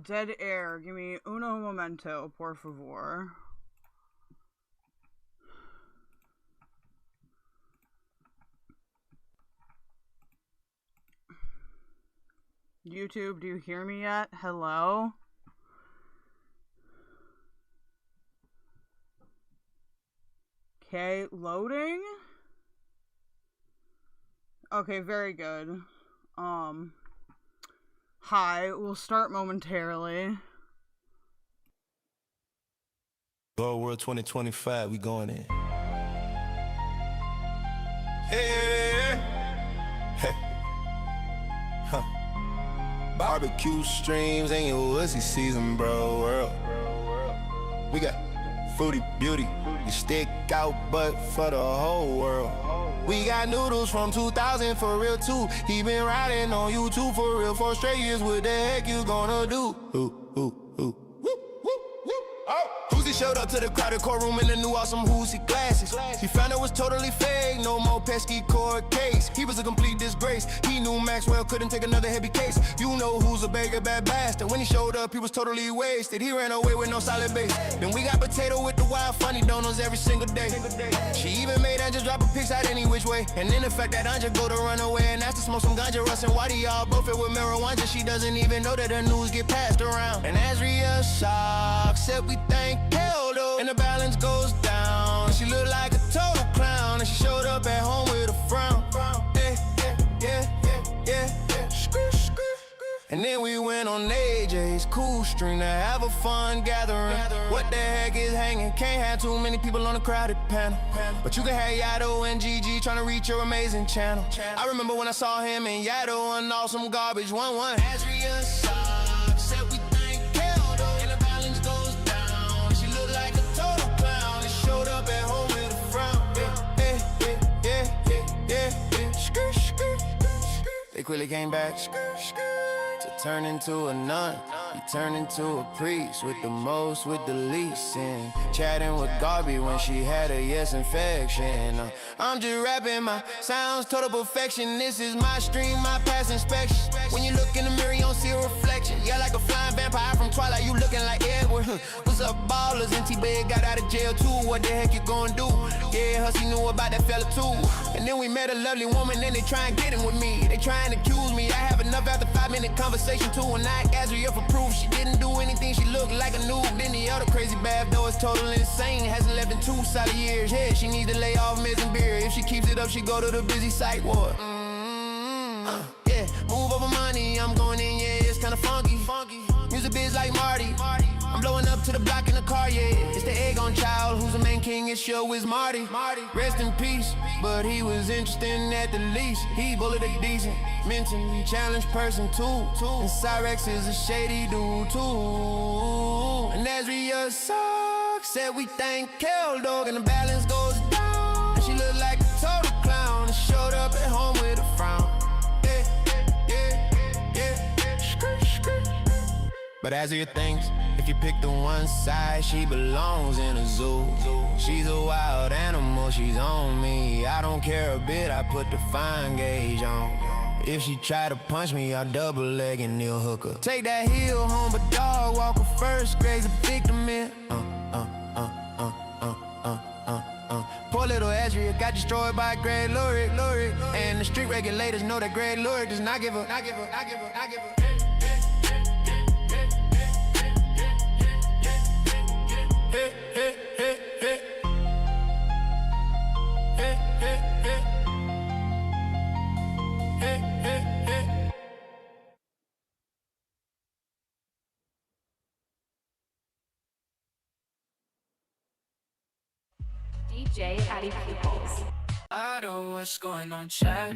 Dead air. Give me uno momento, por favor. YouTube, do you hear me yet? Hello? Okay, loading. Okay, very good. Hi, we'll start momentarily. Gorlworld 2025, we going in. Hey, hey, huh. Barbecue streams and your wussy season, bro. World. We got Foodie Beauty, you stick out butt for the whole world. We got noodles from 2000 for real too. He been riding on YouTube for real for straight years. What the heck you gonna do? Who's he showed up to the crowded courtroom in the new awesome Whoosy glasses. He found it was totally fake, no more pesky court case. He was a complete disgrace. He knew Maxwell couldn't take another heavy case. You know who's a beggar, bad bastard. When he showed up, he was totally wasted. He ran away with no solid base. Then we got Potato with the wild funny donuts every single day. She even made Anja drop a pics out any which way. And then the fact that Anja go to run away and ask to smoke some ganja, Russ and Waddy, y'all both fit with marijuana. She doesn't even know that the news get passed around. And Azria Shock said we thank Keldo, and the balance goes down. She looked like a total clown, and she showed up at home with a frown. Yeah. And then we went on AJ's cool stream to have a fun gathering. What the heck is hanging? Can't have too many people on a crowded panel. But you can have Yato and GG trying to reach your amazing channel. I remember when I saw him and Yato and awesome garbage 1-1. Azria Shock said we thank Keldo, and the balance goes down. She looked like a total clown and showed up at home with a frown. Yeah. They quickly came back to turn into a nun. He turned into a priest with the most, with the least, and chatting with Garby when she had a yes infection. I'm just rapping my sounds, total perfection. This is my stream, my past inspection. When you look in the mirror, you don't see a reflection. Yeah, like a flying vampire from Twilight, you looking like Edward. What's up, ballers? And T-Bag got out of jail too. What the heck you gonna do? Yeah, Hussy knew about that fella too. And then we met a lovely woman, and they try and get in with me. They try and accuse me. I have enough after 5-minute conversation too. And I asked her for proof. She didn't do anything. She looked like a noob. Then the other crazy bad though is totally insane. Hasn't left in 2 solid years. Yeah, she needs to lay off meds and beer. If she keeps it up, she go to the busy psych ward. Yeah, move over money. I'm going in. Yeah, it's kinda funky. Music biz like Marty. I'm blowing up to the block in the car, yeah. It's the egg on child, who's the main king, his show is Marty. Rest in peace, but he was interesting at the least. He bulleted decent, mentally challenged person too. And Cyrex is a shady dude too. And Azria Sock said we thank Keldo, and the balance goes down. And she looked like a total clown, and showed up at home with a frown. But Azria thinks if you pick the one side, she belongs in a zoo. She's a wild animal, she's on me. I don't care a bit, I put the fine gauge on. If she try to punch me, I'll double leg and kneel hook her. Take that heel home, but dog walker first, graze a victim in. Poor little Azria got destroyed by Greg Lurid. And the street regulators know that Greg Lurid does not give a. DJ AddyPupils. I know what's going on, chat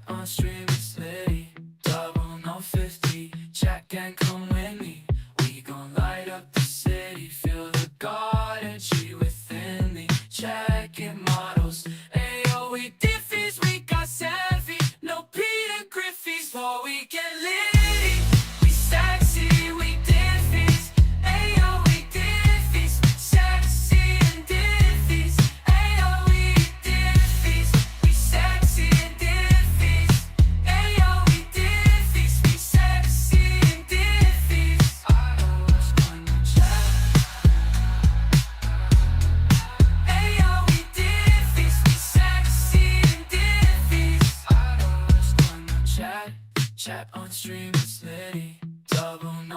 on stream, it's Litty. 0050, chat can come with me. We gon' light up the city, feel the God energy within me. Checking models, ayo, we Diffys, we got savvy. No Peter Griffey's, but we get Litty. We sexy, we Diffys, ayo, we Diffys. Sexy and Diffys, ayo, we Diffys. We sexy and Diffys, ayo, we Diffys. We sexy and Diffys.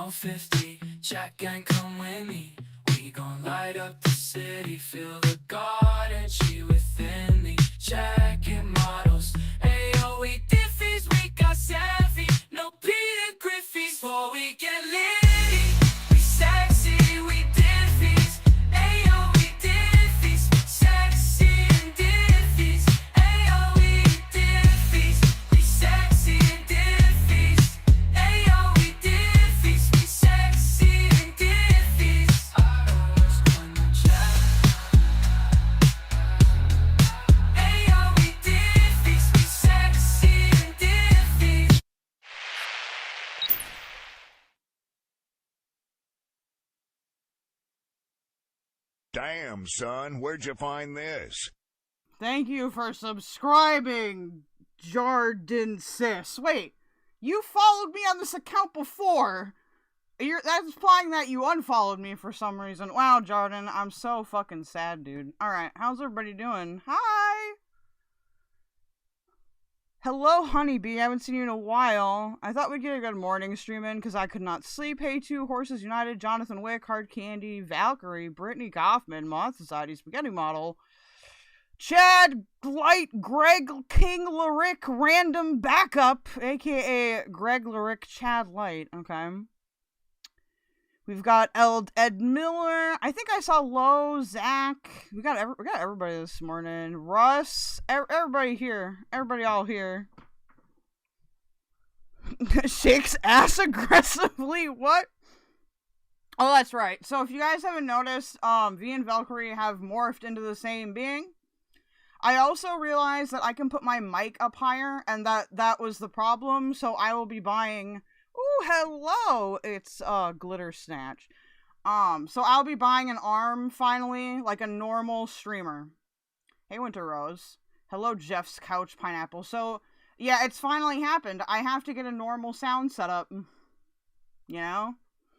on 50. Chat gang, come with me. We gon' light up the city. Feel the God energy within the jacket models. Ayo, we Diffys, we got savvy. No Peter Griffey's before we get litty. We sexy, we Diffys. Ayo, we Diffys. Sexy and Diffys. Ayo, we Diffys. We sexy and Diffys. Ayo, we Diffys. We sexy and Diffys. I know what's going on, chat. Ayo, we Diffys. We sexy and Diffys. Damn, son, where'd you find this? Thank you for subscribing, Jardin Sis. Wait, you followed me on this account before. That's implying that you unfollowed me for some reason. Wow, Jardin, I'm so fucking sad, dude. Alright, how's everybody doing? Hi! Hello, Honeybee. I haven't seen you in a while. I thought we'd get a good morning stream in because I could not sleep. Hey, 2 Horses United, Jonathan Wick, Hard Candy, Valkyrie, Brittany Goffman, Mod Society, Spaghetti Model, Chad, Light, Greg, King, Lyric, Random Backup, aka Greg, Lyric, Chad, Light. Okay. We've got Ed Miller. I think I saw Low, Zach. We got everybody this morning. Russ. Everybody here. Everybody all here. Shakes ass aggressively. What? Oh, that's right. So if you guys haven't noticed, V and Valkyrie have morphed into the same being. I also realized that I can put my mic up higher, and that was the problem. So I will be buying... Ooh, hello! It's, Glitter Snatch. So I'll be buying an arm, finally, like a normal streamer. Hey, Winter Rose. Hello, Jeff's Couch Pineapple. So, yeah, it's finally happened. I have to get a normal sound setup. You know?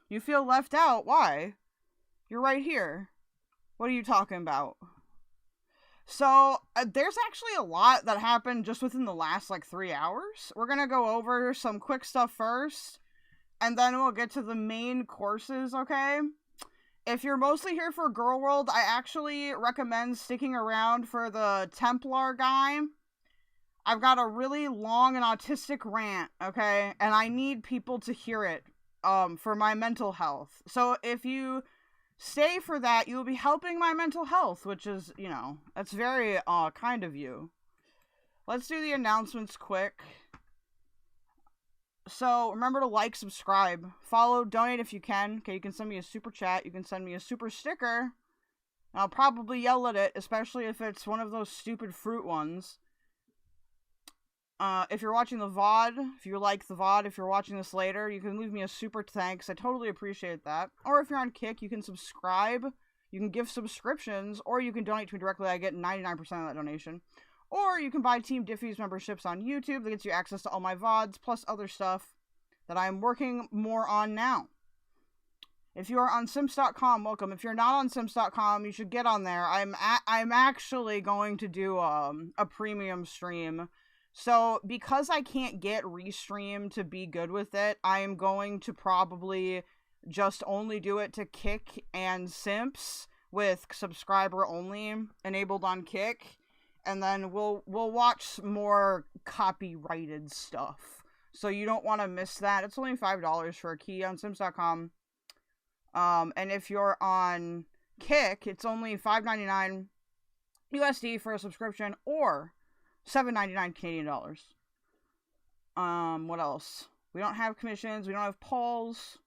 You feel left out. Why? You're right here. What are you talking about? So, there's actually a lot that happened just within the last, 3 hours. We're gonna go over some quick stuff first, and then we'll get to the main courses, okay? If you're mostly here for gorlworld, I actually recommend sticking around for the Templar guy. I've got a really long and autistic rant, okay? And I need people to hear it, for my mental health. So, if you... stay for that, you'll be helping my mental health, which is, that's very, kind of you. Let's do the announcements quick. So, remember to like, subscribe, follow, donate if you can. Okay, you can send me a super chat, you can send me a super sticker. I'll probably yell at it, especially if it's one of those stupid fruit ones. If you're watching the VOD, if you like the VOD, if you're watching this later, you can leave me a super thanks. I totally appreciate that. Or if you're on Kick, you can subscribe. You can give subscriptions, or you can donate to me directly. I get 99% of that donation. Or you can buy Team Diffys memberships on YouTube. That gets you access to all my VODs, plus other stuff that I'm working more on now. If you are on Sims.com, welcome. If you're not on Sims.com, you should get on there. I'm actually going to do a premium stream. So, because I can't get Restream to be good with it, I am going to probably just only do it to Kick and Simps with subscriber only enabled on Kick, and then we'll watch more copyrighted stuff. So you don't want to miss that. It's only $5 for a key on Sims.com. And if you're on Kick, it's only $5.99 USD for a subscription, or $7.99 Canadian dollars. What else? We don't have commissions. We don't have polls.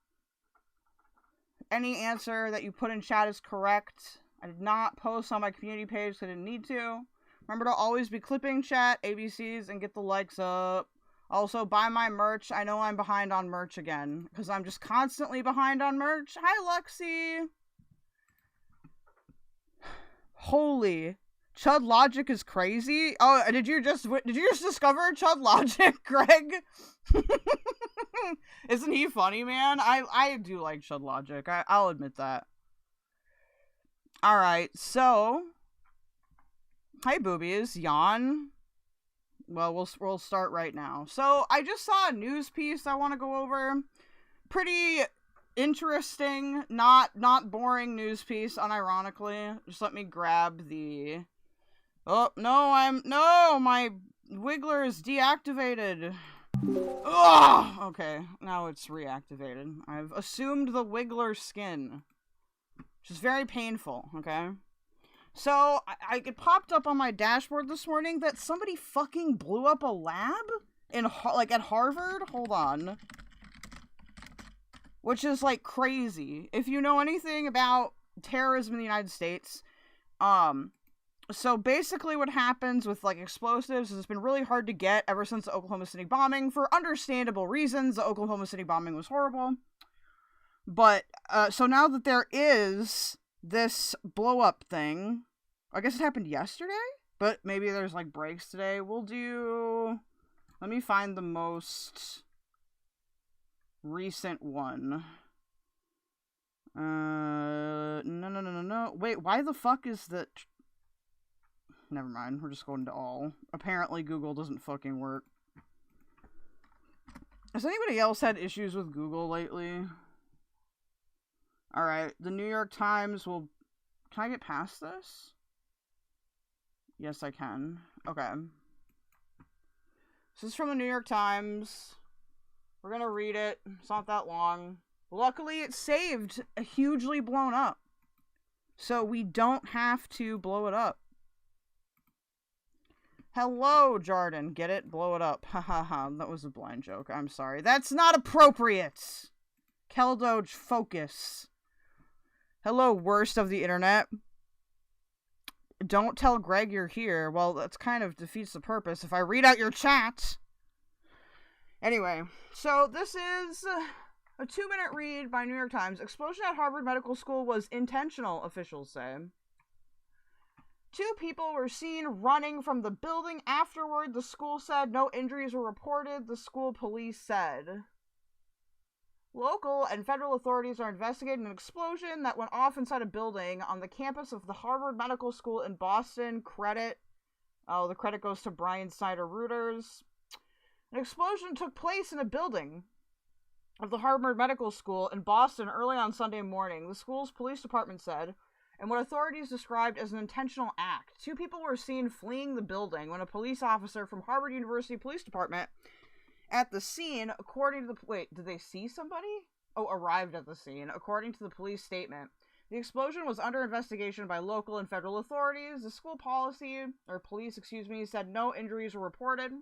Any answer that you put in chat is correct. I did not post on my community page because I didn't need to. Remember to always be clipping chat, ABCs, and get the likes up. Also, buy my merch. I know I'm behind on merch again, because I'm just constantly behind on merch. Hi, Lexi! Holy... Chud Logic is crazy? Oh, did you just discover Chud Logic, Greg? Isn't he funny, man? I do like Chud Logic. I'll admit that. Alright, so... Hi, boobies. Yawn. Well, we'll start right now. So, I just saw a news piece I want to go over. Pretty interesting, not boring news piece, unironically. Just let me grab the... Oh, no, my Kwiggler is deactivated. Ugh! Okay, now it's reactivated. I've assumed the Kwiggler skin. Which is very painful, okay? So, it popped up on my dashboard this morning that somebody fucking blew up a lab? At Harvard? Hold on. Which is, like, crazy. If you know anything about terrorism in the United States, so basically what happens with, like, explosives is it's been really hard to get ever since the Oklahoma City bombing. For understandable reasons, the Oklahoma City bombing was horrible. But, so now that there is this blow-up thing, I guess it happened yesterday? But maybe there's, like, breaks today. Let me find the most recent one. No. Wait, why the fuck is that... Never mind, we're just going to all. Apparently Google doesn't fucking work. Has anybody else had issues with Google lately? Alright, the New York Times will... Can I get past this? Yes, I can. Okay. This is from the New York Times. We're gonna read it. It's not that long. Luckily, it saved a hugely blown up. So we don't have to blow it up. Hello, Jordan. Get it? Blow it up. Ha ha ha. That was a blind joke. I'm sorry. That's not appropriate. Keldoge, focus. Hello, worst of the internet. Don't tell Greg you're here. Well, that kind of defeats the purpose if I read out your chat. Anyway, so this is a 2-minute read by New York Times. Explosion at Harvard Medical School was intentional, officials say. 2 people were seen running from the building afterward. The school said no injuries were reported, the school police said. Local and federal authorities are investigating an explosion that went off inside a building on the campus of the Harvard Medical School in Boston. The credit goes to Brian Snyder Reuters. An explosion took place in a building of the Harvard Medical School in Boston early on Sunday morning, the school's police department said, and what authorities described as an intentional act. 2 people were seen fleeing the building when a police officer from Harvard University Police Department at the scene, according to the... Wait, did they see somebody? Oh, arrived at the scene. According to the police statement, the explosion was under investigation by local and federal authorities. The school police said no injuries were reported.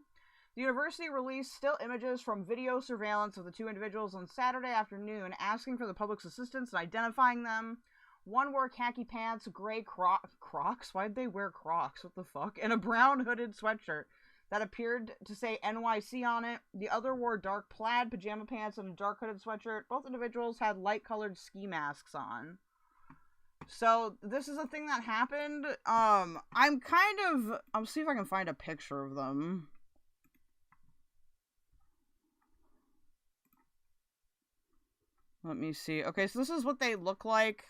The university released still images from video surveillance of the 2 individuals on Saturday afternoon, asking for the public's assistance in identifying them. One wore khaki pants, gray Crocs? Why'd they wear Crocs? What the fuck? And a brown hooded sweatshirt that appeared to say NYC on it. The other wore dark plaid pajama pants and a dark hooded sweatshirt. Both individuals had light-colored ski masks on. So, this is a thing that happened. I'll see if I can find a picture of them. Let me see. Okay, so this is what they look like.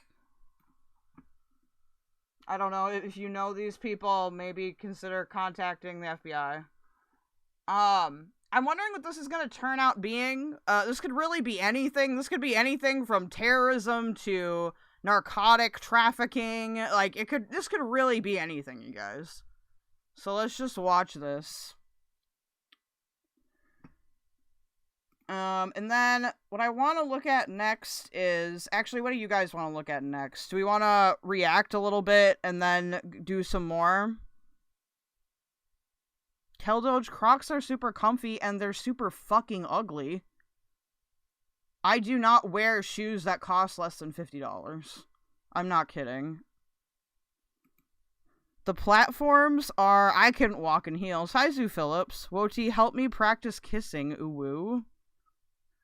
I don't know if you know these people, maybe consider contacting the FBI. I'm wondering what this is going to turn out being. This could really be anything. This could be anything from terrorism to narcotic trafficking. Like, this could really be anything, you guys. So let's just watch this. And then what I want to look at next is... Actually, what do you guys want to look at next? Do we want to react a little bit and then do some more? Keldoge Crocs are super comfy and they're super fucking ugly. I do not wear shoes that cost less than $50. I'm not kidding. The platforms are... I couldn't walk in heels. Hi, Zoo Phillips. Woti, help me practice kissing. Ooh.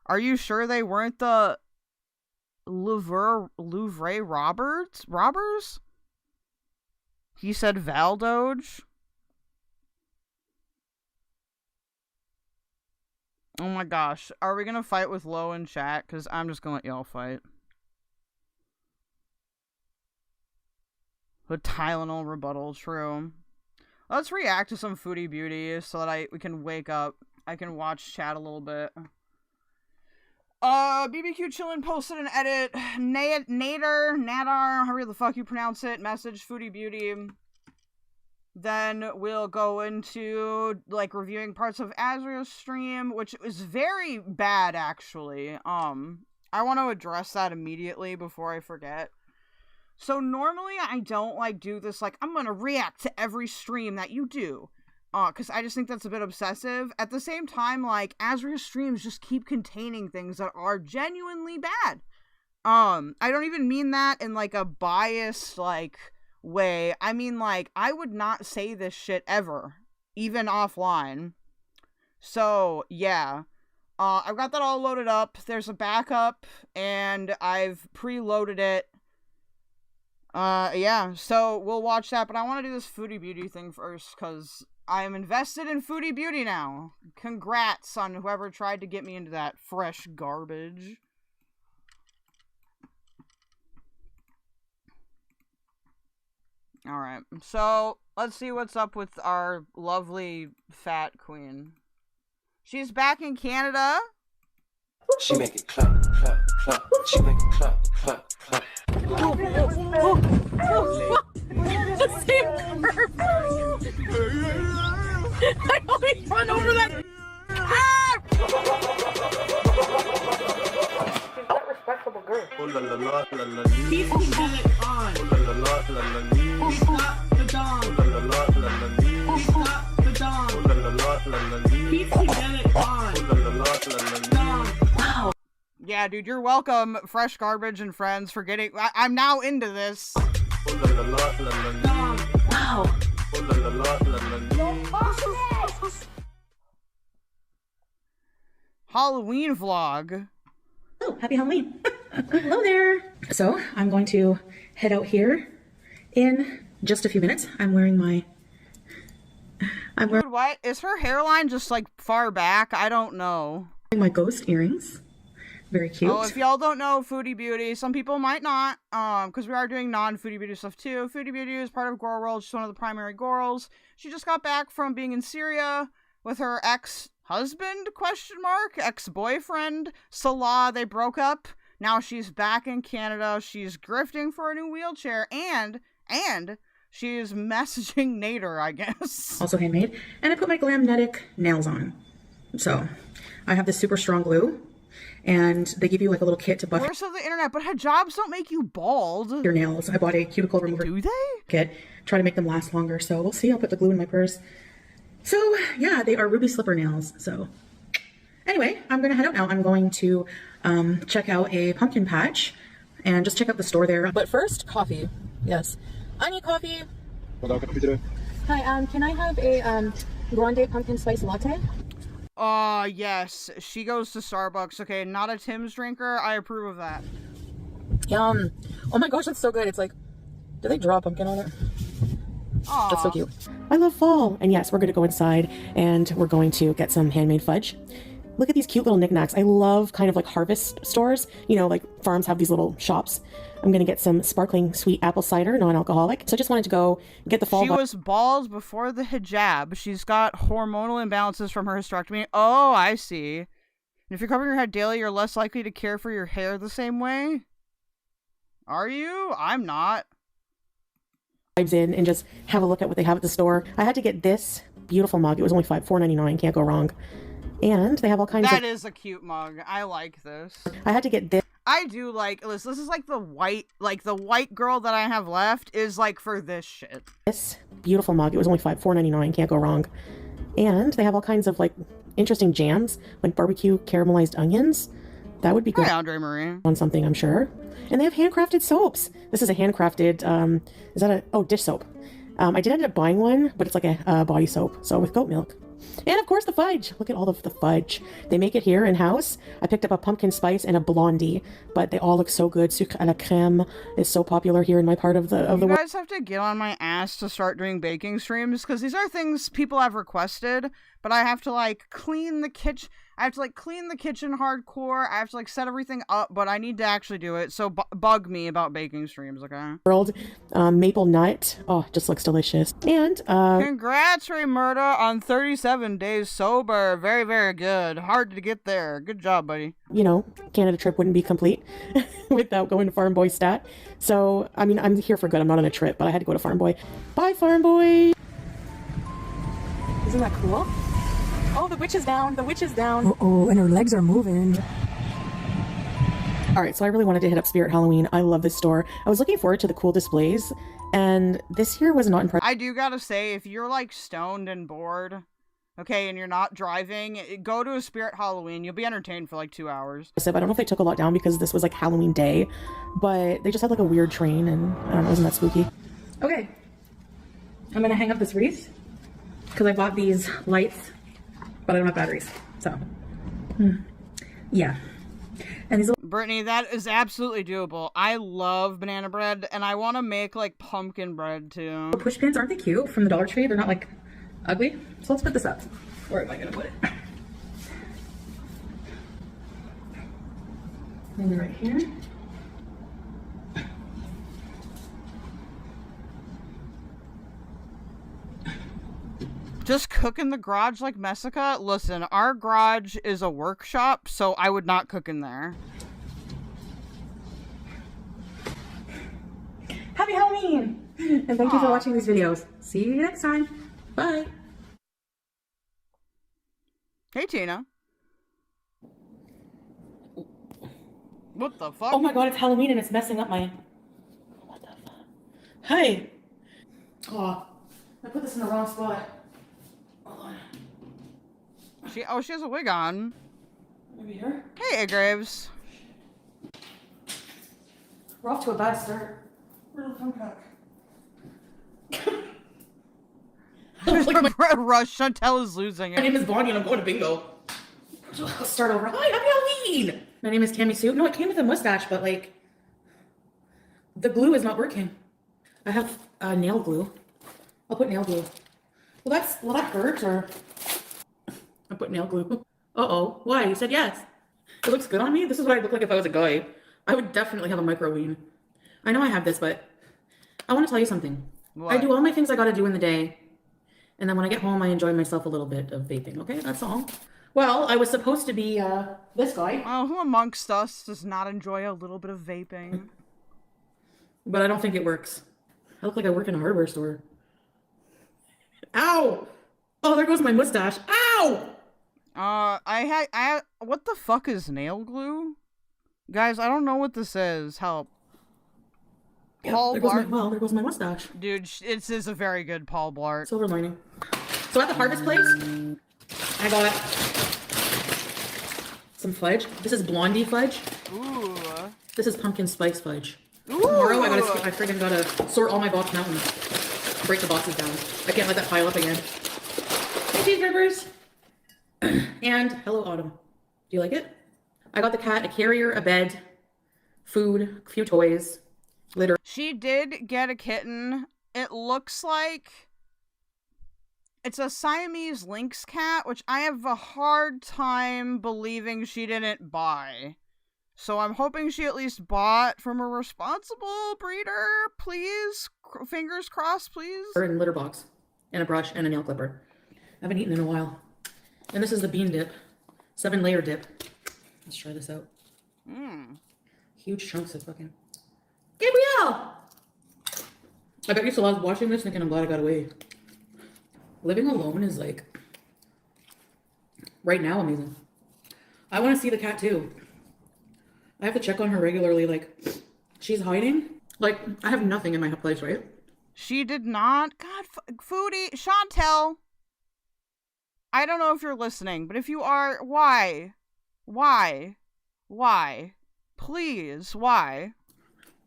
Are you sure they weren't the Louvre robbers? He said Val Doge. Oh my gosh. Are we gonna fight with Lo in chat? Because I'm just gonna let y'all fight. The Tylenol rebuttal, true. Let's react to some Foodie Beauty so that we can wake up. I can watch chat a little bit. BBQ Chillin posted an edit. Nadar, however the fuck you pronounce it, message Foodie Beauty. Then we'll go into, like, reviewing parts of Azriel's stream, which was very bad, actually. I want to address that immediately before I forget. So normally I don't, like, do this, like, I'm gonna react to every stream that you do. Because I just think that's a bit obsessive. At the same time, like, Azriel's streams just keep containing things that are genuinely bad. I don't even mean that in, like, a biased, like, way. I mean, like, I would not say this shit ever, even offline. So, yeah. I've got that all loaded up. There's a backup, and I've preloaded it. Yeah, so we'll watch that, but I want to do this Foodie Beauty thing first, because I am invested in Foodie Beauty now. Congrats on whoever tried to get me into that fresh garbage. Alright, so let's see what's up with our lovely fat queen. She's back in Canada. She make it clap, clap, clap. She make it clap, clap, clap. The same curve. I always run over that. Ah! She's not respectable girl. He's got it on. He's got the dong. He's got the dong. He's got it on. Dong. Wow. Yeah, dude, you're welcome, Fresh Garbage and friends, for getting... I'm now into this. Dong. Wow. Halloween vlog. Oh, happy Halloween. Hello there. So I'm going to head out here in just a few minutes. I'm wearing Dude, what? Is her hairline just, like, far back? I don't know. my ghost earrings. Very cute. Oh, if y'all don't know Foodie Beauty, some people might not, because we are doing non-Foodie Beauty stuff too. Foodie Beauty is part of gorlworld. She's one of the primary gorls. She just got back from being in Syria with her ex-husband, ex-boyfriend, Salah. They broke up. Now she's back in Canada. She's grifting for a new wheelchair, and she's messaging Nader, I guess. Also handmade. And I put my Glamnetic nails on. So, I have this super strong glue. And they give you like a little kit to buff Worst of the internet, but hijabs don't make you bald. your nails. I bought a cuticle remover Do they? kit. Try to make them last longer. So we'll see. I'll put the glue in my purse. So yeah, they are ruby slipper nails. So anyway, I'm going to head out now. I'm going to check out a pumpkin patch and just check out the store there. But first, coffee. Yes. I need coffee. What can I do today? Hi, can I have a grande pumpkin spice latte? Yes. She goes to Starbucks. Okay, not a Tim's drinker. I approve of that. Yum. Oh my gosh, that's so good. It's like, do they draw a pumpkin on it? Aww. That's so cute. I love fall. And yes, we're going to go inside and we're going to get some handmade fudge. Look at these cute little knickknacks. I love kind of like harvest stores. You know, like farms have these little shops. I'm going to get some sparkling sweet apple cider, non-alcoholic. So I just wanted to go get the fall. She was bald before the hijab. She's got hormonal imbalances from her hysterectomy. Oh, I see. And if you're covering your head daily, you're less likely to care for your hair the same way? Are you? I'm not. In and just have a look at what they have at the store. I had to get this beautiful mug. It was only $4.99. Can't go wrong. And they have all kinds That is a cute mug. I like this. I had to get this. I do like this. This is like the white girl that I have left is like for this shit. This beautiful mug. It was only $4.99. Can't go wrong. And they have all kinds of like interesting jams, like barbecue caramelized onions. That would be good. Hi, Andre Marie. On something, I'm sure. And they have handcrafted soaps. This is a handcrafted, dish soap. I did end up buying one, but it's like a body soap. So with goat milk. And of course the fudge. Look at all of the fudge. They make it here in-house. I picked up a pumpkin spice and a blondie, but they all look so good. Sucre à la crème is so popular here in my part of the world. You guys have to get on my ass to start doing baking streams, because these are things people have requested, but I have to like clean the kitchen. I have to, like, clean the kitchen hardcore. I have to, like, set everything up, but I need to actually do it. So bug me about baking streams, okay? World maple nut. Oh, just looks delicious. And Congrats, Raymurda, on 37 days sober. Very, very good. Hard to get there. Good job, buddy. you know, Canada trip wouldn't be complete without going to Farm Boy stat. So, I mean, I'm here for good. I'm not on a trip, but I had to go to Farm Boy. Bye, Farm Boy! Isn't that cool? Oh, the witch is down. The witch is down. Uh-oh, and her legs are moving. All right, so I really wanted to hit up Spirit Halloween. I love this store. I was looking forward to the cool displays, and this year was not impressive. I do gotta say, if you're, like, stoned and bored, okay, and you're not driving, go to a Spirit Halloween. You'll be entertained for, like, 2 hours. I don't know if they took a lot down because this was, like, Halloween day, but they just had, like, a weird train, and I don't know, isn't that spooky? Okay. I'm gonna hang up this wreath because I bought these lights, but I don't have batteries. So, yeah. And these Brittany, that is absolutely doable. I love banana bread, and I want to make, like, pumpkin bread, too. little push pins, aren't they cute? From the Dollar Tree. They're not, like, ugly. So let's put this up. Where am I gonna put it? Maybe right here. Just cook in the garage like Messica? Listen, our garage is a workshop, so I would not cook in there. Happy Halloween! And thank you for watching these videos. See you next time. Bye. Hey, Tina. What the fuck? Oh my god, it's Halloween and it's messing up my... What the fuck? Hi! Oh, I put this in the wrong spot. Hold on. She has a wig on. Maybe here? Hey, Graves. We're off to a bad start. Where's the phone pack? Rush, Chantel is losing My it. name is Bonnie and I'm going to bingo. Let's start over. Hi, happy Halloween! My name is Tammy Sue. No, it came with a mustache, but like, the glue is not working. I have nail glue. I'll put nail glue. Will that hurt or? I put nail glue. Uh-oh. Why? You said yes. It looks good on me? This is what I'd look like if I was a guy. I would definitely have a microween. I know I have this, but I want to tell you something. What? I do all my things I gotta do in the day. And then when I get home, I enjoy myself a little bit of vaping, okay? That's all. Well, I was supposed to be, this guy. Well, who amongst us does not enjoy a little bit of vaping? But I don't think it works. I look like I work in a hardware store. Ow! Oh, there goes my mustache. Ow! What the fuck is nail glue? Guys, I don't know what this is. Help. Yeah, Paul there goes Blart. there goes my mustache. Dude, it is a very good Paul Blart. Silver lining. So at the harvest place, I got some fudge. This is blondie fudge. Ooh. This is pumpkin spice fudge. Ooh. Tomorrow I friggin' gotta sort all my box out and break the boxes down. I can't let that pile up again. Hey, cheeseburgers. And hello, Autumn. Do you like it? I got the cat a carrier, a bed, food, a few toys, litter. She did get a kitten. It looks like it's a Siamese lynx cat, which I have a hard time believing she didn't buy. So I'm hoping she at least bought from a responsible breeder, please. Fingers crossed, please. And litter box, and a brush, and a nail clipper. I haven't eaten in a while. And this is the bean dip, 7-layer dip. Let's try this out. Huge chunks of fucking. Gabrielle! I bet you still was watching this thinking I'm glad I got away. Living alone is like, right now, amazing. I want to see the cat too. I have to check on her regularly, like, she's hiding. Like, I have nothing in my place, right? She did not. God, Foodie, Chantel. I don't know if you're listening, but if you are, why? Why? Why? Please, why?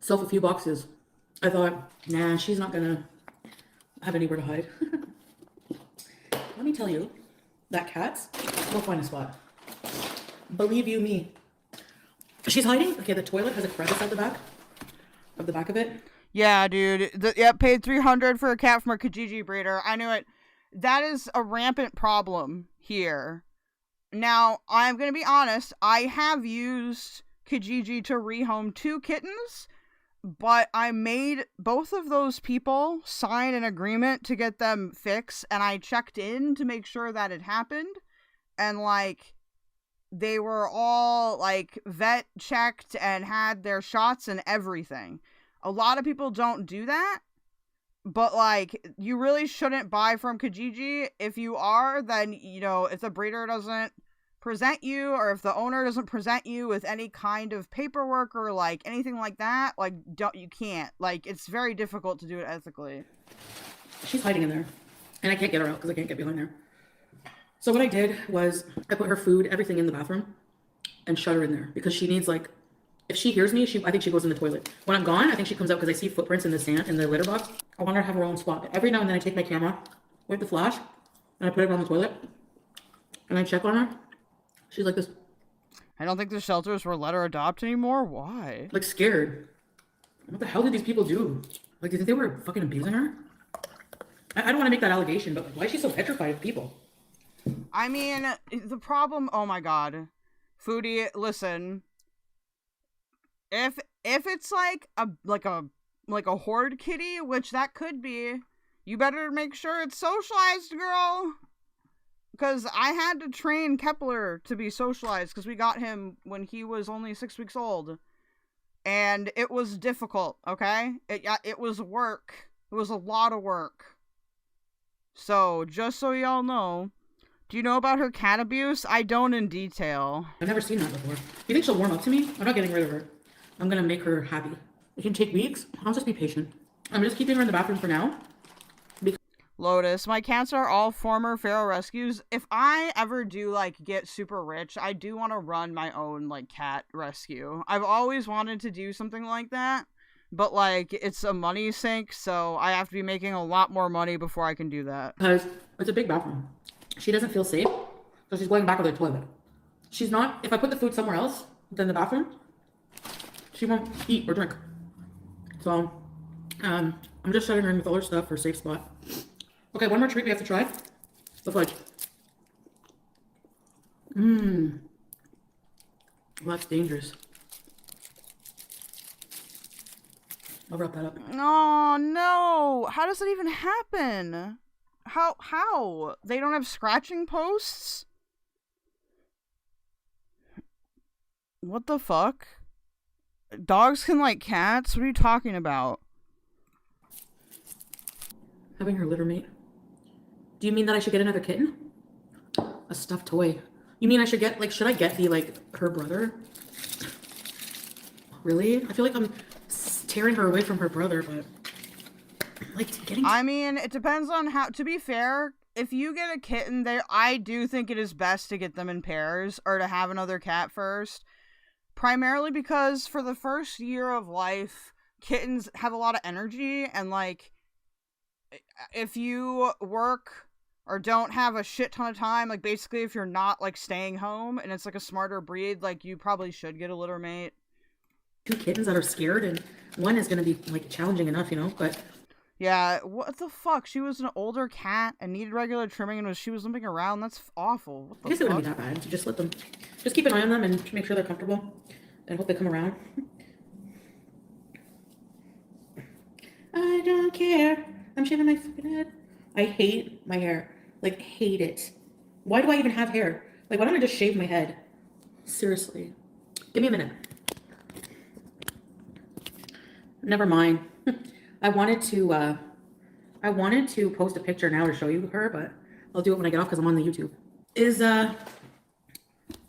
Self a few boxes. I thought, nah, she's not gonna have anywhere to hide. Let me tell you, that cat's, we'll find a spot. Believe you me. She's hiding. Okay, the toilet has a crevice at the back of it. Yeah, dude. Paid $300 for a cat from a Kijiji breeder. I knew it. That is a rampant problem here. Now, I'm going to be honest, I have used Kijiji to rehome 2 kittens, but I made both of those people sign an agreement to get them fixed, and I checked in to make sure that it happened, and, like, they were all, like, vet checked and had their shots and everything. A lot of people don't do that, but, like, you really shouldn't buy from Kijiji. If you are, then, you know, if the breeder doesn't present you, or if the owner doesn't present you with any kind of paperwork or, like, anything like that, like, you can't. Like, it's very difficult to do it ethically. She's hiding in there, and I can't get her out because I can't get behind there. So what I did was I put her food, everything in the bathroom, and shut her in there because she needs, like, if she hears me, I think she goes in the toilet. When I'm gone, I think she comes out because I see footprints in the sand, in the litter box. I want her to have her own spot. But every now and then I take my camera with the flash, and I put it on the toilet, and I check on her. She's like this. I don't think the shelters will let her adopt anymore. Why? Like, scared. What the hell did these people do? Like, do you think they were fucking abusing her? I don't want to make that allegation, but why is she so petrified of people? I mean, the problem, oh my god. Foodie, listen. If it's like a horde kitty, which that could be, you better make sure it's socialized, girl. Because I had to train Kwiggler to be socialized because we got him when he was only 6 weeks old. And it was difficult, okay? It was work. It was a lot of work. So, just so y'all know, do you know about her cat abuse? I don't in detail. I've never seen that before. You think she'll warm up to me? I'm not getting rid of her. I'm gonna make her happy. It can take weeks. I'll just be patient. I'm just keeping her in the bathroom for now. Lotus, my cats are all former feral rescues. If I ever do, like, get super rich, I do want to run my own, like, cat rescue. I've always wanted to do something like that, but, like, it's a money sink, so I have to be making a lot more money before I can do that. Because it's a big bathroom. She doesn't feel safe, so she's going back to the toilet. She's not, if I put the food somewhere else than the bathroom, she won't eat or drink. So, I'm just shutting her in with all her stuff for a safe spot. Okay, one more treat we have to try. The fudge. Well, that's dangerous. I'll wrap that up. Oh, no. How does that even happen? How? They don't have scratching posts? What the fuck? Dogs can like cats? What are you talking about? Having her litter mate. Do you mean that I should get another kitten? A stuffed toy. You mean I should get, like, should I get her brother? Really? I feel like I'm tearing her away from her brother, but, like, getting... I mean, it depends on how, to be fair, if you get a kitten, I do think it is best to get them in pairs, or to have another cat first. Primarily because for the first year of life, kittens have a lot of energy, and, like, if you work or don't have a shit ton of time, like, basically if you're not, like, staying home and it's, like, a smarter breed, like, you probably should get a litter mate. 2 kittens that are scared, and one is gonna be, like, challenging enough, you know, but... Yeah, what the fuck? She was an older cat and needed regular trimming, and she was limping around. That's awful. What the I guess it wouldn't be that bad. Just let them... Just keep an eye on them and make sure they're comfortable, and hope they come around. I don't care. I'm shaving my fucking head. I hate my hair. Like, hate it. Why do I even have hair? Like, why don't I just shave my head? Seriously. Give me a minute. Never mind. I wanted to post a picture now to show you her, but I'll do it when I get off because I'm on the YouTube. Is the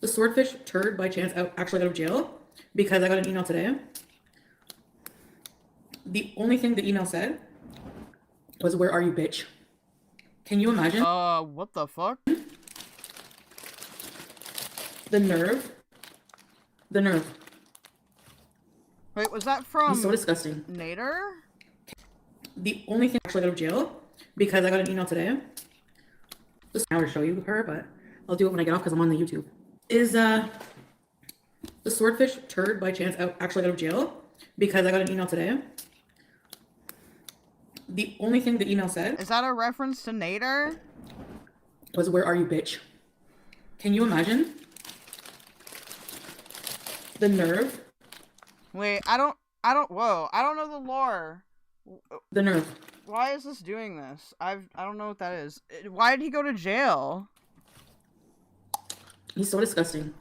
swordfish turd by chance actually out of jail? Because I got an email today. The only thing the email said was, "Where are you, bitch?" Can you imagine? What the fuck? The nerve. The nerve. Wait, was that from... It's so disgusting. Nader? The only thing actually out of jail, because I got an email today. Just now to show you her, but I'll do it when I get off because I'm on the YouTube. Is the swordfish turd by chance actually out of jail? Because I got an email today. The only thing the email said... Is that a reference to Nader? Was, "Where are you, bitch?" Can you imagine the nerve? Wait, whoa, I don't know the lore. The nerve. Why is this doing this? I don't know what that is. Why did he go to jail? He's so disgusting.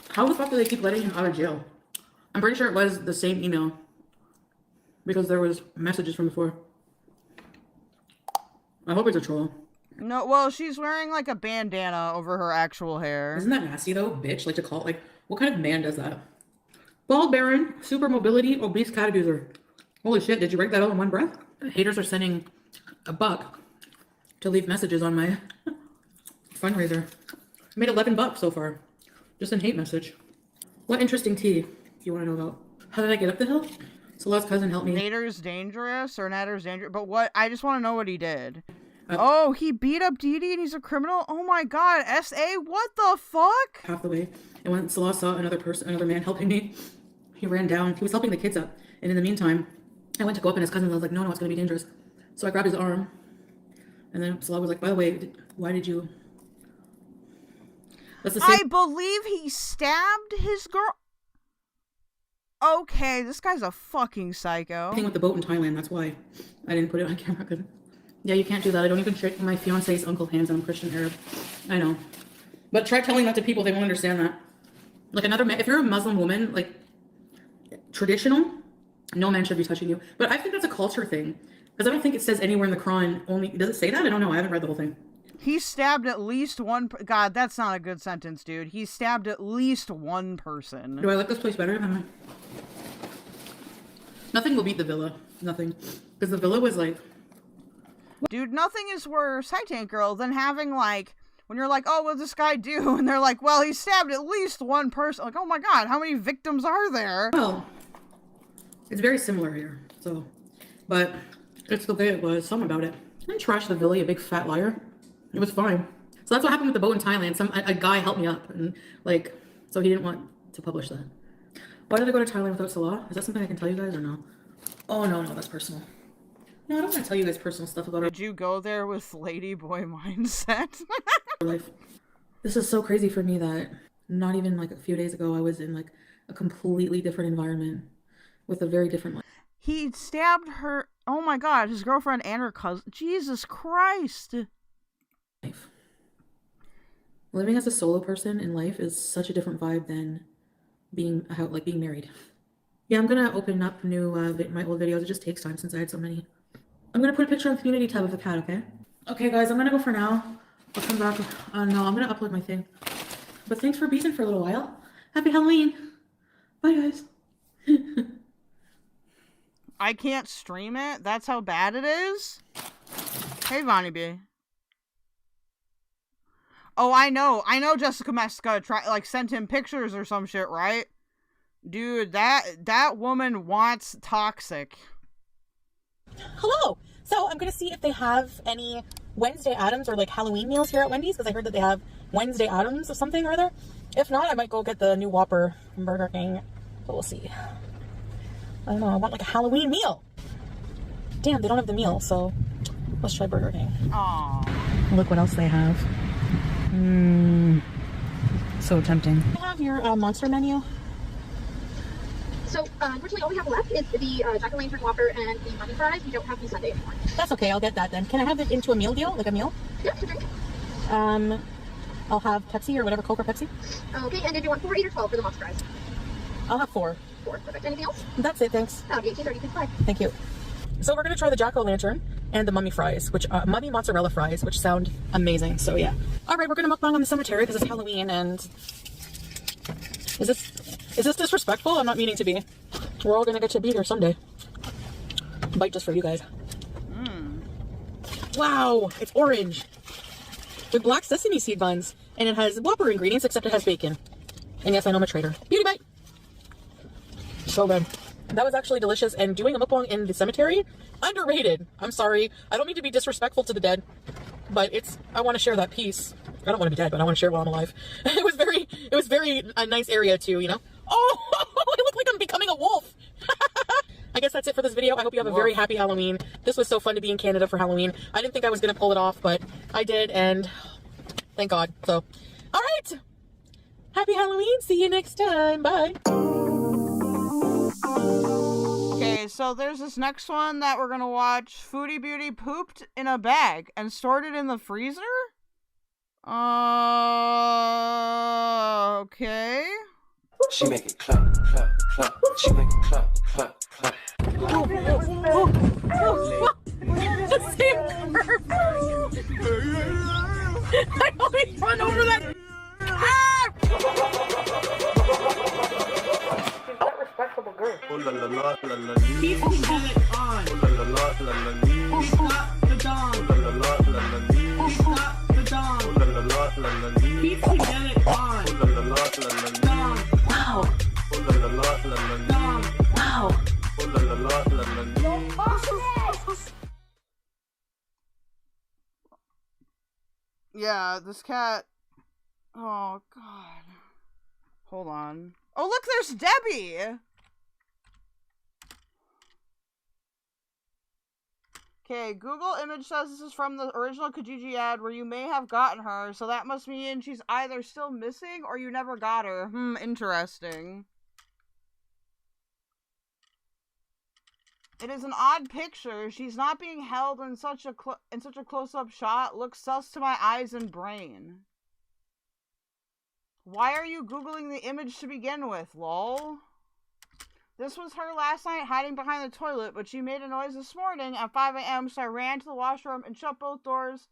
How the fuck do they keep letting him out of jail? I'm pretty sure it was the same email. Because there was messages from before. I hope it's a troll. No, well, she's wearing like a bandana over her actual hair. Isn't that nasty though, bitch? Like to call it, like, what kind of man does that? Bald baron, super mobility, obese cat abuser. Holy shit, did you break that all in one breath? Haters are sending $1 to leave messages on my fundraiser. I made $11 so far. Just in hate message. What interesting tea you want to know about? How did I get up the hill? Sol's cousin helped me. Nader's dangerous, or Nader's dangerous, but what? I just want to know what he did. Oh, he beat up Dee Dee and he's a criminal? Oh my god, S.A., what the fuck? Half the way, and when Salah saw another man helping me, he ran down. He was helping the kids up, and in the meantime, I went to go up and his cousin was like, no, it's gonna be dangerous. So I grabbed his arm, and then Salah was like, by the way, why did you... That's the same... I believe he stabbed his girl... Okay, this guy's a fucking psycho. Thing with the boat in Thailand, that's why I didn't put it on camera. Cause... Yeah, you can't do that. I don't even shake my fiance's uncle's hands, and I'm Christian Arab. I know. But try telling that to people, they won't understand that. Like another man, if you're a Muslim woman, like traditional, no man should be touching you. But I think that's a culture thing. Because I don't think it says anywhere in the Quran only, does it say that? I don't know, I haven't read the whole thing. He stabbed at least one, God, that's not a good sentence, dude. He stabbed at least one person. Do I like this place better? Nothing will beat the villa. Nothing. Because the villa was like... Dude, nothing is worse, hi Tank Girl, than having like, when you're like, oh, what did this guy do? And they're like, well, he stabbed at least one person. Like, oh my god, how many victims are there? Well, it's very similar here, so... But it's the way it was. Something about it. I didn't trash the villa, you big fat liar. It was fine. So that's what happened with the boat in Thailand. A guy helped me up, and like, so he didn't want to publish that. Why did I go to Thailand without Salah? Is that something I can tell you guys or no? Oh no, that's personal. No, I don't want to tell you guys personal stuff about Did you go there with ladyboy mindset? our life. This is so crazy for me that not even like a few days ago I was in like a completely different environment with a very different life. He stabbed her. Oh my god, his girlfriend and her cousin. Jesus Christ. Living as a solo person in life is such a different vibe than being married. Yeah, I'm gonna open up new my old videos. It just takes time since I had so many. I'm gonna put a picture on the community tab of the cat, okay? Okay, guys, I'm gonna go for now. I'll come back. No, I'm gonna upload my thing. But thanks for being for a little while. Happy Halloween. Bye, guys. I can't stream it? That's how bad it is? Hey, Vonnie B. Oh, I know Jessica Messica sent him pictures or some shit, right? Dude, that woman wants toxic. Hello. So I'm gonna see if they have any Wednesday Addams or like Halloween meals here at Wendy's, because I heard that they have Wednesday Addams or something or other. If not, I might go get the new Whopper from Burger King. But we'll see. I don't know. I want like a Halloween meal. Damn, they don't have the meal, so let's try Burger King. Aww. Look what else they have. So tempting. I have your monster menu. So, unfortunately, all we have left is the Jack-o'-lantern Whopper and the Mummy Fries. We don't have the Sunday anymore. That's okay. I'll get that then. Can I have it into a meal deal, like a meal? Yeah, sure. I'll have Pepsi or whatever, Coke or Pepsi. Okay, and did you want 4, 8, or 12 for the monster fries? I'll have 4. 4, perfect. Anything else? That's it. Thanks. That'll be $18.30. Goodbye. Thank you. So we're gonna try the Jack-o'-lantern and the Mummy fries, which Mummy mozzarella fries, which sound amazing. So yeah. All right, we're gonna mukbang on the cemetery because it's Halloween. And is this disrespectful? I'm not meaning to be. We're all gonna get to be here someday. Bite just for you guys. Wow, it's orange with black sesame seed buns, and it has Whopper ingredients, except it has bacon. And yes, I know I'm a traitor. Beauty bite. So good. That was actually delicious, and doing a mukbang in the cemetery, underrated. I'm sorry. I don't mean to be disrespectful to the dead, but I want to share that peace. I don't want to be dead, but I want to share while I'm alive. It was very a nice area too, you know? Oh, I look like I'm becoming a wolf. I guess that's it for this video. I hope you have a very happy Halloween. This was so fun to be in Canada for Halloween. I didn't think I was going to pull it off, but I did, and thank God. So, all right. Happy Halloween. See you next time. Bye. Okay, so there's this next one that we're gonna watch. Foodie Beauty pooped in a bag and stored it in the freezer? Okay. She make it clap, clap, clap. She make it clap, clap, clap. The same curve. I always run over that. She's that respectable girl. Keep it on. He's got the dong. He's got the dong. Keep it on. Dong. Wow. Dong. Wow. Yeah, this cat. Oh, God. Hold on. Oh, look, there's Debbie! Okay, Google image says this is from the original Kijiji ad where you may have gotten her, so that must mean she's either still missing or you never got her. Interesting. It is an odd picture. She's not being held in such a close-up shot. Looks sus to my eyes and brain. Why are you Googling the image to begin with, lol? This was her last night hiding behind the toilet, but she made a noise this morning at 5 a.m., so I ran to the washroom and shut both doors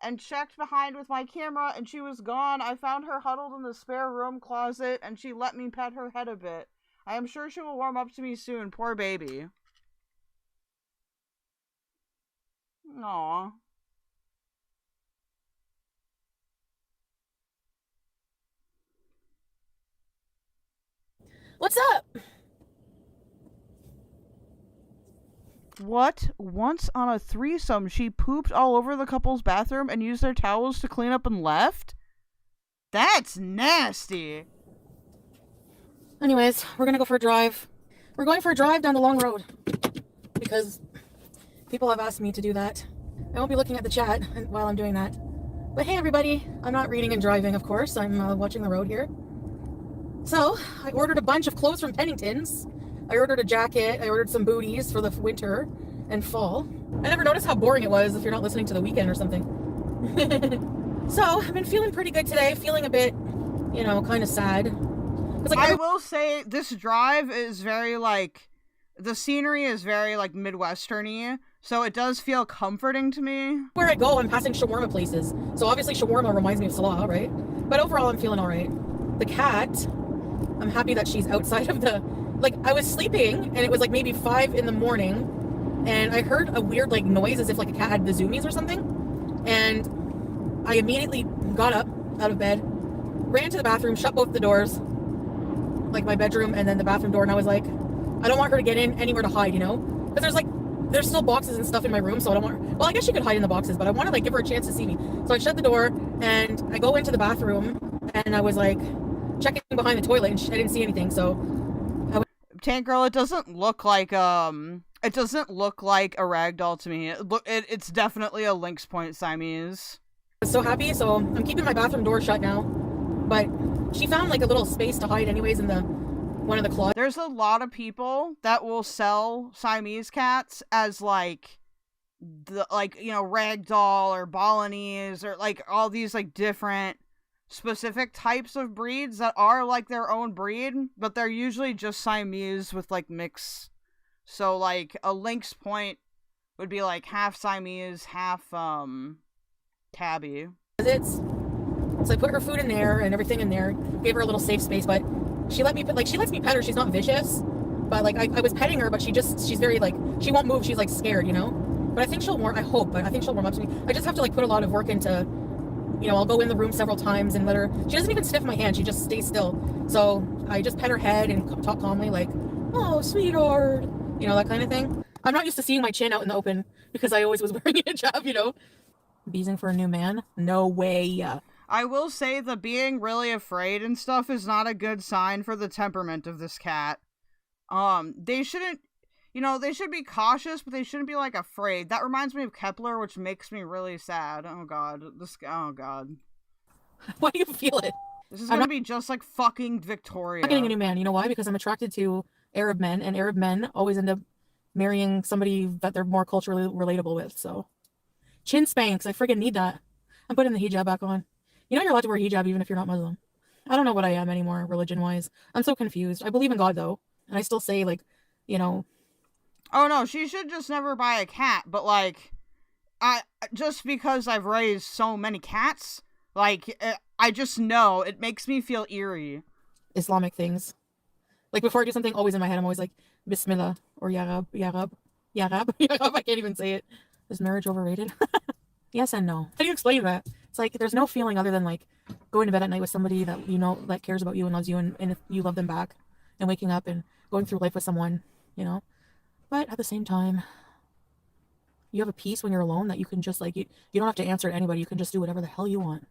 and checked behind with my camera, and she was gone. I found her huddled in the spare room closet, and she let me pet her head a bit. I am sure she will warm up to me soon. Poor baby. Aww. What's up? What? Once on a threesome, she pooped all over the couple's bathroom and used their towels to clean up and left? That's nasty. Anyways, we're gonna go for a drive. We're going for a drive down the long road because people have asked me to do that. I won't be looking at the chat while I'm doing that. But hey everybody, I'm not reading and driving, of course. I'm watching the road here. So, I ordered a bunch of clothes from Pennington's. I ordered a jacket, I ordered some booties for the winter and fall. I never noticed how boring it was if you're not listening to the weekend or something. So, I've been feeling pretty good today, feeling a bit, you know, kind of sad. Like, I will say, this drive is very, like, the scenery is very, like, Midwestern-y, so it does feel comforting to me. Where I go, I'm passing shawarma places. So obviously shawarma reminds me of Salah, right? But overall, I'm feeling all right. The cat, I'm happy that she's outside of the... Like, I was sleeping, and it was, like, maybe 5 in the morning, and I heard a weird, like, noise as if, like, a cat had the zoomies or something. And I immediately got up out of bed, ran to the bathroom, shut both the doors, like, my bedroom and then the bathroom door, and I was like, I don't want her to get in anywhere to hide, you know? Because there's still boxes and stuff in my room, so I don't want her... Well, I guess she could hide in the boxes, but I want to, like, give her a chance to see me. So I shut the door, and I go into the bathroom, and I was, like, checking behind the toilet, and I didn't see anything, so... Tank Girl, it doesn't look like a ragdoll to me. It's definitely a Lynx Point Siamese. I was so happy, so I'm keeping my bathroom door shut now. But she found, like, a little space to hide anyways in one of the closets. There's a lot of people that will sell Siamese cats as, like, ragdoll or Balinese or, like, all these, like, different specific types of breeds that are, like, their own breed, but they're usually just Siamese with, like, mix. So, like, a Lynx Point would be, like, half Siamese, half, tabby. So I put her food in there and everything in there, gave her a little safe space, but she lets me pet her. She's not vicious, but, like, I was petting her, but she's very, like, she won't move. She's, like, scared, you know? But I think she'll warm up to me. I just have to, like, put a lot of work into, you know, I'll go in the room several times and let her, she doesn't even sniff my hand. She just stays still. So I just pet her head and talk calmly, like, oh, sweetheart, you know, that kind of thing. I'm not used to seeing my chin out in the open because I always was wearing a hijab, you know? Beezing for a new man? No way. I will say the being really afraid and stuff is not a good sign for the temperament of this cat. They shouldn't, you know, they should be cautious, but they shouldn't be, like, afraid. That reminds me of Kepler, which makes me really sad. Oh, God. Oh, God. Why do you feel it? This is gonna be just like fucking Victoria. I'm not getting a new man. You know why? Because I'm attracted to Arab men, and Arab men always end up marrying somebody that they're more culturally relatable with. So, chin spanks. I friggin' need that. I'm putting the hijab back on. You know you're allowed to wear hijab even if you're not Muslim. I don't know what I am anymore, religion-wise. I'm so confused. I believe in God, though. And I still say, like, you know... Oh, no, she should just never buy a cat. But, like, just because I've raised so many cats, like, I just know it makes me feel eerie. Islamic things. Like, before I do something, always in my head, I'm always like, Bismillah, or Ya Rab. I can't even say it. Is marriage overrated? Yes and no. How do you explain that? It's like, there's no feeling other than, like, going to bed at night with somebody that you know, that cares about you and loves you, and if you love them back, and waking up and going through life with someone, you know? But at the same time, you have a peace when you're alone that you can just, like, you don't have to answer to anybody. You can just do whatever the hell you want.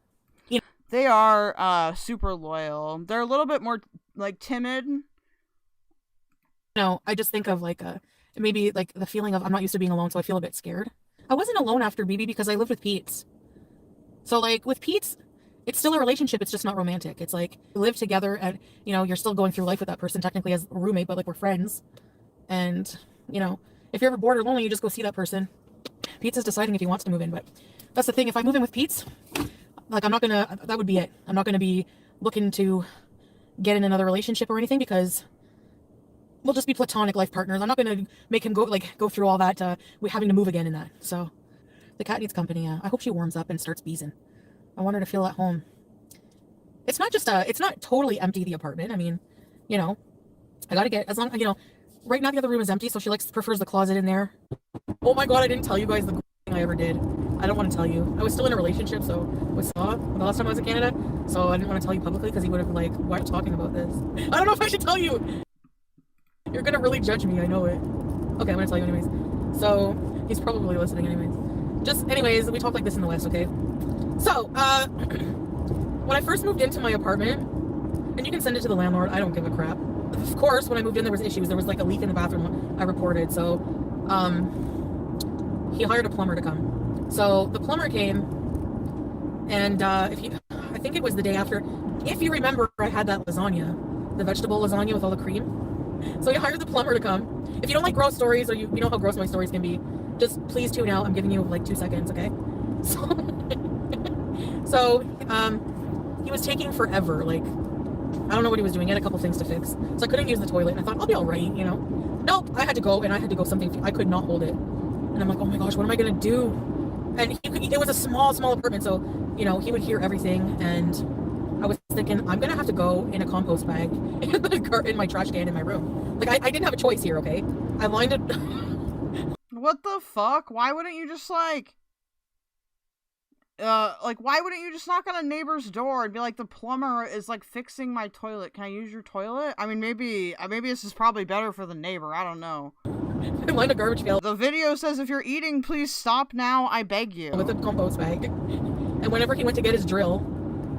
You know? They are super loyal. They're a little bit more, like, timid. No, I just think of, like, maybe, like, the feeling of I'm not used to being alone, so I feel a bit scared. I wasn't alone after BB because I lived with Pete's. So, like, with Pete's, it's still a relationship. It's just not romantic. It's like, you live together and, you know, you're still going through life with that person, technically as a roommate, but, like, we're friends. And, you know, if you're ever bored or lonely, you just go see that person. Pete's is deciding if he wants to move in, but that's the thing. If I move in with Pete's, like, I'm not gonna, that would be it. I'm not gonna be looking to get in another relationship or anything because we'll just be platonic life partners. I'm not gonna make him go through all that, having to move again in that. So the cat needs company. I hope she warms up and starts beezing. I want her to feel at home. It's not just it's not totally empty, the apartment. I mean, you know, I gotta get, as long, you know, right now the other room is empty, so she prefers the closet in there. Oh my god, I didn't tell you guys the thing I ever did. I don't want to tell you. I was still in a relationship, so with Sora, the last time I was in Canada, so I didn't want to tell you publicly because he would have like, why are you talking about this? I don't know if I should tell you. You're gonna really judge me, I know it. Okay, I'm gonna tell you anyways. So, he's probably listening anyways. Anyways, we talk like this in the West, okay? So, when I first moved into my apartment, and you can send it to the landlord, I don't give a crap. Of course, when I moved in, there was issues. There was like a leak in the bathroom I reported, so, he hired a plumber to come. So, the plumber came, and, I think it was the day after, if you remember, I had that lasagna, the vegetable lasagna with all the cream. So he hired the plumber to come. If you don't like gross stories, or you know how gross my stories can be, just please tune out. I'm giving you like 2 seconds, okay? So, he was taking forever. Like, I don't know what he was doing. He had a couple things to fix. So I couldn't use the toilet, and I thought, I'll be all right, you know? Nope, I had to go, and I had to go something. I could not hold it. And I'm like, oh my gosh, what am I going to do? And it was a small apartment, so, you know, he would hear everything, and I was thinking, I'm gonna have to go in a compost bag in my trash can in my room. Like, I didn't have a choice here, okay? I lined it. What the fuck? Why wouldn't you just, like, why wouldn't you just knock on a neighbor's door and be like, the plumber is, like, fixing my toilet. Can I use your toilet? I mean, maybe this is probably better for the neighbor. I don't know. I lined a garbage pail. The video says, if you're eating, please stop now. I beg you. With a compost bag. And whenever he went to get his drill,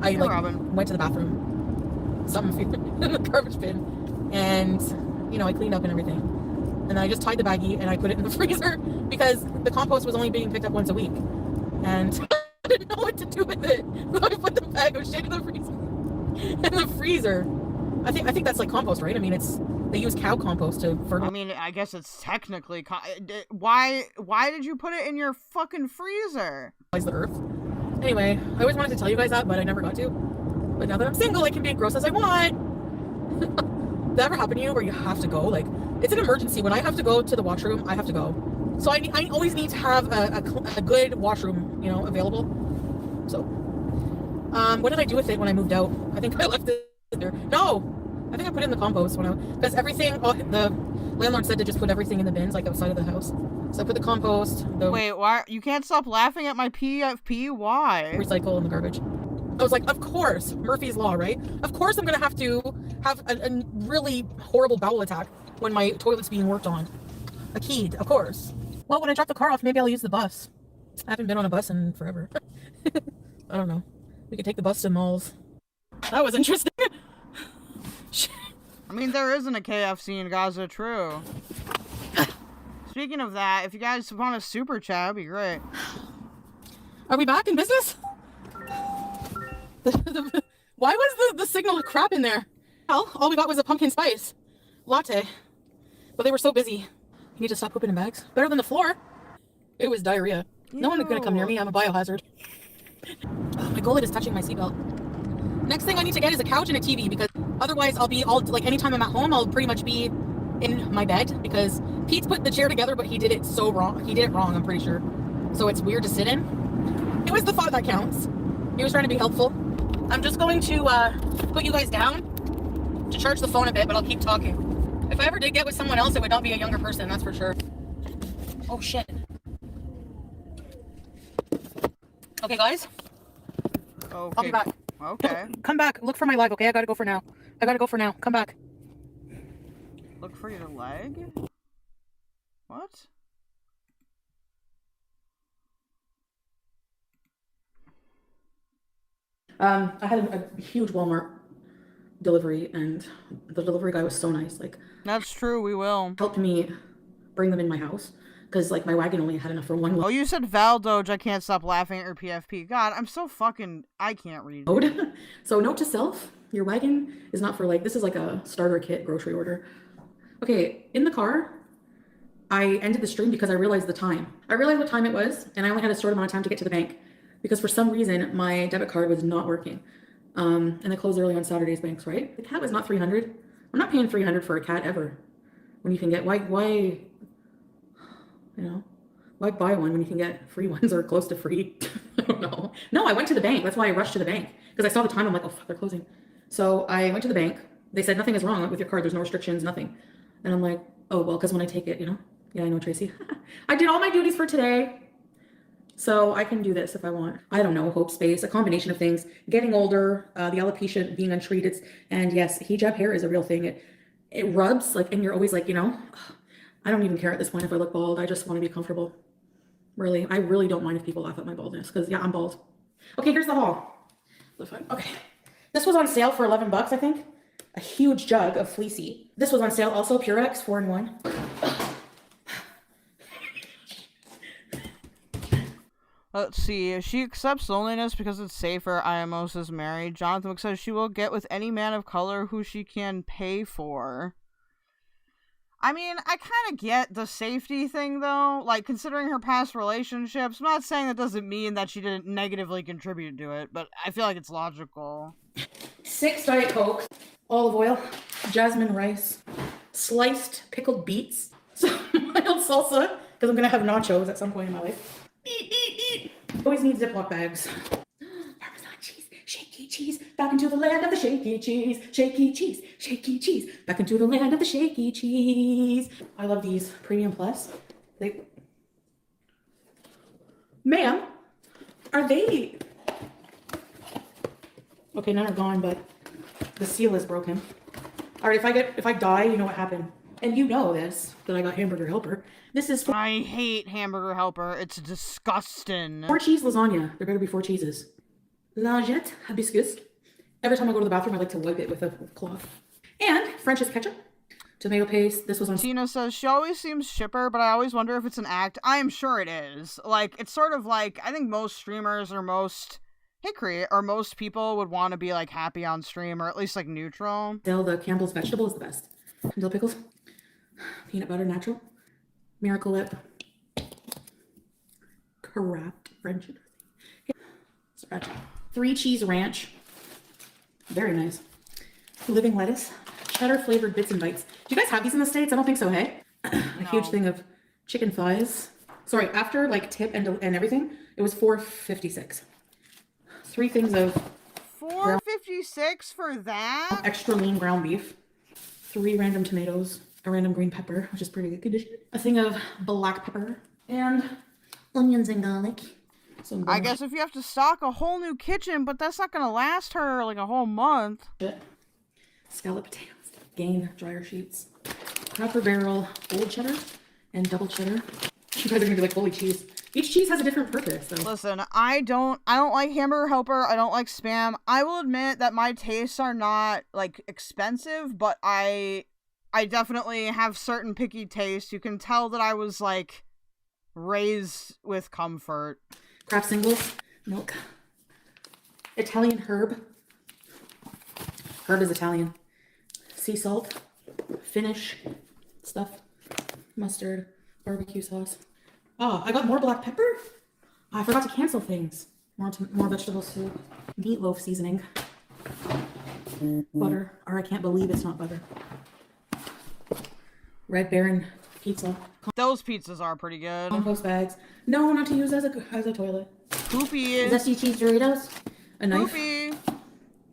I went to the bathroom, something in the garbage bin, and, you know, I cleaned up and everything. And then I just tied the baggie and I put it in the freezer because the compost was only being picked up once a week. And I didn't know what to do with it. So I put the bag of shit in the freezer. I think that's like compost, right? I mean, they use cow compost to fertilize. I mean, I guess it's technically why did you put it in your fucking freezer? The earth. Anyway, I always wanted to tell you guys that, but I never got to. But now that I'm single, I can be as gross as I want. Does that ever happen to you where you have to go? Like, it's an emergency. When I have to go to the washroom, I have to go. So I always need to have a good washroom, you know, available. So, what did I do with it when I moved out? I think I left it there. No! I think I put it in the compost because everything, the landlord said to just put everything in the bins, like outside of the house. So I put the compost, Wait, why? You can't stop laughing at my PFP? Why? Recycle in the garbage. I was like, of course, Murphy's Law, right? Of course I'm going to have a really horrible bowel attack when my toilet's being worked on. A keyed, of course. Well, when I drop the car off, maybe I'll use the bus. I haven't been on a bus in forever. I don't know. We could take the bus to malls. That was interesting. I mean, there isn't a KFC in Gaza, true. Speaking of that, if you guys want a super chat, it'd be great. Are we back in business? Why was the signal crap in there? Well, all we got was a pumpkin spice latte. But they were so busy. You need to stop pooping in bags. Better than the floor. It was diarrhea. No one is gonna come near me. I'm a biohazard. Oh, my gullet is touching my seatbelt. Next thing I need to get is a couch and a TV, because otherwise I'll be all, like, anytime I'm at home, I'll pretty much be in my bed, because Pete's put the chair together, but he did it so wrong. He did it wrong, I'm pretty sure. So it's weird to sit in. It was the thought that counts. He was trying to be helpful. I'm just going to put you guys down to charge the phone a bit, but I'll keep talking. If I ever did get with someone else, it would not be a younger person, that's for sure. Oh, shit. Okay, guys. Okay. I'll be back. Okay. Come back. Look for my leg, okay? I gotta go for now. Come back. Look for your leg? What? I had a huge Walmart delivery, and the delivery guy was so nice. Like, That's true, we will. helped me bring them in my house, because like my wagon only had enough for one Oh, you said Val Doge, I can't stop laughing at your PFP. God, I'm so fucking... I can't read. load. So note to self, your wagon is not for, like, this is like a starter kit grocery order. Okay, in the car, I ended the stream because I realized the time. I realized what time it was, and I only had a short amount of time to get to the bank, because for some reason my debit card was not working. And they close early on Saturday's banks, right? The cat was not $300. I'm not paying $300 for a cat ever. When you can get, why, you know, why buy one when you can get free ones or close to free? I don't know. No, I went to the bank. That's why I rushed to the bank, because I saw the time. I'm like, oh fuck, they're closing. So I went to the bank. They said nothing is wrong with your card. There's no restrictions, nothing. And I'm like, oh, well, because when I take it, you know, yeah, I know, Tracy. I did all my duties for today. So I can do this if I want. I don't know, hope space, a combination of things. Getting older, the alopecia being untreated, and yes, hijab hair is a real thing. It rubs, like, and you're always like, you know, I don't even care at this point if I look bald. I just want to be comfortable. Really, I really don't mind if people laugh at my baldness, because yeah, I'm bald. Okay, here's the haul. Okay, this was on sale for $11, I think. A huge jug of fleecy. This was on sale also, Purex 4-in-1. Let's see. She accepts loneliness because it's safer. IMOS is married. Jonathan says she will get with any man of color who she can pay for. I mean, I kind of get the safety thing, though. Like, considering her past relationships, I'm not saying that doesn't mean that she didn't negatively contribute to it, but I feel like it's logical. 6 Diet Coke, olive oil, jasmine rice, sliced pickled beets, some mild salsa, because I'm going to have nachos at some point in my life. Always need Ziploc bags. Parmesan cheese, shaky cheese, back into the land of the shaky cheese, shaky cheese, shaky cheese, back into the land of the shaky cheese. I love these Premium Plus. Ma'am, are they? Okay, none are gone, but the seal is broken. All right, if I die, you know what happened. And you know this, that I got Hamburger Helper. This is I hate Hamburger Helper. It's disgusting. 4 cheese lasagna. There better be 4 cheeses. Lingette, hibiscus. Every time I go to the bathroom, I like to wipe it with a cloth. And French's ketchup. Tomato paste. This was on... Tina says, she always seems chipper, but I always wonder if it's an act. I am sure it is. Like, it's sort of like, I think most streamers or most... or most people would want to be, like, happy on stream, or at least, like, neutral. The Campbell's vegetable is the best. Dill pickles. Peanut butter natural. Miracle Whip. Kraft French. Scratch. 3 cheese ranch. Very nice. Living lettuce. Cheddar flavored bits and bites. Do you guys have these in the States? I don't think so, hey? A huge thing of chicken thighs. Sorry, after like tip and everything, it was $4.56. 3 things of $4.56 for that? Extra lean ground beef. 3 random tomatoes. A random green pepper, which is pretty good condition. A thing of black pepper. And onions and garlic. I guess if you have to stock a whole new kitchen, but that's not going to last her like a whole month. Scallop potatoes. Gain dryer sheets. Cracker Barrel old cheddar and double cheddar. You guys are gonna be like, holy cheese. Each cheese has a different purpose. So. Listen, I don't like Hamburger Helper. I don't like Spam. I will admit that my tastes are not like expensive, but I definitely have certain picky tastes. You can tell that I was like raised with comfort. Kraft singles, milk, Italian herb, Herb is Italian. Sea salt, Finnish stuff, mustard, barbecue sauce. Oh, I got more black pepper. I forgot to cancel things. More vegetable soup, meatloaf seasoning, butter. Or I can't believe it's not butter. Red Baron pizza. Those pizzas are pretty good. Compost bags. No, not to use as a toilet. Poopy. Zesty cheese Doritos. A knife. Poopy.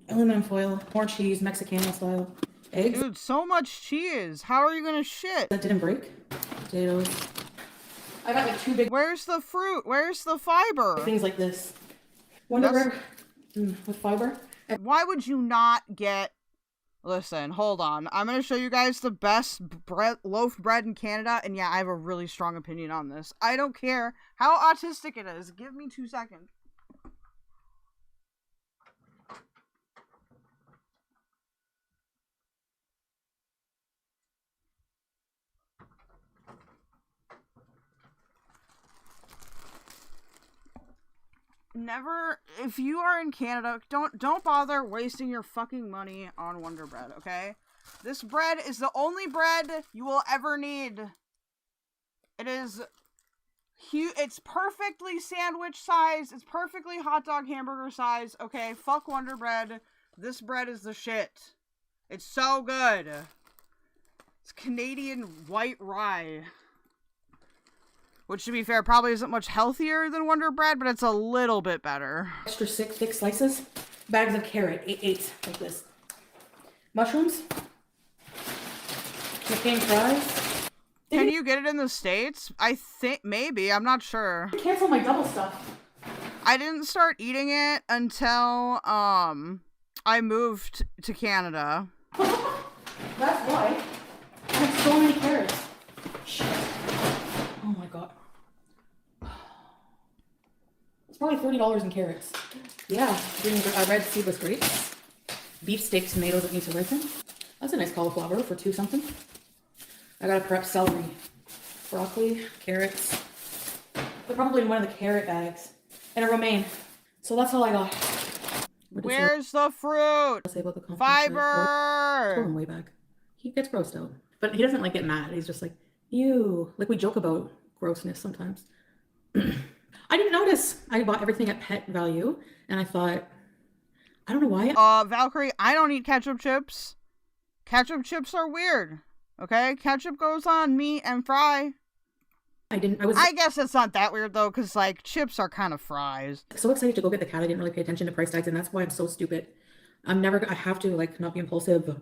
Aluminum foil. More cheese, Mexican style. Eggs. Dude, so much cheese. How are you gonna shit? That didn't break. Potatoes. I got like 2 big. Where's the fruit? Where's the fiber? Things like this. Wonder Bread with fiber. Why would you not get... Listen, hold on. I'm going to show you guys the best loaf bread in Canada, and yeah, I have a really strong opinion on this. I don't care how autistic it is. Give me 2 seconds. Never, if you are in Canada, don't bother wasting your fucking money on Wonder Bread, okay? This bread is the only bread you will ever need. It is huge. It's perfectly sandwich size. It's perfectly hot dog hamburger size, okay? Fuck Wonder Bread. This bread is the shit. It's so good. It's Canadian white rye. Which, to be fair, probably isn't much healthier than Wonder Bread, but it's a little bit better. Extra thick slices. Bags of carrot. 8 like this. Mushrooms. McCain fries. Can you get it in the States? I think, maybe. I'm not sure. Cancel my double stuff. I didn't start eating it until, I moved to Canada. That's why. I have so many carrots. Shit. Oh my god. It's probably $30 in carrots. Yeah, red seedless grapes. Beef steak tomatoes that need to ripen. That's a nice cauliflower for 2 something. I gotta prep celery. Broccoli, carrots. They're probably in one of the carrot bags. And a romaine. So that's all I got. Where's the fruit? Say about the Fiber! Throw him way back. He gets grossed out. But he doesn't like get mad. He's just like, ew. Like we joke about grossness sometimes. I didn't notice. I bought everything at pet value, and I thought, I don't know why. Valkyrie, I don't eat ketchup chips. Ketchup chips are weird. Okay? Ketchup goes on meat and fry. I guess it's not that weird, though, because, like, chips are kind of fries. So excited to go get the cat. I didn't really pay attention to price tags, and that's why I'm so stupid. I have to, like, not be impulsive.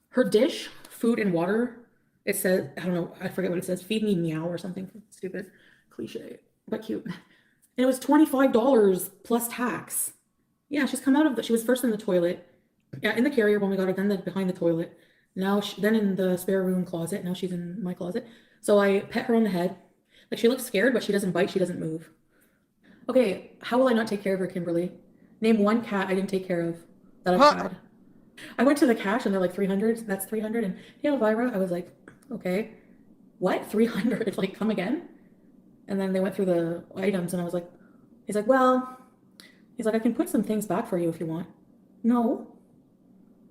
Her dish, food and water, it says, I don't know, I forget what it says. Feed me meow or something. Stupid. Cliche. But cute. And it was $25 plus tax. Yeah, she's come out of she was first in the toilet. Yeah, in the carrier when we got her, then behind the toilet. Now, then in the spare room closet. Now she's in my closet. So I pet her on the head. Like, she looks scared, but she doesn't bite. She doesn't move. Okay, how will I not take care of her, Kimberly? Name one cat I didn't take care of that I've had. I went to the cash and they're like 300. That's 300. And, hey, Elvira, I was like, okay. What? 300? Like, come again? And then they went through the items and I was like, he's like, I can put some things back for you if you want. No.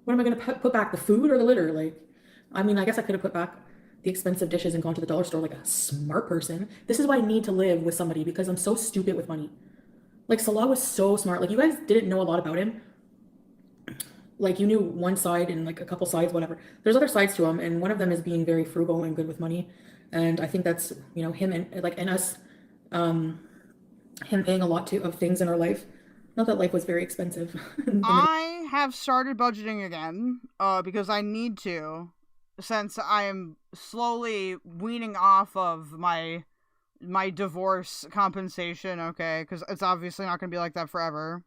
What am I going to put back? The food or the litter? Like, I mean, I guess I could have put back the expensive dishes and gone to the dollar store like a smart person. This is why I need to live with somebody, because I'm so stupid with money. Like, Salah was so smart. Like, you guys didn't know a lot about him. Like, you knew one side and like a couple sides, whatever. There's other sides to him, and one of them is being very frugal and good with money. And I think that's, you know, him and us, him paying a lot of things in our life. Not that life was very expensive. I have started budgeting again, because I need to, since I am slowly weaning off of my divorce compensation, okay? Because it's obviously not going to be like that forever.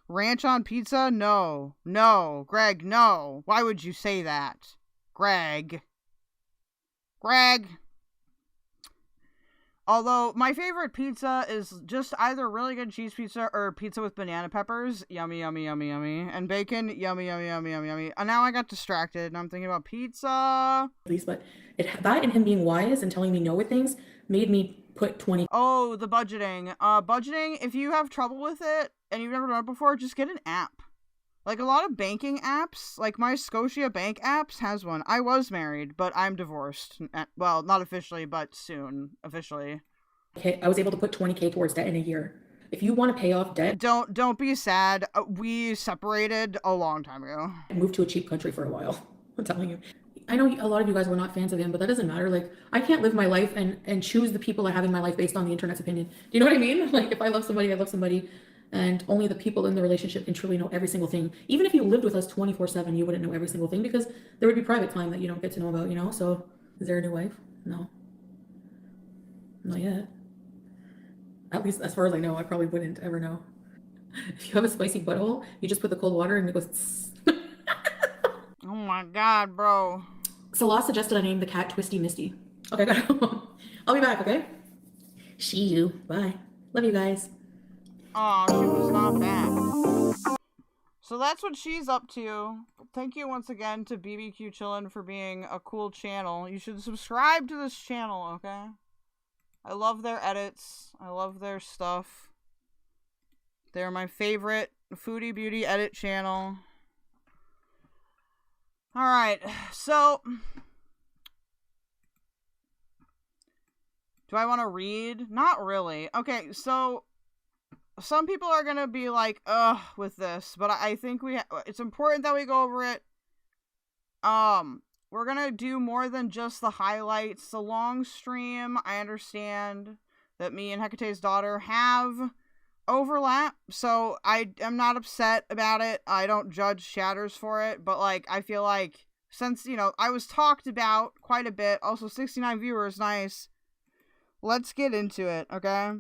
Ranch on pizza? No. No. Greg, no. Why would you say that? Greg. Although, my favorite pizza is just either really good cheese pizza or pizza with banana peppers. Yummy, yummy, yummy, yummy. And bacon. Yummy, yummy, yummy, yummy, yummy. And now I got distracted and I'm thinking about pizza. But that and him being wise and telling me no with things made me put 20. Oh, the budgeting. Budgeting, if you have trouble with it and you've never done it before, just get an app. Like a lot of banking apps, like my Scotia Bank apps has one. I was married, but I'm divorced. Well, not officially, but soon, officially. Okay, I was able to put 20K towards debt in a year. If you want to pay off debt, don't be sad. We separated a long time ago. And moved to a cheap country for a while. I'm telling you. I know a lot of you guys were not fans of him, but that doesn't matter. Like, I can't live my life and choose the people I have in my life based on the internet's opinion. Do you know what I mean? Like, if I love somebody, I love somebody. And only the people in the relationship can truly know every single thing. Even if you lived with us 24/7, you wouldn't know every single thing because there would be private time that you don't get to know about, you know? So, is there a new wife? No. Not yet. At least as far as I know, I probably wouldn't ever know. If you have a spicy butthole, you just put the cold water and it goes. Oh my god, bro. Salah suggested I name the cat Twisty Misty. Okay, I'll be back, okay? See you. Bye. Love you guys. Aw, she was not back. So that's what she's up to. Thank you once again to BBQ Chillin' for being a cool channel. You should subscribe to this channel, okay? I love their edits. I love their stuff. They're my favorite Foodie Beauty edit channel. Alright, so... do I want to read? Not really. Okay, so... some people are gonna be like, ugh, with this, but I think it's important that we go over it. We're gonna do more than just the highlights. It's a long stream. I understand that me and Hekate'S daughter have overlap, so I am not upset about it. I don't judge shatters for it, but, like, I feel like, since, you know, I was talked about quite a bit, also 69 viewers, nice. Let's get into it, okay?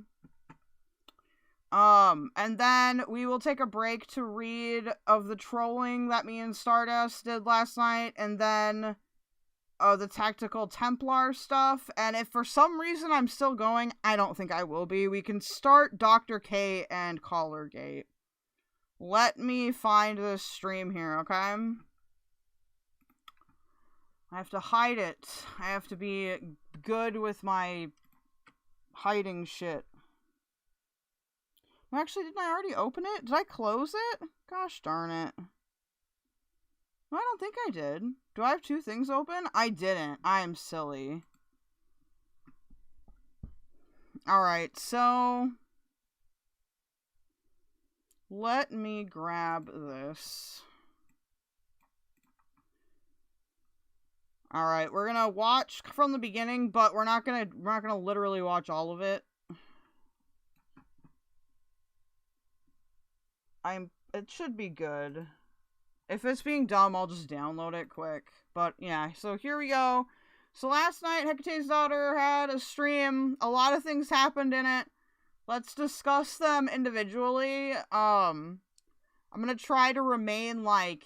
And then we will take a break to read of the trolling that me and Stardust did last night, and then the tactical Templar stuff. And if for some reason I'm still going, I don't think I will be, we can start Dr. K and Collargate. Let me find this stream here, okay? I have to hide it. I have to be good with my hiding shit. Actually, didn't I already open it? Did I close it? Gosh darn it. No, I don't think I did. Do I have two things open? I didn't. I am silly. Alright, so... let me grab this. Alright, we're gonna watch from the beginning, but we're not gonna literally watch all of it. It should be good. If it's being dumb, I'll just download it quick. But yeah, so here we go. So last night, Hekate'S daughter had a stream. A lot of things happened in it. Let's discuss them individually. I'm gonna try to remain, like,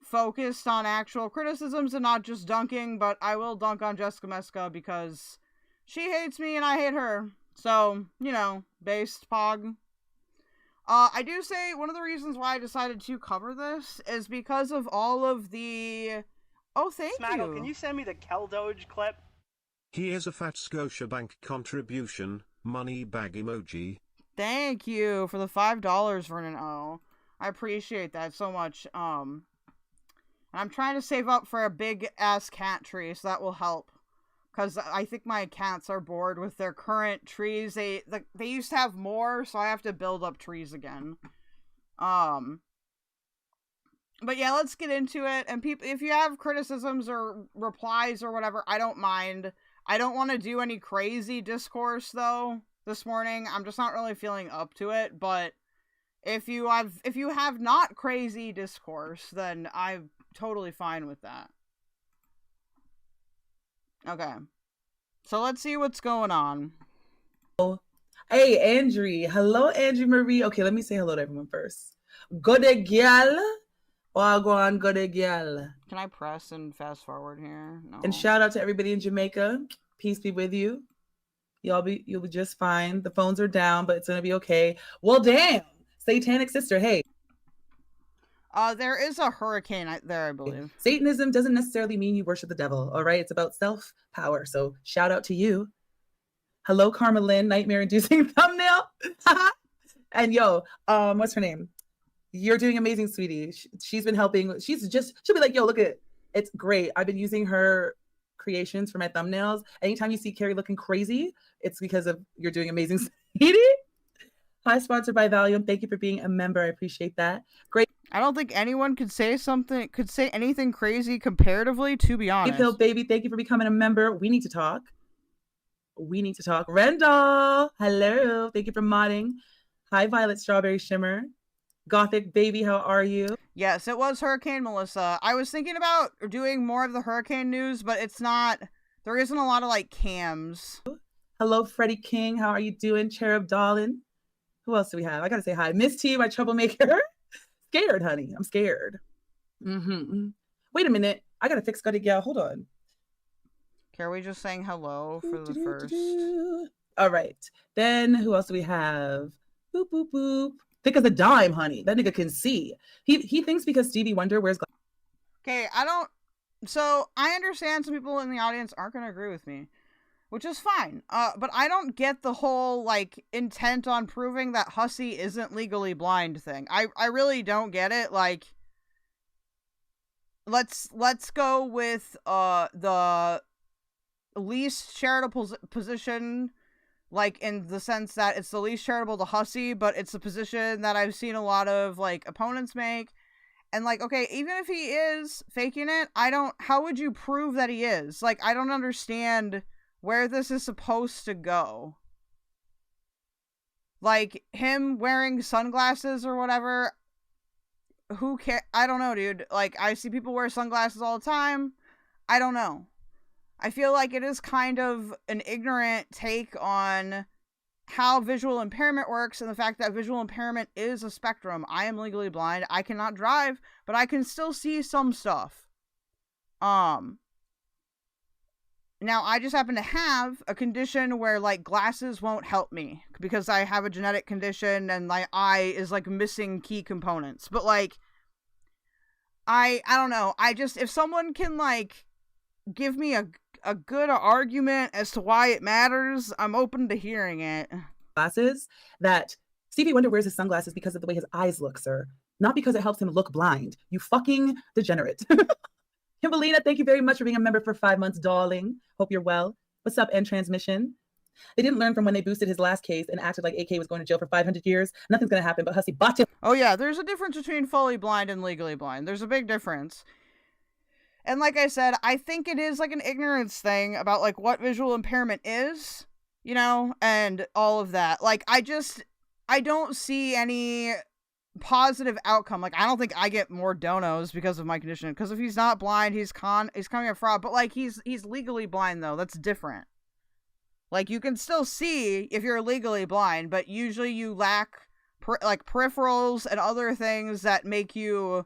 focused on actual criticisms and not just dunking, but I will dunk on Jessica Messica because she hates me and I hate her. So, you know, based pog. I do say one of the reasons why I decided to cover this is because of all of the... oh, thank Smaggle, you. Can you send me the keldoge clip? Here's a fat Scotiabank contribution, money bag emoji. Thank you for the $5, Vernon O. I appreciate that so much. I'm trying to save up for a big-ass cat tree, so that will help. Because I think my cats are bored with their current trees. They used to have more, so I have to build up trees again. But yeah, let's get into it. And people, if you have criticisms or replies or whatever, I don't mind. I don't want to do any crazy discourse, though, this morning. I'm just not really feeling up to it. But if you have not crazy discourse, then I'm totally fine with that. Okay. So let's see what's going on. Hey, Andrew. Hello, Andrew Marie. Okay, let me say hello to everyone first. Good gal. Wagwan, good gal. Can I press and fast forward here? No. And shout out to everybody in Jamaica. Peace be with you. You'll be just fine. The phones are down, but it's gonna be okay. Well, damn. Satanic sister, hey. There is a hurricane there, I believe. Satanism doesn't necessarily mean you worship the devil, all right? It's about self-power, so shout out to you. Hello, Carmelyn, nightmare-inducing thumbnail. And yo, what's her name? You're doing amazing, sweetie. She's been helping. She'll be like, yo, look at it. It's great. I've been using her creations for my thumbnails. Anytime you see Carrie looking crazy, it's because of you're doing amazing, sweetie. Hi, sponsored by Valium. Thank you for being a member. I appreciate that. Great. I don't think anyone could say anything crazy comparatively, to be honest. Pill baby, thank you for becoming a member. We need to talk. Rendall, hello. Thank you for modding. Hi, Violet Strawberry Shimmer. Gothic baby, how are you? Yes, it was Hurricane Melissa. I was thinking about doing more of the hurricane news, but there isn't a lot of like cams. Hello, Freddie King. How are you doing? Cherub Darling. Who else do we have? I gotta say hi. Miss T, my troublemaker. Scared, honey. I'm scared. Wait a minute. I gotta fix Gutty Gal. Hold on. Are we just saying hello for the first? All right. Then who else do we have? Boop, boop, boop. Thick as a dime, honey. That nigga can see. He thinks because Stevie Wonder wears glasses. Okay, so I understand some people in the audience aren't going to agree with me, which is fine. But I don't get the whole, like, intent on proving that Hussy isn't legally blind thing. I really don't get it. Like, let's go with the least charitable position, like, in the sense that it's the least charitable to Hussy, but it's a position that I've seen a lot of, like, opponents make. And, like, okay, even if he is faking it, how would you prove that he is? Like, I don't understand where this is supposed to go. Like, him wearing sunglasses or whatever, who cares? I don't know, dude. Like, I see people wear sunglasses all the time. I don't know. I feel like it is kind of an ignorant take on how visual impairment works and the fact that visual impairment is a spectrum. I am legally blind. I cannot drive, but I can still see some stuff. Now, I just happen to have a condition where, like, glasses won't help me because I have a genetic condition and my eye is, like, missing key components. But, like, I don't know. If someone can, like, give me a good argument as to why it matters, I'm open to hearing it. Glasses that Stevie Wonder wears his sunglasses because of the way his eyes look, sir. Not because it helps him look blind. You fucking degenerate. Kimberlina, thank you very much for being a member for 5 months, darling. Hope you're well. What's up, End Transmission? They didn't learn from when they boosted his last case and acted like AK was going to jail for 500 years. Nothing's going to happen, but Hussy bought him. Oh yeah, there's a difference between fully blind and legally blind. There's a big difference. And like I said, I think it is like an ignorance thing about like what visual impairment is, you know, and all of that. Like, I don't see any positive outcome. Like, I don't think I get more donos because of my condition. Because if he's not blind, he's coming a fraud. But like, he's legally blind though. That's different. Like, you can still see if you're legally blind, but usually you lack peripherals and other things that make you,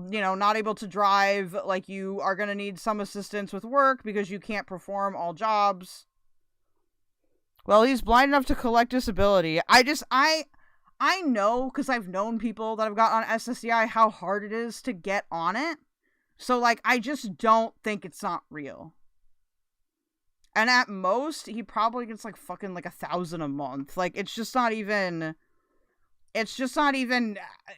you know, not able to drive. Like, you are going to need some assistance with work because you can't perform all jobs. Well, he's blind enough to collect disability. I know, because I've known people that have got on SSDI, how hard it is to get on it. So, like, I just don't think it's not real. And at most, he probably gets, like, fucking, like, 1,000 a month. Like, it's just not even,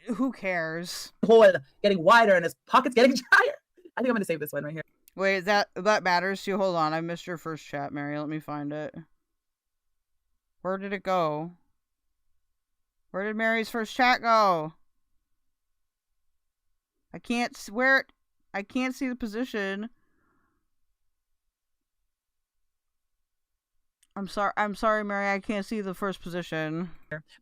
who cares? Hole getting wider and his pockets getting higher. I think I'm going to save this one right here. Wait, that matters to you? Hold on, I missed your first chat, Mary. Let me find it. Where did it go? Where did Mary's first chat go? I can't see the position. I'm sorry, Mary. I can't see the first position.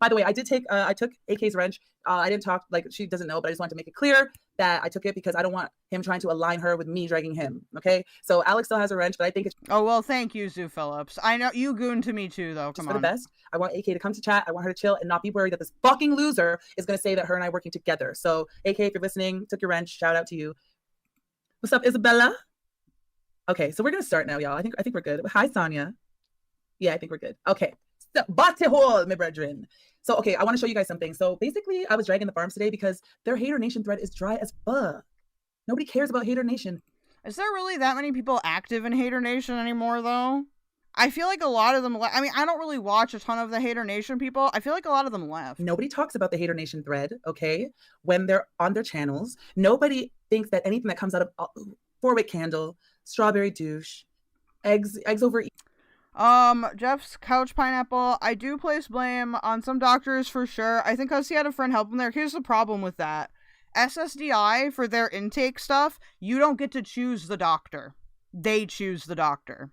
By the way, I took AK's wrench. I didn't talk, like, she doesn't know, but I just wanted to make it clear that I took it because I don't want him trying to align her with me dragging him. Okay, so Alex still has a wrench, but I think it's. Oh well, thank you, Zoo Phillips. I know you goon to me too, though. Come on. For the best. I want AK to come to chat. I want her to chill and not be worried that this fucking loser is going to say that her and I are working together. So AK, if you're listening, took your wrench. Shout out to you. What's up, Isabella? Okay, so we're gonna start now, y'all. I think we're good. Hi, Sonia. Yeah, I think we're good. Okay. So, bate hole, my brethren. So, okay, I want to show you guys something. So, basically, I was dragging the farms today because their Hater Nation thread is dry as fuck. Nobody cares about Hater Nation. Is there really that many people active in Hater Nation anymore, though? I feel like a lot of them, I mean, I don't really watch a ton of the Hater Nation people. I feel like a lot of them left. Nobody talks about the Hater Nation thread, okay? When they're on their channels, nobody thinks that anything that comes out of 4-wick candle, strawberry douche, eggs over. Jeff's couch pineapple. I do place blame on some doctors for sure. I think because he had a friend help him there. Here's the problem with that. SSDI, for their intake stuff, you don't get to choose the doctor. They choose the doctor.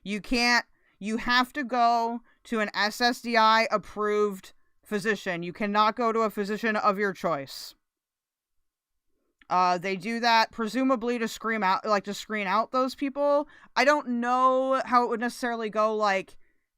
You have to go to an SSDI approved physician. You cannot go to a physician of your choice. They do that presumably to screen out those people. I don't know how it would necessarily go, like,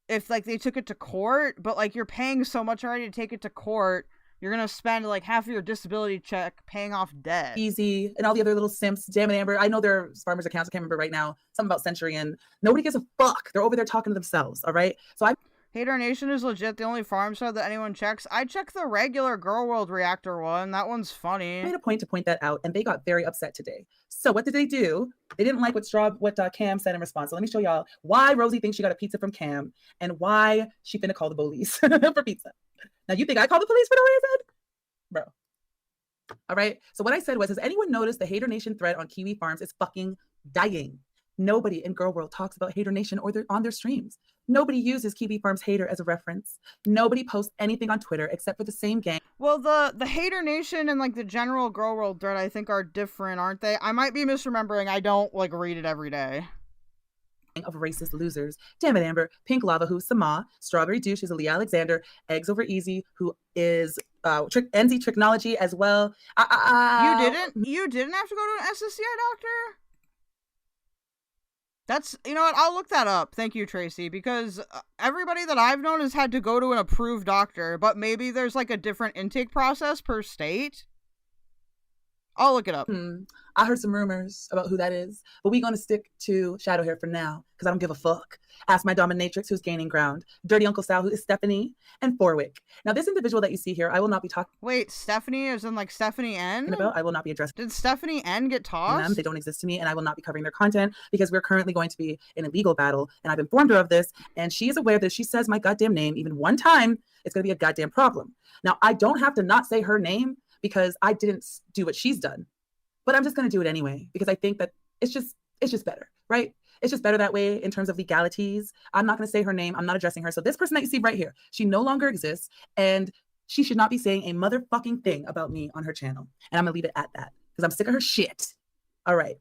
if, like, they took it to court, but, like, you're paying so much already to take it to court, you're gonna spend, like, half of your disability check paying off debt. Easy, and all the other little simps, Jam and Amber. I know their farmers' accounts, I can't remember right now, something about Century, and nobody gives a fuck. They're over there talking to themselves, all right? So Hater Nation is legit the only farm side that anyone checks. I check the regular gorlworld reactor one. That one's funny. I made a point to point that out, and they got very upset today. So what did they do? They didn't like what Cam said in response. So let me show y'all why Rosie thinks she got a pizza from Cam and why she finna call the police for pizza. Now, you think I called the police for no reason? Bro. All right. So what I said was, has anyone noticed the Hater Nation thread on Kiwi Farms is fucking dying? Nobody in Girl World talks about Hater Nation or on their streams. Nobody uses Kiwi Farms Hater as a reference. Nobody posts anything on Twitter except for the same gang. Well, the Hater Nation and, like, the general Girl World thread, I think, are different, aren't they? I might be misremembering. I don't, like, read it every day. Of racist losers. Damn it, Amber. Pink Lava, who's Sama. Strawberry Douche is Lee Alexander. Eggs Over Easy, who is NZ Tricknology as well. You didn't have to go to an SSCI doctor? That's, you know what, I'll look that up. Thank you, Tracy, because everybody that I've known has had to go to an approved doctor, but maybe there's, like, a different intake process per state. I'll look it up. I heard some rumors about who that is, but we're going to stick to Shadow Hair for now, because I don't give a fuck. Ask my dominatrix, who's gaining ground. Dirty Uncle Sal, who is Stephanie, and 4-wick. Now, this individual that you see here, I will not be talking. Wait, Stephanie as in, like, Stephanie N? About. I will not be addressing. Did Stephanie N get tossed? Them. They don't exist to me, and I will not be covering their content because we're currently going to be in a legal battle, and I've informed her of this, and she is aware that if she says my goddamn name even one time, it's going to be a goddamn problem. Now, I don't have to not say her name because I didn't do what she's done. But I'm just going to do it anyway, because I think that it's just better, right? It's just better that way in terms of legalities. I'm not going to say her name. I'm not addressing her. So this person that you see right here, she no longer exists, and she should not be saying a motherfucking thing about me on her channel. And I'm going to leave it at that because I'm sick of her shit. All right.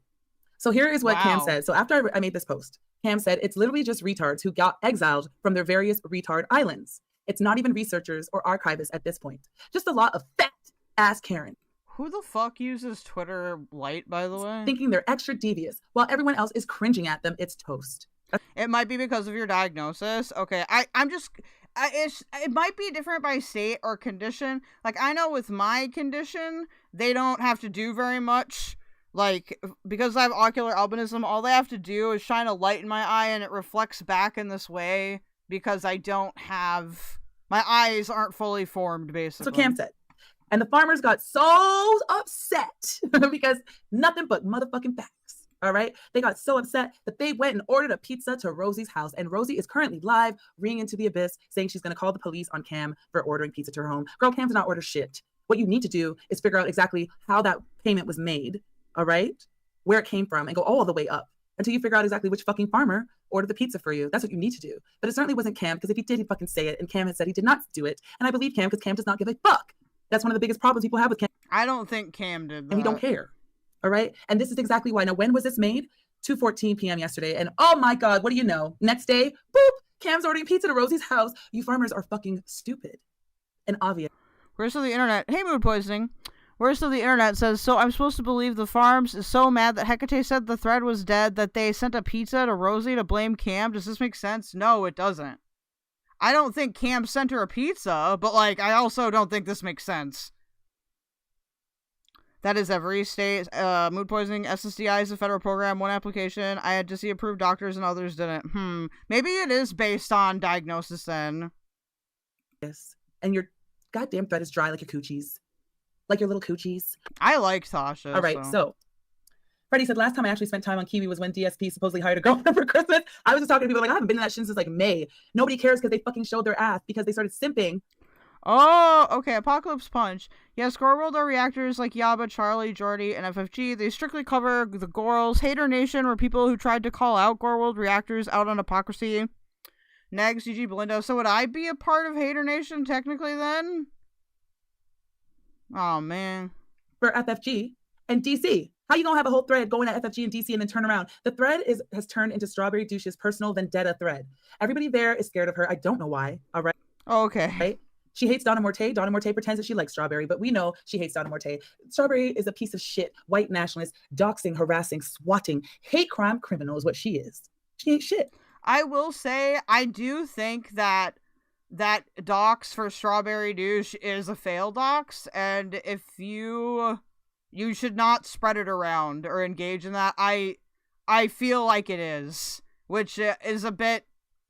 So here is what Cam said. So after I made this post, Cam said, it's literally just retards who got exiled from their various retard islands. It's not even researchers or archivists at this point. Just a lot of fat ass Karen. Who the fuck uses Twitter Lite, by the way? Thinking they're extra devious while everyone else is cringing at them. It's toast. It might be because of your diagnosis. Okay, it might be different by state or condition. Like, I know with my condition, they don't have to do very much. Like, because I have ocular albinism, all they have to do is shine a light in my eye and it reflects back in this way because I don't have... My eyes aren't fully formed, basically. So Cam said. And the farmers got so upset because nothing but motherfucking facts, all right? They got so upset that they went and ordered a pizza to Rosie's house. And Rosie is currently live, ringing into the abyss, saying she's going to call the police on Cam for ordering pizza to her home. Girl, Cam did not order shit. What you need to do is figure out exactly how that payment was made, all right? Where it came from, and go all the way up until you figure out exactly which fucking farmer ordered the pizza for you. That's what you need to do. But it certainly wasn't Cam, because if he did, he'd fucking say it. And Cam had said he did not do it. And I believe Cam, because Cam does not give a fuck. That's one of the biggest problems people have with Cam. I don't think Cam did that. And he don't care. All right? And this is exactly why. Now, when was this made? 2:14 p.m. yesterday. And oh my God, what do you know? Next day, boop, Cam's ordering pizza to Rosie's house. You farmers are fucking stupid and obvious. Where's the internet? Hey, mood poisoning. Where's the internet says, so I'm supposed to believe the farms is so mad that Hecate said the thread was dead that they sent a pizza to Rosie to blame Cam. Does this make sense? No, it doesn't. I don't think Cam sent her a pizza, but, like, I also don't think this makes sense. That is every state. Mood poisoning, SSDI is a federal program, one application. I had to see approved doctors and others didn't. Maybe it is based on diagnosis then. Yes. And your goddamn thread is dry like your coochies. Like your little coochies. I like Tasha. All right, so Freddie said, last time I actually spent time on Kiwi was when DSP supposedly hired a girlfriend for Christmas. I was just talking to people like, I haven't been in that shit since like May. Nobody cares because they fucking showed their ass because they started simping. Oh, okay. Apocalypse Punch. Yes, gorlworld are reactors like Yaba, Charlie, Jordy, and FFG. They strictly cover the gorls. Hater Nation were people who tried to call out gorlworld reactors out on hypocrisy. Negs, GG, Belinda. So would I be a part of Hater Nation technically then? Oh, man. For FFG and DC. How you gonna have a whole thread going at FFG and DC and then turn around? The thread has turned into Strawberry Douche's personal vendetta thread. Everybody there is scared of her. I don't know why. All right. Oh, okay. Right? She hates Donna Morte. Donna Morte pretends that she likes Strawberry, but we know she hates Donna Morte. Strawberry is a piece of shit, white nationalist, doxing, harassing, swatting, hate crime criminal is what she is. She ain't shit. I will say, I do think that dox for Strawberry Douche is a fail dox, and if you should not spread it around or engage in that. I feel like it is, which is a bit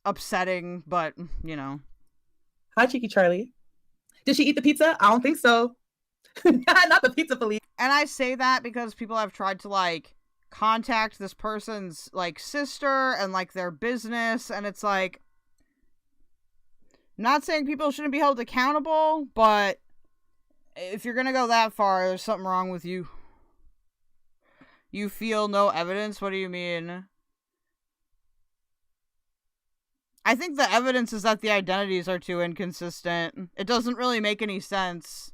upsetting, but, you know. Hi, Cheeky Charlie. Did she eat the pizza? I don't think so. Not the pizza police. And I say that because people have tried to, like, contact this person's, like, sister and, like, their business, and it's like, not saying people shouldn't be held accountable, but if you're gonna go that far, there's something wrong with you. You feel no evidence? What do you mean? I think the evidence is that the identities are too inconsistent. It doesn't really make any sense.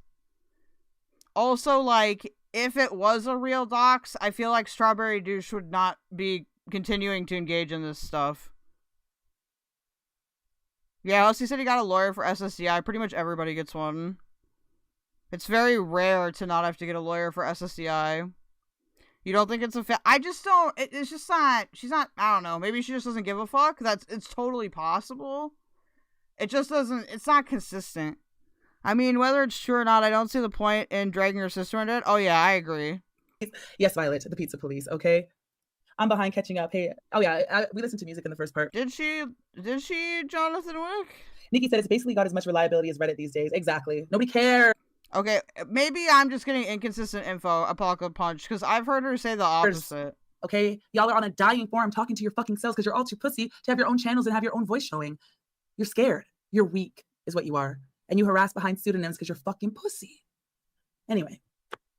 Also, like, if it was a real dox, I feel like Strawberry Douche would not be continuing to engage in this stuff. Yeah, Elsie said he got a lawyer for SSDI. Pretty much everybody gets one. It's very rare to not have to get a lawyer for SSDI. You don't think it's a I just don't. It's just not. She's not. I don't know. Maybe she just doesn't give a fuck. It's totally possible. It just doesn't. It's not consistent. I mean, whether it's true or not, I don't see the point in dragging her sister into it. Oh yeah, I agree. Yes, Violet, the pizza police. Okay, I'm behind catching up. Hey, oh yeah, we listened to music in the first part. Did she, Jonathan Wick? Nikki said it's basically got as much reliability as Reddit these days. Exactly. Nobody cares. Okay, maybe I'm just getting inconsistent info, Apocalypse Punch, because I've heard her say the opposite. Okay, y'all are on a dying forum talking to your fucking selves because you're all too pussy to have your own channels and have your own voice showing. You're scared. You're weak, is what you are. And you harass behind pseudonyms because you're fucking pussy. Anyway,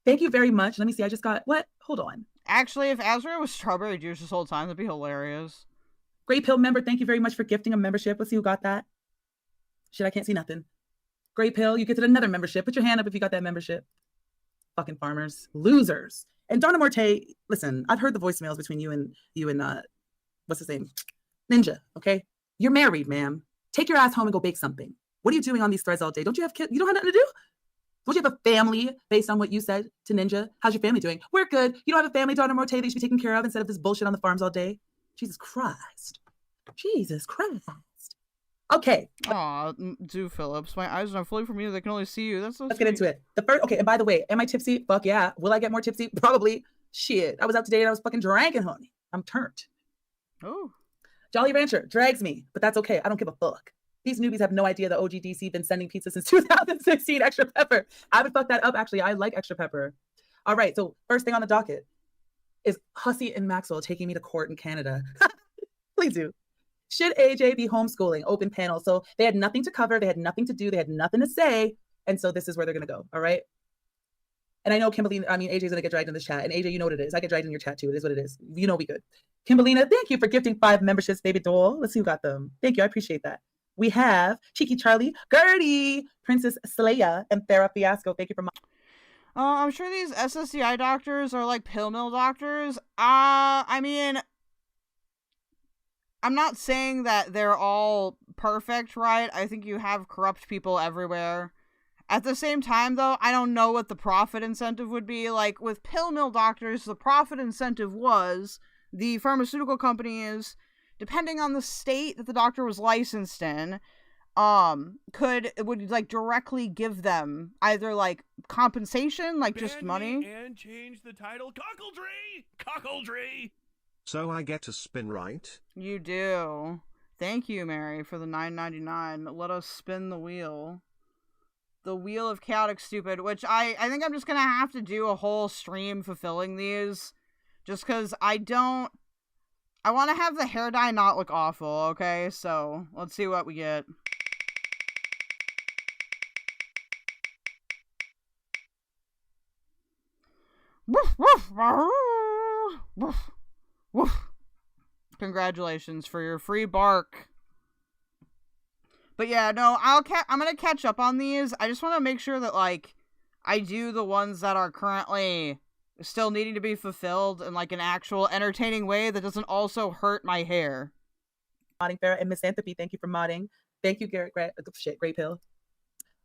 thank you very much. Let me see, I just got, what? Hold on. Actually, if Azra was Strawberry Juice this whole time, that'd be hilarious. Great Pill member, thank you very much for gifting a membership. Let's see who got that. Shit, I can't see nothing. Great Pill, you get another membership. Put your hand up if you got that membership. Fucking farmers. Losers. And Donna Morte, listen, I've heard the voicemails between you and what's his name? Ninja, okay? You're married, ma'am. Take your ass home and go bake something. What are you doing on these threads all day? Don't you have kids? You don't have nothing to do? Don't you have a family based on what you said to Ninja? How's your family doing? We're good. You don't have a family, Donna Morte, that you should be taking care of instead of this bullshit on the farms all day? Jesus Christ. Jesus Christ. Okay. Aw, do Phillips. My eyes are not fully from you. They can only see you. That's so Let's get into it. Okay, and by the way, am I tipsy? Fuck yeah. Will I get more tipsy? Probably. Shit. I was out today and I was fucking drinking, honey. I'm turned. Oh. Jolly Rancher drags me, but that's okay. I don't give a fuck. These newbies have no idea the OGDC been sending pizza since 2016. Extra pepper. I would fuck that up, actually. I like extra pepper. All right, so first thing on the docket is Hussy and Maxwell taking me to court in Canada. Please do. Should AJ be homeschooling? Open panel. So they had nothing to cover. They had nothing to do. They had nothing to say. And so this is where they're going to go. All right. And I know AJ's going to get dragged in this chat. And AJ, you know what it is. I get dragged in your chat too. It is what it is. You know we good. Kimberlina, thank you for gifting 5 memberships, baby doll. Let's see who got them. Thank you. I appreciate that. We have Cheeky Charlie, Gertie, Princess Slaya, and Thera Fiasco. Thank you for I'm sure these SSDI doctors are like pill mill doctors. I mean, I'm not saying that they're all perfect, right? I think you have corrupt people everywhere. At the same time, though, I don't know what the profit incentive would be. Like, with pill mill doctors, the profit incentive was the pharmaceutical companies, depending on the state that the doctor was licensed in, would like directly give them either like compensation, like just money. And change the title Cockledree. So I get a spin, right? You do. Thank you, Mary, for the $9.99. Let us spin the wheel. The wheel of chaotic stupid, which I think I'm just gonna have to do a whole stream fulfilling these Just because I want to have the hair dye not look awful, okay? So, let's see what we get. Woof, woof, woof, woof. Congratulations for your free bark. But yeah, no, I'm gonna catch up on these. I just want to make sure that, like, I do the ones that are currently still needing to be fulfilled in, like, an actual entertaining way that doesn't also hurt my hair. Modding Farrah and Misanthropy, thank you for modding. Thank you, Garrett. Great pill.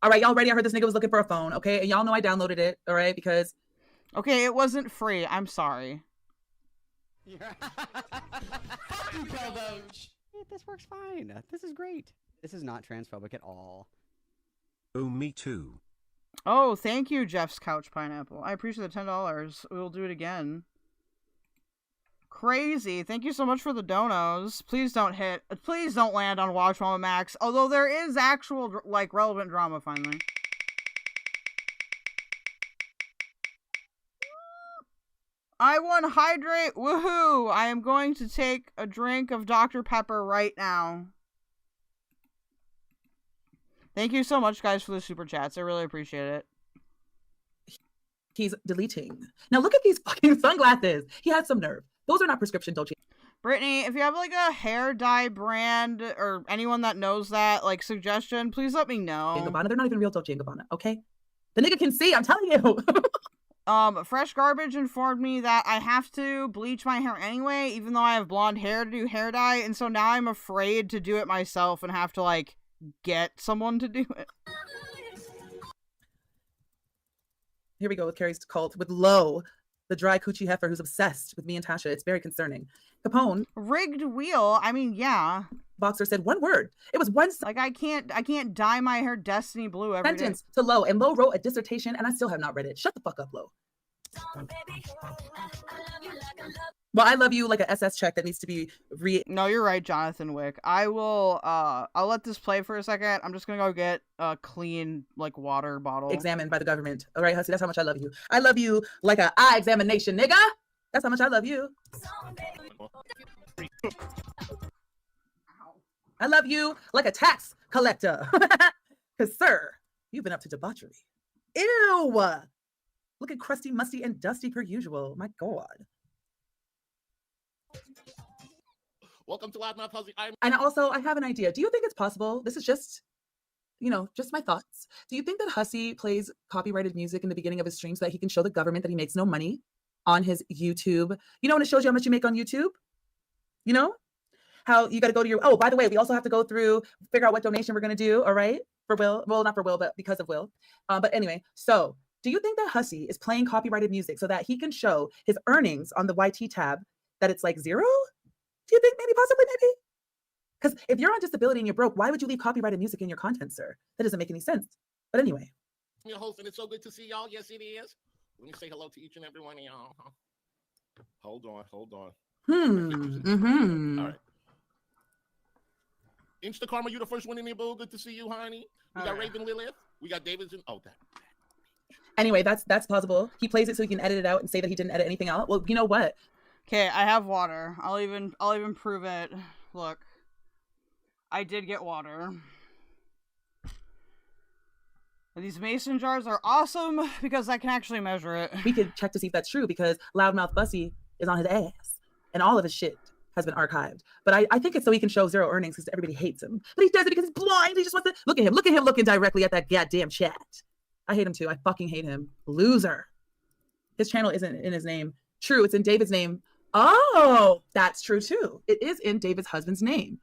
All right, y'all ready? I heard this nigga was looking for a phone, okay? And y'all know I downloaded it, all right? Because... Okay, it wasn't free. I'm sorry. Fuck you, keldoge. This works fine. This is great. This is not transphobic at all. Oh, me too. Oh, thank you, Jeff's Couch Pineapple. I appreciate the $10. We'll do it again. Crazy. Thank you so much for the donos. Please don't land on Watch Mama Max. Although there is actual, like, relevant drama finally. I won Hydrate. Woohoo! I am going to take a drink of Dr. Pepper right now. Thank you so much, guys, for the super chats. I really appreciate it. He's deleting. Now look at these fucking sunglasses. He had some nerve. Those are not prescription Dolce. Brittany, if you have, like, a hair dye brand or anyone that knows that, like, suggestion, please let me know. Gabbana, they're not even real Dolce & Gabbana, okay? The nigga can see, I'm telling you. Fresh Garbage informed me that I have to bleach my hair anyway, even though I have blonde hair to do hair dye, and so now I'm afraid to do it myself and have to, like, get someone to do it. Here we go with Carrie's cult with Lo, the dry coochie heifer who's obsessed with me and Tasha. It's very concerning. Capone. Rigged wheel. I mean, yeah. Boxer said one word. It was one. Like, I can't dye my hair Destiny Blue every sentence to Lo, and Lo wrote a dissertation, and I still have not read it. Shut the fuck up, Lo. Well, I love you like a SS check that needs to be No, you're right, Jonathan Wick. I will, I'll let this play for a second. I'm just gonna go get a clean, like, water bottle. Examined by the government. All right, Hussy, that's how much I love you. I love you like a eye examination, nigga. That's how much I love you. I love you like a tax collector. Because, sir, you've been up to debauchery. Ew! Looking crusty, musty, and dusty per usual. My God. Welcome to Loudmouthhussy. And also, I have an idea. Do you think it's possible? This is just, just my thoughts. Do you think that Hussy plays copyrighted music in the beginning of his stream so that he can show the government that he makes no money on his YouTube? You know when it shows you how much you make on YouTube? You know? How you got to go to your, oh, by the way, we also have to go through, figure out what donation we're going to do, all right? For Will. Well, not for Will, but because of Will. But anyway, so do you think that Hussy is playing copyrighted music so that he can show his earnings on the YT tab that it's like zero? Do you think maybe, possibly, maybe? Because if you're on disability and you're broke, why would you leave copyrighted music in your content, sir? That doesn't make any sense. But anyway. I'm your host, and it's so good to see y'all. Yes, it is. Let me say hello to each and every one of y'all. Hold on. All right. Insta Karma, you the first one in the boo. Good to see you, honey. We got Raven Lilith. We got Davidson. Oh, that. Anyway, that's possible. He plays it so he can edit it out and say that he didn't edit anything out. Well, you know what? Okay, I have water. I'll even prove it. Look. I did get water. These mason jars are awesome because I can actually measure it. We could check to see if that's true because Loudmouthhussy is on his ass and all of his shit has been archived. But I think it's so he can show zero earnings because everybody hates him. But he does it because he's blind. He just wants to look at him looking directly at that goddamn chat. I hate him too. I fucking hate him. Loser. His channel isn't in his name. True, it's in David's name. Oh, that's true too. It is in David's husband's name.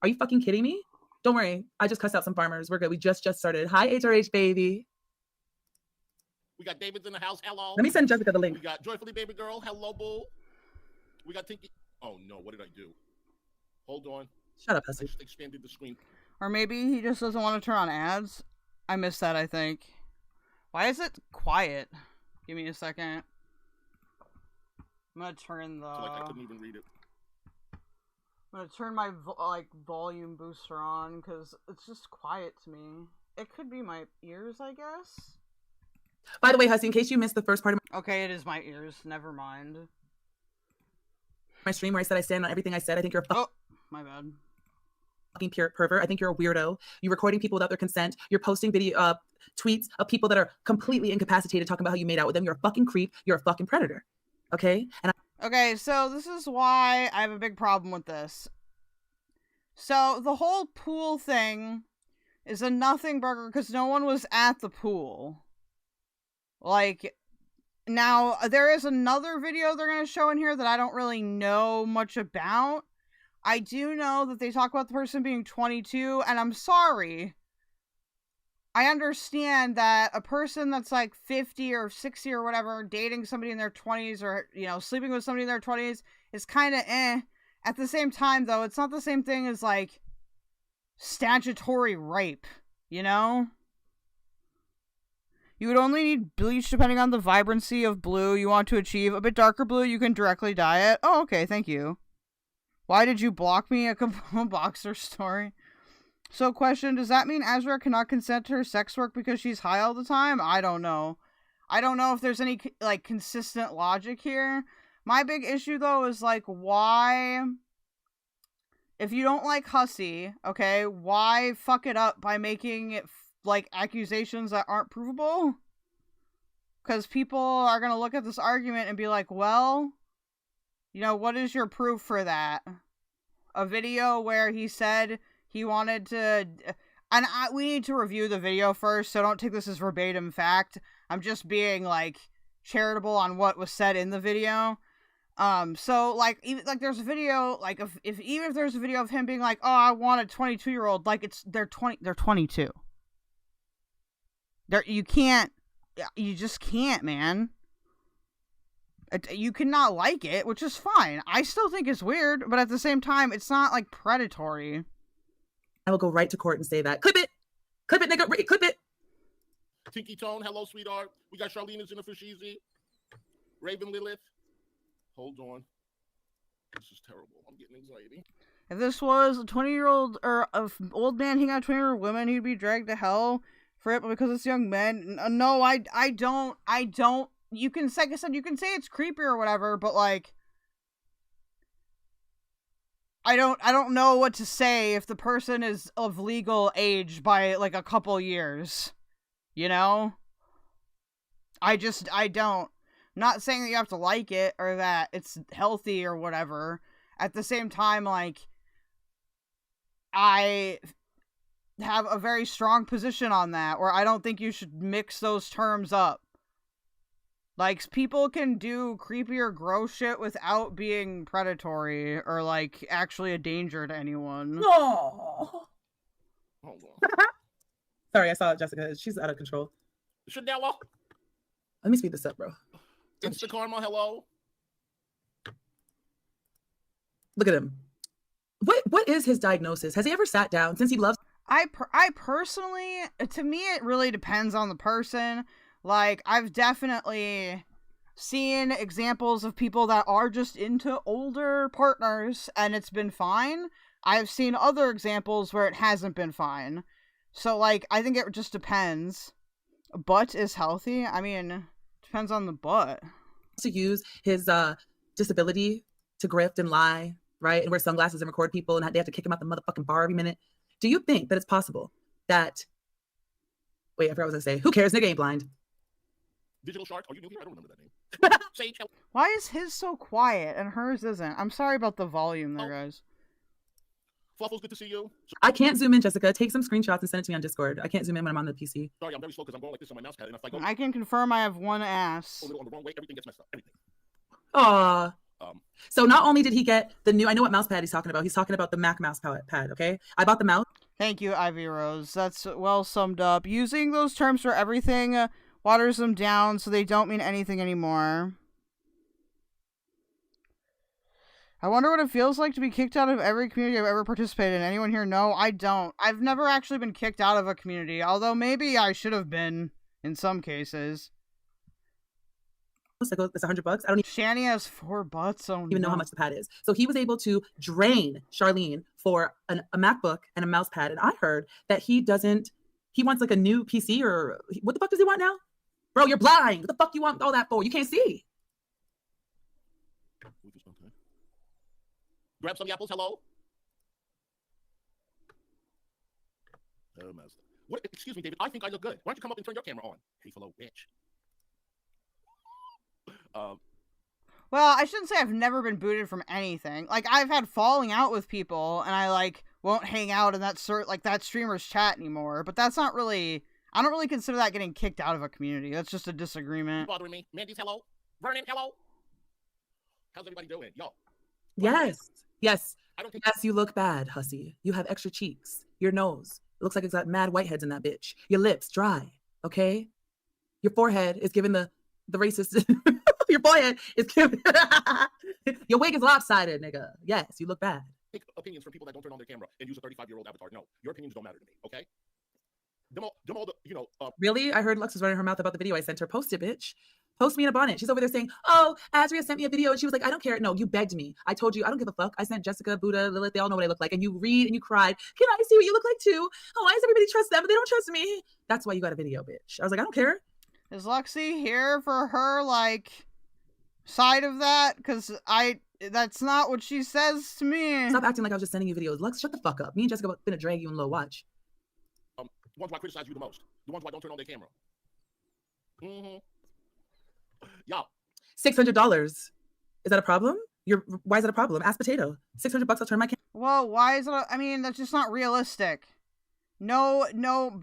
Are you fucking kidding me? Don't worry. I just cussed out some farmers. We're good. We just started. Hi, HRH baby. We got David's in the house. Hello. Let me send Jessica the link. We got Joyfully Baby Girl. Hello, boo. We got Tinky. Oh no, what did I do? Hold on. Shut up, I Hussy. just expanded the screen. Or maybe he just doesn't want to turn on ads. I missed that, I think. Why is it quiet? Give me a second. I'm gonna turn the... So, like, I couldn't even read it. I'm gonna turn my volume booster on because it's just quiet to me. It could be my ears, I guess. By the way, Hussy, in case you missed the first part of Okay, it is my ears. Never mind. my stream where I said I stand on everything I said. I think you're oh, my bad. Fucking pure pervert. I think you're a weirdo. You're recording people without their consent. You're posting video tweets of people that are completely incapacitated talking about how you made out with them. You're a fucking creep. You're a fucking predator. Okay? Okay, so this is why I have a big problem with this. So the whole pool thing is a nothing burger because no one was at the pool. Like, now, there is another video they're going to show in here that I don't really know much about. I do know that they talk about the person being 22, and I'm sorry. I understand that a person that's like 50 or 60 or whatever, dating somebody in their 20s or, you know, sleeping with somebody in their 20s is kind of eh. At the same time, though, it's not the same thing as, like, statutory rape, you know? You would only need bleach depending on the vibrancy of blue you want to achieve. A bit darker blue, you can directly dye it. Oh, okay, thank you. Why did you block me? A boxer story. So, question, does that mean Azra cannot consent to her sex work because she's high all the time? I don't know. I don't know if there's any, like, consistent logic here. My big issue, though, is, like, why... If you don't like Hussy, okay, why fuck it up by making it, like, accusations that aren't provable? Because people are going to look at this argument and be like, well, you know, what is your proof for that? A video where he said he wanted to... And we need to review the video first, so don't take this as verbatim fact. I'm just being, like, charitable on what was said in the video. So, like, even, like, there's a video, like, even if there's a video of him being like, oh, I want a 22-year-old, like, they're 22. You just can't, man. You cannot like it, which is fine. I still think it's weird, but at the same time, it's not, like, predatory. I will go right to court and say that. Clip it! Clip it, nigga! Clip it! Tinky Tone, hello, sweetheart. We got Charlene is in the Fashizi. Raven Lilith. Hold on. This is terrible. I'm getting anxiety. If this was a 20-year-old or an old man hanging out with 20-year-old women, he'd be dragged to hell for it, but because it's young men. No, I don't. You can, like I said, you can say it's creepy or whatever, but, like, I don't know what to say if the person is of legal age by, like, a couple years. You know? I don't. Not saying that you have to like it or that it's healthy or whatever. At the same time, like, I have a very strong position on that, where I don't think you should mix those terms up. Like, people can do creepy or gross shit without being predatory or, like, actually a danger to anyone. No. Sorry, I saw it, Jessica. She's out of control. Chanela. Let me speed this up, bro. Insta Karma, hello. Look at him. What is his diagnosis? Has he ever sat down since he loves? I personally, to me, it really depends on the person. Like, I've definitely seen examples of people that are just into older partners and it's been fine. I've seen other examples where it hasn't been fine. So, like, I think it just depends. Butt is healthy. I mean, depends on the butt. To use his disability to grift and lie, right? And wear sunglasses and record people and they have to kick him out the motherfucking bar every minute. Do you think that it's possible that... Wait, I forgot what I was going to say. Who cares? Nigga ain't blind. Digital Shark? Oh, you knew me? I don't remember that name. Sage. Why is his so quiet and hers isn't? I'm sorry about the volume there, guys. Fluffles, good to see you. I can't zoom in, Jessica. Take some screenshots and send it to me on Discord. I can't zoom in when I'm on the PC. Sorry, I'm very slow because I'm going like this on my mouse pad. And if I go... I can confirm I have one ass. A little on the wrong way, everything gets messed up. Everything. Aww. So not only did he get the new, I know what mouse pad he's talking about. He's talking about the Mac mouse pad, okay? I bought the mouse. Thank you, Ivy Rose. That's well summed up. Using those terms for everything waters them down so they don't mean anything anymore. I wonder what it feels like to be kicked out of every community I've ever participated in. Anyone here know? I don't. I've never actually been kicked out of a community, although maybe I should have been in some cases. It's $100. I don't Shani has 4 butts. Oh, even know how much the pad is. So he was able to drain Charlene for a MacBook and a mouse pad. And I heard that he wants like a new PC or what the fuck does he want now? Bro, you're blind. What the fuck you want all that for? You can't see. Grab some apples. Hello. Oh, master. What? Excuse me, David. I think I look good. Why don't you come up and turn your camera on? Hateful old bitch. Well, I shouldn't say I've never been booted from anything. Like, I've had falling out with people, and I, like, won't hang out in that that streamer's chat anymore. But that's not really... I don't really consider that getting kicked out of a community. That's just a disagreement. Bothering me. Mandy's hello. Vernon, hello. How's everybody doing? Yo. Yes. Yes. I don't think... Yes, you look bad, hussy. You have extra cheeks. Your nose. It looks like it's got mad whiteheads in that bitch. Your lips dry. Okay? Your forehead is giving the racist... Your forehead is giving... Your wig is lopsided, nigga. Yes, you look bad. Take opinions from people that don't turn on their camera and use a 35-year-old avatar. No, your opinions don't matter to me, okay? Them all the, you know... Really? I heard Lux was running her mouth about the video I sent her. Post it, bitch. Post me in a bonnet. She's over there saying, oh, Azria sent me a video and she was like, I don't care. No, you begged me. I told you, I don't give a fuck. I sent Jessica, Buddha, Lilith, they all know what I look like. And you read and you cried. Can I see what you look like too? Oh, why does everybody trust them but they don't trust me? That's why you got a video, bitch. I was like, I don't care. Is Luxie here for her, like, side of that? Because that's not what she says to me. Stop acting like I was just sending you videos. Lux, shut the fuck up. Me and Jessica are gonna drag you in low. Watch. The ones who I criticize you the most. The ones who I don't turn on their camera. Mm-hmm. Y'all. $600. Is that a problem? Why is that a problem? Ask Potato. $600, I'll turn my camera. Well, why is it? I mean, that's just not realistic. No,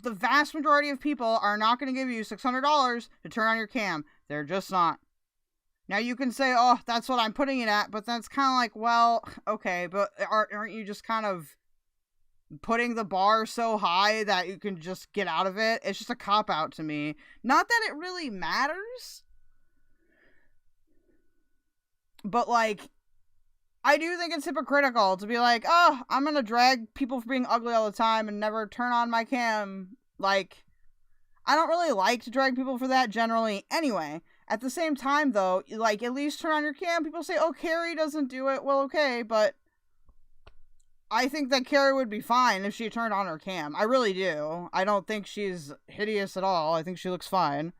the vast majority of people are not going to give you $600 to turn on your cam. They're just not. Now, you can say, oh, that's what I'm putting it at, but that's kind of like, well, okay, but aren't you just kind of putting the bar so high that you can just get out of it? It's just a cop-out to me. Not that it really matters, but, like, I do think it's hypocritical to be like, oh, I'm gonna drag people for being ugly all the time and never turn on my cam. Like, I don't really like to drag people for that generally anyway. At the same time, though, like, at least turn on your cam. People say, oh, Carrie doesn't do it. Well, okay, but I think that Carrie would be fine if she turned on her cam. I really do. I don't think she's hideous at all. I think she looks fine.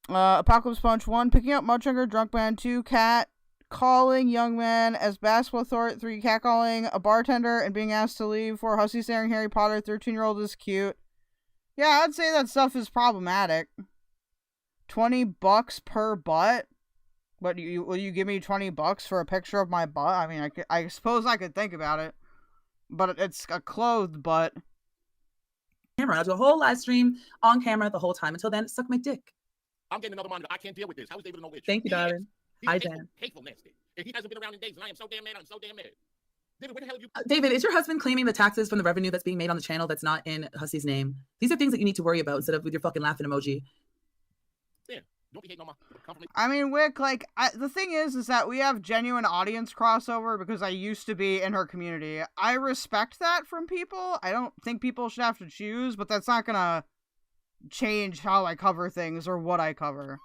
Apocalypse Punch 1, picking up Mudchunker, Drunk Man 2, Cat, calling young man as basketball authority 3, catcalling a bartender and being asked to leave 4, Hussy staring Harry Potter, 13-year-old is cute. Yeah, I'd say that stuff is problematic. $20 per butt? But will you give me $20 for a picture of my butt? I mean, I suppose I could think about it. But it's a clothed butt. Camera. I'll do a whole live stream on camera the whole time. Until then, suck my dick. I'm getting another monitor. I can't deal with this. How is David to know which? Thank you, darling. Hi, Dan. Hateful, nasty. If he hasn't been around in days, and I am so damn mad, I'm so damn mad. David, where the hell are you? David, is your husband claiming the taxes from the revenue that's being made on the channel that's not in Hussy's name? These are things that you need to worry about instead of with your fucking laughing emoji. Yeah, don't be hating on my confirmation. I mean, Wick, like, the thing is that we have genuine audience crossover because I used to be in her community. I respect that from people. I don't think people should have to choose, but that's not gonna change how I cover things or what I cover.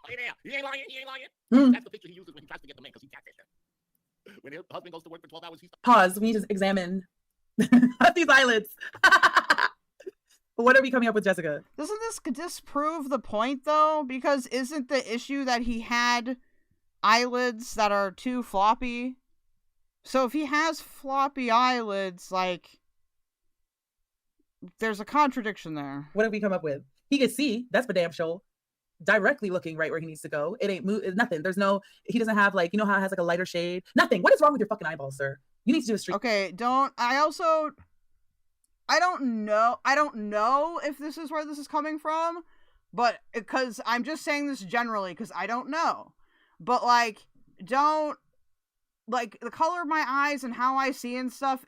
Hey there, you ain't lying, you ain't lying. That's the picture he uses when he tries to get the man because he catfished. When his husband goes to work for 12 hours, he's... Pause. We need to examine these eyelids. What are we coming up with, Jessica? Doesn't this disprove the point, though? Because isn't the issue that he had eyelids that are too floppy? So if he has floppy eyelids, like, there's a contradiction there. What did we come up with? He can see. That's for damn sure. Directly looking right where he needs to go. It ain't move. Nothing. There's no. He doesn't have, like, you know how it has like a lighter shade. Nothing. What is wrong with your fucking eyeballs, sir? You need to do a street. Okay. I don't know if this is where this is coming from, but because I'm just saying this generally because I don't know. But like, like the color of my eyes and how I see and stuff,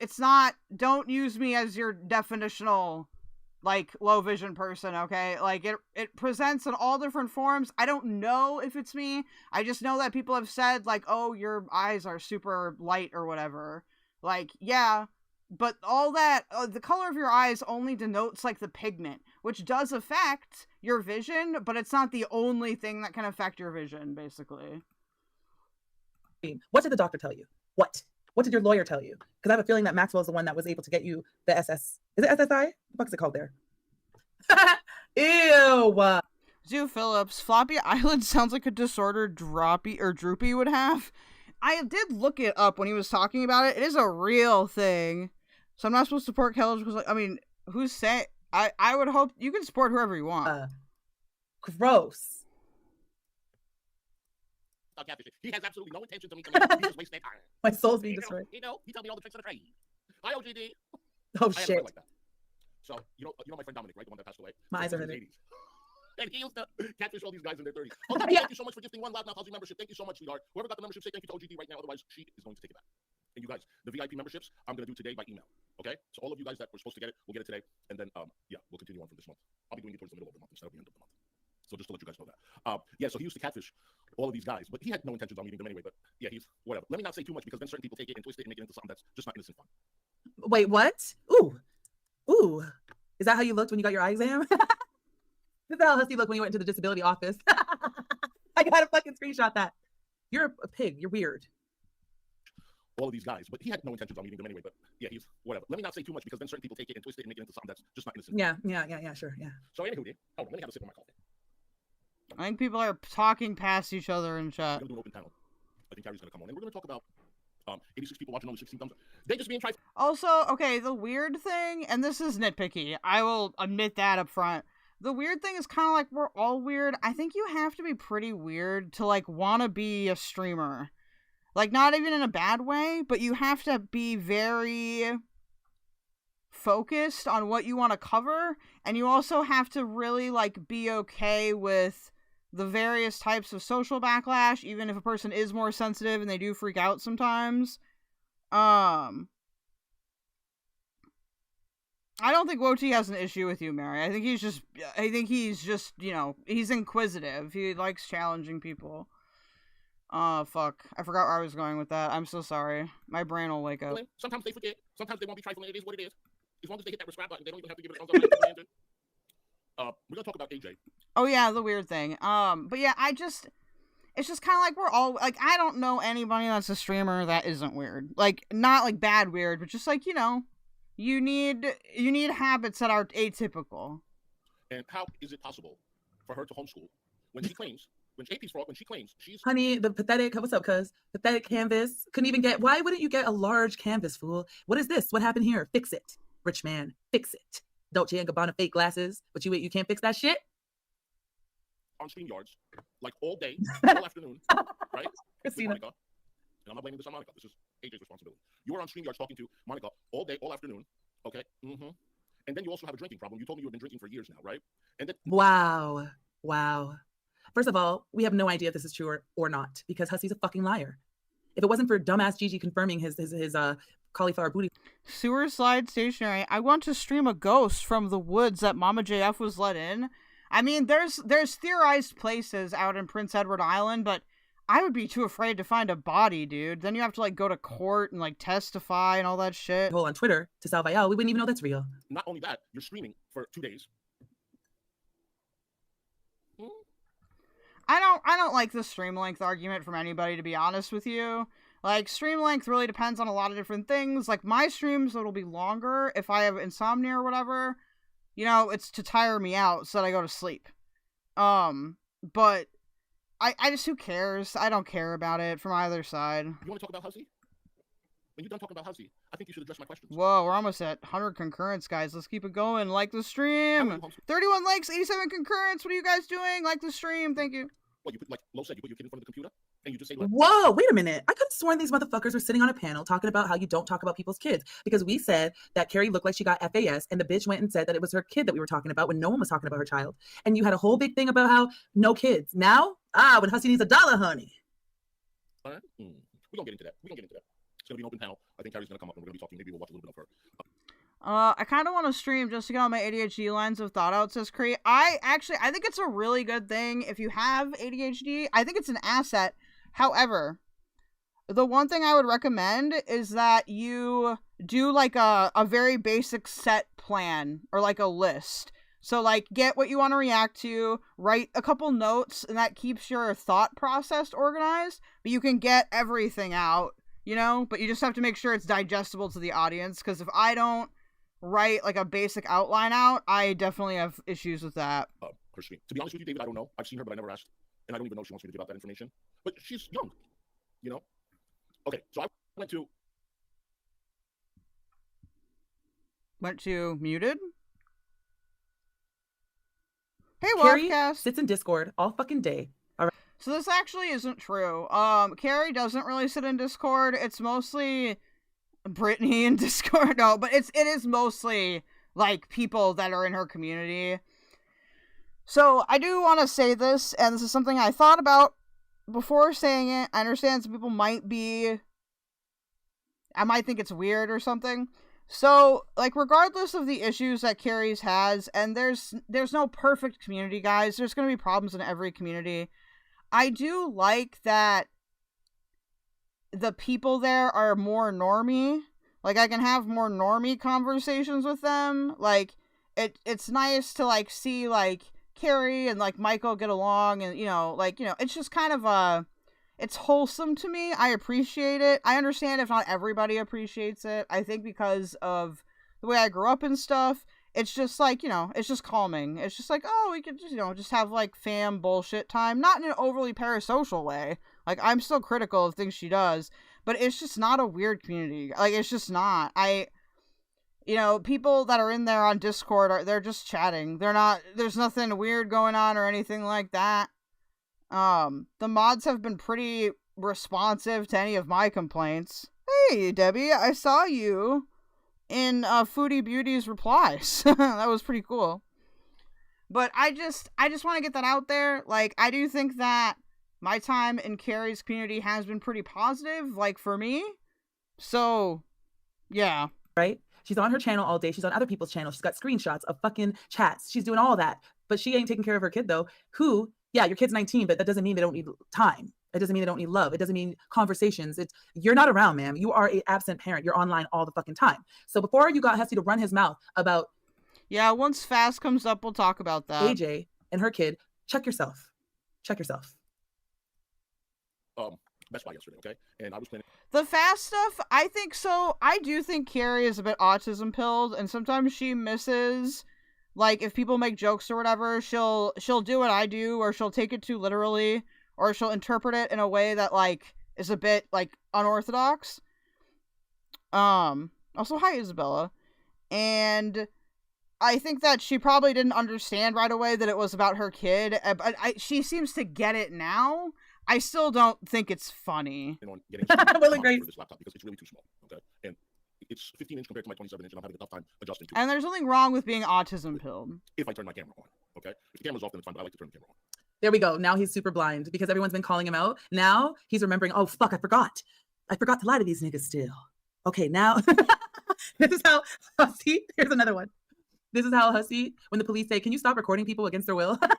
don't use me as your definitional, like, low vision person, okay? Like, it presents in all different forms. I don't know if it's me. I just know that people have said, like, oh, your eyes are super light or whatever. Like, yeah, but all that, the color of your eyes only denotes, like, the pigment, which does affect your vision, but it's not the only thing that can affect your vision, basically. What did the doctor tell you? What did your lawyer tell you? Because I have a feeling that Maxwell is the one that was able to get you the SS. Is it SSI? What the fuck is it called there? Ew. Zoo Phillips, floppy eyelid sounds like a disorder Droopy would have. I did look it up when he was talking about it. It is a real thing. So I'm not supposed to support Kel because, like, I mean, who's saying? I would hope you can support whoever you want. Gross. He has absolutely no intention to meet me. He just wastes their time. My soul's being destroyed. He told me all the tricks of the trade. Hi, OGD. Oh, I had a shit. friend like that. So, you know my friend Dominic, right? The one that passed away? My eyes are He was in hurting. his 80s. And he used to catfish all these guys in their 30s. OGD, Yeah. thank you so much for gifting one Loudmouthhussy membership. Thank you so much, sweetheart. Whoever got the membership, say thank you to OGD right now. Otherwise, she is going to take it back. And you guys, the VIP memberships, I'm going to do today by email. Okay? So all of you guys that were supposed to get it, we'll get it today. And then, yeah, we'll continue on from this month. I'll be doing it towards the middle of the month instead of the end of the month. So just to let you guys know that. Yeah, so he used to catfish all of these guys, but he had no intentions on meeting them anyway. But yeah, he's whatever. Let me not say too much because then certain people take it and twist it and make it into something that's just not innocent fun. Wait, what? Ooh. Is that how you looked when you got your eye exam? This is how Hussy looked when you went into the disability office. I gotta fucking screenshot that. You're a pig. You're weird. All of these guys, but he had no intentions on meeting them anyway. But yeah, he's whatever. Let me not say too much because then certain people take it and twist it and make it into something that's just not innocent. Yeah, sure, yeah. So anywho, dude, hold on, let me have a sip of my coffee. I think people are talking past each other in chat. We're gonna do an open panel. I think Carrie's gonna come on, and we're gonna talk about 86 people watching, only 16 thumbs up. They just being tried. Also, okay, the weird thing, and this is nitpicky, I will admit that up front. The weird thing is kind of like we're all weird. I think you have to be pretty weird to, like, want to be a streamer. Like, not even in a bad way, but you have to be very focused on what you want to cover, and you also have to really, like, be okay with the various types of social backlash, even if a person is more sensitive and they do freak out sometimes. I don't think Woti has an issue with you, Mary. I think he's just, you know, he's inquisitive. He likes challenging people. Fuck. I forgot where I was going with that. I'm so sorry. My brain will wake up. Sometimes they forget. Sometimes they won't be trifling. It is what it is. As long as they hit that subscribe button, they don't even have to give it a thumbs up. We're gonna talk about AJ. Oh yeah, the weird thing. But yeah, it's just kind of like we're all, like, I don't know anybody that's a streamer that isn't weird. Like, not like bad weird, but just like, you know, you need habits that are atypical. And how is it possible for her to homeschool when she claims, when she claims she's... Honey, the pathetic, what's up, cuz? Pathetic canvas. Couldn't even get, why wouldn't you get a large canvas, fool? What is this? What happened here? Fix it. Rich man, fix it. Dolce & Gabbana fake glasses, but you can't fix that shit? On StreamYards, like all day, all afternoon, right? Christina. Monica. And I'm not blaming this on Monica. This is AJ's responsibility. You were on StreamYards talking to Monica all day, all afternoon, okay? Mm-hmm. And then you also have a drinking problem. You told me you've been drinking for years now, right? And then... Wow. First of all, we have no idea if this is true or not, because Hussy's a fucking liar. If it wasn't for dumbass Gigi confirming his cauliflower booty. Sewer slide stationary. I want to stream a ghost from the woods that Mama JF was let in. I mean, there's theorized places out in Prince Edward Island, but I would be too afraid to find a body, dude. Then you have to, like, go to court and, like, testify and all that shit. Hole on Twitter to Salvael, we wouldn't even know that's real. Not only that, you're streaming for 2 days. I don't like the stream length argument from anybody, to be honest with you. Like, stream length really depends on a lot of different things. Like, my streams, it'll be longer if I have insomnia or whatever. You know, it's to tire me out so that I go to sleep. But I just, who cares? I don't care about it from either side. You want to talk about Hussy? When you're done talking about Hussy, I think you should address my questions. Whoa, we're almost at 100 concurrents, guys. Let's keep it going. Like the stream. 31 likes, 87 concurrents. What are you guys doing? Like the stream. Thank you. What, you put, like Lo said, you put your kid in front of the computer and you just say, whoa, wait a minute. I could have sworn these motherfuckers were sitting on a panel talking about how you don't talk about people's kids, because we said that Carrie looked like she got FAS and the bitch went and said that it was her kid that we were talking about when no one was talking about her child. And you had a whole big thing about how no kids. Now, when Hussy needs $1, honey. All right. We're going to get into that. It's going to be an open panel. I think Carrie's going to come up and we're going to be talking. Maybe we'll watch a little bit of her. I kind of want to stream just to get on my ADHD lines of thought out, says Cree. I think it's a really good thing if you have ADHD. I think it's an asset. However, the one thing I would recommend is that you do like a very basic set plan or like a list. So like get what you want to react to, write a couple notes, and that keeps your thought process organized, but you can get everything out, you know, but you just have to make sure it's digestible to the audience, because if I don't write like a basic outline out, I definitely have issues with that. her stream. To be honest with you, David, I don't know. I've seen her, but I never asked. And I don't even know if she wants me to give out that information. But she's young, you know? Okay, so I went to muted? Hey, Carrie Wildcast. sits in Discord all fucking day. All right. So this actually isn't true. Carrie doesn't really sit in Discord. It's mostly Brittany in Discord. No, but it is mostly like people that are in her community. So I do want to say this, and this is something I thought about before saying it. I understand some people might think it's weird or something. So, like, regardless of the issues that Carrie's has, and there's no perfect community, guys. There's going to be problems in every community. I do like that the people there are more normie. Like, I can have more normie conversations with them. Like, it's nice to, like, see, like, Carrie and, like, Michael get along, and, it's just kind of it's wholesome to me. I appreciate it. I understand if not everybody appreciates it. I think because of the way I grew up and stuff, it's just like, it's just calming. It's just like, oh, we could just, just have like fam bullshit time. Not in an overly parasocial way. Like, I'm still critical of things she does, but it's just not a weird community. Like, it's just not. People that are in there on Discord, they're just chatting. There's nothing weird going on or anything like that. The mods have been pretty responsive to any of my complaints. Hey, Debbie, I saw you in Foodie Beauty's replies. That was pretty cool. But I just want to get that out there. Like, I do think that my time in Carrie's community has been pretty positive, like, for me. So, yeah. Right? She's on her channel all day. She's on other people's channels. She's got screenshots of fucking chats. She's doing all that. But she ain't taking care of her kid, though, yeah, your kid's 19, but that doesn't mean they don't need time. It doesn't mean they don't need love. It doesn't mean conversations. You're not around, ma'am. You are an absent parent. You're online all the fucking time. So before you got Hussy to run his mouth about... Yeah, once Fast comes up, we'll talk about that. AJ and her kid, check yourself. Check yourself. Best Buy yesterday, okay? And I was planning... The Fast stuff, I think so. I do think Carrie is a bit autism pilled, and sometimes she misses... Like, if people make jokes or whatever, she'll do what I do, or she'll take it too literally, or she'll interpret it in a way that, like, is a bit, like, unorthodox. Also, hi, Isabella. And I think that she probably didn't understand right away that it was about her kid, but she seems to get it now. I still don't think it's funny. Well, great. For this laptop because it's really too small, okay? And it's 15-inch compared to my 27-inch, and I'm having a tough time adjusting to it. And there's nothing wrong with being autism pilled. If I turn my camera on, okay? If the camera's off, then it's fine, but I like to turn the camera on. There we go. Now he's super blind because everyone's been calling him out. Now he's remembering, oh, fuck, I forgot. I forgot to lie to these niggas still. Okay, now this is how Hussy, here's another one. This is how Hussy, when the police say, can you stop recording people against their will? That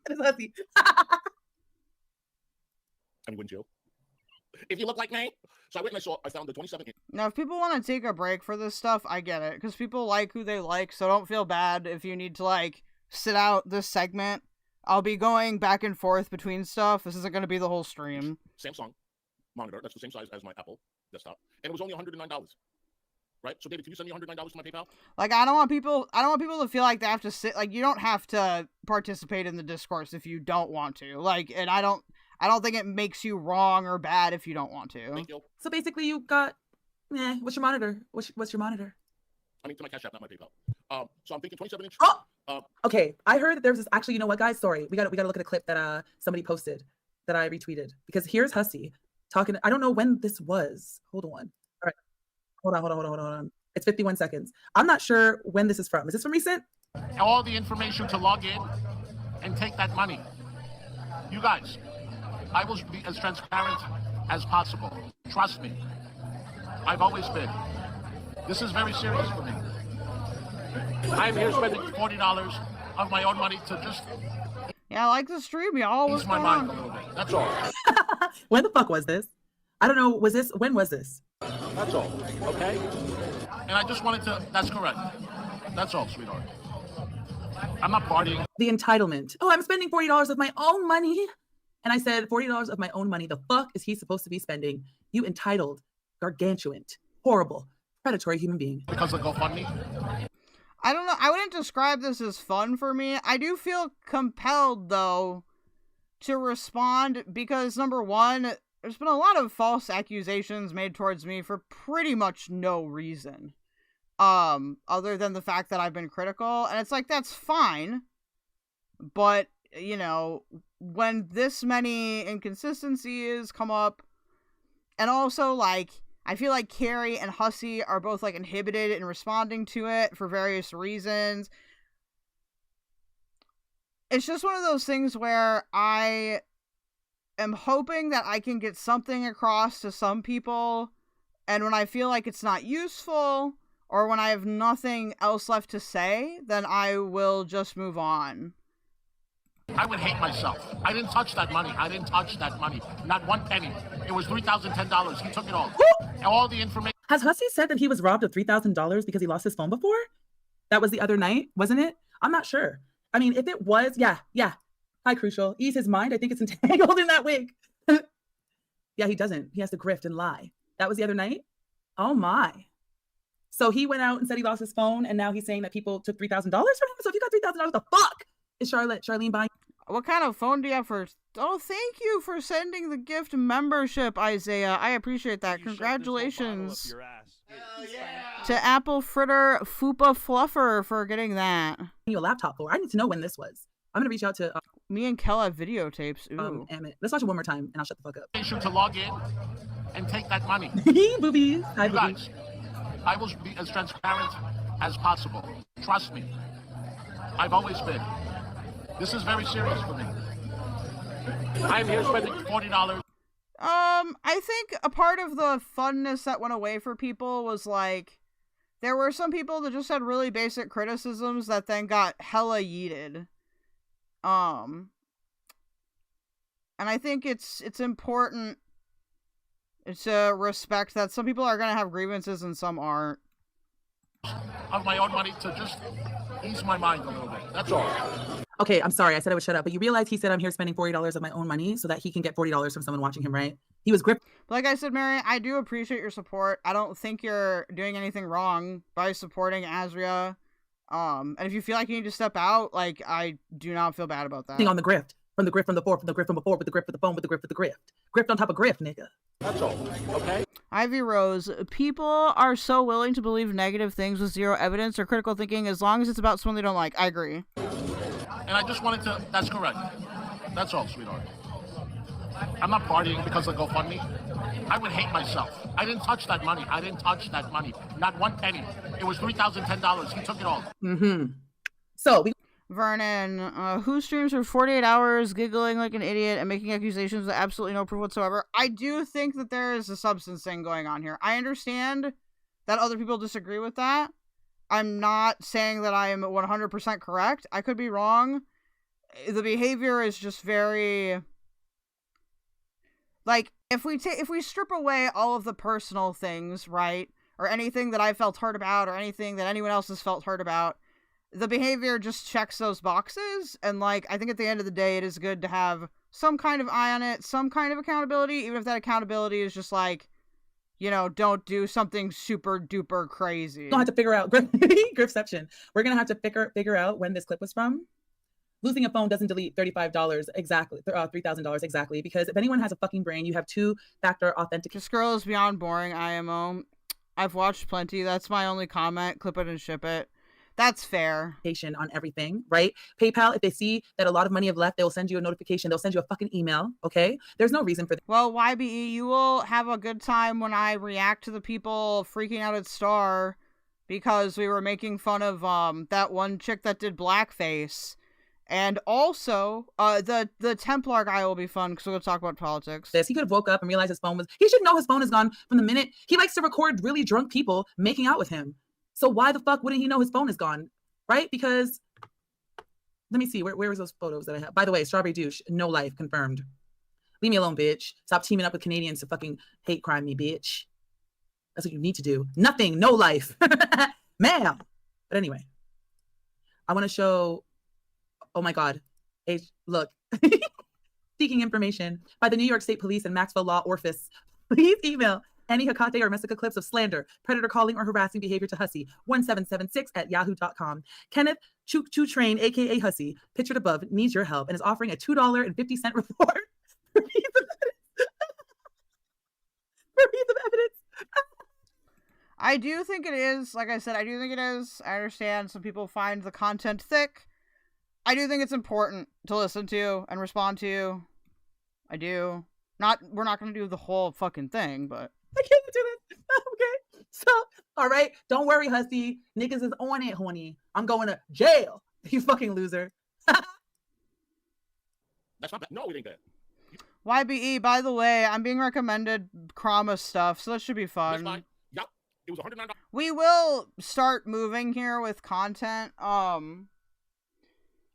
is Hussy. I mean, wouldn't you? If you look like me. So I went and I found the 27-inch. Now, if people want to take a break for this stuff, I get it. Because people like who they like, so don't feel bad if you need to, like, sit out this segment. I'll be going back and forth between stuff. This isn't going to be the whole stream. Samsung monitor. That's the same size as my Apple desktop. And it was only $109. Right? So, David, can you send me $109 to my PayPal? Like, I don't want people to feel like they have to sit... Like, you don't have to participate in the discourse if you don't want to. Like, and I don't think it makes you wrong or bad if you don't want to. Thank you. So basically you got, what's your monitor? What's your monitor? I mean, to my Cash App, not my PayPal. So I'm thinking 27-inch. Oh! Okay, I heard that there's this, actually, you know what, guys? Sorry, we gotta look at a clip that somebody posted that I retweeted. Because here's Hussy talking, I don't know when this was. Hold on. All right, hold on. It's 51 seconds. I'm not sure when this is from. Is this from recent? All the information to log in and take that money. You guys, I will be as transparent as possible. Trust me. I've always been. This is very serious for me. I'm here spending $40 of my own money to just... Yeah, I like the stream, y'all. What's my going mind a on? little bit. That's all. When the fuck was this? I don't know. When was this? That's all. Okay? And I just wanted to... That's correct. That's all, sweetheart. I'm not partying. The entitlement. Oh, I'm spending $40 of my own money. And I said, $40 of my own money. The fuck is he supposed to be spending? You entitled, gargantuan, horrible, predatory human being. Because of GoFundMe? I don't know. I wouldn't describe this as fun for me. I do feel compelled, though, to respond because, number one, there's been a lot of false accusations made towards me for pretty much no reason. Other than the fact that I've been critical. And it's like, that's fine. But, you know, when this many inconsistencies come up, and also, like, I feel like Carrie and Hussy are both, like, inhibited in responding to it for various reasons. It's just one of those things where I am hoping that I can get something across to some people, and when I feel like it's not useful, or when I have nothing else left to say, then I will just move on. I would hate myself. I didn't touch that money. I didn't touch that money. Not one penny. It was $3,010. He took it all. All the information. Has Hussy said that he was robbed of $3,000 because he lost his phone before? That was the other night, wasn't it? I'm not sure. I mean, if it was, yeah. Hi, Crucial. Ease his mind. I think it's entangled in that wig. Yeah, he doesn't. He has to grift and lie. That was the other night? Oh, my. So he went out and said he lost his phone, and now he's saying that people took $3,000 from him? So if you got $3,000, what the fuck is Charlene buying? What kind of phone do you have for... Oh, thank you for sending the gift membership, Isaiah. I appreciate that. Congratulations to Apple Fritter Fupa Fluffer for getting that. Your laptop for. I need to know when this was. I'm going to reach out to... Me and Kel have videotapes. Ooh. Emmett. Let's watch it one more time, and I'll shut the fuck up. To log in and take that money. Boobies. Hi, guys, I will be as transparent as possible. Trust me. I've always been. This is very serious for me. I'm here spending $40. I think a part of the funness that went away for people was like, there were some people that just had really basic criticisms that then got hella yeeted. And I think it's important to respect that some people are going to have grievances and some aren't. Of my own money to just ease my mind a little bit. That's all. Okay, I'm sorry. I said I would shut up, but you realize he said I'm here spending $40 of my own money so that he can get $40 from someone watching him, right? He was gripped. Like I said, Mary, I do appreciate your support. I don't think you're doing anything wrong by supporting Azria. And if you feel like you need to step out, like, I do not feel bad about that. On the grift. From the grift from the before, from the grift from before, with the grift with the phone, with the grift with the grift. Grift on top of grift, nigga. That's all, okay? Ivy Rose, people are so willing to believe negative things with zero evidence or critical thinking as long as it's about someone they don't like. I agree. And I just wanted to, that's correct. That's all, sweetheart. I'm not partying because of GoFundMe. I would hate myself. I didn't touch that money. I didn't touch that money. Not one penny. It was $3,010. He took it all. So, Vernon, who streams for 48 hours, giggling like an idiot and making accusations with absolutely no proof whatsoever? I do think that there is a substance thing going on here. I understand that other people disagree with that. I'm not saying that I am 100% correct. I could be wrong. The behavior is just very... Like, if we strip away all of the personal things, right? Or anything that I felt hurt about, or anything that anyone else has felt hurt about, the behavior just checks those boxes, and, like, I think at the end of the day, it is good to have some kind of eye on it, some kind of accountability, even if that accountability is just, like, you know, don't do something super duper crazy. We're gonna have to figure out Griffception. We're gonna have to figure out when this clip was from. Losing a phone doesn't delete $35 exactly, $3,000 exactly, because if anyone has a fucking brain, you have two-factor authentication. This girl is beyond boring, IMO. I've watched plenty. That's my only comment. Clip it and ship it. That's fair. On everything, right? PayPal, if they see that a lot of money have left, they will send you a notification. They'll send you a fucking email, okay? There's no reason for that. Well, YBE, you will have a good time when I react to the people freaking out at Star because we were making fun of that one chick that did blackface. And also, the Templar guy will be fun because we'll talk about politics. He could have woke up and realized his phone was... He should know his phone is gone from the minute... He likes to record really drunk people making out with him. So why the fuck wouldn't he know his phone is gone, right? Because, let me see, where was those photos that I have? By the way, Strawberry Douche, no life, confirmed. Leave me alone, bitch. Stop teaming up with Canadians to fucking hate crime me, bitch. That's what you need to do. Nothing, no life. Ma'am. But anyway, I want to show, oh my God. Look, seeking information by the New York State Police and Maxwell Law Office. Please email any Hekate or Messica clips of slander, predator calling, or harassing behavior to Hussy, 1776@yahoo.com. Kenneth Choo Train, aka Hussy, pictured above, needs your help and is offering a $2.50 reward for piece of evidence. I do think it is, like I said, I do think it is. I understand some people find the content thick. I do think it's important to listen to and respond to. I do. We're not going to do the whole fucking thing, but. I can't do this. Okay. So, all right. Don't worry, Hussy. Niggas is on it, honey. I'm going to jail. You fucking loser. That's not bad. No, it ain't bad. YBE, by the way, I'm being recommended Krama stuff, so that should be fun. Yep. It was $109. We will start moving here with content.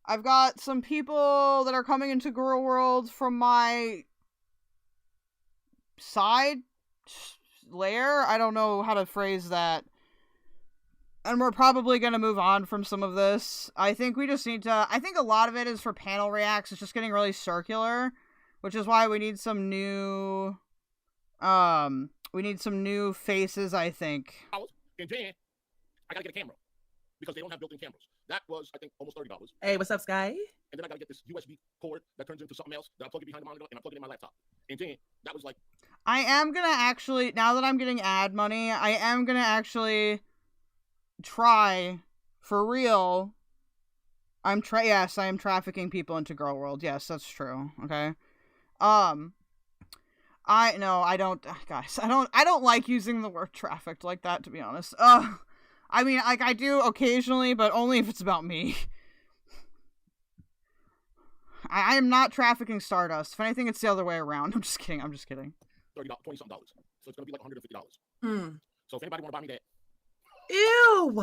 I've got some people that are coming into Girl World from my side layer. I don't know how to phrase that. And we're probably going to move on from some of this. I think we just need to... I think a lot of it is for panel reacts. It's just getting really circular, which is why we need some new... we need some new faces, I think. And then, I gotta get a camera. Because they don't have built-in cameras. That was, I think, almost $30. Hey, what's up, Sky? And then I gotta get this USB cord that turns into something else that I plug it behind the monitor and I plug it in my laptop. And then that was like... I am gonna actually, now that I'm getting ad money, I am gonna actually try, for real, yes, I am trafficking people into Girl World. Yes, that's true. Okay. I don't like using the word trafficked like that, to be honest. I mean, like, I do occasionally, but only if it's about me. I am not trafficking Stardust. If anything, it's the other way around. I'm just kidding. $20 something. So it's gonna be like $150. Mm. So if anybody wanna buy me that. Ew!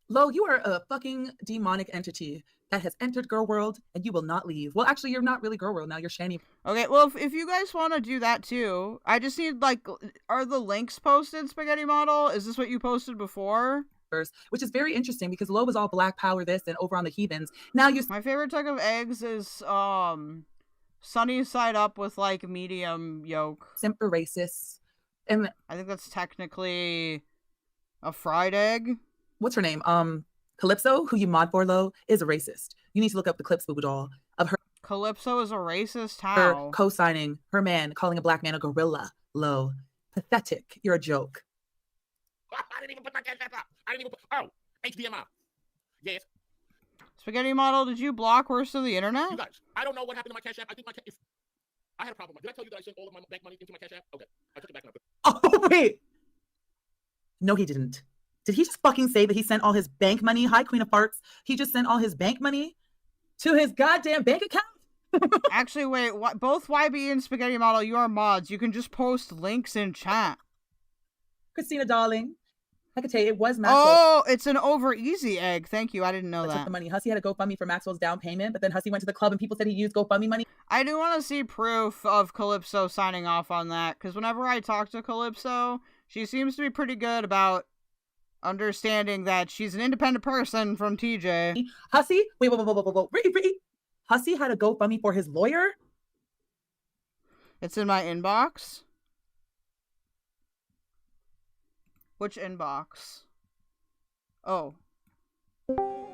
Lo, you are a fucking demonic entity that has entered Girl World and you will not leave. Well, actually, you're not really Girl World now. You're Shani. Okay, well, if you guys want to do that too, I just need, like, are the links posted, Spaghetti Model? Is this what you posted before? Which is very interesting because Lo was all Black Power this and over on the Heathens. Now you... My favorite type of eggs is, sunny side up with, like, medium yolk. Simper racist. And I think that's technically a fried egg. What's her name? Calypso, who you mod for, Lo, is a racist. You need to look up the clips, Boo doll, of her. Calypso is a racist? How? Her co-signing her man, calling a black man a gorilla. Lo. Pathetic. You're a joke. I didn't even put my cash app up. I didn't even put... Oh, HDMI. Yes. Spaghetti Model, did you block Worst of the Internet? You guys, I don't know what happened to my cash app. I think I had a problem. Did I tell you that I sent all of my bank money into my cash app? Okay. I took it back and I put... Oh, wait. No, he didn't. Did he just fucking say that he sent all his bank money? Hi, Queen of Farts. He just sent all his bank money to his goddamn bank account? Actually, wait. Both YB and Spaghetti Model, you are mods. You can just post links in chat. Christina, darling. Hekate, it was Maxwell. Oh, it's an over easy egg. Thank you. I didn't know that. Took the money. Hussy had a GoFundMe for Maxwell's down payment, but then Hussy went to the club and people said he used GoFundMe money. I do want to see proof of Calypso signing off on that, because whenever I talk to Calypso, she seems to be pretty good about understanding that she's an independent person from TJ. Hussy? Wait. Ricky. Hussy had a GoFundMe for his lawyer? It's in my inbox. Which inbox? Oh.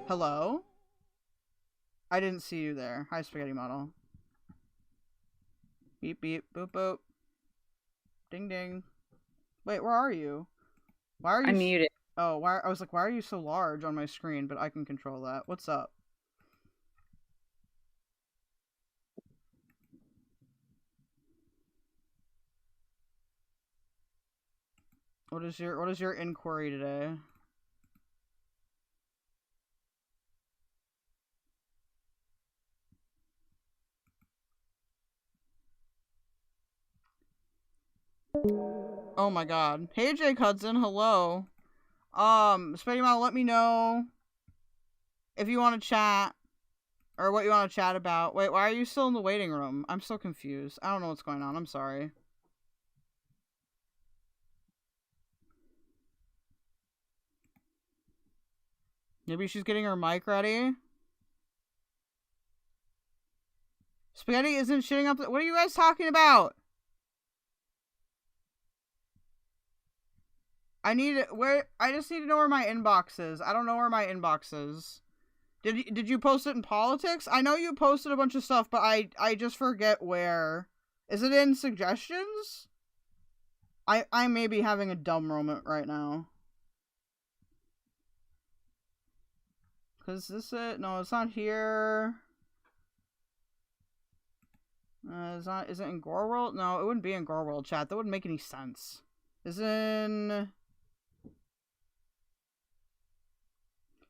Hello? I didn't see you there. Hi, Spaghetti Model. Beep, beep, boop, boop. Ding, ding. Wait, where are you? Why are you... I'm muted. Oh, why? I was like, why are you so large on my screen? But I can control that. What's up? What is your inquiry today? Oh my god. Hey Jake Hudson, hello. Spaghetti Model, let me know if you want to chat or what you want to chat about. Wait, why are you still in the waiting room? I'm so confused. I don't know what's going on. I'm sorry. Maybe she's getting her mic ready. Spaghetti isn't shitting up. What are you guys talking about? I just need to know where my inbox is. I don't know where my inbox is. Did you post it in politics? I know you posted a bunch of stuff, but I just forget where. Is it in suggestions? I may be having a dumb moment right now. Cause this it? No, it's not here. Is it in gorlworld? No, it wouldn't be in gorlworld chat. That wouldn't make any sense. Is in...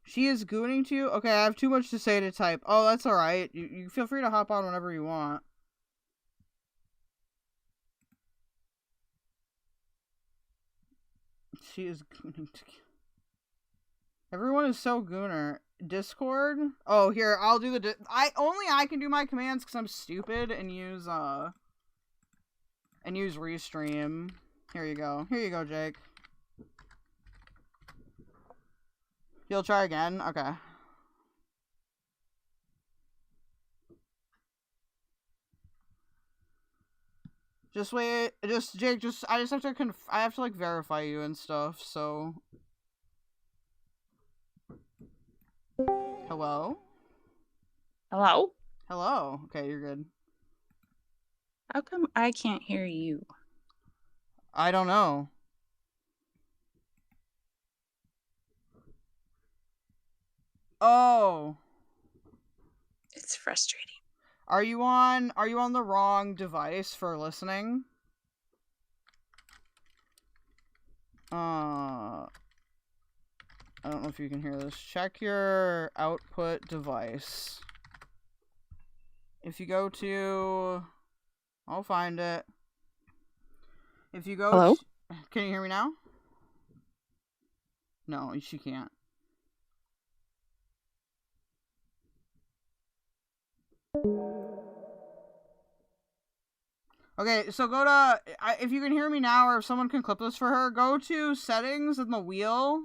She is gooning to you? Okay, I have too much to say to type. Oh, that's alright. You feel free to hop on whenever you want. She is gooning to you. Everyone is so gooner. Discord? Oh, here, I'll do the... I can do my commands because I'm stupid and use Restream. Here you go. Here you go, Jake. You'll try again? Okay. Just wait. Jake, I just have to I have to, like, verify you and stuff, so... Hello? Hello? Hello. Okay, you're good. How come I can't hear you? I don't know. Oh. It's frustrating. Are you on the wrong device for listening? I don't know if you can hear this. Check your output device. If you go to... I'll find it. If you go... Hello? Can you hear me now? No, she can't. Okay, so go to... if you can hear me now, or if someone can clip this for her, go to settings in the wheel,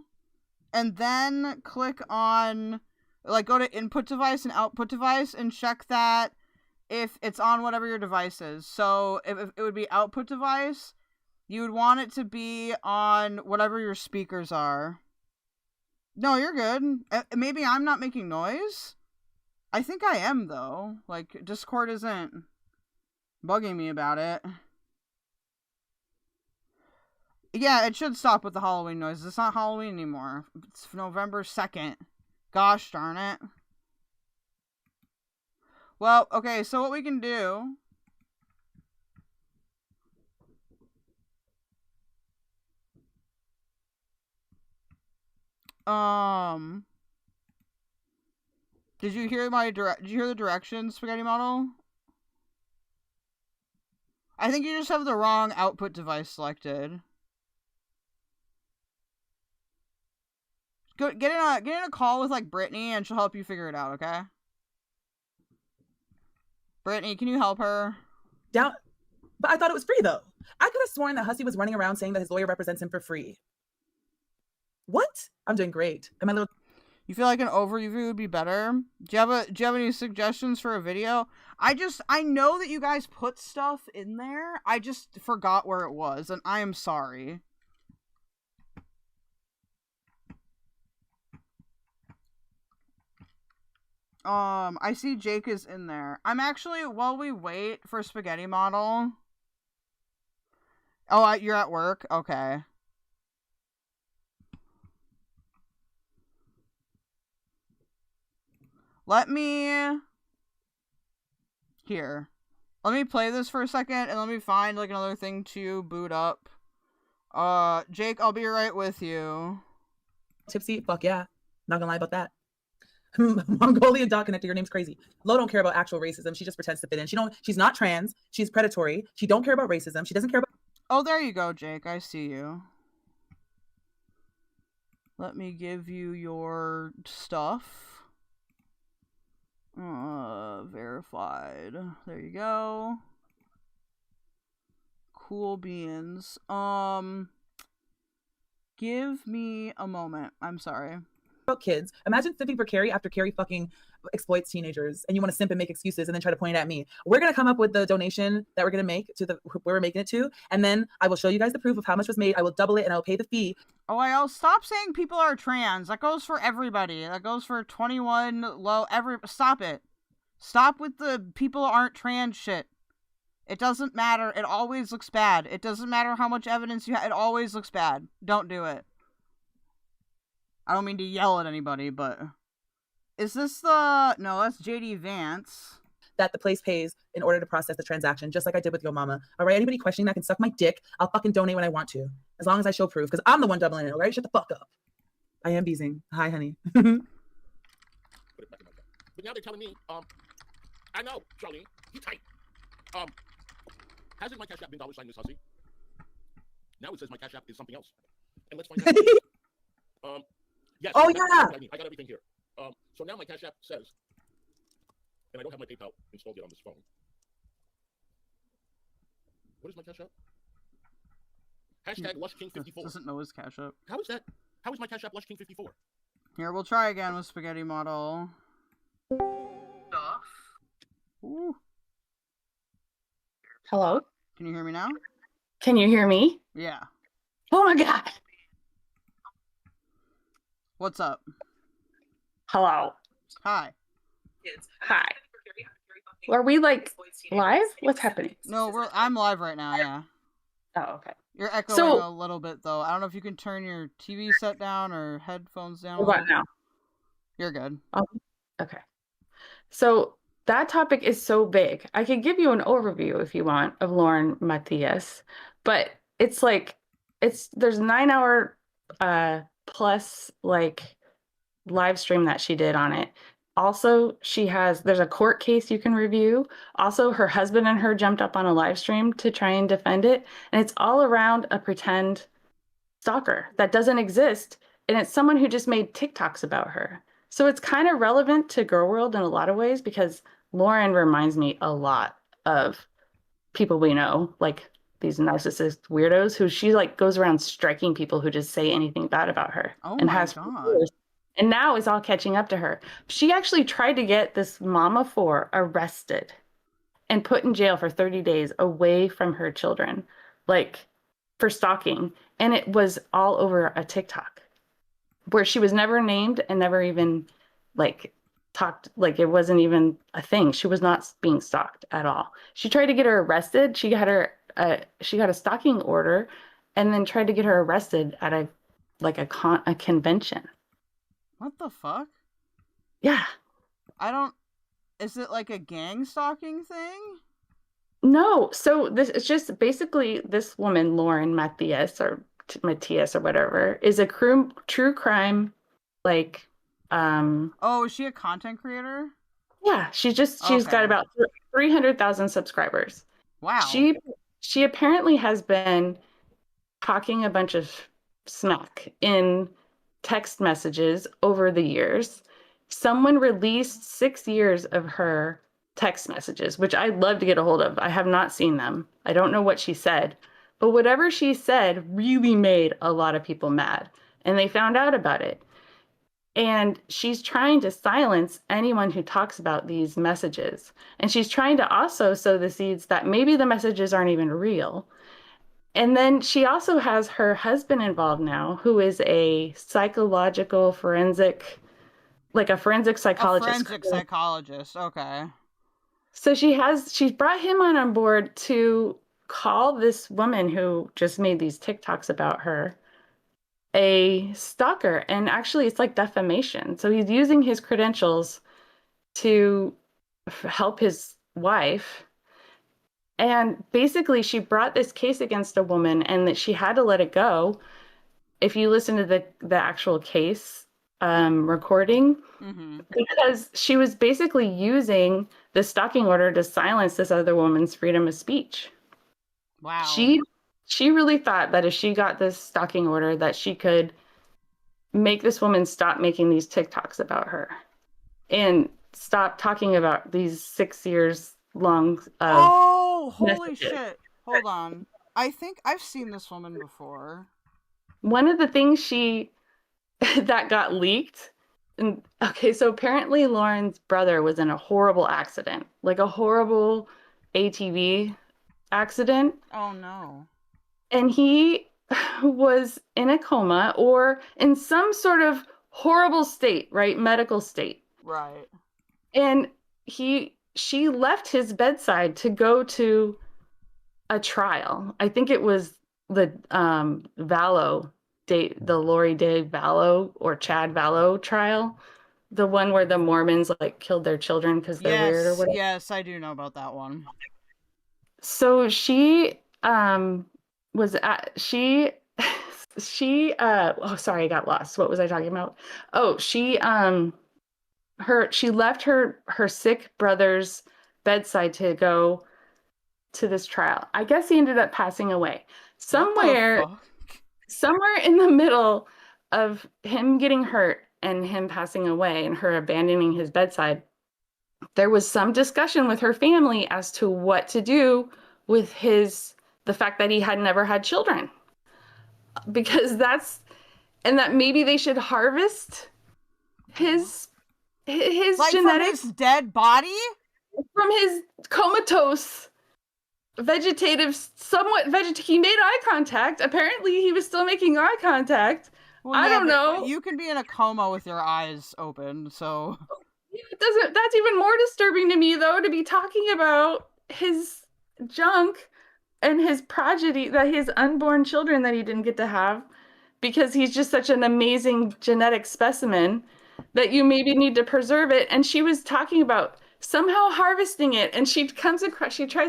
and then click on... Like, go to input device and output device, and check that if it's on whatever your device is. So, if it would be output device, you would want it to be on whatever your speakers are. No, you're good. Maybe I'm not making noise? I think I am, though. Like, Discord isn't bugging me about it. Yeah, it should stop with the Halloween noise. It's not Halloween anymore. It's November 2nd. Gosh darn it. Well, okay, so what we can do... Did you hear the directions, Spaghetti Model? I think you just have the wrong output device selected. Go get in a call with, like, Brittany, and she'll help you figure it out, okay? Brittany, can you help her? But I thought it was free, though. I could have sworn that Hussy was running around saying that his lawyer represents him for free. What? I'm doing great. Am I a little... You feel like an overview would be better? Do you have any suggestions for a video? I know that you guys put stuff in there. I just forgot where it was, and I am sorry. I see Jake is in there. I'm actually, while we wait for Spaghetti Model... Oh, you're at work? Okay. Let me play this for a second, and let me find, like, another thing to boot up. Jake, I'll be right with you. Tipsy? Fuck yeah. Not gonna lie about that. Mongolian dot connector, your name's crazy. Lo don't care about actual racism. She just pretends to fit in. She's not trans. She's predatory. She don't care about racism. She doesn't care about... Oh, there you go, Jake. I see you. Let me give you your stuff. Verified. There you go. Cool beans. Give me a moment. I'm sorry. about kids. Imagine simping for Carrie after Carrie fucking exploits teenagers, and you want to simp and make excuses and then try to point it at me. We're gonna come up with the donation that we're gonna make to the where we're making it to, and then I will show you guys the proof of how much was made. I will double it and I will pay the fee. Oh, I'll stop saying people are trans. That goes for everybody. That goes for 21 low. Stop it. Stop with the people aren't trans shit. It doesn't matter. It always looks bad. It doesn't matter how much evidence you have. It always looks bad. Don't do it. I don't mean to yell at anybody, but is this the... No, that's JD Vance. That the place pays in order to process the transaction, just like I did with Yo Mama. All right, anybody questioning that can suck my dick. I'll fucking donate when I want to, as long as I show proof, because I'm the one doubling it, all right? Shut the fuck up. I am beezing. Hi, honey. But now they're telling me, I know, Charlene, you tight. Hasn't my Cash App been $sign Miss Hussy? Now it says my Cash App is something else. And let's find out. Yes. Oh, yeah. I got everything here. So now my Cash App says, and I don't have my PayPal installed yet on this phone. What is my Cash App? Hashtag LushKing54. Doesn't know his Cash App. How is that? How is my Cash App LushKing54? Here, we'll try again with Spaghetti Model. Ooh. Hello? Can you hear me now? Can you hear me? Yeah. Oh my god. What's up? Hello. Hi. Hi. Are we like live? What's happening? No, I'm live right now, yeah. Oh, okay. You're echoing a little bit though. I don't know if you can turn your TV set down or headphones down. What now? You're good. Okay. So that topic is so big. I could give you an overview if you want of Lauren Matthias, but it's like there's 9 hour plus like live stream that she did on it. Also, there's a court case you can review. Also, her husband and her jumped up on a live stream to try and defend it. And it's all around a pretend stalker that doesn't exist. And it's someone who just made TikToks about her. So it's kind of relevant to Girl World in a lot of ways because Lauren reminds me a lot of people we know, like these narcissist weirdos who she like goes around striking people who just say anything bad about her. Oh and my has God. And now it's all catching up to her. She actually tried to get this mama 4 arrested and put in jail for 30 days away from her children, like for stalking. And it was all over a TikTok where she was never named and never even like talked, like it wasn't even a thing. She was not being stalked at all. She tried to get her arrested. She got a stalking order and then tried to get her arrested at a convention. What the fuck? Yeah. Is it like a gang stalking thing? No. So it's just basically this woman, Lauren Matthias or whatever, is a true crime, like, Oh, is she a content creator? Yeah. She's got about 300,000 subscribers. Wow. She apparently has been talking a bunch of smack in text messages over the years. Someone released 6 years of her text messages, which I'd love to get a hold of. I have not seen them. I don't know what she said, but whatever she said really made a lot of people mad, and they found out about it. And she's trying to silence anyone who talks about these messages. And she's trying to also sow the seeds that maybe the messages aren't even real. And then she also has her husband involved now, who is a psychological forensic, like a forensic psychologist. A forensic psychologist, okay. So she's brought him on board to call this woman who just made these TikToks about her a stalker. And actually it's like defamation. So he's using his credentials to help his wife. And basically, she brought this case against a woman and that she had to let it go. If you listen to the actual case recording, because she was basically using the stalking order to silence this other woman's freedom of speech. Wow. She really thought that if she got this stalking order, that she could make this woman stop making these TikToks about her and stop talking about these 6 years long holy shit. Hold on. I think I've seen this woman before. One of the things that got leaked And okay, so apparently Lauren's brother was in a horrible accident, like a horrible ATV accident. Oh no. And he was in a coma or in some sort of horrible state, right? Medical state. Right. And she left his bedside to go to a trial. I think it was the the Lori Day Vallow or Chad Vallow trial, the one where the Mormons like killed their children because they're weird or whatever. Yes, I do know about that one. So she was at she oh sorry, I got lost. What was I talking about? Oh, she left her sick brother's bedside to go to this trial. I guess he ended up passing away. Somewhere in the middle of him getting hurt and him passing away and her abandoning his bedside, there was some discussion with her family as to what to do with the fact that he had never had children. Because that maybe they should harvest his like genetics from his dead body? From his comatose he made eye contact. Apparently he was still making eye contact. Well, I don't know. You can be in a coma with your eyes open, so that's even more disturbing to me though, to be talking about his junk and his progeny, that his unborn children that he didn't get to have because he's just such an amazing genetic specimen that you maybe need to preserve it. And she was talking about somehow harvesting it, and she tries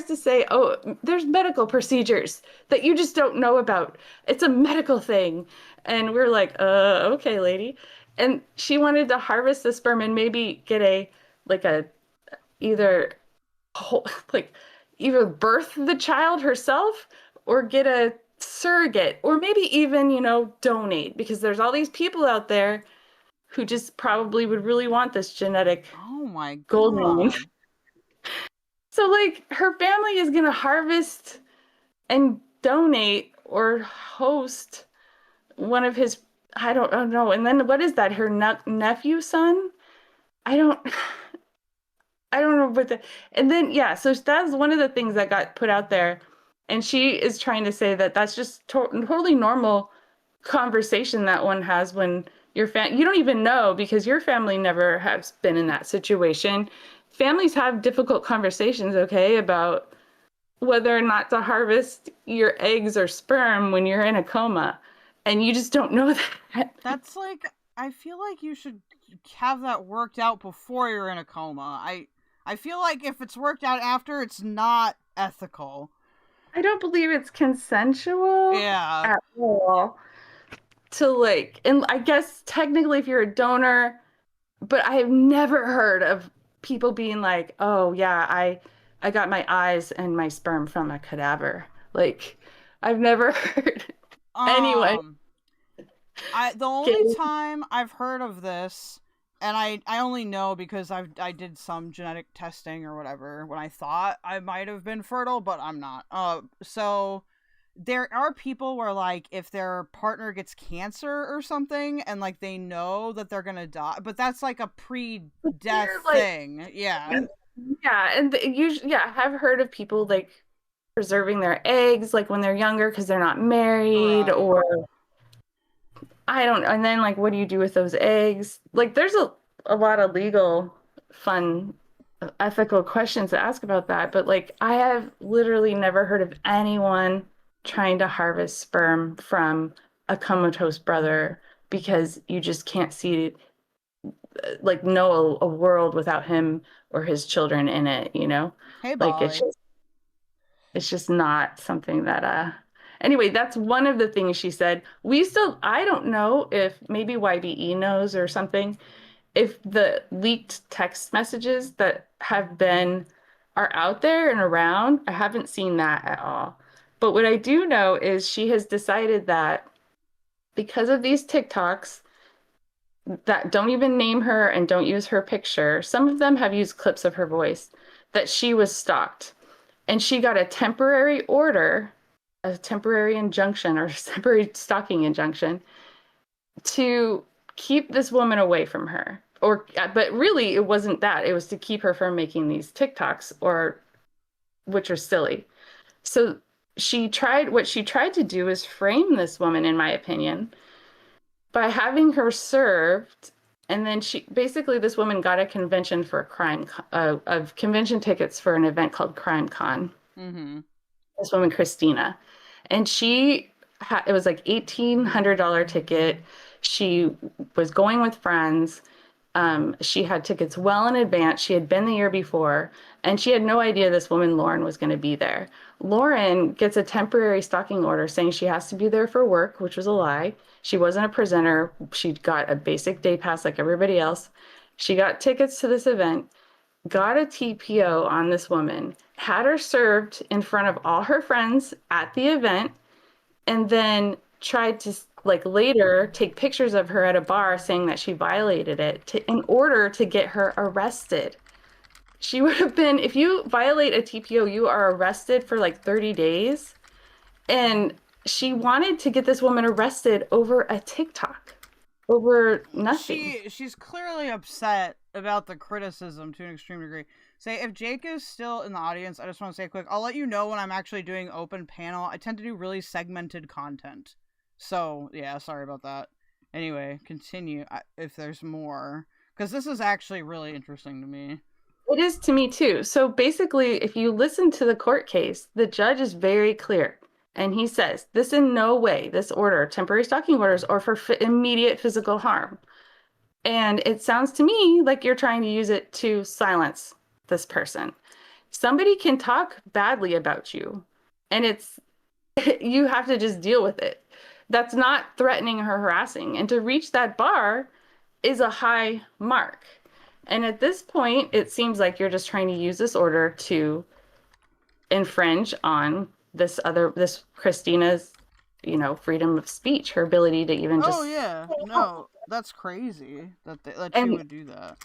to say, oh, there's medical procedures that you just don't know about. It's a medical thing. And we're like, okay, lady. And she wanted to harvest the sperm and maybe get either birth the child herself or get a surrogate, or maybe even, donate, because there's all these people out there who just probably would really want this genetic gold mine. So her family is gonna harvest and donate or host one of his, I don't know. And then what is that? Her nephew son? I don't know what and then so that's one of the things that got put out there, and she is trying to say that that's just totally normal conversation that one has when you don't even know, because your family never has been in that situation. Families have difficult conversations, okay, about whether or not to harvest your eggs or sperm when you're in a coma, and you just don't know that. That's I feel like you should have that worked out before you're in a coma. I feel like if it's worked out after, it's not ethical. I don't believe it's consensual at all. And I guess technically if you're a donor, but I have never heard of people being like, oh yeah, I got my eyes and my sperm from a cadaver. I've never heard. Anyway. The only time I've heard of this, and I only know because I did some genetic testing or whatever when I thought I might have been fertile, but I'm not. So there are people where if their partner gets cancer or something and they know that they're gonna die, but that's a pre-death thing. Yeah. Yeah, and usually, I have heard of people preserving their eggs when they're younger because they're not married, or I don't know. And then what do you do with those eggs? There's a lot of legal, fun, ethical questions to ask about that. But I have literally never heard of anyone trying to harvest sperm from a comatose brother because you just can't see know a world without him or his children in it, Hey, Molly. It's just not something that anyway, that's one of the things she said. I don't know if maybe YBE knows or something, if the leaked text messages that are out there and around. I haven't seen that at all. But what I do know is she has decided that because of these TikToks that don't even name her and don't use her picture, some of them have used clips of her voice, that she was stalked. And she got a temporary order, a temporary injunction or temporary stalking injunction to keep this woman away from her. But really, it wasn't that. It was to keep her from making these TikToks, which are silly. So what she tried to do is frame this woman, in my opinion, by having her served. And then this woman got a convention for of convention tickets for an event called Crime Con. Mm-hmm. This woman, Christina. And it was like $1,800 ticket. She was going with friends. She had tickets well in advance. She had been the year before, and she had no idea this woman, Lauren, was going to be there. Lauren gets a temporary stalking order saying she has to be there for work, which was a lie. She wasn't a presenter. She got a basic day pass like everybody else. She got tickets to this event, got a TPO on this woman, had her served in front of all her friends at the event, and then tried to later take pictures of her at a bar saying that she violated it in order to get her arrested. She would have been, if you violate a TPO, you are arrested for 30 days. And she wanted to get this woman arrested over a TikTok, over nothing. She's clearly upset about the criticism to an extreme degree. If Jake is still in the audience, I just want to say quick, I'll let you know when I'm actually doing open panel. I tend to do really segmented content. So, yeah, sorry about that. Anyway, continue if there's more. Because this is actually really interesting to me. It is to me, too. So, basically, if you listen to the court case, the judge is very clear. And he says, this in no way, this order, temporary stalking orders, are for immediate physical harm. And it sounds to me like you're trying to use it to silence this person. Somebody can talk badly about you, and you have to just deal with it. That's not threatening or harassing. And to reach that bar is a high mark. And at this point, it seems like you're just trying to use this order to infringe on this Christina's, freedom of speech, her ability to even just... Oh, yeah. No, that's crazy that she would do that.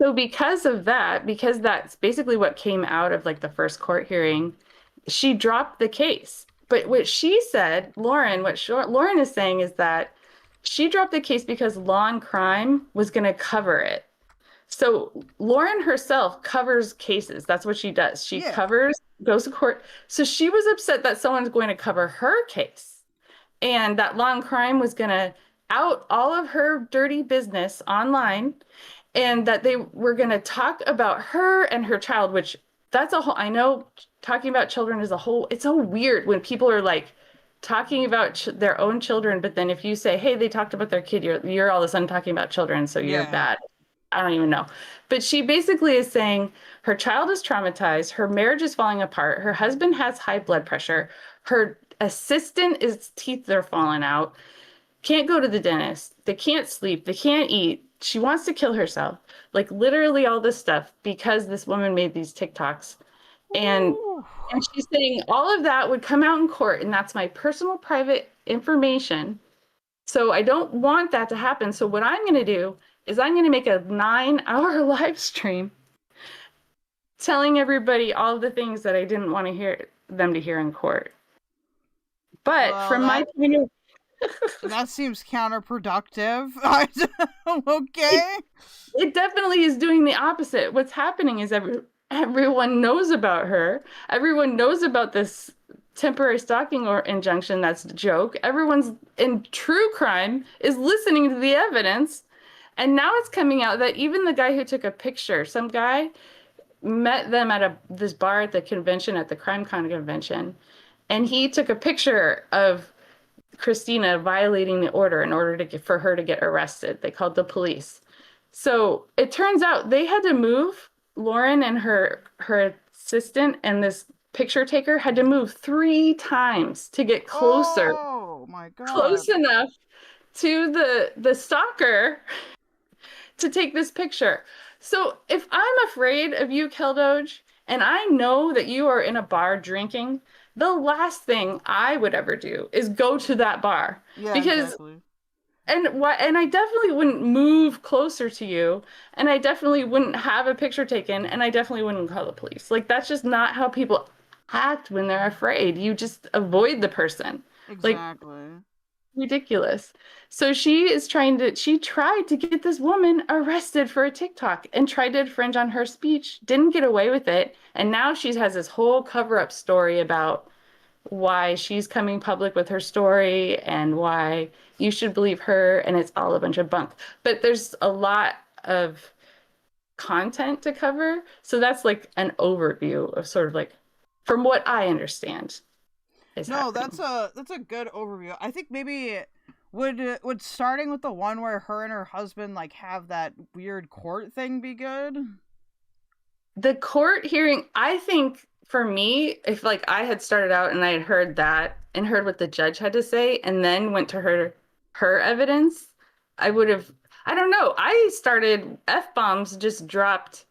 So because of that, because that's basically what came out of the first court hearing, she dropped the case. But what she said, Lauren is saying is that she dropped the case because Law and Crime was going to cover it. So Lauren herself covers cases. That's what she does. She goes to court. So she was upset that someone's going to cover her case, and that Law and Crime was going to out all of her dirty business online, and that they were going to talk about her and her child, which that's a whole, I know talking about children is it's so weird when people are talking about their own children, but then if you say, hey, they talked about their kid, you're all of a sudden talking about children, so you're bad. I don't even know. But she basically is saying her child is traumatized, her marriage is falling apart, her husband has high blood pressure, her assistant, his teeth are falling out, can't go to the dentist, they can't sleep, they can't eat, she wants to kill herself. Literally all this stuff because this woman made these TikToks. And she's saying all of that would come out in court, and that's my personal private information. So I don't want that to happen. So what I'm going to do is I'm going to make a 9-hour live stream telling everybody all of the things that I didn't want to hear them to hear in court. But from my point of that seems counterproductive. Okay. It definitely is doing the opposite. What's happening is everyone knows about her. Everyone knows about this temporary stalking or injunction that's a joke. Everyone's in true crime is listening to the evidence. And now it's coming out that even the guy who took a picture, some guy met them at this bar at the convention, at the CrimeCon convention, and he took a picture of Christina violating the order in order for her to get arrested. They called the police. So it turns out they had to move. Lauren and her assistant and this picture taker had to move 3 times to get closer. Oh my God. Close enough to the stalker to take this picture. So if I'm afraid of you, keldoge, and I know that you are in a bar drinking, the last thing I would ever do is go to that bar. Yeah, because exactly. And I definitely wouldn't move closer to you, and I definitely wouldn't have a picture taken, and I definitely wouldn't call the police. That's just not how people act when they're afraid. You just avoid the person. Exactly. ridiculous. So she tried to get this woman arrested for a TikTok and tried to infringe on her speech, didn't get away with it. And now she has this whole cover-up story about why she's coming public with her story and why you should believe her, and it's all a bunch of bunk. But there's a lot of content to cover. So that's like an overview of sort of like, from what I understand. That's a good overview. I think maybe would starting with the one where her and her husband like have that weird court thing be good? The court hearing, I think for me, if like I had started out and I had heard that and heard what the judge had to say and then went to her evidence, I would have, I don't know. I started F-bombs just dropped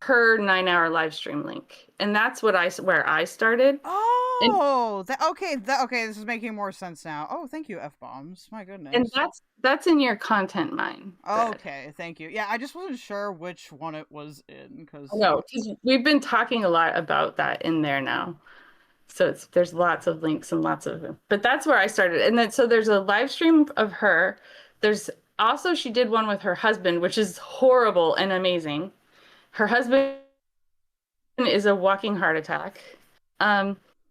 her 9-hour live stream link. And that's where I started. Oh, okay, this is making more sense now. Oh, thank you, F-bombs. My goodness. And that's in your content mine. Okay, thank you. Yeah, I just wasn't sure which one it was in because we've been talking a lot about that in there now. So there's lots of links and lots of, but that's where I started. And then so there's a live stream of her. There's also, she did one with her husband, which is horrible and amazing. Her husband is a walking heart attack.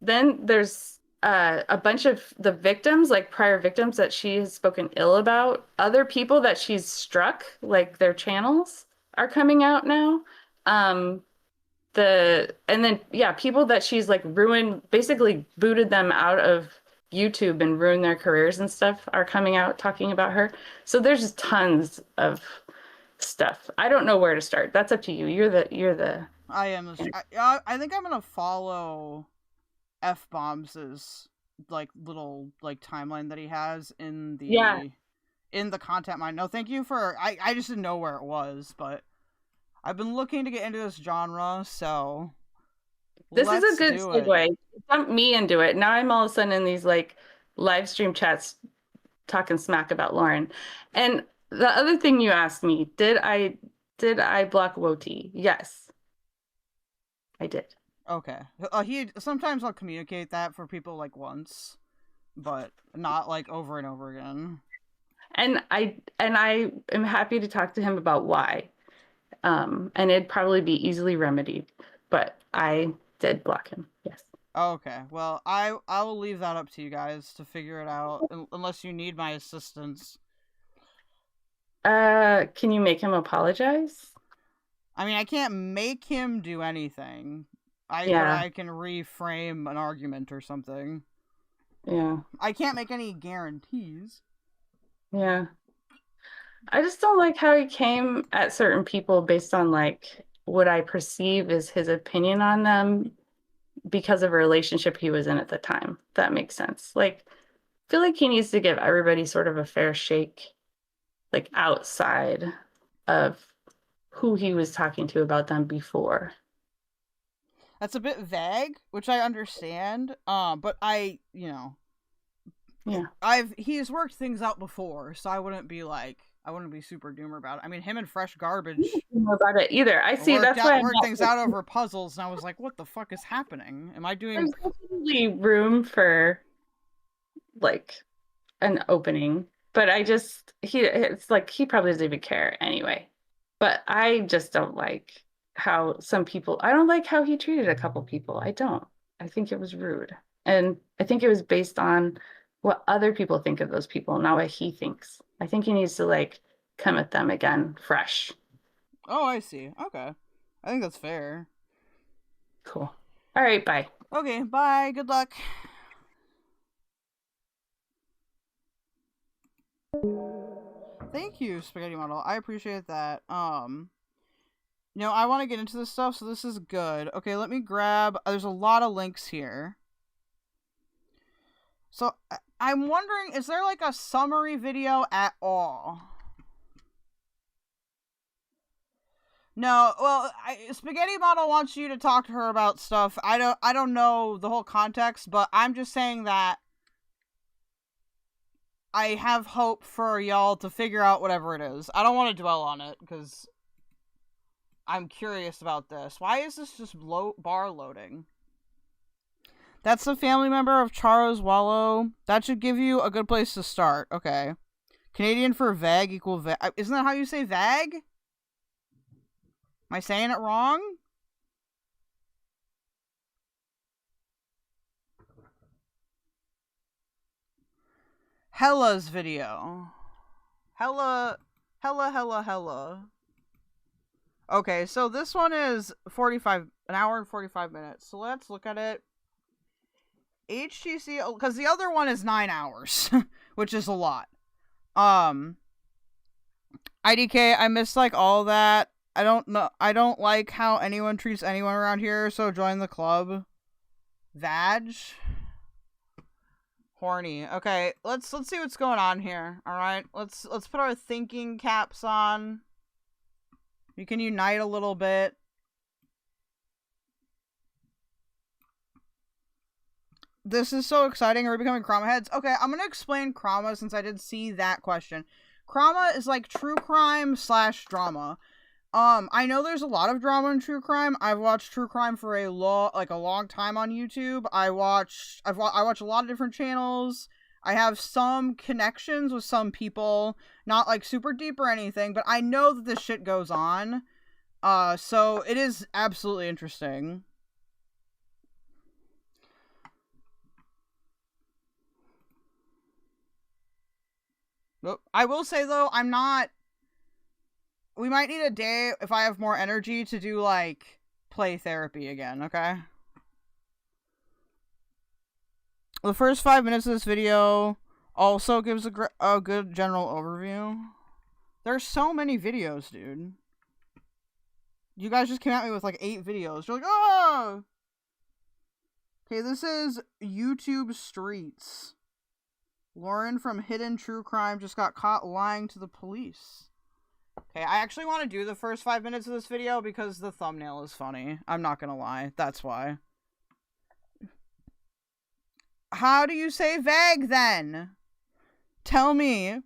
Then there's a bunch of the victims, like prior victims that she has spoken ill about. Other people that she's struck, like their channels are coming out now. People that she's like ruined, basically booted them out of YouTube and ruined their careers and stuff are coming out talking about her. So there's just tons of stuff. I don't know where to start. That's up to you. You're the I am. I think I'm gonna follow F-bombs' like little like timeline that he has in the content mine. No, thank you for. I just didn't know where it was, but I've been looking to get into this genre, so this is a good segue. Dump me into it. Now I'm all of a sudden in these like live stream chats talking smack about Lauren. And the other thing you asked me, did I block Woti? Yes, I did. Okay. Sometimes I'll communicate that for people like once, but not like over and over again. And I am happy to talk to him about why. And it'd probably be easily remedied, but I did block him. Yes. Okay. Well, I will leave that up to you guys to figure it out, unless you need my assistance. Can you make him apologize? I mean, I can't make him do anything. I can reframe an argument or something. Yeah. I can't make any guarantees. Yeah. I just don't like how he came at certain people based on like what I perceive as his opinion on them because of a relationship he was in at the time. That makes sense. Like, I feel like he needs to give everybody sort of a fair shake, like outside of who he was talking to about them before. That's a bit vague, which I understand. But he's worked things out before, so I wouldn't be super doomer about it. I mean, him and Fresh Garbage. I don't know about it either. I see. That's why I worked things out over puzzles, and I was like, "What the fuck is happening? Am I doing?" There's definitely room for like an opening, but it's like he probably doesn't even care anyway. But I just don't like how I don't like how he treated a couple people. I don't. I think it was rude. And I think it was based on what other people think of those people, not what he thinks. I think he needs to like come at them again fresh. Oh, I see. Okay. I think that's fair. Cool. All right, bye. Okay, bye. Good luck. Thank you, Spaghetti Model. I appreciate that. I want to get into this stuff, so this is good. Okay, let me grab... There's a lot of links here. So, I'm wondering, is there like a summary video at all? No, well, Spaghetti Model wants you to talk to her about stuff. I don't know the whole context, but I'm just saying that I have hope for y'all to figure out whatever it is. I don't want to dwell on it, because I'm curious about this. Why is this just bar loading? That's a family member of Charo's Wallow. That should give you a good place to start. Okay. Canadian for vag equal vag. Isn't that how you say vag? Am I saying it wrong? Hella's video. Hella. Okay, so this one is an hour and 45 minutes. So let's look at it. HTC, because the other one is 9 hours, which is a lot. IDK, I miss like all that. I don't like how anyone treats anyone around here, so join the club. Vag. Horny. Okay, let's see what's going on here. All right, let's put our thinking caps on. We can unite a little bit. This is so exciting. Are we becoming Krama heads? Okay, I'm gonna explain Krama since I did see that question. Krama is like true crime / drama. I know there's a lot of drama in true crime. I've watched true crime for a long time on YouTube. I watch a lot of different channels. I have some connections with some people, not like super deep or anything, but I know that this shit goes on. So it is absolutely interesting. I will say though, we might need a day if I have more energy to do like play therapy again, okay? The first 5 minutes of this video also gives a good general overview. There's so many videos, dude. You guys just came at me with like 8 videos. You're like, oh! Okay, this is YouTube Streets. Lauren from Hidden True Crime just got caught lying to the police. Okay, I actually want to do the first 5 minutes of this video because the thumbnail is funny. I'm not gonna lie. That's why. How do you say vag then? Tell me.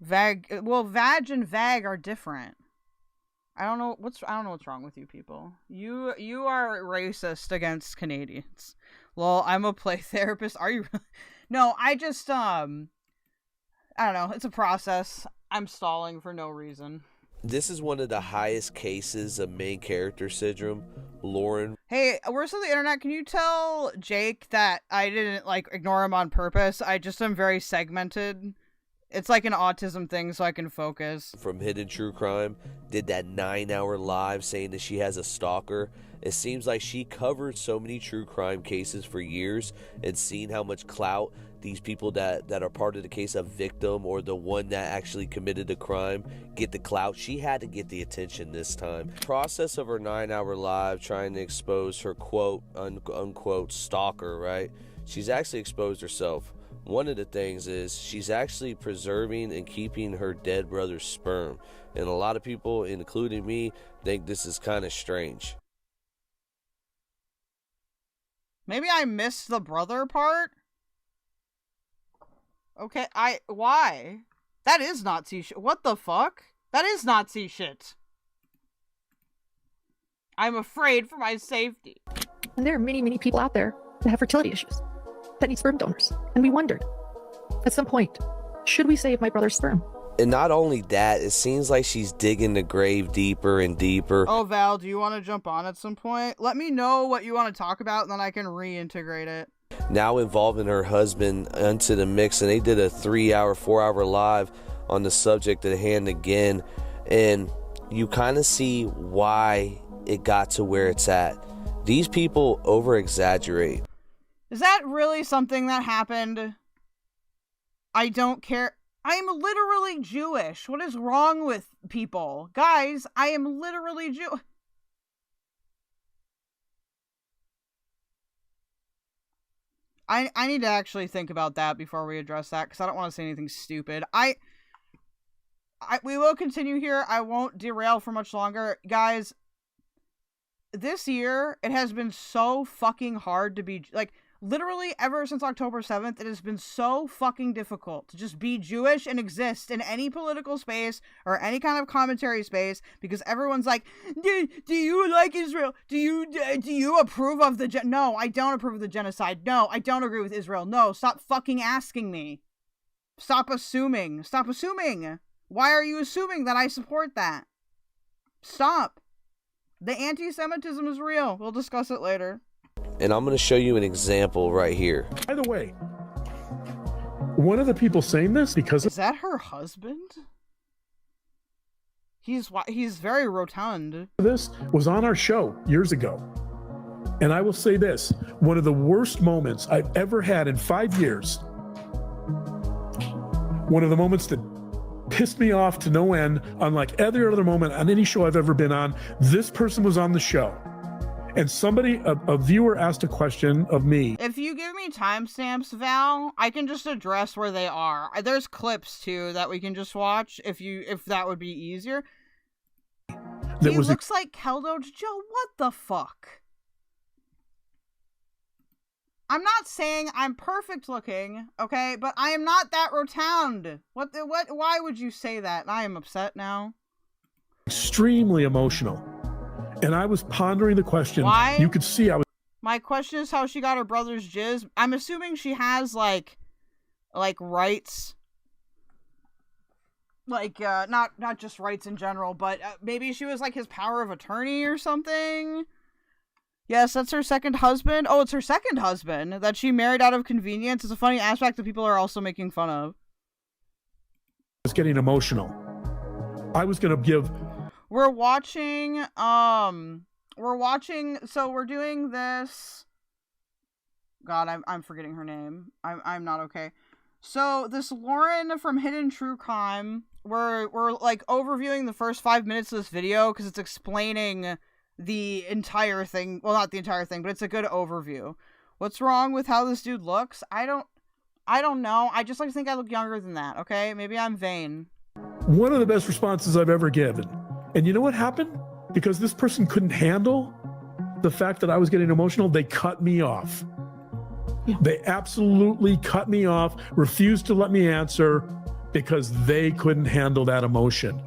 Vag. Well, vag and vag are different. I don't know what's wrong with you people. You are racist against Canadians. Well, I'm a play therapist. Are you? No, I just I don't know. It's a process. I'm stalling for no reason. This is one of the highest cases of main character syndrome. Lauren. Hey, worst of the internet, can you tell Jake that I didn't like ignore him on purpose? I just am very segmented. It's like an autism thing so I can focus. From Hidden True Crime did that 9-hour live saying that she has a stalker. It seems like she covered so many true crime cases for years and seen how much clout these people that are part of the case, a victim or the one that actually committed the crime, get the clout. She had to get the attention this time. Process of her 9-hour live trying to expose her quote unquote stalker, right? She's actually exposed herself. One of the things is she's actually preserving and keeping her dead brother's sperm. And a lot of people, including me, think this is kind of strange. Maybe I missed the brother part? Okay, why? That is Nazi shit. What the fuck? That is Nazi shit. I'm afraid for my safety. And there are many, many people out there that have fertility issues, that need sperm donors. And we wondered, at some point, should we save my brother's sperm? And not only that, it seems like she's digging the grave deeper and deeper. Oh, Val, do you want to jump on at some point? Let me know what you want to talk about, and then I can reintegrate it. Now involving her husband into the mix, and they did a 3-hour, 4-hour live on the subject at hand again. And you kind of see why it got to where it's at. These people over-exaggerate. Is that really something that happened? I don't care. I'm literally Jewish. What is wrong with people? Guys, I am literally Jewish. I need to actually think about that before we address that, because I don't want to say anything stupid. We will continue here. I won't derail for much longer. Guys, this year, it has been so fucking hard to be, like, literally ever since October 7th, it has been so fucking difficult to just be Jewish and exist in any political space or any kind of commentary space, because everyone's like, do you like Israel? Do you approve of the No, I don't approve of the genocide. No, I don't agree with Israel. No, stop fucking asking me. Stop assuming. Stop assuming. Why are you assuming that I support that? Stop. The anti-Semitism is real. We'll discuss it later. And I'm going to show you an example right here. By the way, one of the people saying this because... Is that her husband? He's very rotund. This was on our show years ago. And I will say this, one of the worst moments I've ever had in 5 years, one of the moments that pissed me off to no end, unlike every other moment on any show I've ever been on, this person was on the show. And somebody, a viewer asked a question of me. If you give me timestamps, Val, I can just address where they are. There's clips too that we can just watch if that would be easier. He looks like keldoge. Joe, what the fuck? I'm not saying I'm perfect looking, okay, but I am not that rotund. Why would you say that? I am upset now. Extremely emotional. And I was pondering the question. Why? You could see I was... My question is how she got her brother's jizz. I'm assuming she has, like rights. Like, not just rights in general, but maybe she was, like, his power of attorney or something. Yes, that's her second husband. Oh, it's her second husband that she married out of convenience. It's a funny aspect that people are also making fun of. I was getting emotional. I was going to give... We're watching, so we're doing this. God, I'm forgetting her name. I'm not okay. So this Lauren from Hidden True Crime, we're like overviewing the first 5 minutes of this video because it's explaining the entire thing. Well, not the entire thing, but it's a good overview. What's wrong with how this dude looks? I don't know. I just like to think I look younger than that, okay? Maybe I'm vain. One of the best responses I've ever given. And you know what happened? Because this person couldn't handle the fact that I was getting emotional, they cut me off. Yeah. They absolutely cut me off, refused to let me answer because they couldn't handle that emotion.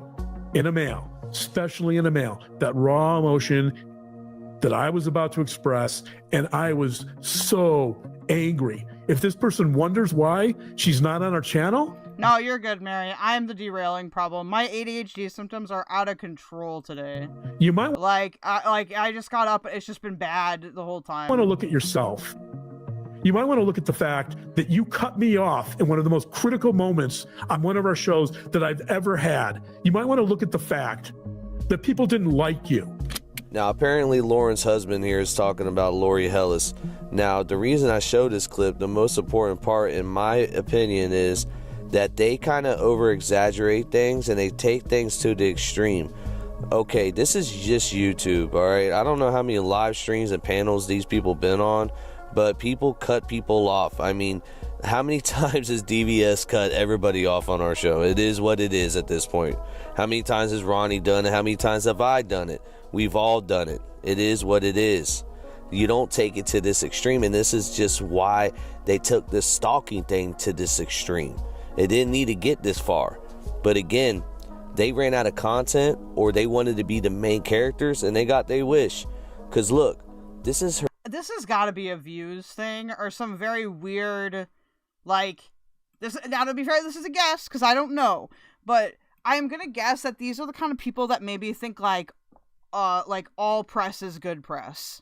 In a male, especially in a male, that raw emotion that I was about to express, and I was so angry. If this person wonders why she's not on our channel... No, you're good, Mary. I am the derailing problem. My ADHD symptoms are out of control today. You might... I just got up. It's just been bad the whole time. You want to look at yourself. You might want to look at the fact that you cut me off in one of the most critical moments on one of our shows that I've ever had. You might want to look at the fact that people didn't like you. Now, apparently Lauren's husband here is talking about Lori Hellis. Now, the reason I showed this clip, the most important part, in my opinion, is that they kind of over-exaggerate things and they take things to the extreme. Okay, this is just YouTube, all right? I don't know how many live streams and panels these people been on, but people cut people off. I mean, how many times has DVS cut everybody off on our show? It is what it is at this point. How many times has Ronnie done it? How many times have I done it? We've all done it. It is what it is. You don't take it to this extreme, and this is just why they took this stalking thing to this extreme. It didn't need to get this far. But again, they ran out of content, or they wanted to be the main characters, and they got their wish. Because look, this is her. This has got to be a views thing, or some very weird, like, this. Now, to be fair, this is a guess, because I don't know. But I'm going to guess that these are the kind of people that maybe think, like all press is good press.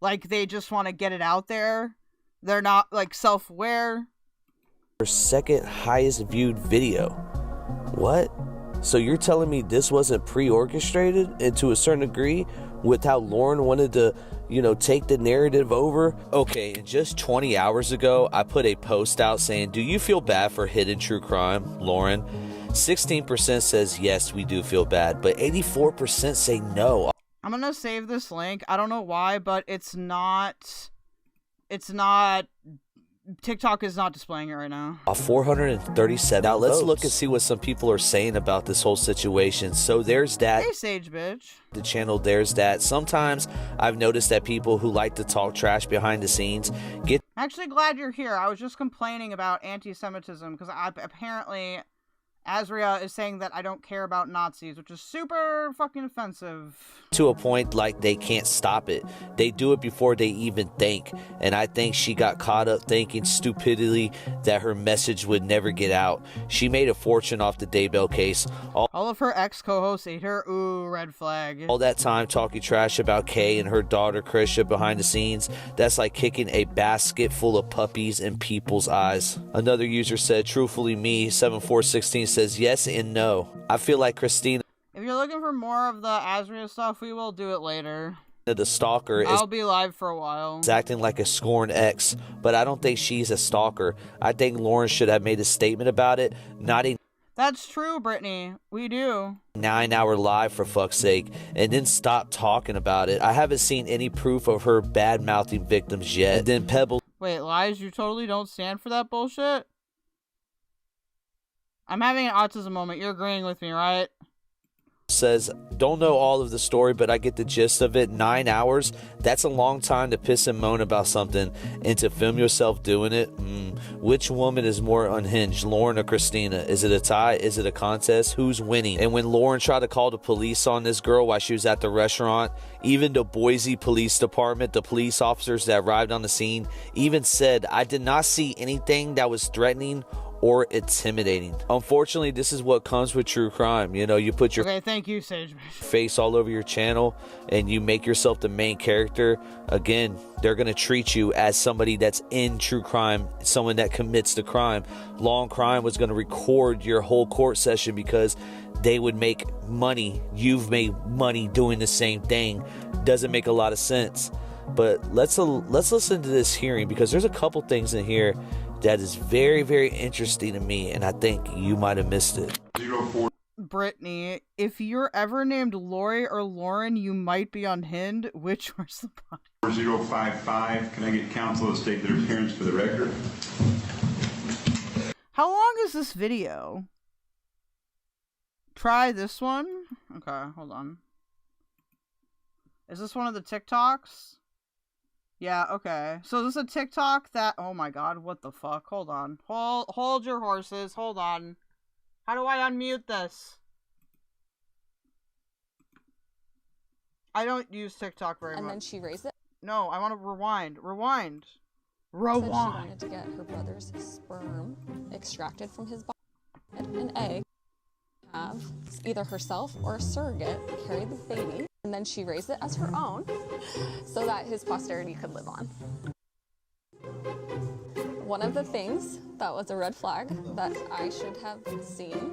Like, they just want to get it out there. They're not, like, self-aware. Her second highest viewed video. What? So you're telling me this wasn't pre-orchestrated, and to a certain degree with how Lauren wanted to, take the narrative over? Okay, and just 20 hours ago, I put a post out saying, do you feel bad for Hidden True Crime, Lauren? 16% says yes, we do feel bad, but 84% say no. I'm gonna save this link. I don't know why, but it's not TikTok is not displaying it right now. 437. Now let's look and see what some people are saying about this whole situation. So there's that. Hey, Sage bitch. The channel, there's that. Sometimes I've noticed that people who like to talk trash behind the scenes get I'm actually glad you're here. I was just complaining about anti-Semitism because apparently Azria is saying that I don't care about Nazis, which is super fucking offensive. To a point like they can't stop it. They do it before they even think. And I think she got caught up thinking stupidly that her message would never get out. She made a fortune off the Daybell case. All of her ex-co-hosts ate her. Ooh, red flag. All that time talking trash about Kay and her daughter Krisha behind the scenes. That's like kicking a basket full of puppies in people's eyes. Another user said, truthfully me, 7416 says yes and no. I feel like Christina, if you're looking for more of the Azria stuff, we will do it later. the stalker, I'll be live for a while. is acting like a scorned ex, but I don't think she's a stalker. I think Lauren should have made a statement about it, not a That's true, Brittany. We do. 9-hour live for fuck's sake, and then stop talking about it. I haven't seen any proof of her bad-mouthing victims yet. And then Pebble. Wait, Lies, you totally don't stand for that bullshit? I'm having an autism moment. You're agreeing with me, right? Says, don't know all of the story, but I get the gist of it. 9 hours, that's a long time to piss and moan about something, and to film yourself doing it. Which woman is more unhinged, Lauren or Christina? Is it a tie? Is it a contest? Who's winning? And when Lauren tried to call the police on this girl while she was at the restaurant, even the Boise Police Department, the police officers that arrived on the scene, even said, I did not see anything that was threatening or intimidating. Unfortunately, this is what comes with true crime. You know, you put your thank you, Sage. face all over your channel and you make yourself the main character. Again, they're going to treat you as somebody that's in true crime, someone that commits the crime. Long Crime was going to record your whole court session because they would make money. You've made money doing the same thing. Doesn't make a lot of sense. But let's listen to this hearing, because there's a couple things in here that is very, very interesting to me, and I think you might have missed it. Brittany, if you're ever named Lori or Lauren, you might be unhinged. Which was the body? 4055, can I get counsel to state their appearance for the record? How long is this video? Try this one? Okay, hold on. Is this one of the TikToks? Yeah, okay. So this is a TikTok that... Oh my god, what the fuck? Hold on. Hold your horses. Hold on. How do I unmute this? I don't use TikTok very much. And then she raised it? No, I want to rewind. Rewind. Said she wanted to get her brother's sperm extracted from his body. An egg. Have either herself or a surrogate carry the baby. And then she raised it as her own so that his posterity could live on. One of the things that was a red flag that I should have seen,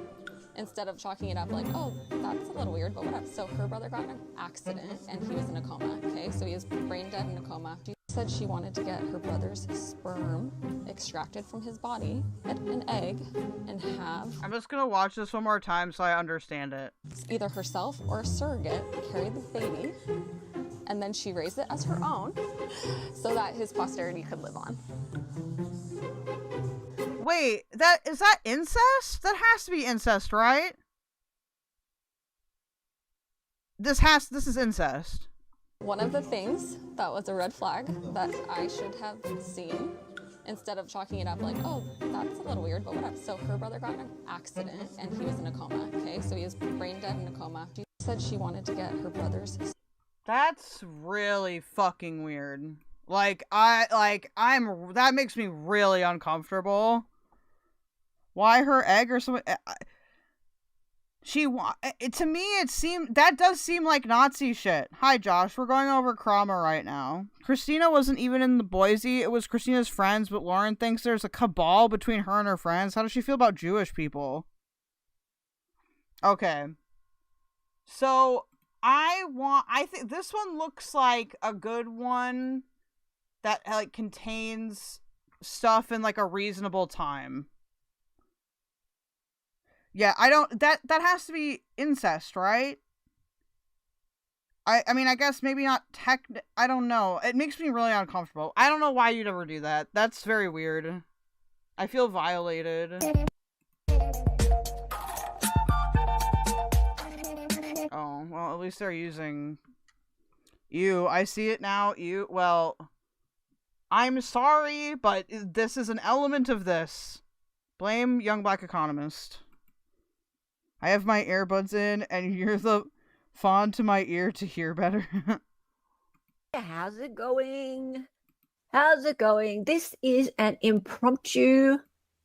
instead of chalking it up like, oh, that's a little weird, but whatever. So her brother got in an accident and he was in a coma, okay? So he was brain dead in a coma. She said she wanted to get her brother's sperm extracted from his body, an egg, and have... I'm just gonna watch this one more time so I understand it. Either herself or a surrogate carry the baby, and then she raised it as her own so that his posterity could live on. Wait, is that incest? That has to be incest, right? This is incest. One of the things that was a red flag that I should have seen, instead of chalking it up like, oh, that's a little weird, but whatever. So her brother got in an accident and he was in a coma, okay? So he was brain dead in a coma. She said she wanted to get her brother's... That's really fucking weird. That makes me really uncomfortable. Why her egg or something? To me, that does seem like Nazi shit. Hi, Josh. We're going over Kramer right now. Christina wasn't even in the Boise. It was Christina's friends, but Lauren thinks there's a cabal between her and her friends. How does she feel about Jewish people? Okay. So, I think this one looks like a good one that, like, contains stuff in, like, a reasonable time. Yeah, that has to be incest, right? I mean, I guess maybe not I don't know. It makes me really uncomfortable. I don't know why you'd ever do that. That's very weird. I feel violated. Oh, well, at least they're using you. I see it now. I'm sorry, but this is an element of this. Blame young black economist. I have my earbuds in, and you're the fawn to my ear to hear better. How's it going? How's it going? This is an impromptu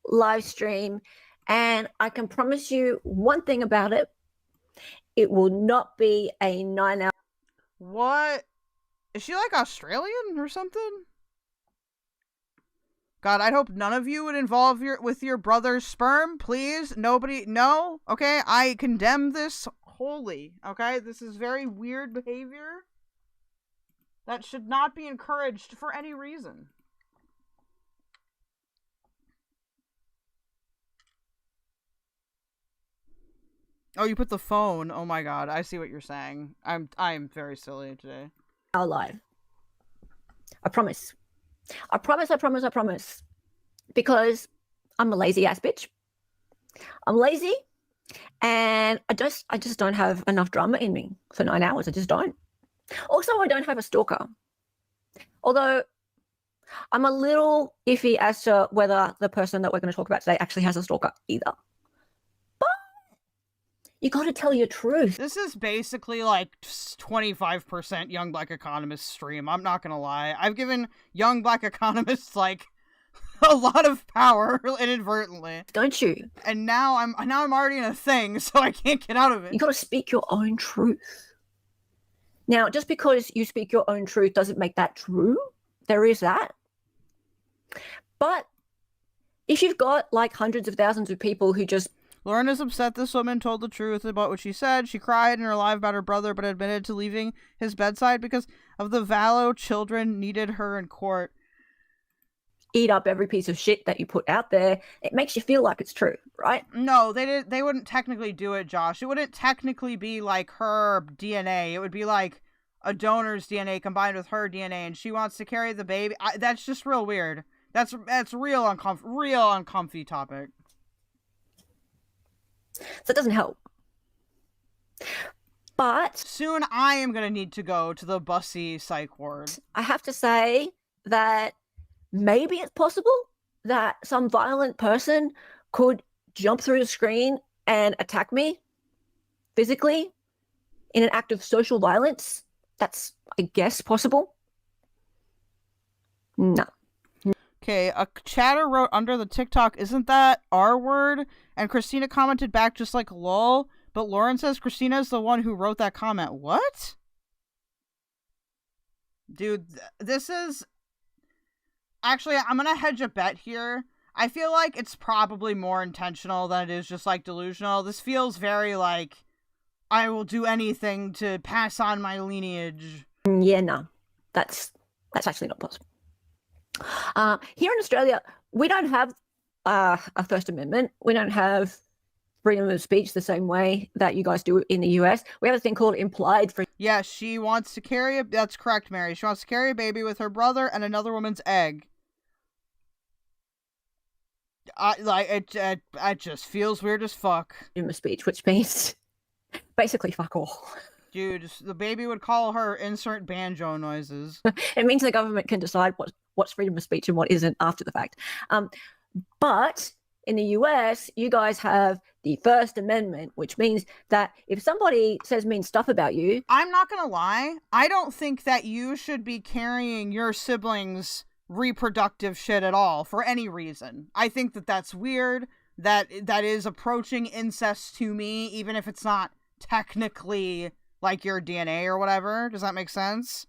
live stream, and I can promise you one thing about it. It will not be a 9-hour. What? Is she like Australian or something? God, I'd hope none of you would involve with your brother's sperm, please. Nobody, no? Okay, I condemn this wholly, okay? This is very weird behavior that should not be encouraged for any reason. Oh, you put the phone. Oh my God, I see what you're saying. I'm very silly today. Our live. I promise. I promise. Because I'm a lazy ass bitch. I'm lazy, and I just don't have enough drama in me for 9 hours. I just don't. Also, I don't have a stalker. Although I'm a little iffy as to whether the person that we're going to talk about today actually has a stalker either. But you got to tell your truth. This is basically like 25% young black economist stream. I'm not going to lie. I've given young black economists like a lot of power inadvertently. Don't you? And now I'm already in a thing, so I can't get out of it. You got to speak your own truth. Now, just because you speak your own truth doesn't make that true. There is that. But if you've got like hundreds of thousands of people who just... Lauren is upset this woman told the truth about what she said. She cried in her live about her brother, but admitted to leaving his bedside because of the Valo children needed her in court. Eat up every piece of shit that you put out there. It makes you feel like it's true, right? No, they wouldn't technically do it, Josh. It wouldn't technically be like her DNA. It would be like a donor's DNA combined with her DNA, and she wants to carry the baby. That's just real weird. That's real uncomfy topic. So it doesn't help. But soon I am gonna need to go to the Bussy psych ward. I have to say that maybe it's possible that some violent person could jump through the screen and attack me physically in an act of social violence. That's, I guess, possible. No. Okay, a chatter wrote under the TikTok, isn't that R word? And Christina commented back just like lol, but Lauren says Christina is the one who wrote that comment. What? Dude, this is... Actually, I'm gonna hedge a bet here. I feel like it's probably more intentional than it is just, like, delusional. This feels very, like, I will do anything to pass on my lineage. Yeah, no. That's actually not possible. Here in Australia, we don't have a First Amendment. We don't have freedom of speech the same way that you guys do in the US. We have a thing called implied freedom. Yeah, she wants to carry that's correct, Mary. She wants to carry a baby with her brother and another woman's egg. It just feels weird as fuck. Freedom of speech, which means basically fuck all. Dude, the baby would call her insert banjo noises. It means the government can decide what's freedom of speech and what isn't after the fact. But in the US, you guys have the First Amendment, which means that if somebody says mean stuff about you... I'm not gonna lie. I don't think that you should be carrying your siblings' reproductive shit at all for any reason. I think that that's weird. That is approaching incest to me, even if it's not technically like your DNA or whatever. Does that make sense?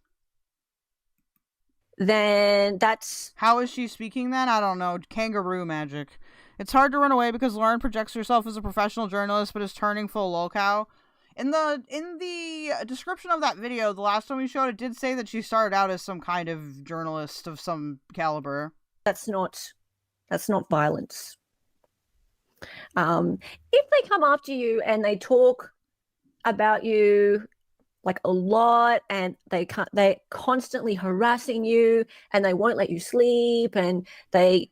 Then that's... How is she speaking then? I don't know. Kangaroo magic. It's hard to run away because Lauren projects herself as a professional journalist but is turning full lolcow. In the description of that video, the last one we showed, it did say that she started out as some kind of journalist of some caliber. That's not violence. If they come after you and they talk about you like a lot and they're constantly harassing you and they won't let you sleep and they...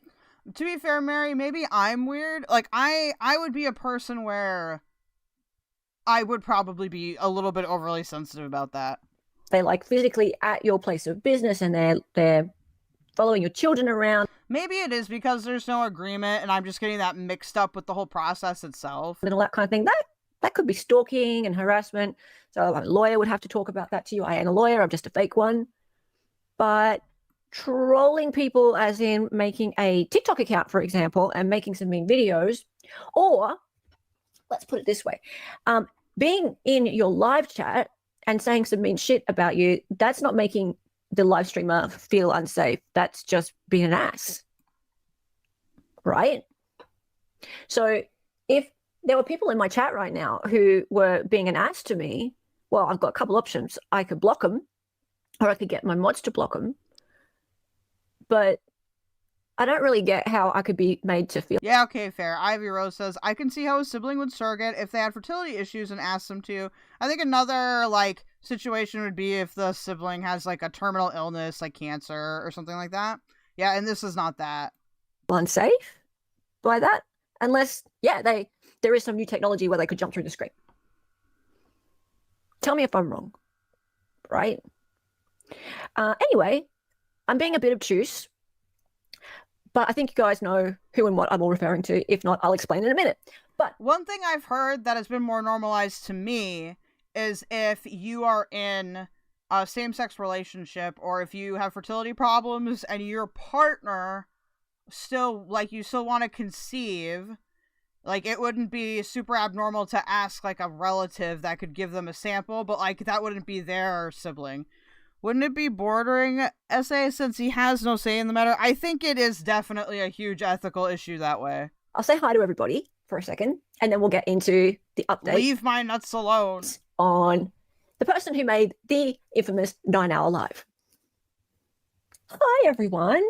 To be fair, Mary, maybe I'm weird. Like, I would be a person where I would probably be a little bit overly sensitive about that. They're like physically at your place of business and they're following your children around. Maybe it is because there's no agreement and I'm just getting that mixed up with the whole process itself. And all that kind of thing. That could be stalking and harassment. So a lawyer would have to talk about that to you. I ain't a lawyer, I'm just a fake one. But trolling people as in making a TikTok account, for example, and making some mean videos, or let's put it this way, being in your live chat and saying some mean shit about you, that's not making the live streamer feel unsafe. That's just being an ass, right? So if there were people in my chat right now who were being an ass to me, well, I've got a couple options. I could block them, or I could get my mods to block them. But I don't really get how I could be made to feel. Yeah, okay, fair. Ivy Rose says, I can see how a sibling would surrogate if they had fertility issues and asked them to. I think another, like, situation would be if the sibling has, like, a terminal illness, like cancer or something like that. Yeah, and this is not that. Unsafe by that? Unless, yeah, there is some new technology where they could jump through the screen. Tell me if I'm wrong, right? Anyway, I'm being a bit obtuse, but I think you guys know who and what I'm all referring to. If not, I'll explain in a minute. But one thing I've heard that has been more normalized to me is if you are in a same-sex relationship, or if you have fertility problems and your partner still, like, you still want to conceive, like, it wouldn't be super abnormal to ask, like, a relative that could give them a sample, but, like, that wouldn't be their sibling. Wouldn't it be bordering SA since he has no say in the matter? I think it is definitely a huge ethical issue that way. I'll say hi to everybody for a second, and then we'll get into the update. Leave my nuts alone. On the person who made the infamous 9-hour live. Hi, everyone.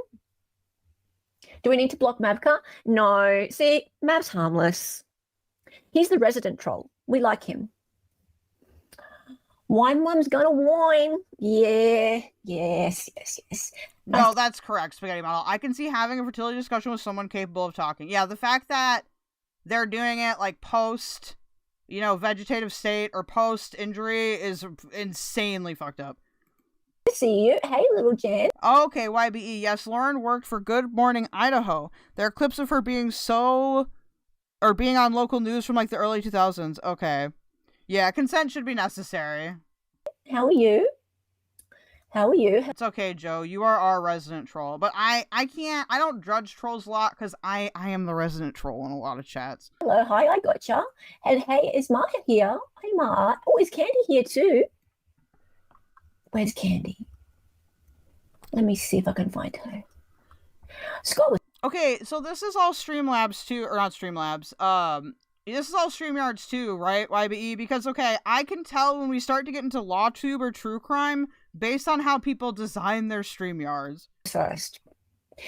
Do we need to block Mavka? No. See, Mav's harmless. He's the resident troll. We like him. Wine Mum's gonna whine. Yeah, yes. No, that's correct, Spaghetti Model. I can see having a fertility discussion with someone capable of talking. Yeah, the fact that they're doing it, like, post, you know, vegetative state or post injury is insanely fucked up. See you. Hey, little Jen. Okay, YBE. Yes, Lauren worked for Good Morning Idaho. There are clips of her being on local news from, like, the early 2000s. Okay. Yeah, consent should be necessary. How are you? It's okay, Joe. You are our resident troll. But I don't judge trolls a lot because I am the resident troll in a lot of chats. Hello, hi, I gotcha. And hey, is Marta here? Hi, Marta. Oh, is Candy here too? Where's Candy? Let me see if I can find her. Scott was... Okay, so this is all Streamlabs too, or not Streamlabs. This is all StreamYards too, right, YBE? Because, okay, I can tell when we start to get into LawTube or true crime based on how people design their StreamYards. First.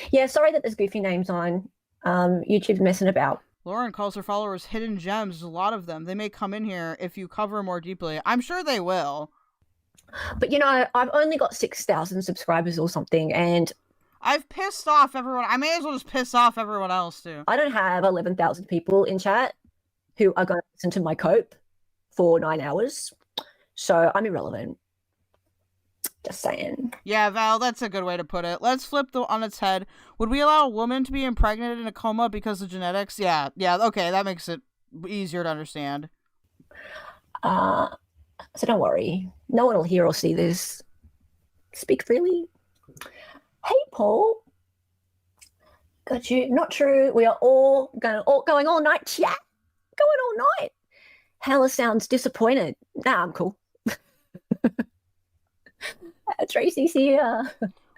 Yeah, sorry that there's goofy names on YouTube messing about. Lauren calls her followers hidden gems. There's a lot of them. They may come in here if you cover more deeply. I'm sure they will. But, you know, I've only got 6,000 subscribers or something, and... I've pissed off everyone. I may as well just piss off everyone else, too. I don't have 11,000 people in chat who are going to listen to my cope for 9 hours. So I'm irrelevant. Just saying. Yeah, Val, that's a good way to put it. Let's flip on its head. Would we allow a woman to be impregnated in a coma because of genetics? Yeah, okay, that makes it easier to understand. So don't worry. No one will hear or see this. Speak freely. Hey, Paul. Got you. Not true. We are all going all night chat. Going all night. Hella sounds disappointed. Nah, I'm cool. Tracy's here.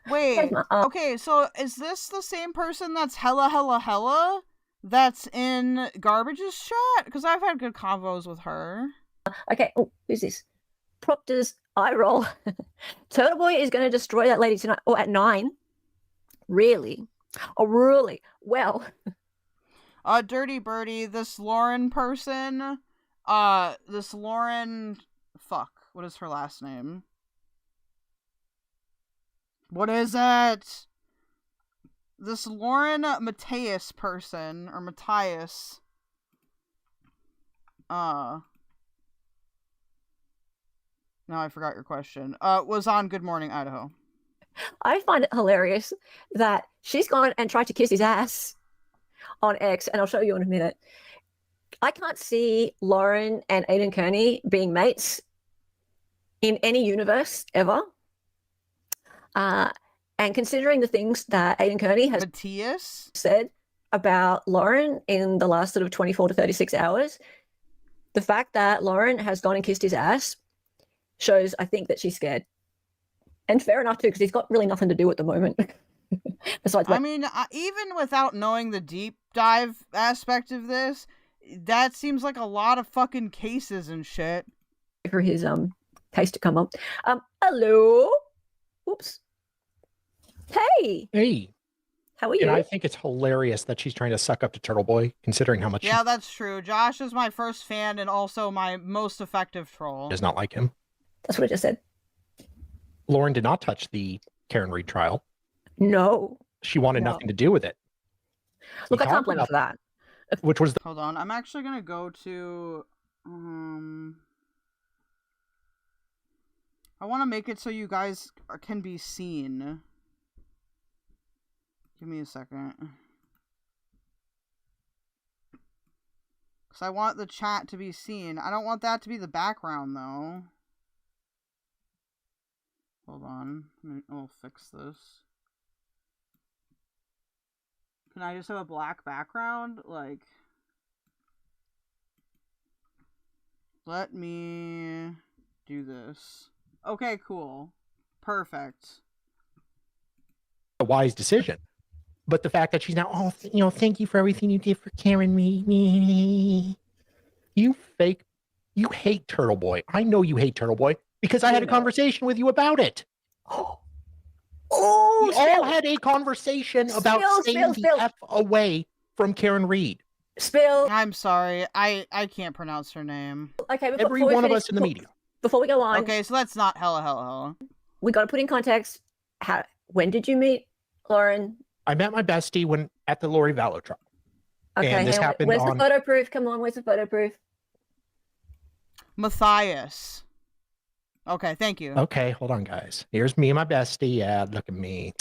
Wait, okay, so is this the same person that's hella that's in Garbage's chat? Because I've had good convos with her. Okay, who's this? Proctor's eye roll. Turtle Boy is going to destroy that lady tonight. Oh, at 9? Really? Oh, really? Well... Dirty Birdie, this Lauren person, this Lauren, fuck, what is her last name? What is it? This Lauren Matthias person, or Matthias, no, I forgot your question, was on Good Morning Idaho. I find it hilarious that she's gone and tried to kiss his ass on X, and I'll show you in a minute. I can't see Lauren and Aiden Kearney being mates in any universe ever. And considering the things that Aiden Kearney has Matthias said about Lauren in the last sort of 24 to 36 hours, the fact that Lauren has gone and kissed his ass shows, I think, that she's scared. And fair enough, too, because he's got really nothing to do at the moment. Besides, I mean, even without knowing the deep dive aspect of this, that seems like a lot of fucking cases and shit. For his case to come up. Hello. Oops. Hey. Hey. How are you? And I think it's hilarious that she's trying to suck up to Turtle Boy, considering how much Yeah, that's true. Josh is my first fan and also my most effective troll. she does not like him. That's what I just said. Lauren did not touch the Karen Reed trial. No. She wanted nothing to do with it. Look, I can't blame her for that. Which was the Hold on, I'm actually gonna go to I want to make it so you guys can be seen. Give me a second. Because I want the chat to be seen. I don't want that to be the background, though. Hold on. I'll fix this. Can I just have a black background? Like... Let me do this. Okay, cool. Perfect. a wise decision. But the fact that she's now, oh, thank you for everything you did for Karen me. You hate Turtle Boy. I know you hate Turtle Boy because I had a conversation with you about it. Oh, we all had a conversation about staying the F away from Karen Reed. Spill. I'm sorry. I can't pronounce her name. Okay, every one of us in the media. Before we go on. Okay, so that's not hella. We got to put in context. When did you meet Lauren? I met my bestie at the Lori Vallow trial. Okay, and this happened where's the photo proof? Come on, where's the photo proof? Matthias. Okay, thank you. Okay, hold on, guys. Here's me and my bestie. Yeah, look at me.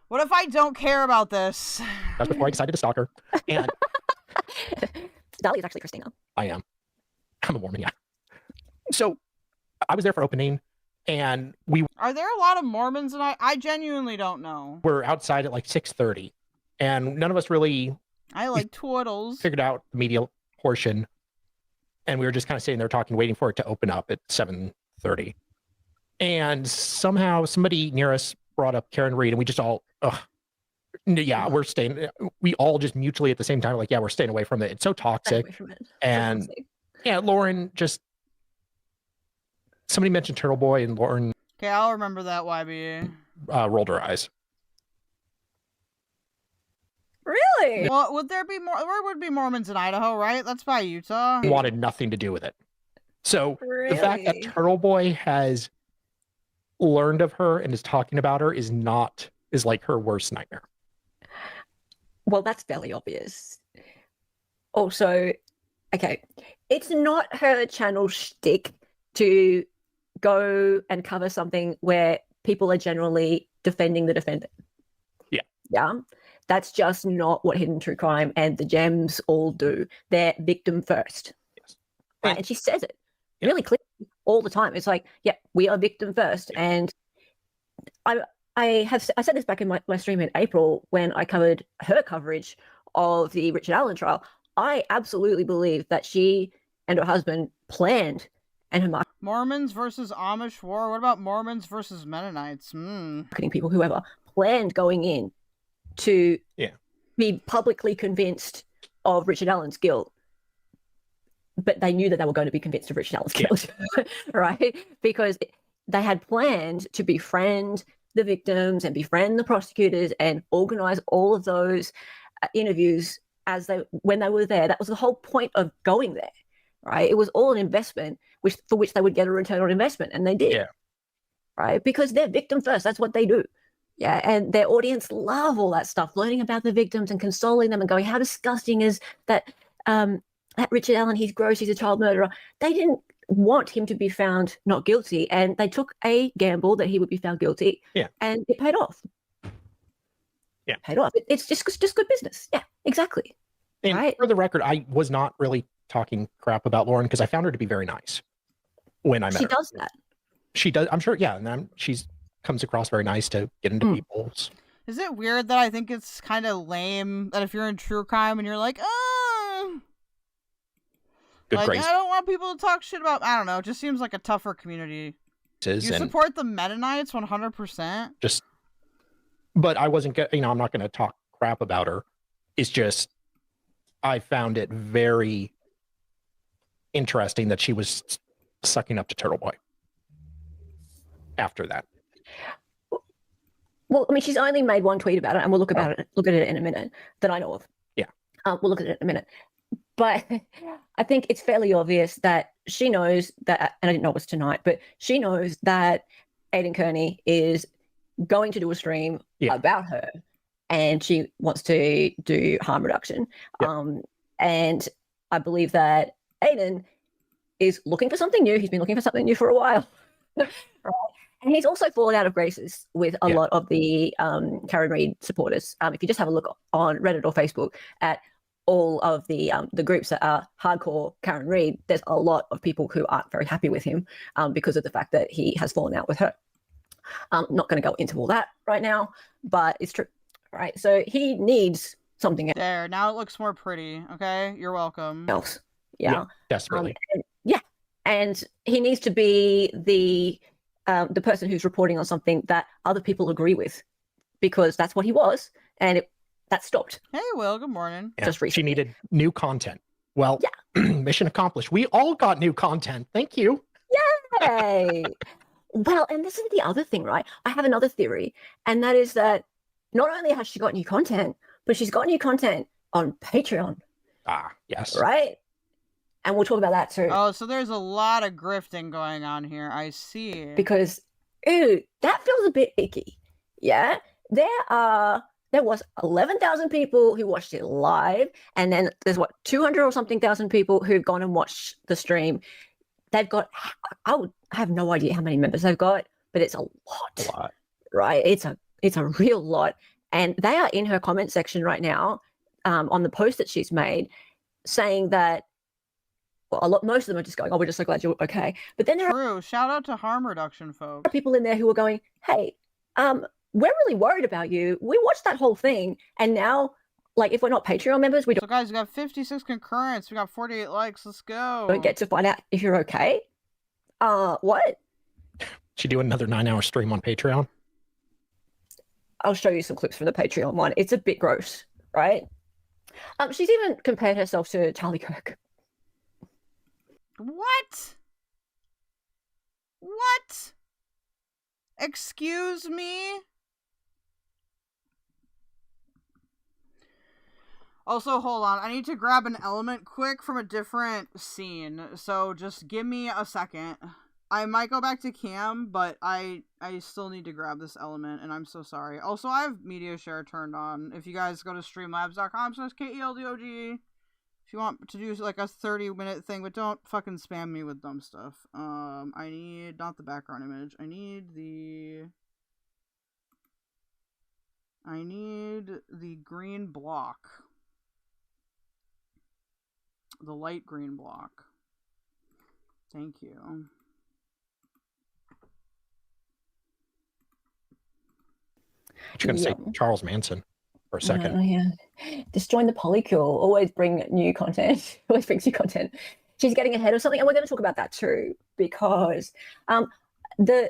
What if I don't care about this? That's before I decided to stalk her. And Dolly's actually Christina. I am. I'm a Mormon, yeah. So I was there for opening, and we Are there a lot of Mormons? And I genuinely don't know. were outside at like 6:30, and none of us really I like turtles. figured out the media portion, and we were just kind of sitting there talking, waiting for it to open up at 7:30. And somehow somebody near us brought up Karen Reed, and we just all, yeah, we're staying. We all just mutually at the same time, like, yeah, we're staying away from it. It's so toxic. And yeah, Lauren just, somebody mentioned Turtle Boy, and Lauren Okay, I'll remember that, YB. rolled her eyes. Really? Well, would there be more? There would be Mormons in Idaho, right? That's by Utah. Wanted nothing to do with it. So the fact that Turtle Boy has learned of her and is talking about her is like her worst nightmare. Well, that's fairly obvious. Also, okay, it's not her channel shtick to go and cover something where people are generally defending the defendant. Yeah. Yeah. That's just not what Hidden True Crime and the Gems all do. They're victim first. Yes. Right? And she says it really clearly all the time. It's like, yeah, we are victim first. And I said this back in my stream in April when I covered her coverage of the Richard Allen trial. I absolutely believe that she and her husband planned and her Mormons versus Amish war. What about Mormons versus Mennonites? marketing people, whoever, planned going in to be publicly convinced of Richard Allen's guilt. But they knew that they were going to be convinced of Richard Allen's guilt, right? Because they had planned to befriend the victims and befriend the prosecutors and organize all of those interviews when they were there. That was the whole point of going there, right? It was all an investment for which they would get a return on investment, and they did, right? Because they're victim first. That's what they do. Yeah, and their audience love all that stuff, learning about the victims and consoling them and going, how disgusting is that Richard Allen, he's gross, he's a child murderer. They didn't want him to be found not guilty, and they took a gamble that he would be found guilty. Yeah. And it paid off. Yeah. Paid off. It's just good business. Yeah, exactly. And right. For the record, I was not really talking crap about Lauren because I found her to be very nice when I met her. She does that. She does. I'm sure. Yeah. And she's comes across very nice to get into people's. Is it weird that I think it's kind of lame that if you're in true crime and you're like, Good like, grace. I don't want people to talk shit about, I don't know, it just seems like a tougher community. You support the Mennonites 100%? But I wasn't, I'm not going to talk crap about her. It's just, I found it very interesting that she was sucking up to Turtle Boy after that. Well, I mean, she's only made one tweet about it, and we'll look at it in a minute, that I know of. Yeah. We'll look at it in a minute. But I think it's fairly obvious that she knows that, and I didn't know it was tonight, but she knows that Aiden Kearney is going to do a stream about her, and she wants to do harm reduction. And I believe that Aiden is looking for something new. He's been looking for something new for a while. Right? And he's also fallen out of graces with a lot of the Karen Reid supporters. If you just have a look on Reddit or Facebook at all of the groups that are hardcore Karen Reid, there's a lot of people who aren't very happy with him because of the fact that he has fallen out with her. I'm not going to go into all that right now, but it's true, right? So he needs something there. Now it looks more pretty. Okay, you're welcome. Else, yeah, desperately. And he needs to be the person who's reporting on something that other people agree with, because that's what he was, and that stopped. Hey, Will, good morning. Yeah, she needed new content. Well, mission accomplished. We all got new content. Thank you. Yay! Well, and this is the other thing, right? I have another theory, and that is that not only has she got new content, but she's got new content on Patreon. Ah, yes. Right? And we'll talk about that too. Oh, so there's a lot of grifting going on here. I see. Because, that feels a bit icky. Yeah? There was 11,000 people who watched it live, and then there's 200 or something thousand people who've gone and watched the stream. They've got, I have no idea how many members they've got, but it's a lot. Right? It's a real lot. And they are in her comment section right now, on the post that she's made, saying that, most of them are just going, we're just so glad you're okay. But then there are shout out to harm reduction folks. People in there who are going, hey, we're really worried about you. We watched that whole thing, and now, if we're not Patreon members, we don't. So guys, we got 56 concurrents. We got 48 likes. Let's go. Don't get to find out if you're okay. What? She do another 9-hour stream on Patreon? I'll show you some clips from the Patreon one. It's a bit gross, right? She's even compared herself to Charlie Kirk. What? Excuse me? Also, hold on. I need to grab an element quick from a different scene. So just give me a second. I might go back to cam, but I still need to grab this element, and I'm so sorry. Also, I have media share turned on. If you guys go to streamlabs.com/KELDOGE, if you want to do a 30-minute thing, but don't fucking spam me with dumb stuff. I need not the background image. I need the green block. The light green block. Thank you. You're going to say Charles Manson for a second. Oh, yeah. Destroying the polycule. Always bring new content. Always brings new content. She's getting ahead of something, and we're going to talk about that too, because there's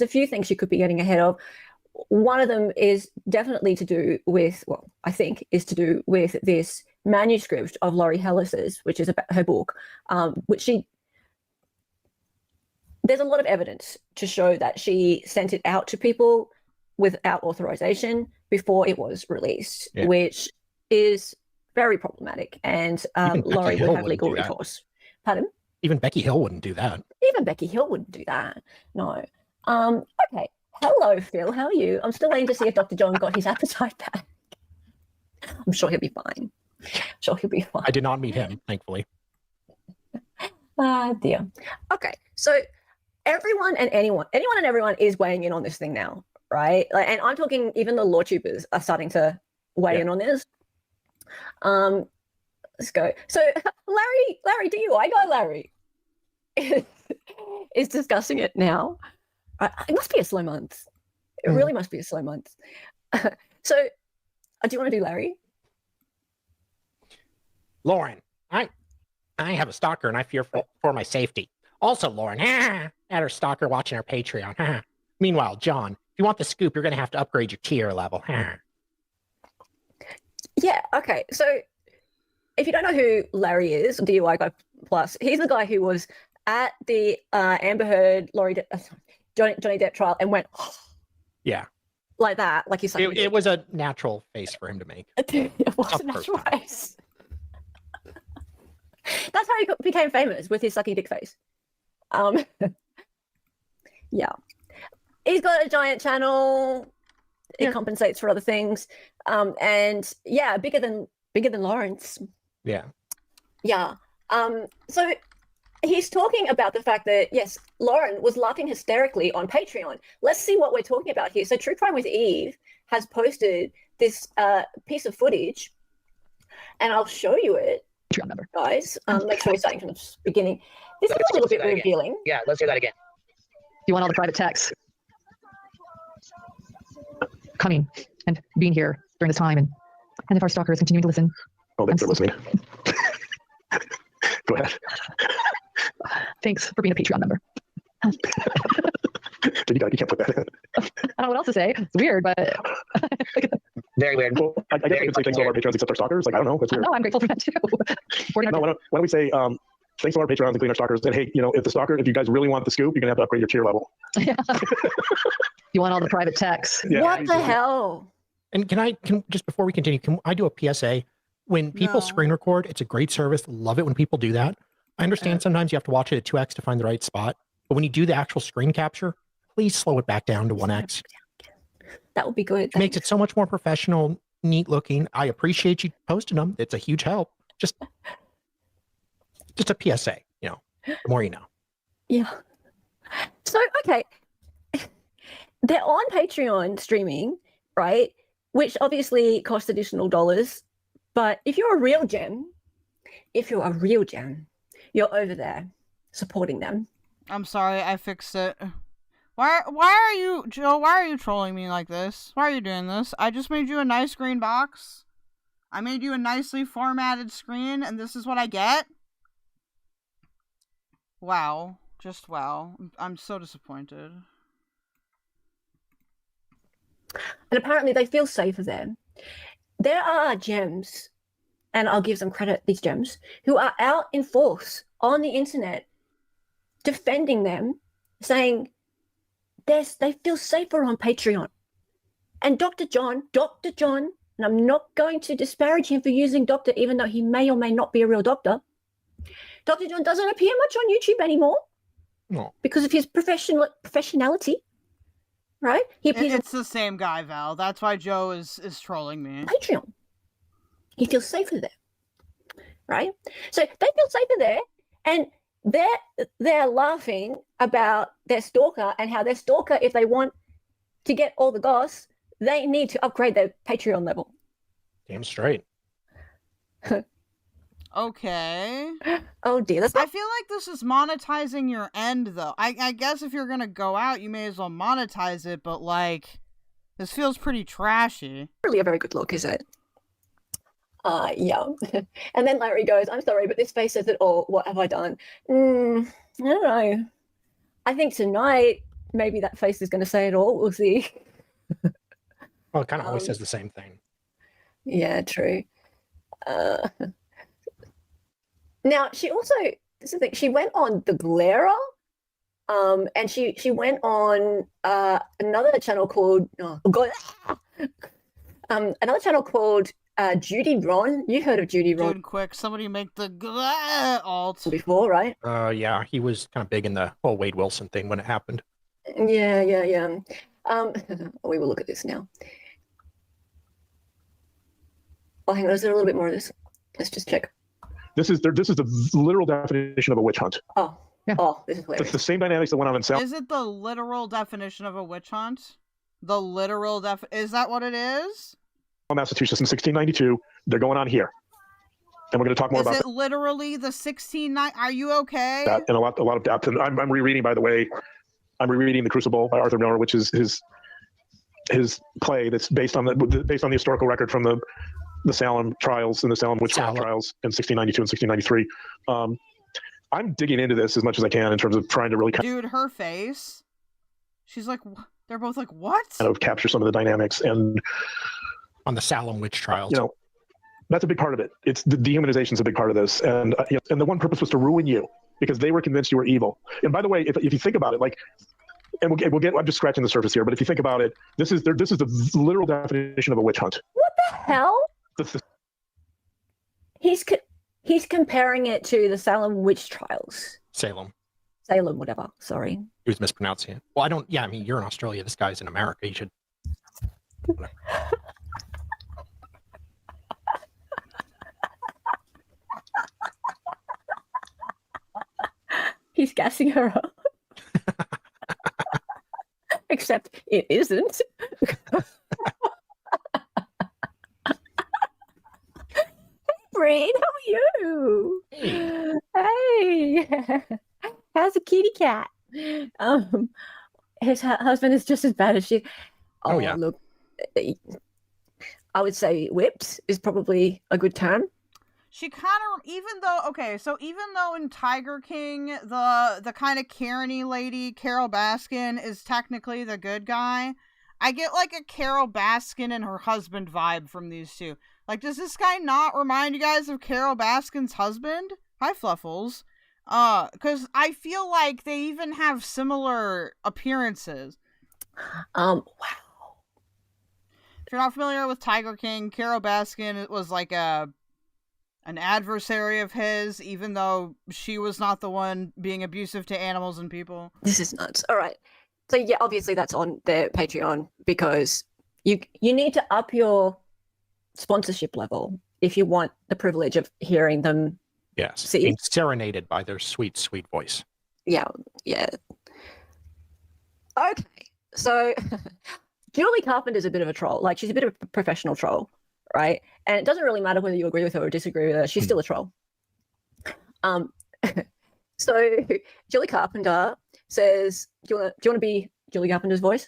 a few things she could be getting ahead of. One of them is definitely to do with, I think, is to do with this manuscript of Laurie Hellis's, which is about her book, there's a lot of evidence to show that she sent it out to people without authorization before it was released, which is very problematic, and Laurie would have legal recourse. Pardon? Even Becky Hill wouldn't do that. Even Becky Hill wouldn't do that. No. Okay. Hello, Phil. How are you? I'm still waiting to see if Dr. John got his appetite back. I'm sure he'll be fine. I did not meet him, thankfully. Ah, dear. Okay, so everyone and everyone is weighing in on this thing now, right? Like, and I'm talking even the law tubers are starting to weigh in on this. Let's go. So Larry, DUI guy Larry is discussing it now. It must be a slow month. It really must be a slow month. So, do you want to do Larry? Lauren, I have a stalker and I fear for my safety. Also, Lauren, at her stalker watching her Patreon. Meanwhile, John, if you want the scoop, you're going to have to upgrade your tier level. Yeah, okay. So, if you don't know who Larry is, DUI guy plus, he's the guy who was at the Amber Heard, Johnny Depp trial and went, Yeah. like that, like you said. It was a natural face for him to make. It was a natural face. That's how he became famous, with his sucky dick face. Yeah. He's got a giant channel. It compensates for other things. And yeah, bigger than Lawrence. Yeah. Yeah. So he's talking about the fact that, yes, Lauren was laughing hysterically on Patreon. Let's see what we're talking about here. So True Crime with Eve has posted this piece of footage, and I'll show you it, guys. Make sure we're starting from the beginning. This is a little bit revealing. Yeah, let's do that again. You want all the private texts coming and being here during this time, and if our stalker is continuing to listen. Oh, they're listening. Go ahead. Thanks for being a Patreon member. You can't put that in. I don't know what else to say. It's weird, but Very weird. Well, I guess we can say thanks to all our patrons except our stalkers. Like, I don't know. That's weird. No, I'm grateful for that too. No, why don't we say thanks to our patrons, including our stalkers, and hey, if you guys really want the scoop, you're gonna have to upgrade your tier level. Yeah. You want all the private texts? Yeah. What the hell? And can just before we continue, can I do a PSA? When people screen record, it's a great service. Love it when people do that. I understand sometimes you have to watch it at 2x to find the right spot, but when you do the actual screen capture, please slow it back down to 1x. That would be good. It makes it so much more professional, neat looking. I appreciate you posting them. It's a huge help. Just a PSA, the more you know. Yeah. So, okay. They're on Patreon streaming, right? Which obviously costs additional dollars. But if you're a real gem, you're over there supporting them. I'm sorry, I fixed it. Why are you, Joe, why are you trolling me like this? Why are you doing this? I just made you a nice green box. I made you a nicely formatted screen, and this is what I get? Wow. Just wow. I'm so disappointed. And apparently they feel safer there. There are gems, and I'll give them credit, these gems, who are out in force on the internet defending them, saying they feel safer on Patreon. And Dr. John, and I'm not going to disparage him for using doctor, even though he may or may not be a real doctor. Dr. John doesn't appear much on YouTube anymore. No. Because of his professionality. Right? It's the same guy, Val. That's why Joe is trolling me. Patreon. He feels safer there. Right? So they feel safer there, and they're laughing about their stalker and how their stalker, if they want to get all the goss, they need to upgrade their Patreon level. Damn straight. Okay. Oh dear. I feel like this is monetizing your end, though. I guess if you're gonna go out, you may as well monetize it, but like, this feels pretty trashy. Really a very good look, is it? Yeah. And then Larry goes, I'm sorry, but this face says it all. What have I done? I don't know. I think tonight, maybe that face is going to say it all. We'll see. Well, it kind of always says the same thing. Yeah, true. Now, she also, this is the thing, she went on The Glarer, and she went on another channel called, another channel called Judy Ron. You heard of Judy Ron? Dude, quick, somebody make the alt. Before, right? Yeah, he was kind of big in the whole Wade Wilson thing when it happened. Yeah. We will look at this now. Oh, hang on, is there a little bit more of this? Let's just check. This is the literal definition of a witch hunt. Oh, oh, this is hilarious. It's the same dynamics that went on in South. Is it the literal definition of a witch hunt? The literal is that what it is? Massachusetts in 1692. They're going on here, and we're going to talk more about. Is it literally the 1690? Are you okay? That and a lot of depth. And I'm rereading, by the way. I'm rereading The Crucible by Arthur Miller, which is his play that's based on the historical record from the Salem trials and the Salem witch trials in 1692 and 1693. I'm digging into this as much as I can in terms of trying to really Dude, her face. She's like, they're both like, what? kind of capture some of the dynamics and on the Salem witch trials. You know, that's a big part of it. It's the dehumanization is a big part of this, and and the one purpose was to ruin you because they were convinced you were evil. And by the way, if you think about it, like, and we'll get. I'm just scratching the surface here, but if you think about it, this is the literal definition of a witch hunt. What the hell? He's comparing it to the Salem witch trials. Salem, whatever. Sorry. He was mispronouncing it. Well, I don't. Yeah, I mean, you're in Australia. This guy's in America. You should. He's gassing her up. Except it isn't. Brain, how are you? Hey. How's the kitty cat? His husband is just as bad as she. Oh yeah. Look, I would say whipped is probably a good term. She kind of, even though in Tiger King, the kind of Karen-y lady, Carol Baskin, is technically the good guy, I get like a Carol Baskin and her husband vibe from these two. Like, does this guy not remind you guys of Carol Baskin's husband? Hi, Fluffles. Because I feel like they even have similar appearances. Wow. If you're not familiar with Tiger King, Carol Baskin was like an adversary of his, even though she was not the one being abusive to animals and people. This is nuts. All right. So yeah, obviously that's on their Patreon because you need to up your sponsorship level if you want the privilege of hearing them. Yes, being serenaded by their sweet, sweet voice. Yeah. Okay, so Julie Carpenter's a bit of a troll. Like, she's a bit of a professional troll, right? And it doesn't really matter whether you agree with her or disagree with her. She's still a troll. So Julie Carpenter says, do you want to be Julie Carpenter's voice?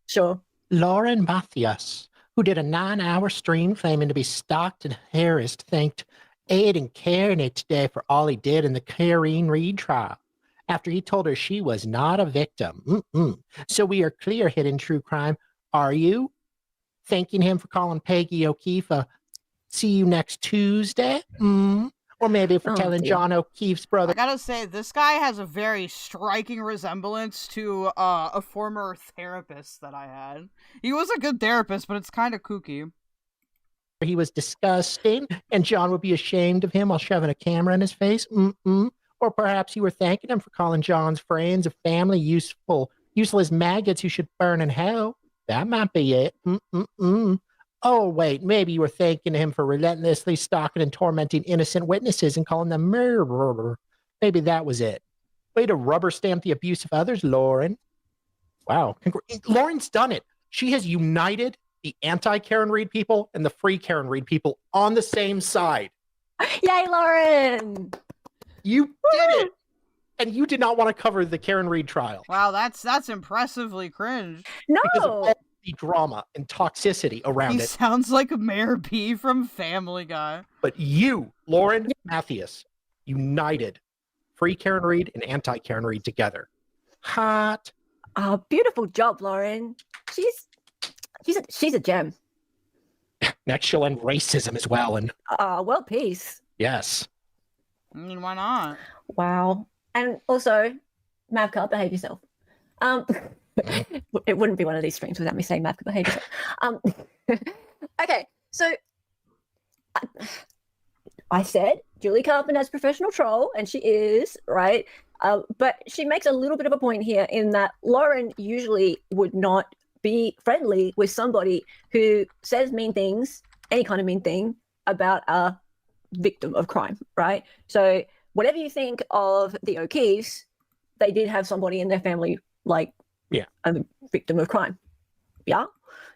Sure. Lauren Matthias, who did a 9-hour stream claiming to be stalked and harassed, thanked Ed and Karen today for all he did in the Karen Reed trial, after he told her she was not a victim. So we are clear hidden true crime. Are you? Thanking him for calling Peggy O'Keefe a see you next Tuesday? Or maybe for telling John O'Keefe's brother. I gotta say, this guy has a very striking resemblance to a former therapist that I had. He was a good therapist, but it's kind of kooky. He was disgusting, and John would be ashamed of him while shoving a camera in his face. Or perhaps you were thanking him for calling John's friends of family useless maggots who should burn in hell. That might be it. Oh, wait, maybe you were thanking him for relentlessly stalking and tormenting innocent witnesses and calling them murderer. Maybe that was it. Way to rubber stamp the abuse of others, Lauren. Wow. Lauren's done it. She has united the anti-Karen Reed people and the free Karen Reed people on the same side. Yay, Lauren! You did it! And you did not want to cover the Karen Reed trial. Wow, that's impressively cringe. No! Because of all the drama and toxicity around it. He sounds like Mayor B from Family Guy. But you, Lauren Matthias, united free Karen Reed and anti-Karen Reed together. Hot. Oh, beautiful job, Lauren. She's a gem. Next, she'll end racism as well. And world peace. Yes. I mean, why not? Wow. And also, Mavka, behave yourself. It wouldn't be one of these streams without me saying Mavka, behave yourself. Okay, so I said Julie Carpenter's professional troll, and she is, right? But she makes a little bit of a point here in that Lauren usually would not be friendly with somebody who says mean things, any kind of mean thing, about a victim of crime, right? So whatever you think of the O'Keefes, they did have somebody in their family like a victim of crime. Yeah.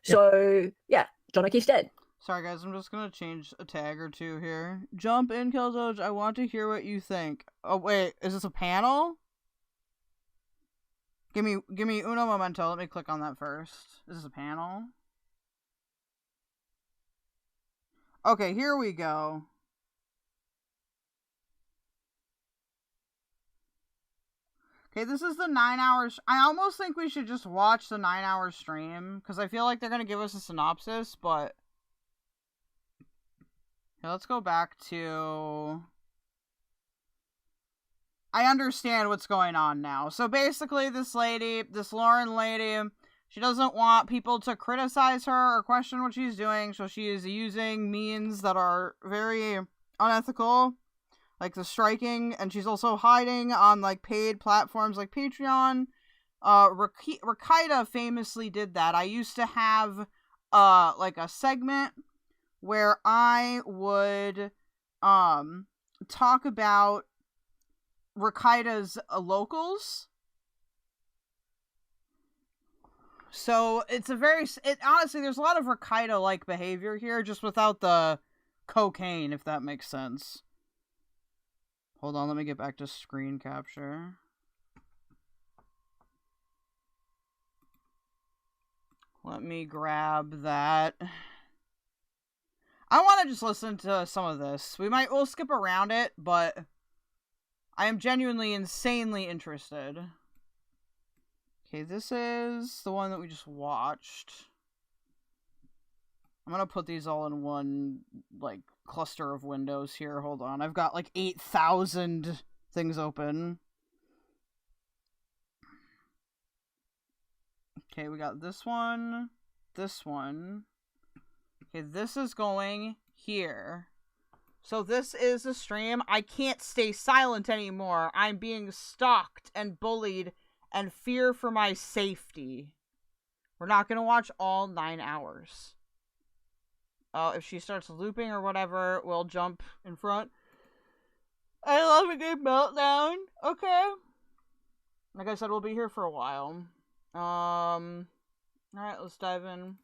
So yeah, John O'Keefe's dead. Sorry guys, I'm just gonna change a tag or two here. Jump in, keldoge. I want to hear what you think. Oh wait, is this a panel? Give me uno momento. Let me click on that first. Is this a panel? Okay, here we go. Okay, this is the 9 hours. I almost think we should just watch the 9-hour stream, because I feel like they're going to give us a synopsis, but... Okay, let's go back to... I understand what's going on now. So basically, this Lauren lady, she doesn't want people to criticize her or question what she's doing, so she is using means that are very unethical, like the striking, and she's also hiding on like paid platforms like Patreon. Rakita famously did that. I used to have like a segment where I would talk about Rakita's locals. So it's honestly, there's a lot of Rakita like behavior here, just without the cocaine, if that makes sense. Hold on, let me get back to screen capture. Let me grab that. I want to just listen to some of this. We'll skip around it, but I am genuinely insanely interested. Okay, this is the one that we just watched. I'm gonna put these all in one, like, cluster of windows here. Hold on. I've got, like, 8,000 things open. Okay, we got this one. This one. Okay, this is going here. So this is a stream. I can't stay silent anymore. I'm being stalked and bullied and fear for my safety. We're not gonna watch all 9 hours. If she starts looping or whatever, we'll jump in front. I love a good meltdown. Okay. Like I said, we'll be here for a while. Alright, let's dive in.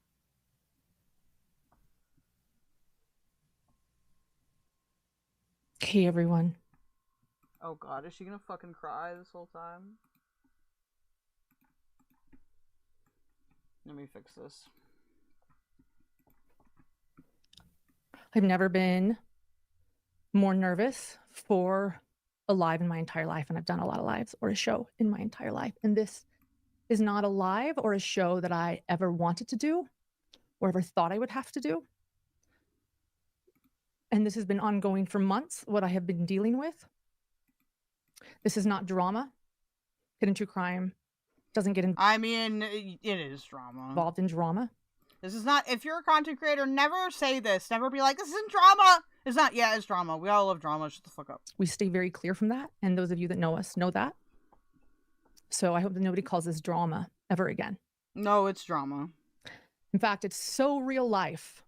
Hey, everyone. Oh god, is she gonna fucking cry this whole time? Let me fix this. I've never been more nervous for a live in my entire life, and I've done a lot of lives or a show in my entire life. And this is not a live or a show that I ever wanted to do or ever thought I would have to do. And this has been ongoing for months, what I have been dealing with. This is not drama. Get into crime. Doesn't get in. I mean, it is drama. Involved in drama. This is not, if you're a content creator, never say this. Never be like, this isn't drama. It's not, yeah, it's drama. We all love drama. Shut the fuck up. We stay very clear from that. And those of you that know us know that. So I hope that nobody calls this drama ever again. No, it's drama. In fact, it's so real life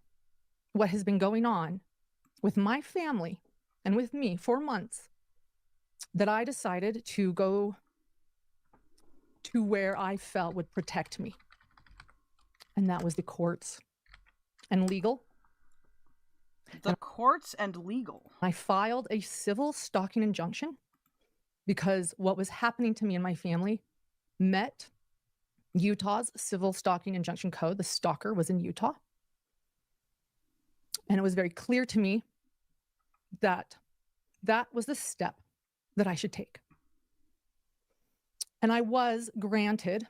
what has been going on with my family and with me for months that I decided to go to where I felt would protect me. And that was the courts and legal. The courts and legal. I filed a civil stalking injunction because what was happening to me and my family met Utah's civil stalking injunction code. The stalker was in Utah. And it was very clear to me that that was the step that I should take. And I was granted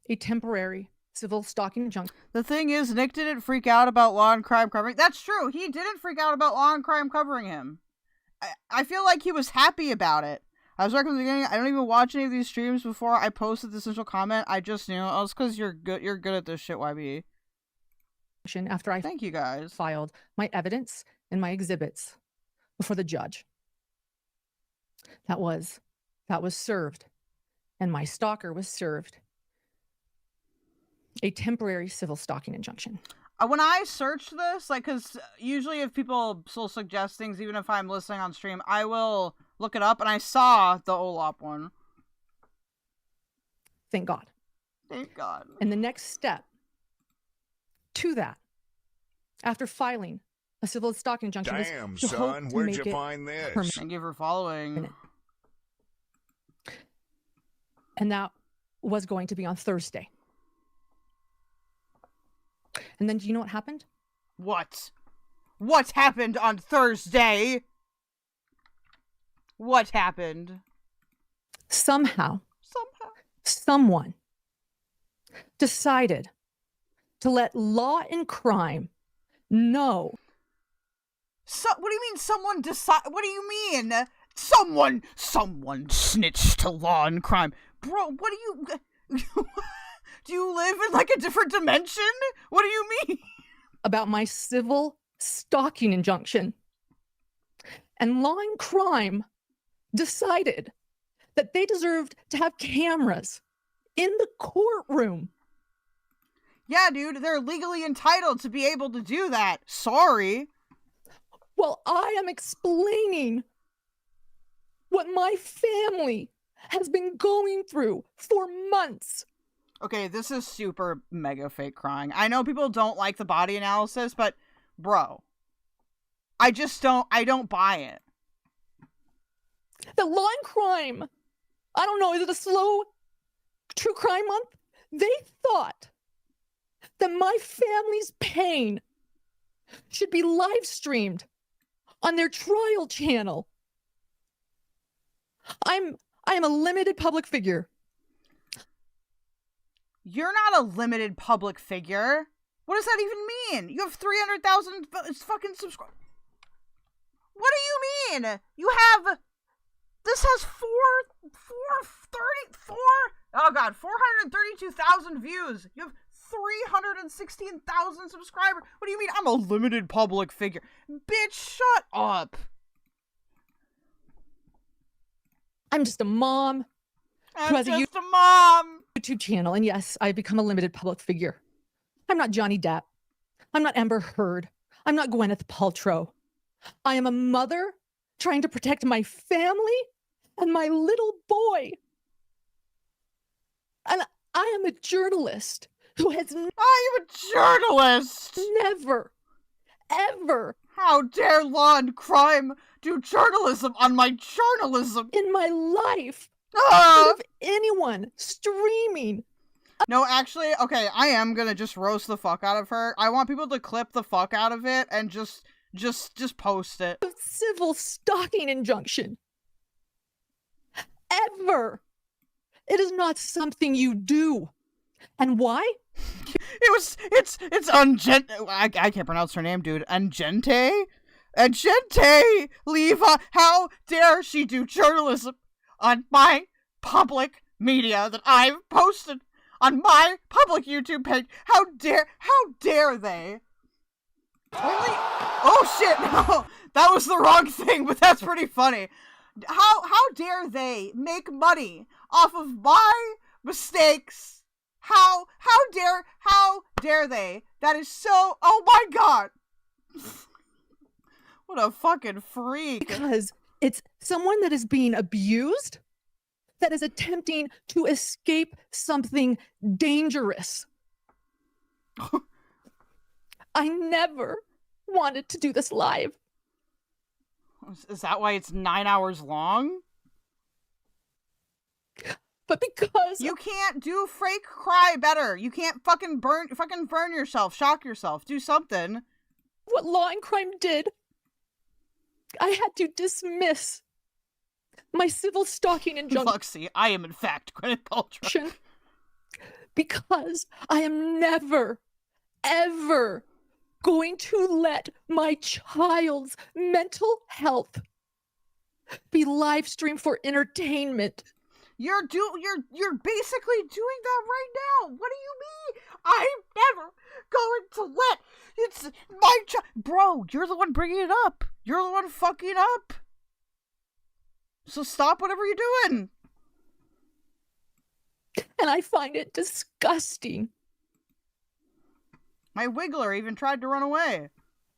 a temporary civil stalking injunction. The thing is, Nick didn't freak out about law and crime covering. That's true. He didn't freak out about law and crime covering him. I feel like he was happy about it. I was right from the beginning. I don't even watch any of these streams before I posted the essential comment. I just knew. Oh, it's because you're good. You're good at this shit, YB. After I thank you guys filed my evidence and my exhibits before the judge. That was served, and my stalker was served a temporary civil stalking injunction. when I searched this, like, because usually if people still suggest things, even if I'm listening on stream, I will look it up, and I saw the Olap one. Thank God. Thank God. And the next step to that, after filing a civil stalking injunction, Damn, was to son, hope to where'd make you it find this? permanent. Thank you for following. And that was going to be on Thursday. And then do you know what happened? What? What happened on Thursday? What happened? Somehow, someone decided to let Law and Crime know. So, what do you mean someone decide? What do you mean? Someone snitched to Law and Crime. Bro, what do you... Do you live in, like, a different dimension? What do you mean? About my civil stalking injunction. And Law and Crime decided that they deserved to have cameras in the courtroom. Yeah, dude, they're legally entitled to be able to do that. Sorry. Well, I am explaining what my family has been going through for months. Okay, this is super mega fake crying. I know people don't like the body analysis, but bro, I don't buy it. The Law and Crime, I don't know, is it a slow true crime month? They thought that my family's pain should be live streamed on their trial channel. I am a limited public figure. You're not a limited public figure. What does that even mean? You have 300,000 fucking subscribers. What do you mean? You have... This has 432,000 views. You have 316,000 subscribers. What do you mean I'm a limited public figure? Bitch, shut up. I'm just a mom. I'm just a mom. YouTube channel, and yes, I've become a limited public figure. I'm not Johnny Depp. I'm not Amber Heard. I'm not Gwyneth Paltrow. I am a mother trying to protect my family and my little boy. And I am a journalist who has... I am a journalist! Never, ever... How dare Law and Crime do journalism on my journalism? In my life. Of anyone streaming. No, actually, okay, I am gonna just roast the fuck out of her. I want people to clip the fuck out of it and just post it. Civil stalking injunction. Ever. It is not something you do. And why? It's I can't pronounce her name, dude. Angente Leva. How dare she do journalism on my public media that I've posted on my public YouTube page? How dare they? Really? Oh shit, no. That was the wrong thing, but that's pretty funny. How dare they make money off of my mistakes? How dare they? That is so, oh my god. What a fucking freak. Because it's someone that is being abused, that is attempting to escape something dangerous. I never wanted to do this live. Is that why it's 9 hours long? But because you can't do fake cry better. You can't fucking burn yourself, shock yourself, do something. What Law and Crime did, I had to dismiss my civil stalking injunction. Luxie, I am in fact Gwyneth Paltrow. Because I am never, ever going to let my child's mental health be live streamed for entertainment. You're basically doing that right now. What do you mean? I'm never going to let it's my child. Bro, you're the one bringing it up. You're the one fucking up. So stop whatever you're doing. And I find it disgusting. My Kwiggler even tried to run away.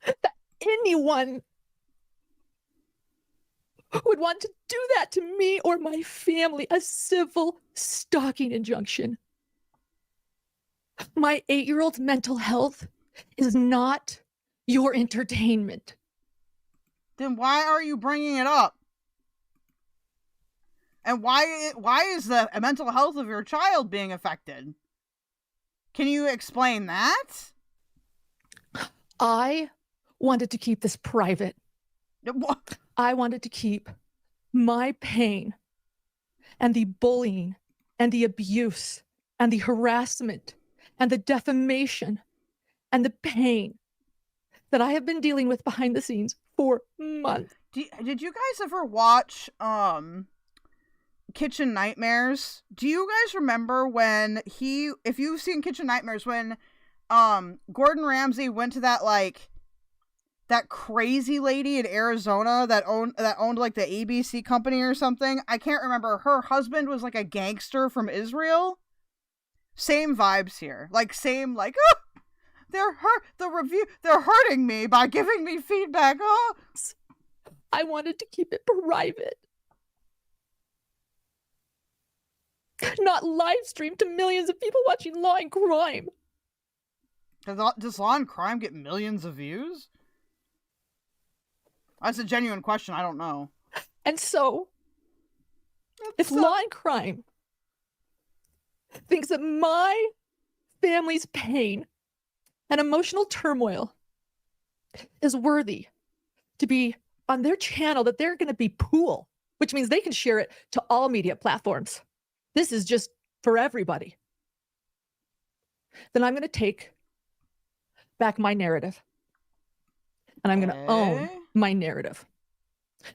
That anyone would want to do that to me or my family, a civil stalking injunction. My 8-year-old's mental health is not your entertainment. Then why are you bringing it up? And why is the mental health of your child being affected? Can you explain that? I wanted to keep this private. What? I wanted to keep my pain and the bullying and the abuse and the harassment and the defamation and the pain that I have been dealing with behind the scenes for months. Did you guys ever watch Kitchen Nightmares? Do you guys remember when if you've seen Kitchen Nightmares, when Gordon Ramsay went to that crazy lady in Arizona that owned like the ABC company or something? I can't remember. Her husband was like a gangster from Israel. Same vibes here. They're hurting me by giving me feedback. Oh. I wanted to keep it private. Not live streamed to millions of people watching Law and Crime. Does Law and Crime get millions of views? That's a genuine question. I don't know. And so, if Law and Crime thinks that my family's pain and emotional turmoil is worthy to be on their channel, that they're going to be pool, which means they can share it to all media platforms. This is just for everybody. Then I'm going to take back my narrative. And I'm going to own my narrative.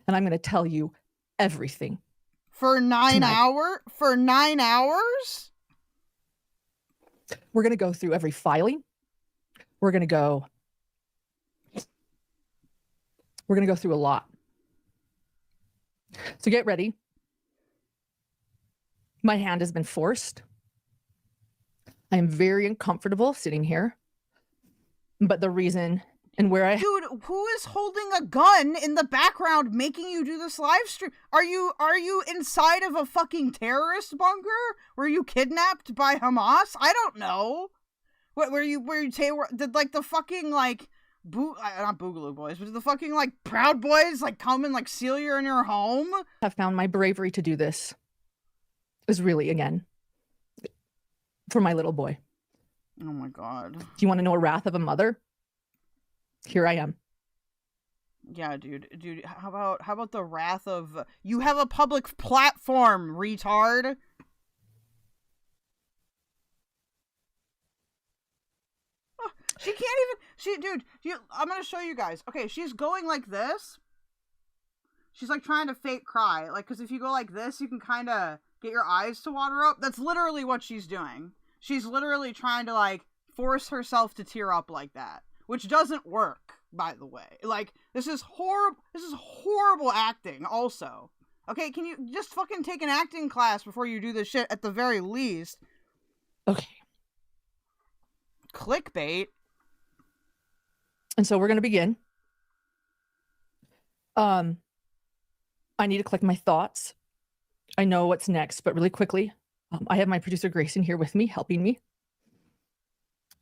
And I'm going to tell you everything. For 9 hours? For 9 hours? We're going to go through every filing. We're going to go through a lot. So get ready. My hand has been forced. I am very uncomfortable sitting here. But the reason and where I... Dude, who is holding a gun in the background making you do this live stream? Are you inside of a fucking terrorist bunker? Were you kidnapped by Hamas? I don't know. What did like the fucking like not Boogaloo Boys, but did the fucking like Proud Boys like come and like seal you in your home? Have found my bravery to do this is really, again, for my little boy. Oh my god. Do you want to know a wrath of a mother? Here I am. Yeah, dude, how about the wrath of you have a public platform, retard? Oh, she can't even. I'm gonna show you guys. Okay, she's going like this. She's like trying to fake cry, like, because if you go like this, you can kind of get your eyes to water up. That's literally what she's doing. She's literally trying to like force herself to tear up like that, which doesn't work, by the way. Like, this is horrible acting also. Okay, can you just fucking take an acting class before you do this shit at the very least? Okay. Clickbait. And so we're going to begin. I need to collect my thoughts. I know what's next, but really quickly, I have my producer Grayson here with me, helping me.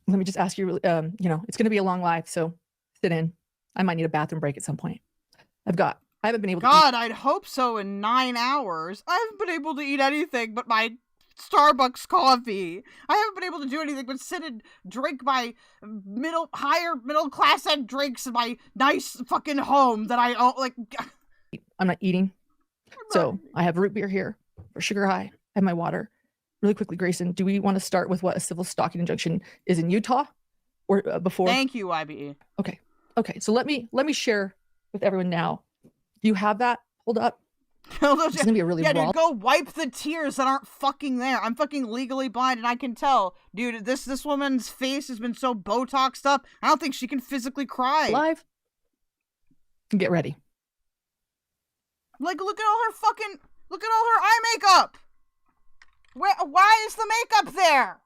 Let me just ask you, it's going to be a long live, so sit in. I might need a bathroom break at some point. I haven't been able to God, I'd hope so in 9 hours. I haven't been able to eat anything but my Starbucks coffee. I haven't been able to do anything but sit and drink my higher middle class end drinks in my nice fucking home that I own. Like, I'm not eating. So I have root beer here for sugar high. I have my water. Really quickly, Grayson, do we want to start with what a civil stalking injunction is in Utah, or before? Thank you, YBE. Okay. So let me share with everyone now. Do you have that? Hold up. It's gonna be a really dude, go wipe the tears that aren't fucking there. I'm fucking legally blind and I can tell. Dude, this woman's face has been so Botoxed up, I don't think she can physically cry. Live. Get ready. Like, look at all her eye makeup. Why is the makeup there?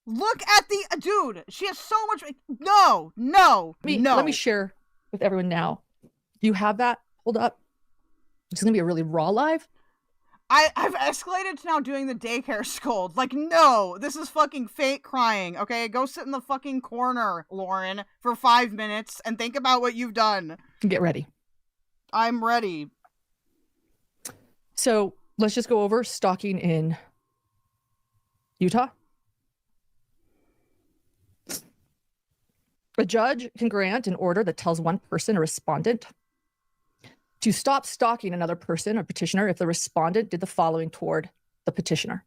Look at the dude. She has so much. No. Let me share with everyone now. You have that? Hold up. It's gonna be a really raw live. I've escalated to now doing the daycare scold. Like, no, this is fucking fake crying, okay? Go sit in the fucking corner, Lauren, for 5 minutes and think about what you've done. Get ready. I'm ready. So let's just go over stalking in Utah. A judge can grant an order that tells one person, a respondent, to stop stalking another person or petitioner if the respondent did the following toward the petitioner.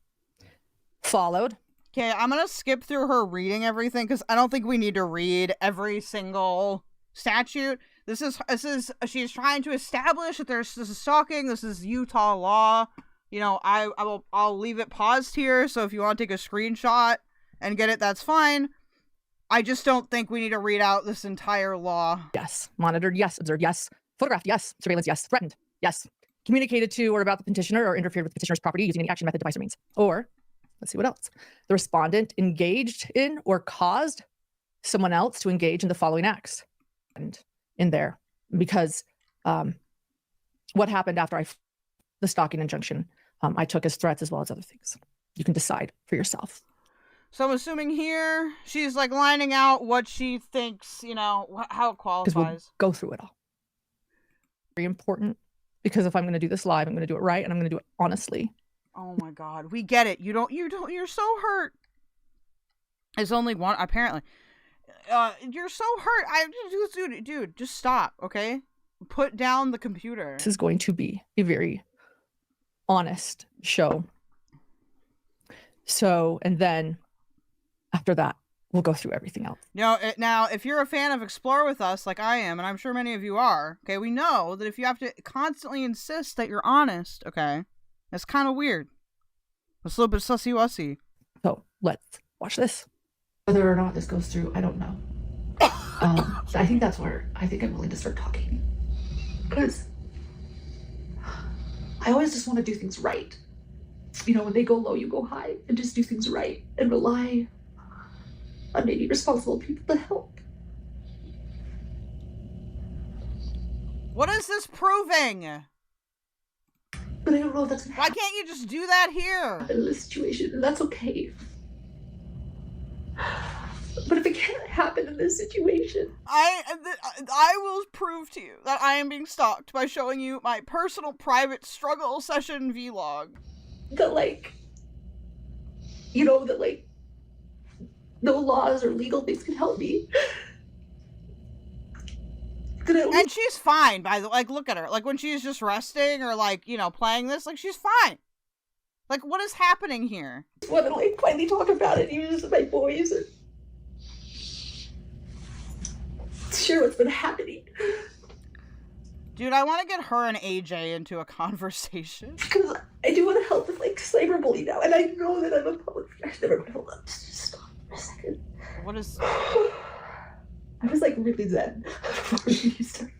Followed. Okay, I'm going to skip through her reading everything because I don't think we need to read every single statute. She's trying to establish that this is stalking. This is Utah law. You know, I'll leave it paused here. So if you want to take a screenshot and get it, that's fine. I just don't think we need to read out this entire law. Yes. Monitored. Yes. Observed. Yes. Photographed. Yes. Surveillance. Yes. Threatened. Yes. Communicated to or about the petitioner or interfered with the petitioner's property using any action, method, device, or means. Or, let's see what else. The respondent engaged in or caused someone else to engage in the following acts. And in there, because what happened after the stalking injunction, I took as threats as well as other things. You can decide for yourself. So I'm assuming here she's like lining out what she thinks, you know, how it qualifies. We'll go through it all. Very important, because if I'm going to do this live, I'm going to do it right, and I'm going to do it honestly. Oh my God, we get it. You're so hurt. It's only one, apparently. You're so hurt. Dude, just stop, okay? Put down the computer. This is going to be a very honest show. So, and then after that, we'll go through everything else. Now, if you're a fan of Explore With Us, like I am, and I'm sure many of you are, okay, we know that if you have to constantly insist that you're honest, okay, that's kind of weird. It's a little bit sussy-wussy. So, let's watch this. Whether or not this goes through, I don't know. I think that's where I think I'm willing to start talking. Because I always just want to do things right. You know, when they go low, you go high, and just do things right and rely on maybe responsible people to help. What is this proving? But I don't know if that's Why can't you just do that here? In this situation, and that's okay. But if it can't happen in this situation, I will prove to you that I am being stalked by showing you my personal private struggle session vlog. That like, you know, that like no laws or legal things can help me. And she's fine, by the way. Like, look at her. Like, when she's just resting or, like, you know, playing this, like, she's fine. Like, what is happening here? I want to, like, finally talk about it, even with my boys, and share what's been happening. Dude, I want to get her and AJ into a conversation. Because I do want to help with, like, cyberbullying now, and I know that I'm a public figure. Never hold up. Just stop for a second. What is... I was, like, really zen before you started.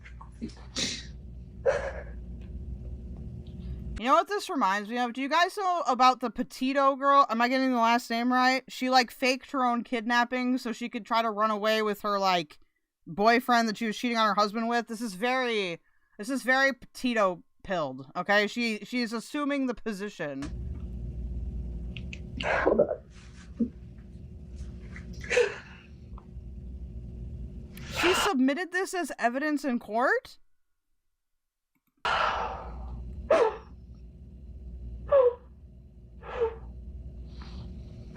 You know what this reminds me of? Do you guys know about the Petito girl? Am I getting the last name right? She, like, faked her own kidnapping so she could try to run away with her, like, boyfriend that she was cheating on her husband with. This is very Petito pilled, okay? She's assuming the position. Hold on. She submitted this as evidence in court?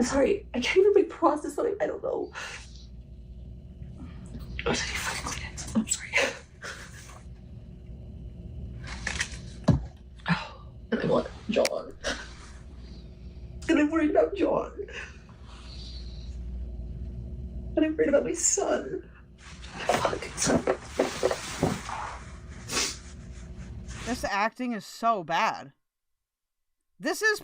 Sorry, I can't even like process something. I don't know. I'm sorry. Oh, and I want John. And I'm worried about John. And I'm worried about my son. This acting is so bad. This is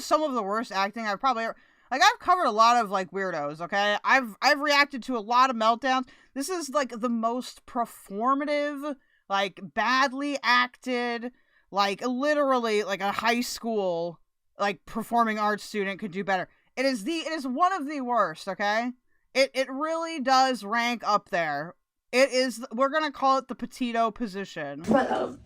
some of the worst acting I've probably ever... Like, I've covered a lot of, like, weirdos, okay? I've reacted to a lot of meltdowns. This is, like, the most performative, like, badly acted, like, literally, like, a high school, like, performing arts student could do better. It is one of the worst, okay? It really does rank up there. It is, we're gonna call it the Petito position. But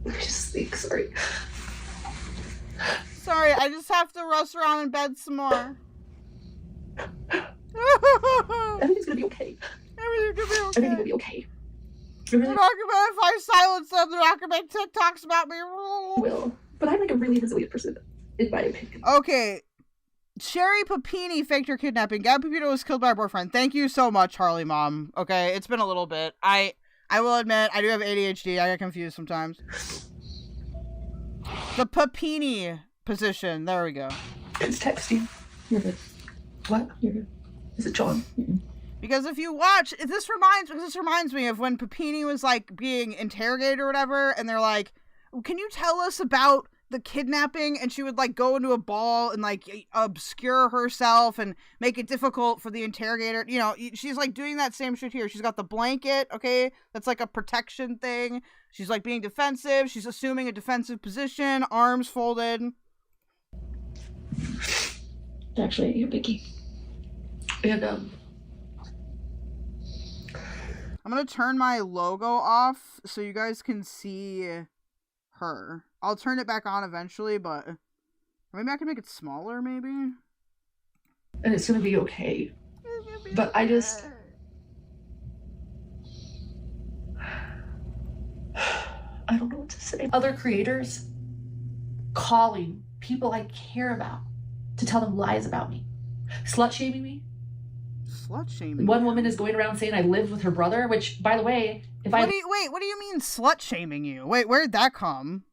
let me just think, sorry. Sorry, I just have to rush around in bed some more. Everything's gonna be okay. Everything's gonna be okay. Everything's gonna be okay. They're not gonna, if I silence them, they're not gonna make TikToks about me. Will. But I'm like a really resilient person, in my opinion. Okay. Sherry Papini faked her kidnapping. Gab Pepito was killed by her boyfriend. Thank you so much, Harley Mom. Okay, it's been a little bit. I will admit, I do have ADHD. I get confused sometimes. The Papini position. There we go. It's texting. You're good. What? You're good. Is it John? Because if you watch, this reminds me of when Papini was like being interrogated or whatever, and they're like, "Can you tell us about the kidnapping?" And she would like go into a ball and like obscure herself and make it difficult for the interrogator. You know, she's like doing that same shit here. She's got the blanket, okay? That's like a protection thing. She's like being defensive. She's assuming a defensive position, arms folded. Actually, you're Vicky. And I'm gonna turn my logo off so you guys can see her. I'll turn it back on eventually, but maybe I can make it smaller, maybe? And it's gonna be okay. But I just... I don't know what to say. Other creators calling people I care about to tell them lies about me. Slut-shaming me. Slut-shaming? One woman is going around saying I lived with her brother, which, by the way, if What do you mean slut-shaming you? Wait, where'd that come?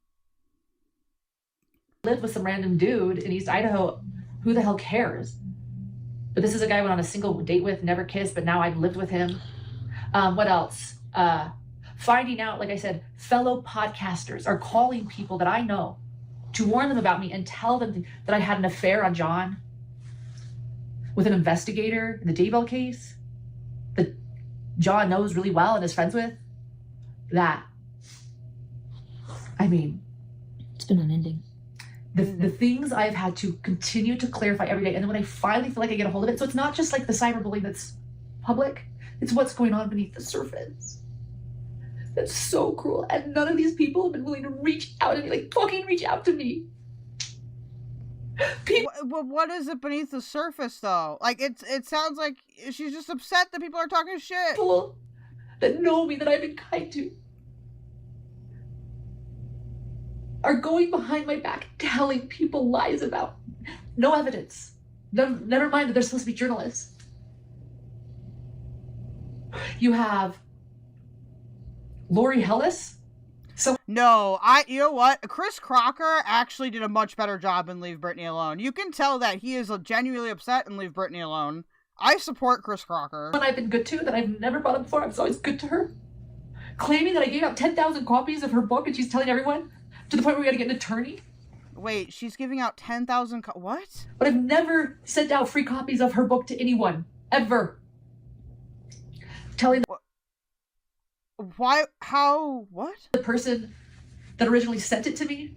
lived with some random dude in East Idaho, who the hell cares? But this is a guy I went on a single date with, never kissed, but now I've lived with him. What else? Finding out, like I said, fellow podcasters are calling people that I know to warn them about me and tell them that I had an affair on John with an investigator in the Daybell case that John knows really well and is friends with. That, I mean, it's been unending. The things I've had to continue to clarify every day. And then when I finally feel like I get a hold of it, so it's not just like the cyberbullying that's public, it's what's going on beneath the surface. That's so cruel. And none of these people have been willing to reach out to me, like fucking reach out to me. What is it beneath the surface though? Like it sounds like she's just upset that people are talking shit. People that know me, that I've been kind to, are going behind my back telling people lies about me. No evidence. Never mind that they're supposed to be journalists. You have Lori Hellis. So no, you know what? Chris Crocker actually did a much better job in Leave Brittany Alone. You can tell that he is genuinely upset in Leave Brittany Alone. I support Chris Crocker. When I've been good to, that I've never brought up before, I was always good to her. Claiming that I gave out 10,000 copies of her book and she's telling everyone, to the point where we gotta get an attorney. Wait, she's giving out 10,000 what? But I've never sent out free copies of her book to anyone. Ever. Telling them... Why? How? What? The person that originally sent it to me,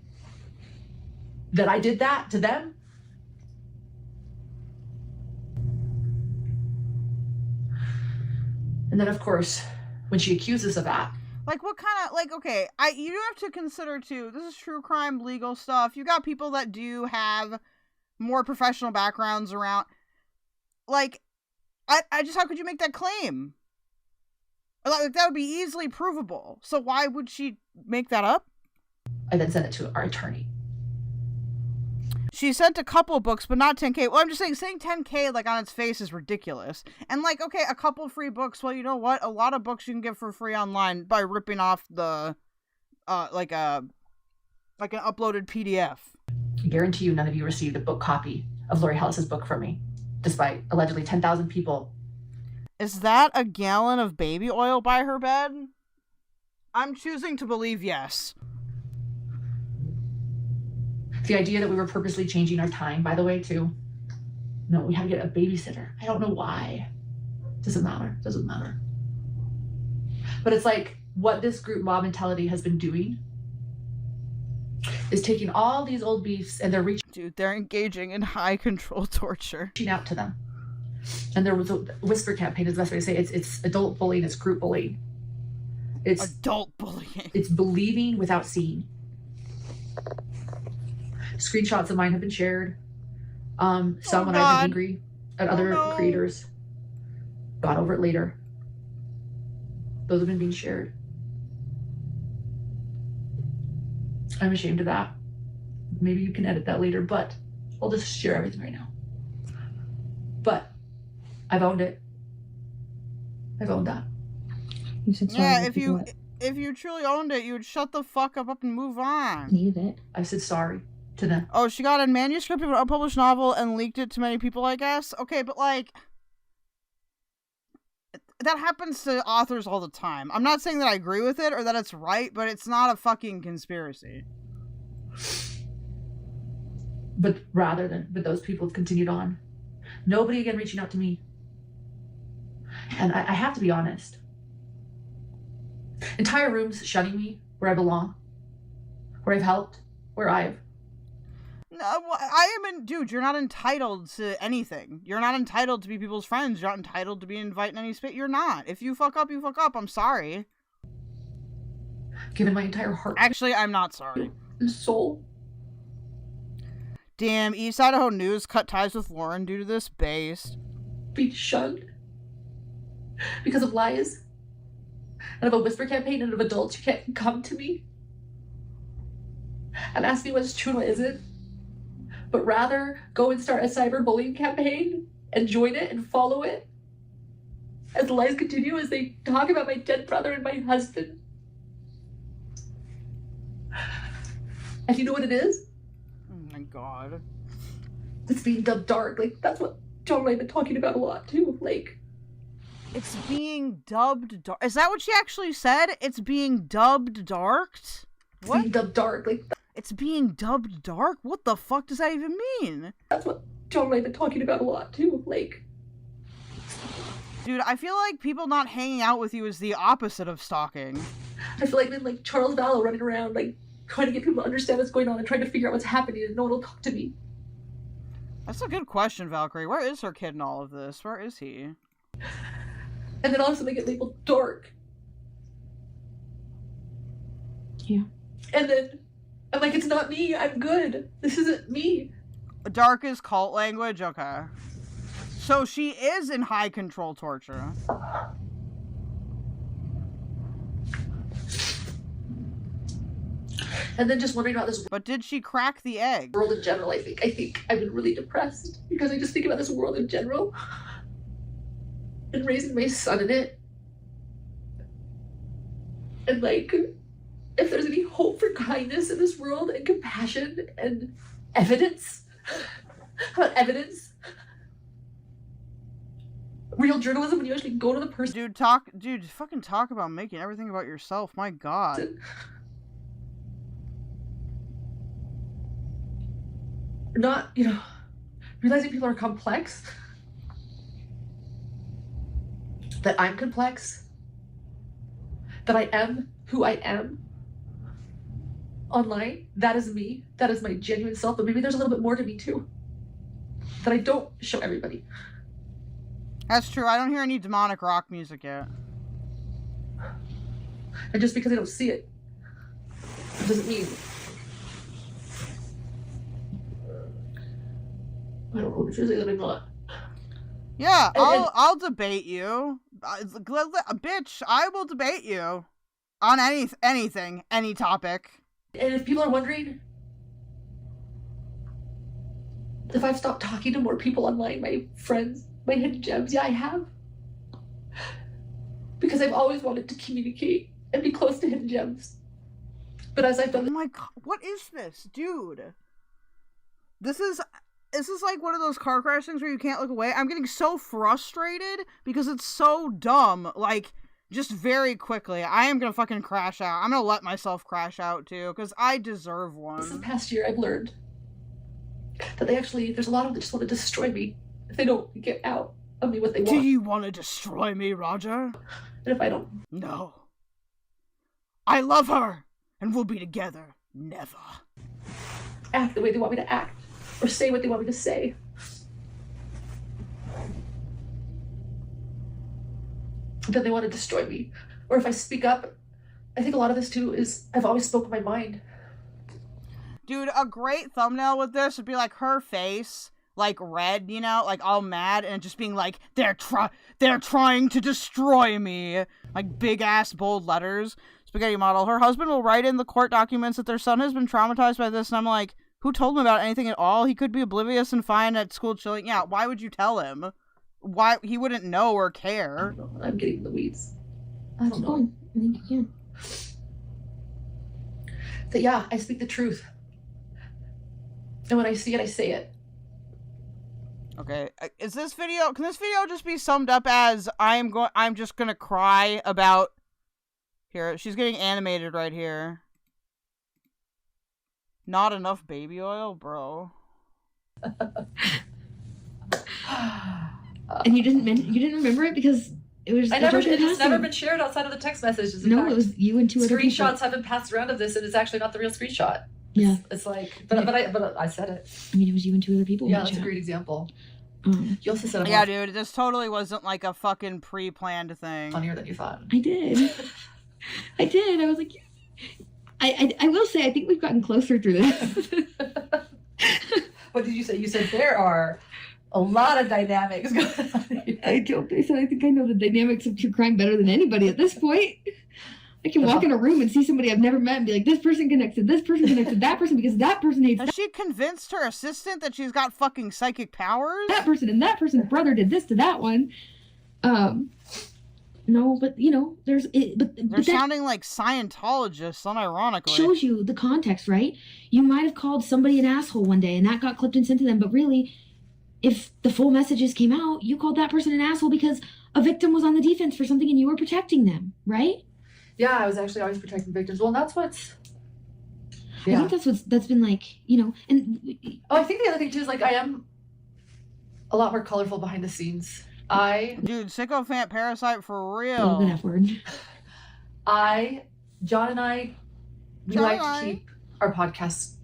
that I did that to them. And then, of course, when she accuses of that. Like, what kind of, like, okay, you do have to consider, too, this is true crime, legal stuff. You got people that do have more professional backgrounds around. Like, I just, how could you make that claim? Like, that would be easily provable. So why would she make that up? I then sent it to our attorney. She sent a couple books, but not 10K. Well, I'm just saying 10K, like, on its face is ridiculous. And, like, okay, a couple free books. Well, you know what? A lot of books you can get for free online by ripping off the, like an uploaded PDF. I guarantee you none of you received a book copy of Lori Hellis's book from me, despite allegedly 10,000 people. Is that a gallon of baby oil by her bed? I'm choosing to believe yes. The idea that we were purposely changing our time, by the way, too. No, we had to get a babysitter. I don't know why. Doesn't matter. Doesn't matter. But it's like what this group mob mentality has been doing is taking all these old beefs and they're reaching. Dude, they're engaging in high control torture. Out to them. And there was a whisper campaign is the best way to say it. It's adult bullying, it's group bullying. It's adult bullying. It's believing without seeing. Screenshots of mine have been shared. Some when I've been angry at other creators. Got over it later. Those have been being shared. I'm ashamed of that. Maybe you can edit that later, but I'll just share everything right now. But I've owned it. I've owned that. You said sorry. Yeah, if you truly owned it, you would shut the fuck up and move on. Need it. I said sorry to them. Oh, she got a manuscript of an unpublished novel and leaked it to many people, I guess? Okay, but like... that happens to authors all the time. I'm not saying that I agree with it or that it's right, but it's not a fucking conspiracy. But those people have continued on. Nobody again reaching out to me. And I have to be honest. Entire rooms shunning me where I belong, where I've helped, where I've... No, I am dude, you're not entitled to anything. You're not entitled to be people's friends. You're not entitled to be invited in any space. You're not. If you fuck up, you fuck up. I'm sorry. Given my entire heart. Actually, I'm not sorry. And soul. Damn, East Idaho News cut ties with Lauren due to this based. Be shunned. Because of lies. And of a whisper campaign and of adults who can't come to me. And ask me what's true and what isn't. But rather go and start a cyberbullying campaign and join it and follow it as the lies continue, as they talk about my dead brother and my husband. And you know what it is? Oh my god. It's being dubbed dark. Like, that's what John and I have been talking about a lot too. Like, it's being dubbed dark. Is that what she actually said? It's being dubbed darked? What? Being dubbed dark. Like, it's being dubbed dark? What the fuck does that even mean? That's what John and I have been talking about a lot too. Like, dude, I feel like people not hanging out with you is the opposite of stalking. I feel like I've been like Charles Vallow running around, like trying to get people to understand what's going on and trying to figure out what's happening, and no one will talk to me. That's a good question, Valkyrie. Where is her kid in all of this? Where is he? And then all of a sudden they get labeled dark. Yeah. And then I'm like, it's not me. I'm good. This isn't me. Dark is cult language? Okay. So she is in high control torture. And then just wondering about this. But did she crack the egg? World in general, I think I've been really depressed because I just think about this world in general and raising my son in it. And like, if there's any hope for kindness in this world and compassion and evidence, how about evidence? Real journalism when you actually go to the person. Dude, fucking talk about making everything about yourself. My god. Not, realizing people are complex. That I'm complex. That I am who I am. Online, that is me. That is my genuine self. But maybe there's a little bit more to me too. That I don't show everybody. That's true. I don't hear any demonic rock music yet. And just because I don't see it doesn't mean... I don't know if you're saying that or not. Yeah, I'll debate you. Bitch, I will debate you. On anything, any topic. And if people are wondering if I've stopped talking to more people online, my friends, my hidden gems, yeah, I have. Because I've always wanted to communicate and be close to hidden gems. But as I've done... Oh my god, what is this? Dude. This is like one of those car crash things where you can't look away. I'm getting so frustrated because it's so dumb. Like, just very quickly, I am gonna fucking crash out. I'm gonna let myself crash out too, because I deserve one. This past year, I've learned that there's a lot of them that just want to destroy me if they don't get out of me what they want. Do you want to destroy me, Roger? And if I don't? No. I love her, and we'll be together. Never. act the way they want me to act or say what they want me to say. Then they want to destroy me. Or if I speak up, I think a lot of this too is I've always spoken my mind. Dude, a great thumbnail with this would be like her face, like red, you know, like all mad, and just being like, they're trying to destroy me. Like big ass bold letters. Spaghetti model. Her husband will write in the court documents that their son has been traumatized by this, and I'm like, who told him about anything at all? He could be oblivious and fine at school chilling. Yeah, why would you tell him? Why? He wouldn't know or care. I'm getting in the weeds. I don't know. I think you can. But yeah, I speak the truth. And when I see it, I say it. Okay, is this video, can this video just be summed up as I'm just gonna cry about, here, she's getting animated right here. Not enough baby oil, bro. And you didn't remember it because it was. It's never been shared outside of the text messages. No, it was you and two other people. Screenshots have been passed around of this, and it's actually not the real screenshot. Yeah, it's like, but I said it. I mean, it was you and two other people. Yeah, that's a great example. You also said, yeah, dude, this totally wasn't like a fucking pre-planned thing. Funnier than you thought. I did. I was like, I will say, I think we've gotten closer through this. What did you say? You said there are a lot of dynamics going on. I joked. I said, I think I know the dynamics of true crime better than anybody at this point. I can walk in a room and see somebody I've never met and be like, this person connects to this person, connects to that person because that person hates Has she convinced her assistant that she's got fucking psychic powers? that person, and that person's brother did this to that one. No, but you know, there's it. They're sounding like Scientologists, unironically. Shows you the context, right? You might have called somebody an asshole one day and that got clipped and sent to them, but really, if the full messages came out, you called that person an asshole because a victim was on the defense for something and you were protecting them, right? Yeah, I was actually always protecting victims. Well, that's what's. Yeah. I think that's been like, you know, and. Oh, I think the other thing too is like I am a lot more colorful behind the scenes. Dude, sycophant parasite for real. Oh, good F word. John and I, we like to keep our podcasts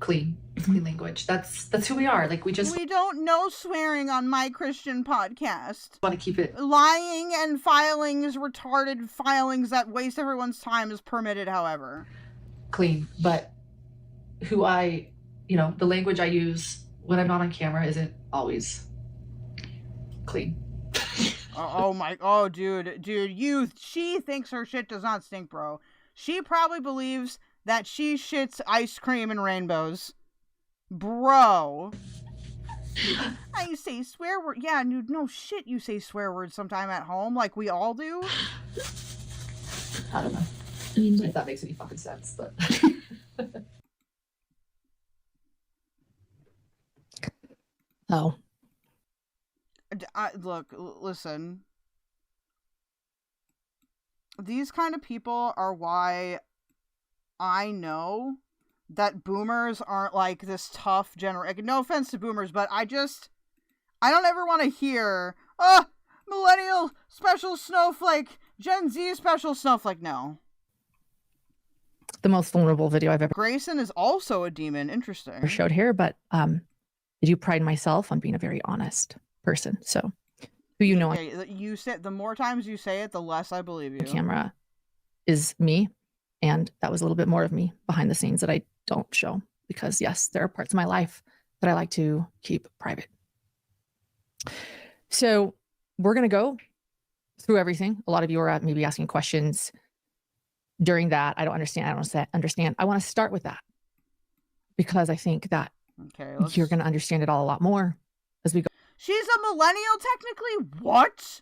clean. It's clean language. That's who we are. Like we don't know swearing on My Christian Podcast. Want to keep it lying and filings, retarded filings that waste everyone's time is permitted, however. Clean, but the language I use when I'm not on camera isn't always clean. Dude, she thinks her shit does not stink, bro. She probably believes that she shits ice cream and rainbows. Bro. I say swear word. Yeah, dude, no shit, you say swear words sometime at home, like we all do. I don't know. I mean, if that makes any fucking sense, but. Oh. Look, listen. These kind of people are why I know that boomers aren't like this tough generation. No offense to boomers, but I don't ever want to hear, millennial special snowflake, Gen Z special snowflake. No. The most vulnerable video I've ever. Grayson is also a demon. Interesting. Showed here, but I do pride myself on being a very honest person. So, who you know okay, you said the more times you say it, the less I believe you. The camera is me, and that was a little bit more of me behind the scenes that I don't show because yes, there are parts of my life that I like to keep private. So we're gonna go through everything. A lot of you are maybe asking questions during that. I don't understand. I want to start with that because I think that you're going to understand it all a lot more as we go. She's a millennial technically? What?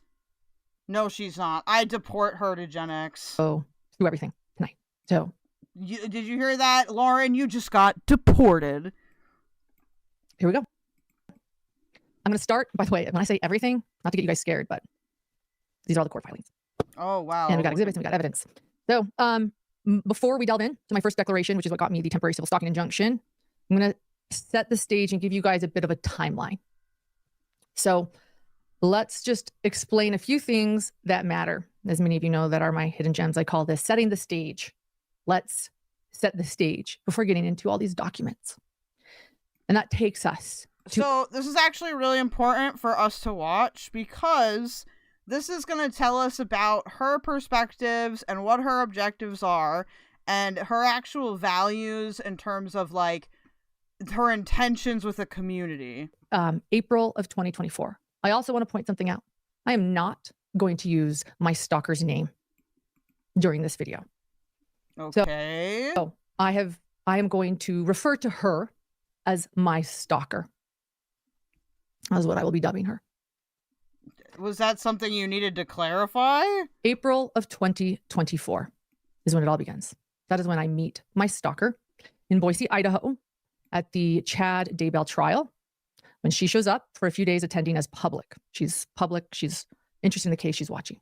No, she's not. I deport her to Gen X. Oh, through everything tonight. So. Did you hear that, Lauren? You just got deported. Here we go. I'm going to start, by the way, when I say everything, not to get you guys scared, but these are all the court filings. Oh, wow. And we got exhibits and we got evidence. So before we delve in to my first declaration, which is what got me the temporary civil stalking injunction, I'm going to set the stage and give you guys a bit of a timeline. So let's just explain a few things that matter. As many of you know that are my hidden gems, I call this setting the stage. Let's set the stage before getting into all these documents. And that takes us to... So this is actually really important for us to watch because this is going to tell us about her perspectives and what her objectives are and her actual values in terms of like her intentions with the community. April of 2024. I also want to point something out. I am not going to use my stalker's name during this video. Okay. So I am going to refer to her as my stalker. That's what I will be dubbing her. Was that something you needed to clarify? April of 2024 is when it all begins. That is when I meet my stalker in Boise, Idaho at the Chad Daybell trial. When she shows up for a few days attending as public. She's public. She's interested in the case she's watching.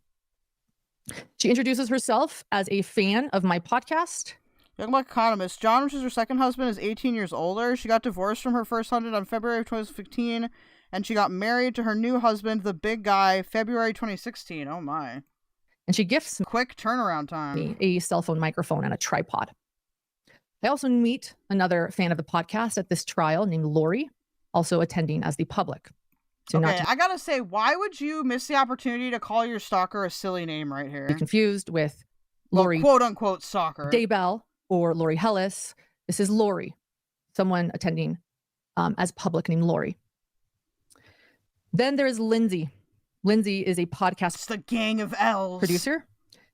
She introduces herself as a fan of my podcast. Young Black Economist. John, which is her second husband, is 18 years older. She got divorced from her first husband on February of 2015, and she got married to her new husband, the big guy, February 2016. Oh my. And she gifts quick turnaround time. A cell phone microphone and a tripod. I also meet another fan of the podcast at this trial named Lori, also attending as the public. So okay, I gotta say, why would you miss the opportunity to call your stalker a silly name right here? Be confused with Lori, quote unquote stalker Daybell or Lori Hellis. This is Lori, someone attending as public named Lori. Then there is Lindsay. Lindsay is a podcast it's the gang of L's producer,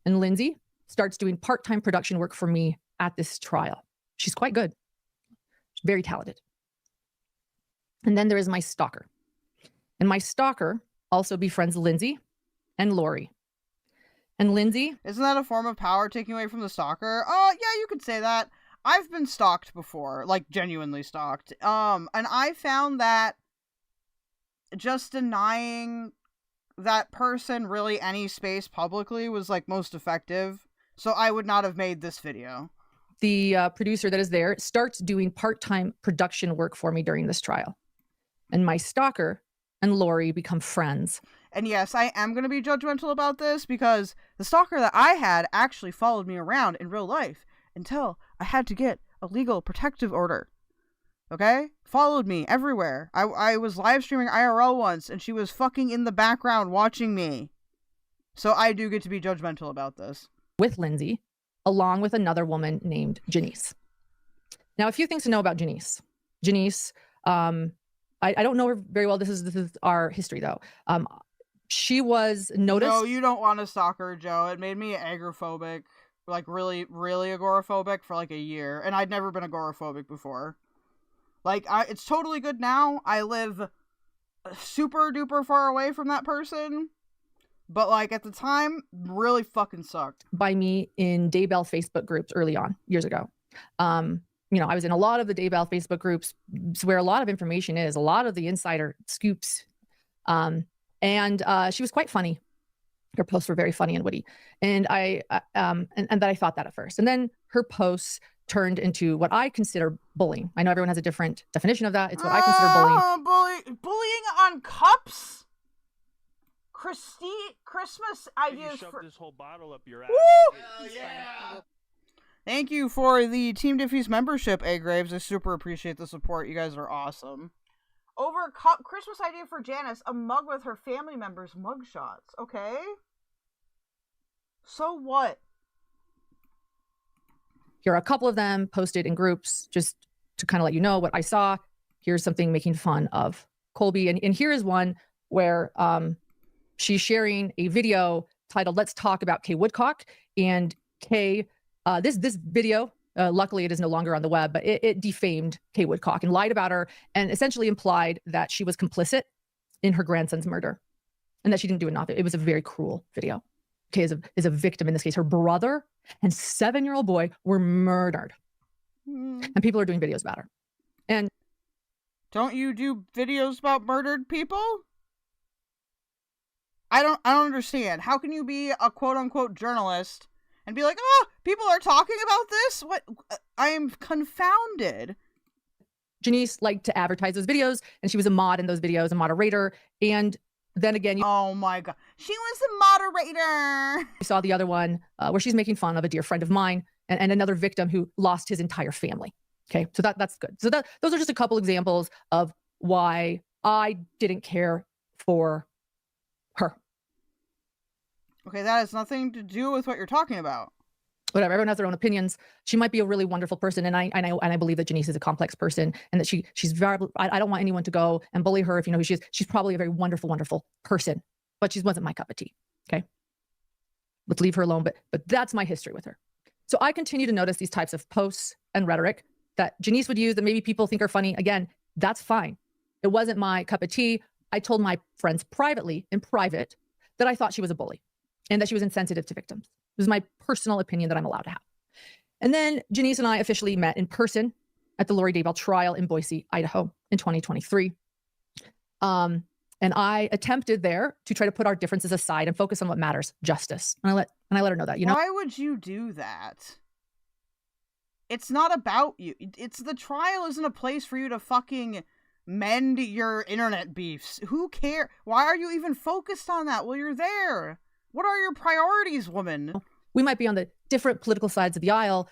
and Lindsay starts doing part-time production work for me at this trial. She's quite good. She's very talented. And then there is my stalker. And my stalker also befriends Lindsay and Lori. And Lindsay... Isn't that a form of power taking away from the stalker? Oh, yeah, you could say that. I've been stalked before, like genuinely stalked. And I found that just denying that person really any space publicly was like most effective. So I would not have made this video. The producer that is there starts doing part-time production work for me during this trial. And my stalker and Lori become friends. And yes, I am going to be judgmental about this because the stalker that I had actually followed me around in real life until I had to get a legal protective order. Okay? Followed me everywhere. I was live streaming IRL once and she was fucking in the background watching me. So I do get to be judgmental about this. With Lindsay, along with another woman named Janice. Now, a few things to know about Janice. Janice, I don't know her very well. This is our history, though. She was noticed. No, you don't want to stalk her, Joe. It made me agoraphobic, like really, really agoraphobic for like a year, and I'd never been agoraphobic before. Like, it's totally good now. I live super duper far away from that person, but like at the time, really fucking sucked. By me in Daybell Facebook groups early on, years ago. You know, I was in a lot of the Daybell Facebook groups where a lot of information is, a lot of the insider scoops. And she was quite funny. Her posts were very funny and witty. And that I thought that at first. And then her posts turned into what I consider bullying. I know everyone has a different definition of that. It's what I consider bullying. Bullying on cups? Christmas ideas you shoved for... this whole bottle up your ass. Woo! Yeah. Thank you for the Team Diffys membership, A. Graves. I super appreciate the support. You guys are awesome. Over a cup, Christmas idea for Janice, a mug with her family members' mugshots. Okay. So what? Here are a couple of them posted in groups just to kind of let you know what I saw. Here's something making fun of Colby. And here is one where she's sharing a video titled Let's Talk About Kay Woodcock. And Kay, this video, luckily it is no longer on the web, but it defamed Kay Woodcock and lied about her and essentially implied that she was complicit in her grandson's murder and that she didn't do enough. It was a very cruel video. Kay is a victim in this case. Her brother and 7-year-old boy were murdered. And people are doing videos about her. And don't you do videos about murdered people? I don't understand. How can you be a quote unquote journalist and be like, oh, people are talking about this? What? I am confounded. Janice liked to advertise those videos, and she was a mod in those videos, a moderator. And then again, oh my God, she was a moderator. You saw the other one where she's making fun of a dear friend of mine and another victim who lost his entire family. Okay, so that's good. So those are just a couple examples of why I didn't care for her. Okay, that has nothing to do with what you're talking about. Whatever, everyone has their own opinions. She might be a really wonderful person, and I believe that Janice is a complex person, and that she's very. I don't want anyone to go and bully her if you know who she is. She's probably a very wonderful, wonderful person, but she wasn't my cup of tea. Okay, let's leave her alone. But that's my history with her. So I continue to notice these types of posts and rhetoric that Janice would use that maybe people think are funny. Again, that's fine. It wasn't my cup of tea. I told my friends privately, in private, that I thought she was a bully and that she was insensitive to victims. This is my personal opinion that I'm allowed to have. And then Janice and I officially met in person at the Lori Daybell trial in Boise, Idaho in 2023. And I attempted there to try to put our differences aside and focus on what matters, justice. And I let her know that, you know. Why would you do that? It's not about you. It's the trial isn't a place for you to fucking mend your internet beefs. Who cares? Why are you even focused on that while you're there? What are your priorities, woman? We might be on the different political sides of the aisle.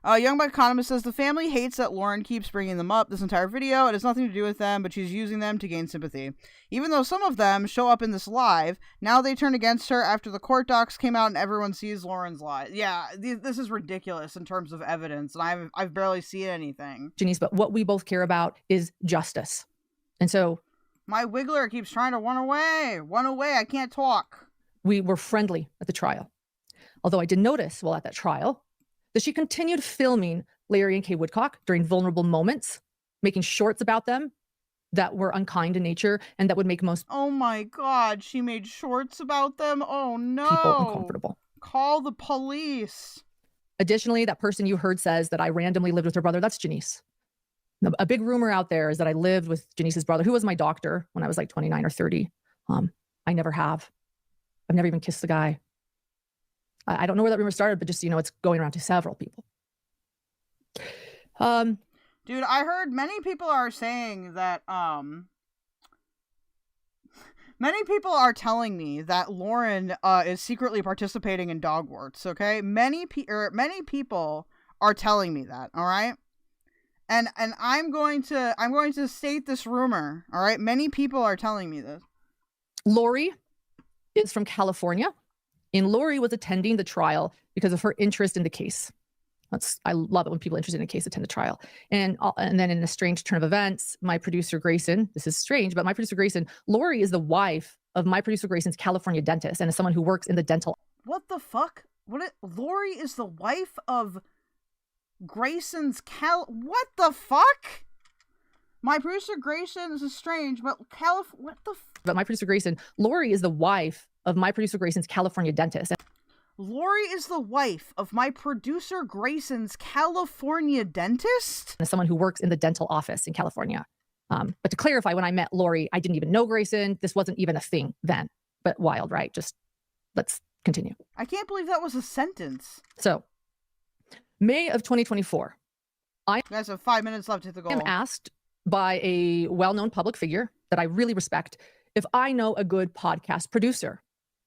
Young Buck Economist says the family hates that Lauren keeps bringing them up this entire video. It has nothing to do with them, but she's using them to gain sympathy. Even though some of them show up in this live, now they turn against her after the court docs came out and everyone sees Lauren's live. Yeah, this is ridiculous in terms of evidence, and I've barely seen anything. Janice, but what we both care about is justice. And so... my Kwiggler keeps trying to run away. Run away, I can't talk. We were friendly at the trial. Although I did notice while at that trial that she continued filming Larry and Kay Woodcock during vulnerable moments, making shorts about them that were unkind in nature and that would make most oh my God, she made shorts about them? Oh no. People uncomfortable. Call the police. Additionally, that person you heard says that I randomly lived with her brother. That's Janice. A big rumor out there is that I lived with Janice's brother, who was my doctor when I was like 29 or 30. I never have. I've never even kissed the guy. I don't know where that rumor started, but just, you know, it's going around to several people. Dude, I heard many people are saying that, many people are telling me that Lauren, is secretly participating in dog warts, okay? Many people are telling me that, all right? And I'm going to state this rumor, all right? Many people are telling me this. Lori is from California, and Lori was attending the trial because of her interest in the case. I love it when people interested in a case attend the trial. And then in a strange turn of events, my producer Grayson, this is strange, but my producer Grayson, Lori is the wife of my producer Grayson's California dentist and is someone who works in the dental. What the fuck? Lori is the wife of Grayson's what the fuck? My producer Grayson, this is strange, but what the But my producer Grayson, Lori is the wife of my producer Grayson's California dentist. Lori is the wife of my producer Grayson's California dentist? As someone who works in the dental office in California. But to clarify, when I met Lori, I didn't even know Grayson. This wasn't even a thing then. But wild, right? Just let's continue. I can't believe that was a sentence. So, May of 2024. You guys have 5 minutes left to the goal. I am asked by a well-known public figure that I really respect if I know a good podcast producer.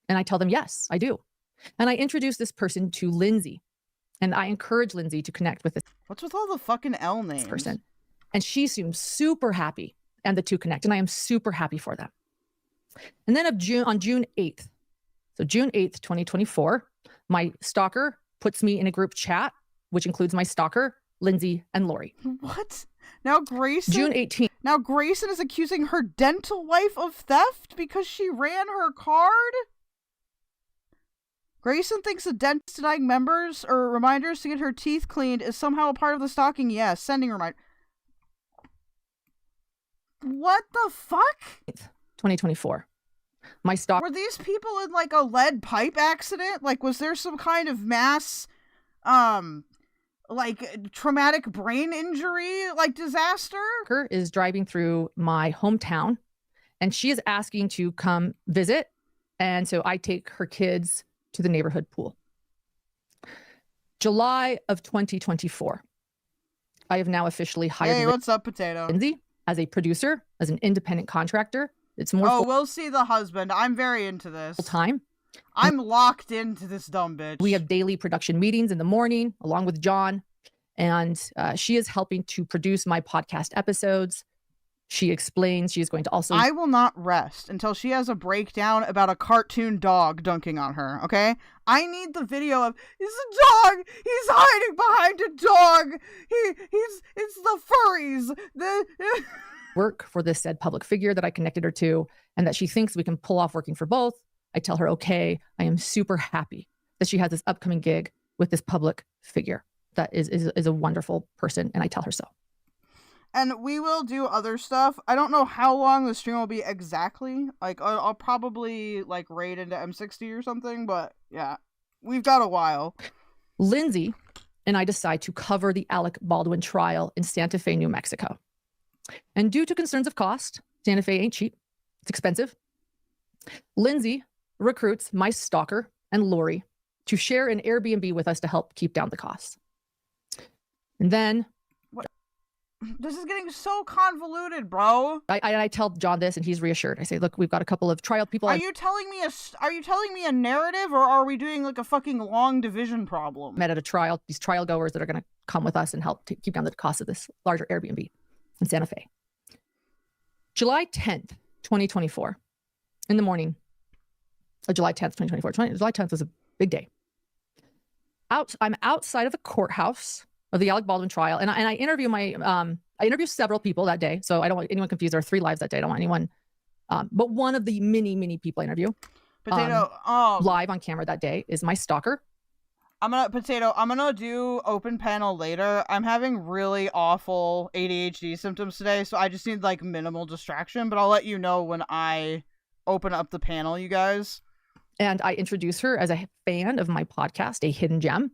And I tell them, yes, I do. And I introduce this person to Lindsay. And I encourage Lindsay to connect with this. What's with all the fucking L names? Person. And she seems super happy. And the two connect. And I am super happy for them. And then on June 8th, so June 8th, 2024, my stalker puts me in a group chat, which includes my stalker, Lindsay and Lori. What? Now Grayson? June 18th. Now Grayson is accusing her dental wife of theft because she ran her card? Grayson thinks the dentist denying members or reminders to get her teeth cleaned is somehow a part of the stalking. Yes, sending reminder. What the fuck? 2024. My stalker. Were these people in like a lead pipe accident? Like, was there some kind of mass, like traumatic brain injury, like disaster? Is driving through my hometown and she is asking to come visit. And so I take her kids to the neighborhood pool. July of 2024. I have now officially hired Hey, what's up, Potato? Lindsay as a producer, as an independent contractor. It's more we'll see the husband. I'm very into this. Full time. I'm locked into this dumb bitch. We have daily production meetings in the morning along with John. And she is helping to produce my podcast episodes. She explains she is going to also... I will not rest until she has a breakdown about a cartoon dog dunking on her, okay? I need the video of, it's a dog! He's hiding behind a dog! It's the furries! work for this said public figure that I connected her to, and that she thinks we can pull off working for both. I tell her, okay, I am super happy that she has this upcoming gig with this public figure that is a wonderful person, and I tell her so. And we will do other stuff. I don't know how long the stream will be exactly. Like, I'll probably, like, raid into M60 or something, but yeah, we've got a while. Lindsay and I decide to cover the Alec Baldwin trial in Santa Fe, New Mexico. And due to concerns of cost, Santa Fe ain't cheap. It's expensive. Lindsay recruits my stalker and Lori to share an Airbnb with us to help keep down the costs. And then... This is getting so convoluted, bro. I tell John this, and he's reassured. I say, look, we've got a couple of trial people. Are you telling me a narrative, or are we doing like a fucking long division problem? Met at a trial, these trial goers that are going to come with us and help to keep down the cost of this larger Airbnb in Santa Fe. July 10th, 2024, in the morning of July 10th, 2024. July 10th was a big day. I'm outside of the courthouse of the Alec Baldwin trial, and I interview I interview several people that day, so I don't want anyone confused. There are 3 lives that day. I don't want anyone, but one of the many people I interview live on camera that day is my stalker. I'm gonna do open panel later. I'm having really awful ADHD symptoms today, so I just need like minimal distraction, but I'll let you know when I open up the panel, you guys. And I introduce her as a fan of my podcast, A Hidden Gem.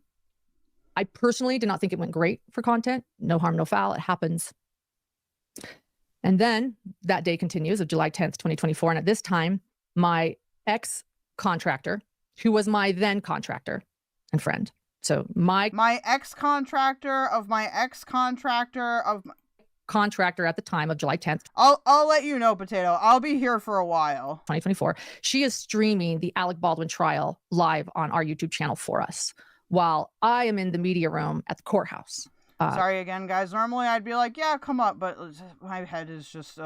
I personally did not think it went great for content. No harm, no foul. It happens. And then that day continues of July 10th, 2024. And at this time, my ex-contractor, who was my then contractor and friend. So my ex-contractor of my ex-contractor of my contractor at the time of July 10th. I'll let you know, Potato. I'll be here for a while. 2024. She is streaming the Alec Baldwin trial live on our YouTube channel for us, while I am in the media room at the courthouse. Sorry again, guys. Normally I'd be like, yeah, come up, but my head is just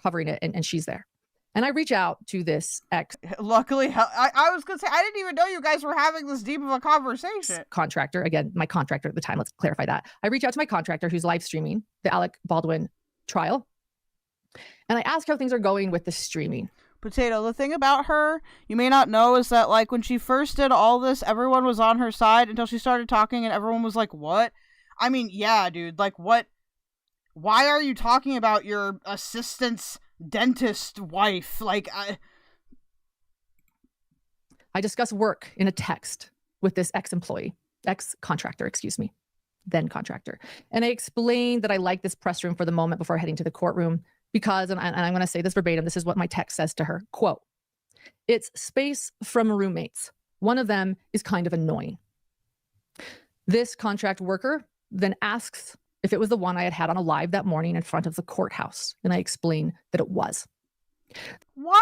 covering it, and she's there. And I reach out to this ex. Luckily, I was going to say, I didn't even know you guys were having this deep of a conversation. Contractor, again, my contractor at the time. Let's clarify that. I reach out to my contractor who's live streaming the Alec Baldwin trial. And I ask how things are going with the streaming. Potato, the thing about her, you may not know, is that like when she first did all this, everyone was on her side until she started talking and everyone was like, what? I mean, yeah, dude, like what? Why are you talking about your assistant's dentist wife? Like, I discuss work in a text with this ex-contractor, then contractor. And I explained that I like this press room for the moment before heading to the courtroom because, and I'm going to say this verbatim, this is what my text says to her, quote, "It's space from roommates. One of them is kind of annoying." This contract worker then asks if it was the one I had on a live that morning in front of the courthouse. And I explain that it was. Why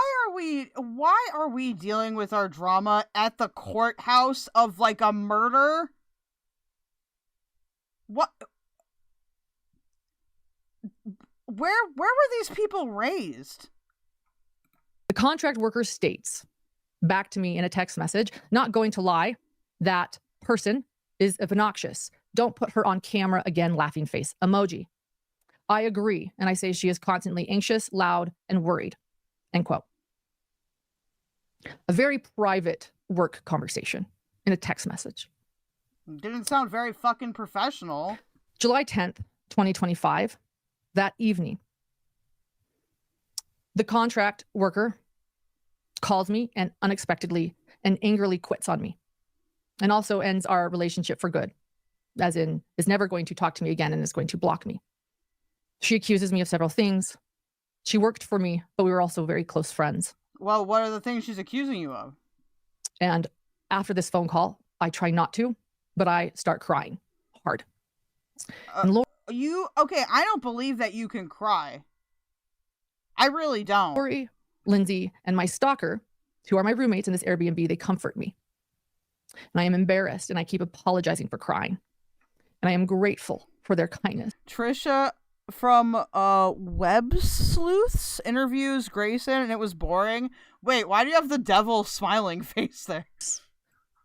are we dealing with our drama at the courthouse of like a murder? What? Where were these people raised? The contract worker states back to me in a text message, not going to lie, that person is obnoxious. Don't put her on camera again, laughing face emoji. I agree. And I say she is constantly anxious, loud, and worried. End quote. A very private work conversation in a text message. Didn't sound very fucking professional. July 10th, 2025, that evening, the contract worker calls me and unexpectedly and angrily quits on me and also ends our relationship for good, as in is never going to talk to me again and is going to block me. She accuses me of several things. She worked for me, but we were also very close friends. Well, what are the things she's accusing you of? And after this phone call, I try not to, but I start crying hard. Okay, I don't believe that you can cry. I really don't. Lori, Lindsay, and my stalker, who are my roommates in this Airbnb, they comfort me. And I am embarrassed and I keep apologizing for crying. And I am grateful for their kindness. Trisha from Web Sleuths interviews Grayson, and it was boring. Wait, why do you have the devil smiling face there?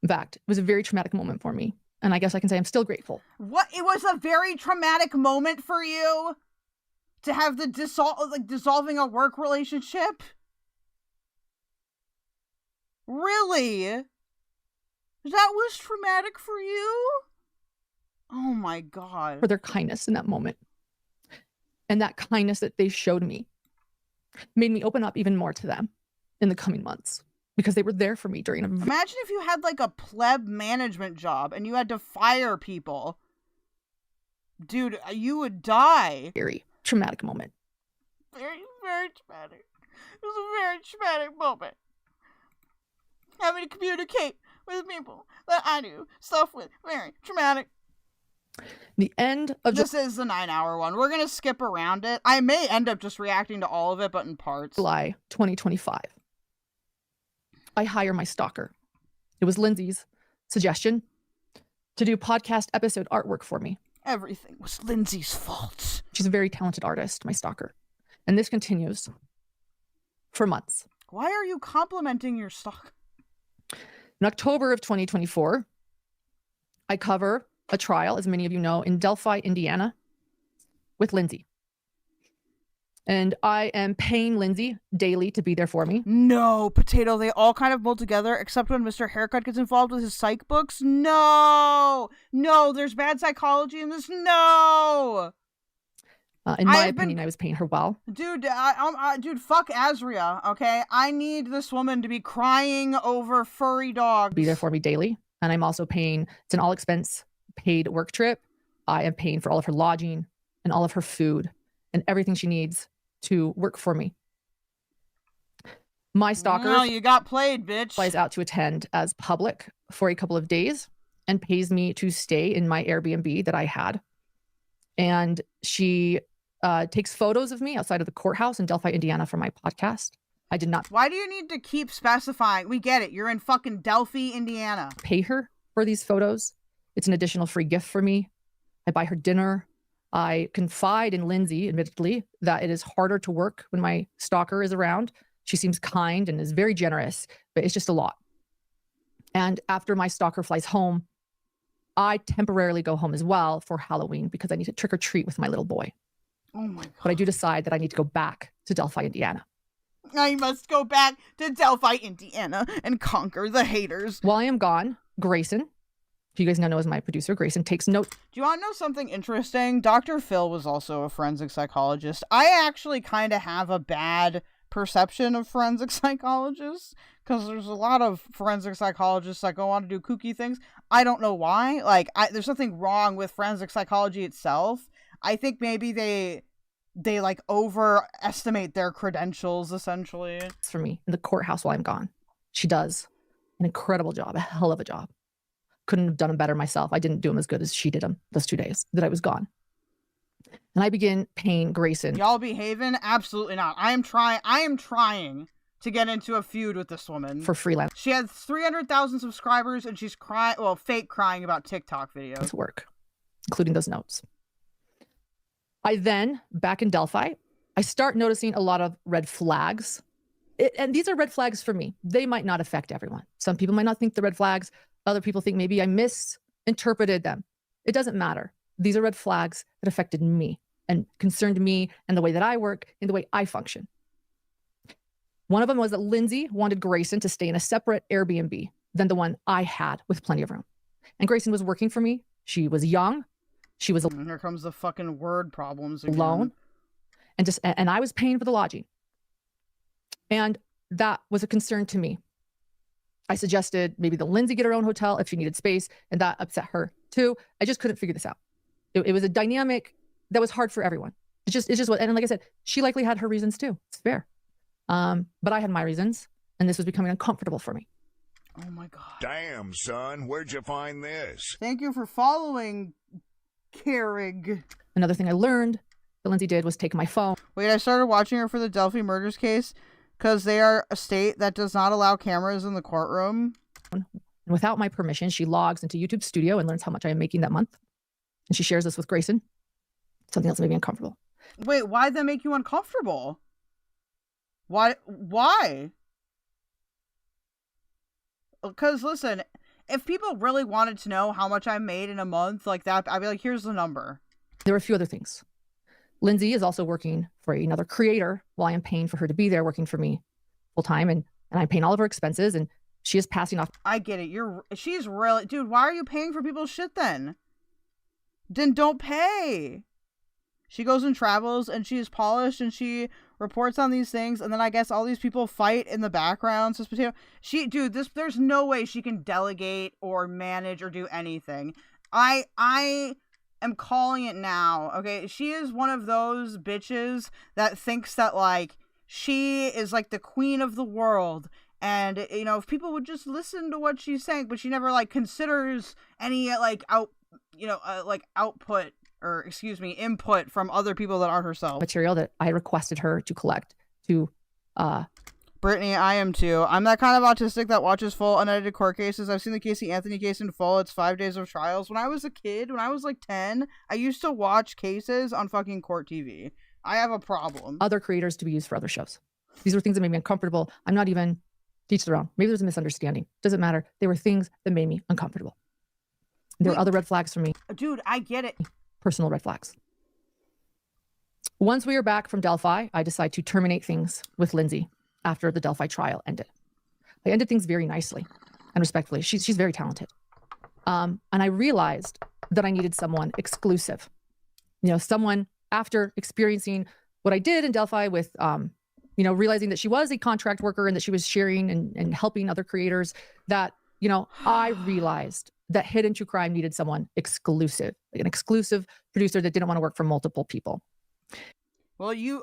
In fact, it was a very traumatic moment for me. And I guess I can say I'm still grateful. What? It was a very traumatic moment for you to have the dissolving a work relationship? Really? That was traumatic for you? Oh my God. For their kindness in that moment. And that kindness that they showed me made me open up even more to them in the coming months. Because they were there for me during a... Imagine if you had like a pleb management job and you had to fire people. Dude, you would die. Very traumatic moment. Very, very traumatic. It was a very traumatic moment. Having to communicate with people that I do stuff with. Very traumatic. The end of... This is the 9-hour one. We're going to skip around it. I may end up just reacting to all of it, but in parts. July 2025. I hire my stalker. It was Lindsay's suggestion to do podcast episode artwork for me. Everything was Lindsay's fault. She's a very talented artist, my stalker. And this continues for months. Why are you complimenting your stalker? In October of 2024, I cover a trial, as many of you know, in Delphi, Indiana, with Lindsay. And I am paying Lindsay daily to be there for me. No, Potato, they all kind of mold together, except when Mr. Haircut gets involved with his psych books. No! No, there's bad psychology in this. No! In my opinion, I was paying her well. Dude, dude, fuck Azria, okay? I need this woman to be crying over furry dogs. Be there for me daily. And I'm also paying, it's an all-expense paid work trip. I am paying for all of her lodging and all of her food and everything she needs to work for me. My stalker... No, you got played, bitch. ...flies out to attend as public for a couple of days and pays me to stay in my Airbnb that I had. And she takes photos of me outside of the courthouse in Delphi, Indiana for my podcast. I did not... Why do you need to keep specifying? We get it. You're in fucking Delphi, Indiana. ...pay her for these photos. It's an additional free gift for me. I buy her dinner. I confide in Lindsay, admittedly, that it is harder to work when my stalker is around. She seems kind and is very generous, but it's just a lot. And after my stalker flies home, I temporarily go home as well for Halloween because I need to trick or treat with my little boy. Oh my God. But I do decide that I need to go back to Delphi, Indiana. I must go back to Delphi, Indiana and conquer the haters. While I am gone, Grayson, who you guys now know as my producer, Grayson, takes note. Do you want to know something interesting? Dr. Phil was also a forensic psychologist. I actually kind of have a bad perception of forensic psychologists because there's a lot of forensic psychologists that go on to do kooky things. I don't know why. Like, there's something wrong with forensic psychology itself. I think maybe they like overestimate their credentials, essentially. For me, in the courthouse while I'm gone. She does an incredible job, a hell of a job. Couldn't have done them better myself. I didn't do them as good as she did them those 2 days that I was gone. And I begin paying Grayson. Y'all behaving? Absolutely not. I am trying to get into a feud with this woman. For freelance. She has 300,000 subscribers and she's fake crying about TikTok videos. It's work, including those notes. I then, back in Delphi, I start noticing a lot of red flags. And these are red flags for me. They might not affect everyone. Some people might not think they're red flags. Other people think maybe I misinterpreted them. It doesn't matter. These are red flags that affected me and concerned me and the way that I work and the way I function. One of them was that Lindsay wanted Grayson to stay in a separate Airbnb than the one I had with plenty of room. And Grayson was working for me. She was young. She was here comes the fucking word problems again. Alone. And I was paying for the lodging. And that was a concern to me. I suggested maybe the Lindsay get her own hotel if she needed space, and that upset her too. I just couldn't figure this out. It was a dynamic that was hard for everyone. It's just what, and like I said, she likely had her reasons too. It's fair. But I had my reasons, and this was becoming uncomfortable for me. Oh my God. Damn, son, where'd you find this? Thank you for following, Carrig. Another thing I learned that Lindsay did was take my phone. Wait, I started watching her for the Delphi murders case because they are a state that does not allow cameras in the courtroom. And without my permission, she logs into YouTube Studio and learns how much I am making that month. and she shares this with Grayson. Something else that made me uncomfortable. Wait, why'd that make you uncomfortable? Why? Because listen, if people really wanted to know how much I made in a month like that, I'd be like, here's the number. There were a few other things. Lindsay is also working for another creator while I am paying for her to be there working for me full time, and I'm paying all of her expenses, and she is passing off. I get it. She's really, dude, why are you paying for people's shit then? Then don't pay. She goes and travels and she is polished and she reports on these things, and then I guess all these people fight in the background. So there's no way she can delegate or manage or do anything. I am calling it now. Okay, she is one of those bitches that thinks that like she is like the queen of the world, and you know, if people would just listen to what she's saying, but she never like considers any like output, or excuse me, input from other people that aren't herself. Material that I requested her to collect to Brittany, I am too. I'm that kind of autistic that watches full unedited court cases. I've seen the Casey Anthony case in full. It's 5 days of trials. When I was a kid, when I was like 10, I used to watch cases on fucking court TV. I have a problem. Other creators to be used for other shows. These were things that made me uncomfortable. I'm not even teach their own. Maybe there's a misunderstanding. Doesn't matter. They were things that made me uncomfortable. There were other red flags for me. Dude, I get it. Personal red flags. Once we were back from Delphi, I decided to terminate things with Lindsay after the Delphi trial ended. I ended things very nicely and respectfully. She's very talented. And I realized that I needed someone exclusive. You know, someone after experiencing what I did in Delphi with, realizing that she was a contract worker and that she was sharing and helping other creators, that, I realized that Hidden True Crime needed someone exclusive, like an exclusive producer that didn't want to work for multiple people. Well, you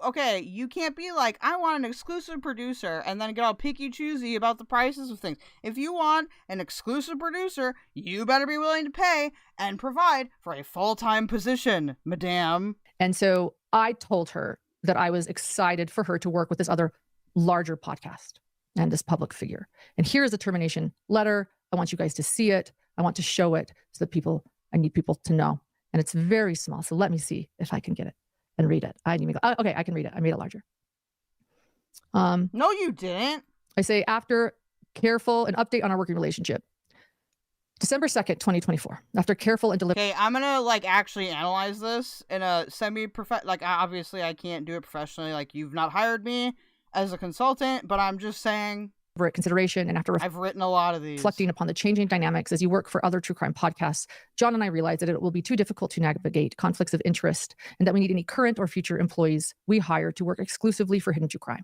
can't be like, I want an exclusive producer and then get all picky choosy about the prices of things. If you want an exclusive producer, you better be willing to pay and provide for a full-time position, madame. And so I told her that I was excited for her to work with this other larger podcast and this public figure. And here's a termination letter. I want you guys to see it. I want to show it so that I need people to know. And it's very small. So let me see if I can get it and read it. Okay, I can read it. I made it larger. No, you didn't. I say, after an update on our working relationship. December 2nd, 2024. After careful and deliberate. Okay, I'm gonna actually analyze this in a obviously I can't do it professionally. You've not hired me as a consultant, but I'm just saying. Consideration, and after I've written a lot of these. Reflecting upon the changing dynamics as you work for other true crime podcasts, John and I realized that it will be too difficult to navigate conflicts of interest, and that we need any current or future employees we hire to work exclusively for Hidden True Crime.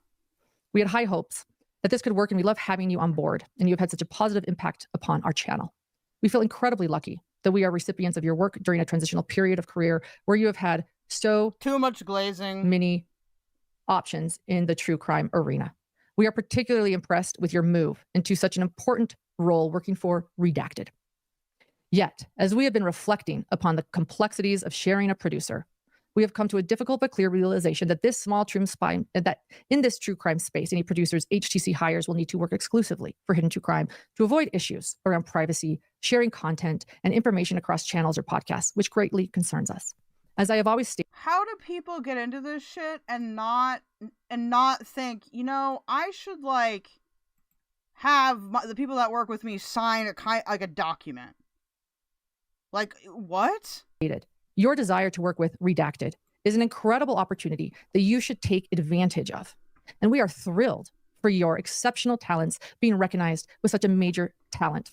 We had high hopes that this could work, and we love having you on board, and you have had such a positive impact upon our channel. We feel incredibly lucky that we are recipients of your work during a transitional period of career where you have had too much glazing, many options in the true crime arena. We are particularly impressed with your move into such an important role working for Redacted. Yet, as we have been reflecting upon the complexities of sharing a producer, we have come to a difficult but clear realization that in this true crime space, any producers HTC hires will need to work exclusively for Hidden True Crime to avoid issues around privacy, sharing content, and information across channels or podcasts, which greatly concerns us. As I have always stated, how do people get into this shit and not think, I should have the people that work with me sign a document? What? Your desire to work with Redacted is an incredible opportunity that you should take advantage of. And we are thrilled for your exceptional talents being recognized with such a major talent.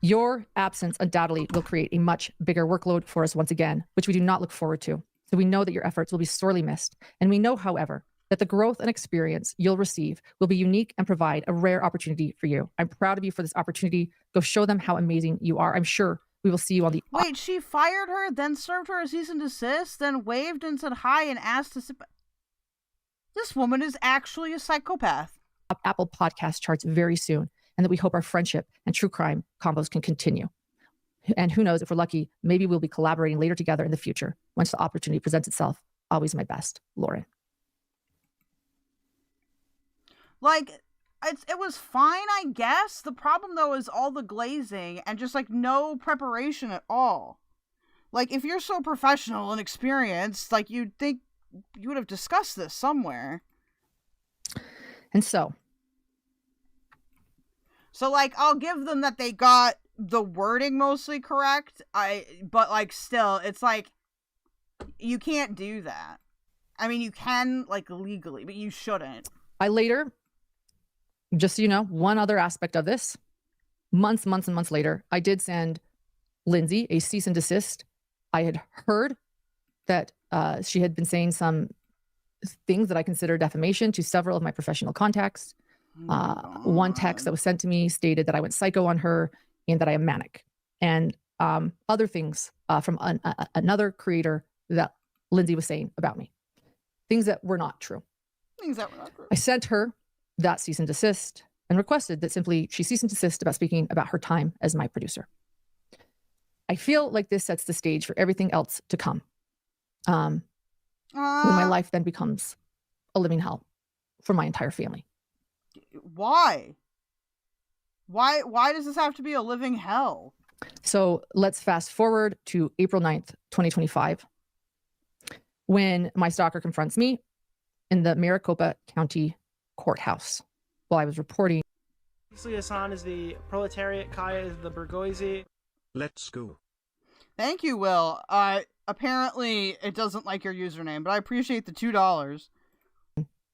Your absence undoubtedly will create a much bigger workload for us once again, which we do not look forward to. So we know that your efforts will be sorely missed. And we know, however, that the growth and experience you'll receive will be unique and provide a rare opportunity for you. I'm proud of you for this opportunity. Go show them how amazing you are. I'm sure we will see you on the... Wait, she fired her, then served her a cease and desist, then waved and said hi and asked to sit... This woman is actually a psychopath. Apple podcast charts very soon, and that we hope our friendship and true crime combos can continue. And who knows, if we're lucky, maybe we'll be collaborating later together in the future once the opportunity presents itself. Always my best, Lauren. it was fine, I guess. The problem though is all the glazing and just like no preparation at all. Like if you're so professional and experienced, like you'd think you would have discussed this somewhere. And so like I'll give them that they got the wording mostly correct. But like still, it's like you can't do that. I mean, you can like legally, but you shouldn't. I later, just so you know, one other aspect of this, months and months later, I did send Lindsay a cease and desist. I had heard that she had been saying some things that I consider defamation to several of my professional contacts. One text that was sent to me stated that I went psycho on her and that I am manic. And other things from another creator that Lindsay was saying about me. Things that were not true. I sent her that cease and desist and requested that simply she cease and desist about speaking about her time as my producer. I feel like this sets the stage for everything else to come. When my life then becomes a living hell for my entire family. Why? Why does this have to be a living hell? So let's fast forward to April 9th, 2025, when my stalker confronts me in the Maricopa County Courthouse while I was reporting. Hassan is the proletariat, Kaya is the bourgeoisie. Let's go. Thank you, Will. Apparently it doesn't like your username, but I appreciate the $2.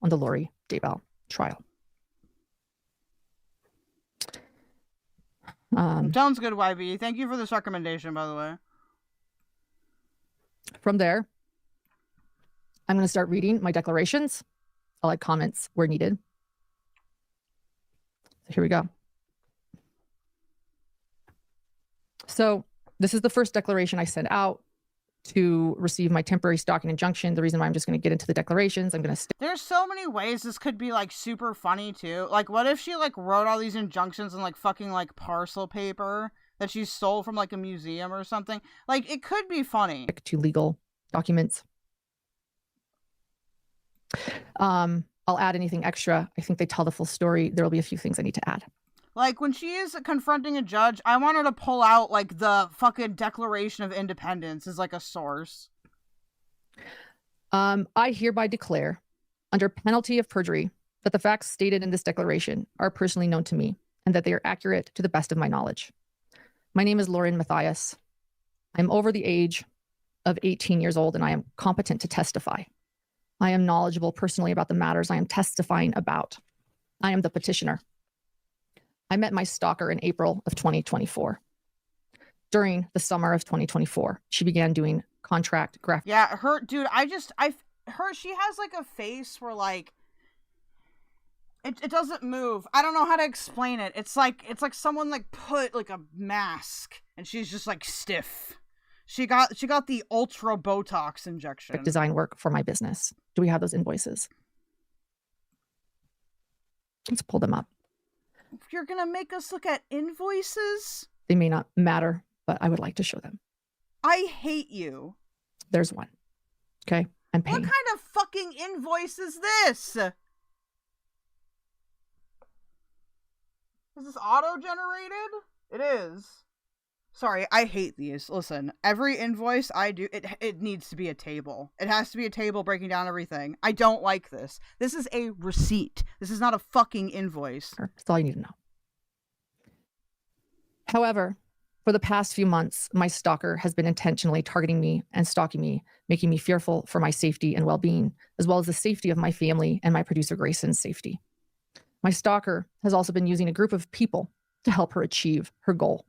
On the Laurie Daybell trial. Sounds good, YB. Thank you for this recommendation, by the way. From there, I'm going to start reading my declarations. I'll add comments where needed. So here we go. So this is the first declaration I sent out to receive my temporary stalking injunction. The reason why I'm just going to get into the declarations, I'm going to... There's so many ways this could be, like, super funny, too. Like, what if she, like, wrote all these injunctions in, like, fucking, like, parcel paper that she stole from, like, a museum or something? Like, it could be funny. To legal documents. I'll add anything extra. I think they tell the full story. There will be a few things I need to add. Like, when she is confronting a judge, I want her to pull out, like, the fucking Declaration of Independence as, like, a source. I hereby declare, under penalty of perjury, that the facts stated in this declaration are personally known to me and that they are accurate to the best of my knowledge. My name is Lauren Matthias. I'm over the age of 18 years old and I am competent to testify. I am knowledgeable personally about the matters I am testifying about. I am the petitioner. I met my stalker in April of 2024. During the summer of 2024, she began doing contract graphic. Yeah, dude, she has like a face where like, it doesn't move. I don't know how to explain it. It's like someone like put like a mask and she's just like stiff. She got the ultra Botox injection. Design work for my business. Do we have those invoices? Let's pull them up. You're going to make us look at invoices? They may not matter, but I would like to show them. I hate you. There's one. Okay, I'm paying. What kind of fucking invoice is this? Is this auto-generated? It is. Sorry, I hate these. Listen, every invoice I do, it needs to be a table. It has to be a table breaking down everything. I don't like this. This is a receipt. This is not a fucking invoice. That's all you need to know. However, for the past few months, my stalker has been intentionally targeting me and stalking me, making me fearful for my safety and well-being, as well as the safety of my family and my producer Grayson's safety. My stalker has also been using a group of people to help her achieve her goal.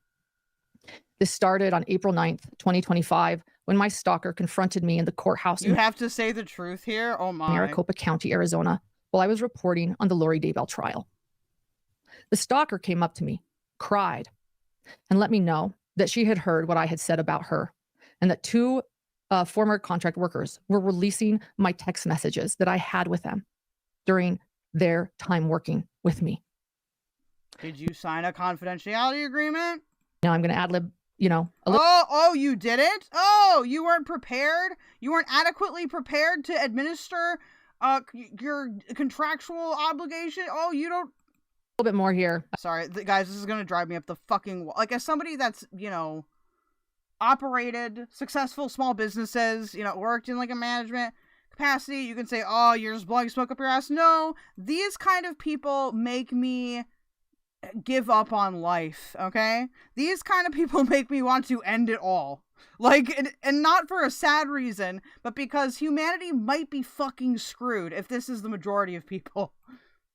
This started on April 9th, 2025, when my stalker confronted me in the courthouse. You have to say the truth here? Oh my. Maricopa County, Arizona, while I was reporting on the Laurie Daybell trial. The stalker came up to me, cried, and let me know that she had heard what I had said about her, and that two former contract workers were releasing my text messages that I had with them during their time working with me. Did you sign a confidentiality agreement? Now I'm going to ad-lib, you know. Oh, you didn't? Oh, you weren't prepared? You weren't adequately prepared to administer your contractual obligation? Oh, you don't... little bit more here. Sorry, guys, this is going to drive me up the fucking wall. Like, as somebody that's, you know, operated successful small businesses, you know, worked in like a management capacity, you can say, oh, you're just blowing smoke up your ass. No, these kind of people make me give up on life, okay? These kind of people make me want to end it all. Like, and not for a sad reason, but because humanity might be fucking screwed if this is the majority of people.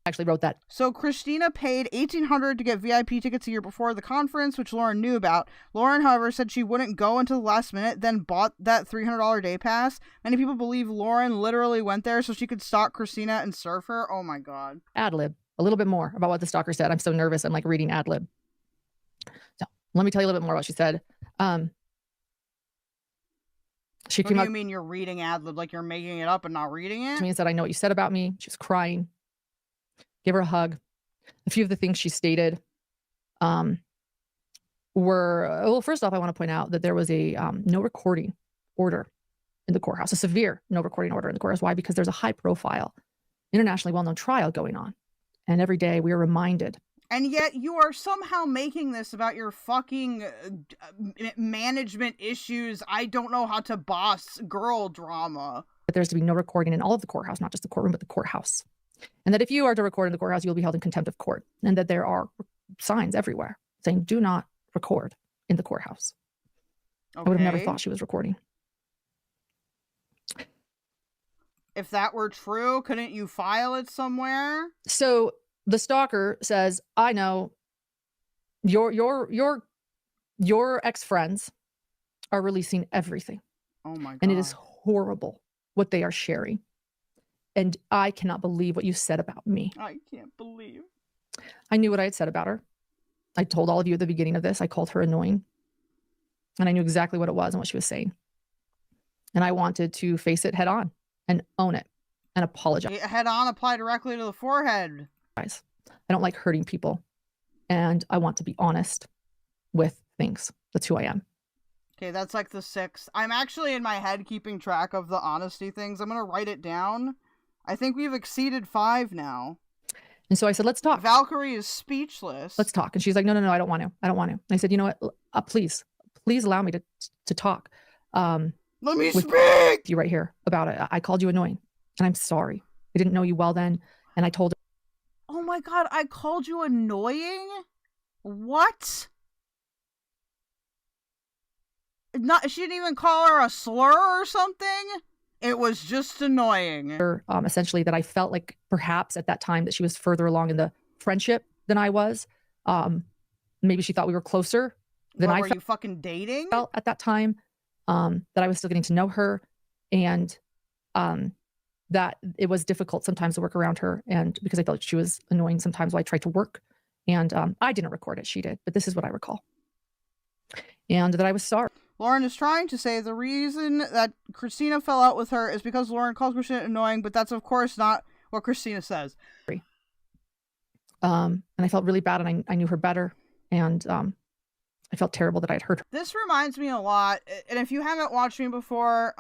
Actually wrote that. So Christina paid $1,800 to get VIP tickets a year before the conference, which Lauren knew about. Lauren, however, said she wouldn't go until the last minute, then bought that $300 day pass. Many people believe Lauren literally went there so she could stalk Christina and serve her. Oh my god. Ad lib. A little bit more about what the stalker said. I'm so nervous. I'm like reading ad lib. So let me tell you a little bit more about what she said. She came What up. do you mean you're reading ad lib like you're making it up and not reading it? To me and said, I know what you said about me. She was crying. Give her a hug. A few of the things she stated were, well, first off, I want to point out that there was a no recording order in the courthouse, a severe no recording order in the courthouse. Why? Because there's a high profile, internationally well-known trial going on. And every day we are reminded. And yet you are somehow making this about your fucking management issues. I don't know how to boss girl drama. That there's to be no recording in all of the courthouse, not just the courtroom, but the courthouse. And that if you are to record in the courthouse, you'll be held in contempt of court. And that there are signs everywhere saying, do not record in the courthouse. Okay. I would have never thought she was recording. If that were true, couldn't you file it somewhere? So the stalker says, I know your ex-friends are releasing everything. Oh my god. And it is horrible what they are sharing. And I cannot believe what you said about me. I can't believe. I knew what I had said about her. I told all of you at the beginning of this, I called her annoying. And I knew exactly what it was and what she was saying. And I wanted to face it head on and own it and apologize. Head on, apply directly to the forehead. I don't like hurting people. And I want to be honest with things. That's who I am. Okay, that's like the 6th. I'm actually in my head keeping track of the honesty things. I'm going to write it down. I think we've exceeded 5 now. And so I said, let's talk. Valkyrie is speechless. Let's talk. And she's like, no, I don't want to. I don't want to. And I said, you know what? Please allow me to talk. Let me speak! You right here about it. I called you annoying. And I'm sorry. I didn't know you well then. And I told her. Oh my god, I called you annoying? What? She didn't even call her a slur or something? It was just annoying. Essentially that I felt like perhaps at that time that she was further along in the friendship than I was. Maybe she thought we were closer than I felt. Were you fucking dating? Felt at that time that I was still getting to know her, and that it was difficult sometimes to work around her, and because I felt like she was annoying sometimes while I tried to work, and I didn't record it, she did, but this is what I recall, and that I was sorry. Lauren is trying to say the reason that Christina fell out with her is because Lauren calls Christina annoying, but that's of course not what Christina says. And I felt really bad, and I knew her better, and I felt terrible that I'd hurt her. This reminds me a lot, and if you haven't watched me before,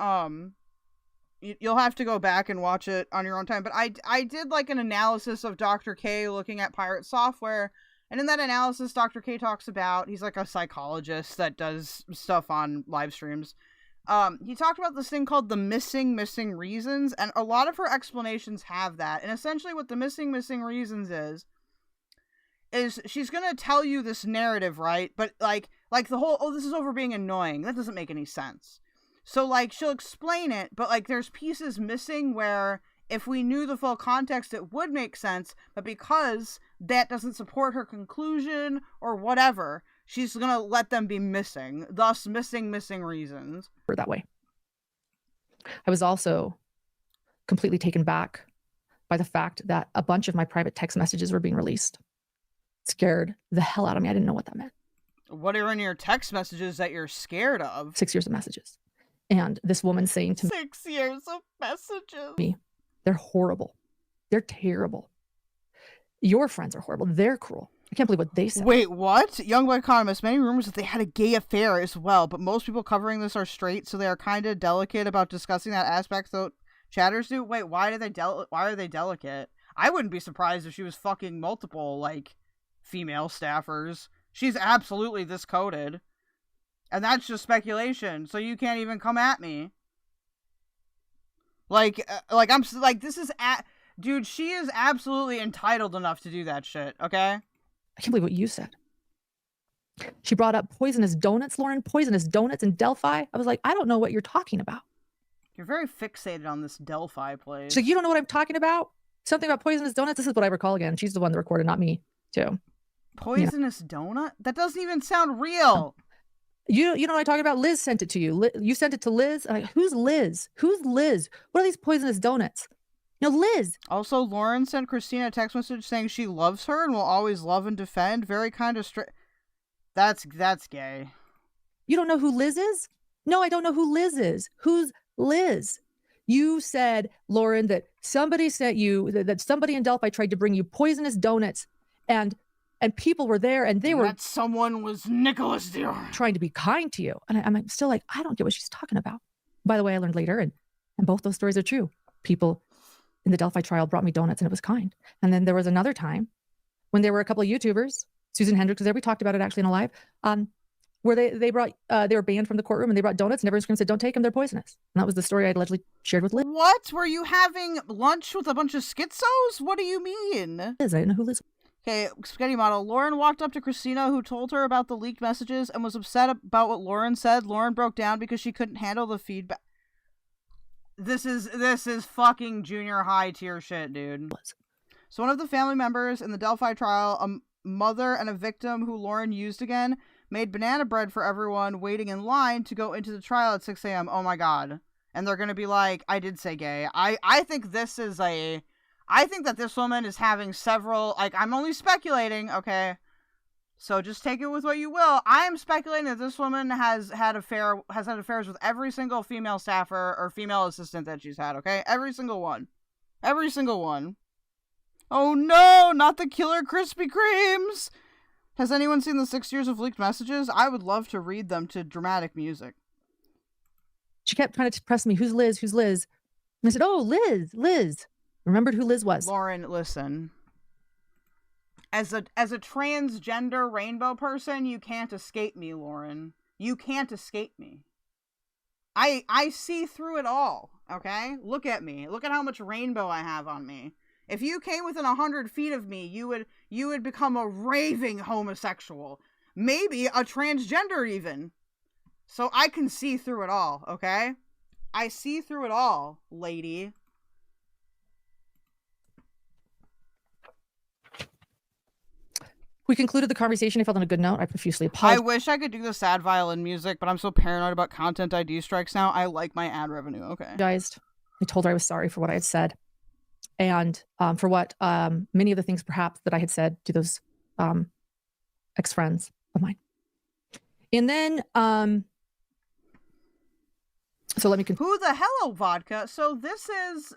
you'll have to go back and watch it on your own time, but I did like an analysis of Dr. K looking at pirate software. And in that analysis, Dr. K talks about, he's like a psychologist that does stuff on live streams. He talked about this thing called the missing reasons, and a lot of her explanations have that. And essentially what the missing reasons is she's going to tell you this narrative, right? But like the whole, oh, this is over being annoying. That doesn't make any sense. So like she'll explain it, but like there's pieces missing where if we knew the full context, it would make sense, but because that doesn't support her conclusion or whatever, she's going to let them be missing, thus missing reasons. That way. I was also completely taken back by the fact that a bunch of my private text messages were being released. It scared the hell out of me. I didn't know what that meant. What are in your text messages that you're scared of? 6 years of messages. And this woman saying to me, 6 years of messages. They're horrible. They're terrible. Your friends are horrible. They're cruel. I can't believe what they said. Wait, what? Young Black Economist, many rumors that they had a gay affair as well, but most people covering this are straight, so they are kind of delicate about discussing that aspect, though chatters do. Wait, why are they delicate? I wouldn't be surprised if she was fucking multiple, like, female staffers. She's absolutely this coded. And that's just speculation, so you can't even come at me. This is dude, she is absolutely entitled enough to do that shit, okay? I can't believe what you said. She brought up poisonous donuts, Lauren, poisonous donuts in Delphi. I was like, I don't know what you're talking about. You're very fixated on this Delphi place. She's like, you don't know what I'm talking about? Something about poisonous donuts? This is what I recall again. She's the one that recorded, not me, too. Poisonous donut? That doesn't even sound real. You know what I'm talking about? Liz sent it to you. You sent it to Liz. I'm like, who's Liz? Who's Liz? What are these poisonous donuts? Liz. Also, Lauren sent Christina a text message saying she loves her and will always love and defend. Very kind of straight. That's gay. You don't know who Liz is? No, I don't know who Liz is. Who's Liz? You said, Lauren, that somebody sent you, that somebody in Delphi tried to bring you poisonous donuts and people were there and they were... That someone was Nicholas Dior. Trying to be kind to you. And I'm still like, I don't get what she's talking about. By the way, I learned later, and both those stories are true. People in the Delphi trial brought me donuts and it was kind. And then there was another time when there were a couple of YouTubers, Susan Hendricks was there, we talked about it actually in a live, where they were banned from the courtroom and they brought donuts and everyone screamed and said, don't take them, they're poisonous. And that was the story I'd allegedly shared with Liz. What? Were you having lunch with a bunch of schizos? What do you mean? Liz, I didn't know who Liz was. Okay, Spaghetti Model. Lauren walked up to Christina, who told her about the leaked messages and was upset about what Lauren said. Lauren broke down because she couldn't handle the feedback. This is fucking junior high tier shit, dude. So one of the family members in the Delphi trial, a mother and a victim who Lauren used again, made banana bread for everyone waiting in line to go into the trial at 6 a.m. Oh my god. And they're gonna be like, I did say gay. I think this is I think that this woman is having several, like, I'm only speculating, okay? So just take it with what you will. I am speculating that this woman has had affairs with every single female staffer or female assistant that she's had, okay? Every single one. Every single one. Oh no, not the killer Krispy Kremes! Has anyone seen the 6 years of leaked messages? I would love to read them to dramatic music. She kept trying to press me, who's Liz, who's Liz? And I said, oh, Liz. Remembered who Liz was. Lauren, listen. As a transgender rainbow person, you can't escape me, Lauren. You can't escape me. I see through it all, okay? Look at me. Look at how much rainbow I have on me. If you came within 100 feet of me, you would become a raving homosexual. Maybe a transgender even. So I can see through it all, okay? I see through it all, lady. We concluded the conversation. I felt on a good note. I profusely apologize. I wish I could do the sad violin music, but I'm so paranoid about content ID strikes now. I like my ad revenue. Okay. I told her I was sorry for what I had said. And for what many of the things perhaps that I had said to those ex-friends of mine. And then, so let me Who the hello vodka? So this is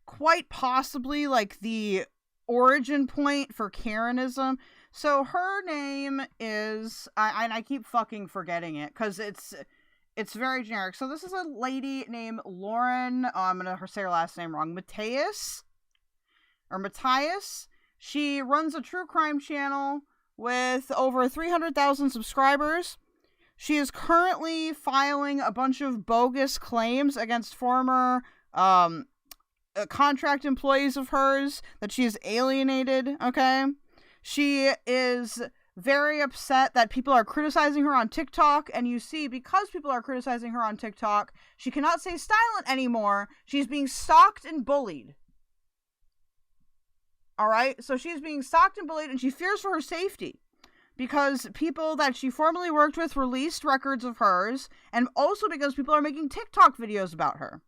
quite possibly like the origin point for Karenism. So her name is, I keep fucking forgetting it because it's very generic. So this is a lady named Lauren, I'm going to say her last name wrong, Matthias. She runs a true crime channel with over 300,000 subscribers. She is currently filing a bunch of bogus claims against former contract employees of hers that she is alienated, okay? She is very upset that people are criticizing her on TikTok, and you see, because people are criticizing her on TikTok, she cannot stay silent anymore. She's being stalked and bullied. Alright? So she's being stalked and bullied, and she fears for her safety. Because people that she formerly worked with released records of hers, and also because people are making TikTok videos about her.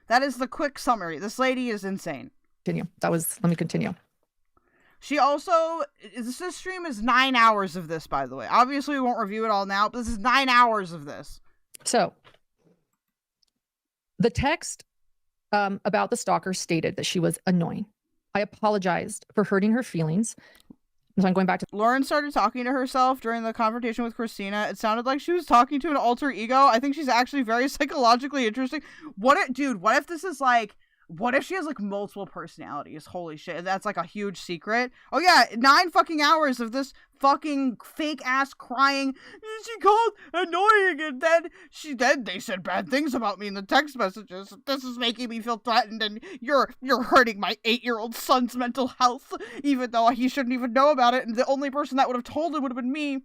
That is the quick summary. This lady is insane. Let me continue. She also, this stream is 9 hours of this, by the way. Obviously, we won't review it all now, but this is 9 hours of this. So, the text about the stalker stated that she was annoying. I apologized for hurting her feelings. So I'm going back to... Lauren started talking to herself during the confrontation with Christina. It sounded like she was talking to an alter ego. I think she's actually very psychologically interesting. What if this is like What if she has like multiple personalities? Holy shit. That's like a huge secret. Oh yeah, 9 fucking hours of this fucking fake ass crying. She called annoying, and then they said bad things about me in the text messages. This is making me feel threatened, and you're hurting my 8-year-old son's mental health, even though he shouldn't even know about it, and the only person that would have told him would have been me.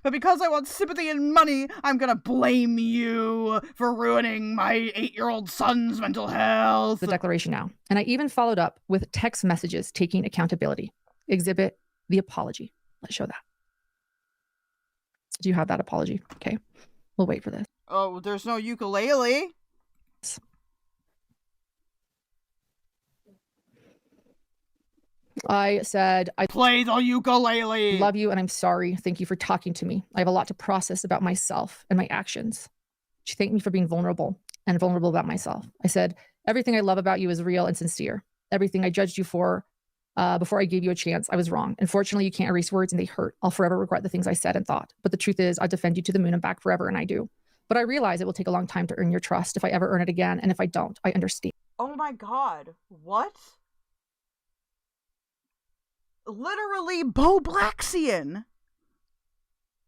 But because I want sympathy and money, I'm gonna blame you for ruining my 8-year-old son's mental health. The declaration now. And I even followed up with text messages taking accountability. Exhibit the apology. Let's show that. Do you have that apology? Okay. We'll wait for this. Oh, there's no ukulele. I said, I play the ukulele. Love you and I'm sorry. Thank you for talking to me. I have a lot to process about myself and my actions. She thanked me for being vulnerable and vulnerable about myself. I said, everything I love about you is real and sincere. Everything I judged you for before I gave you a chance, I was wrong. Unfortunately, you can't erase words and they hurt. I'll forever regret the things I said and thought. But the truth is, I'll defend you to the moon and back forever, and I do. But I realize it will take a long time to earn your trust if I ever earn it again. And if I don't, I understand. Oh my god. What? Literally Bo Blaxian.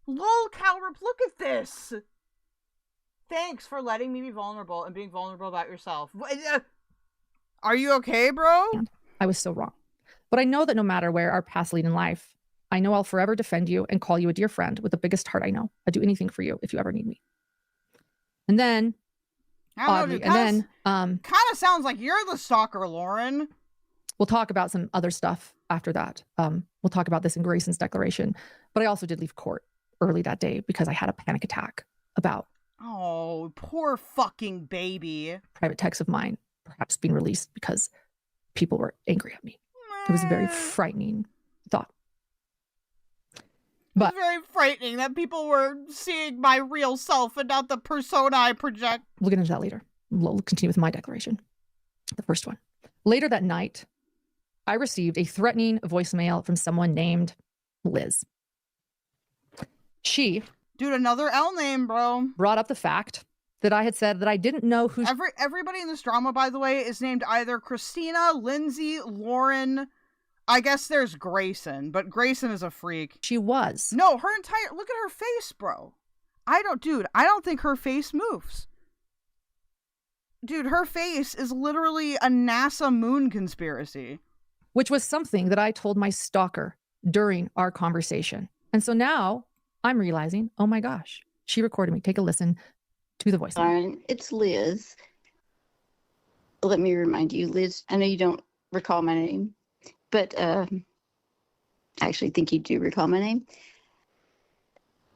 Lol, Calrip, look at this. Thanks for letting me be vulnerable and being vulnerable about yourself. Are you okay, bro? I was so wrong. But I know that no matter where our paths lead in life, I know I'll forever defend you and call you a dear friend with the biggest heart I know. I'd do anything for you if you ever need me. And then, kind of sounds like you're the stalker, Lauren. We'll talk about some other stuff after that. We'll talk about this in Grayson's declaration. But I also did leave court early that day because I had a panic attack about oh, poor fucking baby. Private texts of mine perhaps being released because people were angry at me. It was a very frightening thought. But it's very frightening that people were seeing my real self and not the persona I project. We'll get into that later. We'll continue with my declaration. The first one. Later that night, I received a threatening voicemail from someone named Liz. She... Dude, another L name, bro. Brought up the fact that I had said that I didn't know who... Everybody in this drama, by the way, is named either Christina, Lindsay, Lauren... I guess there's Grayson, but Grayson is a freak. She was. No, her entire... Look at her face, bro. I don't think her face moves. Dude, her face is literally a NASA moon conspiracy. Which was something that I told my stalker during our conversation. And so now I'm realizing, oh my gosh, she recorded me. Take a listen to the voice. It's Liz. Let me remind you, Liz, I know you don't recall my name, but I actually think you do recall my name.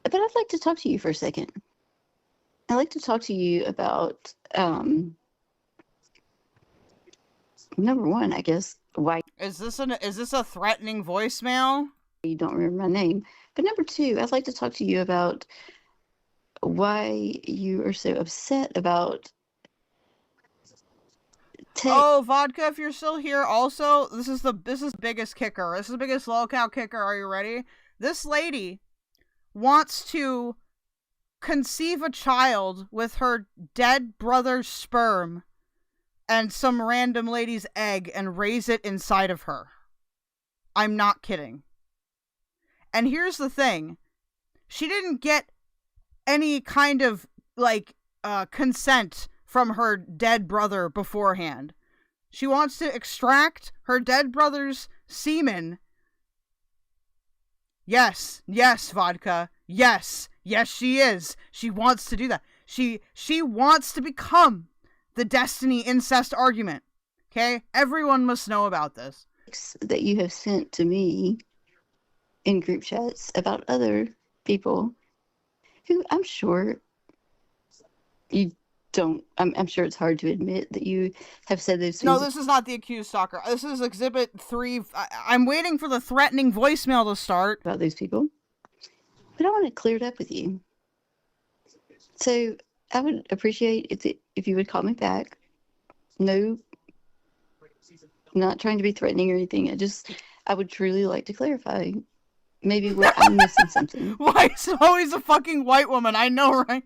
But I'd like to talk to you for a second. I'd like to talk to you about, number one, I guess, why... Is this a threatening voicemail? You don't remember my name. But number two, I'd like to talk to you about why you are so upset about... Oh, Vodka, if you're still here, also, this is the biggest kicker. This is the biggest lolcow kicker. Are you ready? This lady wants to conceive a child with her dead brother's sperm and some random lady's egg and raise it inside of her. I'm not kidding. And here's the thing. She didn't get any kind of, consent from her dead brother beforehand. She wants to extract her dead brother's semen. Yes, Vodka. Yes, she is. She wants to do that. She wants to become the Destiny incest argument. Okay? Everyone must know about this. That you have sent to me in group chats about other people who I'm sure you don't, I'm sure it's hard to admit that you have said those things. No, this is not the accused stalker. This is Exhibit 3. I'm waiting for the threatening voicemail to start. About those people. But I want to clear it up with you. So I would appreciate if you would call me back. No, not trying to be threatening or anything. I would truly like to clarify. Maybe where I'm missing something. Why is it always a fucking white woman? I know, right?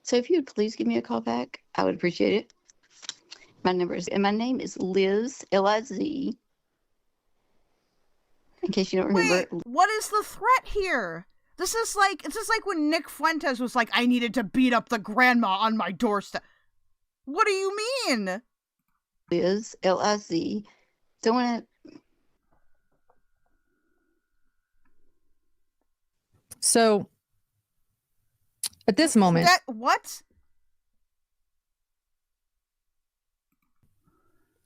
So if you would please give me a call back, I would appreciate it. My number is, and my name is Liz, Liz. In case you don't remember. Wait, what is the threat here? This is like when Nick Fuentes was like, I needed to beat up the grandma on my doorstep. What do you mean? Liz, Liz. Don't want to. So, at this moment, what?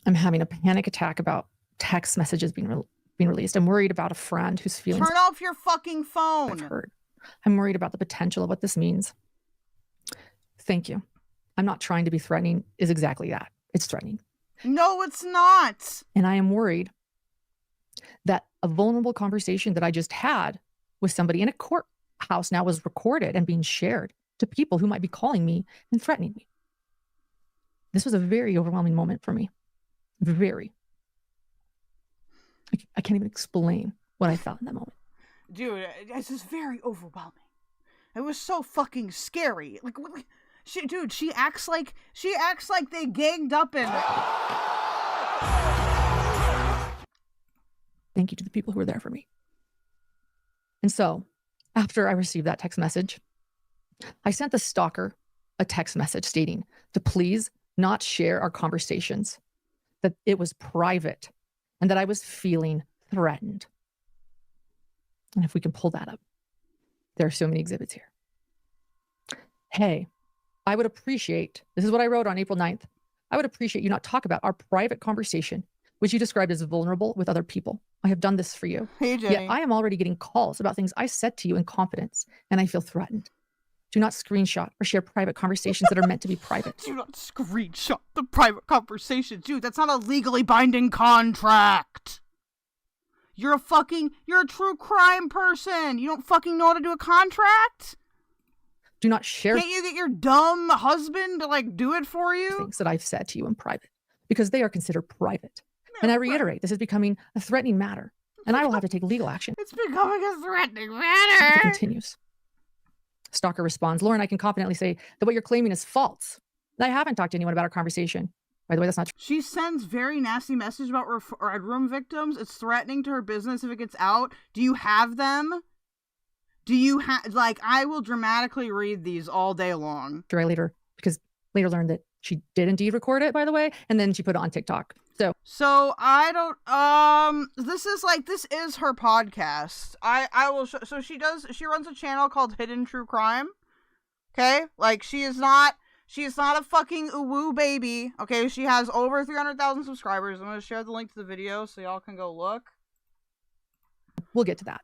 I'm having a panic attack about text messages being released. I'm worried about a friend whose feelings. Turn off your fucking phone. I've heard. I'm worried about the potential of what this means. Thank you. I'm not trying to be threatening. Is exactly that. It's threatening. No, it's not. And I am worried that a vulnerable conversation that I just had with somebody in a courthouse now was recorded and being shared to people who might be calling me and threatening me. This was a very overwhelming moment for me. Very. I can't even explain what I felt in that moment. Dude, this is very overwhelming. It was so fucking scary. Like, she acts like they ganged up and. Thank you to the people who were there for me. And so, after I received that text message, I sent the stalker a text message stating to please not share our conversations, that it was private, and that I was feeling threatened. And if we can pull that up, there are so many exhibits here. Hey, I would appreciate, this is what I wrote on April 9th. I would appreciate you not talk about our private conversation, which you described as vulnerable with other people. I have done this for you. Hey, Jenny. Yet I am already getting calls about things I said to you in confidence, and I feel threatened. Do not screenshot or share private conversations that are meant to be private. Do not screenshot the private conversations. Dude, that's not a legally binding contract. You're a true crime person. You don't fucking know how to do a contract? Do not share. Can't you get your dumb husband to do it for you? Things that I've said to you in private, because they are considered private. And I reiterate, this is becoming a threatening matter, and I will have to take legal action. It's becoming a threatening It matter. continues. Stalker responds, Lauren, I can confidently say that what you're claiming is false. I haven't talked to anyone about our conversation. By the way, that's not true. She sends very nasty messages about Red Room victims. It's threatening to her business if it gets out. Do you have them? Do you have, I will dramatically read these all day long. I later learned that she did indeed record it, by the way, and then she put it on TikTok. So I don't, this is her podcast. I will so she runs a channel called Hidden True Crime. Okay? She is not a fucking uwu baby. Okay? She has over 300,000 subscribers. I'm going to share the link to the video so y'all can go look. We'll get to that.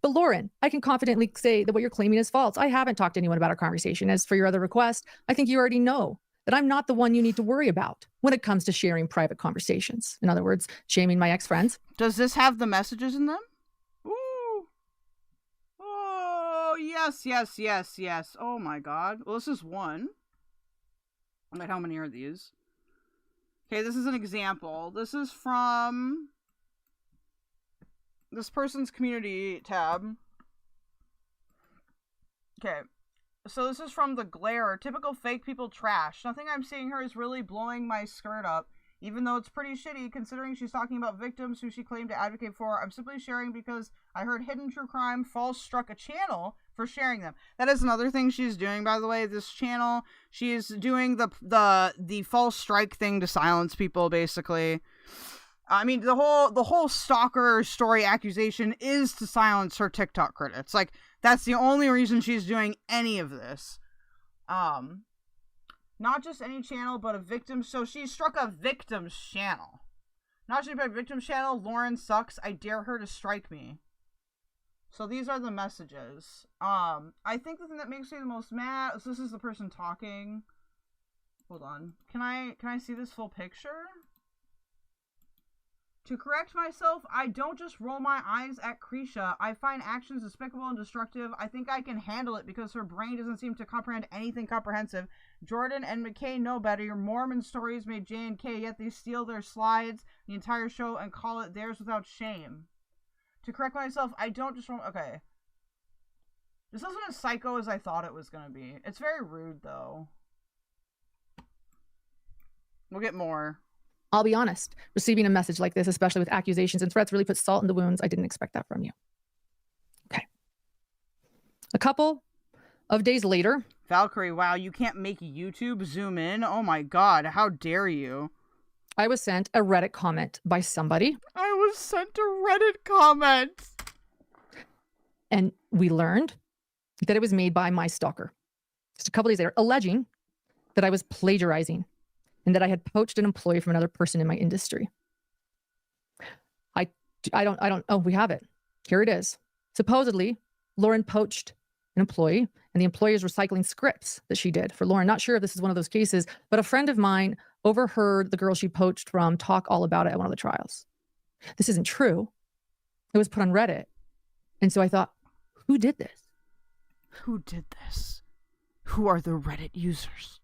But Lauren, I can confidently say that what you're claiming is false. I haven't talked to anyone about our conversation. As for your other request, I think you already know that I'm not the one you need to worry about when it comes to sharing private conversations. In other words, shaming my ex-friends. Does this have the messages in them? Ooh. Oh, yes. Oh my god. Well, this is one. How many are these? Okay, this is an example. This is from this person's community tab. Okay. So this is from The Glare. Typical fake people trash. Nothing I'm seeing her is really blowing my skirt up, even though it's pretty shitty considering she's talking about victims who she claimed to advocate for. I'm simply sharing because I heard Hidden True Crime false struck a channel for sharing them. That is another thing she's doing, by the way. This channel, she is doing the false strike thing to silence people, basically. I mean, the whole stalker story accusation is to silence her TikTok critics. That's the only reason she's doing any of this. Not just any channel, but a victim. So she struck a victim's channel. Not just a victim's channel. Lauren sucks. I dare her to strike me. So these are the messages. I think the thing that makes me the most mad. So this is the person talking. Hold on. Can I see this full picture? To correct myself, I don't just roll my eyes at Krisha. I find actions despicable and destructive. I think I can handle it because her brain doesn't seem to comprehend anything comprehensive. Jordan and McKay know better. Your Mormon stories made J&K, yet they steal their slides, the entire show, and call it theirs without shame. To correct myself, I don't just roll... Okay. This isn't as psycho as I thought it was going to be. It's very rude, though. We'll get more. I'll be honest, receiving a message like this, especially with accusations and threats, really puts salt in the wounds. I didn't expect that from you. Okay. A couple of days later. Valkyrie, wow, you can't make YouTube zoom in? Oh my god, how dare you? I was sent a Reddit comment by somebody. I was sent a Reddit comment. And we learned that it was made by my stalker. Just a couple days later, alleging that I was plagiarizing and that I had poached an employee from another person in my industry. Oh, we have it. Here it is. Supposedly, Lauren poached an employee, and the employee is recycling scripts that she did for Lauren. Not sure if this is one of those cases, but a friend of mine overheard the girl she poached from talk all about it at one of the trials. This isn't true. It was put on Reddit. And so I thought, who did this? Who did this? Who are the Reddit users?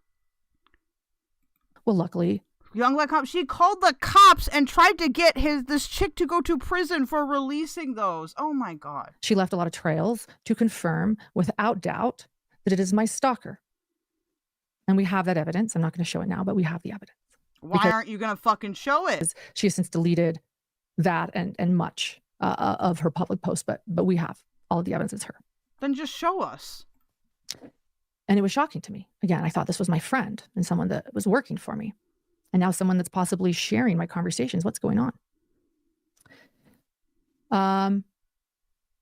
Well, luckily, Young Black Cop, she called the cops and tried to get this chick to go to prison for releasing those. Oh my god. She left a lot of trails to confirm without doubt that it is my stalker. And we have that evidence. I'm not going to show it now, but we have the evidence. Why aren't you going to fucking show it? She has since deleted that and much of her public posts, but we have all of the evidence. It's her. Then just show us. And it was shocking to me. Again, I thought this was my friend and someone that was working for me. And now someone that's possibly sharing my conversations. What's going on?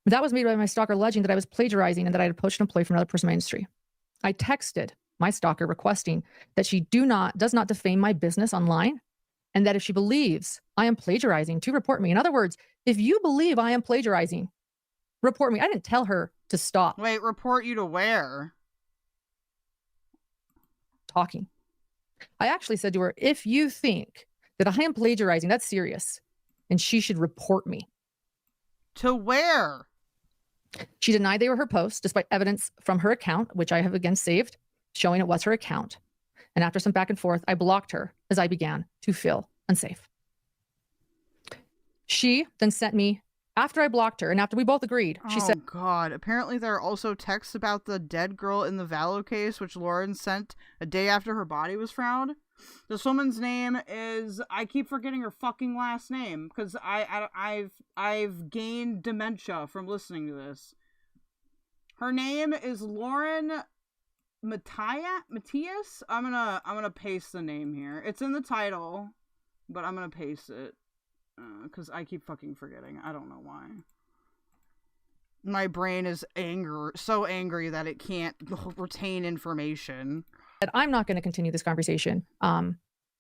That was made by my stalker alleging that I was plagiarizing and that I had poached an employee from another person in my industry. I texted my stalker requesting that she does not defame my business online, and that if she believes I am plagiarizing, to report me. In other words, if you believe I am plagiarizing, report me. I didn't tell her to stop. Wait, report you to where? Talking. I actually said to her, if you think that I am plagiarizing, that's serious, and she should report me. To where? She denied they were her posts, despite evidence from her account, which I have again saved, showing it was her account. And after some back and forth, I blocked her as I began to feel unsafe. She then sent me, after I blocked her and after we both agreed, she said, God, apparently there are also texts about the dead girl in the Vallow case, which Lauren sent a day after her body was found. This woman's name is, I keep forgetting her fucking last name because I've gained dementia from listening to this. Her name is Lauren Matthias. I'm gonna paste the name here. It's in the title, but I'm gonna paste it because I keep fucking forgetting. I don't know why. My brain is so angry that it can't retain information. I'm not going to continue this conversation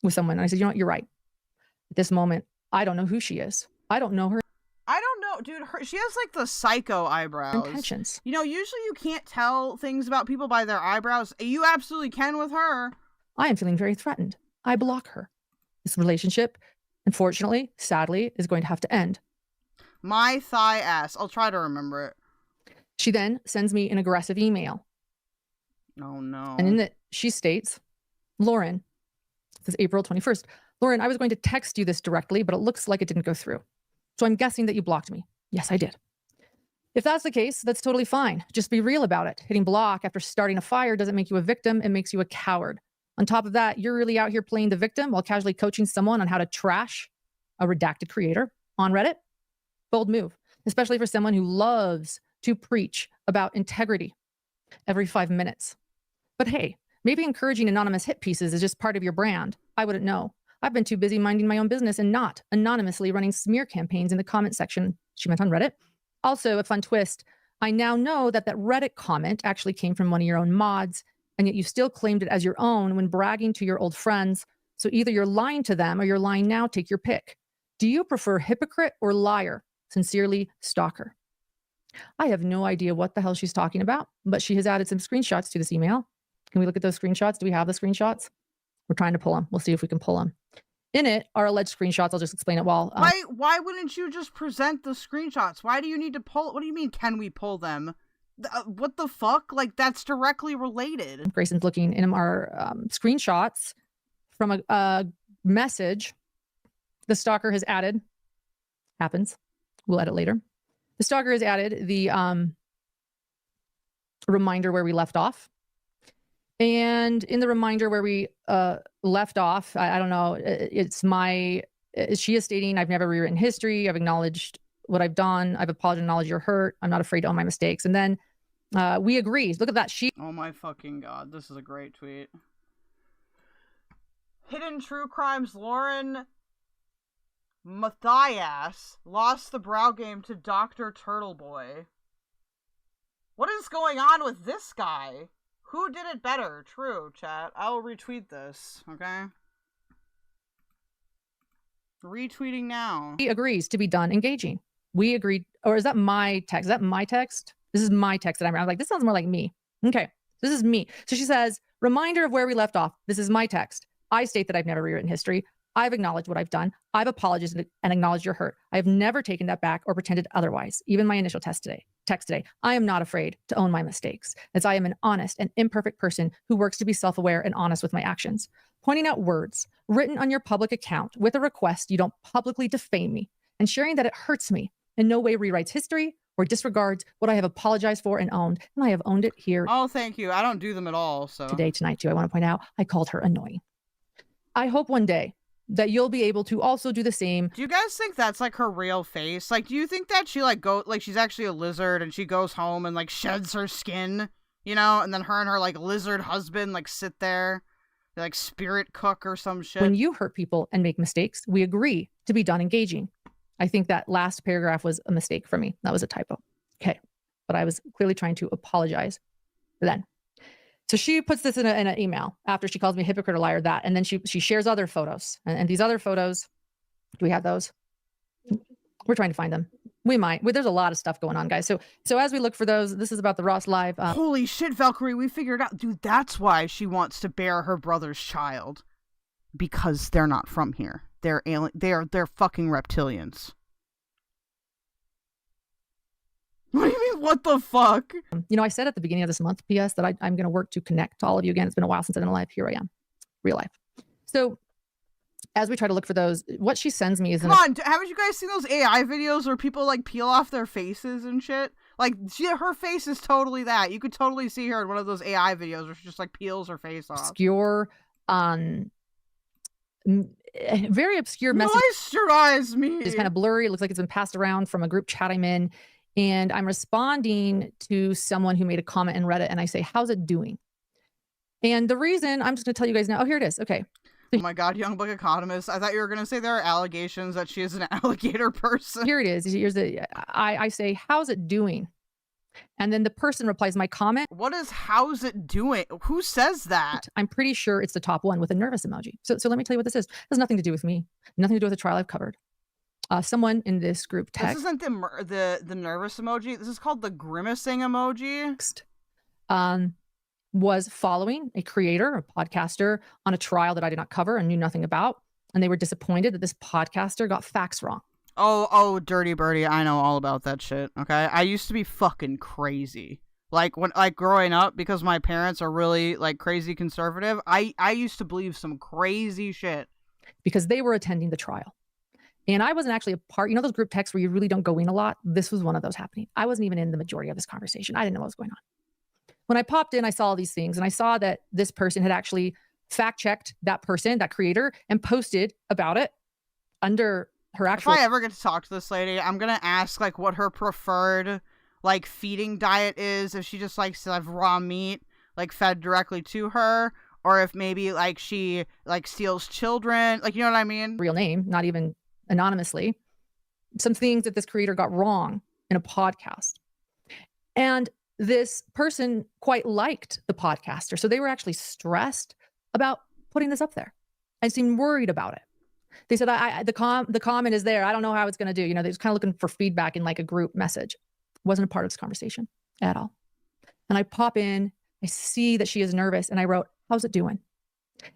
with someone. And I said, you know what? You're right. At this moment, I don't know who she is. I don't know her. I don't know, dude. She has like the psycho eyebrows. Intentions. You know, usually you can't tell things about people by their eyebrows. You absolutely can with her. I am feeling very threatened. I block her. This relationship, unfortunately, sadly, is going to have to end. My thigh ass. I'll try to remember it. She then sends me an aggressive email. Oh, no. And in it, she states, Lauren, this is April 21st. Lauren, I was going to text you this directly, but it looks like it didn't go through. So I'm guessing that you blocked me. Yes, I did. If that's the case, that's totally fine. Just be real about it. Hitting block after starting a fire doesn't make you a victim. It makes you a coward. On top of that, you're really out here playing the victim while casually coaching someone on how to trash a redacted creator on Reddit. Bold move, especially for someone who loves to preach about integrity every 5 minutes. But hey, maybe encouraging anonymous hit pieces is just part of your brand. I wouldn't know. I've been too busy minding my own business and not anonymously running smear campaigns in the comment section. She meant on Reddit. Also, a fun twist. I now know that Reddit comment actually came from one of your own mods, and yet you still claimed it as your own when bragging to your old friends. So either you're lying to them or you're lying now. Take your pick. Do you prefer hypocrite or liar? Sincerely, Stalker. I have no idea what the hell she's talking about, but she has added some screenshots to this email. Can we look at those screenshots? Do we have the screenshots? We're trying to pull them. We'll see if we can pull them. In it are alleged screenshots. I'll just explain it while... Why wouldn't you just present the screenshots? Why do you need to pull... What do you mean, can we pull them? What the fuck? Like, that's directly related. Grayson's looking in our screenshots from a message the stalker has added. Happens. We'll edit later. The stalker has added the reminder where we left off. And in the reminder where we left off, I don't know. She is stating, I've never rewritten history. I've acknowledged what I've done. I've apologized, acknowledged your hurt. I'm not afraid to own my mistakes. And then we agree. Look at that. Oh my fucking god. This is a great tweet. Hidden True Crimes Lauren Matthias lost the brow game to Dr. Turtleboy. What is going on with this guy? Who did it better? True, chat. I'll retweet this, okay? Retweeting now. He agrees to be done engaging. We agreed, or is that my text? Is that my text? This is my text that I'm like, this sounds more like me. Okay, this is me. So she says, reminder of where we left off. This is my text. I state that I've never rewritten history. I've acknowledged what I've done. I've apologized and acknowledged your hurt. I have never taken that back or pretended otherwise. Even my initial text today. I am not afraid to own my mistakes, as I am an honest and imperfect person who works to be self-aware and honest with my actions. Pointing out words written on your public account with a request you don't publicly defame me, and sharing that it hurts me in no way rewrites history or disregards what I have apologized for and owned. And I have owned it here. Oh, thank you. I don't do them at all. So tonight too. I want to point out I called her annoying. I hope one day that you'll be able to also do the same. Do you guys think that's like her real face? Like, do you think that she she's actually a lizard and she goes home and like sheds her skin, you know, and then her and her like lizard husband like sit there, they like spirit cook or some shit? When you hurt people and make mistakes, we agree to be done engaging. I think that last paragraph was a mistake for me. That was a typo. Okay. But I was clearly trying to apologize then. So she puts this in an email after she calls me hypocrite or liar, that, and then she shares other photos. And these other photos, do we have those? We're trying to find them. We might. There's a lot of stuff going on, guys. So as we look for those, this is about the Ross Live. Holy shit, Valkyrie, we figured out. Dude, that's why she wants to bear her brother's child. Because they're not from here. They're alien. They're fucking reptilians. What do you mean, what the fuck? You know, I said at the beginning of this month, PS, that I'm going to work to connect to all of you again. It's been a while since I've been alive. Here I am. Real life. So as we try to look for those, what she sends me is... Come on, haven't you guys seen those AI videos where people like peel off their faces and shit? Like, her face is totally that. You could totally see her in one of those AI videos where she just like peels her face off. Obscure, very obscure message. Moisturize me. It's kind of blurry. It looks like it's been passed around from a group chat I'm in. And I'm responding to someone who made a comment in Reddit, and I say, how's it doing? And the reason, I'm just going to tell you guys now. Oh, here it is. Okay. Oh my God, Young Book Economist. I thought you were going to say there are allegations that she is an alligator person. Here it is. I say, how's it doing? And then the person replies my comment. What is how's it doing? Who says that? I'm pretty sure it's the top one with a nervous emoji. So let me tell you what this is. It has nothing to do with me. Nothing to do with the trial I've covered. Someone in this group text. This isn't the nervous emoji. This is called the grimacing emoji. Was following a creator, a podcaster, on a trial that I did not cover and knew nothing about. And they were disappointed that this podcaster got facts wrong. Oh, Dirty Birdie. I know all about that shit. Okay. I used to be fucking crazy. Like growing up, because my parents are really like crazy conservative. I used to believe some crazy shit. Because they were attending the trial. And I wasn't actually a part, you know, those group texts where you really don't go in a lot. This was one of those happening. I wasn't even in the majority of this conversation. I didn't know what was going on. When I popped in, I saw all these things, and I saw that this person had actually fact-checked that person, that creator, and posted about it under her actual... If I ever get to talk to this lady, I'm going to ask like what her preferred like feeding diet is, if she just likes to have raw meat like fed directly to her, or if maybe like she like steals children, like, you know what I mean? Real name, not even anonymously, some things that this creator got wrong in a podcast. And this person quite liked the podcaster. So they were actually stressed about putting this up there and seemed worried about it. They said, the comment is there. I don't know how it's going to do. You know, they're just kind of looking for feedback in like a group message. Wasn't a part of this conversation at all. And I pop in, I see that she is nervous, and I wrote, how's it doing?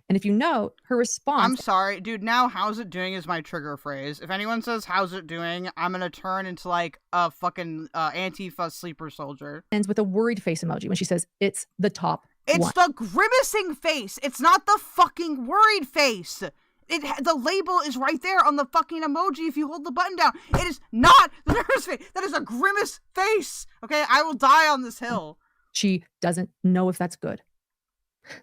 And if you note, her response... I'm sorry, dude, now how's it doing is my trigger phrase. If anyone says how's it doing, I'm gonna turn into like a fucking Antifa sleeper soldier. Ends with a worried face emoji when she says, it's the top It's one. the grimacing face. It's not the fucking worried face. The label is right there on the fucking emoji if you hold the button down. It is not the nervous face. That is a grimace face. Okay, I will die on this hill. She doesn't know if that's good.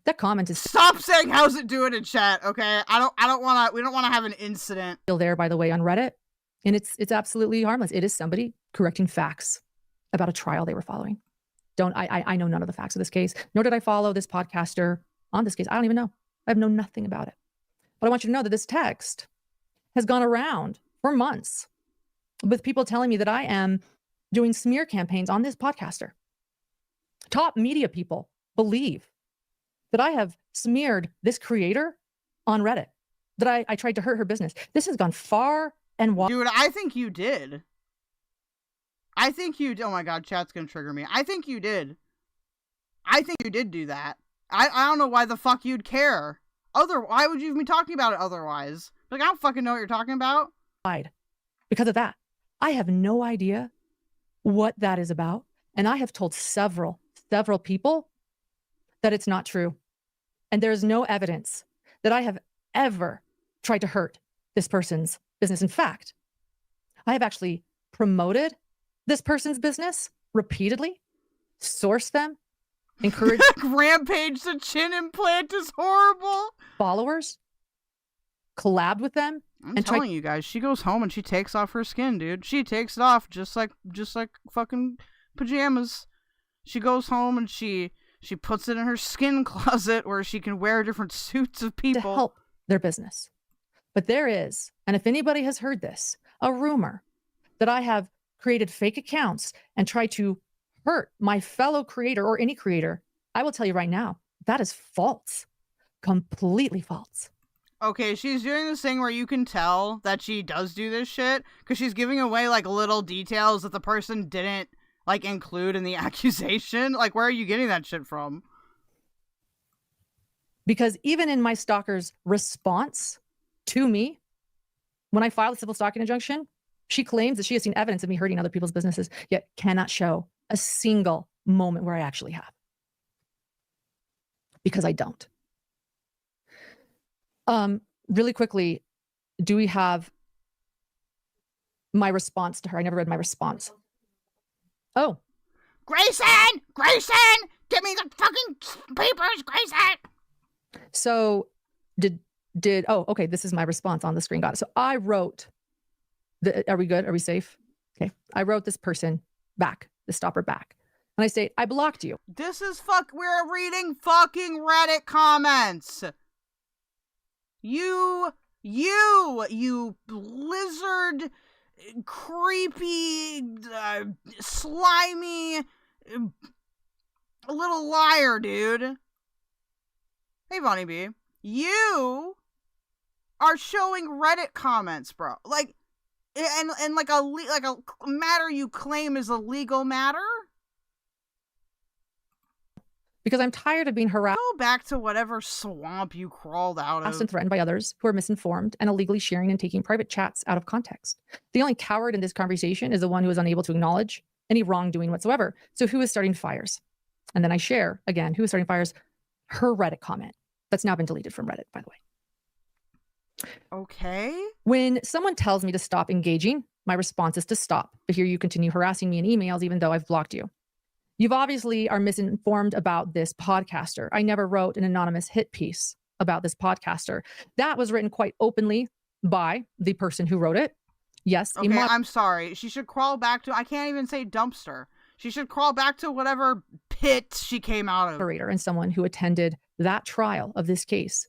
That comment is Stop saying how's it doing in chat, okay? We don't want to have an incident. still there, by the way, on Reddit. And it's absolutely harmless. It is somebody correcting facts about a trial they were following. I know none of the facts of this case, nor did I follow this podcaster on this case. I don't even know. I've known nothing about it. But I want you to know that this text has gone around for months with people telling me that I am doing smear campaigns on this podcaster. Top media people believe that I have smeared this creator on Reddit, that I tried to hurt her business. This has gone far and wide. Dude, I think you did. Oh my god, chat's gonna trigger me. I think you did. I think you did do that. I don't know why the fuck you'd care. Why would you even be talking about it otherwise? Like, I don't fucking know what you're talking about. Because of that, I have no idea what that is about. And I have told several people that it's not true. And there is no evidence that I have ever tried to hurt this person's business. In fact, I have actually promoted this person's business repeatedly, sourced them, encouraged Rampage, the chin implant is horrible. Followers, collabed with them. I'm telling you guys, she goes home and she takes off her skin, dude. She takes it off just like fucking pajamas. She goes home and she puts it in her skin closet where she can wear different suits of people to help their business. But there is, and if anybody has heard this, a rumor that I have created fake accounts and tried to hurt my fellow creator or any creator. I will tell you right now, that is false. Completely false. Okay, she's doing this thing where you can tell that she does do this shit because she's giving away like little details that the person didn't like include in the accusation. Like, where are you getting that shit from? Because even in my stalker's response to me, when I filed a civil stalking injunction, she claims that she has seen evidence of me hurting other people's businesses, yet cannot show a single moment where I actually have. Because I don't. Really quickly, do we have my response to her? I never read my response. Oh. Grayson! Give me the fucking papers, Grayson! So oh, okay, this is my response on the screen. Got it. So I wrote, are we good? Are we safe? Okay. I wrote this person back, the stopper back. And I say, I blocked you. This is we're reading fucking Reddit comments. You lizard, creepy, slimy, little liar, dude. Hey, Vonnie B. You are showing Reddit comments, bro. Like, and like a matter you claim is a legal matter. Because I'm tired of being harassed. Go back to whatever swamp you crawled out of. And threatened by others who are misinformed and illegally sharing and taking private chats out of context. The only coward in this conversation is the one who is unable to acknowledge any wrongdoing whatsoever. So who is starting fires? And then I share, again, who is starting fires? Her Reddit comment. That's now been deleted from Reddit, by the way. Okay. When someone tells me to stop engaging, my response is to stop. But here you continue harassing me in emails, even though I've blocked you. You've obviously are misinformed about this podcaster. I never wrote an anonymous hit piece about this podcaster. That was written quite openly by the person who wrote it. Yes. Okay, I'm sorry. She should crawl back to, I can't even say dumpster. She should crawl back to whatever pit she came out of. And someone who attended that trial of this case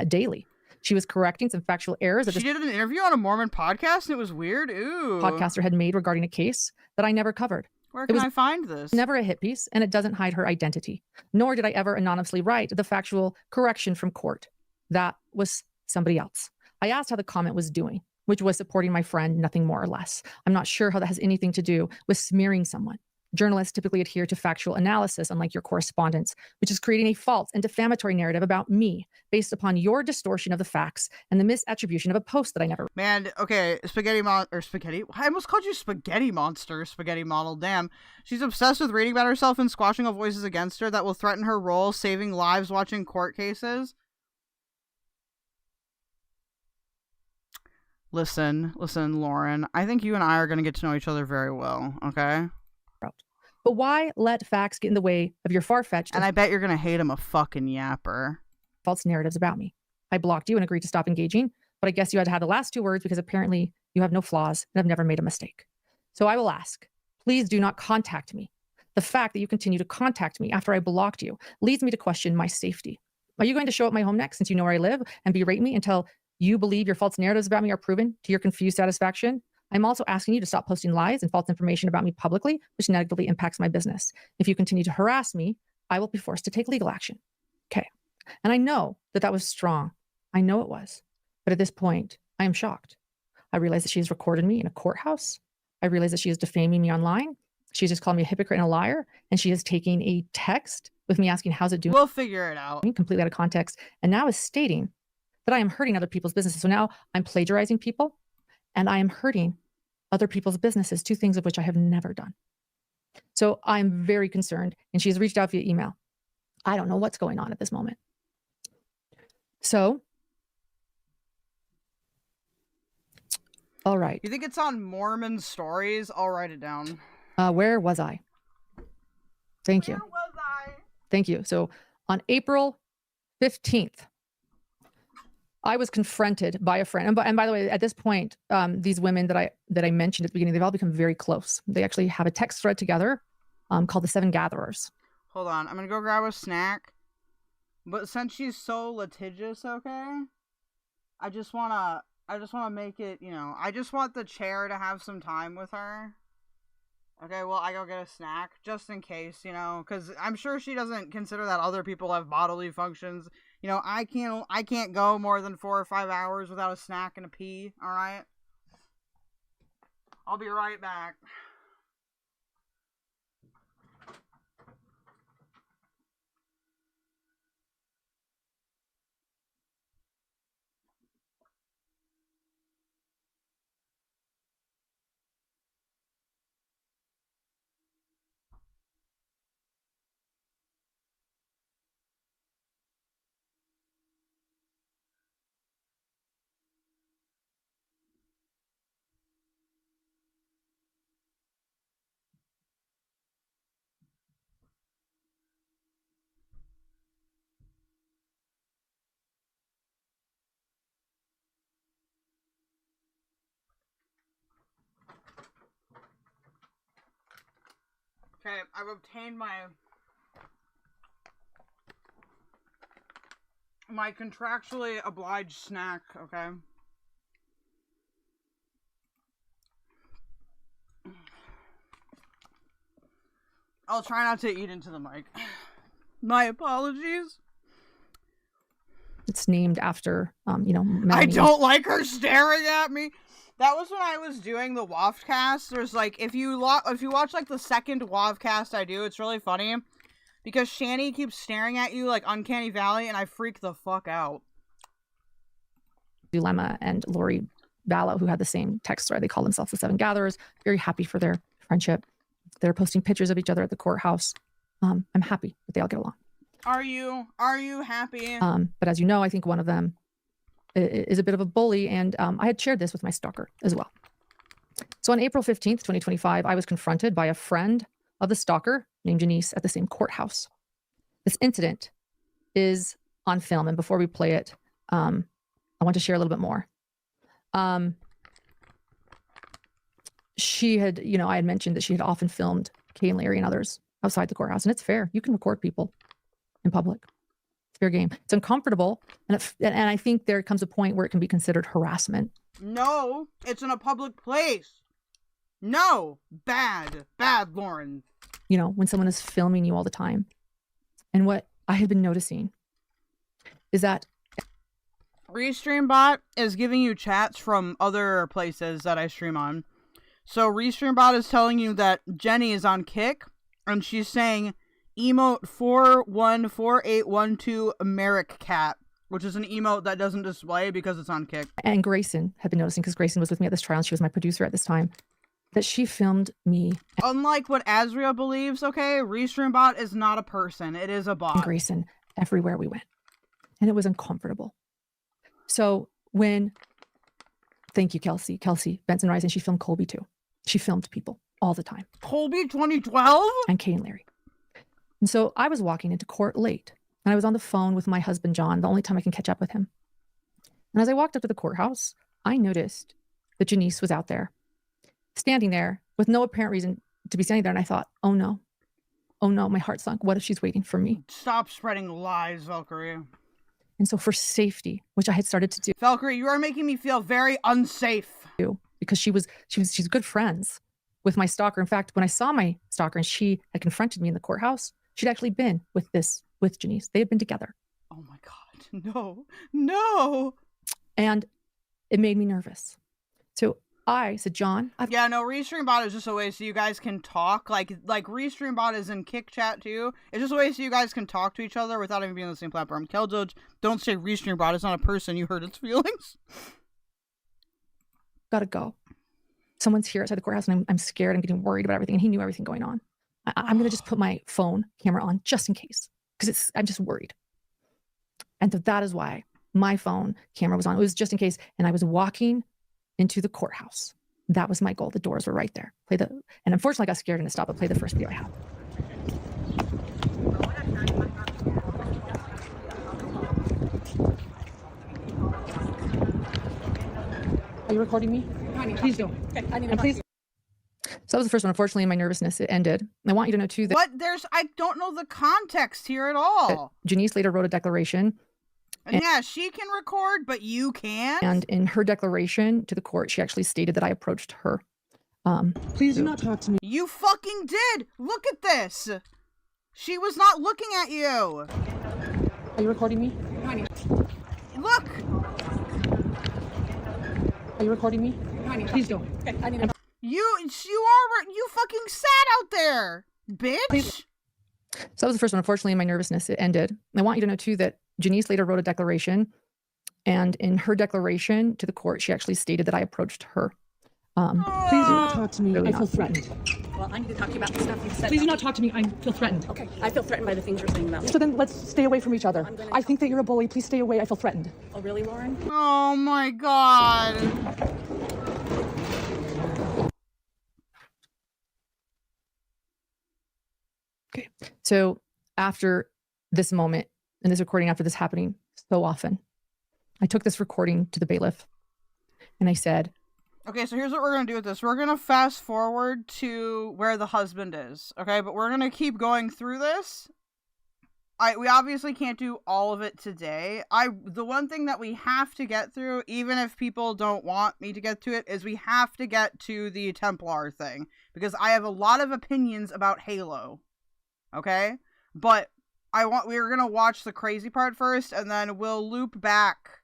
daily. She was correcting some factual errors. She did an interview on a Mormon podcast and it was weird. Ooh. Podcaster had made regarding a case that I never covered. Where can I find this? Never a hit piece, and it doesn't hide her identity. Nor did I ever anonymously write the factual correction from court. That was somebody else. I asked how the comment was doing, which was supporting my friend, nothing more or less. I'm not sure how that has anything to do with smearing someone. Journalists typically adhere to factual analysis, unlike your correspondents, which is creating a false and defamatory narrative about me based upon your distortion of the facts and the misattribution of a post that I never. Man, okay, spaghetti. I almost called you spaghetti monster, spaghetti model. Damn. She's obsessed with reading about herself and squashing all voices against her that will threaten her role, saving lives watching court cases. Listen, Lauren. I think you and I are going to get to know each other very well, okay? But why let facts get in the way of your far-fetched And I bet you're going to hate him a fucking yapper. false narratives about me? I blocked you and agreed to stop engaging, but I guess you had to have the last 2 words because apparently you have no flaws and have never made a mistake. So I will ask, please do not contact me. The fact that you continue to contact me after I blocked you leads me to question my safety. Are you going to show up my home next since you know where I live and berate me until you believe your false narratives about me are proven to your confused satisfaction? I'm also asking you to stop posting lies and false information about me publicly, which negatively impacts my business. If you continue to harass me, I will be forced to take legal action. Okay. And I know that that was strong. I know it was. But at this point, I am shocked. I realize that she has recorded me in a courthouse. I realize that she is defaming me online. She just called me a hypocrite and a liar. And she is taking a text with me asking, how's it doing? We'll figure it out. Completely out of context. And now is stating that I am hurting other people's businesses. So now I'm plagiarizing people and I am hurting other people's businesses, 2 things of which I have never done. So I'm very concerned. And she has reached out via email. I don't know what's going on at this moment. So, all right. You think it's on Mormon stories? I'll write it down. Where was I? Thank you. Where was I? Thank you. So on April 15th, I was confronted by a friend. And by the way, at this point, these women that I mentioned at the beginning, they've all become very close. They actually have a text thread together called the 7 Gatherers. Hold on. I'm going to go grab a snack. But since she's so litigious, okay, I just want to make it, you know, I just want the chair to have some time with her. Okay, well, I go get a snack just in case, you know, because I'm sure she doesn't consider that other people have bodily functions. You know, I can't go more than 4 or 5 hours without a snack and a pee, all right? I'll be right back. Okay, I've obtained my contractually obliged snack, okay? I'll try not to eat into the mic. My apologies. It's named after, you know, I Melanie. don't like her staring at me. That was when I was doing the Waftcast. There's like, if you watch like the second Waftcast I do, it's really funny because Shani keeps staring at you like Uncanny Valley, and I freak the fuck out. Lemma and Lori Vallow, who had the same text thread. They call themselves the 7 Gatherers. Very happy for their friendship. They're posting pictures of each other at the courthouse. I'm happy that they all get along. Are you happy? But as you know, I think one of them is a bit of a bully, and I had shared this with my stalker as well. So on April 15th, 2025, I was confronted by a friend of the stalker named Janice at the same courthouse. This incident is on film, and before we play it, I want to share a little bit more. She had, you know, I had mentioned that she had often filmed Kay and Larry and others outside the courthouse, and it's fair. You can record people in public. It's fair game. It's uncomfortable, and I think there comes a point where it can be considered harassment. No, it's in a public place. No, bad, Lauren. You know, when someone is filming you all the time. And what I had been noticing is that Restreambot is giving you chats from other places that I stream on. So Restreambot is telling you that Jenny is on Kick, and she's saying emote 414812 Americ Cat, which is an emote that doesn't display because it's on Kick. And Grayson had been noticing, because Grayson was with me at this trial and she was my producer at this time, that she filmed me. Unlike what Azria believes, okay, Restreambot is not a person. It is a bot. And Grayson everywhere we went. And it was uncomfortable. So when, thank you, Kelsey Benson Rising, she filmed Colby too. She filmed people. all the time. Colby 2012? And Kay and Larry. And so I was walking into court late, and I was on the phone with my husband, John, the only time I can catch up with him. And as I walked up to the courthouse, I noticed that Janice was out there, standing there with no apparent reason to be standing there. And I thought, oh no, my heart sunk. What if she's waiting for me? Stop spreading lies, Valkyrie. And so for safety, which I had started to do. Valkyrie, you are making me feel very unsafe. Because she's good friends with my stalker. In fact, when I saw my stalker and she had confronted me in the courthouse, she'd actually been with Janice. They had been together. Oh my God, no. And it made me nervous. So I said, John. Yeah, no, ReStreamBot is just a way so you guys can talk. Like ReStreamBot is in Kick Chat too. It's just a way so you guys can talk to each other without even being on the same platform. KelDoge, don't say ReStreamBot. It's not a person. You hurt its feelings. Gotta go. Someone's here outside the courthouse and I'm scared. I'm getting worried about everything. And he knew everything going on. I'm going to just put my phone camera on just in case because I'm just worried. And so that is why my phone camera was on. It was just in case. And I was walking into the courthouse. That was my goal. The doors were right there. And unfortunately I got scared and it stopped, but play the first video I have. Are you recording me? Please do. Okay. And please. So that was the first one. Unfortunately, in my nervousness, it ended. I want you to know too that I don't know the context here at all. Janice later wrote a declaration. And yeah, she can record, but you can't. And in her declaration to the court, she actually stated that I approached her. Please do not talk to me. You fucking did. Look at this. She was not looking at you. Are you recording me? Look. Are you recording me? Please don't. Okay. You fucking sat out there, bitch. Please. So that was the first one. Unfortunately, in my nervousness, it ended. I want you to know too that Janice later wrote a declaration, and in her declaration to the court, she actually stated that I approached her. Please do not talk to me. I feel threatened. Well, I need to talk to you about the stuff you said. Please do not talk to me. I feel threatened. Okay, I feel threatened by the things you're saying about me. So then let's stay away from each other. I think that you're a bully. Please stay away. I feel threatened. Oh, really, Lauren? Oh my God. Okay. So after this moment and this recording, after this happening so often, I took this recording to the bailiff and I said, okay, so here's what we're going to do with this. We're going to fast forward to where the husband is, okay? But we're going to keep going through this. We obviously can't do all of it today. The one thing that we have to get through, even if people don't want me to get to it, is we have to get to the Templar thing. Because I have a lot of opinions about Halo. Okay? But we're going to watch the crazy part first, and then we'll loop back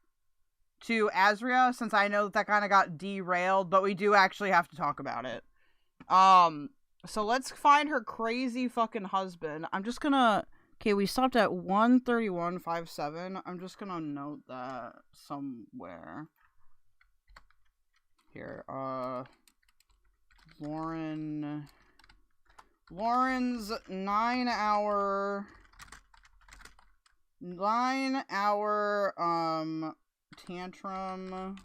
to Azria, since I know that kind of got derailed, but we do actually have to talk about it. So let's find her crazy fucking husband. I'm just gonna... Okay, we stopped at 131.57. I'm just gonna note that somewhere. Here, Lauren's 9 hour, tantrum.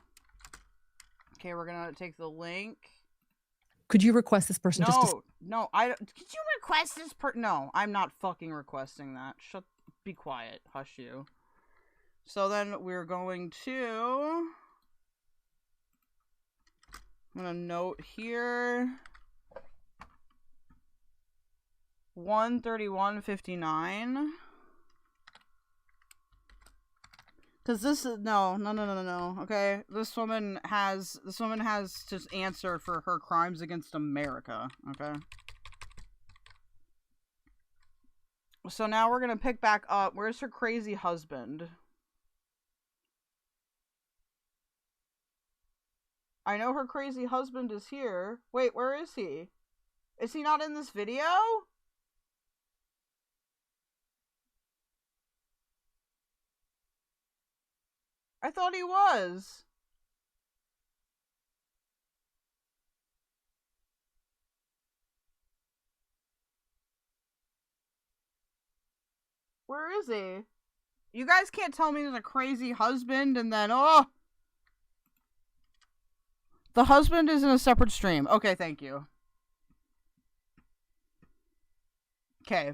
Okay, we're gonna take the link. could you request this person just to... No, could you request this No, I'm not fucking requesting that. Be quiet. Hush you. So then we're going to... I'm gonna note here... 131.59. Because this is... No. Okay? This woman has to answer for her crimes against America. Okay? So now we're gonna pick back up. Where's her crazy husband? I know her crazy husband is here. Wait, where is he? Is he not in this video? I thought he was. Where is he? You guys can't tell me there's a crazy husband and then, oh! The husband is in a separate stream. Okay, thank you. Okay.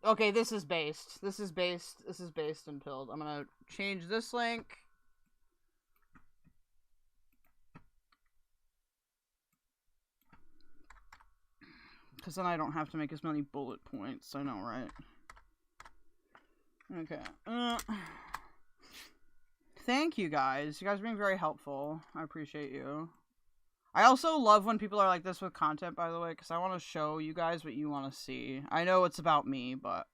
Okay, this is based. This is based in Pilled. I'm gonna change this link. Because then I don't have to make as many bullet points. I know, right? Okay. Thank you guys. You guys are being very helpful. I appreciate you. I also love when people are like this with content, by the way, because I want to show you guys what you want to see. I know it's about me, but...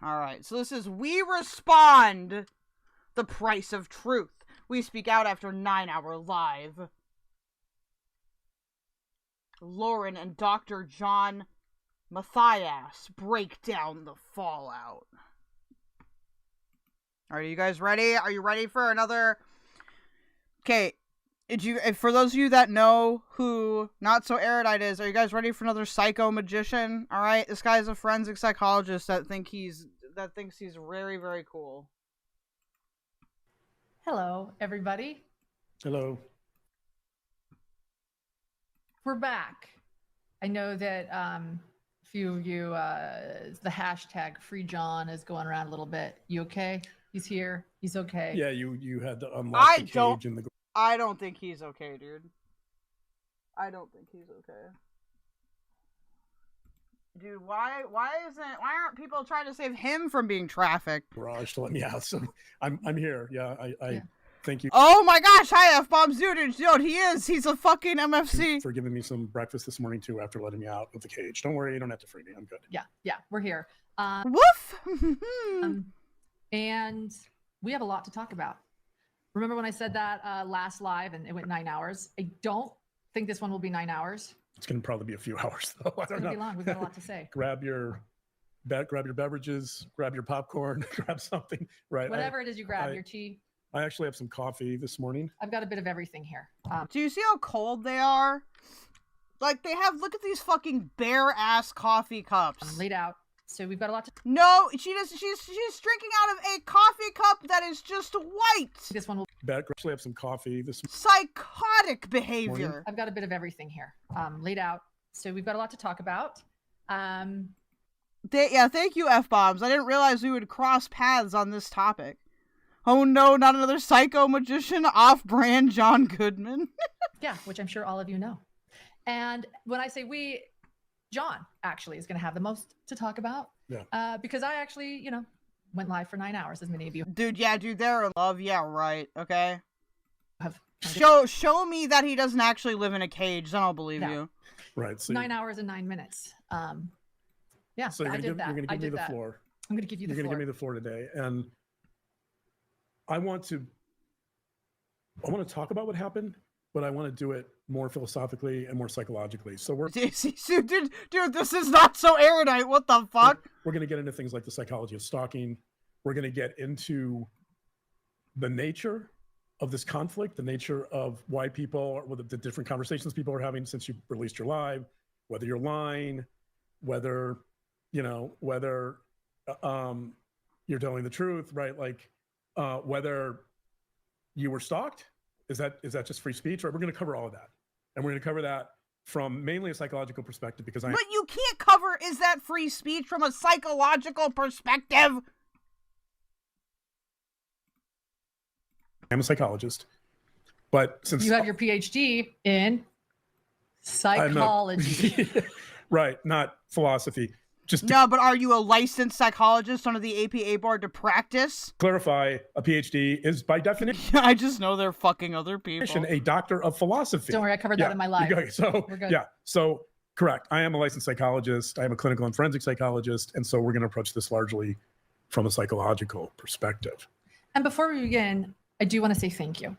Alright, so this is We Respond, the price of truth. We speak out after 9-hour live. Lauren and Dr. John Matthias break down the fallout. Are you guys ready? Are you ready for another? Okay, for those of you that know who Not So Erudite is, are you guys ready for another psycho magician? All right, this guy's a forensic psychologist that thinks he's very, very cool. Hello, everybody. Hello. We're back. I know that a few of you, the hashtag Free John is going around a little bit. You okay? He's here. He's okay. Yeah, you had to unlock the cage in the. I don't think he's okay, dude. I don't think he's okay. Dude, why aren't people trying to save him from being trafficked? Garage to let me out. So I'm here. Yeah, I thank you. Oh my gosh, hi F-bombs, dude, he's a fucking MFC. For giving me some breakfast this morning too after letting me out of the cage. Don't worry, you don't have to free me. I'm good. Yeah, we're here. Woof! And we have a lot to talk about. Remember when I said that last live and it went 9 hours? I don't think this one will be 9 hours. It's going to probably be a few hours though. I don't know. It's going to be long. We've got a lot to say. Grab your beverages, grab your popcorn, grab something. Right. Whatever it is you grab, your tea. I actually have some coffee this morning. I've got a bit of everything here. Do you see how cold they are? Like look at these fucking bare ass coffee cups. Laid out. So we've got a lot to. No, she's drinking out of a coffee cup that is just white. This one will. Actually have some coffee this. Psychotic behavior. Morning. I've got a bit of everything here, laid out. So we've got a lot to talk about. Thank you, F-bombs. I didn't realize we would cross paths on this topic. Oh no, not another psycho magician, off-brand John Goodman. Yeah, which I'm sure all of you know. And when I say we, John actually is going to have the most to talk about. Yeah. Because I actually, went live for 9 hours, as many of you. Dude, they're in love. Yeah, right. Okay. Show me that he doesn't actually live in a cage, then I'll believe you. Right. So 9 hours and 9 minutes. Yeah. So you're going to give me the floor. I'm going to give you the floor. You're going to give me the floor today, and I want to talk about what happened, but I want to do it more philosophically and more psychologically. So dude, this is Not So Erudite. What the fuck? We're going to get into things like the psychology of stalking. We're going to get into the nature of this conflict, the nature of why people, the different conversations people are having since you released your live, whether you're lying, whether you're telling the truth, right? Like, whether you were stalked, is that just free speech? Right? We're going to cover all of that, and we're going to cover that from mainly a psychological perspective because But you can't cover is that free speech from a psychological perspective. I'm a psychologist, but since you have your PhD in psychology, right? Not philosophy. But are you a licensed psychologist under the APA board to practice? Clarify, a PhD is by definition. I just know they're fucking other people. A doctor of philosophy. Don't worry, I covered that in my life. Okay, so we're good. Yeah, so correct. I am a licensed psychologist. I am a clinical and forensic psychologist, and so we're going to approach this largely from a psychological perspective. And before we begin, I do want to say thank you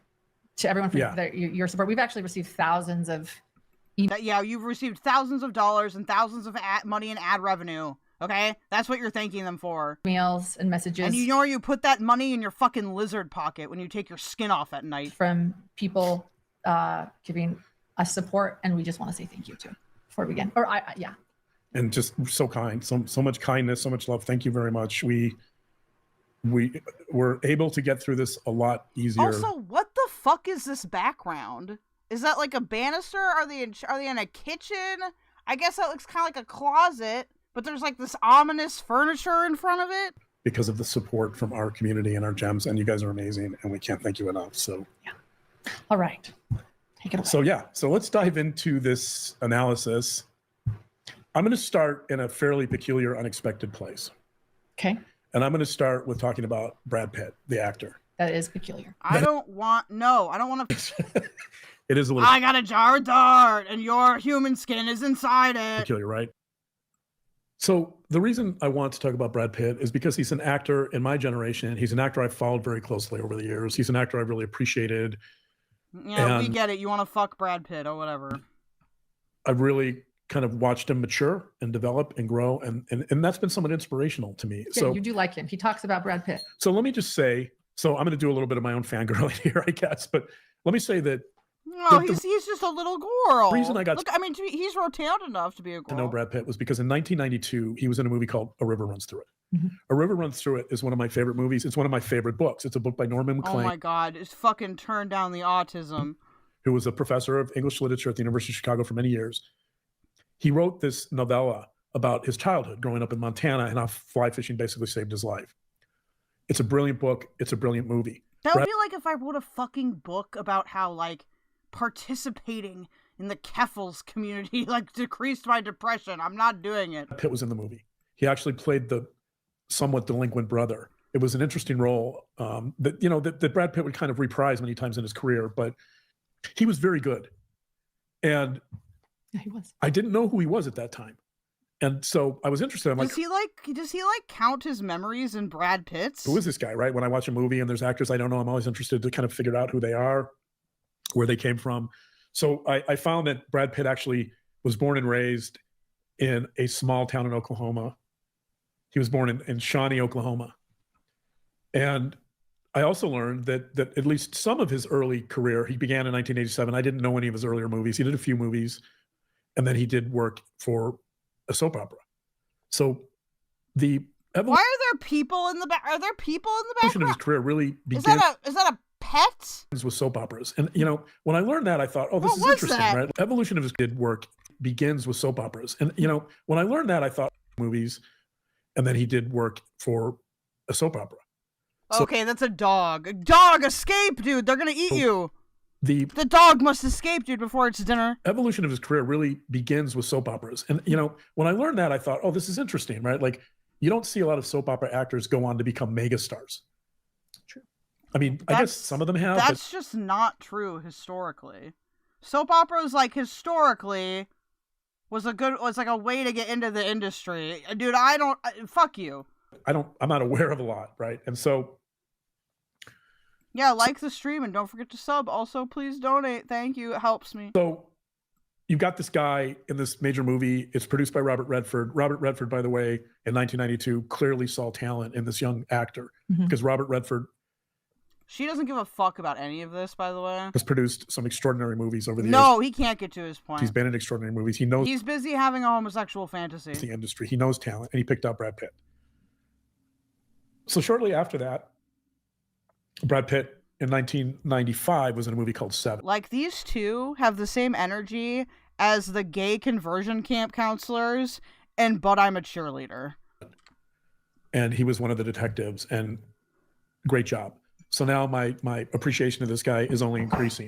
to everyone for your support. We've actually received thousands of. You've received thousands of dollars and thousands of money in ad revenue. Okay, that's what you're thanking them for. Emails and messages. And you know where you put that money? In your fucking lizard pocket when you take your skin off at night. From people giving us support, and we just want to say thank you too before we begin. And just so kind, so much kindness, so much love. Thank you very much. We were able to get through this a lot easier. Also, what the fuck is this background? Is that like a banister? Are they in a kitchen? I guess that looks kind of like a closet, but there's like this ominous furniture in front of it. Because of the support from our community and our gems, and you guys are amazing, and we can't thank you enough. So, All right. Take it away. So let's dive into this analysis. I'm going to start in a fairly peculiar, unexpected place. Okay. And I'm going to start with talking about Brad Pitt, the actor. That is peculiar. I don't want to. It is a little I got a jar of dart, and your human skin is inside it. peculiar, right? So the reason I want to talk about Brad Pitt is because he's an actor in my generation. He's an actor I've followed very closely over the years. He's an actor I've really appreciated. Yeah, we get it. You want to fuck Brad Pitt or whatever. I've really kind of watched him mature and develop and grow, and that's been somewhat inspirational to me. Yeah, So you do like him. He talks about Brad Pitt. So let me just say, so I'm going to do a little bit of my own fangirling here, I guess, but let me say that No, he's just a little girl. reason I got Look, I mean, he's rotund enough to be a to girl. know Brad Pitt was because in 1992, he was in a movie called A River Runs Through It. Mm-hmm. A River Runs Through It is one of my favorite movies. It's one of my favorite books. It's a book by Norman Oh MacLean, my god, it's fucking turned down the autism. who was a professor of English literature at the University of Chicago for many years. He wrote this novella about his childhood growing up in Montana and how fly fishing basically saved his life. It's a brilliant book. It's a brilliant movie. That would be like if I wrote a fucking book about how, like, participating in the Keffels community, like, decreased my depression. I'm not doing it. Pitt was in the movie. He actually played the somewhat delinquent brother. It was an interesting role that Brad Pitt would kind of reprise many times in his career, but he was very good. And Yeah, he was. I didn't know who he was at that time. And so I was interested. I'm like, Does he count his memories in Brad Pitt's? who is this guy, right? When I watch a movie and there's actors I don't know, I'm always interested to kind of figure out who they are, where they came from. So I found that Brad Pitt actually was born and raised in a small town in Oklahoma. He was born in Shawnee, Oklahoma. And I also learned that at least some of his early career, he began in 1987. I didn't know any of his earlier movies. He did a few movies, and then he did work for a soap opera. So the Why are there people in the back? Are there people in the evolution background? of his career really Is begins that a pet? with soap operas. And, when I learned that, I thought, oh, this What is was interesting, that? right? Evolution of his good work begins with soap operas. And, when I learned that, I thought movies, and then he did work for a soap opera. So Okay, that's a dog. A dog, escape, dude. They're gonna eat you. the The dog must escape, dude, before it's dinner. evolution of his career really begins with soap operas. And, when I learned that, I thought, oh, this is interesting, right? Like, you don't see a lot of soap opera actors go on to become megastars. True. I mean, I guess some of them have. That's just not true historically. Soap operas, like, historically, was like a way to get into the industry. Dude, fuck you. I'm not aware of a lot, right? And so Yeah, like the stream and don't forget to sub. Also, please donate. Thank you. It helps me. So you've got this guy in this major movie. It's produced by Robert Redford. Robert Redford, by the way, in 1992, clearly saw talent in this young actor because Robert Redford She doesn't give a fuck about any of this, by the way. has produced some extraordinary movies over the years. No, he can't get to his point. He's been in extraordinary movies. He knows He's busy having a homosexual fantasy. the industry. He knows talent, and he picked out Brad Pitt. So shortly after that, Brad Pitt in 1995 was in a movie called Seven. Like, these two have the same energy as the gay conversion camp counselors and But I'm a Cheerleader. And he was one of the detectives, and great job. So now my appreciation of this guy is only increasing.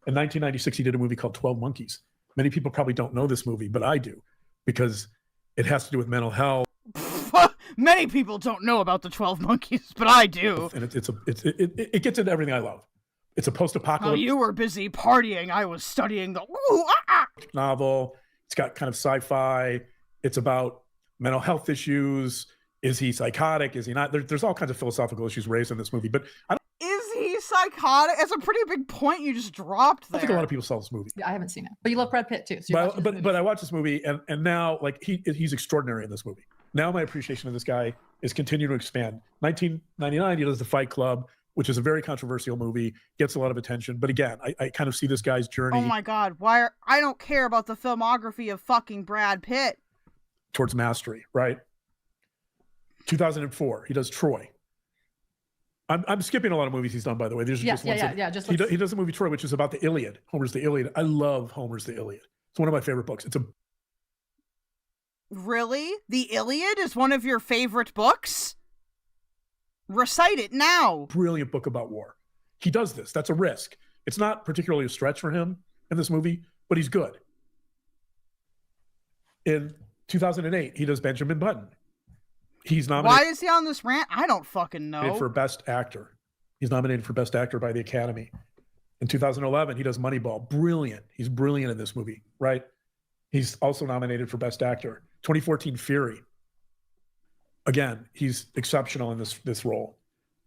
In 1996, he did a movie called 12 Monkeys. Many people probably don't know this movie, but I do, because it has to do with mental health. Many people don't know about the 12 Monkeys, but I do. And it gets into everything I love. It's a While post-apocalyptic you were busy partying, I was studying the novel. It's got kind of sci-fi. It's about mental health issues. Is he psychotic? Is he not? There's all kinds of philosophical issues raised in this movie, but I don't Is he psychotic? That's a pretty big point you just dropped there. think a lot of people saw this movie. Yeah, I haven't seen it, but you love Brad Pitt too. So you're watching this movie. But I watched this movie, and now, like, he's extraordinary in this movie. Now my appreciation of this guy is continuing to expand. 1999, he does The Fight Club, which is a very controversial movie, gets a lot of attention. But again, I kind of see this guy's journey Oh my god, I don't care about the filmography of fucking Brad Pitt. towards mastery, right? 2004, he does Troy. I'm skipping a lot of movies he's done, by the way. These are just ones that- Just he does a movie Troy, which is about the Iliad. Homer's the Iliad. I love Homer's the Iliad. It's one of my favorite books. It's a Really? The Iliad is one of your favorite books? Recite it now. brilliant book about war. He does this. That's a risk. It's not particularly a stretch for him in this movie, but he's good. In 2008, he does Benjamin Button. He's nominated. Why is he on this rant? I don't fucking know. For Best Actor. He's nominated for Best Actor by the Academy. In 2011, he does Moneyball. Brilliant. He's brilliant in this movie, right? He's also nominated for Best Actor. 2014, Fury. Again, he's exceptional in this role.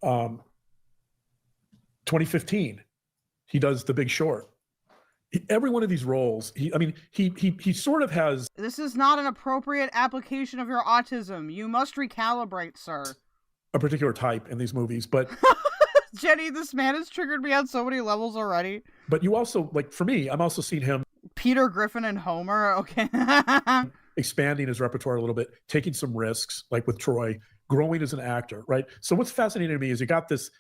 2015, he does The Big Short. Every one of these roles, he sort of has This is not an appropriate application of your autism. You must recalibrate, sir. a particular type in these movies, but Jenny, this man has triggered me on so many levels already. but you also, like, for me, I'm also seeing him Peter Griffin and Homer, okay. expanding his repertoire a little bit, taking some risks, like with Troy, growing as an actor, right? So what's fascinating to me is you got this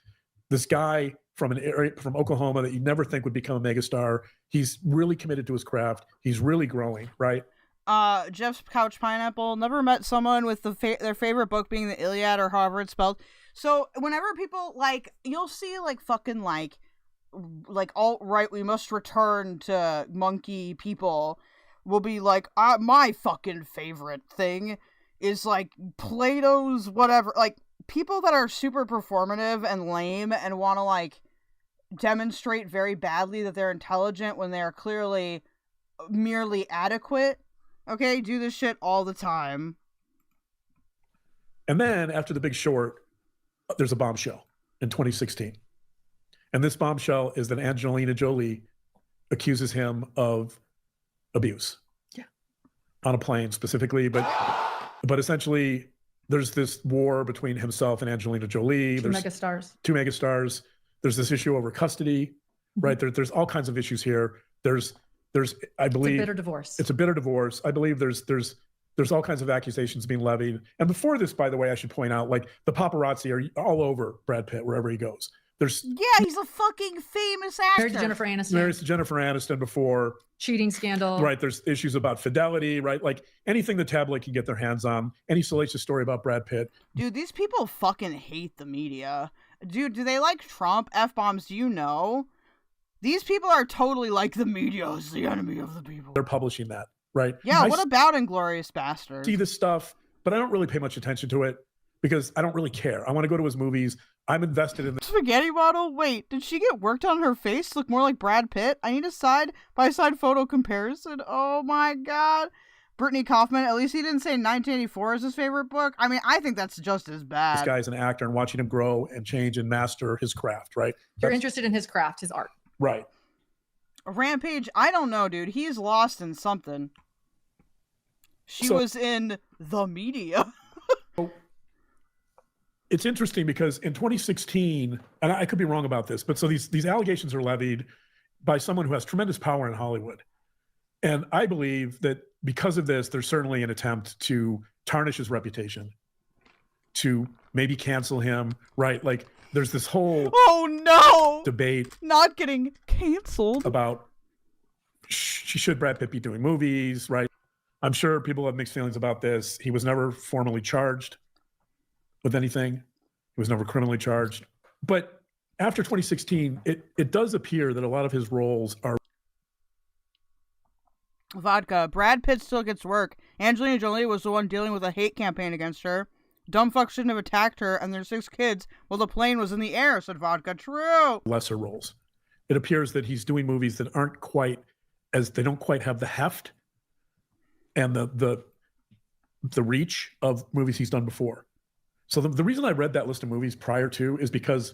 guy from an area from Oklahoma that you never think would become a megastar. He's really committed to his craft. He's really growing, right? Jeff's Couch Pineapple never met someone with their favorite book being the Iliad or however it's spelled. So whenever people you'll see fucking alt-right, we must return to monkey people will be like, my fucking favorite thing is Plato's whatever, people that are super performative and lame and want to demonstrate very badly that they're intelligent when they are clearly merely adequate. Okay, do this shit all the time. And then after The Big Short, there's a bombshell in 2016. And this bombshell is that Angelina Jolie accuses him of abuse. Yeah. On a plane specifically, but essentially there's this war between himself and Angelina Jolie. Two There's megastars. There's this issue over custody, right? There's all kinds of issues here. There's I believe It's a bitter divorce. It's a bitter divorce. I believe there's all kinds of accusations being levied. And before this, by the way, I should point out, the paparazzi are all over Brad Pitt wherever he goes. Yeah, he's a fucking famous actor. Married to Jennifer Aniston. Married to Jennifer Aniston before. Cheating scandal. Right. There's issues about fidelity, right? Anything the tabloid can get their hands on. Any salacious story about Brad Pitt. Dude, these people fucking hate the media. Dude, do they like Trump? F-bombs, do you know? These people are totally the media is the enemy of the people. They're publishing that, right? Yeah, what about Inglourious Basterds? See this stuff, but I don't really pay much attention to it because I don't really care. I want to go to his movies. I'm invested in the spaghetti model. Wait, did she get worked on her face to look more like Brad Pitt? I need a side-by-side photo comparison. Oh my god. Brittany Kaufman, at least he didn't say 1984 is his favorite book. I mean, I think that's just as bad. This guy's an actor and watching him grow and change and master his craft, right? You're interested in his craft, his art. Right. Rampage, I don't know, dude. He's lost in something. She was in the media. It's interesting because in 2016, and I could be wrong about this, but so these allegations are levied by someone who has tremendous power in Hollywood. And I believe that because of this, there's certainly an attempt to tarnish his reputation, to maybe cancel him, right? There's this whole debate not getting canceled about should Brad Pitt be doing movies, right? I'm sure people have mixed feelings about this. He was never formally charged with anything. He was never criminally charged. But after 2016, it does appear that a lot of his roles are vodka. Brad Pitt still gets work. Angelina Jolie was the one dealing with a hate campaign against her. Dumb fuck shouldn't have attacked her and their 6 kids while the plane was in the air, said Vodka. True. Lesser roles. It appears that he's doing movies that they don't quite have the heft and the reach of movies he's done before. So the reason I read that list of movies prior to is because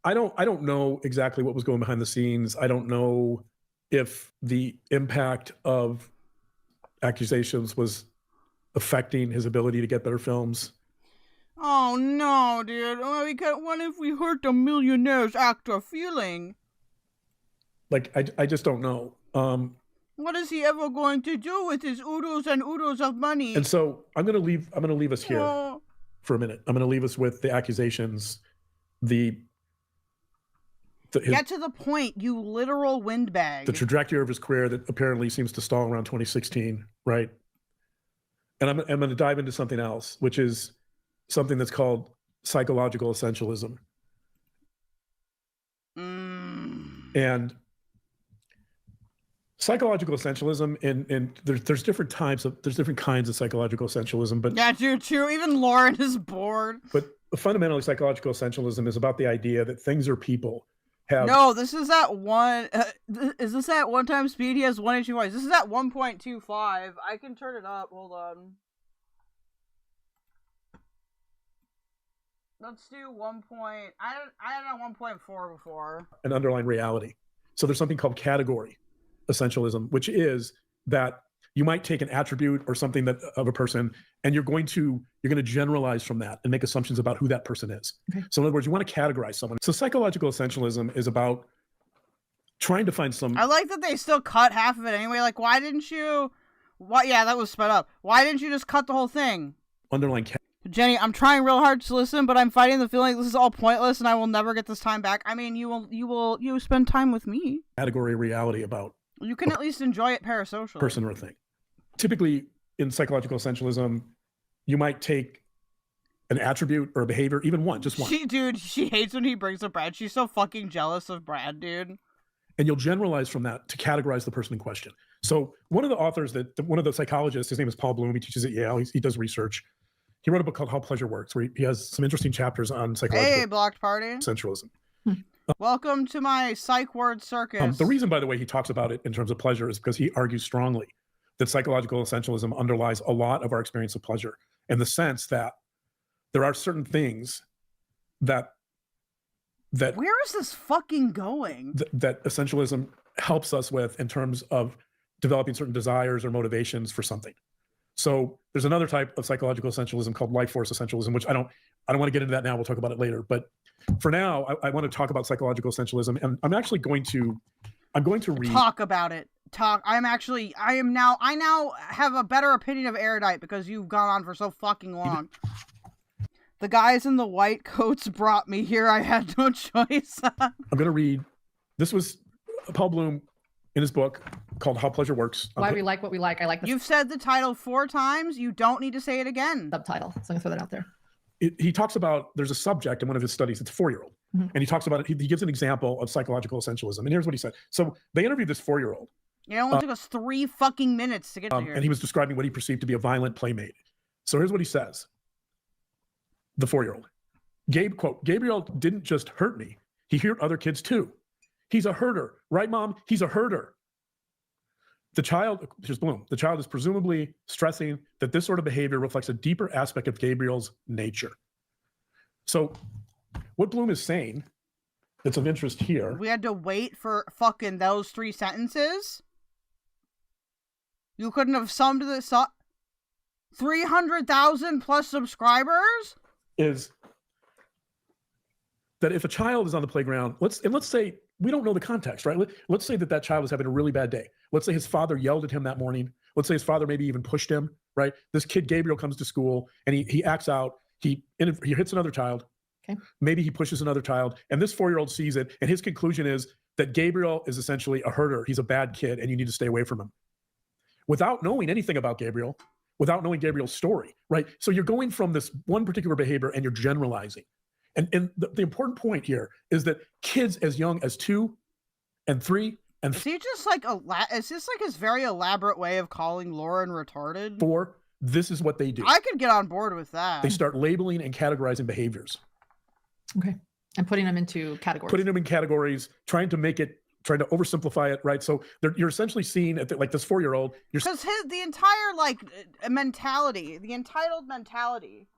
I don't know exactly what was going behind the scenes. I don't know if the impact of accusations was affecting his ability to get better films. Oh no, dude. What if we hurt the millionaire's actor feeling? I just don't know. What is he ever going to do with his oodles and oodles of money? And so I'm gonna leave us here for a minute. I'm gonna leave us with the accusations Get to the point, you literal windbag. The trajectory of his career that apparently seems to stall around 2016, right? And I'm going to dive into something else, which is something that's called psychological essentialism. And psychological essentialism, and there's different kinds of psychological essentialism, but yeah, true. Even Lauren is bored. But fundamentally, psychological essentialism is about the idea that things or people have. No, this is at one. Is this at one time speed? He has 1 voice. This is at 1.25. I can turn it up. Hold on. Let's do 1. I had a 1.4 before. An underlying reality. So there's something called category essentialism, which is that you might take an attribute or something that of a person, and you're going to generalize from that and make assumptions about who that person is. Okay. So in other words, you want to categorize someone. So psychological essentialism is about trying to find some. I like that they still cut half of it anyway. Like, why didn't you? What? Yeah, that was sped up. Why didn't you just cut the whole thing? Underlying. Jenny, I'm trying real hard to listen, but I'm fighting the feeling this is all pointless and I will never get this time back. I mean, you spend time with me. Category reality about. You can at least enjoy it parasocially. Person or thing. Typically, in psychological essentialism, you might take an attribute or a behavior, even one, just one. She hates when he brings up Brad. She's so fucking jealous of Brad, dude. And you'll generalize from that to categorize the person in question. So one of the authors one of the psychologists, his name is Paul Bloom. He teaches at Yale. He does research. He wrote a book called How Pleasure Works, where he has some interesting chapters on psychological. Hey, blocked party. Essentialism. Welcome to my psych word circus. The reason, by the way, he talks about it in terms of pleasure is because he argues strongly that psychological essentialism underlies a lot of our experience of pleasure, in the sense that there are certain things that where is this fucking going? That essentialism helps us with in terms of developing certain desires or motivations for something. So there's another type of psychological essentialism called life force essentialism, which I don't want to get into that now. We'll talk about it later. But for now, I want to talk about psychological essentialism, and I'm going to read. Talk about it. I now have a better opinion of Erudite because you've gone on for so fucking long. The guys in the white coats brought me here. I had no choice. I'm going to read. This was Paul Bloom in his book called How Pleasure Works. Why we like what we like. I like this. You've said the title 4 times. You don't need to say it again. Subtitle. So I'm going to throw that out there. He talks about, there's a subject in one of his studies, it's a 4-year-old. Mm-hmm. And he talks about it. He gives an example of psychological essentialism. And here's what he said. So they interviewed this 4-year-old. It only took us 3 fucking minutes to get to here. And he was describing what he perceived to be a violent playmate. So here's what he says. The 4-year-old. Quote, Gabriel didn't just hurt me. He hurt other kids too. He's a herder. Right, Mom? He's a herder. The child is presumably stressing that this sort of behavior reflects a deeper aspect of Gabriel's nature. So what Bloom is saying that's of interest here. We had to wait for fucking those 3 sentences? You couldn't have summed this up? 300,000 plus subscribers? Is that if a child is on the playground, let's say we don't know the context, right? Let's say that child is having a really bad day. Let's say his father yelled at him that morning. Let's say his father maybe even pushed him, right? This kid, Gabriel, comes to school and he acts out. He hits another child. Okay. Maybe he pushes another child. And this 4-year-old sees it. And his conclusion is that Gabriel is essentially a herder. He's a bad kid and you need to stay away from him. Without knowing anything about Gabriel, without knowing Gabriel's story, right? So you're going from this one particular behavior and you're generalizing. And the important point here is that kids as young as 2 and 3 and is he just like is this like his very elaborate way of calling Lauren retarded? 4, this is what they do. I could get on board with that. They start labeling and categorizing behaviors. Okay. And putting them into categories. Putting them in categories, trying to oversimplify it, right? So you're essentially seeing like this 4-year-old. Because the entire mentality, the entitled mentality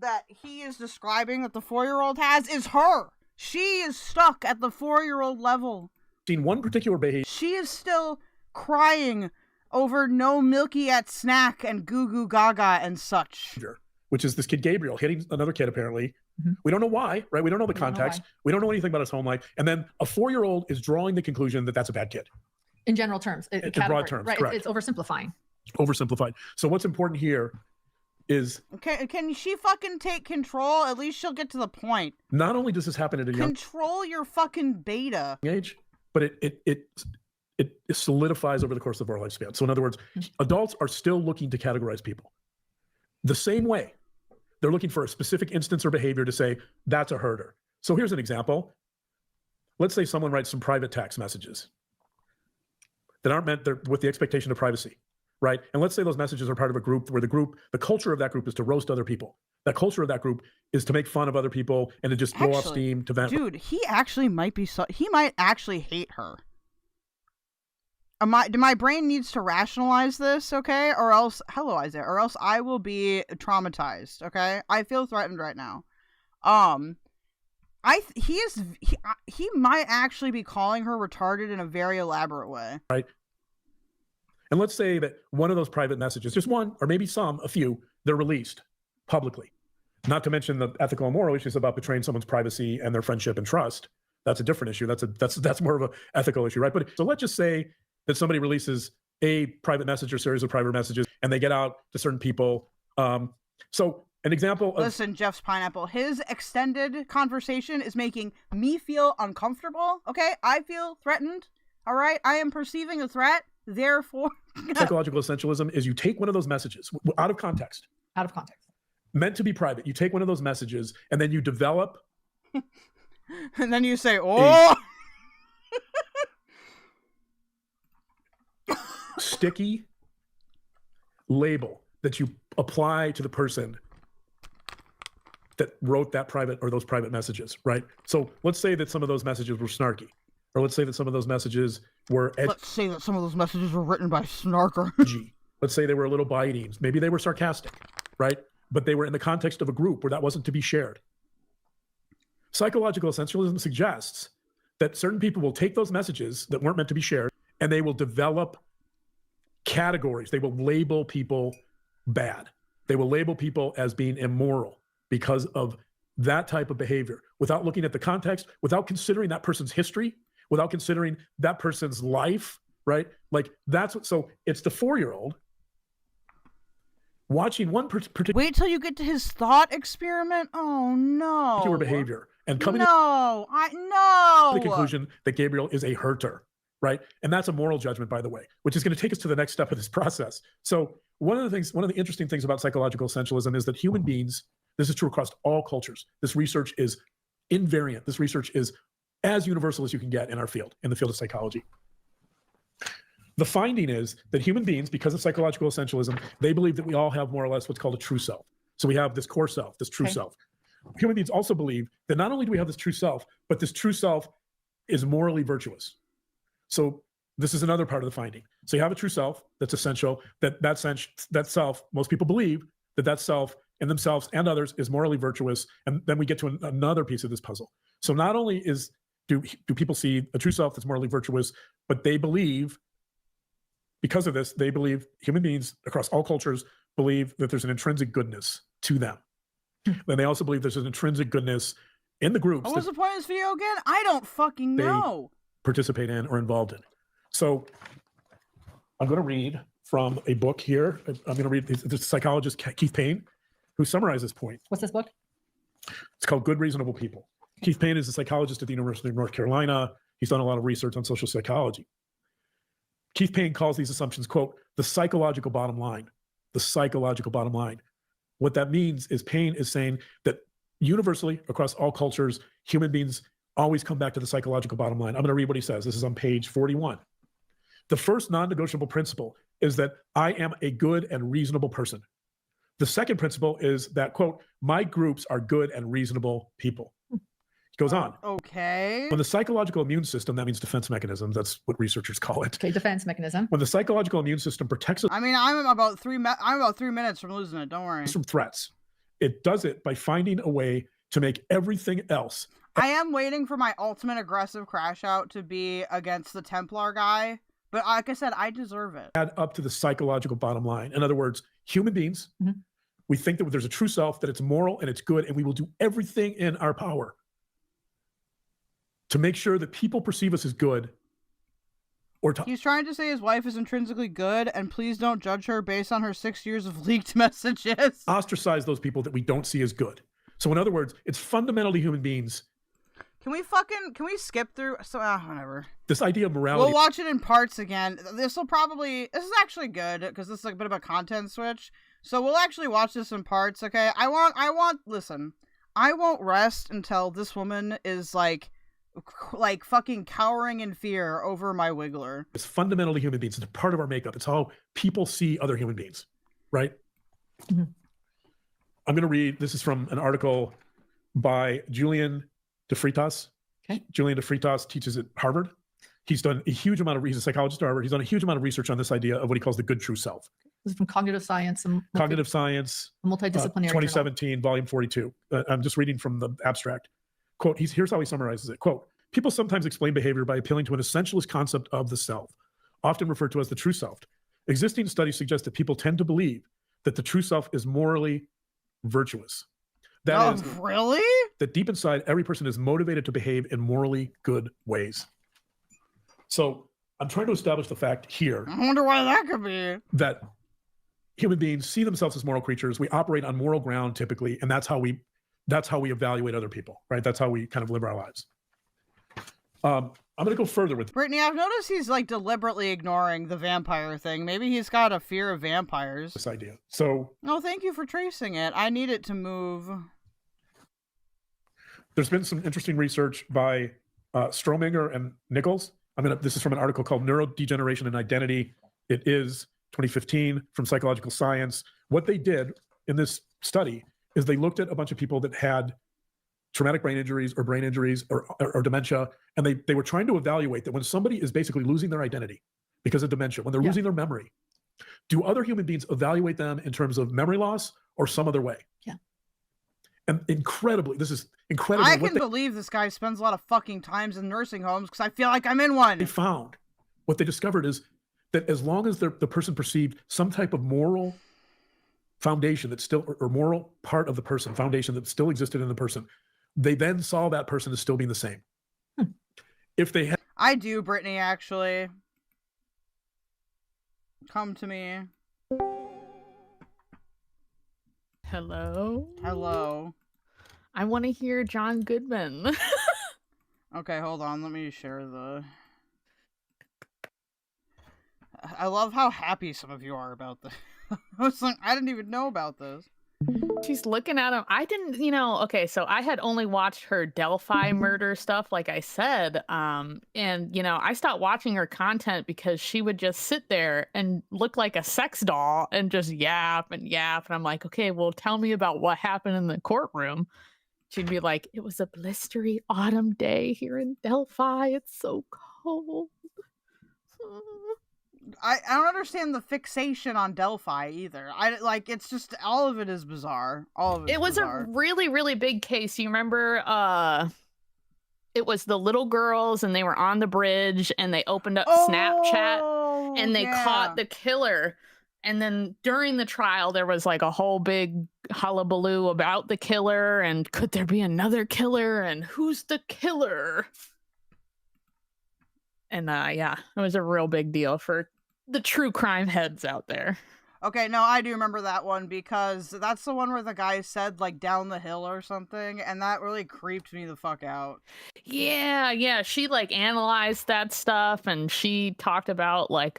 that he is describing that the 4-year-old has is her. She is stuck at the 4-year-old level. Seen one particular behavior. She is still crying over no milky at snack and goo goo gaga and such. Which is this kid Gabriel hitting another kid apparently. Mm-hmm. We don't know why, right? We don't know the context. We don't know anything about his home life. And then a 4-year-old is drawing the conclusion that that's a bad kid. In general terms. In broad terms, right? Correct. It's oversimplifying. Oversimplified. So what's important here is can she fucking take control? At least she'll get to the point. not only does this happen at a young Control your fucking beta. age, but it solidifies over the course of our lifespan. So in other words, adults are still looking to categorize people the same way. They're looking for a specific instance or behavior to say, that's a herder. So here's an example. Let's say someone writes some private text messages that aren't meant with the expectation of privacy, right? And let's say those messages are part of a group where the culture of that group is to roast other people. That culture of that group is to make fun of other people and to just blow off steam, to vent. Dude, he actually might be he might actually hate her. My brain needs to rationalize this, okay? Or else, hello, Isaiah, or else I will be traumatized, okay? I feel threatened right now. He might actually be calling her retarded in a very elaborate way. Right. And let's say that one of those private messages, just one, or maybe a few, they're released publicly. Not to mention the ethical and moral issues about betraying someone's privacy and their friendship and trust. That's a different issue. That's more of an ethical issue, right? But so let's just say that somebody releases a private message or series of private messages and they get out to certain people. So an example of... Listen, Jeff's Pineapple, his extended conversation is making me feel uncomfortable, okay? I feel threatened, all right? I am perceiving a threat, therefore... Psychological essentialism is you take one of those messages out of context. Out of context. Meant to be private. You take one of those messages and then you develop... and then you say, oh... sticky label that you apply to the person that wrote that private or those private messages, right? So let's say that some of those messages were snarky, or let's say that some of those messages were let's say that some of those messages were written by Snarker. Let's say they were a little biting. Maybe they were sarcastic, right? But they were in the context of a group where that wasn't to be shared. Psychological essentialism suggests that certain people will take those messages that weren't meant to be shared and they will develop categories. They will label people bad. They will label people as being immoral because of that type of behavior without looking at the context, without considering that person's history, without considering that person's life, right? Like that's what, so it's the 4-year-old watching one particular... Wait till you get to his thought experiment. Oh no. Particular behavior and coming to the conclusion that Gabriel is a herter. Right. And that's a moral judgment, by the way, which is going to take us to the next step of this process. So one of the interesting things about psychological essentialism is that human beings, this is true across all cultures. This research is invariant. This research is as universal as you can get in our field, in the field of psychology. The finding is that human beings, because of psychological essentialism, they believe that we all have more or less what's called a true self. So we have this core self, this true self. Human beings also believe that not only do we have this true self, but this true self is morally virtuous. So this is another part of the finding. So you have a true self that's essential, that self, most people believe that self in themselves and others is morally virtuous. And then we get to another piece of this puzzle. So not only do people see a true self that's morally virtuous, but they believe, because of this, they believe, human beings across all cultures believe that there's an intrinsic goodness to them. And they also believe there's an intrinsic goodness in the groups. What was the point of this video again? I don't fucking know. Participate in or involved in. So I'm going to read from a book here. I'm going to read the psychologist Keith Payne, who summarizes this point. What's this book? It's called Good Reasonable People. Keith Payne is a psychologist at the University of North Carolina. He's done a lot of research on social psychology. Keith Payne calls these assumptions, quote, the psychological bottom line. The psychological bottom line. What that means is Payne is saying that universally across all cultures, human beings always come back to the psychological bottom line. I'm going to read what he says. This is on page 41. The first non-negotiable principle is that I am a good and reasonable person. The second principle is that, quote, my groups are good and reasonable people. He goes on. Okay. When the psychological immune system, that means defense mechanism, that's what researchers call it. Okay, defense mechanism. When the psychological immune system protects us... I mean, I'm about 3 minutes from losing it, don't worry. ...from threats. It does it by finding a way to make everything else... I am waiting for my ultimate aggressive crash out to be against the Templar guy, but like I said, I deserve it. Add up to the psychological bottom line. In other words, human beings, we think that there's a true self, that it's moral and it's good, and we will do everything in our power to make sure that people perceive us as good He's trying to say his wife is intrinsically good, and please don't judge her based on her 6 years of leaked messages. Ostracize those people that we don't see as good. So in other words, it's fundamentally human beings. Can we skip through? So, whatever. This idea of morality. We'll watch it in parts again. This is actually good, because this is like a bit of a content switch. So we'll actually watch this in parts, okay? Listen, I won't rest until this woman is like fucking cowering in fear over my Kwiggler. It's fundamentally human beings. It's a part of our makeup. It's how people see other human beings, right? Mm-hmm. I'm going to read, this is from an article by Julian DeFreitas. Okay. Julian DeFreitas teaches at Harvard. He's done a huge amount of, he's a psychologist at Harvard. He's done a huge amount of research on this idea of what he calls the good true self. This is from Cognitive Science and Multidisciplinary 2017, volume 42. I'm just reading from the abstract. Quote, here's how he summarizes it. Quote, people sometimes explain behavior by appealing to an essentialist concept of the self, often referred to as the true self. Existing studies suggest that people tend to believe that the true self is morally virtuous. That is, really? That deep inside, every person is motivated to behave in morally good ways. So I'm trying to establish the fact here. I wonder why that could be. That human beings see themselves as moral creatures. We operate on moral ground typically, and that's how we evaluate other people, right? That's how we kind of live our lives. I'm going to go further with Brittany. I've noticed he's like deliberately ignoring the vampire thing. Maybe he's got a fear of vampires. This idea. So. Oh, thank you for tracing it. I need it to move. There's been some interesting research by Strominger and Nichols. This is from an article called Neurodegeneration and Identity. It is 2015 from Psychological Science. What they did in this study is they looked at a bunch of people that had traumatic brain injuries or dementia, and they were trying to evaluate that when somebody is basically losing their identity because of dementia, when they're losing their memory, do other human beings evaluate them in terms of memory loss or some other way? Yeah. And this is incredible. I can believe this guy spends a lot of fucking times in nursing homes because I feel like I'm in one. What they discovered is that as long as the person perceived some type of moral foundation that still, or moral part of the person, foundation that still existed in the person, they then saw that person as still being the same. If they had... I do, Brittany, actually. Come to me. Hello? Hello. I want to hear John Goodman. Okay, hold on. Let me share the... I love how happy some of you are about this. I was like, I didn't even know about this. She's looking at him. I didn't, okay, so I had only watched her Delphi murder stuff, like I said. And, I stopped watching her content because she would just sit there and look like a sex doll and just yap and yap. And I'm like, okay, well, tell me about what happened in the courtroom. She'd be like, it was a blistery autumn day here in Delphi. It's so cold. I don't understand the fixation on Delphi either. It's just, all of it is bizarre. All of it. It was bizarre. A really, really big case. You remember, it was the little girls and they were on the bridge and they opened up Snapchat and they caught the killer. And then during the trial, there was like a whole big hullabaloo about the killer and could there be another killer and who's the killer? And it was a real big deal for the true crime heads out there. Okay, no, I do remember that one because that's the one where the guy said like down the hill or something, and that really creeped me the fuck out. Yeah, she like analyzed that stuff and she talked about like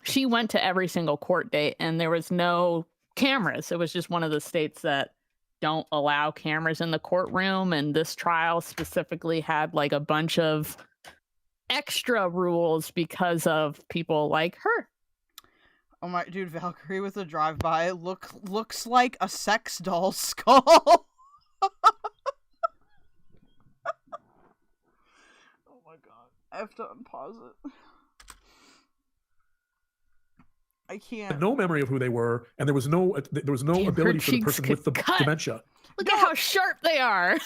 she went to every single court date and there was no cameras. It was just one of the states that don't allow cameras in the courtroom, and this trial specifically had like a bunch of extra rules because of people like her. Oh my dude, Valkyrie with a drive-by looks like a sex doll skull. Oh my god. I have to unpause it. I can't. No memory of who they were, and there was no ability for the person with the dementia. Look at how sharp they are.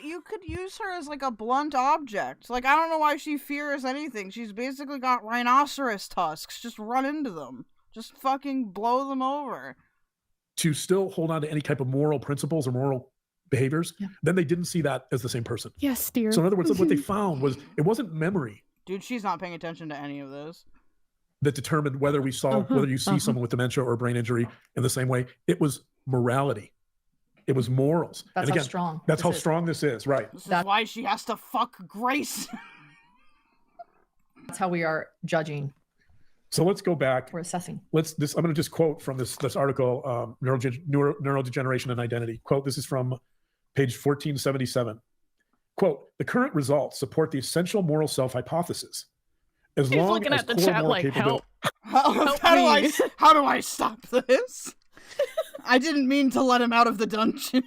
You could use her as like a blunt object. Like, I don't know why she fears anything. She's basically got rhinoceros tusks. Just run into them. Just fucking blow them over. To still hold on to any type of moral principles or moral behaviors, then they didn't see that as the same person. Yes, dear. So in other words, what they found was it wasn't memory Dude, she's not paying attention to any of this. that determined whether we saw whether you see someone with dementia or brain injury in the same way. It was morality. It was morals. That's and how again, strong That's this how is. strong this is, right? This is why she has to fuck Grace. That's how we are judging. So let's go back. We're assessing. I'm going to just quote from this article, Neurodegeneration and Identity. Quote, this is from page 1477. Quote, the current results support the essential moral self hypothesis. As He's long looking as at the core chat moral like, capability- How do I stop this? I didn't mean to let him out of the dungeon.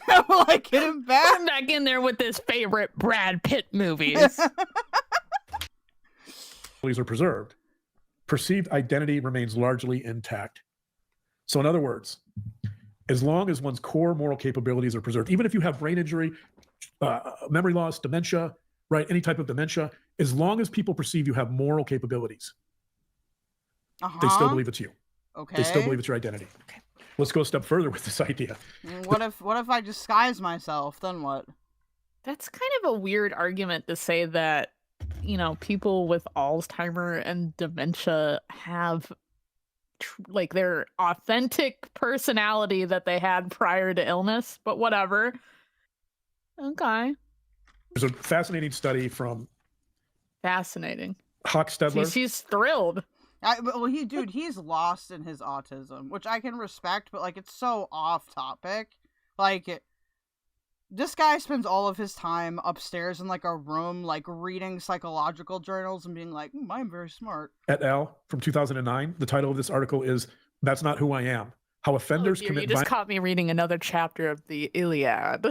Will I get him back? Put him back in there with his favorite Brad Pitt movies. are preserved, perceived identity remains largely intact. So in other words, as long as one's core moral capabilities are preserved, even if you have brain injury, memory loss, dementia, right, any type of dementia, as long as people perceive you have moral capabilities, they still believe it's you. Okay. They still believe it's your identity. Okay. Let's go a step further with this idea. What if I disguise myself? Then what? That's kind of a weird argument to say that, you know, people with Alzheimer and dementia have like their authentic personality that they had prior to illness, but whatever. Okay. There's a fascinating study from Fascinating. Hochstedler. She's thrilled. He's lost in his autism, which I can respect, but like it's so off topic. Like, this guy spends all of his time upstairs in like a room, like reading psychological journals and being like, I'm very smart. Et al. From 2009. The title of this article is "That's Not Who I Am: How Offenders You Commit just caught me reading another chapter of the Iliad.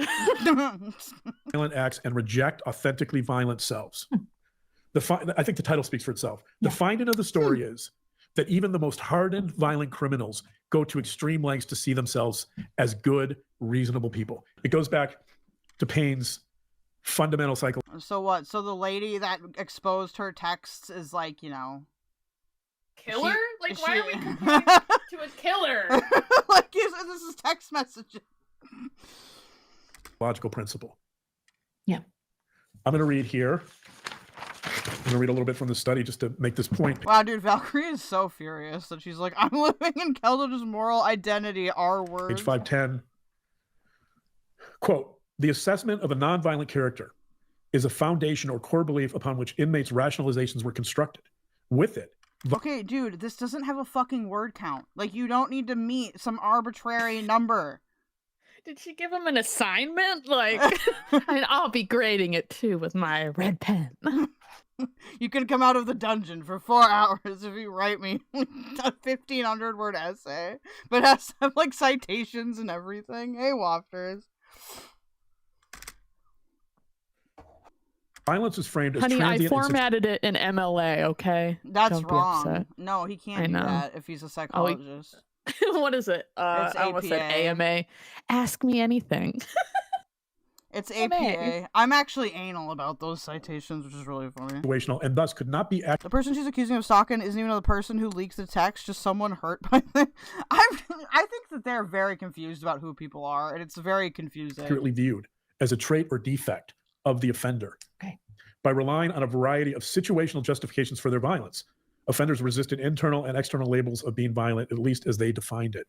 Violent acts and reject authentically violent selves." I think the title speaks for itself. The finding of the story is that even the most hardened, violent criminals go to extreme lengths to see themselves as good, reasonable people. It goes back to Payne's fundamental cycle. So what? So the lady that exposed her texts is like, you know, Killer? Why are we comparing to a killer? Like, this is text messaging. Logical principle. Yeah. I'm going to read here. I'm going to read a little bit from the study just to make this point. Wow, dude, Valkyrie is so furious that she's like, I'm living in keldoge's moral identity, our word. Page 510. Quote, the assessment of a nonviolent character is a foundation or core belief upon which inmates' rationalizations were constructed. With it. Okay, dude, this doesn't have a fucking word count. Like, you don't need to meet some arbitrary number. Did she give him an assignment? Like, I'll be grading it too with my red pen. You can come out of the dungeon for 4 hours if you write me a 1,500 word essay, but has to have like citations and everything. Hey, wafters. Violence is framed as Honey, I transient. formatted it in MLA, okay? That's Don't be wrong. upset. No, he can't do that if he's a psychologist. What is it? It's I almost said APA. AMA. Ask me anything. It's APA. I'm actually anal about those citations, which is really funny. Situational and thus could not be The person she's accusing of stalking isn't even the person who leaks the text, just someone hurt by them. I think that they're very confused about who people are, and it's very confusing. accurately viewed as a trait or defect of the offender. Okay. By relying on a variety of situational justifications for their violence, offenders resisted internal and external labels of being violent, at least as they defined it.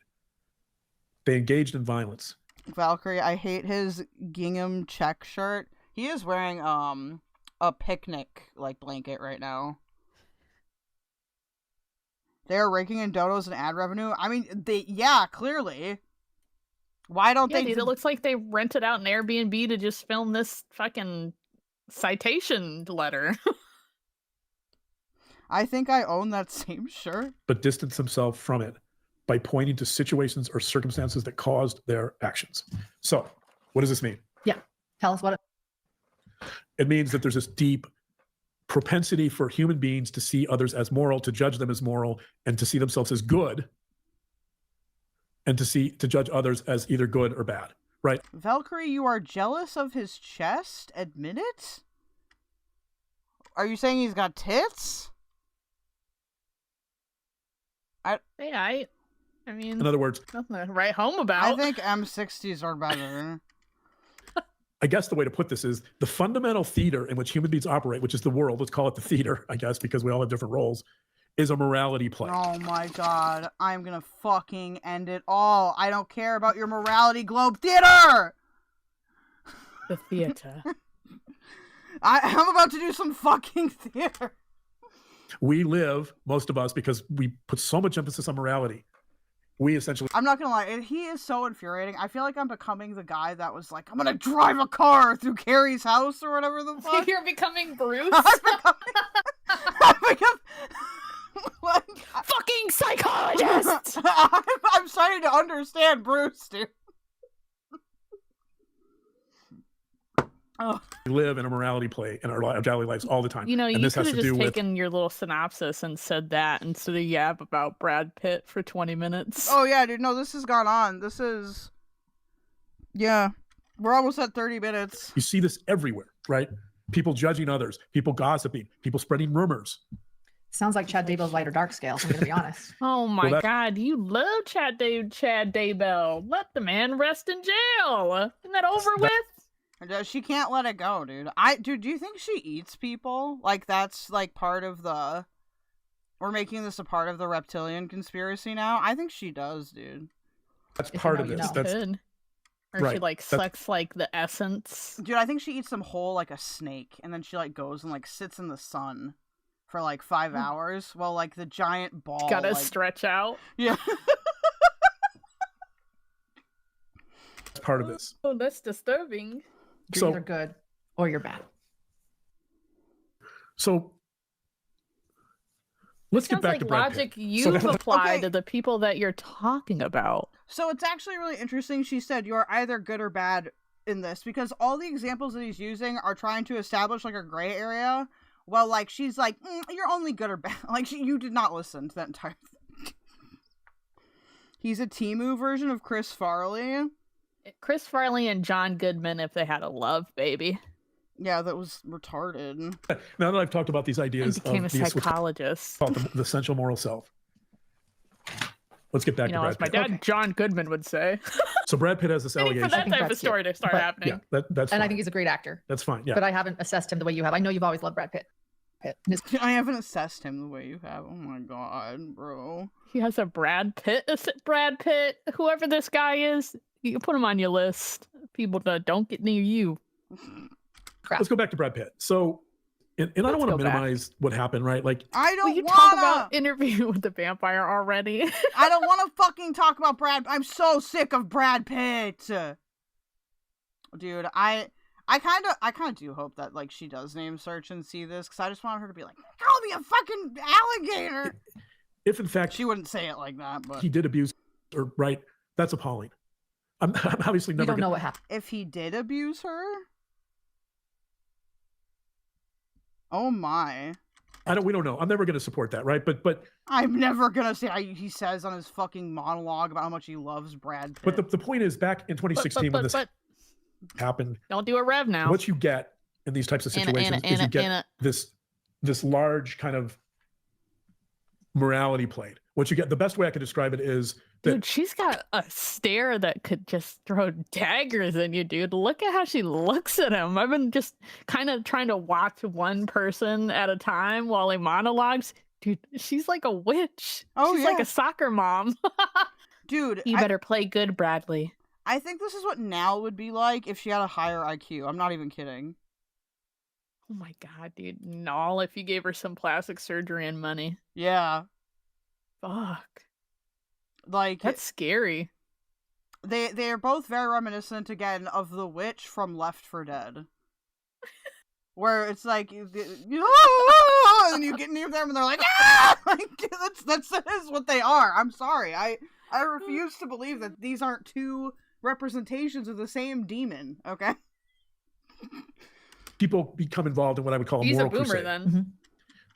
They engaged in violence. Valkyrie, I hate his gingham check shirt. He is wearing a picnic like blanket right now. They're raking in dodos and ad revenue. I mean, clearly. Why don't they? Dude, it looks like they rented out an Airbnb to just film this fucking citation letter. I think I own that same shirt. But distance themselves from it by pointing to situations or circumstances that caused their actions. So, what does this mean? Yeah. Tell us what It means that there's this deep propensity for human beings to see others as moral, to judge them as moral, and to see themselves as good, and to judge others as either good or bad, right? Valkyrie, you are jealous of his chest? Admit it? Are you saying he's got tits? I mean, in other words, nothing to write home about. I think M60s are better. I guess the way to put this is the fundamental theater in which human beings operate, which is the world, let's call it the theater, I guess, because we all have different roles, is a morality play. Oh my god, I'm gonna fucking end it all. I don't care about your morality globe theater! The theater. I'm about to do some fucking theater. We live, most of us, because we put so much emphasis on morality. We essentially... I'm not gonna lie, he is so infuriating. I feel like I'm becoming the guy that was like, I'm gonna drive a car through Carrie's house or whatever the fuck. You're becoming Bruce? Fucking psychologist! I'm starting to understand Bruce, dude. Oh. We live in a morality play in our daily lives all the time. You know, and you this could has have to just do taken your little synopsis and said that instead of yap about Brad Pitt for 20 minutes. Oh yeah, dude, no, this has gone on. This is... Yeah. We're almost at 30 minutes. You see this everywhere, right? People judging others, people gossiping, people spreading rumors. Sounds like Chad Daybell's light or dark scale, I'm going to be honest. Oh my god, you love Chad Daybell. Let the man rest in jail. Isn't that over with? She can't let it go, dude. Dude, do you think she eats people? Like, that's, like, part of the... We're making this a part of the reptilian conspiracy now? I think she does, dude. That's part of this. That's... Or right. She, like, sucks, like, the essence. Dude, I think she eats them whole like a snake, and then she, like, goes and, like, sits in the sun for, like, 5 hours while, like, the giant ball... Gotta like... stretch out. Yeah. That's part of this. Oh, that's disturbing. You're either good or you're bad. So let's get back to Brad logic Pitt. You've applied to the people that you're talking about. So it's actually really interesting. She said you're either good or bad in this because all the examples that he's using are trying to establish like a gray area. Well, like she's like, you're only good or bad. Like you did not listen to that entire thing. He's a Temu version of Chris Farley. Chris Farley and John Goodman if they had a love baby. Yeah, that was retarded. Now that I've talked about these ideas became a psychologist. Called the essential moral self. Let's get back to Brad Pitt. As my dad, John Goodman, would say. So Brad Pitt has this allegation. For that type of story to start happening. Yeah, that's fine. And I think he's a great actor. That's fine, yeah. But I haven't assessed him the way you have. I know you've always loved Brad Pitt. I haven't assessed him the way you have. Oh my god, bro. He has a Brad Pitt. Whoever this guy is, you can put him on your list. People that don't get near you. Let's go back to Brad Pitt. So, and I don't want to minimize what happened, right? Like, I don't want to talk about Interview with the Vampire already. I don't want to fucking talk about Brad. I'm so sick of Brad Pitt, dude. I kind of do hope that like she does name search and see this because I just want her to be like, call me a fucking alligator. If in fact she wouldn't say it like that, but he did abuse her, right? That's appalling. I'm obviously never. We don't know what happened. If he did abuse her, oh my. We don't know. I'm never going to support that, right? But I'm never going to say he says on his fucking monologue about how much he loves Brad Pitt. But the point is, back in 2016 when this happened, don't do a rev now. What you get in these types of situations is you get this large kind of morality played. What you get, the best way I could describe it is that, dude, she's got a stare that could just throw daggers in you, dude. Look at how she looks at him. I've been just kind of trying to watch one person at a time while he monologues. Dude, she's like a witch. Oh, she's like a soccer mom. Dude, you better play good, Bradley. I think this is what Nal would be like if she had a higher IQ. I'm not even kidding. Oh my god, dude. Nal, if you gave her some plastic surgery and money. Yeah. Fuck. Like, that's scary. They are both very reminiscent again of the witch from Left 4 Dead. Where it's like and you get near them and they're like, ah! Like that's what they are. I'm sorry. I refuse to believe that these aren't two representations of the same demon, okay? People become involved in what I would call a moral crusade. He's a boomer then.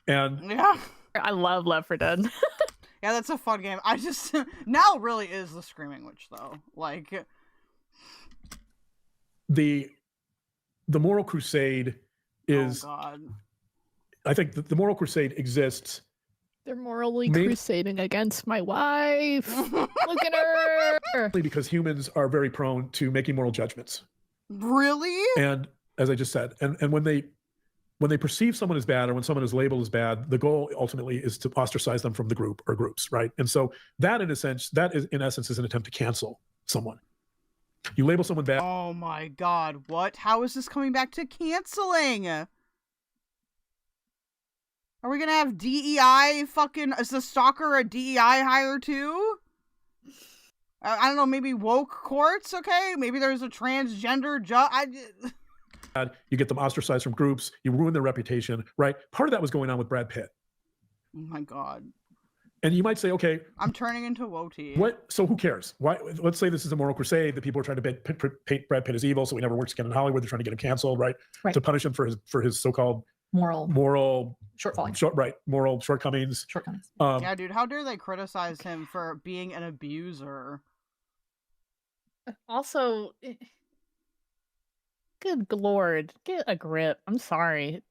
And yeah. I love Left 4 Dead. Yeah, that's a fun game. I just Nal really is the Screaming Witch though. Like the moral crusade is I think the moral crusade exists. They're morally crusading against my wife. Look at her. Because humans are very prone to making moral judgments. Really? And as I just said, and when they perceive someone as bad or when someone is labeled as bad, the goal ultimately is to ostracize them from the group or groups, right? And so that in essence is an attempt to cancel someone. You label someone bad. Oh my god, what? How is this coming back to canceling? Are we gonna have DEI fucking, is the stalker a DEI hire too? I don't know, maybe woke courts, okay? Maybe there's a transgender You get them ostracized from groups. You ruin their reputation, right? Part of that was going on with Brad Pitt. Oh my god. And you might say, okay, I'm turning into Woti. what? So who cares? Why? Let's say this is a moral crusade that people are trying to paint Brad Pitt as evil, so he never works again in Hollywood. They're trying to get him canceled, right? To punish him for his so-called moral moral shortcomings. Yeah, dude, how dare they criticize him for being an abuser? Also, good lord, get a grip. I'm sorry.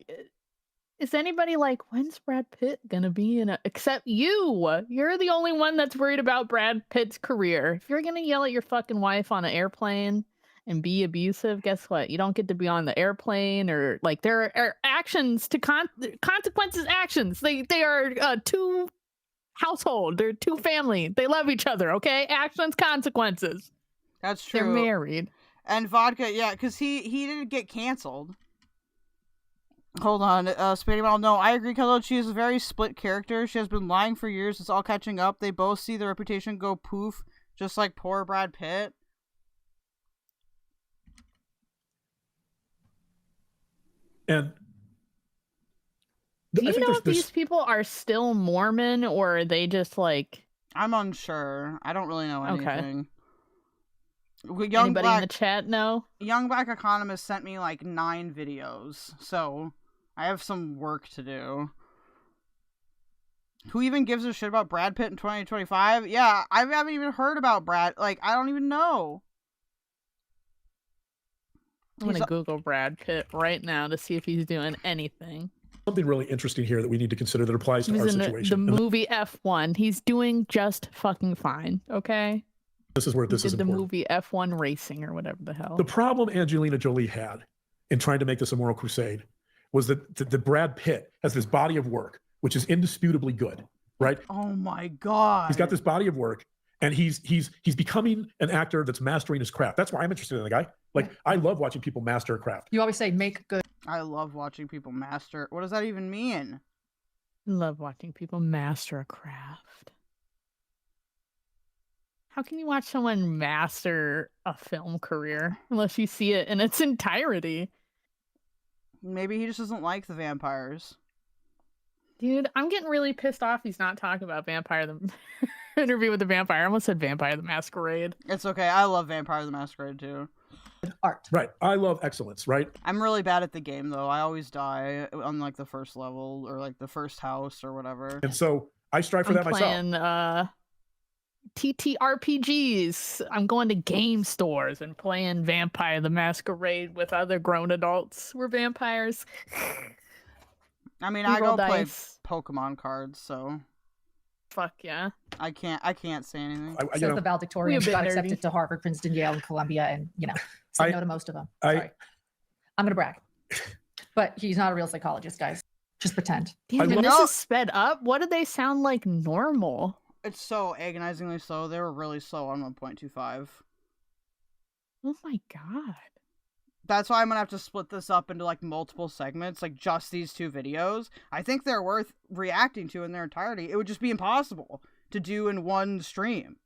Is anybody like, when's Brad Pitt gonna be in a... Except you! You're the only one that's worried about Brad Pitt's career. If you're gonna yell at your fucking wife on an airplane and be abusive, guess what? You don't get to be on the airplane, or like there are actions to consequences actions. They are two household. They're two family. They love each other, okay? Actions, consequences. That's true. They're married. And Vodka, yeah, because he didn't get canceled. Hold on, Spady Mal. No, I agree, Keldoge. She is a very split character. She has been lying for years. It's all catching up. They both see their reputation go poof, just like poor Brad Pitt. And do you know if these people are still Mormon, or are they just like... I'm unsure. I don't really know anything. Okay. Anybody in the chat know? Young Black Economist sent me like 9 videos, so I have some work to do. Who even gives a shit about Brad Pitt in 2025? Yeah, I haven't even heard about Brad. Like, I don't even know. I'm gonna Google Brad Pitt right now to see if he's doing anything. Something really interesting here that we need to consider that applies to He's our in situation. the movie F1. He's doing just fucking fine, okay? This is where this is the important. movie F1 Racing or whatever the hell. The problem Angelina Jolie had in trying to make this a moral crusade was that the Brad Pitt has this body of work, which is indisputably good, right? Oh my god. He's got this body of work, and he's becoming an actor that's mastering his craft. That's why I'm interested in the guy. Like, I love watching people master a craft. You always say make good. I love watching people master. What does that even mean? Love watching people master a craft. How can you watch someone master a film career unless you see it in its entirety? Maybe he just doesn't like the vampires. Dude, I'm getting really pissed off he's not talking about Vampire the Interview with the Vampire. I almost said Vampire the Masquerade. It's okay. I love Vampire the Masquerade too. Art. Right. I love excellence, right? I'm really bad at the game though. I always die on like the first level or like the first house or whatever. And so I strive for that myself. myself. TTRPGs. I'm going to game stores and playing Vampire the Masquerade with other grown adults. We're vampires. I mean, We I roll go play dice. Pokemon cards, so Fuck yeah. I can't say anything. Says the valedictorian we who a got bit accepted nerdy. to Harvard, Princeton, Yale, and Columbia, and said no to most of them. Sorry. I'm gonna brag, but he's not a real psychologist, guys. Just pretend. Damn, and this is sped up. What do they sound like normal? It's so agonizingly slow. They were really slow on 1.25. Oh my god. That's why I'm gonna have to split this up into like multiple segments, like just these 2 videos. I think they're worth reacting to in their entirety. It would just be impossible to do in one stream.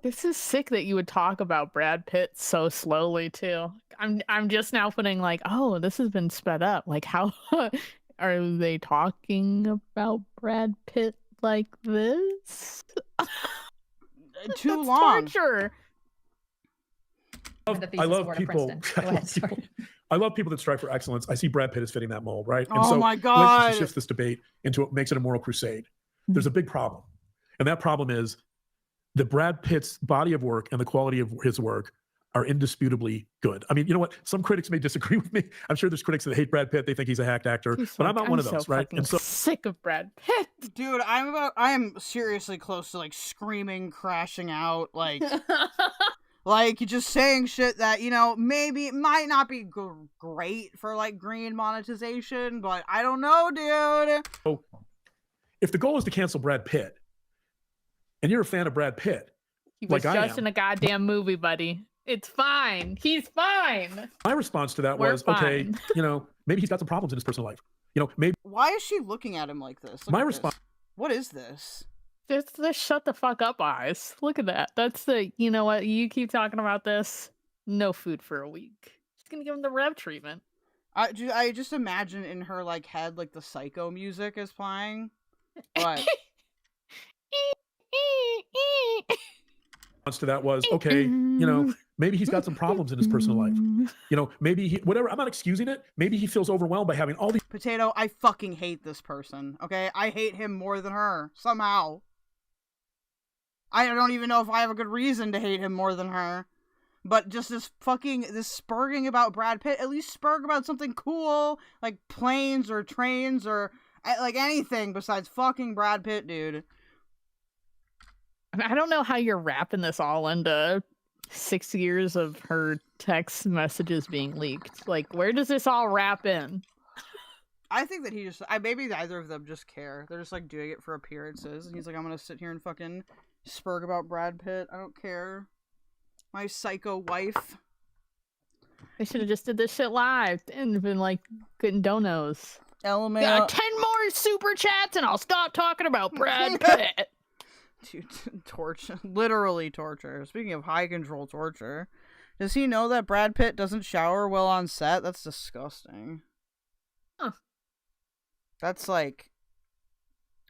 This is sick that you would talk about Brad Pitt so slowly too. I'm just now putting like, oh, this has been sped up. Like, how are they talking about Brad Pitt like this? Too That's long. Torture. I love people. I love people that strive for excellence. I see Brad Pitt as fitting that mold, right? And Oh so my when God. he shifts this debate into makes it a moral crusade. There's a big problem, and that problem is that Brad Pitt's body of work and the quality of his work are indisputably good. I mean, you know what? Some critics may disagree with me. I'm sure there's critics that hate Brad Pitt. They think he's a hacked actor, but I'm not one of those, right? And so sick of Brad Pitt. Dude, I am seriously close to like screaming, crashing out, like Like, just saying shit that, you know, maybe it might not be great for, like, green monetization, but I don't know, dude. Oh, if the goal is to cancel Brad Pitt, and you're a fan of Brad Pitt, He was like I just am, in a goddamn movie, buddy. It's fine. He's fine. my response to that We're was, okay, fine. you know, maybe he's got some problems in his personal life. You know, maybe Why is she looking at him like this? Look my at this. response. What is this? Just the shut the fuck up eyes. Look at that. That's the, you know what, you keep talking about this. No food for a week. She's gonna give him the Rev treatment. I just imagine in her, like, head, like, the Psycho music is playing. But response to that was, okay, you know, maybe he's got some problems in his personal life. You know, maybe he, whatever, I'm not excusing it. Maybe he feels overwhelmed by having all these. Potato, I fucking hate this person, okay? I hate him more than her, somehow. I don't even know if I have a good reason to hate him more than her. But just this spurging about Brad Pitt, at least spurg about something cool, like planes or trains or, like, anything besides fucking Brad Pitt, dude. I don't know how you're wrapping this all into 6 years of her text messages being leaked. Like, where does this all wrap in? I think that he just, maybe either of them just care. They're just, like, doing it for appearances. And he's like, I'm gonna sit here and fucking spurg about Brad Pitt. I don't care. My psycho wife. They should have just did this shit live and been like, getting donos. LMAO. 10 more super chats and I'll stop talking about Brad Pitt. Dude, torture. Literally torture. Speaking of high control torture, does he know that Brad Pitt doesn't shower well on set? That's disgusting. Huh. That's like,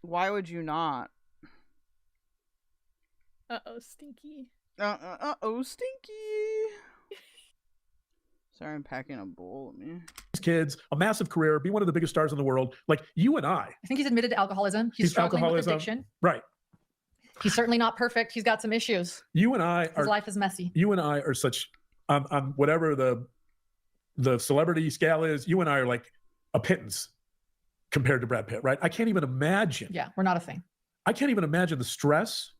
why would you not? Uh-oh, stinky. Uh-oh, stinky. Sorry, I'm packing a bowl at me. Kids, a massive career, be one of the biggest stars in the world. Like you and I. I think he's admitted to alcoholism. He's struggling with addiction. Right. He's certainly not perfect. He's got some issues. You and I His life is messy. You and I are such, whatever the celebrity scale is, you and I are like a pittance compared to Brad Pitt, right? I can't even imagine. Yeah, we're not a thing. I can't even imagine the stress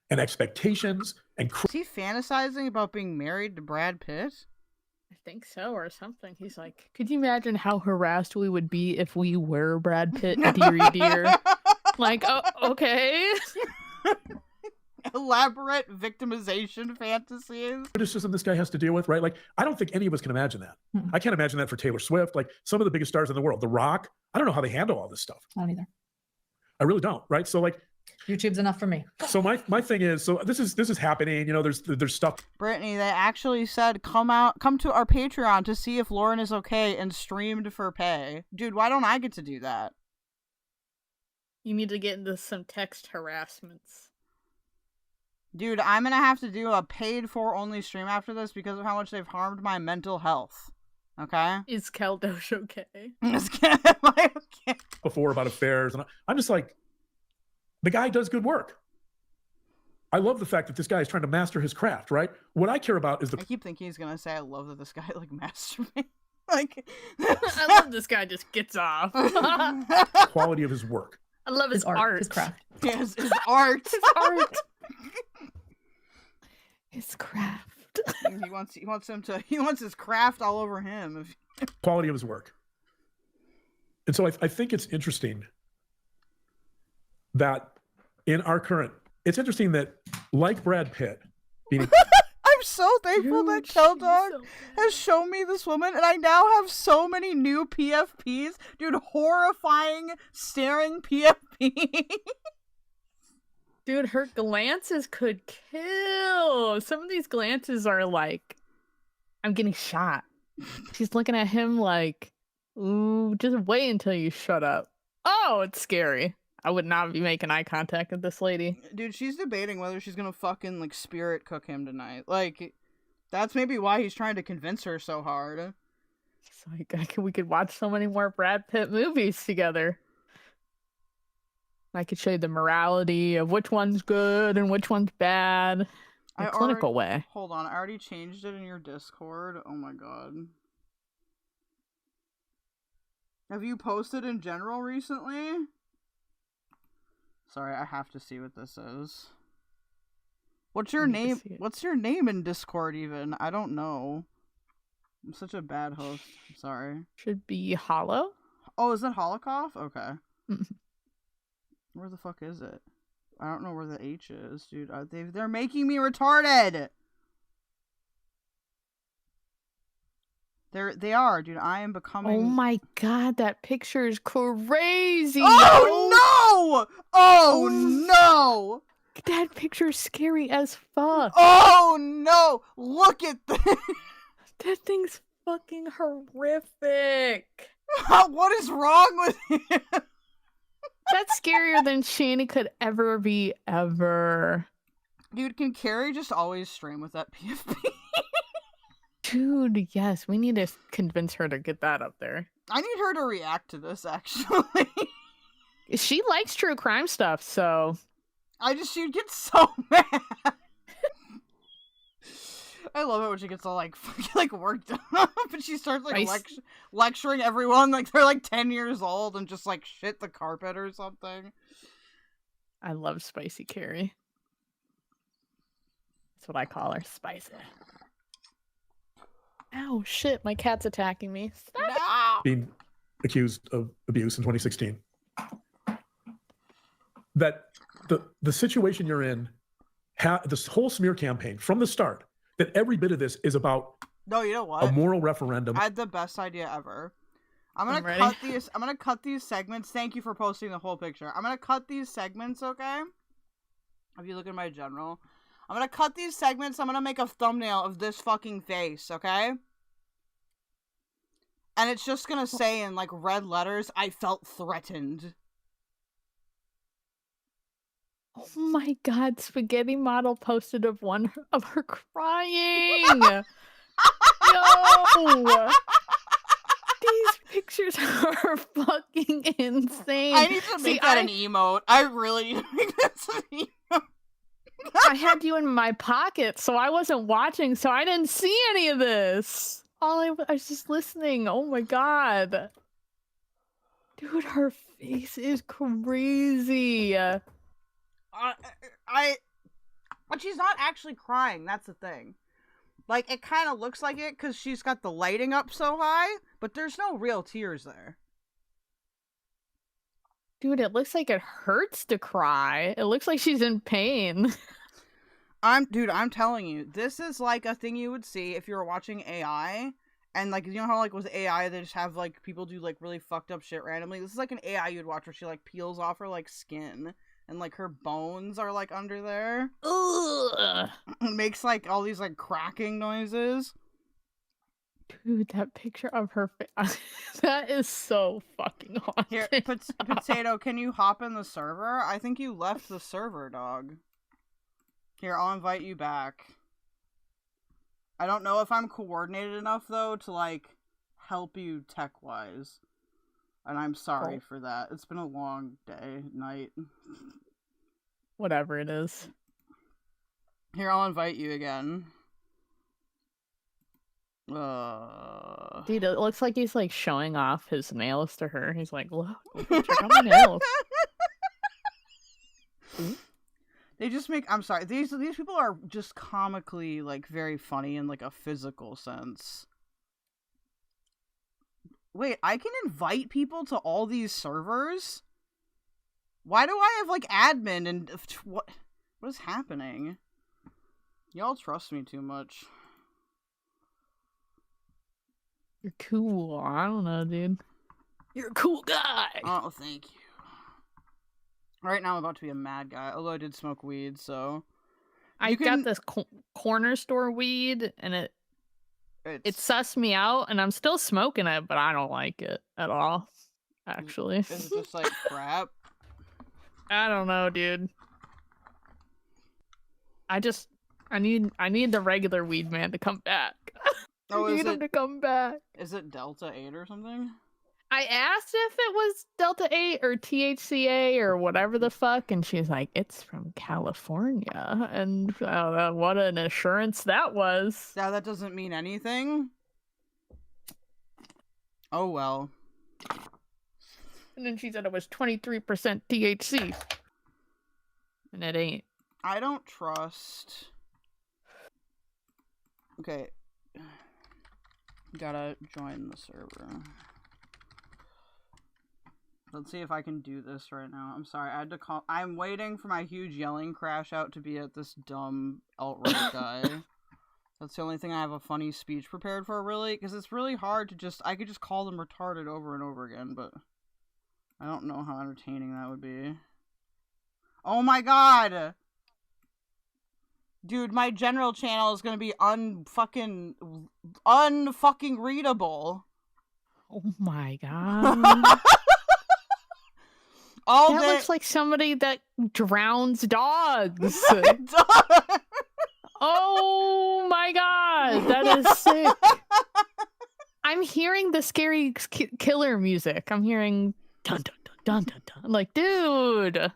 and expectations and. Is he fantasizing about being married to Brad Pitt? I think so, or something. He's like, could you imagine how harassed we would be if we were Brad Pitt, dearie dear? Like, oh, okay. Elaborate victimization fantasies. Criticism this guy has to deal with, right? Like, I don't think any of us can imagine that. I can't imagine that for Taylor Swift, like some of the biggest stars in the world. The Rock, I don't know how they handle all this stuff. I don't either. I really don't, right? So like, YouTube's enough for me. So my thing is, so this is happening. You know, there's stuff. Brittany, they actually said come to our Patreon to see if Lauren is okay and streamed for pay. Dude, why don't I get to do that? You need to get into some text harassments. Dude, I'm gonna have to do a paid for only stream after this because of how much they've harmed my mental health. Okay? Is keldoge okay? Okay? Before about affairs, and I'm just like, the guy does good work. I love the fact that this guy is trying to master his craft, right? What I care about is I keep thinking he's gonna say, I love that this guy, like, masturbates. I love this guy just gets off. quality of his work. I love his art. His craft. Yes, his art. His art. His craft. He wants his craft all over him. Quality of his work. And so I think it's interesting that in our current, it's interesting that like Brad Pitt being I'm so thankful that KelDog has shown me this woman, and I now have so many new PFPs. Dude, horrifying, staring PFPs. Dude, her glances could kill. Some of these glances are like, I'm getting shot. She's looking at him like, ooh, just wait until you shut up. Oh, it's scary. I would not be making eye contact with this lady. Dude, she's debating whether she's gonna fucking, like, spirit cook him tonight. Like, that's maybe why he's trying to convince her so hard. It's like, we could watch so many more Brad Pitt movies together. I could show you the morality of which one's good and which one's bad. In a clinical way. Hold on, I already changed it in your Discord. Oh my god. Have you posted in general recently? Sorry, I have to see what this is. What's your name? What's your name in Discord even? I don't know. I'm such a bad host. I'm sorry. Should be Hollow. Oh, is it Holocaust? Okay. Where the fuck is it? I don't know where the H is, dude. They're making me retarded. They are, dude. I am becoming. Oh my god, that picture is crazy. Oh no! Oh no! That picture is scary as fuck. Oh no! Look at this. That thing's fucking horrific. What is wrong with you? That's scarier than Shani could ever be, ever. Dude, can Carrie just always stream with that PFP? Dude, yes, we need to convince her to get that up there. I need her to react to this, actually. She likes true crime stuff, so... she'd get so mad. I love it when she gets all, like worked up, and she starts, lecturing everyone like they're, 10 years old and just, shit the carpet or something. I love Spicy Carrie. That's what I call her, Spicy. Ow, shit, my cat's attacking me. Stop. Being accused of abuse in 2016. That the situation you're in, this whole smear campaign from the start, that every bit of this is about no, you know what? A moral referendum. I had the best idea ever. I'm gonna cut these segments. Thank you for posting the whole picture. I'm gonna cut these segments, okay? If you look at my general. I'm gonna cut these segments. I'm gonna make a thumbnail of this fucking face, okay? And it's just gonna say in, red letters, I felt threatened. Oh my god, Spaghetti Model posted of one of her crying! No! These pictures are fucking insane. I need to make that an emote. I really need to make this an emote. I had you in my pocket, so I wasn't watching, so I didn't see any of this. I was just listening. Oh my god. Dude, her face is crazy. But she's not actually crying, that's the thing. It kind of looks like it because she's got the lighting up so high, but there's no real tears there. Dude, it looks like it hurts to cry. It looks like she's in pain. I'm telling you, this is a thing you would see if you were watching AI. And you know how with AI they just have people do really fucked up shit randomly? This is an AI you'd watch where she peels off her skin. And her bones are under there. Ugh. It makes all these cracking noises. Dude, that picture of her face. That is so fucking haunting. Here, Potato, can you hop in the server? I think you left the server, dog. Here, I'll invite you back. I don't know if I'm coordinated enough, though, to, help you tech-wise. And I'm sorry for that. It's been a long day, night. Whatever it is. Here, I'll invite you again. Dude, it looks like he's showing off his nails to her. He's like, look, check out my nails. They just make, I'm sorry, these people are just comically very funny in a physical sense. Wait, I can invite people to all these servers? Why do I have admin and what is happening? Y'all trust me too much. You're cool. I don't know, dude. You're a cool guy. Oh, thank you. Right now I'm about to be a mad guy, although I did smoke weed, so I got this corner store weed, and it sussed me out, and I'm still smoking it, but I don't like it at all, actually. Is it just crap? I don't know, dude. I need the regular weed man to come back. Oh, I need him to come back. Is it Delta 8 or something? I asked if it was Delta 8 or THCA or whatever the fuck, and she's like, it's from California. And what an assurance that was. Yeah, that doesn't mean anything. Oh, well. And then she said it was 23% THC. And it ain't. I don't trust. Okay. Gotta join the server. Let's see if I can do this right now. I'm sorry, I had to call. I'm waiting for my huge yelling crash out to be at this dumb alt-right guy. That's the only thing I have a funny speech prepared for, really, because it's really hard to just. I could just call them retarded over and over again, but I don't know how entertaining that would be. Oh my god! Dude, my general channel is gonna be unfucking readable. Oh my god. All that day. looks like somebody that drowns dogs. Oh my god, that is sick. I'm hearing the scary killer music. I'm hearing dun dun dun dun dun dun. I'm like, dude.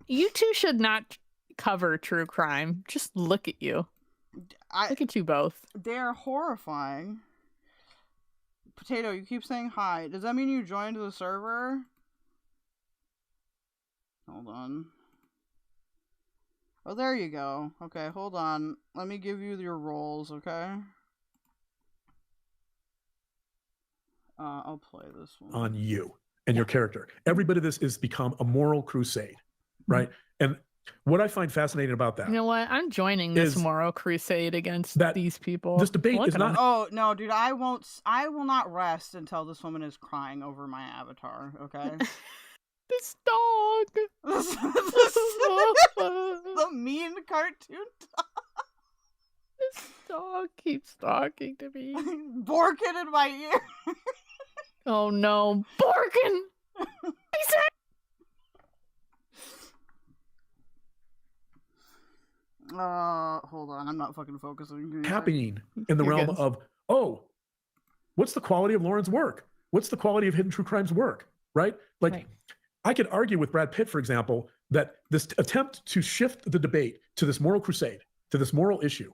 You two should not cover true crime. Just look at you. Look at you both. They're horrifying. Potato, you keep saying hi. Does that mean you joined the server? Hold on. Oh, there you go. Okay, hold on. Let me give you your roles, okay? I'll play this one. On you and your character. Every bit of this is become a moral crusade, right? And what I find fascinating about that. You know what? I'm joining this moral crusade against these people. This debate is not. Oh no, dude! I will not rest until this woman is crying over my avatar. Okay. This dog. The mean cartoon dog. This dog keeps talking to me. Borkin in my ear. Oh no, Borkin! He said. Hold on. I'm not fucking focusing. Happening in the realm of, oh, what's the quality of Lauren's work? What's the quality of Hidden True Crime's work? Right? Like, I could argue with Brad Pitt, for example, that this attempt to shift the debate to this moral crusade, to this moral issue,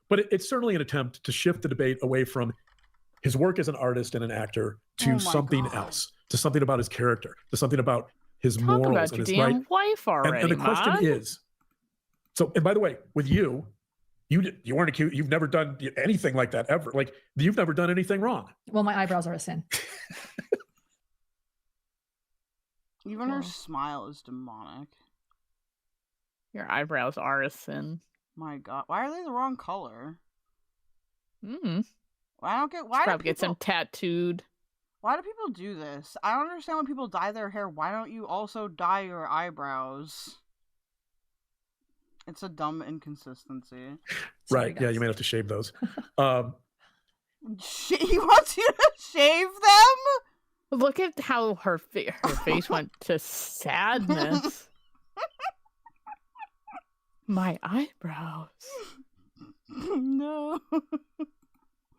but it's certainly an attempt to shift the debate away from his work as an artist and an actor to something else, to something about his character, to something about his morals about and your his damn wife already. And the question is, so, and by the way, with you weren't accused. You've never done anything like that ever. Like, you've never done anything wrong. Well, my eyebrows are a sin. Even her smile is demonic. Your eyebrows are a sin. My god, why are they the wrong color? I don't get why. Probably get some tattooed. Why do people do this? I don't understand when people dye their hair. Why don't you also dye your eyebrows? It's a dumb inconsistency. Right? Yeah, you may have to shave those. He wants you to shave them? Look at how her face went to sadness. My eyebrows. No.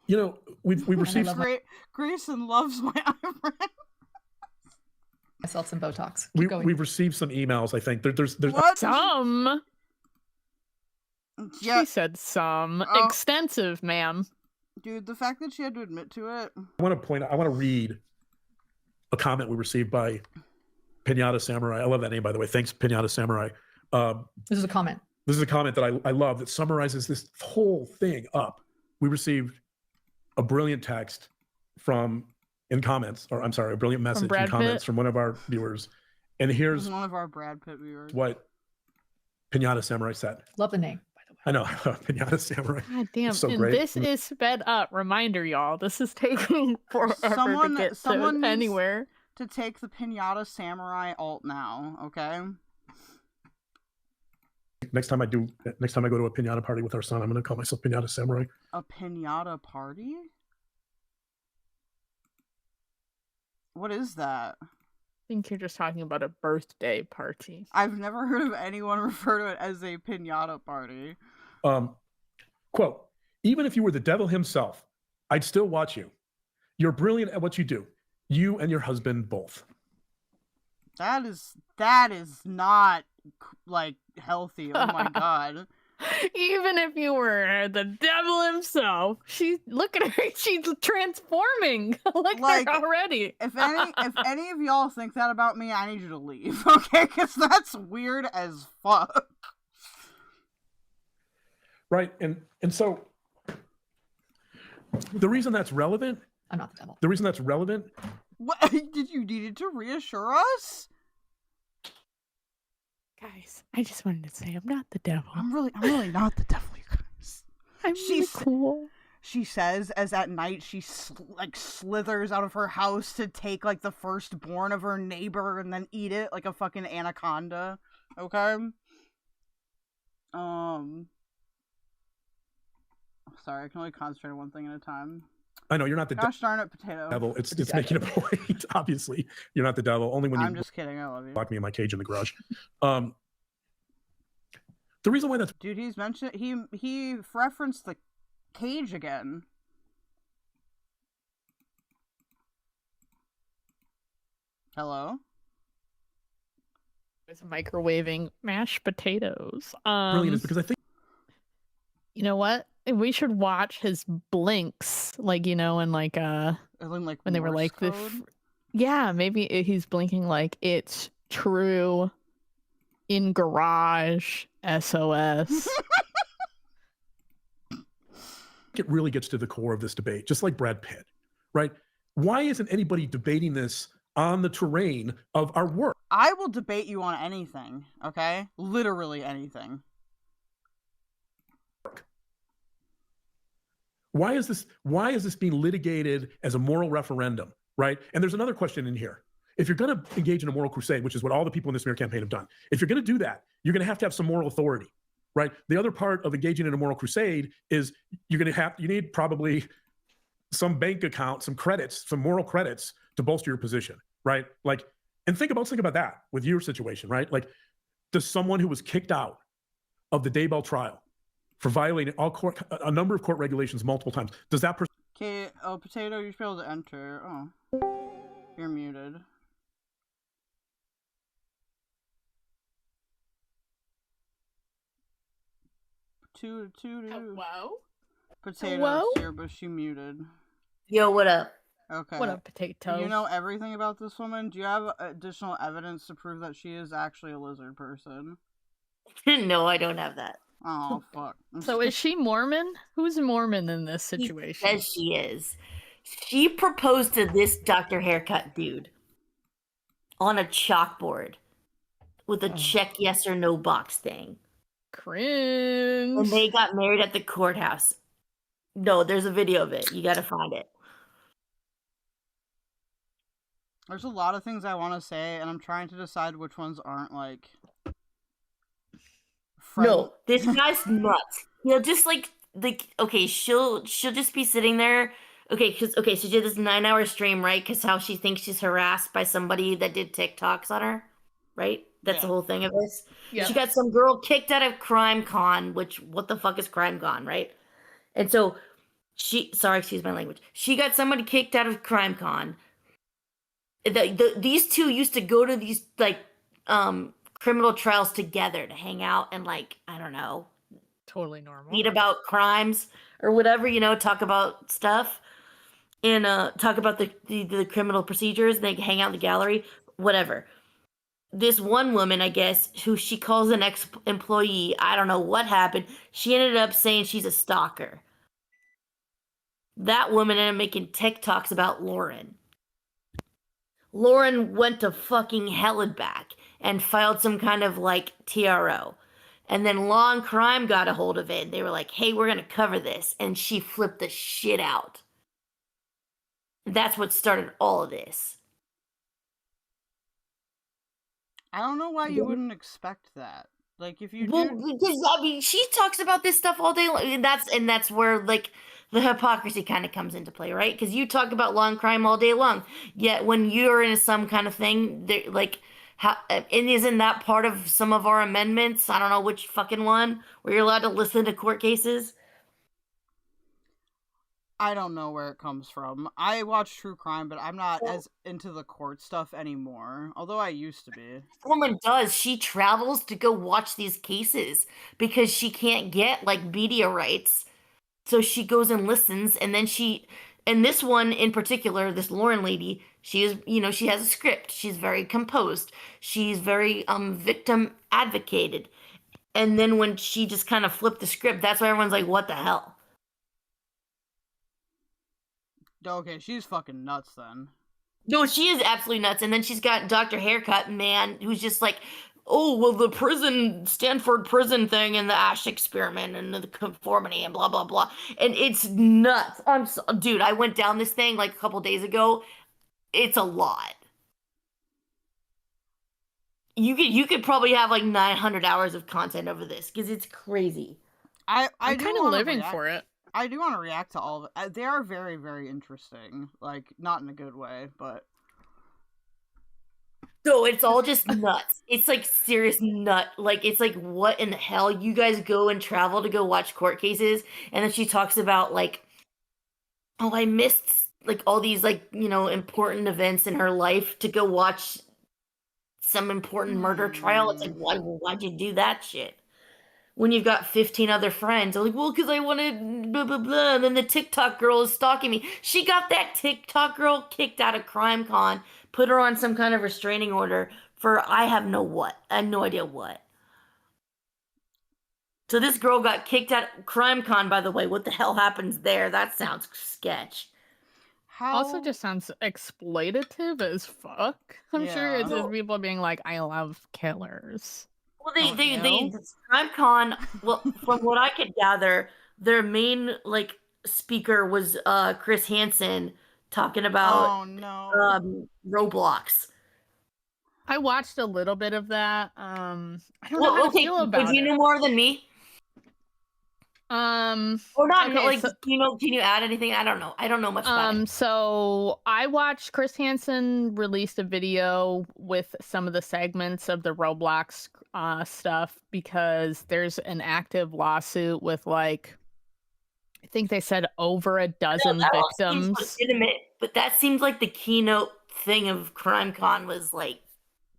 You know, we've received. Grayson loves my eyebrows. Myself some Botox. We've received some emails. I think there's what? Some. Yeah. She said some. Extensive, ma'am. Dude, the fact that she had to admit to it. I want to read a comment we received by Pinata Samurai. I love that name, by the way. Thanks, Pinata Samurai. This is a comment. This is a comment that I love that summarizes this whole thing up. We received a brilliant text a brilliant message in comments from one of our viewers. And here's one of our Brad Pitt viewers. What Pinata Samurai said. Love the name, by the way. I know. Pinata Samurai. God damn. It's so and great. This is sped up. Reminder, y'all. This is taking forever to get to anywhere. To take the Pinata Samurai alt now, okay? Next time I go to a pinata party with our son, I'm going to call myself Pinata Samurai. A pinata party? What is that? I think you're just talking about a birthday party. I've never heard of anyone refer to it as a pinata party. Quote, even if you were the devil himself, I'd still watch you. You're brilliant at what you do. You and your husband both. That is not like healthy. Oh my god. Even if you were the devil himself, look at her, she's transforming. Look at her already. If any of y'all think that about me, I need you to leave, okay? Because that's weird as fuck. Right, and so the reason that's relevant. I'm not the devil. The reason that's relevant. What did you needed to reassure us? Guys, I just wanted to say I'm not the devil. I'm really not the devil, you guys. She's really cool. She says as at night she slithers out of her house to take like the firstborn of her neighbor and then eat it like a fucking anaconda. Okay. Sorry, I can only concentrate on one thing at a time. I know you're not the Gosh darn it, potato. devil. It's making a point. Obviously, you're not the devil. Only when I'm just kidding. I love you. Lock me in my cage in the garage. The reason why that's dude, he's mentioned he referenced the cage again. Hello. It's microwaving mashed potatoes. brilliant is because I think you know what? We should watch his blinks, like when they were like yeah, maybe maybe he's blinking like it's true in garage SOS. it really gets to the core of this debate, just like Brad Pitt, right? Why isn't anybody debating this on the terrain of our work? I will debate you on anything, okay? Literally anything. Why is this being litigated as a moral referendum, right? And there's another question in here. If you're going to engage in a moral crusade, which is what all the people in the smear campaign have done, if you're going to do that, you're going to have some moral authority, right? The other part of engaging in a moral crusade is you need probably some bank account, some credits, some moral credits to bolster your position, right? Like, and think about that with your situation, right? Like, does someone who was kicked out of the Daybell trial for violating a number of court regulations multiple times, does that person? Okay, potato, you should be able to enter. Oh, you're muted. Hello? Potato's here, but she muted. Yo, what up? Okay. What up, potato? You know everything about this woman? Do you have additional evidence to prove that she is actually a lizard person? No, I don't have that. Oh, fuck. So is she Mormon? Who's Mormon in this situation? She says she is. She proposed to this Dr. Haircut dude on a chalkboard with a check yes or no box thing. Cringe. And they got married at the courthouse. No, there's a video of it. You gotta find it. There's a lot of things I want to say, and I'm trying to decide which ones aren't, like... No, this guy's nuts. He'll just like okay, she'll just be sitting there. Okay, so she did this 9-hour stream, right? Because how she thinks she's harassed by somebody that did TikToks on her, right? That's the whole thing of this. Yeah. She got some girl kicked out of CrimeCon, which what the fuck is CrimeCon, right? And so excuse my language. She got somebody kicked out of CrimeCon. These two used to go to these criminal trials together to hang out and I don't know, totally normal, read about crimes or whatever, talk about stuff and talk about the criminal procedures. They hang out in the gallery, whatever. This one woman, I guess, who she calls an ex-employee, I don't know what happened. She ended up saying she's a stalker. That woman ended up making TikToks about Lauren. Lauren went to fucking hell and back and filed some kind of TRO. And then Law and Crime got a hold of it. And they were like, hey, we're going to cover this. And she flipped the shit out. That's what started all of this. I don't know why you wouldn't expect that. If you because she talks about this stuff all day long. And that's where the hypocrisy kind of comes into play, right? Because you talk about Law and Crime all day long. Yet when you're in some kind of thing, and isn't that part of some of our amendments? I don't know which fucking one, where you're allowed to listen to court cases. I don't know where it comes from. I watch true crime, but I'm not as into the court stuff anymore, although I used to be. This woman does. She travels to go watch these cases because she can't get like media rights. So she goes and listens, and then and this one in particular, this Lauren lady, she is, she has a script. She's very composed. She's very victim advocated. And then when she just kind of flipped the script, that's why everyone's like, what the hell? Okay, she's fucking nuts then. No, she is absolutely nuts. And then she's got Dr. Haircut Man, who's just like, oh, well, the Stanford prison thing and the Ash experiment and the conformity and blah, blah, blah. And it's nuts. Dude, I went down this thing like a couple days ago. It's a lot. You could probably have like 900 hours of content over this because it's crazy. I'm kind of living for it. I do want to react to all of it. They are very, very interesting. Like, not in a good way, but... So it's all just nuts. It's like serious nut. Like, it's like, what in the hell? You guys go and travel to go watch court cases, and then she talks about, like, oh, I missed, like, all these, like, important events in her life to go watch some important murder trial. It's like, why'd you do that shit? When you've got 15 other friends. I'm like, well, because I wanted blah, blah, blah. And then the TikTok girl is stalking me. She got that TikTok girl kicked out of CrimeCon, put her on some kind of restraining order for I have no idea what. So this girl got kicked out of CrimeCon, by the way. What the hell happens there? That sounds sketch. Also just sounds exploitative as fuck. I'm sure it's just people being like, I love killers. Well, they CrimeCon, well, from what I could gather, their main, like, speaker was Chris Hansen talking about Roblox. I watched a little bit of that. I don't know how to feel about it. Do you know more than me? Or not, okay, like, can you add anything? I don't know. I don't know much about it. So I watched Chris Hansen released a video with some of the segments of the Roblox stuff because there's an active lawsuit with, like, I think they said over a dozen victims. Seems legitimate, but that seems like the keynote thing of CrimeCon was, like,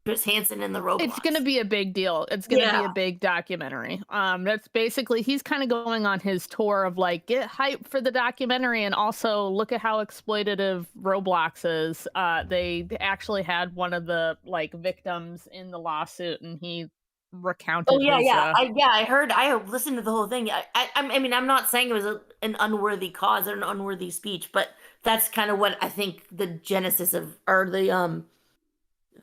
Chris Hansen in the Roblox. It's going to be a big deal. It's going to be a big documentary. That's basically, he's kind of going on his tour of, like, get hype for the documentary and also look at how exploitative Roblox is. They actually had one of the, like, victims in the lawsuit and he recounted I heard, I listened to the whole thing. I mean, I'm not saying it was an unworthy cause or an unworthy speech, but that's kind of what I think the genesis of, or the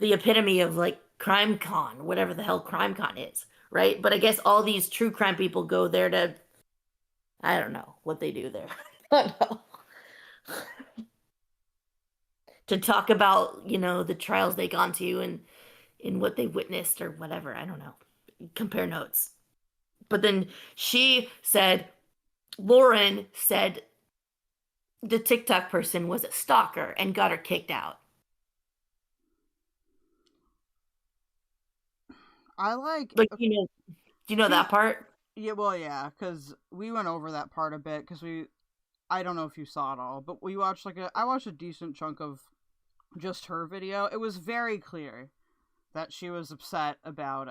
epitome of, like, CrimeCon, whatever the hell CrimeCon is, right? But I guess all these true crime people go there to, I don't know what they do there. I don't know. To talk about, the trials they gone to and what they witnessed or whatever. I don't know. Compare notes. But then Lauren said the TikTok person was a stalker and got her kicked out. But do you know that part? Yeah, well, yeah, because we went over that part a bit, because I don't know if you saw it all, but we watched, I watched a decent chunk of just her video. It was very clear that she was upset about,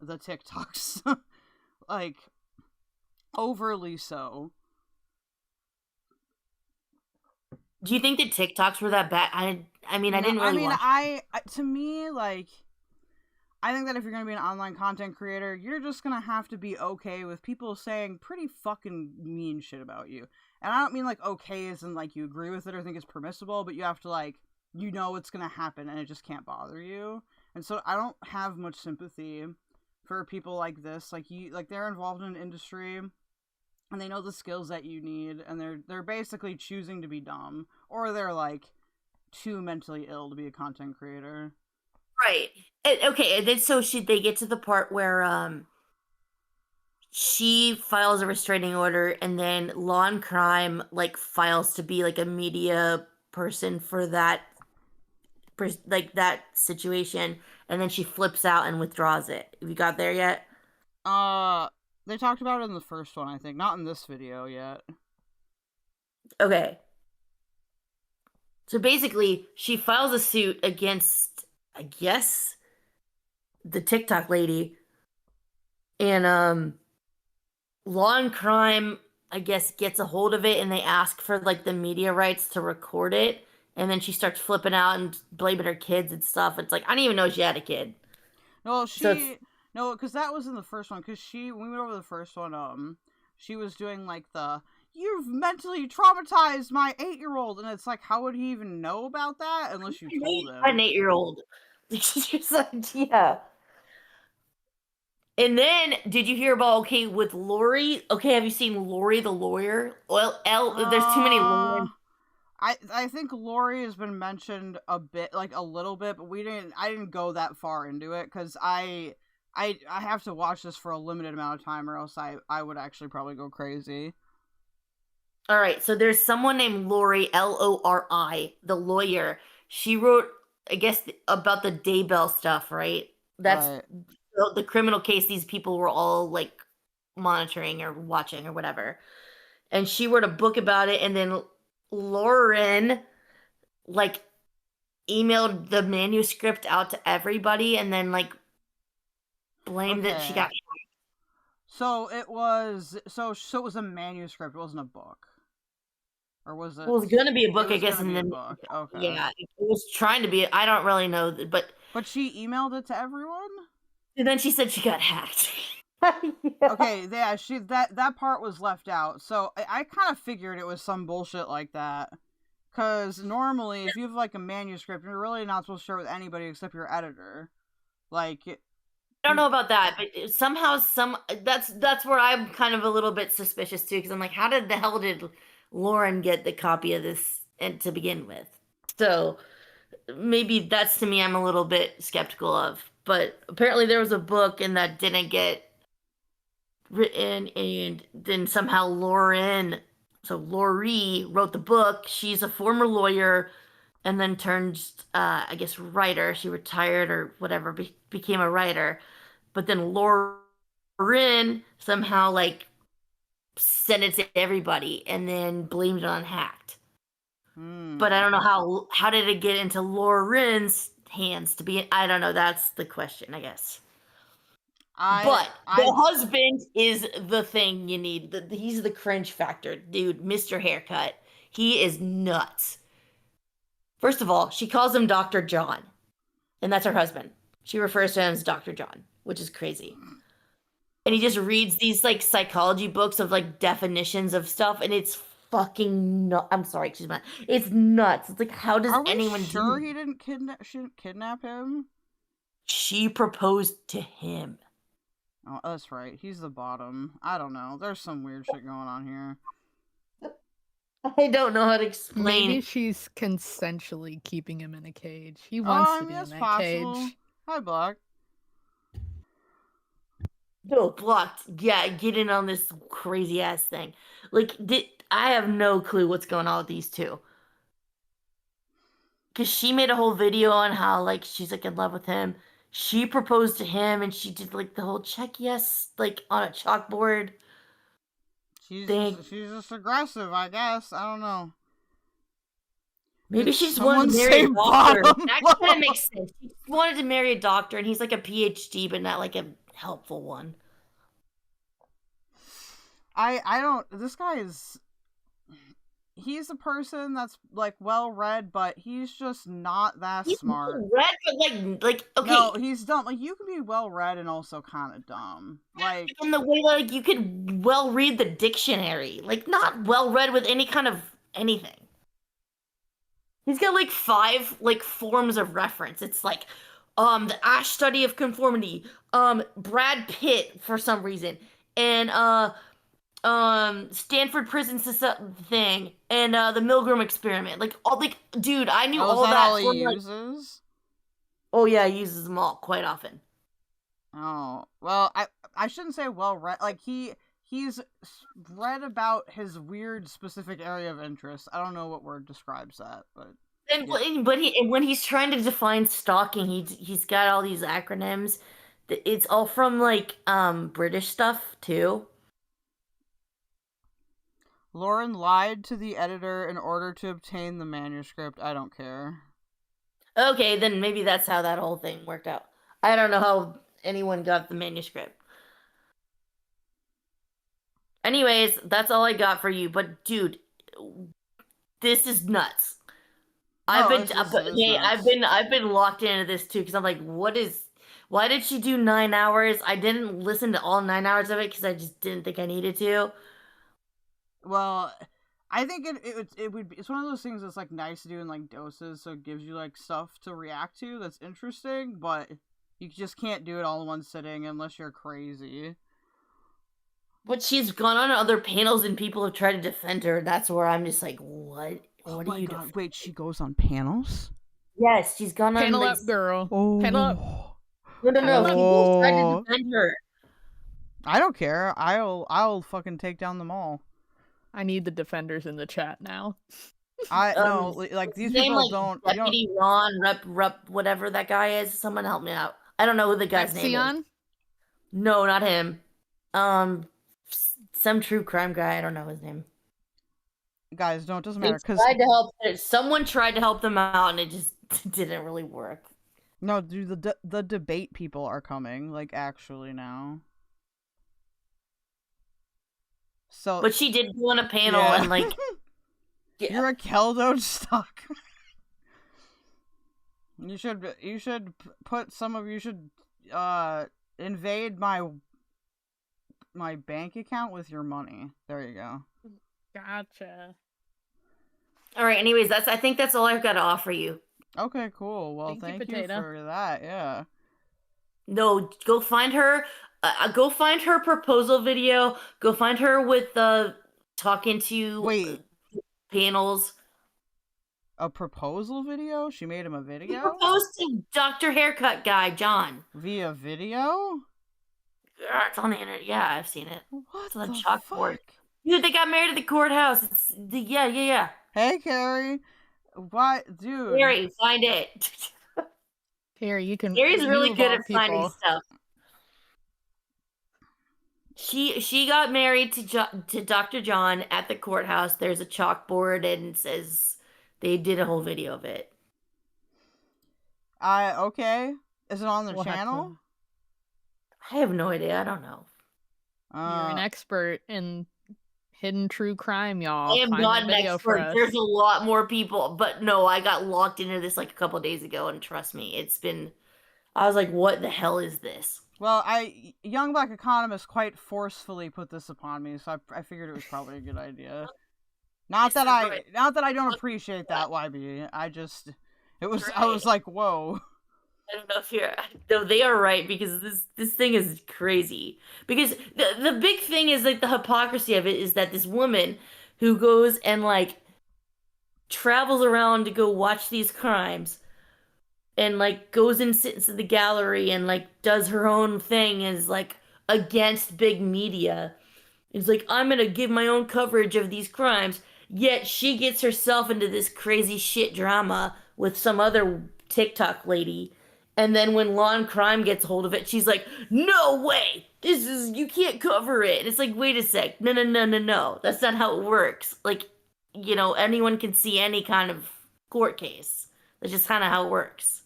the TikToks. Like, overly so. Do you think the TikToks were that bad? I mean, I didn't really watch. To me, like, I think that if you're going to be an online content creator, you're just going to have to be okay with people saying pretty fucking mean shit about you. And I don't mean, like, okay as in, like, you agree with it or think it's permissible, but you have to, like, what's going to happen and it just can't bother you. And so I don't have much sympathy for people like this. Like, they're involved in an industry and they know the skills that you need, and they're basically choosing to be dumb, or they're, like, too mentally ill to be a content creator. Right. Okay, and then so they get to the part where she files a restraining order, and then Law and Crime, like, files to be, like, a media person for that situation, and then she flips out and withdraws it. Have you got there yet? They talked about it in the first one, I think. Not in this video yet. Okay. So basically, she files a suit against, I guess, the TikTok lady. And Law and Crime, I guess, gets a hold of it, and they ask for like the media rights to record it. And then she starts flipping out and blaming her kids and stuff. It's like, I didn't even know she had a kid. No, So no, because that was in the first one. Because when we went over the first one, she was doing like you've mentally traumatized my 8-year-old, and it's like, how would he even know about that unless you told him? An 8-year-old. She's like, yeah. And then, did you hear about, with Lori? Okay, have you seen Lori the lawyer? Well, there's too many Lauren. I think Lori has been mentioned a bit, like a little bit, but I didn't go that far into it, because I have to watch this for a limited amount of time, or else I would actually probably go crazy. All right, so there's someone named Lori, Lori, the lawyer. She wrote, I guess, about the Daybell stuff, right? That's Right. the criminal case these people were all, like, monitoring or watching or whatever. And she wrote a book about it, and then Lauren, like, emailed the manuscript out to everybody and then, like, blamed that she got... So it was a manuscript, it wasn't a book. Or was it? Well, it was going to be a book, I guess, and then... Okay. Yeah, it was trying to be... I don't really know, but... But she emailed it to everyone? And then she said she got hacked. Okay, yeah, that part was left out. So I kind of figured it was some bullshit like that. Because normally, if you have, like, a manuscript, you're really not supposed to share it with anybody except your editor. Like... I don't know about that, but somehow that's where I'm kind of a little bit suspicious too, because I'm like, how the hell did Lauren get the copy of this to begin with? So maybe that's, to me, I'm a little bit skeptical of. But apparently there was a book and that didn't get written, and then somehow Lori wrote the book. She's a former lawyer and then turned, I guess, writer. She retired or whatever, became a writer. But then Lauren somehow, like, sent it to everybody and then blamed it on hacked. But I don't know how did it get into Lauren's hands to be... I don't know. That's the question, I guess. The husband is the thing you need. He's the cringe factor. Dude, Mr. Haircut. He is nuts. First of all, she calls him Dr. John. And that's her husband. She refers to him as Dr. John, which is crazy. And he just reads these, like, psychology books of, like, definitions of stuff, and it's fucking nuts. I'm sorry, excuse me. It's nuts. It's like, how does anyone sure he didn't kidnap him? She proposed to him. Oh, that's right. He's the bottom. I don't know. There's some weird shit going on here. I don't know how to explain. Maybe she's consensually keeping him in a cage. He wants to be in that cage. Hi, Block. No, blocked. Yeah, get in on this crazy ass thing. Like, I have no clue what's going on with these two. Because she made a whole video on how, like, she's, like, in love with him. She proposed to him, and she did, like, the whole check yes, like, on a chalkboard. She's just aggressive, I guess. I don't know. Maybe she's wanted to marry a doctor. That kind of makes sense. She wanted to marry a doctor, and he's like a PhD, but not like a helpful one. This guy is... He's a person that's, like, well-read, but he's just not that smart. He's well-read, but, like, okay. No, he's dumb. Like, you can be well-read and also kind of dumb. Like... In the way, like, you could well-read the dictionary. Like, not well-read with any kind of anything. He's got, like, 5, like, forms of reference. It's, like, the Ash study of conformity, Brad Pitt, for some reason, and, Stanford prison thing, and the Milgram experiment. Like, all, like, dude, I knew all that. All he uses? Oh yeah, he uses them all quite often. Oh well, I shouldn't say well read. Like he's read about his weird specific area of interest. I don't know what word describes that, but. When he's trying to define stalking, he's got all these acronyms. It's all from, like, British stuff too. Lauren lied to the editor in order to obtain the manuscript. I don't care. Okay, then maybe that's how that whole thing worked out. I don't know how anyone got the manuscript. Anyways, that's all I got for you. But dude, this is nuts. I've been locked into this too because I'm like, why did she do 9 hours? I didn't listen to all 9 hours of it because I just didn't think I needed to. Well, I think it would be. It's one of those things that's like nice to do in like doses, so it gives you like stuff to react to that's interesting, but you just can't do it all in one sitting unless you're crazy. But she's gone on other panels and people have tried to defend her. That's where I'm just like, what? What are you doing? Wait, she goes on panels? Yes, she's gone on. Panel up, girl. Oh. Panel up. No. People tried to defend her. I don't care. I'll fucking take down them all. I need the defenders in the chat now. No, like these people don't. Deputy Ron, Rep, whatever that guy is. Someone help me out. I don't know who the guy's name is. No, not him. Some true crime guy. I don't know his name. Guys, no, it doesn't matter because someone tried to help them out and it just didn't really work. No, dude, the debate people are coming. Like actually now. So, but she did go on a panel and like, you're a keldoge stock. You should put some of you should invade my bank account with your money. There you go. Gotcha. All right. Anyways, I think that's all I've got to offer you. Okay, cool. Well, thank you for that. Yeah. No, go find her. Go find her proposal video. Go find her with talking to panels. A proposal video? She made him a video? She proposed to Dr. Haircut guy, John. Via video? Yeah, it's on the internet. Yeah, I've seen it. What it's on the chalkboard. fuck? Dude, they got married at the courthouse. Yeah. Hey, Carrie. What? Dude. Carrie, find it. Carrie, you can... Carrie's really good at finding stuff. She got married to Dr. John at the courthouse. There's a chalkboard and it says they did a whole video of it. Okay. Is it on the channel? I have no idea. I don't know. You're an expert in hidden true crime, y'all. I am not an expert. There's a lot more people, but no, I got locked into this like a couple of days ago, and trust me, I was like, what the hell is this? Well, Young Black Economist quite forcefully put this upon me, so I figured it was probably a good idea. Not that I don't appreciate that, YB. I was like, whoa. I don't know if no, they are right because this thing is crazy. Because the big thing is like the hypocrisy of it is that this woman who goes and like travels around to go watch these crimes and like goes and sits in the gallery and like does her own thing is like against big media. It's like, I'm gonna give my own coverage of these crimes, yet she gets herself into this crazy shit drama with some other TikTok lady. And then when Law and Crime gets hold of it, she's like, no way! You can't cover it. And it's like, wait a sec. No. That's not how it works. Like, anyone can see any kind of court case. That's just kind of how it works.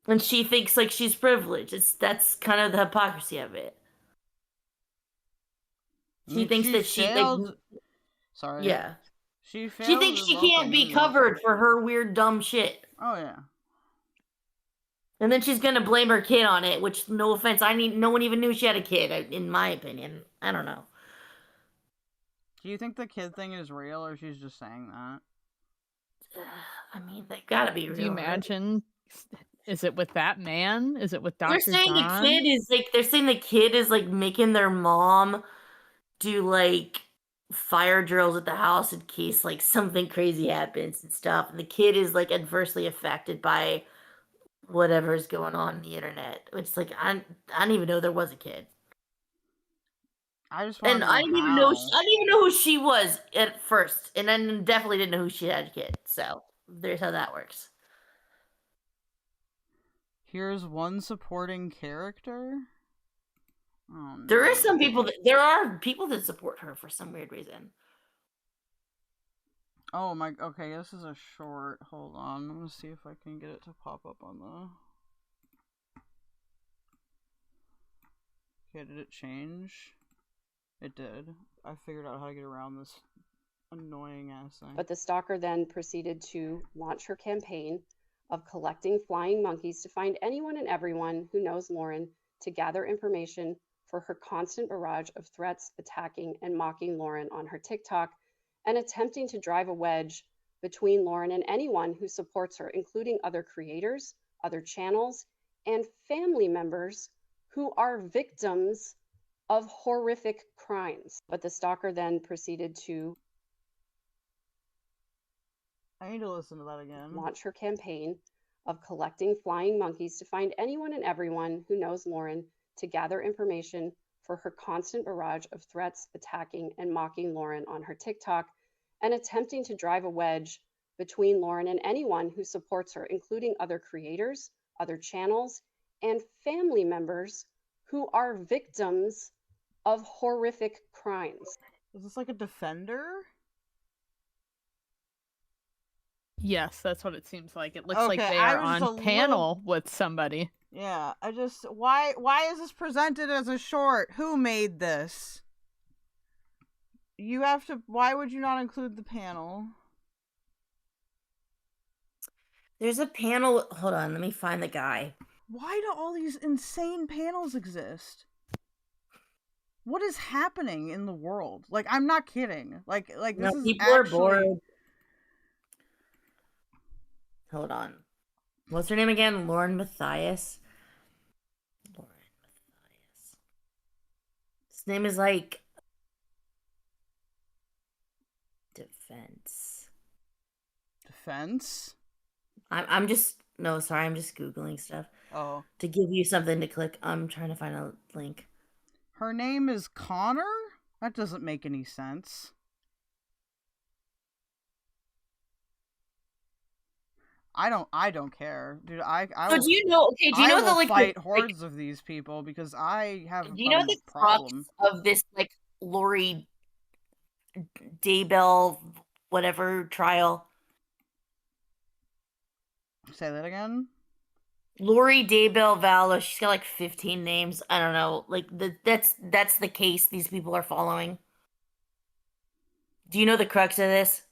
And she thinks like she's privileged. That's kind of the hypocrisy of it. She thinks that she failed. Sorry. Yeah. She thinks she can't be covered for her weird dumb shit. Oh yeah. And then she's gonna blame her kid on it, which, no offense, no one even knew she had a kid, in my opinion. I don't know. Do you think the kid thing is real, or she's just saying that? I mean, they gotta be real. Do you imagine? Is it with that man? Is it with Dr. They're saying John? they're saying the kid is like making their mom do like fire drills at the house in case like something crazy happens and stuff. And the kid is like adversely affected by whatever's going on the internet. It's like I didn't even know there was a kid. I didn't even know who she was at first, and then definitely didn't know who she had a kid. So there's how that works. Here's one supporting character. Oh, no. There are people that support her for some weird reason. Oh my. Okay, this is a short. Hold on. I'm gonna see if I can get it to pop up on the. Okay, did it change? It did. I figured out how to get around this annoying ass thing. But the stalker then proceeded to launch her campaign of collecting flying monkeys to find anyone and everyone who knows Lauren to gather information for her constant barrage of threats, attacking, and mocking Lauren on her TikTok, and attempting to drive a wedge between Lauren and anyone who supports her, including other creators, other channels, and family members who are victims of horrific crimes. But the stalker then proceeded to I need to listen to that again. Launch her campaign of collecting flying monkeys to find anyone and everyone who knows Lauren to gather information for her constant barrage of threats, attacking, and mocking Lauren on her TikTok, and attempting to drive a wedge between Lauren and anyone who supports her, including other creators, other channels, and family members who are victims of horrific crimes. Is this like a defender? Yes, that's what it seems like. It looks like Okay, they I are was on a panel with somebody. Yeah, I just why is this presented as a short? Who made this? You have to. Why would you not include the panel? There's a panel. Hold on, let me find the guy. Why do all these insane panels exist? What is happening in the world? Like, I'm not kidding. Like this No, is people are actually... bored. Hold on. What's her name again? Lauren Matthias. Lauren Matthias. His name is like Defense. Defense? I'm just Googling stuff. Oh. To give you something to click. I'm trying to find a link. Her name is Connor? That doesn't make any sense. I don't care, dude. So do you know? Okay, do you know the like fight hordes of these people because I have. Do you know the problem of this like Lori Daybell whatever trial? Say that again. Lori Daybell Vallow. She's got like 15 names. I don't know. Like that's the case these people are following. Do you know the crux of this?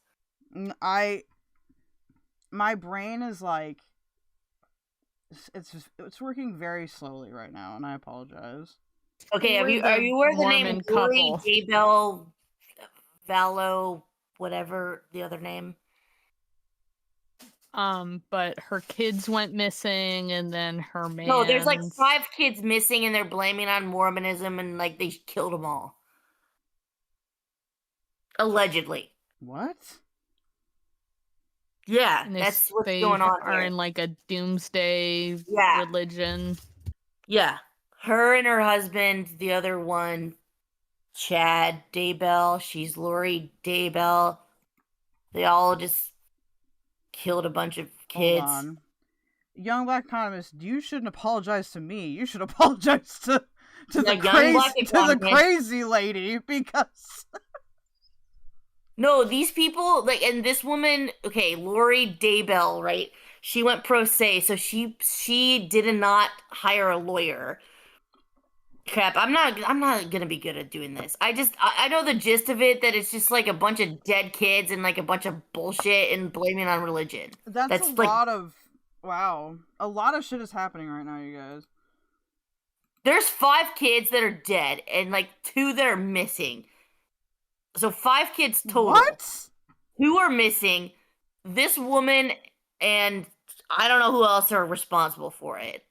My brain is like, it's working very slowly right now, and I apologize. Okay, are you aware of the name Lori Daybell Vallow, whatever the other name? But her kids went missing, and then her man. No, there's like 5 kids missing, and they're blaming on Mormonism, and like they killed them all. Allegedly. What? Yeah, And that's what's they going on are here. in like a doomsday religion. Yeah, her and her husband, the other one, Chad Daybell. She's Lori Daybell. They all just killed a bunch of kids. Hold on. Young Black Economist, you shouldn't apologize to me. You should apologize to the crazy lady because. No, these people, like, and this woman, okay, Lori Daybell, right? She went pro se, so she did not hire a lawyer. Crap, I'm not gonna be good at doing this. I know the gist of it, that it's just like a bunch of dead kids and like a bunch of bullshit and blaming on religion. That's a lot of, wow. A lot of shit is happening right now, you guys. There's 5 kids that are dead and like 2 that are missing. So 5 kids total. What? 2 are missing. This woman and I don't know who else are responsible for it.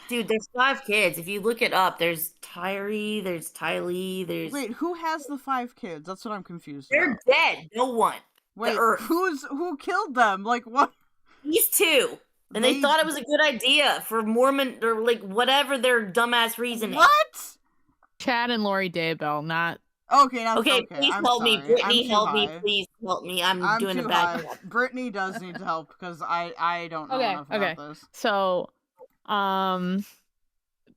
Dude, there's 5 kids. If you look it up, there's Tyree, there's Tylee, there's... Wait, who has the 5 kids? That's what I'm confused They're about. dead. No one. Wait, who killed them? Like, what? These 2. And they thought it was a good idea for Mormon, or like whatever their dumbass reasoning. What? Chad and Lori Daybell, not... Okay, now okay, please I'm help me. sorry. Brittany, I'm help too me. high. Please help me. I'm doing a bad job. Brittany does need to help because I don't know enough about this. So,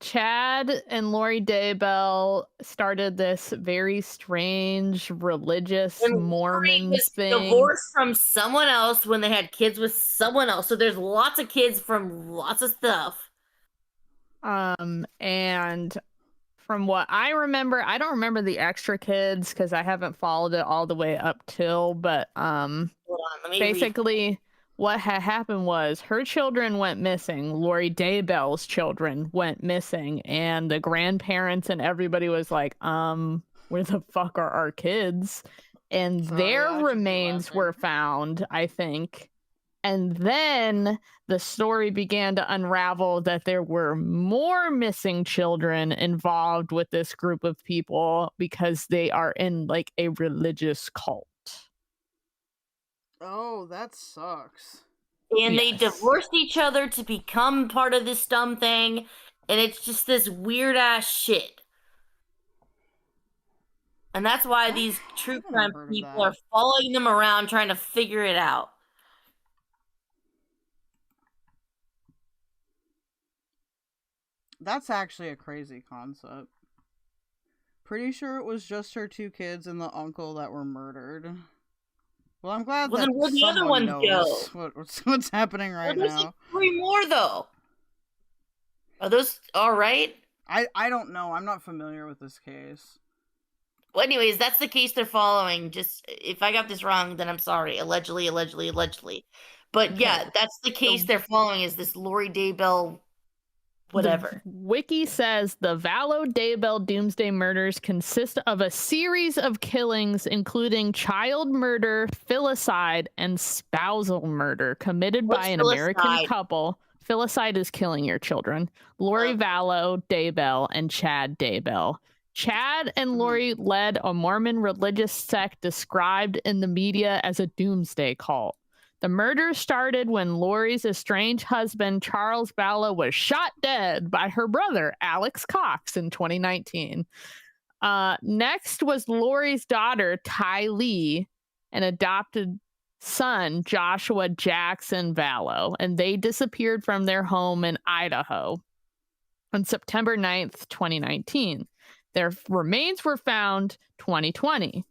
Chad and Lori Daybell started this very strange religious And Lori Mormon was thing. divorced from someone else when they had kids with someone else. So there's lots of kids from lots of stuff. And from what I remember, I don't remember the extra kids because I haven't followed it all the way up till, but Hold on, let me basically what had happened was her children went missing. Lori Daybell's children went missing, and the grandparents and everybody was like, where the fuck are our kids? And their remains were found, I think. And then the story began to unravel that there were more missing children involved with this group of people because they are in like a religious cult. Oh, that sucks. And they divorced each other to become part of this dumb thing. And it's just this weird ass shit. And that's why these true crime people are following them around trying to figure it out. That's actually a crazy concept. Pretty sure it was just her 2 kids and the uncle that were murdered. Well, I'm glad Well, that then where'd the other someone ones knows go? what's happening right There's now. like 3 more though. Are those all right? I don't know. I'm not familiar with this case. Well, anyways, that's the case they're following. Just if I got this wrong, then I'm sorry. Allegedly. But yeah, that's the case they're following. Is this Lori Daybell? Whatever. The wiki says the Vallow Daybell Doomsday murders consist of a series of killings, including child murder, filicide, and spousal murder committed by an American couple. Filicide is killing your children. Lori Vallow Daybell and Chad Daybell. Chad and Lori led a Mormon religious sect described in the media as a doomsday cult. The murder started when Lori's estranged husband, Charles Vallow, was shot dead by her brother, Alex Cox, in 2019. Next was Lori's daughter, Ty Lee, and adopted son, Joshua Jackson Vallow, and they disappeared from their home in Idaho on September 9th, 2019. Their remains were found 2020.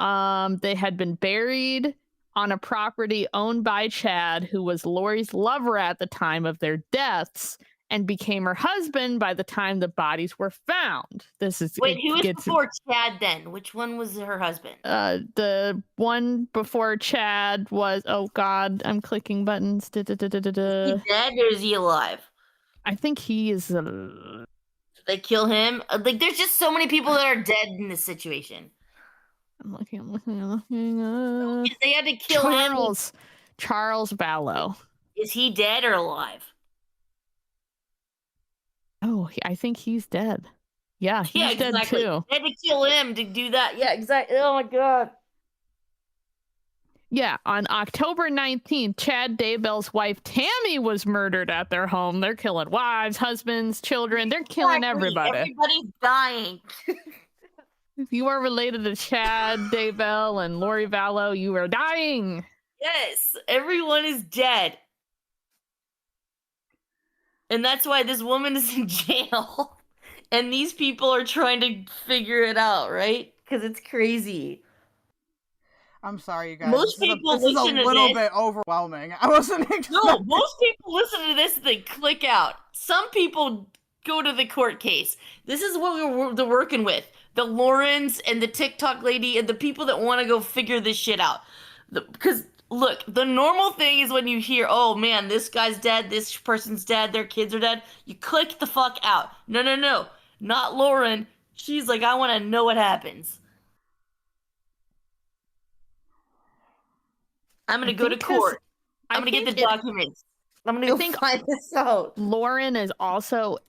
They had been buried on a property owned by Chad, who was Lori's lover at the time of their deaths and became her husband by the time the bodies were found. Wait, who was before Chad then? Which one was her husband? The one before Chad was, oh God, I'm clicking buttons. Is he dead or is he alive? I think he is. They kill him? Like, there's just so many people that are dead in this situation. I'm looking. They had to kill him. Charles Vallow. Is he dead or alive? Oh, I think he's dead. Yeah, he's dead too. They had to kill him to do that. Yeah, exactly. Oh my God. Yeah, on October 19th, Chad Daybell's wife Tammy was murdered at their home. They're killing wives, husbands, children. They're killing everybody. Everybody's dying. If you are related to Chad Daybell and Lori Vallow, you are dying. Yes, everyone is dead. And that's why this woman is in jail. And these people are trying to figure it out, right? Because it's crazy. I'm sorry, you guys. Most people this is a little bit overwhelming. I wasn't expecting. No, most people listen to this and they click out. Some people go to the court case. This is what they're working with. The Laurens and the TikTok lady and the people that want to go figure this shit out. Because, look, the normal thing is when you hear, oh man, this guy's dead, this person's dead, their kids are dead, you click the fuck out. No. Not Lauren. She's like, I want to know what happens. I'm going to go to court. I'm going to get the documents. I'm going to go find this out. Lauren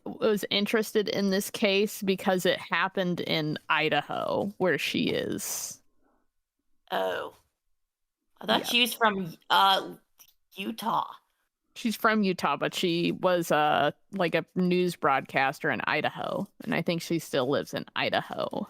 was interested in this case because it happened in Idaho, where she is. Oh. I thought she was from Utah. She's from Utah, but she was like a news broadcaster in Idaho, and I think she still lives in Idaho.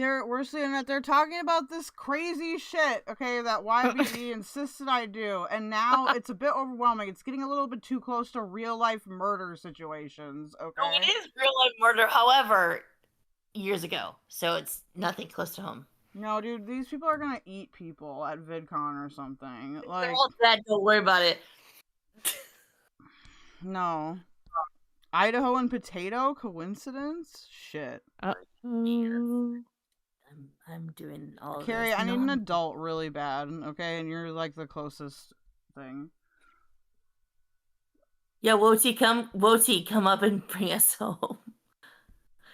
we're seeing that they're talking about this crazy shit, okay, that YBE insisted I do, and now it's a bit overwhelming. It's getting a little bit too close to real life murder situations, okay? No, it is real life murder, however, years ago, so it's nothing close to home. No, dude, these people are gonna eat people at VidCon or something. Like, They're all dead, don't worry about it. No. Idaho and potato? Coincidence? Shit. I'm doing all of Carrie, this. I need an adult really bad, okay? And you're like the closest thing. Yeah, Woti, come up and bring us home.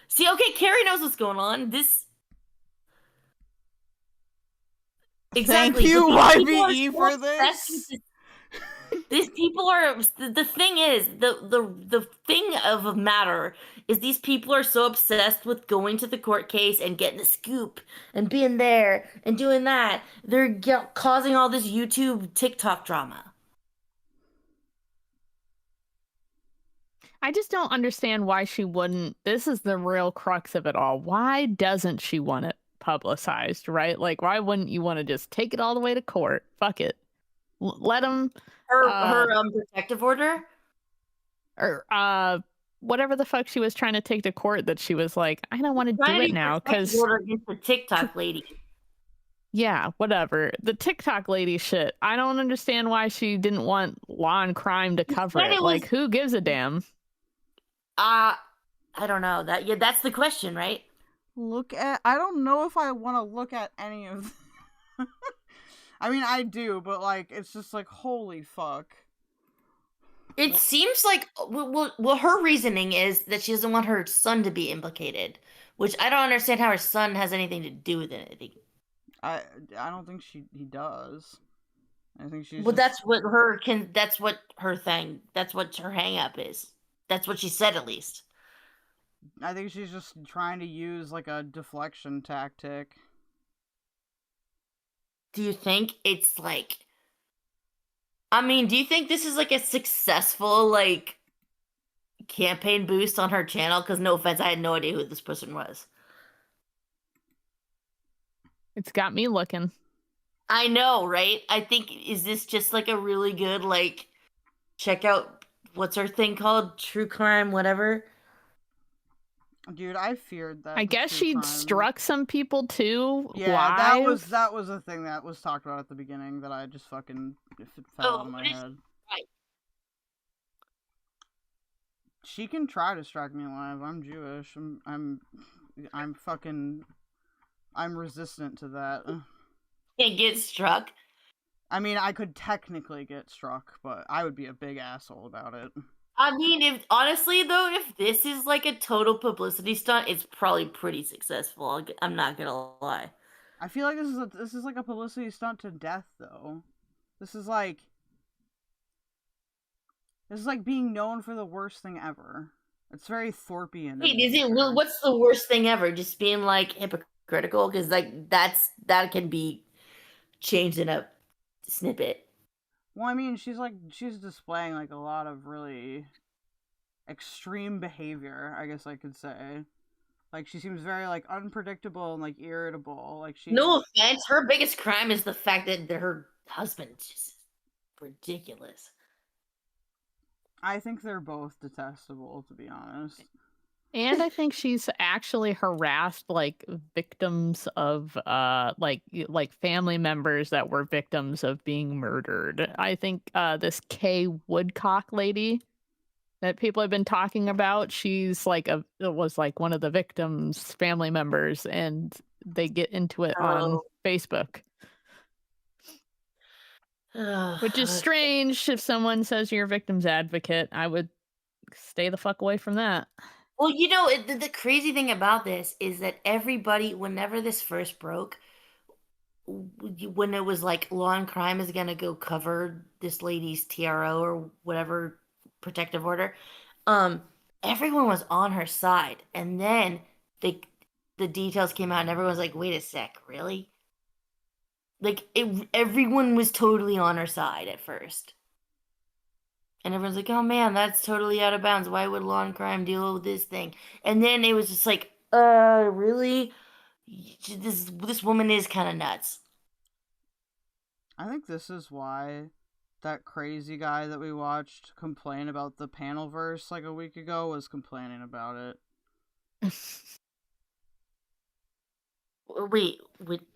See, okay, Carrie knows what's going on. Exactly. Thank you, YBE, for obsessed this. with these people are the thing is the thing of a matter is these people are so obsessed with going to the court case and getting the scoop and being there and doing that. They're causing all this YouTube TikTok drama. I just don't understand why she wouldn't. This is the real crux of it all. Why doesn't she want it publicized, right? Like, why wouldn't you want to just take it all the way to court? Fuck it. Let them... Her protective order? Or whatever the fuck she was trying to take to court that she was like, I don't want to do it now because... order against the TikTok lady. Yeah, whatever. The TikTok lady shit. I don't understand why she didn't want Law and Crime to cover it. Like, who gives a damn? I don't know. That's the question, right? I don't know if I want to look at any of them. I mean, I do, but like, it's just like, holy fuck. It seems like, well, her reasoning is that she doesn't want her son to be implicated, which I don't understand how her son has anything to do with it. I don't think he does. I think she's. Well, that's what her thing. That's what her hang up is. That's what she said, at least. I think she's just trying to use like a deflection tactic. Do you think it's like... I mean, do you think this is like a successful like campaign boost on her channel? Because no offense, I had no idea who this person was. It's got me looking. I know, right? I think, is this just like a really good, like, check out, what's her thing called? True crime, whatever? Dude, I feared that. I guess she struck some people too. Yeah, live. that was a thing that was talked about at the beginning that I just fucking it fell out of my head. Right. She can try to strike me live. I'm Jewish. I'm resistant to that. Can't get struck. I mean, I could technically get struck, but I would be a big asshole about it. I mean, honestly though, if this is like a total publicity stunt, it's probably pretty successful. I'm not gonna lie. I feel like this is like a publicity stunt to death, though. This is like being known for the worst thing ever. It's very Thorpian. Wait, what's the worst thing ever? Just being like hypocritical? Because like that can be changed in a snippet. Well, I mean, she's displaying like a lot of really extreme behavior, I guess I could say. Like, she seems very like unpredictable and like irritable. Like, no offense, her biggest crime is the fact that her husband's just ridiculous. I think they're both detestable, to be honest. And I think she's actually harassed like victims of like family members that were victims of being murdered. I think this Kay Woodcock lady that people have been talking about, she's like was like one of the victims' family members, and they get into it on Facebook. Which is strange. If someone says you're a victim's advocate, I would stay the fuck away from that. Well, you know, the crazy thing about this is that everybody, whenever this first broke, when it was like Law and Crime is going to go cover this lady's TRO or whatever protective order, everyone was on her side. And then the details came out and everyone was like, wait a sec, really? Like, everyone was totally on her side at first. And everyone's like, oh man, that's totally out of bounds. Why would Law and Crime deal with this thing? And then it was just like, really? This woman is kind of nuts. I think this is why that crazy guy that we watched complain about the panel verse like a week ago was complaining about it. Wait,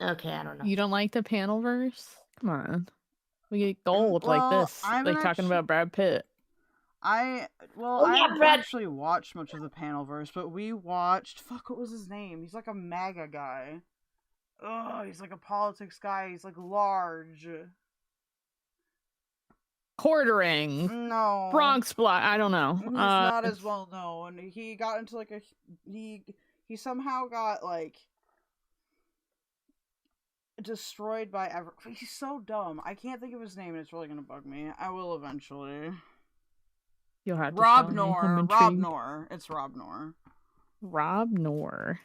okay, I don't know. You don't like the panel verse? Come on. We get gold like this. Like talking about Brad Pitt. I haven't actually watched much of the panel verse, but we watched what was his name? He's like a MAGA guy. Oh, he's like a politics guy. He's like large. Quartering. No. Bronx Block. I don't know. He's not as well known. He got into like he somehow got like destroyed by he's so dumb. I can't think of his name and it's really gonna bug me. I will eventually. You'll have to Rob tell me. Noor. I'm Rob intrigued. Noor. It's Rob Noor. Rob Noor.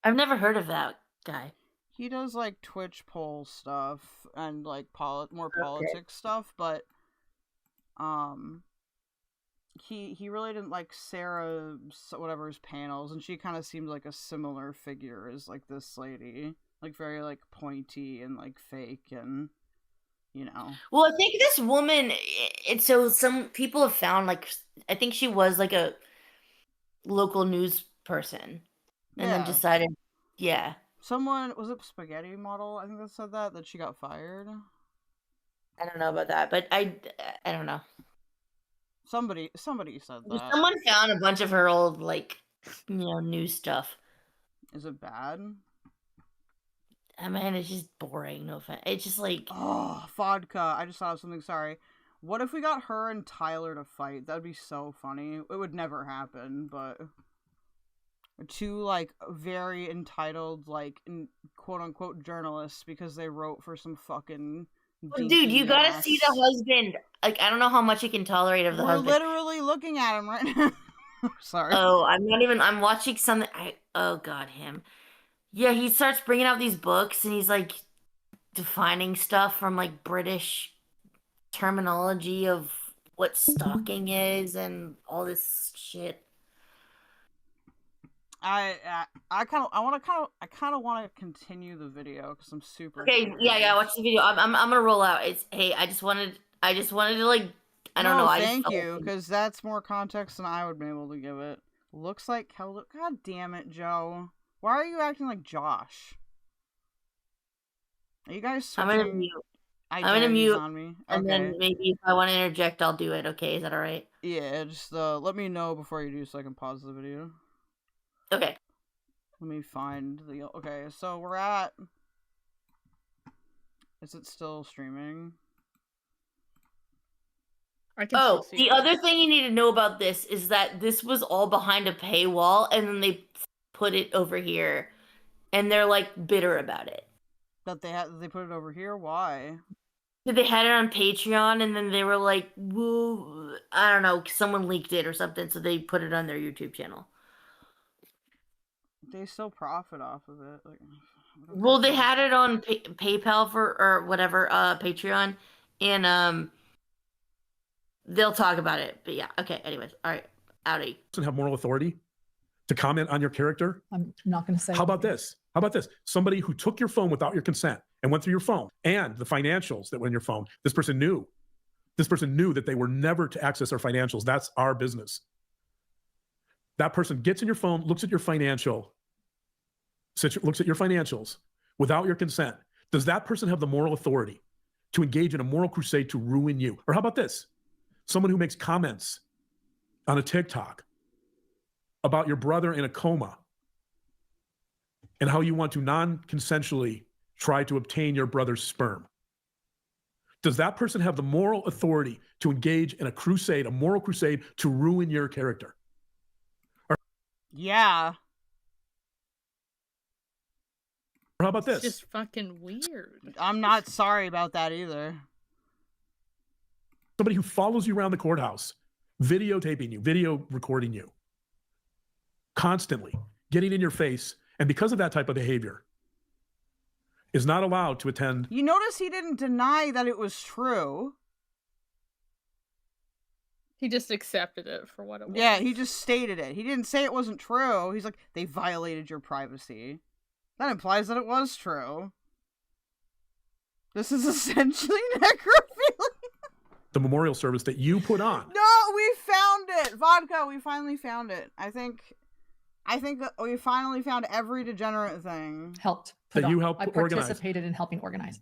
I've never heard of that guy. He does like Twitch poll stuff and like more politics stuff, but he really didn't like Sarah whatever's panels, and she kind of seemed like a similar figure as like this lady, like very like pointy and like fake and. You know. Well, I think this woman, so some people have found, like, I think she was, like, a local news person. And then decided, Someone, was it Spaghetti Model? I think that said that she got fired. I don't know about that, but I don't know. Somebody said that. Someone found a bunch of her old, like, news stuff. Is it bad? I mean, it's just boring. No offense. It's just like... Oh, vodka. I just thought of something. Sorry. What if we got her and Tyler to fight? That'd be so funny. It would never happen, but... Two, like, very entitled, like, quote-unquote journalists because they wrote for some fucking... Dude, you gotta see the husband. Like, I don't know how much he can tolerate of the husband. We're literally looking at him right now. Sorry. Oh, I'm watching something... Oh, God, him. Yeah, he starts bringing out these books, and he's, like, defining stuff from, like, British terminology of what stalking is and all this shit. I kind of want to continue the video because I'm super. Okay, yeah, watch the video. I'm gonna roll out. I just wanted to like, I don't know. Thank you, because that's more context than I would be able to give it. Looks like Kel. God damn it, Joe. Why are you acting like Josh? Are you guys switching? I'm gonna mute. On me? And then maybe if I want to interject, I'll do it. Okay, is that all right? Yeah, just let me know before you do so I can pause the video. Okay. Let me find the... Okay, so we're at... Is it still streaming? The other thing you need to know about this is that this was all behind a paywall, and then they put it over here, and they're like bitter about it. That they put it over here? Why? They had it on Patreon, and then they were like, "Whoa!" I don't know, someone leaked it or something, so they put it on their YouTube channel. They still profit off of it. Like, well, they had it on PayPal or whatever, Patreon, and they'll talk about it. But yeah, okay. Anyways, all right, outie. Doesn't have moral authority to comment on your character. I'm not going to say. How about this? How about this? Somebody who took your phone without your consent and went through your phone and the financials that were in your phone. This person knew that they were never to access our financials. That's our business. That person gets in your phone, looks at your financials without your consent. Does that person have the moral authority to engage in a moral crusade to ruin you? Or how about this? Someone who makes comments on a TikTok about your brother in a coma and how you want to non-consensually try to obtain your brother's sperm. Does that person have the moral authority to engage in a crusade, a moral crusade to ruin your character? Yeah. Or how about this? It's just fucking weird. I'm not sorry about that either. Somebody who follows you around the courthouse, videotaping you, video recording you, constantly getting in your face, and because of that type of behavior, is not allowed to attend. You notice he didn't deny that it was true. He just accepted it for what it was. Yeah, he just stated it. He didn't say it wasn't true. He's like, they violated your privacy. That implies that it was true. This is essentially necrophilia. The memorial service that you put on. No, we found it! Vodka, we finally found it. I think that we finally found every degenerate thing. Helped. That you helped I organize. participated in helping organize.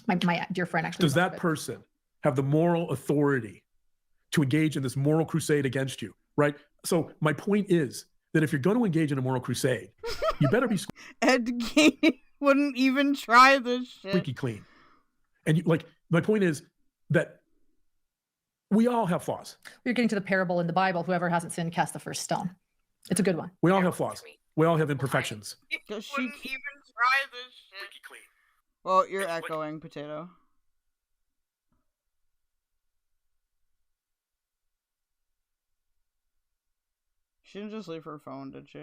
My dear friend actually. Does that person have the moral authority to engage in this moral crusade against you, right? So my point is that if you're going to engage in a moral crusade, you better be Ed Gein wouldn't even try this shit. squeaky clean. And my point is that we all have flaws. You're getting to the parable in the Bible. Whoever hasn't sinned, cast the first stone. It's a good one. We all have flaws. We all have imperfections. Does she even try this shit? Well, you're echoing, Potato. She didn't just leave her phone, did she?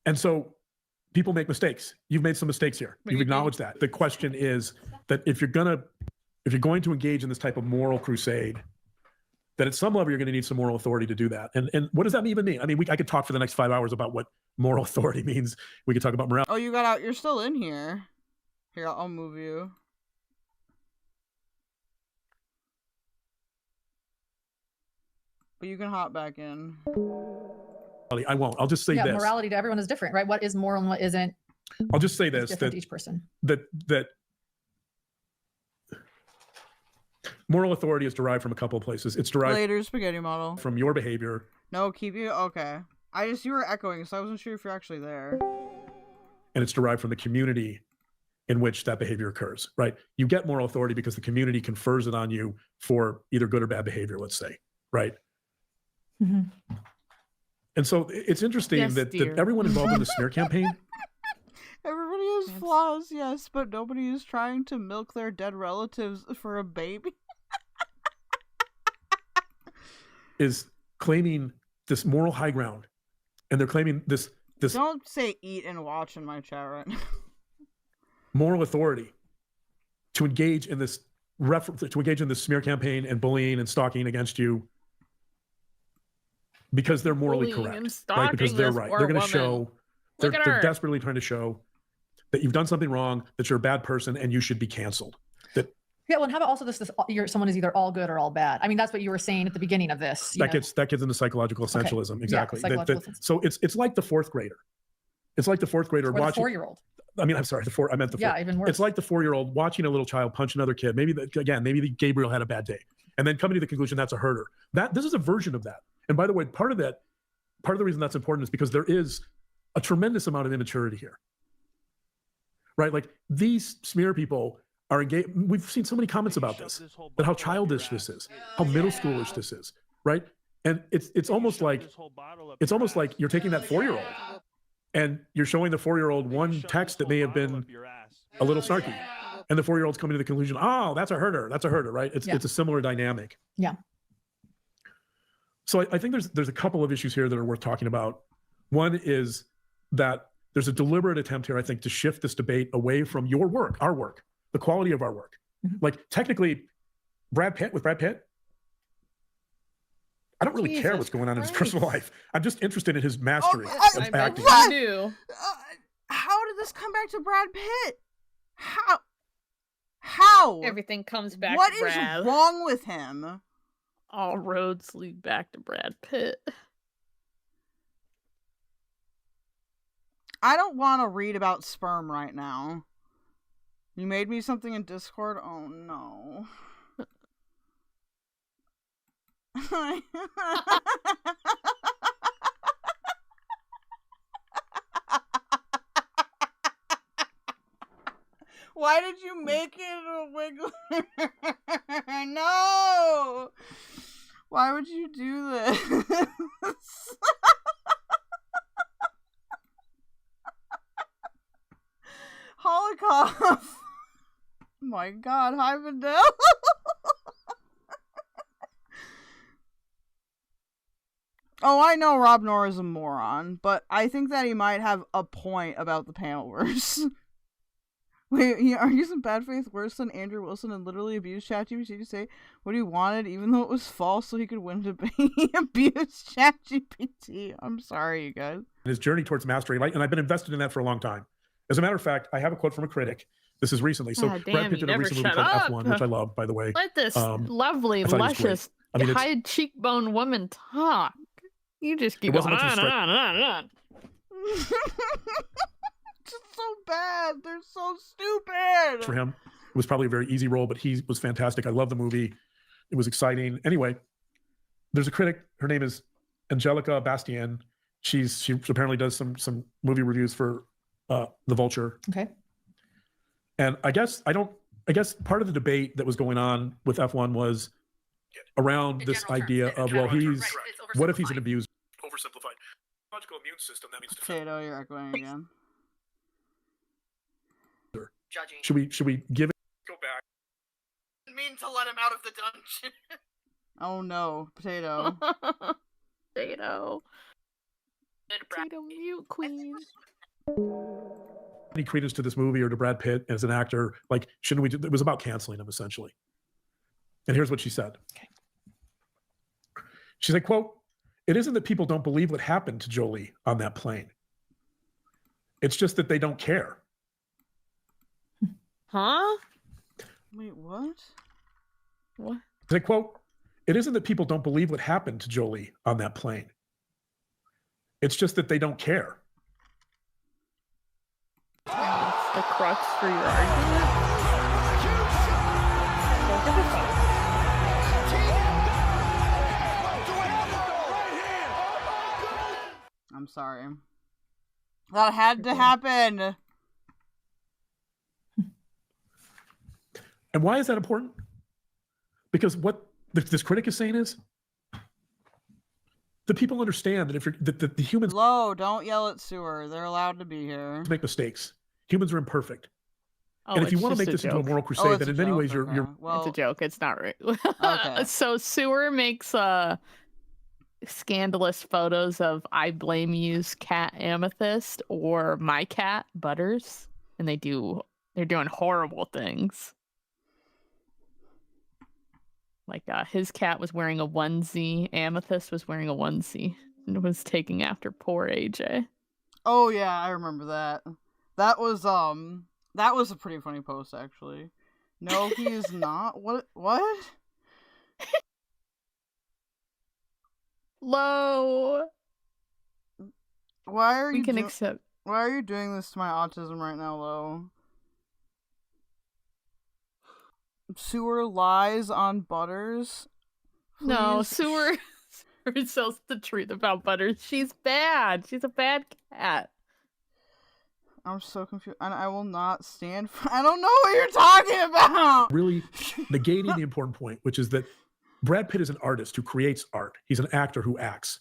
And so people make mistakes. You've made some mistakes here. You've acknowledged that. The question is that if you're going to engage in this type of moral crusade, that at some level you're going to need some moral authority to do that. And what does that even mean? I mean, I could talk for the next 5 hours about what moral authority means. We could talk about morality. Oh, you got out. You're still in here. Here, I'll move you. But you can hop back in. I won't. I'll just say this. Morality to everyone is different, right? What is moral and what isn't? I'll just say this. Different to each person. That moral authority is derived from a couple of places. It's derived Later spaghetti model. from your behavior. No, keep you. Okay. You were echoing, so I wasn't sure if you're actually there. And it's derived from the community in which that behavior occurs, right? You get moral authority because the community confers it on you for either good or bad behavior, let's say, right? Mm-hmm. And so it's interesting that everyone involved in the smear campaign. Everybody has flaws, yes, but nobody is trying to milk their dead relatives for a baby. Is claiming this moral high ground. And they're claiming this Don't say eat and watch in my chat right now. Moral authority to engage in this smear campaign and bullying and stalking against you because they're morally correct, right? Because they're right. They're going to show they're desperately trying to show that you've done something wrong, that you're a bad person, and you should be canceled. Yeah, well, and how about also someone is either all good or all bad? I mean, that's what you were saying at the beginning of this. That gets into psychological essentialism. Okay. Exactly. Yeah, so it's like the fourth grader. It's like the fourth grader or watching. The 4-year-old. I mean, I'm sorry. I meant the 4. Yeah, even worse. It's like the 4-year-old watching a little child punch another kid. Maybe Gabriel had a bad day, and then coming to the conclusion that's a herder. This is a version of that. And by the way, part of the reason that's important is because there is a tremendous amount of immaturity here, right? Like these smear people are engaged. We've seen so many comments about this, but how childish this is, how middle schoolish this is, right? And it's almost like you're taking that 4-year-old and you're showing the 4-year-old one text that may have been a little snarky, and the 4-year-old's coming to the conclusion, oh, that's a herder, right? It's a similar dynamic. Yeah. So I think there's a couple of issues here that are worth talking about. One is that there's a deliberate attempt here, I think, to shift this debate away from your work, our work, the quality of our work. Mm-hmm. Like technically, Brad Pitt, I don't really care what's going on in his personal life. I'm just interested in his mastery of acting. How did this come back to Brad Pitt? How? Everything comes back What to Brad. What is wrong with him? All roads lead back to Brad Pitt. I don't want to read about sperm right now. You made me something in Discord? Oh no. Why did you make it a Kwiggler? No! Why would you do this? Holocaust. My God, hi Vidal. Oh, I know Rob Noor is a moron, but I think that he might have a point about the Panelverse. Wait, are you some bad faith worse than Andrew Wilson and literally abused ChatGPT to say what he wanted, even though it was false, so he could win a debate? He abused ChatGPT. I'm sorry, you guys. His journey towards mastery, and I've been invested in that for a long time. As a matter of fact, I have a quote from a critic. This is recently. So Brad Pitt did a recent movie called F1, which I love, by the way. Let this lovely, luscious, high cheekbone woman talk. You just keep going on and on and on and on. It's so bad. They're so stupid. For him, it was probably a very easy role, but he was fantastic. I love the movie. It was exciting. Anyway, there's a critic. Her name is Angelica Bastien. She apparently does some movie reviews for The Vulture. Okay. And I guess part of the debate that was going on with F1 was around this idea of, well, what if he's an abuser? Oversimplified. Logical immune system, that means Potato, you're echoing again. Should we give it? Go back. I didn't mean to let him out of the dungeon. Oh no, Potato. Potato. Potato mute queen. Any credence to this movie or to Brad Pitt as an actor? Like, shouldn't we do? It was about canceling him essentially. And here's what she said. Okay. She said, quote, "It isn't that people don't believe what happened to Jolie on that plane. It's just that they don't care." Huh? Wait, what? What? She said, quote, "It isn't that people don't believe what happened to Jolie on that plane. It's just that they don't care." That's the crux for your argument. I'm sorry. That had to happen. And why is that important? Because what this critic is saying is the people understand that if you're that the humans don't yell at Sewer. They're allowed to be here. make mistakes. Humans are imperfect. Oh, and if you it's want to just make this into a joke. moral crusade, then in many ways you're It's a joke. It's not right. Okay. So Sewer makes scandalous photos of I Blame You's cat Amethyst or my cat Butters, and they're doing horrible things. Like his cat was wearing a onesie. Amethyst was wearing a onesie and was taking after poor AJ. Oh yeah, I remember that. That was a pretty funny post actually. No, he is not. What? Low. Why are you? Accept. Why are you doing this to my autism right now, Lo? Sewer lies on Butters. Please? No, Sewer tells the truth about Butters. She's bad. She's a bad cat. I'm so confused, and I will not stand for. I don't know what you're talking about. really negating the important point, which is that Brad Pitt is an artist who creates art. He's an actor who acts.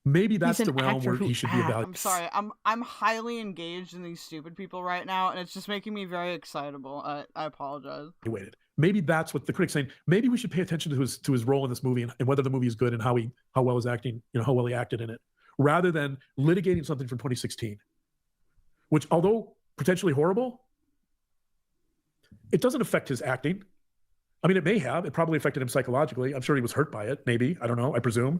Maybe that's the realm where he should be evaluated. I'm sorry. I'm highly engaged in these stupid people right now, and it's just making me very excitable. I apologize. Maybe that's what the critic's saying. Maybe we should pay attention to his role in this movie and whether the movie is good and how well he's acting, how well he acted in it, rather than litigating something from 2016, which, although potentially horrible, it doesn't affect his acting. I mean, it may have. It probably affected him psychologically. I'm sure he was hurt by it. Maybe. I don't know. I presume.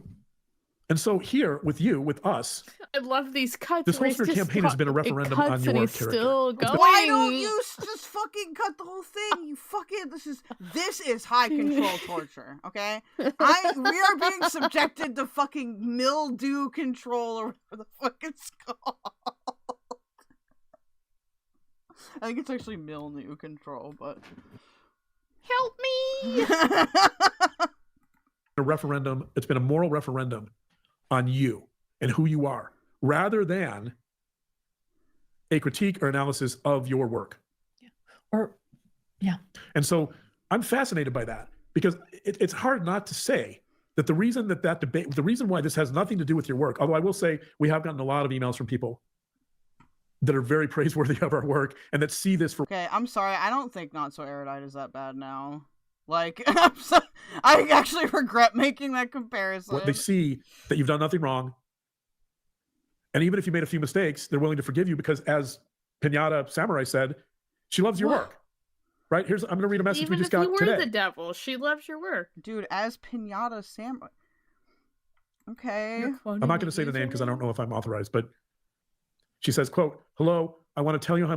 And so here, with us, I love these cuts. This whole smear campaign has been a referendum on your character. Still going. Why don't you just fucking cut the whole thing? You fucking this is high control torture. Okay, we are being subjected to fucking mildew control or whatever the fuck it's called. I think it's actually mildew control, but help me. A referendum. It's been a moral referendum on you and who you are, rather than a critique or analysis of your work. And so I'm fascinated by that, because it's hard not to say that the reason that debate, the reason why this has nothing to do with your work, although I will say we have gotten a lot of emails from people that are very praiseworthy of our work and that see this for. Okay, I'm sorry. I don't think Not So Erudite is that bad now. Like, I actually regret making that comparison. They see that you've done nothing wrong. And even if you made a few mistakes, they're willing to forgive you because, as Pinata Samurai said, She loves your work. Right? I'm going to read a message Even we just if got you were today. the devil, she loves your work. Dude, as Pinata Samurai. Okay. I'm not going to say the name because I don't know if I'm authorized, but she says, quote, "Hello, I want to tell you how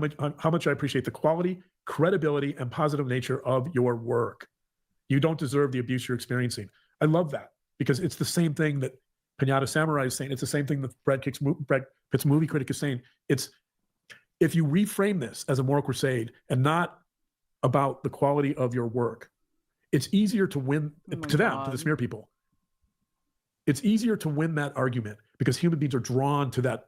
much I appreciate the quality, credibility, and positive nature of your work. You don't deserve the abuse you're experiencing." I love that because it's the same thing that Pinata Samurai is saying. It's the same thing that Brad Pitt's movie critic is saying. It's if you reframe this as a moral crusade and not about the quality of your work, it's easier to win to the smear people. It's easier to win that argument because human beings are drawn to that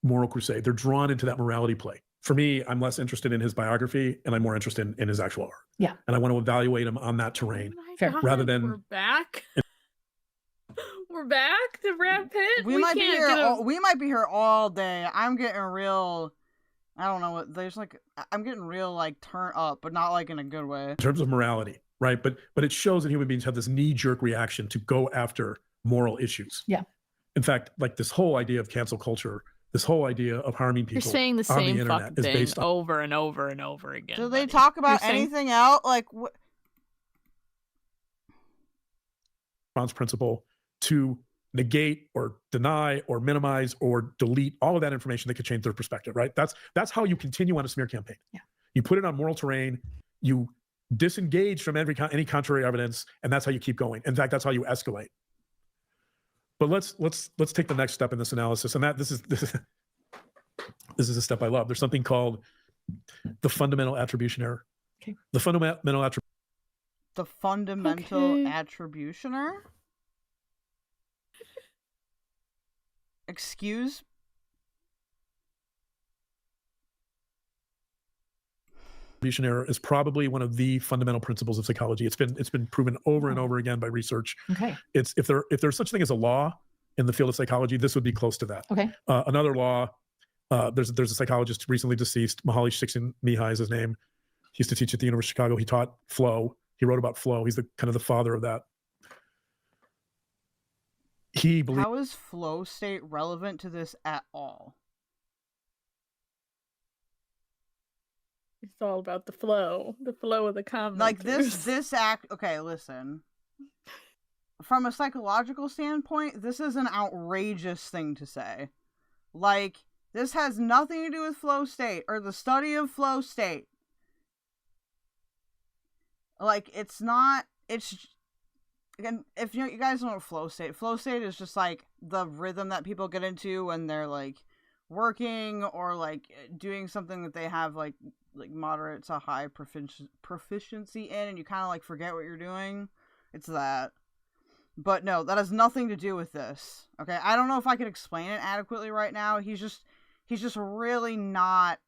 moral crusade. They're drawn into that morality play. For me, I'm less interested in his biography and I'm more interested in his actual art. Yeah. And I want to evaluate him on that terrain rather than. We're back. We're back to Brad Pitt. We might be here. We might be here all day. I'm getting real. I don't know what there's like. I'm getting real like turn up, but not like in a good way. In terms of morality, right? But it shows that human beings have this knee-jerk reaction to go after moral issues. Yeah. In fact, like this whole idea of cancel culture, this whole idea of harming people You're saying the on same the internet fucking is thing based on over and over and over again. Do they talk about anything else? Like what? response principle to negate or deny or minimize or delete all of that information that could change their perspective, right? That's how you continue on a smear campaign. Yeah. You put it on moral terrain, you disengage from any contrary evidence, and that's how you keep going. In fact, that's how you escalate. But let's take the next step in this analysis, and this is a step I love. There's something called the fundamental attribution error. Okay. The fundamental attribution error. Excuse. Attribution error is probably one of the fundamental principles of psychology. It's been proven over and over again by research. Okay. It's if there's such thing as a law in the field of psychology, this would be close to that. Okay. Another law. There's a psychologist recently deceased, Mihaly Csikszentmihalyi is his name. He used to teach at the University of Chicago. He taught flow. He wrote about flow. He's the kind of the father of that. How is flow state relevant to this at all? It's all about the flow of the comments. Like this act. Okay, listen. From a psychological standpoint, this is an outrageous thing to say. Like, this has nothing to do with flow state or the study of flow state. Like, it's not. It's. Again, if you guys don't know flow state is just like the rhythm that people get into when they're like working or like doing something that they have like moderate to high proficiency in, and you kind of like forget what you're doing. It's that. But no, that has nothing to do with this. Okay, I don't know if I could explain it adequately right now. He's just really not.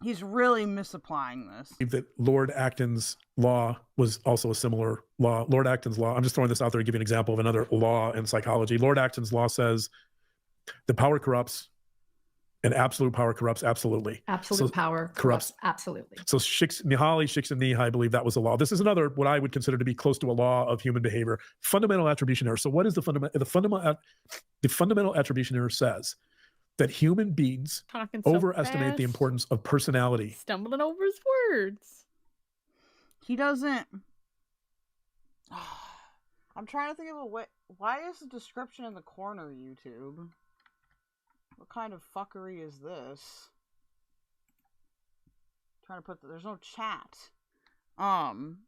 He's really misapplying this. That Lord Acton's law was also a similar law. Lord Acton's law, I'm just throwing this out there to give you an example of another law in psychology. Lord Acton's law says that power corrupts and absolute power corrupts absolutely. Absolute power corrupts absolutely. So Mihaly Csikszentmihalyi believed that was a law. This is another, what I would consider to be close to a law of human behavior. Fundamental attribution error. So what is the fundamental attribution error says that human beings overestimate the importance of personality. Stumbling over his words. He doesn't. I'm trying to think of a way. Why is the description in the corner, YouTube? What kind of fuckery is this? Trying to put there's no chat. I'm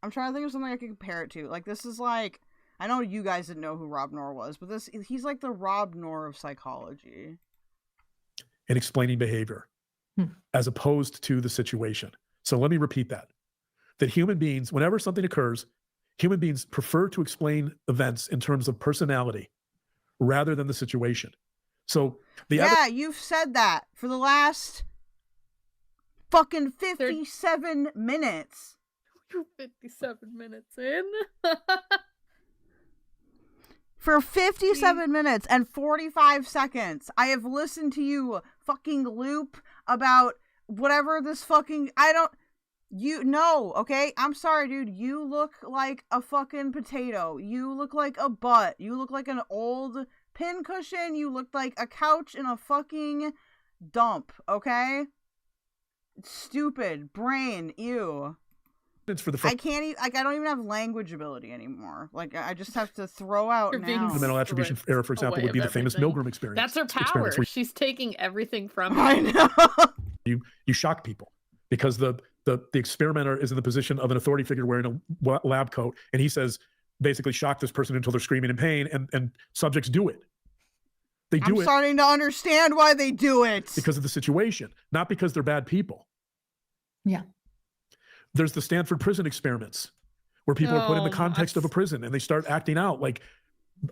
trying to think of something I can compare it to. Like, this is like, I know you guys didn't know who Rob Knorr was, but he's like the Rob Knorr of psychology. And explaining behavior as opposed to the situation. So let me repeat that. That human beings, whenever something occurs, human beings prefer to explain events in terms of personality rather than the situation. So you've said that for the last fucking 57 minutes. You're 57 minutes in. For 57 minutes and 45 seconds, I have listened to you fucking loop about whatever this fucking... okay? I'm sorry, dude. You look like a fucking potato. You look like a butt. You look like an old pincushion. You look like a couch in a fucking dump, okay? stupid brain. Ew. It's for the I can't even, like, I don't even have language ability anymore. Like, I just have to throw out You're being now. fundamental attribution error, for example, would be the famous Milgram experience. That's her power. Experiments where She's taking everything from I know. you shock people because the experimenter is in the position of an authority figure wearing a lab coat, and he says, basically shock this person until they're screaming in pain, and subjects do it. They do I'm it starting to understand why they do it. because of the situation, not because they're bad people. Yeah. There's the Stanford prison experiments where people are put in the context of a prison and they start acting out like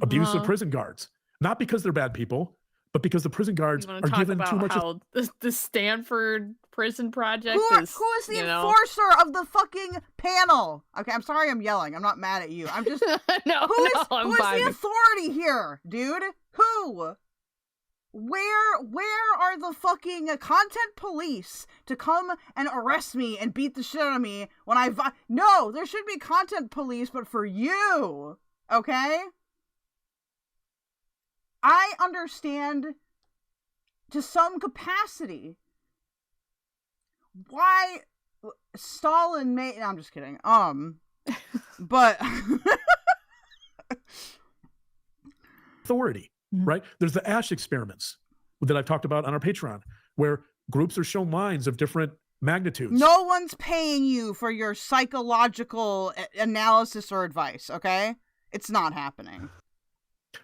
abusive prison guards, not because they're bad people, but because the prison guards are given too much. How the Stanford prison project Who is the you know, enforcer of the fucking panel? Okay, I'm sorry I'm yelling. I'm not mad at you. I'm just who is the authority here, dude? Who? Where are the fucking content police to come and arrest me and beat the shit out of me when No, there should be content police, but for you, okay? I understand to some capacity why Stalin made. No, I'm just kidding. But authority, right? There's the Ash experiments that I've talked about on our Patreon, where groups are shown lines of different magnitudes. No one's paying you for your psychological analysis or advice, okay? It's not happening.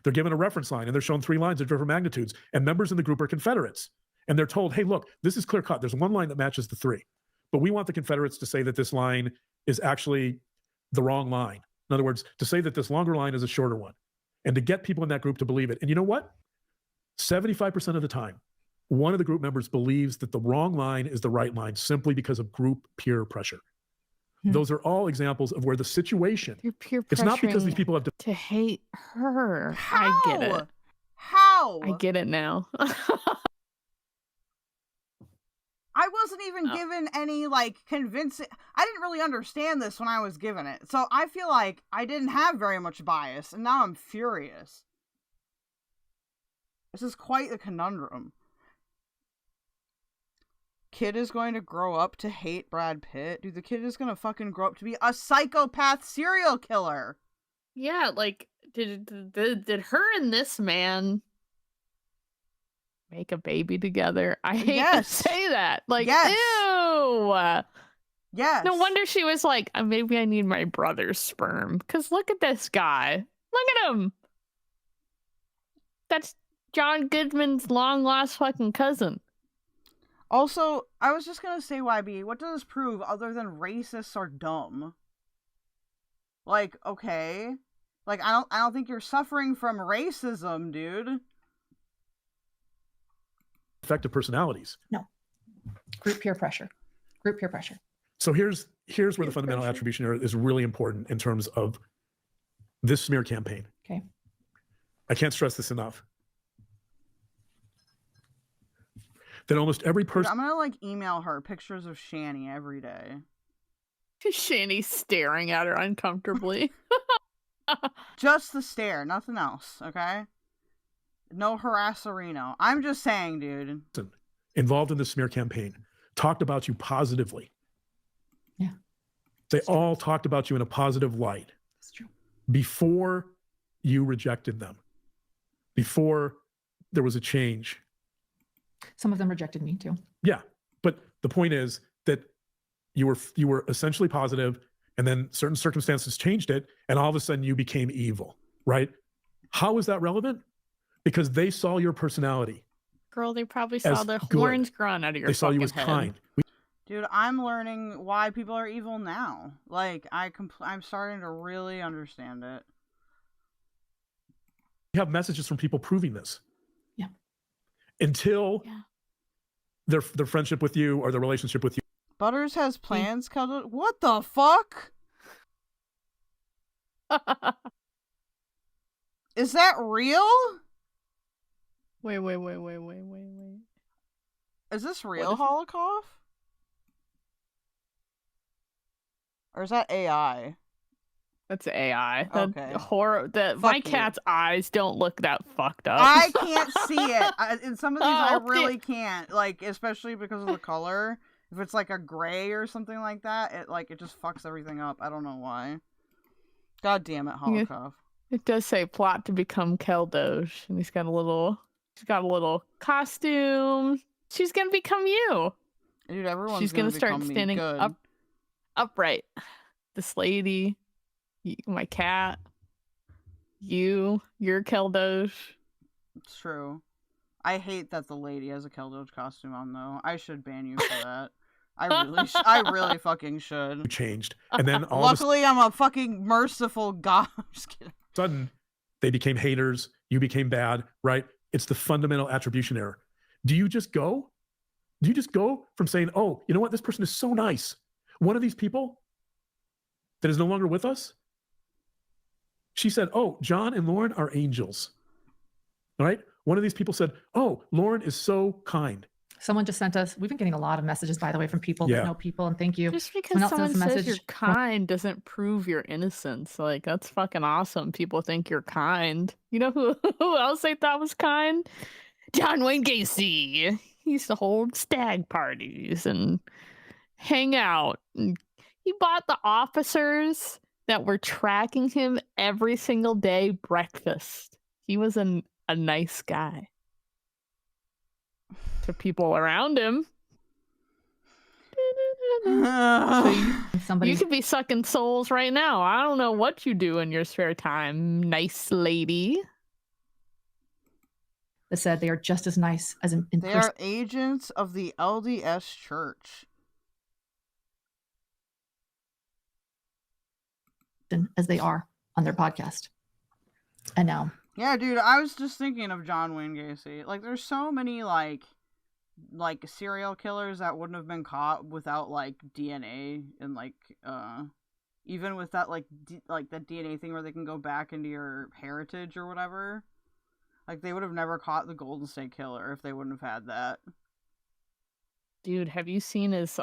They're given a reference line and they're shown 3 lines of different magnitudes, and members in the group are Confederates. And they're told, hey, look, this is clear cut. There's one line that matches the 3, but we want the Confederates to say that this line is actually the wrong line. In other words, to say that this longer line is a shorter one, and to get people in that group to believe it. And you know what? 75% of the time, one of the group members believes that the wrong line is the right line simply because of group peer pressure. Those are all examples of where the situation, it's not because these people have to hate her. How? I get it. How? I get it now. I wasn't even given any, like, convincing. I didn't really understand this when I was given it. So I feel like I didn't have very much bias, and now I'm furious. This is quite the conundrum. Kid is going to grow up to hate Brad Pitt. Dude, the kid is going to fucking grow up to be a psychopath serial killer. Yeah, like, did her and this man make a baby together? I hate to say that. Like, ew. Yes. No wonder she was like, maybe I need my brother's sperm. Because look at this guy. Look at him. That's John Goodman's long-lost fucking cousin. Also, I was just gonna say, YB, what does this prove other than racists are dumb? Like, okay. Like, I don't think you're suffering from racism, dude. Effective personalities. No. Group peer pressure. Group peer pressure. So here's where the fundamental attribution error is really important in terms of this smear campaign. Okay. I can't stress this enough. That almost every person. I'm gonna, like, email her pictures of Shani every day. Shani staring at her uncomfortably. Just the stare, nothing else, okay? No harasserino. I'm just saying, dude. Involved in the smear campaign talked about you positively. Yeah. They all talked about you in a positive light. That's true. Before you rejected them. Before there was a change. Some of them rejected me too. Yeah. But the point is that you were essentially positive, and then certain circumstances changed it, and all of a sudden you became evil, right? How is that relevant? Because they saw your personality. Girl, they probably saw the horns growing out of your They saw you as head. kind. Dude, I'm learning why people are evil now. Like, I'm starting to really understand it. You have messages from people proving this. Yeah. Until their friendship with you or their relationship with you. Butters has plans, Keldoge. What the fuck? Is that real? Wait. Is this real, Holocaust? Or is that AI? That's AI. Okay. My cat's eyes don't look that fucked up. I can't see it. In some of these, I really can't. Like, especially because of the color. If it's like a gray or something like that, it just fucks everything up. I don't know why. God damn it, Holocaust. It does say plot to become keldoge, and she's got a little costume. She's gonna become you. Dude, everyone's She's gonna start become me. standing Good. upright. This lady, my cat, you're keldoge. It's true. I hate that the lady has a keldoge costume on, though. I should ban you for that. I really fucking should. Changed. And then Luckily, I'm a fucking merciful god. I'm just kidding. Sudden, they became haters. You became bad, right? It's the fundamental attribution error. Do you just go from saying, oh, you know what? This person is so nice. One of these people that is no longer with us, she said, oh, John and Lauren are angels. All right? One of these people said, oh, Lauren is so kind. Someone just sent us, we've been getting a lot of messages, by the way, from people that know people, and thank you. Just because someone says you're kind doesn't prove your innocence. Like, that's fucking awesome. People think you're kind. You know who else they thought was kind? John Wayne Gacy. He used to hold stag parties and hang out. And he bought the officers that were tracking him every single day breakfast. He was a nice guy to people around him. So you could be sucking souls right now. I don't know what you do in your spare time, nice lady. That said they are just as nice as in They are agents of the LDS Church. As they are on their podcast. And now. Yeah, dude, I was just thinking of John Wayne Gacy. Like, there's so many, like serial killers that wouldn't have been caught without, like, DNA and, like, even with that, like, that DNA thing where they can go back into your heritage or whatever. Like, they would have never caught the Golden State Killer if they wouldn't have had that. Dude, have you seen his,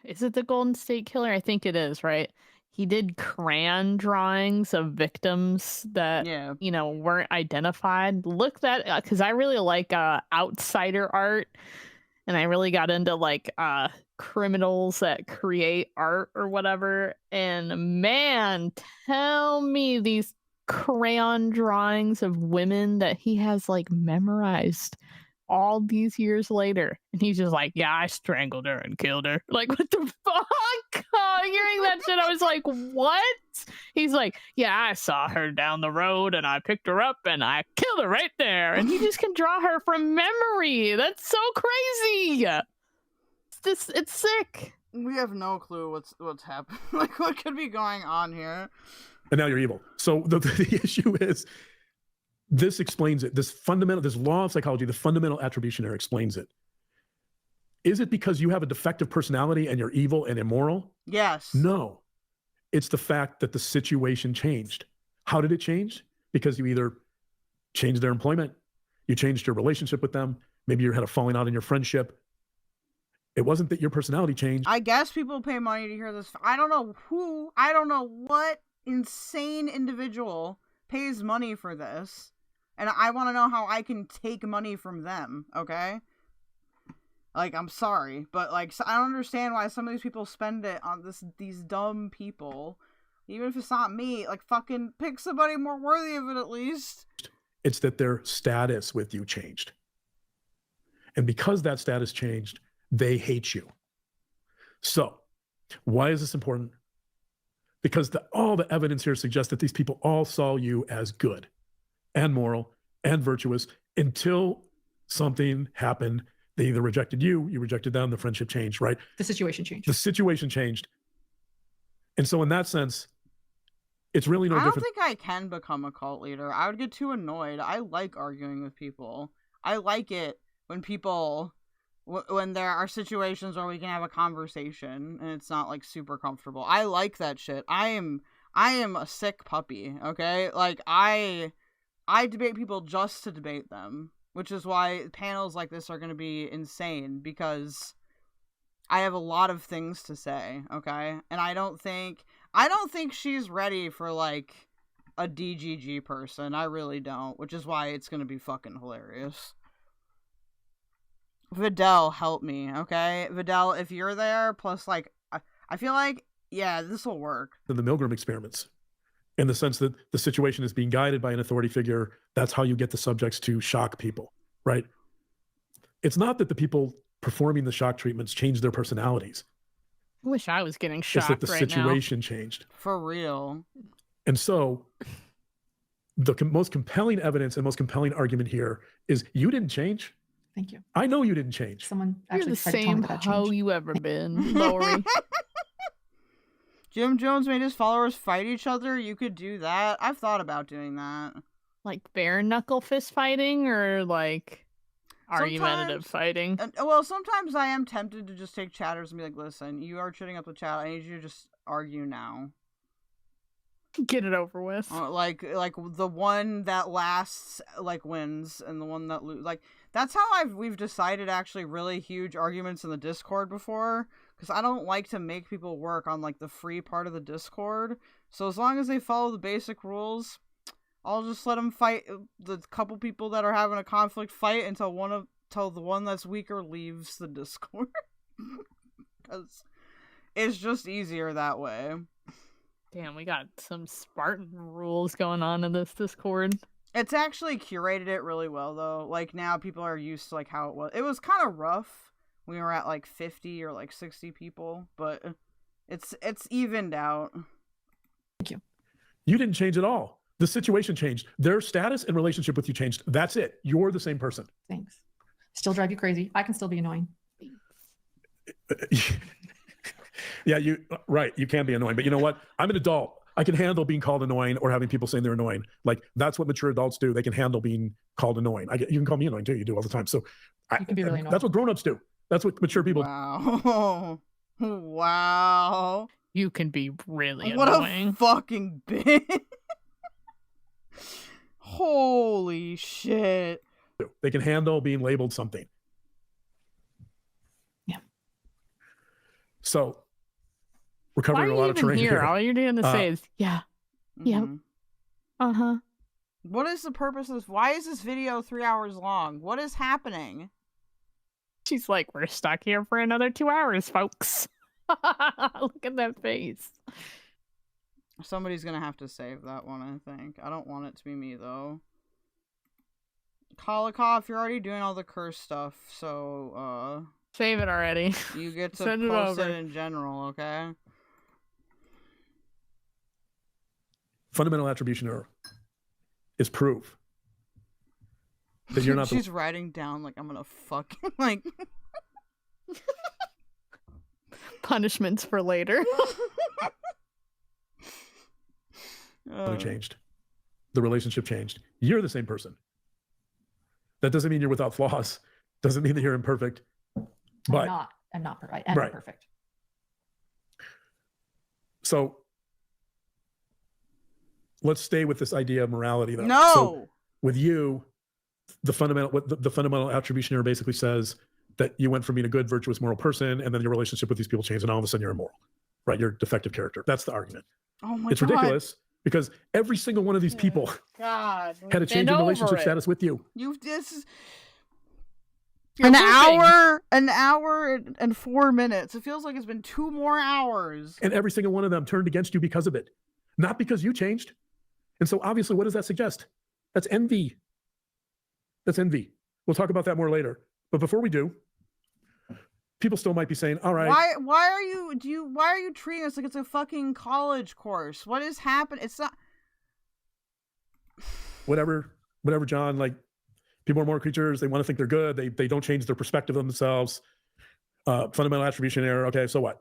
is it the Golden State Killer? I think it is, right? He did crayon drawings of victims that, weren't identified. Look that, because I really like outsider art, and I really got into, like, criminals that create art or whatever. And man, tell me these crayon drawings of women that he has, like, memorized all these years later, and he's just like, yeah, I strangled her and killed her. Like, what the fuck? Hearing that shit, I was like, what? He's like, yeah, I saw her down the road and I picked her up and I killed her right there. And he just can draw her from memory. That's so crazy. It's sick. We have no clue what's happening. Like, what could be going on here? And now you're evil. So the issue is, this explains it. This law of psychology, the fundamental attribution error explains it. Is it because you have a defective personality and you're evil and immoral? Yes. No. It's the fact that the situation changed. How did it change? Because you either changed their employment, you changed your relationship with them, maybe you had a falling out in your friendship. It wasn't that your personality changed. I guess people pay money to hear this. I don't know what insane individual pays money for this. And I want to know how I can take money from them, okay? Like, I'm sorry, but, like, I don't understand why some of these people spend it on these dumb people. Even if it's not me, like, fucking pick somebody more worthy of it at least. It's that their status with you changed. And because that status changed, they hate you. So, why is this important? Because all the evidence here suggests that these people all saw you as good and moral and virtuous until something happened. They either rejected you rejected them, the friendship changed, right? The situation changed. The situation changed. And so in that sense, it's really no different. I don't think I can become a cult leader. I would get too annoyed. I like arguing with people. I like it when when there are situations where we can have a conversation and it's not, like, super comfortable. I like that shit. I am a sick puppy, okay? Like, I debate people just to debate them, which is why panels like this are going to be insane, because I have a lot of things to say, okay? And I don't think she's ready for, like, a DGG person. I really don't, which is why it's going to be fucking hilarious. Vidal, help me, okay? Vidal, if you're there, plus, like, I feel like, yeah, this will work. In the Milgram experiments, in the sense that the situation is being guided by an authority figure, that's how you get the subjects to shock people, right? It's not that the people performing the shock treatments change their personalities. I wish I was getting shocked It's that the right situation changed. For real. And so the most compelling evidence and most compelling argument here is you didn't change. Thank you. I know you didn't change. Someone now. You're actually the tried to tell me same that I hoe changed. you ever been, Lori. Jim Jones made his followers fight each other. You could do that. I've thought about doing that. Like bare knuckle fist fighting or like argumentative fighting? Well, sometimes I am tempted to just take chatters and be like, listen, you are shitting up the chat. I need you to just argue now. Get it over with. Like the one that lasts like wins, and the one that like that's how we've decided actually really huge arguments in the Discord before, because I don't like to make people work on like the free part of the Discord. So as long as they follow the basic rules, I'll just let them fight the couple people that are having a conflict fight until the one that's weaker leaves the Discord, because it's just easier that way. Damn, we got some Spartan rules going on in this Discord. It's actually curated it really well, though. Like, now people are used to, like, how it was. It was kind of rough. We were at, like, 50 or, like, 60 people. But it's evened out. Thank you. You didn't change at all. The situation changed. Their status and relationship with you changed. That's it. You're the same person. Thanks. Still drive you crazy. I can still be annoying. Yeah, right. You can be annoying, but you know what? I'm an adult. I can handle being called annoying or having people saying they're annoying. Like, that's what mature adults do. They can handle being called annoying. You can call me annoying too. You do all the time. So you can be really annoying. That's what grown-ups do. That's what mature people do. Wow. You can be really what annoying. A fucking bitch. Holy shit. They can handle being labeled something. Yeah. So we're covering a lot of terrain here. All you're doing to say is, yeah. Yep. Uh-huh. What is the purpose of this? Why is this video 3 hours long? What is happening? She's like, we're stuck here for another 2 hours, folks. Look at that face. Somebody's gonna have to save that one, I think. I don't want it to be me, though. Kolikoff, you're already doing all the curse stuff, so, save it already. You get to Send post it over. it in general, okay? Fundamental attribution error is proof that you're not She's writing down, like, I'm gonna fucking, like... Punishments for later. Changed. The relationship changed. You're the same person. That doesn't mean you're without flaws. Doesn't mean that you're imperfect. But I'm not right. perfect. So let's stay with this idea of morality, though. No. So with you, the fundamental attribution error basically says that you went from being a good, virtuous, moral person, and then your relationship with these people changed, and all of a sudden you're immoral, right? You're a defective character. That's the argument. Oh my It's God. Because every single one of these people God, had a change in relationship status with you. This is You're an hour and 4 minutes. It feels like it's been 2 more hours. And every single one of them turned against you because of it, not because you changed. And so obviously, what does that suggest? That's envy. That's envy. We'll talk about that more later. But before we do, people still might be saying, all right. Why are you treating us like it's a fucking college course? What is happening? It's not Whatever, John, like, people are moral creatures. They want to think they're good. They don't change their perspective of themselves. Fundamental attribution error. Okay, so what?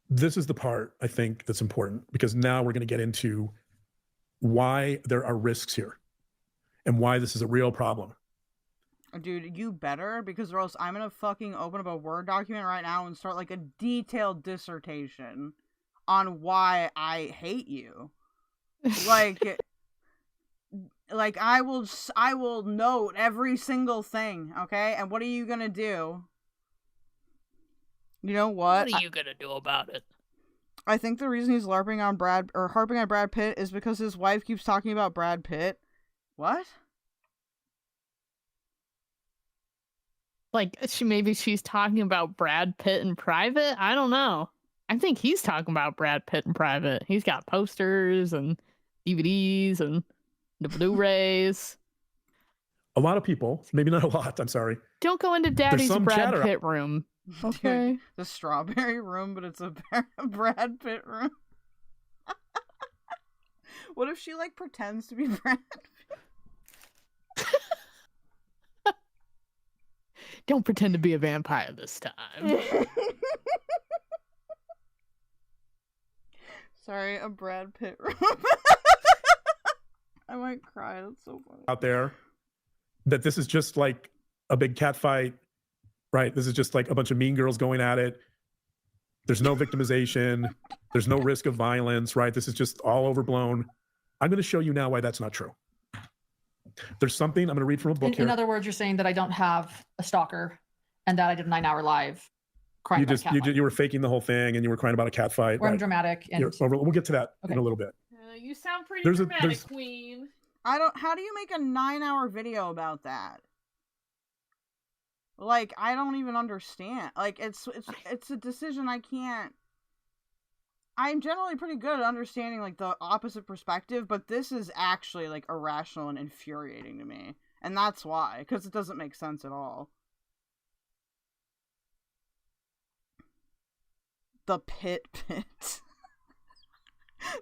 This is the part, I think, that's important, because now we're going to get into why there are risks here and why this is a real problem. Dude, you better, because or else I'm going to fucking open up a Word document right now and start like a detailed dissertation on why I hate you. Like, I will note every single thing, okay? And what are you going to do? You know what? What are you gonna do about it? I think the reason he's harping on Brad Pitt is because his wife keeps talking about Brad Pitt. What? Like maybe she's talking about Brad Pitt in private. I don't know. I think he's talking about Brad Pitt in private. He's got posters and DVDs and the Blu-rays. A lot of people, maybe not a lot, I'm sorry. Don't go into Daddy's some Brad chatter. Pitt room. Okay. Dude, the strawberry room, but it's a Brad Pitt room. What if she like pretends to be Brad Pitt? Don't pretend to be a vampire this time. Sorry, a Brad Pitt room. I might cry. That's so funny. Out there, that this is just like a big cat fight, right? This is just like a bunch of mean girls going at it. There's no victimization. There's no risk of violence, right? This is just all overblown. I'm going to show you now why that's not true. There's something, I'm going to read from a book here. In other words, you're saying that I don't have a stalker and that I did a 9-hour live crying about a cat fight. You were faking the whole thing and you were crying about a cat fight. Or I'm dramatic. And we'll get to that in a little bit. You sound pretty dramatic, Queen. How do you make a 9-hour video about that? Like, I don't even understand. Like, it's a decision I can't. I'm generally pretty good at understanding, like, the opposite perspective, but this is actually, like, irrational and infuriating to me. And that's why, because it doesn't make sense at all. The pit.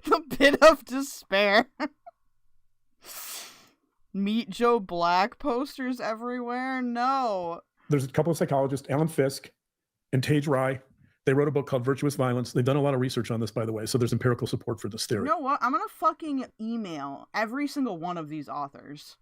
The pit of despair. Meet Joe Black posters everywhere? No. There's a couple of psychologists, Alan Fisk and Tage Rye. They wrote a book called Virtuous Violence. They've done a lot of research on this, by the way, so there's empirical support for this theory. You know what? I'm gonna fucking email every single one of these authors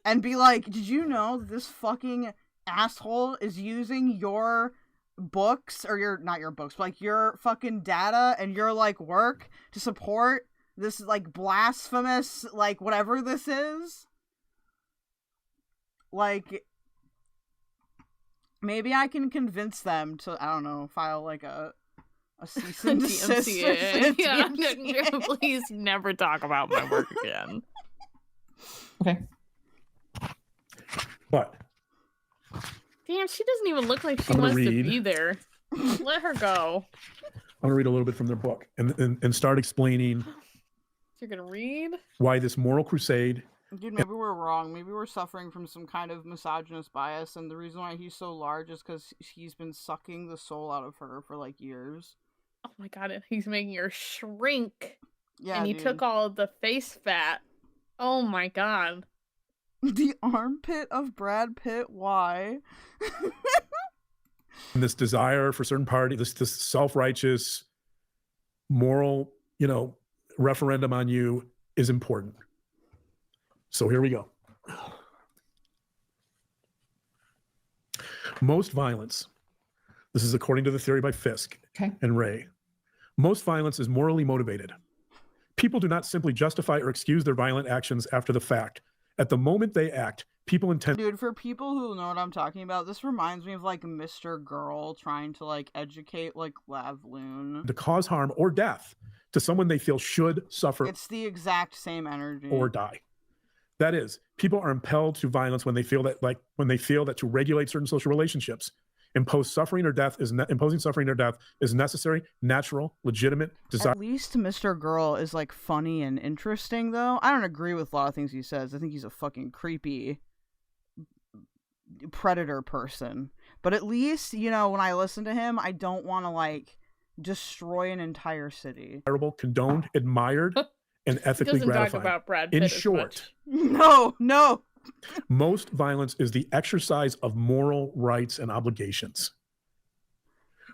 and be like, did you know that this fucking asshole is using your books, or not your books, but like your fucking data and your like work to support this like blasphemous, like whatever this is? Like, maybe I can convince them to, I don't know, file like a cease and desist. Yeah, please never talk about my work again. Okay. But damn, she doesn't even look like she wants to be there. Let her go. I'm going to read a little bit from their book and start explaining. You're going to read? Why this moral crusade. Dude, maybe we're wrong. Maybe we're suffering from some kind of misogynist bias, and the reason why he's so large is because he's been sucking the soul out of her for, like, years. Oh my god, he's making her shrink. Yeah, and he dude. took all of the face fat. Oh my god. The armpit of Brad Pitt, why? And this desire for certain party, this self-righteous, moral, referendum on you is important. So here we go. Most violence, this is according to the theory by Fisk and Ray, most violence is morally motivated. People do not simply justify or excuse their violent actions after the fact. At the moment they act, people intend. Dude, for people who know what I'm talking about, this reminds me of like Mr. Girl trying to like educate like Lavloon. To cause harm or death to someone they feel should suffer. It's the exact same energy. Or die. That is, people are impelled to violence when they feel that to regulate certain social relationships, imposing suffering or death is necessary, natural, legitimate, desire. At least Mr. Girl is like funny and interesting, though. I don't agree with a lot of things he says. I think he's a fucking creepy predator person. But at least, when I listen to him, I don't want to like destroy an entire city. Terrible, condoned, admired. And ethically gratifying. Talk about Brad Pitt in short, no. Most violence is the exercise of moral rights and obligations.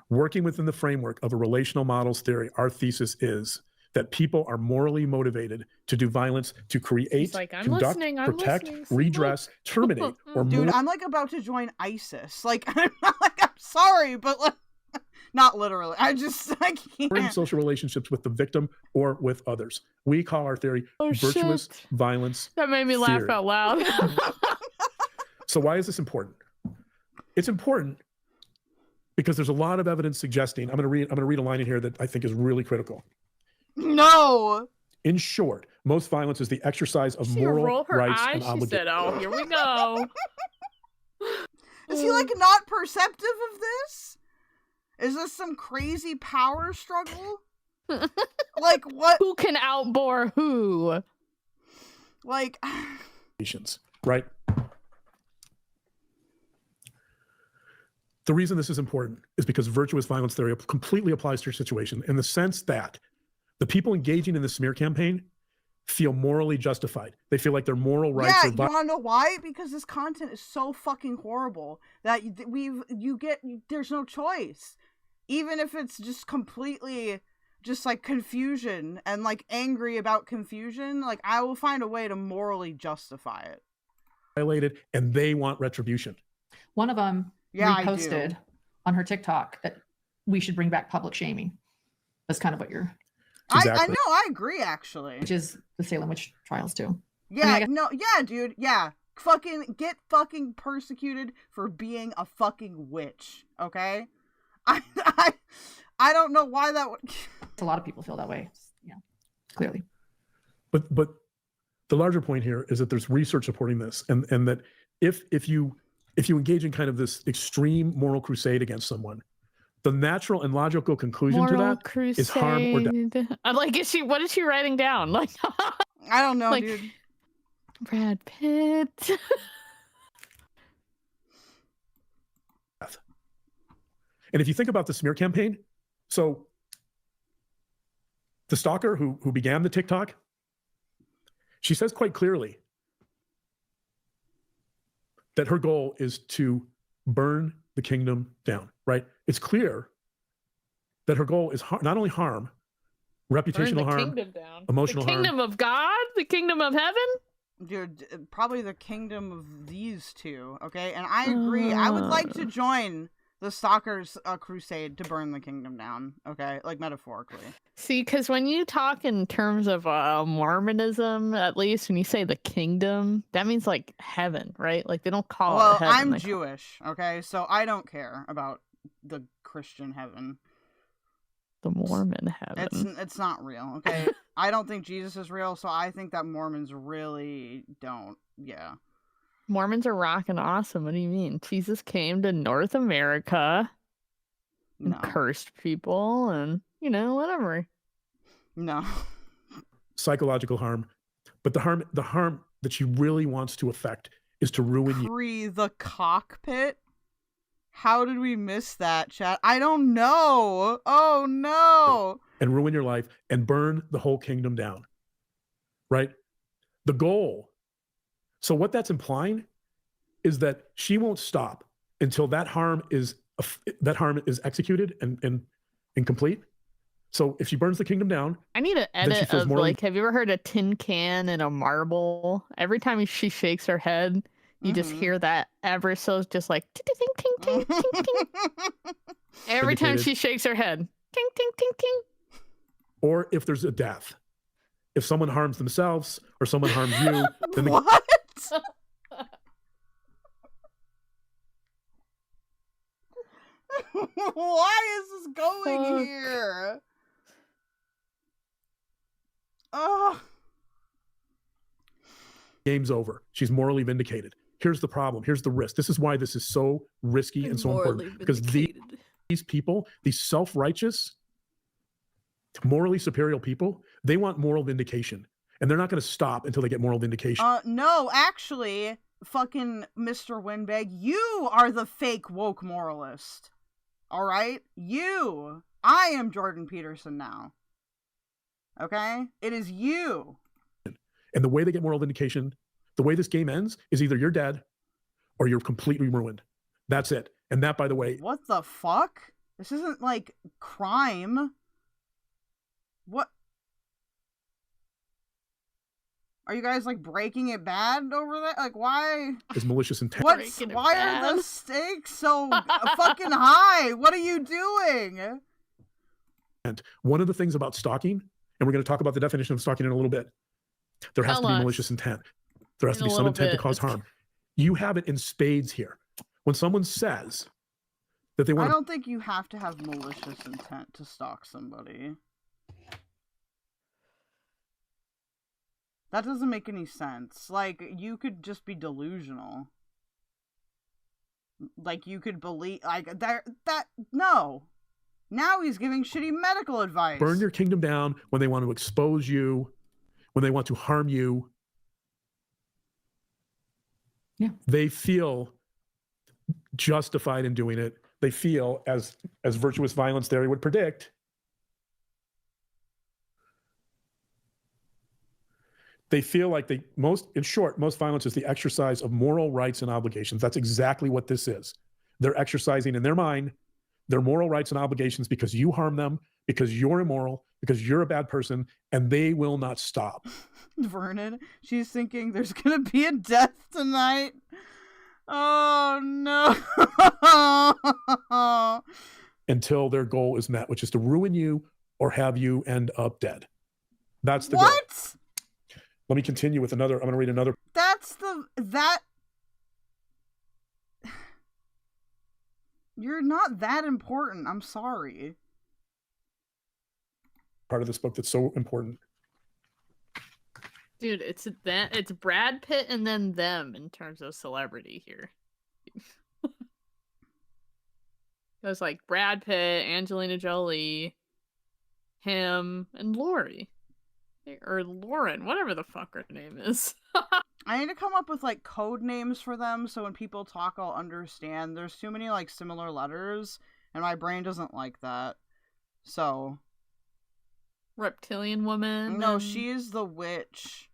Working within the framework of a relational models theory, our thesis is that people are morally motivated to do violence to create, conduct, protect, redress, terminate, or Dude, I'm like about to join ISIS. Like, I'm sorry, but like, not literally. I can't. Social relationships with the victim or with others. We call our theory virtuous violence. That made me laugh out loud. So why is this important? It's important because there's a lot of evidence suggesting. I'm going to read a line in here that I think is really critical. No. In short, most violence is the exercise of moral rights and obligations. She said, "Oh, here we go." Is he like not perceptive of this? Is this some crazy power struggle? Like what? Who can outbore who? Like, right? The reason this is important is because virtuous violence theory completely applies to your situation in the sense that the people engaging in the smear campaign feel morally justified. They feel like their moral rights yeah, are you want to know why? Because this content is so fucking horrible that there's no choice. Even if it's just completely just like confusion and like angry about confusion, like I will find a way to morally justify it. Violated, and they want retribution. One of them reposted on her TikTok that we should bring back public shaming. That's kind of what you're... I know, I agree, actually. Which is the Salem witch trials, too. Yeah, yeah, dude, yeah. Fucking get fucking persecuted for being a fucking witch, okay? I don't know why that would... A lot of people feel that way, yeah, clearly. But the larger point here is that there's research supporting this, and that if you engage in kind of this extreme moral crusade against someone, the natural and logical conclusion to that is harm or death. I'm like, what is she writing down? Like, I don't know, like, dude. Brad Pitt. And if you think about the smear campaign, so the stalker who began the TikTok, she says quite clearly that her goal is to burn the kingdom down, right? It's clear that her goal is not only harm, reputational harm, emotional harm. The kingdom of God? The kingdom of heaven? Dude, probably the kingdom of these two, okay? And I agree. I would like to join the stalkers' crusade to burn the kingdom down, okay? Like, metaphorically. See, because when you talk in terms of Mormonism, at least, when you say the kingdom, that means, like, heaven, right? Like, they don't call it heaven. I'm Jewish, okay? So I don't care about the Christian heaven. The Mormon heaven. It's not real, okay? I don't think Jesus is real, so I think that Mormons really don't, yeah. Mormons are rockin' awesome. What do you mean? Jesus came to North America and cursed people and, whatever. No. Psychological harm. But the harm that she really wants to affect is to ruin you. Free the cockpit? How did we miss that, chat? I don't know. Oh, no. And ruin your life and burn the whole kingdom down. Right? The goal. So what that's implying is that she won't stop until that harm is executed and complete. So if she burns the kingdom down, I need an edit of like, have you ever heard a tin can and a marble? Every time she shakes her head, you just hear that ever so just like ting ting ting ting ting ting. Every time she shakes her head, ting ting ting ting. Or if there's a death, if someone harms themselves or someone harms you, then what? Why is this going here? Oh. Game's over. She's morally vindicated. Here's the problem. Here's the risk. This is why this is so risky and so important. Because these people, these self-righteous, morally superior people, they want moral vindication. And they're not going to stop until they get moral vindication. No, actually, fucking Mr. Windbag, you are the fake woke moralist. All right? You. I am Jordan Peterson now. Okay? It is you. And the way they get moral vindication, the way this game ends, is either you're dead or you're completely ruined. That's it. And that, by the way... What the fuck? This isn't, like, crime. What? Are you guys, like, breaking it bad over that? Like, why? Is malicious intent. Why are the stakes so fucking high? What are you doing? And one of the things about stalking, and we're going to talk about the definition of stalking in a little bit, there has to be malicious intent. There has to be some intent to cause harm. You have it in spades here. When someone says that they want I don't think you have to have malicious intent to stalk somebody. That doesn't make any sense. Like, you could just be delusional. Like, you could believe, like, that, no. Now he's giving shitty medical advice. Burn your kingdom down when they want to expose you, when they want to harm you. Yeah. They feel justified in doing it. They feel, as virtuous violence theory would predict, they feel like in short, most violence is the exercise of moral rights and obligations. That's exactly what this is. They're exercising in their mind their moral rights and obligations because you harm them, because you're immoral, because you're a bad person, and they will not stop. Vernon, she's thinking there's gonna be a death tonight. Oh no. Until their goal is met, which is to ruin you or have you end up dead. That's the goal. What? Let me continue with another. I'm going to read another. You're not that important. I'm sorry. Part of this book that's so important. Dude, it's Brad Pitt and then them in terms of celebrity here. It was like Brad Pitt, Angelina Jolie, him, and Lori. Or Lauren, whatever the fuck her name is. I need to come up with, like, code names for them so when people talk, I'll understand. There's too many, like, similar letters, and my brain doesn't like that. So. Reptilian woman? No, she's the witch.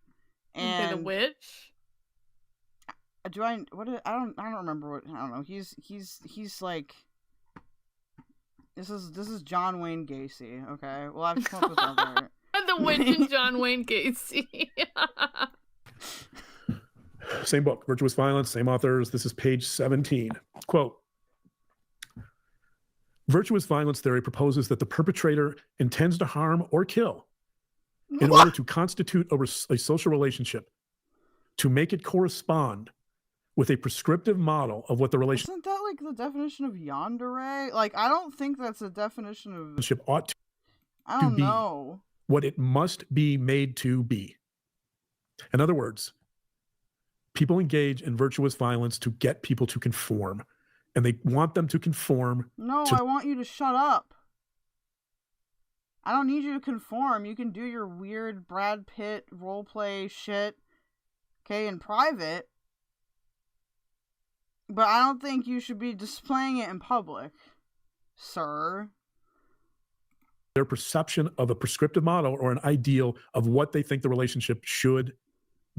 And okay, the witch? I don't remember what, I don't know. He's like, this is John Wayne Gacy, okay? Well, I've come up with other. The witch and John Wayne Gacy. Same book, Virtuous Violence, same authors. This is page 17. Quote, virtuous violence theory proposes that the perpetrator intends to harm or kill in order to constitute a social relationship, to make it correspond with a prescriptive model of what the relationship Isn't that like the definition of yandere? Like, I don't think that's a definition of... ought to I don't be know. What it must be made to be. In other words, people engage in virtuous violence to get people to conform, and they want them to conform. No, I want you to shut up. I don't need you to conform. You can do your weird Brad Pitt roleplay shit, okay, in private. But I don't think you should be displaying it in public, sir. Their perception of a prescriptive model or an ideal of what they think the relationship should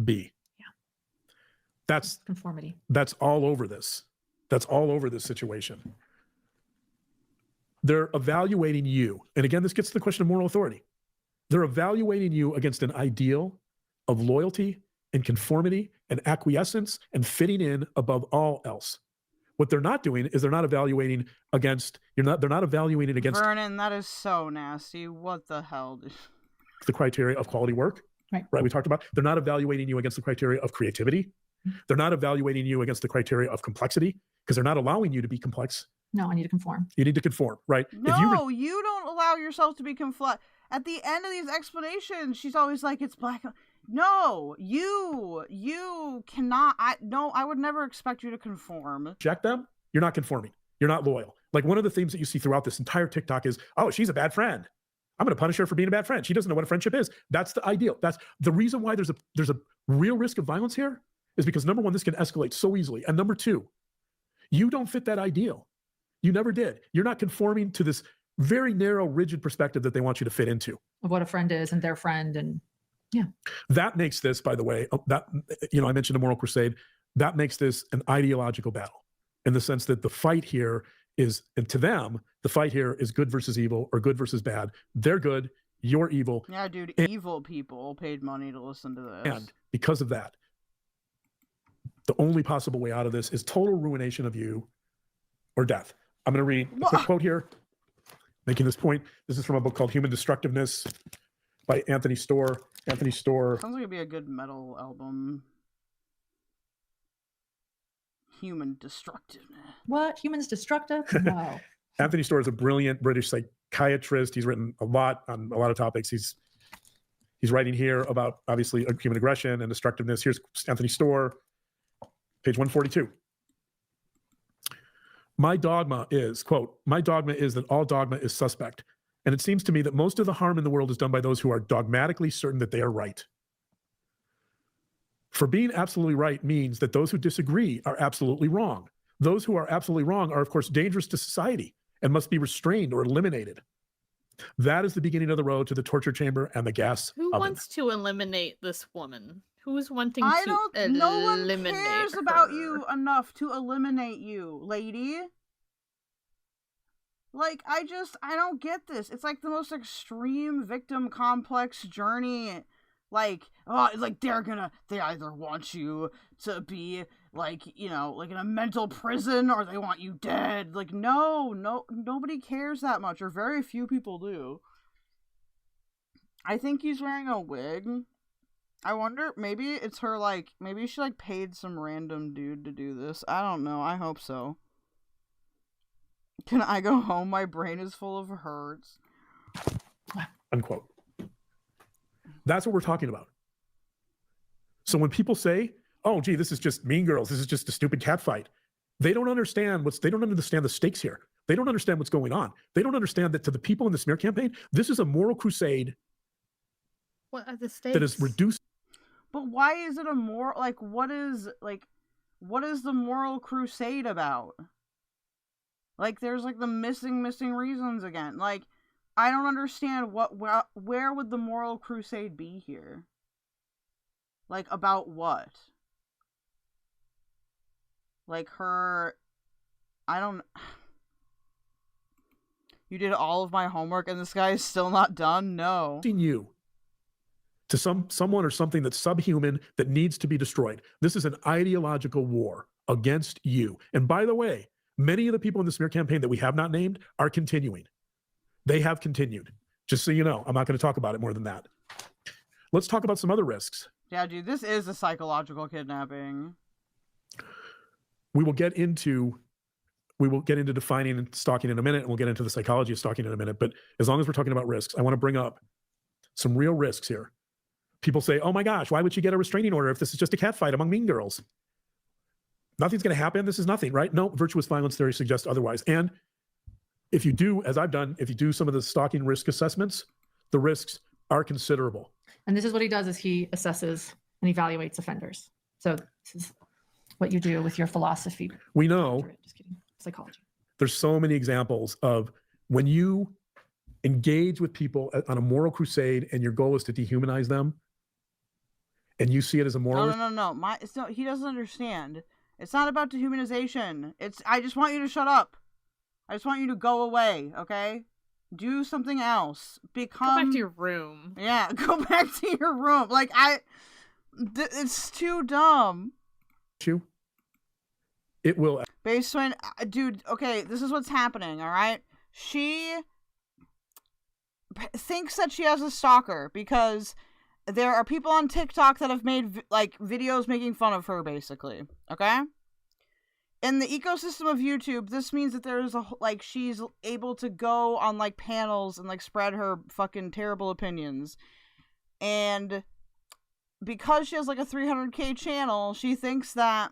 be. Yeah. That's conformity. That's all over this. That's all over this situation. They're evaluating you. And again, this gets to the question of moral authority. They're evaluating you against an ideal of loyalty and conformity and acquiescence and fitting in above all else. What they're not doing is they're not evaluating against, they're not evaluating against Vernon, that is so nasty. What the hell? The criteria of quality work. Right. We talked about, they're not evaluating you against the criteria of creativity. They're not evaluating you against the criteria of complexity because they're not allowing you to be complex. No, I need to conform. You need to conform, right? No, you don't allow yourself to be At the end of these explanations, she's always like, it's black. No, you cannot. I would never expect you to conform. Check them. You're not conforming. You're not loyal. Like one of the themes that you see throughout this entire TikTok is, oh, she's a bad friend. I'm going to punish her for being a bad friend. She doesn't know what a friendship is. That's the ideal. That's the reason why there's a real risk of violence here is because number one, this can escalate so easily. And number two, you don't fit that ideal. You never did. You're not conforming to this very narrow, rigid perspective that they want you to fit into. Of what a friend is and their friend. And yeah. That makes this, by the way, I mentioned a moral crusade. That makes this an ideological battle in the sense that the fight here is, and to them, the fight here is good versus evil or good versus bad. They're good, you're evil. Yeah, dude, evil people paid money to listen to this. And because of that, the only possible way out of this is total ruination of you or death. I'm going to read a quick quote here, making this point. This is from a book called Human Destructiveness by Anthony Storr. Anthony Storr. Sounds like it'd be a good metal album. Human Destructiveness. What? Humans destructive? No. Anthony Storr is a brilliant British psychiatrist. He's written a lot on a lot of topics. He's writing here about, obviously, human aggression and destructiveness. Here's Anthony Storr, page 142. My dogma is, quote, my dogma is that all dogma is suspect. And it seems to me that most of the harm in the world is done by those who are dogmatically certain that they are right. For being absolutely right means that those who disagree are absolutely wrong. Those who are absolutely wrong are, of course, dangerous to society and must be restrained or eliminated. That is the beginning of the road to the torture chamber and the gas Who oven. wants to eliminate this woman? Who's wanting I to don't. No one eliminate cares her? about you enough to eliminate you, lady. Like, I don't get this. It's like the most extreme victim complex journey. Like, oh, like they either want you to be like, you know, like in a mental prison or they want you dead. Like, no, nobody cares that much, or very few people do. I think he's wearing a wig. I wonder, maybe it's her, like, maybe she, like, paid some random dude to do this. I don't know. I hope so. Can I go home? My brain is full of hurts. Unquote. That's what we're talking about. So when people say, oh, gee, this is just Mean Girls, this is just a stupid cat fight, they don't understand they don't understand the stakes here. They don't understand what's going on. They don't understand that to the people in the smear campaign, this is a moral crusade. What are the stakes? That is reduced. But why is it a moral, like, what is the moral crusade about? Like, there's, like, the missing reasons again. Like, I don't understand where would the moral crusade be here? Like, about what? Like, her, I don't, you did all of my homework and this guy is still not done? No. You to someone or something that's subhuman that needs to be destroyed. This is an ideological war against you. And by the way, many of the people in the smear campaign that we have not named are continuing. They have continued. Just so you know, I'm not going to talk about it more than that. Let's talk about some other risks. Yeah, dude, this is a psychological kidnapping. We will get into defining stalking in a minute, and we'll get into the psychology of stalking in a minute. But as long as we're talking about risks, I want to bring up some real risks here. People say, oh my gosh, why would you get a restraining order if this is just a cat fight among mean girls? Nothing's going to happen. This is nothing, right? No, virtuous violence theory suggests otherwise. And if you do, as I've done, if you do some of the stalking risk assessments, the risks are considerable. And this is what he does: is he assesses and evaluates offenders. So this is what you do with your philosophy. We know, just kidding, psychology. There's so many examples of when you engage with people on a moral crusade and your goal is to dehumanize them, and you see it as a moral. No. He doesn't understand. It's not about dehumanization. I just want you to shut up. I just want you to go away, okay? Do something else. Go back to your room. Yeah, go back to your room. Like, it's too dumb. It will. Based on, dude, okay, this is what's happening, all right? She thinks that she has a stalker because there are people on TikTok that have made, like, videos making fun of her, basically, okay? In the ecosystem of YouTube, this means that there's she's able to go on, like, panels and, like, spread her fucking terrible opinions. And because she has, like, a 300K channel, she thinks that,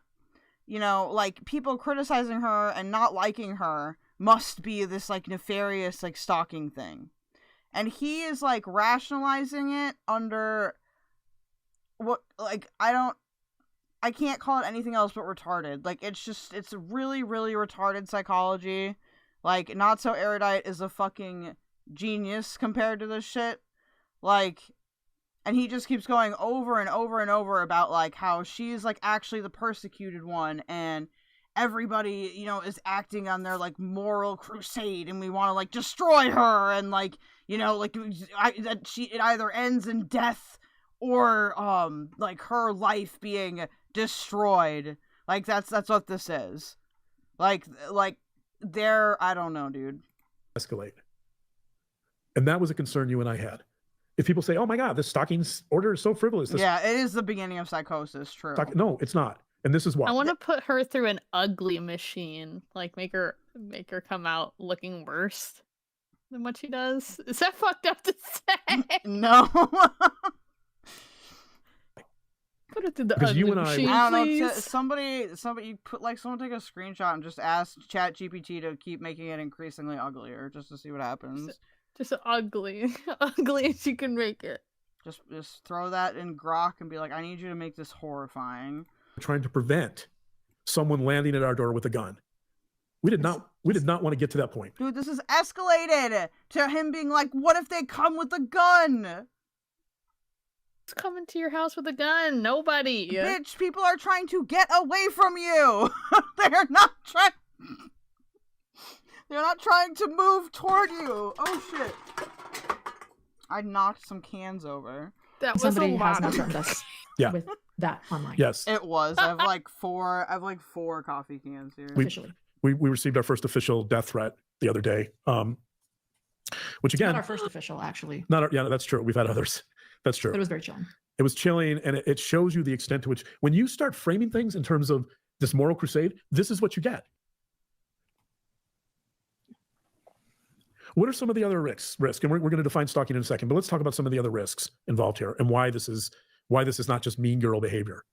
you know, like, people criticizing her and not liking her must be this, like, nefarious, like, stalking thing. And he is, like, rationalizing it under what, like, I can't call it anything else but retarded. Like, it's really, really retarded psychology. Like, Not So Erudite is a fucking genius compared to this shit. Like, and he just keeps going over and over and over about, like, how she's, like, actually the persecuted one, and everybody, you know, is acting on their, like, moral crusade, and we want to, like, destroy her, and, like, you know, like, it either ends in death or, like, her life being destroyed. Like, that's what this is. Like, I don't know, dude. Escalate. And that was a concern you and I had. If people say, oh my God, this stalking order is so frivolous. Yeah, it is the beginning of psychosis, true. No, it's not. And this is why. I want to put her through an ugly machine. Like, make her come out looking worse than what she does. Is that fucked up to say? No. Put it through the Because you ugly and I- machine, I don't know. please. Somebody put like someone take a screenshot and just ask ChatGPT to keep making it increasingly uglier, just to see what happens. Just ugly, ugly as you can make it. Just throw that in Grok and be like, I need you to make this horrifying. trying to prevent someone landing at our door with a gun. We did not want to get to that point. Dude, this is escalated to him being like, what if they come with a gun? Who's coming to your house with a gun? Nobody. Bitch, people are trying to get away from you. They're not trying to move toward you. Oh shit. I knocked some cans over. That was Somebody a has lot. not threatened us Yeah. with that online. Yes. It was. I have like four coffee cans here. We received our first official death threat the other day. Which again, Not our first official, actually. yeah, that's true. We've had others. That's true. But it was very chilling. It was chilling, and it shows you the extent to which, when you start framing things in terms of this moral crusade, this is what you get. What are some of the other risks? And we're going to define stalking in a second, but let's talk about some of the other risks involved here and why this is not just mean girl behavior.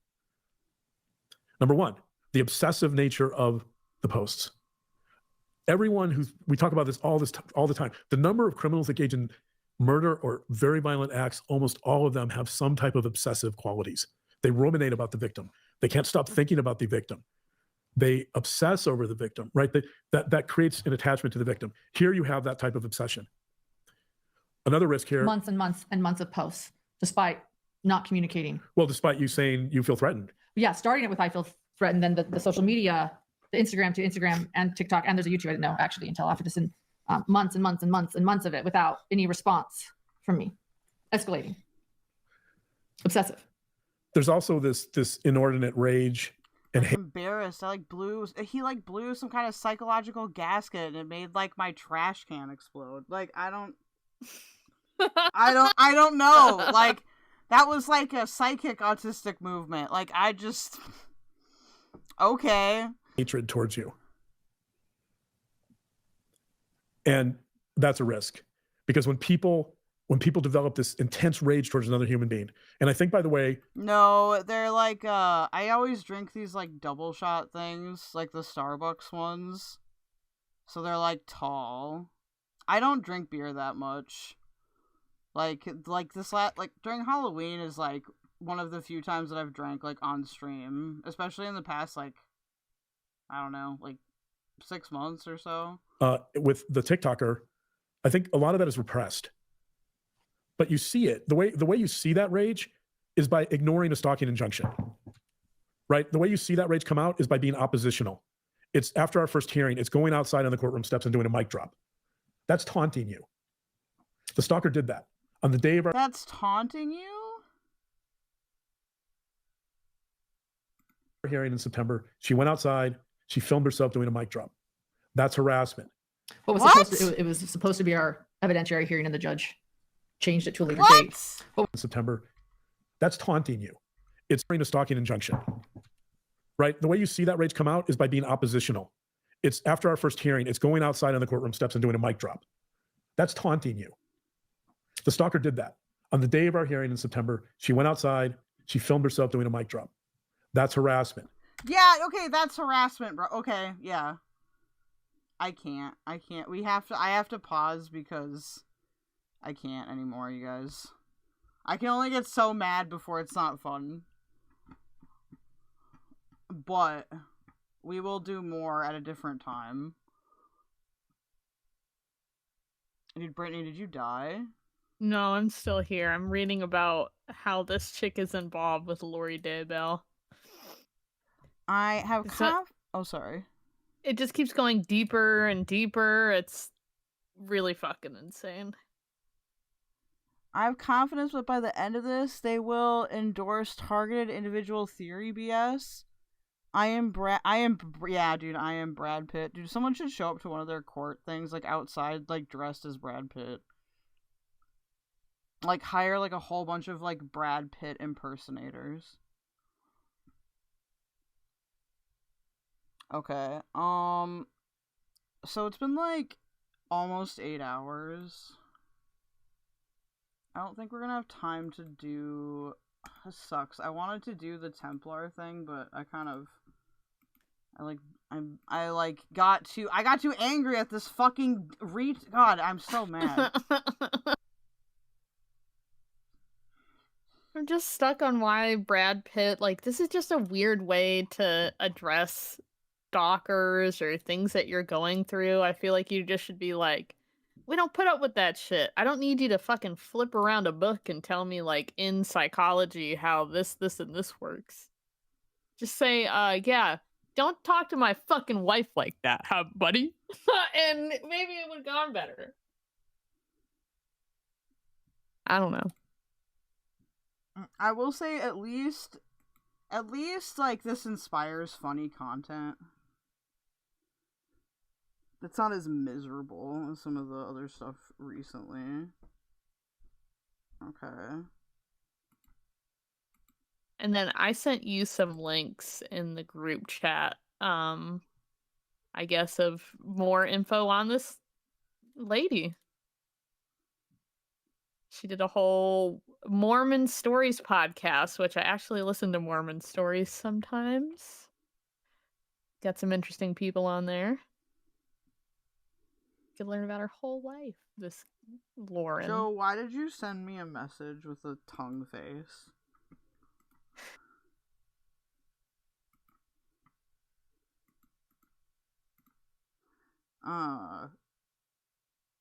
Number one, the obsessive nature of the posts. Everyone we talk about this all the time. The number of criminals engaged in murder or very violent acts, almost all of them have some type of obsessive qualities. They ruminate about the victim. They can't stop thinking about the victim. They obsess over the victim, right? That creates an attachment to the victim. Here you have that type of obsession. Another risk here. Months and months and months of posts, despite not communicating. Well, despite you saying you feel threatened. Yeah, starting it with I feel threatened, then the social media, the Instagram to Instagram and TikTok, and there's a YouTube I didn't know actually until after this, and months and months and months and months of it without any response from me. Escalating. Obsessive. There's also this inordinate rage and hate. Embarrassed. He blew some kind of psychological gasket and it made like my trash can explode. Like I don't know. Like that was like a psychic autistic movement. Like I just okay. Hatred towards you. And that's a risk, because when people develop this intense rage towards another human being, and I think, by the way, no, they're like I always drink these like double shot things, like the Starbucks ones, so they're like tall. I don't drink beer that much. Like during Halloween is like one of the few times that I've drank like on stream, especially in the past like I don't know, like 6 months or so. With the TikToker, I think a lot of that is repressed. But you see it. The way you see that rage is by ignoring a stalking injunction. Right? The way you see that rage come out is by being oppositional. It's after our first hearing, it's going outside on the courtroom steps and doing a mic drop. That's taunting you. The stalker did that. On the day of our That's taunting you? hearing in September, she went outside, she filmed herself doing a mic drop. That's harassment. What was supposed to, it was supposed to be our evidentiary hearing, and the judge changed it to a later date. In September, that's taunting you. It's a stalking injunction. Right? The way you see that rage come out is by being oppositional. It's after our first hearing, it's going outside on the courtroom steps and doing a mic drop. That's taunting you. The stalker did that. On the day of our hearing in September, she went outside, she filmed herself doing a mic drop. That's harassment. Yeah, okay, that's harassment, bro. Okay, yeah. I can't. I have to pause because I can't anymore, you guys. I can only get so mad before it's not fun. But we will do more at a different time. Dude, Brittany, did you die? No, I'm still here. I'm reading about how this chick is involved with Lori Daybell. I have oh, sorry. It just keeps going deeper and deeper. It's really fucking insane. I have confidence that by the end of this, they will endorse targeted individual theory BS. Yeah, dude, I am Brad Pitt. Dude, someone should show up to one of their court things, like, outside, like, dressed as Brad Pitt. Like, hire, like, a whole bunch of, like, Brad Pitt impersonators. Okay, so it's been, like, almost 8 hours. I don't think we're gonna have time to do This sucks. I wanted to do the Templar thing, but I got too angry at this fucking God, I'm so mad. I'm just stuck on why Brad Pitt, like, this is just a weird way to address stalkers or things that you're going through. I feel like you just should be like, we don't put up with that shit. I don't need you to fucking flip around a book and tell me, like, in psychology how this, and this works. Just say, yeah, don't talk to my fucking wife like that, huh, buddy? And maybe it would have gone better. I don't know. I will say at least like this inspires funny content. It's not as miserable as some of the other stuff recently. Okay. And then I sent you some links in the group chat, I guess, of more info on this lady. She did a whole Mormon Stories podcast, which I actually listen to Mormon Stories sometimes. Got some interesting people on there. You can learn about her whole life, this Lauren. Joe, why did you send me a message with a tongue face?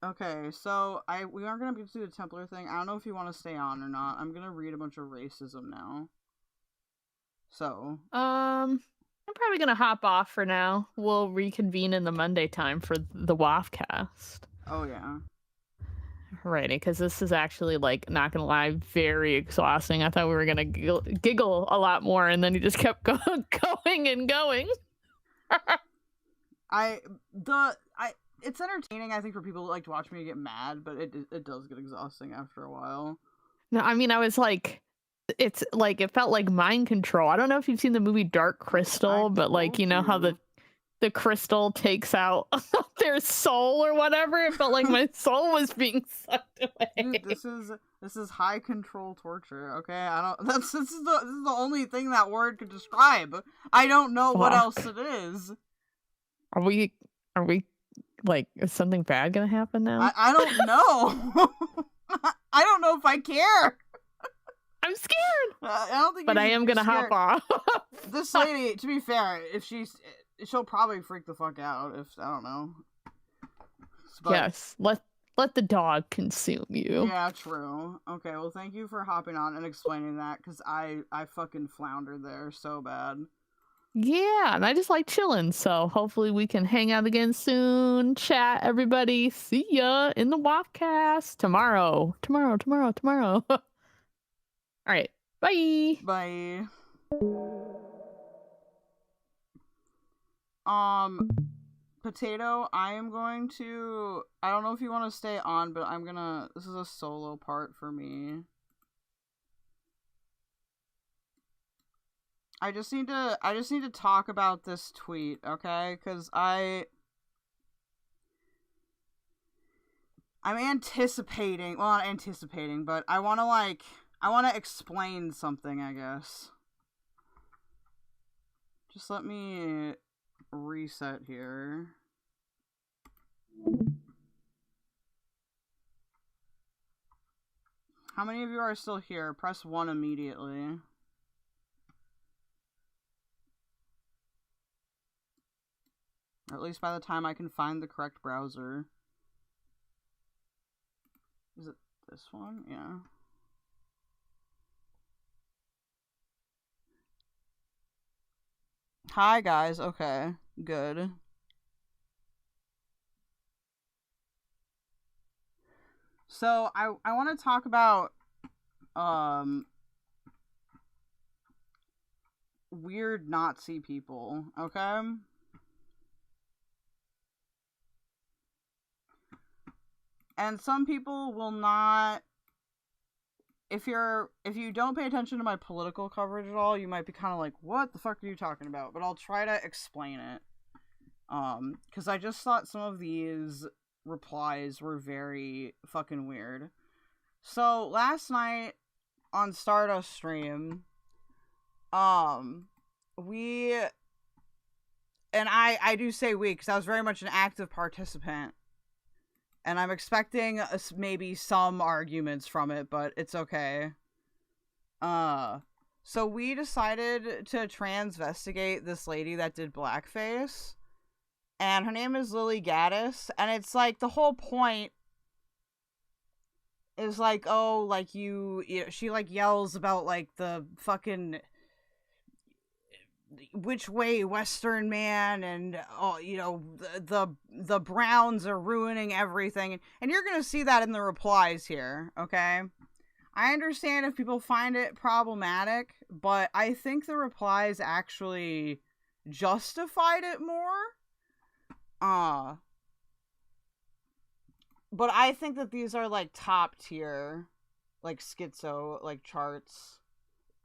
Okay, so we aren't gonna get to the Templar thing. I don't know if you want to stay on or not. I'm gonna read a bunch of racism now. So, I'm probably gonna hop off for now. We'll reconvene in the Monday time for the WAFcast. Oh yeah. Righty, because this is actually, like, not gonna lie, very exhausting. I thought we were gonna giggle a lot more, and then you just kept going and going. It's entertaining, I think, for people who like to watch me get mad, but it does get exhausting after a while. No, I mean, I was like, it's like, it felt like mind control. I don't know if you've seen the movie Dark Crystal, but like, you know how the crystal takes out their soul or whatever? It felt like my soul was being sucked away. Dude, this is high control torture, okay? This is the only thing that word could describe. I don't know what else it is. Are we like, is something bad gonna happen now? I don't know. I don't know if I care. I'm scared. I don't think. But I am gonna hop off. This lady, to be fair, she'll probably freak the fuck out. If I don't know. But, yes, let the dog consume you. Yeah, true. Okay, well, thank you for hopping on and explaining that, because I fucking floundered there so bad. Yeah, and I just like chilling, so hopefully we can hang out again soon. Chat, everybody. See ya in the WAFcast tomorrow. All right, bye. Bye. Potato, I don't know if you want to stay on, but this is a solo part for me. I just need to talk about this tweet, okay? Because I'm anticipating, well, not anticipating, but I want to explain something, I guess. Just let me reset here. How many of you are still here? Press 1 immediately. Or at least by the time I can find the correct browser. Is it this one? Yeah. Hi guys, okay, good. So I want to talk about weird Nazi people, okay? And some people will not, if you don't pay attention to my political coverage at all, you might be kind of like, what the fuck are you talking about? But I'll try to explain it. Because I just thought some of these replies were very fucking weird. So last night, on Stardust stream, we, and I do say we, because I was very much an active participant, and I'm expecting maybe some arguments from it, but it's okay. So we decided to transvestigate this lady that did blackface, and her name is Lily Gaddis, and it's like, the whole point is like, oh, like you know, she like yells about like the fucking which way Western man, and oh, you know, the Browns are ruining everything, and you're gonna see that in the replies here, okay? I understand if people find it problematic, but I think the replies actually justified it more. But I think that these are like top tier, like schizo, like charts.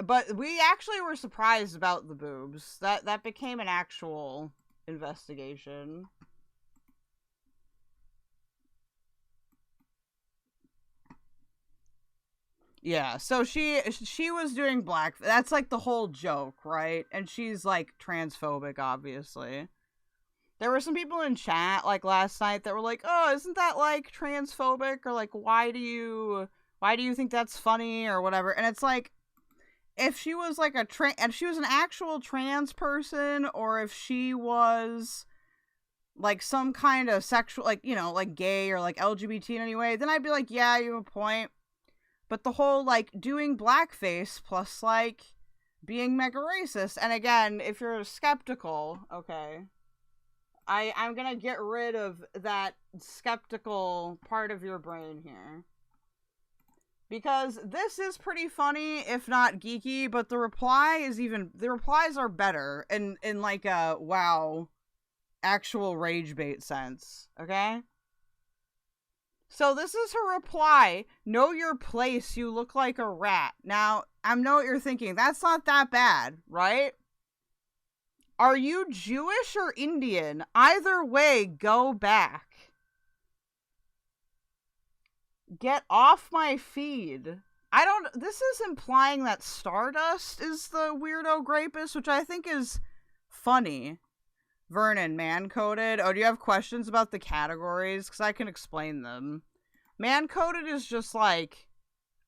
But we actually were surprised about the boobs. That became an actual investigation. Yeah, so she was doing black. That's like the whole joke, right? And she's like transphobic, obviously. There were some people in chat like last night that were like, "Oh, isn't that like transphobic?" Or like, "Why do you think that's funny?" or whatever. And it's like, if she was like and she was an actual trans person, or if she was like some kind of sexual, like, you know, like gay or like LGBT in any way, then I'd be like, yeah, you have a point. But the whole, like, doing blackface plus, like, being mega racist. And again, if you're skeptical, okay, I'm gonna get rid of that skeptical part of your brain here. Because this is pretty funny, if not geeky, but the replies are better in like a, wow, actual rage bait sense, okay? So this is her reply. "Know your place, you look like a rat." Now, I know what you're thinking. That's not that bad, right? Are you Jewish or Indian? Either way, go back. Get off my feed. This is implying that Stardust is the weirdo grapist, which I think is funny. Vernon, man-coded. Oh, do you have questions about the categories? Because I can explain them. Man-coded is just, like,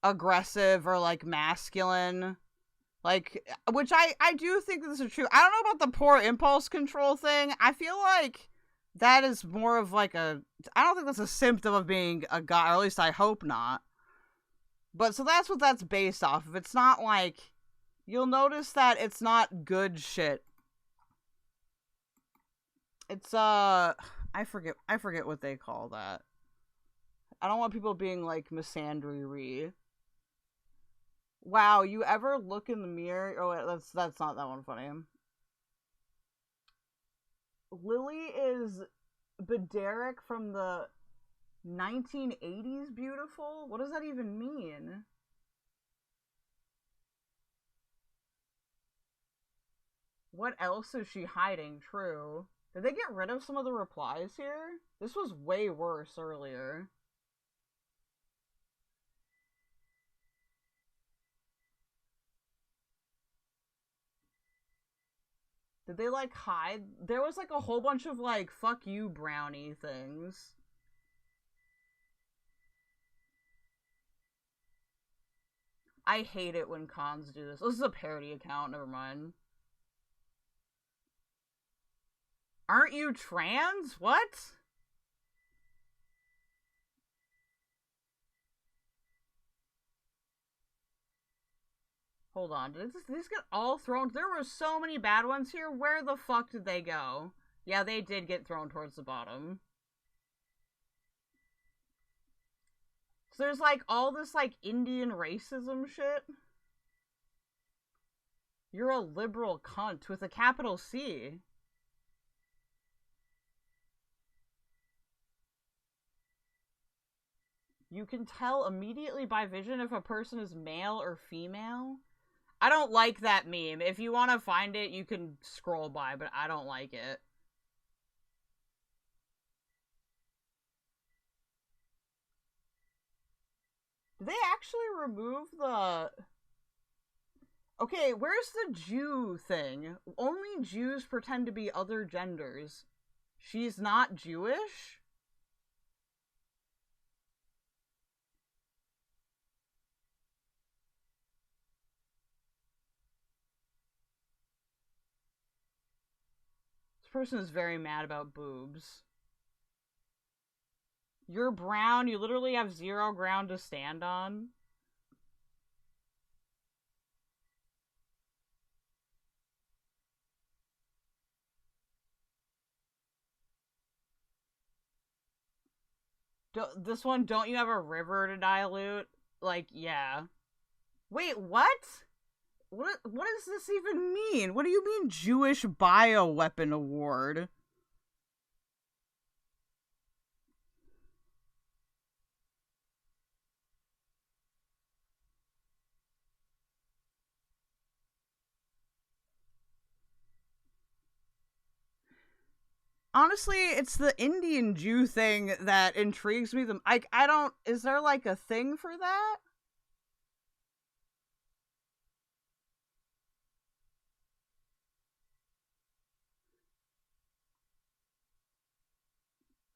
aggressive or, like, masculine. Like, which I do think this is true. I don't know about the poor impulse control thing. I feel like that is more of, like, I don't think that's a symptom of being a guy, or at least I hope not. But, so that's what that's based off of. It's not, like, you'll notice that it's not good shit. It's, I forget what they call that. I don't want people being, like, misandry-y. Wow, you ever look in the mirror? Oh, wait, that's not that one funny. Lily is Bederic from the 1980s beautiful? What does that even mean? What else is she hiding? True. Did they get rid of some of the replies here? This was way worse earlier. Did they, like, hide? There was, like, a whole bunch of, like, fuck you brownie things. I hate it when cons do this. This is a parody account, never mind. Aren't you trans? What? Hold on, did these get all thrown? There were so many bad ones here. Where the fuck did they go? Yeah, they did get thrown towards the bottom. So there's, like, all this, like, Indian racism shit. You're a liberal cunt with a capital C. You can tell immediately by vision if a person is male or female. I don't like that meme. If you want to find it, you can scroll by, but I don't like it. Did they actually remove the... Okay, where's the Jew thing? Only Jews pretend to be other genders. She's not Jewish? This person is very mad about boobs. You're brown, you literally have zero ground to stand on. This one, don't you have a river to dilute? Like, yeah. Wait, what? What does this even mean? What do you mean Jewish bioweapon award? Honestly, it's the Indian Jew thing that intrigues me. I don't... Is there, like, a thing for that?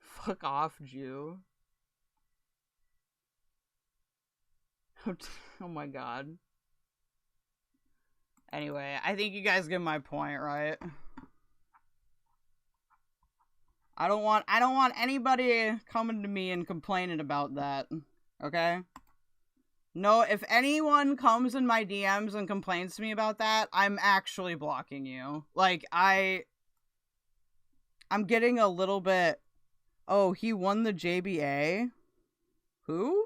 Fuck off, Jew. Oh my god. Anyway, I think you guys get my point, right? I don't want anybody coming to me and complaining about that. Okay? No, if anyone comes in my DMs and complains to me about that, I'm actually blocking you. Like, I'm getting a little bit... Oh, he won the JBA? Who?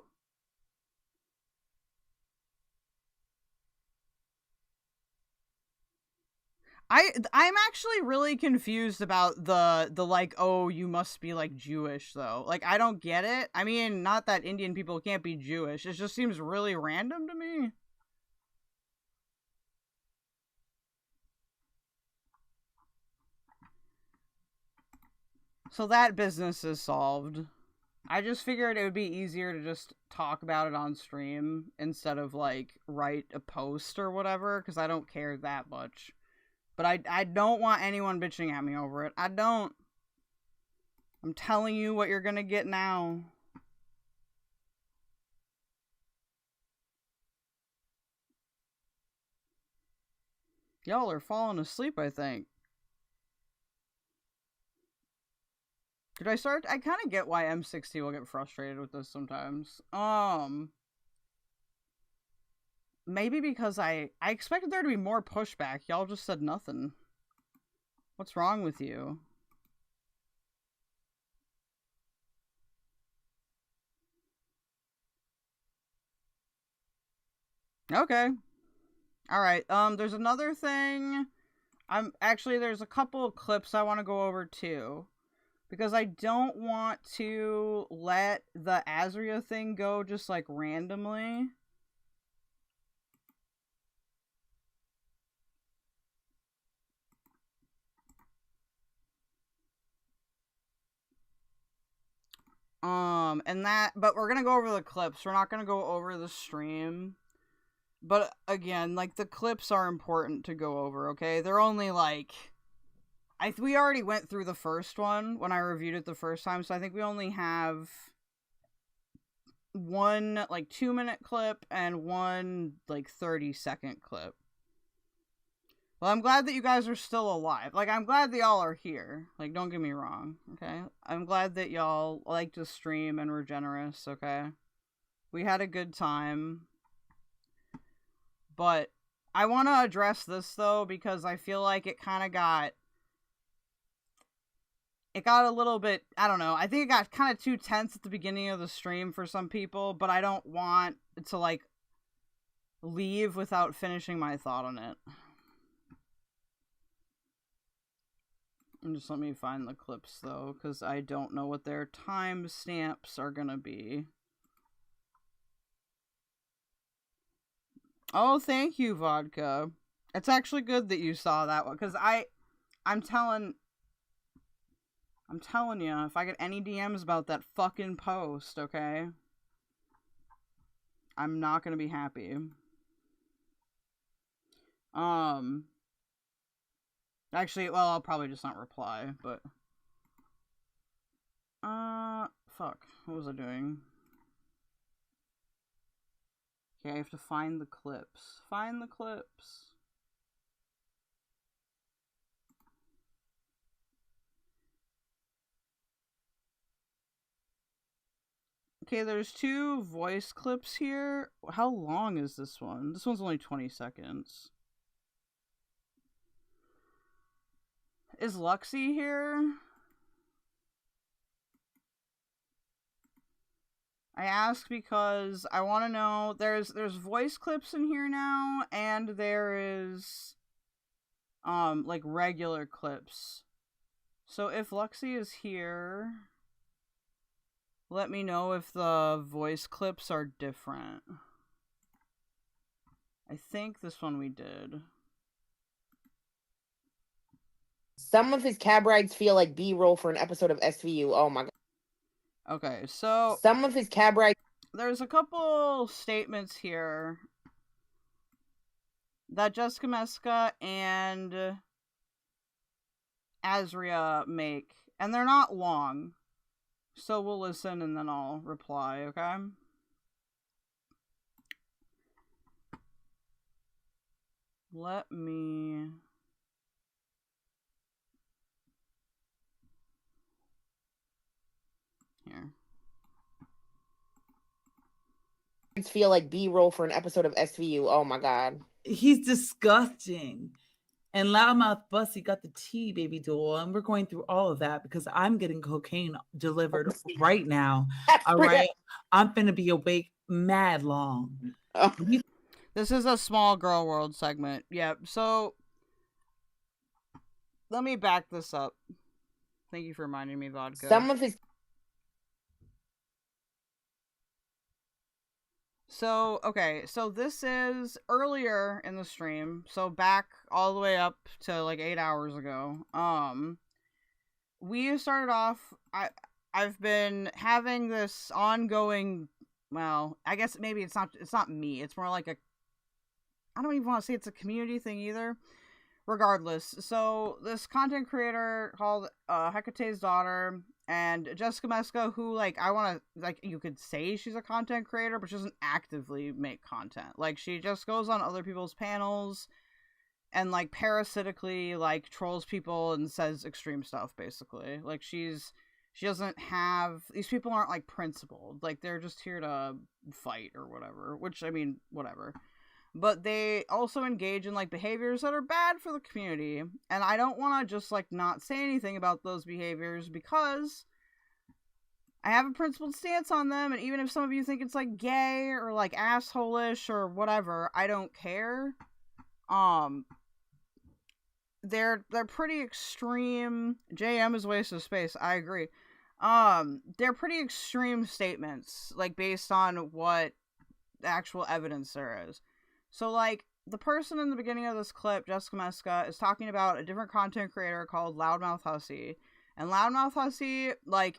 I'm actually really confused about the like, oh, you must be like Jewish though. Like, I don't get it. I mean, not that Indian people can't be Jewish. It just seems really random to me. So that business is solved. I just figured it would be easier to just talk about it on stream instead of like write a post or whatever, because I don't care that much. But I don't want anyone bitching at me over it. I don't. I'm telling you what you're gonna get now. Y'all are falling asleep, I think. Did I start? I kind of get why M60 will get frustrated with this sometimes. Maybe because I expected there to be more pushback. Y'all just said nothing. What's wrong with you? Okay. Alright, there's another thing. There's a couple of clips I want to go over too. Because I don't want to let the Azria thing go just like randomly. But we're gonna go over the clips. We're not gonna go over the stream. But again, like, the clips are important to go over, okay? They're only like, we already went through the first one when I reviewed it the first time, so I think we only have one, like, 2-minute clip and one, like, 30-second clip. Well, I'm glad that you guys are still alive. Like, I'm glad that y'all are here. Like, don't get me wrong, okay? I'm glad that y'all like to stream and were generous, okay? We had a good time. But I want to address this, though, because I feel like it kind of got... It got a little bit... I don't know. I think it got kind of too tense at the beginning of the stream for some people, but I don't want to, like, leave without finishing my thought on it. And just let me find the clips, though, because I don't know what their timestamps are gonna be. Oh, thank you, Vodka. It's actually good that you saw that one, because I'm telling you, if I get any DMs about that fucking post, okay? I'm not gonna be happy. Actually, well, I'll probably just not reply, but... fuck. What was I doing? Okay, I have to find the clips. Find the clips. Okay, there's 2 voice clips here. How long is this one? This one's only 20 seconds. Is Luxie here? I ask because I want to know. There's voice clips in here now, and there is like regular clips. So if Luxie is here, let me know if the voice clips are different. I think this one we did. Some of his cab rides feel like B-roll for an episode of SVU. Oh my god. Okay, so some of his cab rides. There's a couple statements here that Jessica Messica and Azria make, and they're not long. So we'll listen and then I'll reply, okay? Let me... Here. Feel like B-roll for an episode of SVU. Oh my god. He's disgusting. And Loudmouthhussy got the tea, baby doll. And we're going through all of that because I'm getting cocaine delivered right now. All right. I'm finna be awake mad long. This is a small girl world segment. Yep. So let me back this up. Thank you for reminding me, Vodka. Some of his... So, okay, so this is earlier in the stream, so back all the way up to like 8 hours ago. We started off, I've been having this ongoing, well, I guess maybe it's not me, it's more like a, I don't even want to say it's a community thing either. Regardless, so this content creator called Hekate'S daughter and Jessica Messica, who, like, I want to, like, you could say she's a content creator, but she doesn't actively make content. Like, she just goes on other people's panels and, like, parasitically, like, trolls people and says extreme stuff, basically. Like, she doesn't have, these people aren't, like, principled. Like, they're just here to fight or whatever, which, I mean, whatever. But they also engage in, like, behaviors that are bad for the community. And I don't want to just, like, not say anything about those behaviors because I have a principled stance on them. And even if some of you think it's, like, gay or, like, asshole-ish or whatever, I don't care. They're pretty extreme. JM is a waste of space. I agree. They're pretty extreme statements, like, based on what the actual evidence there is. So, like, the person in the beginning of this clip, Jessica Messica, is talking about a different content creator called Loudmouthhussy. And Loudmouthhussy, like,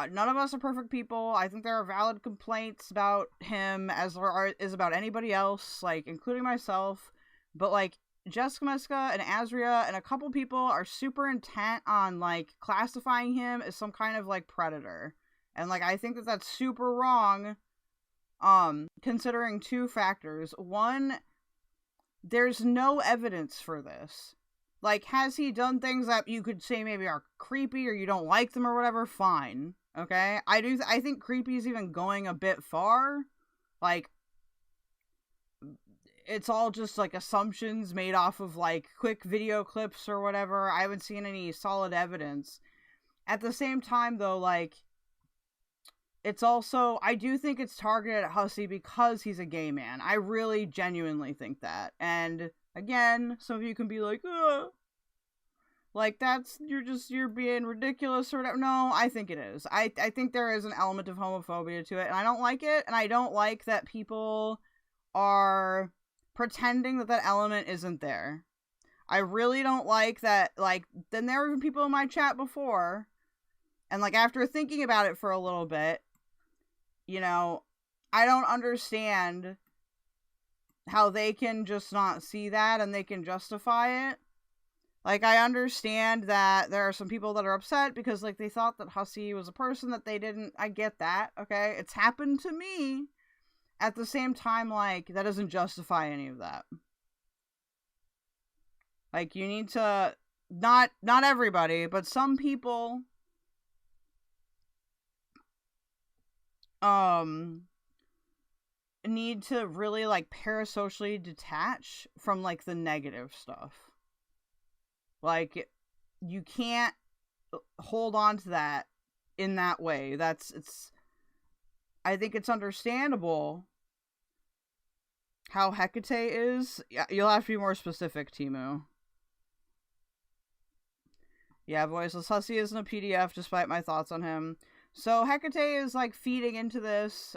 none of us are perfect people. I think there are valid complaints about him as there is about anybody else, like, including myself. But, like, Jessica Messica and Azria and a couple people are super intent on, like, classifying him as some kind of, like, predator. And, like, I think that that's super wrong. Considering 2 factors. One, there's no evidence for this. Like, has he done things that you could say maybe are creepy or you don't like them or whatever? Fine. Okay? I think creepy is even going a bit far. Like, it's all just, like, assumptions made off of, like, quick video clips or whatever. I haven't seen any solid evidence. At the same time, though, like, it's also, I do think it's targeted at Hussy because he's a gay man. I really genuinely think that. And, again, some of you can be like, ugh. Like, you're being ridiculous or whatever. No, I think it is. I think there is an element of homophobia to it, and I don't like it, and I don't like that people are pretending that element isn't there. I really don't like that, like, then there were people in my chat before, and, like, after thinking about it for a little bit, you know, I don't understand how they can just not see that and they can justify it. Like, I understand that there are some people that are upset because, like, they thought that Hussy was a person that they didn't. I get that, okay? It's happened to me. At the same time, like, that doesn't justify any of that. Like, you need to, not everybody, but some people, need to really, like, parasocially detach from, like, the negative stuff. Like, you can't hold on to that in that way. I think it's understandable how Hekate is. Yeah, you'll have to be more specific, Timu. Yeah, Voiceless Hussy isn't a PDF, despite my thoughts on him. So Hekate is, like, feeding into this.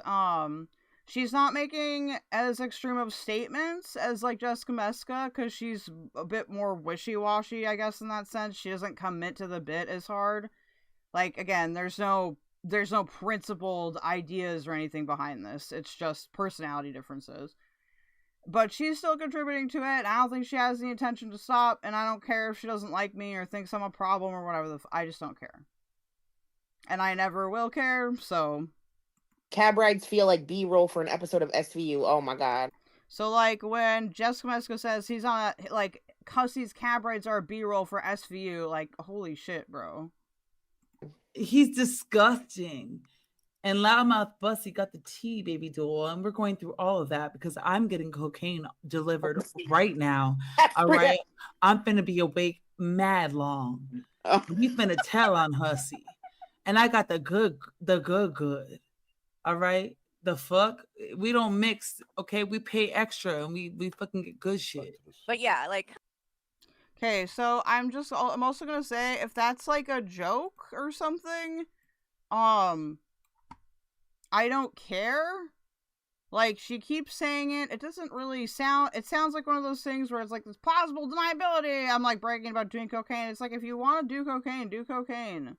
She's not making as extreme of statements as, like, Jessica Messica, because she's a bit more wishy-washy, I guess, in that sense. She doesn't commit to the bit as hard. Like, again, there's no principled ideas or anything behind this. It's just personality differences. But she's still contributing to it, and I don't think she has the intention to stop, and I don't care if she doesn't like me or thinks I'm a problem or whatever. I just don't care. And I never will care, so... Cab rides feel like B-roll for an episode of SVU. Oh my god. So, like, when Jessica Messica says he's on a, like, Hussy's cab rides are a B-roll for SVU, like, holy shit, bro. He's disgusting. And Loudmouthhussy got the tea, baby doll. And we're going through all of that because I'm getting cocaine delivered right now. All right. I'm finna be awake mad long. We finna tell on Hussy. And I got the good. All right. The fuck? We don't mix. Okay. We pay extra and we fucking get good shit. But yeah, like. Okay, so I'm also gonna say, if that's like a joke or something, I don't care. Like, she keeps saying it. It doesn't really sound... It sounds like one of those things where it's like, this plausible deniability. I'm, like, bragging about doing cocaine. It's like, if you want to do cocaine, do cocaine.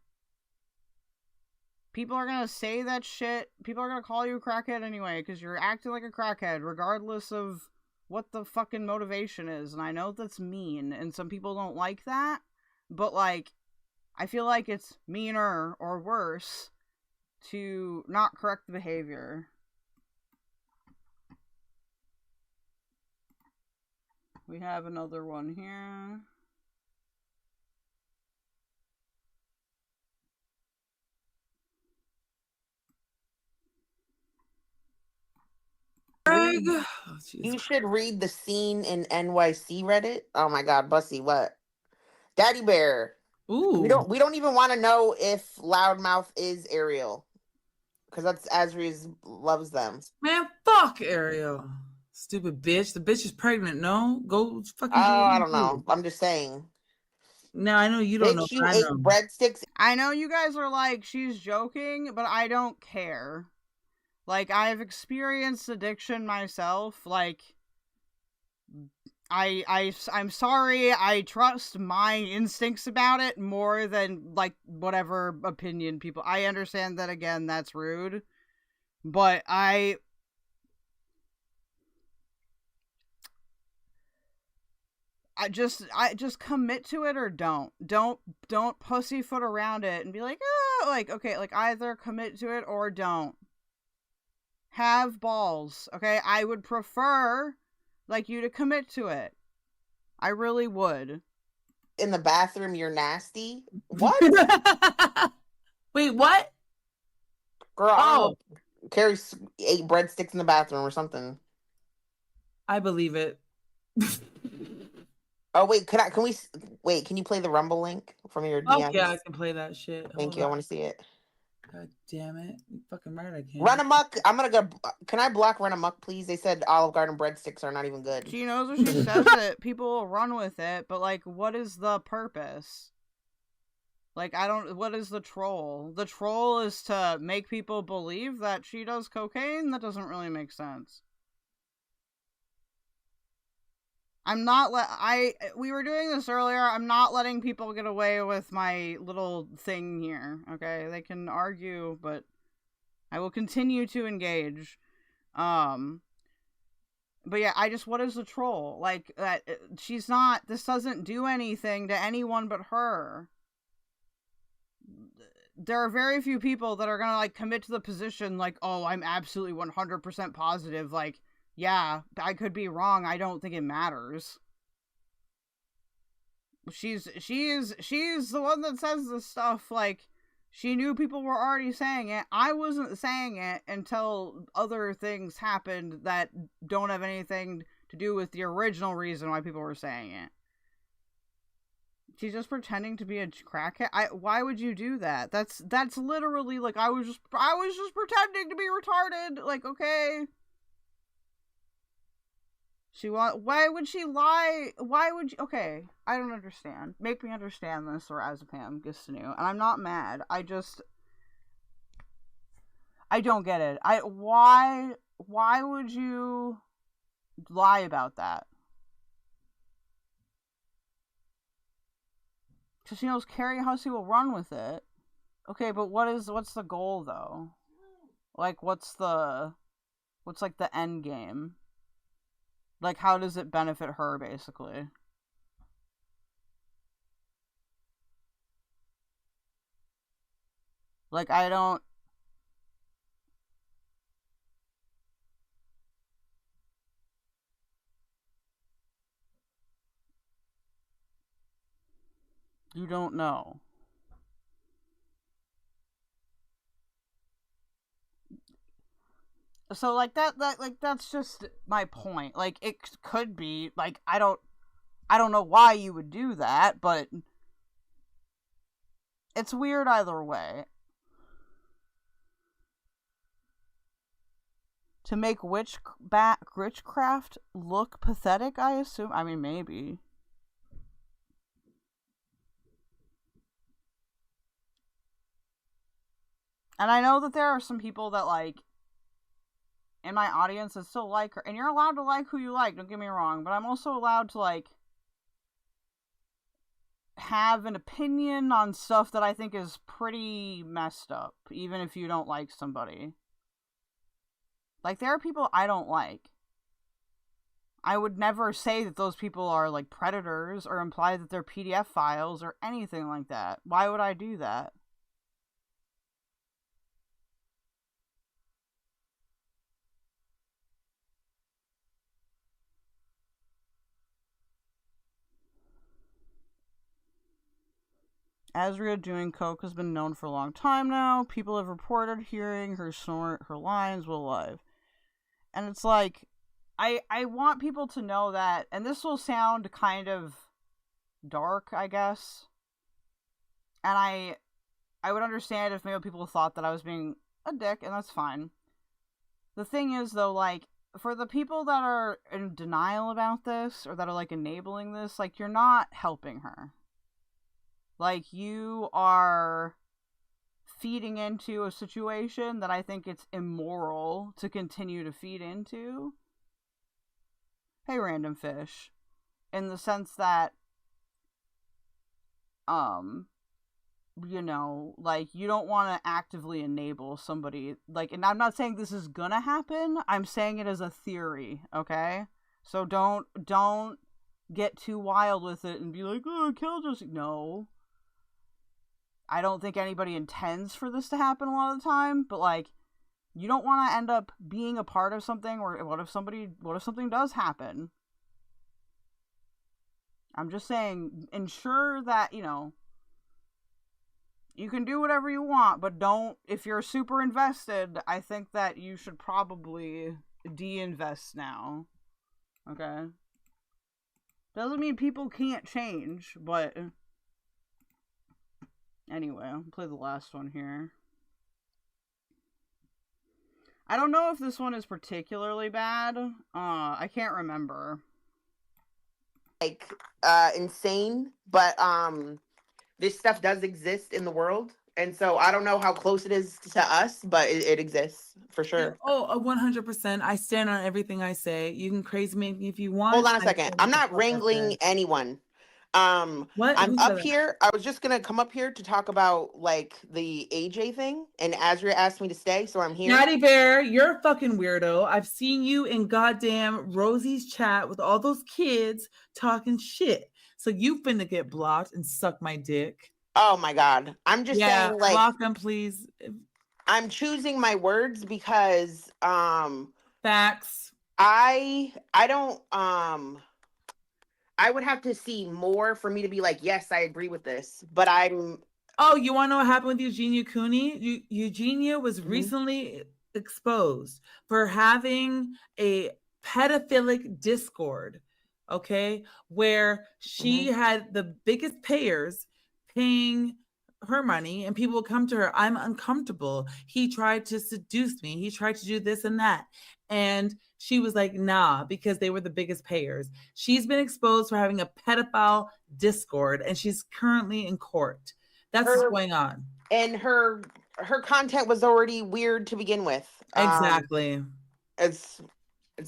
People are gonna say that shit. People are gonna call you a crackhead anyway, because you're acting like a crackhead, regardless of what the fucking motivation is. And I know that's mean, and some people don't like that. But, like, I feel like it's meaner or worse to not correct the behavior. We have another one here. You should read the scene in NYC Reddit. Oh my god, Bussy, what? Daddy Bear. Ooh. We don't even want to know if Loudmouth is Ariel. Because that's Azri's loves them. Man, fuck Ariel. Stupid bitch. The bitch is pregnant, no? Go fucking I don't know. I'm just saying. No, I know you don't know. You ate breadsticks. I know you guys are like, she's joking, but I don't care. Like, I've experienced addiction myself. Like, I'm sorry, I trust my instincts about it more than, like, whatever opinion people... I understand that, again, that's rude. But I just commit to it or don't. Don't pussyfoot around it and be like, oh, like, okay, like, either commit to it or don't. Have balls, okay? I would prefer, like, you to commit to it. I really would. In the bathroom, you're nasty? What? Wait, what? Girl, Carrie ate breadsticks in the bathroom or something. I believe it. Oh, wait, can you play the Rumble link from your DMs? Oh, yeah, I can play that shit. Thank you, I want to see it. God damn it. You fucking right, I can't. Run amok. I'm gonna go. Can I block Run amok, please? They said Olive Garden breadsticks are not even good. She knows what she says it. People will run with it, but, like, what is the purpose? Like, what is the troll? The troll is to make people believe that she does cocaine? That doesn't really make sense. We were doing this earlier. I'm not letting people get away with my little thing here, okay? They can argue, but I will continue to engage. But yeah, what is a troll? Like, she's not, this doesn't do anything to anyone but her. There are very few people that are gonna, like, commit to the position, like, oh, I'm absolutely 100% positive. Like, yeah, I could be wrong. I don't think it matters. She's the one that says this stuff. Like, she knew people were already saying it. I wasn't saying it until other things happened that don't have anything to do with the original reason why people were saying it. She's just pretending to be a crackhead. Why would you do that? That's literally like, I was just pretending to be retarded. Like, okay. Why would she lie? Why would you? Okay, I don't understand. Make me understand this, or Azapam Gistanu. And I'm not mad. I don't get it. Why would you lie about that? Because she knows Carrie Hussey will run with it. Okay, but what's the goal though? Like, what's like the end game? Like, how does it benefit her, basically? Like, I don't... You don't know. So, like, that's just my point. Like, it could be, like, I don't know why you would do that, but it's weird either way. To make witchcraft look pathetic, I assume? I mean, maybe. And I know that there are some people that, like, in my audience that still like her. And you're allowed to like who you like, don't get me wrong. But I'm also allowed to, like, have an opinion on stuff that I think is pretty messed up. Even if you don't like somebody. Like, there are people I don't like. I would never say that those people are, like, predators or imply that they're PDF files or anything like that. Why would I do that? Azria doing coke has been known for a long time now. People have reported hearing her snort her lines while alive. And it's like, I want people to know that, and this will sound kind of dark, I guess. And I would understand if maybe people thought that I was being a dick, and that's fine. The thing is, though, like, for the people that are in denial about this, or that are, like, enabling this, like, you're not helping her. Like, you are feeding into a situation that I think it's immoral to continue to feed into. Hey, random fish. In the sense that, you know, like, you don't want to actively enable somebody. Like, and I'm not saying this is gonna happen. I'm saying it as a theory, okay? So don't get too wild with it and be like, oh, Kel just... No. I don't think anybody intends for this to happen a lot of the time, but, like, you don't want to end up being a part of something, or what if something does happen? I'm just saying, ensure that, you know, you can do whatever you want, but don't, if you're super invested, I think that you should probably de-invest now. Okay? Doesn't mean people can't change, but... Anyway, I'll play the last one here. I don't know if this one is particularly bad. I can't remember. Like, insane, but this stuff does exist in the world. And so I don't know how close it is to us, but it exists for sure. Oh, 100%. I stand on everything I say. You can crazy me if you want. Hold on a second. I'm not wrangling anyone. What? I'm Who said up that? here. I was just gonna come up here to talk about like the AJ thing, and Azria asked me to stay, so I'm here. Natty Bear, you're a fucking weirdo. I've seen you in goddamn Rosie's chat with all those kids talking shit. So you finna get blocked and suck my dick. Oh my god. I'm just saying, like, block them, please. I'm choosing my words because facts. I don't I would have to see more for me to be like, yes, I agree with this. But I'm Oh, you want to know what happened with Eugenia Cooney? Eugenia was recently exposed for having a pedophilic Discord, okay, where she had the biggest payers paying her money, and people would come to her. I'm uncomfortable. He tried to seduce me. He tried to do this and that. And she was like, nah, because they were the biggest payers. She's been exposed for having a pedophile Discord, and she's currently in court. That's what's going on. And her content was already weird to begin with. Exactly. It's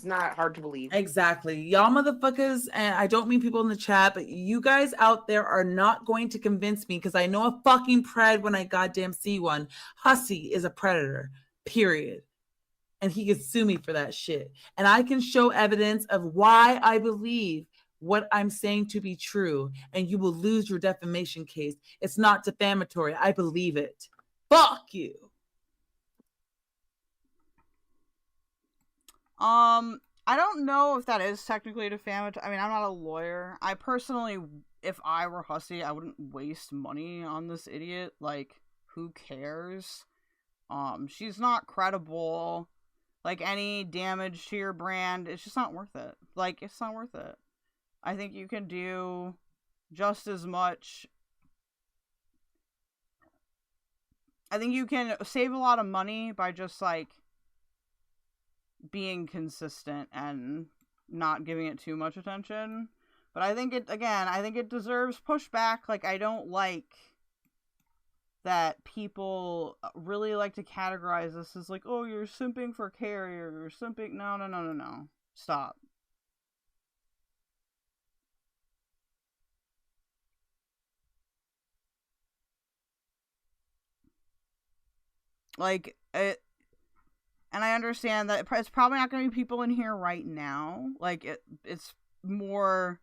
not hard to believe. Exactly. Y'all motherfuckers, and I don't mean people in the chat, but you guys out there are not going to convince me, because I know a fucking pred when I goddamn see one. Hussy is a predator, period. And he can sue me for that shit. And I can show evidence of why I believe what I'm saying to be true, and you will lose your defamation case. It's not defamatory. I believe it. Fuck you. I don't know if that is technically defamatory. I mean, I'm not a lawyer. I personally, if I were Hussy, I wouldn't waste money on this idiot. Like, who cares? She's not credible. Like, any damage to your brand, it's just not worth it. Like, it's not worth it. I think you can do just as much. I think you can save a lot of money by just, like, being consistent and not giving it too much attention. But I think it deserves pushback. Like, I don't like that people really like to categorize this as like, oh, you're simping for Carrier, you're simping. No. Stop. Like, it, and I understand that it's probably not going to be people in here right now. Like, it's more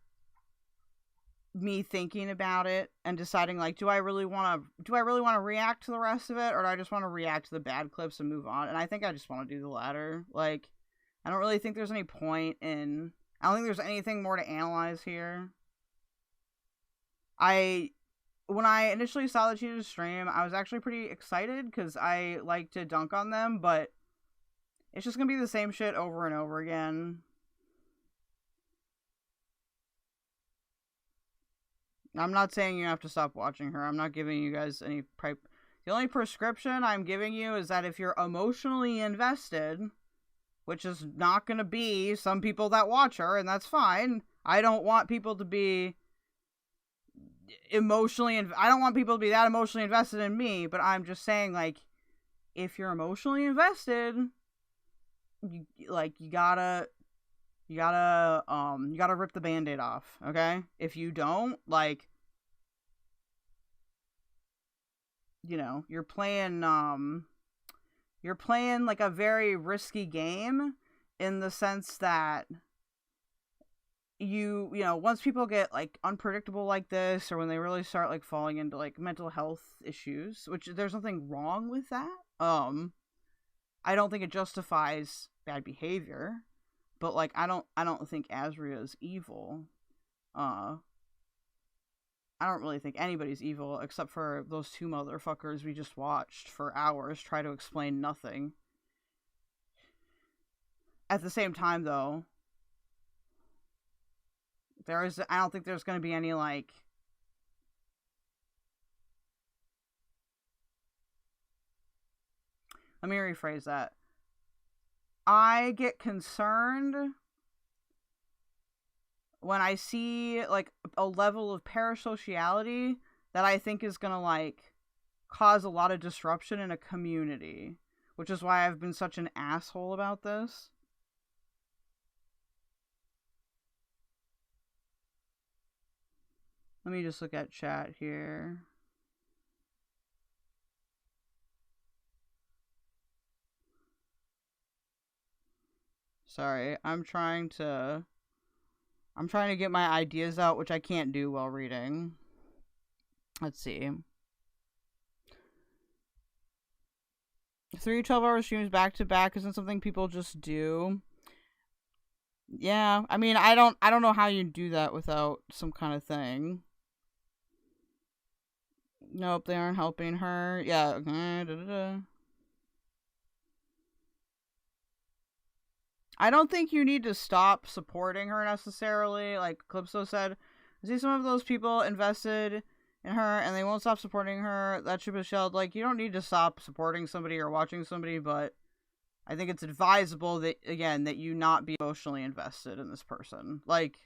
me thinking about it and deciding, like, do I really want to react to the rest of it, or do I just want to react to the bad clips and move on? And I think I just want to do the latter. Like, I don't really think there's any point in. I don't think there's anything more to analyze here. When I initially saw the Cheetahs stream, I was actually pretty excited because I like to dunk on them, but it's just gonna be the same shit over and over again. I'm not saying you have to stop watching her. I'm not giving you guys any The only prescription I'm giving you is that if you're emotionally invested, which is not gonna be some people that watch her, and that's fine. I don't want people to be I don't want people to be that emotionally invested in me, but I'm just saying, like, if you're emotionally invested, you gotta rip the Band-Aid off, okay? If you don't, like, you know, you're playing like a very risky game, in the sense that you know, once people get, like, unpredictable like this, or when they really start, like, falling into, like, mental health issues, which there's nothing wrong with that. I don't think it justifies bad behavior, but, like, I don't think Azria is evil. I don't really think anybody's evil, except for those two motherfuckers we just watched for hours try to explain nothing. At the same time, though, I don't think there's going to be any, like, let me rephrase that. I get concerned when I see, like, a level of parasociality that I think is going to, like, cause a lot of disruption in a community, which is why I've been such an asshole about this. Let me just look at chat here. Sorry, I'm trying to get my ideas out, which I can't do while reading. Let's see. 3 12-hour streams back to back isn't something people just do. Yeah, I mean, I don't know how you do that without some kind of thing. Nope, they aren't helping her. Yeah, okay. I don't think you need to stop supporting her necessarily. Like Calypso said, I see some of those people invested in her and they won't stop supporting her. That should be shelled. Like, you don't need to stop supporting somebody or watching somebody, but I think it's advisable that, again, that you not be emotionally invested in this person. Like,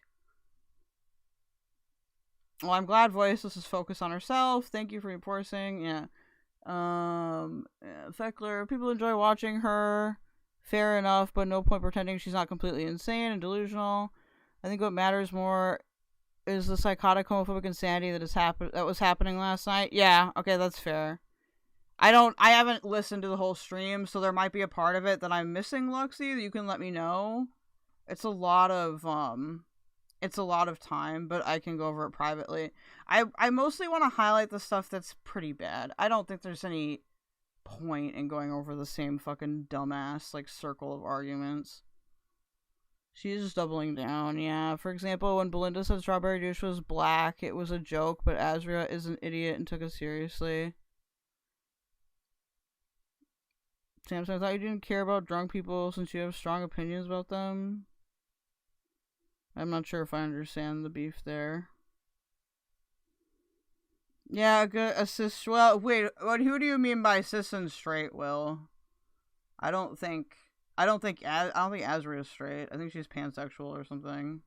well, I'm glad Voiceless is focused on herself. Thank you for reinforcing. Yeah. Kwiggler, people enjoy watching her. Fair enough, but no point pretending she's not completely insane and delusional. I think what matters more is the psychotic homophobic insanity that was happening last night. Yeah, okay, that's fair. I haven't listened to the whole stream, so there might be a part of it that I'm missing, Luxie, that you can let me know. It's a lot of time, but I can go over it privately. I mostly want to highlight the stuff that's pretty bad. I don't think there's any point in going over the same fucking dumbass, like, circle of arguments. She's just doubling down, yeah. For example, when Belinda said strawberry juice was black, it was a joke, but Azria is an idiot and took it seriously. Samson, I thought you didn't care about drunk people since you have strong opinions about them. I'm not sure if I understand the beef there. Yeah, good assist. Well, wait, who do you mean by cis and straight, Will? I don't think Azria is straight. I think she's pansexual or something.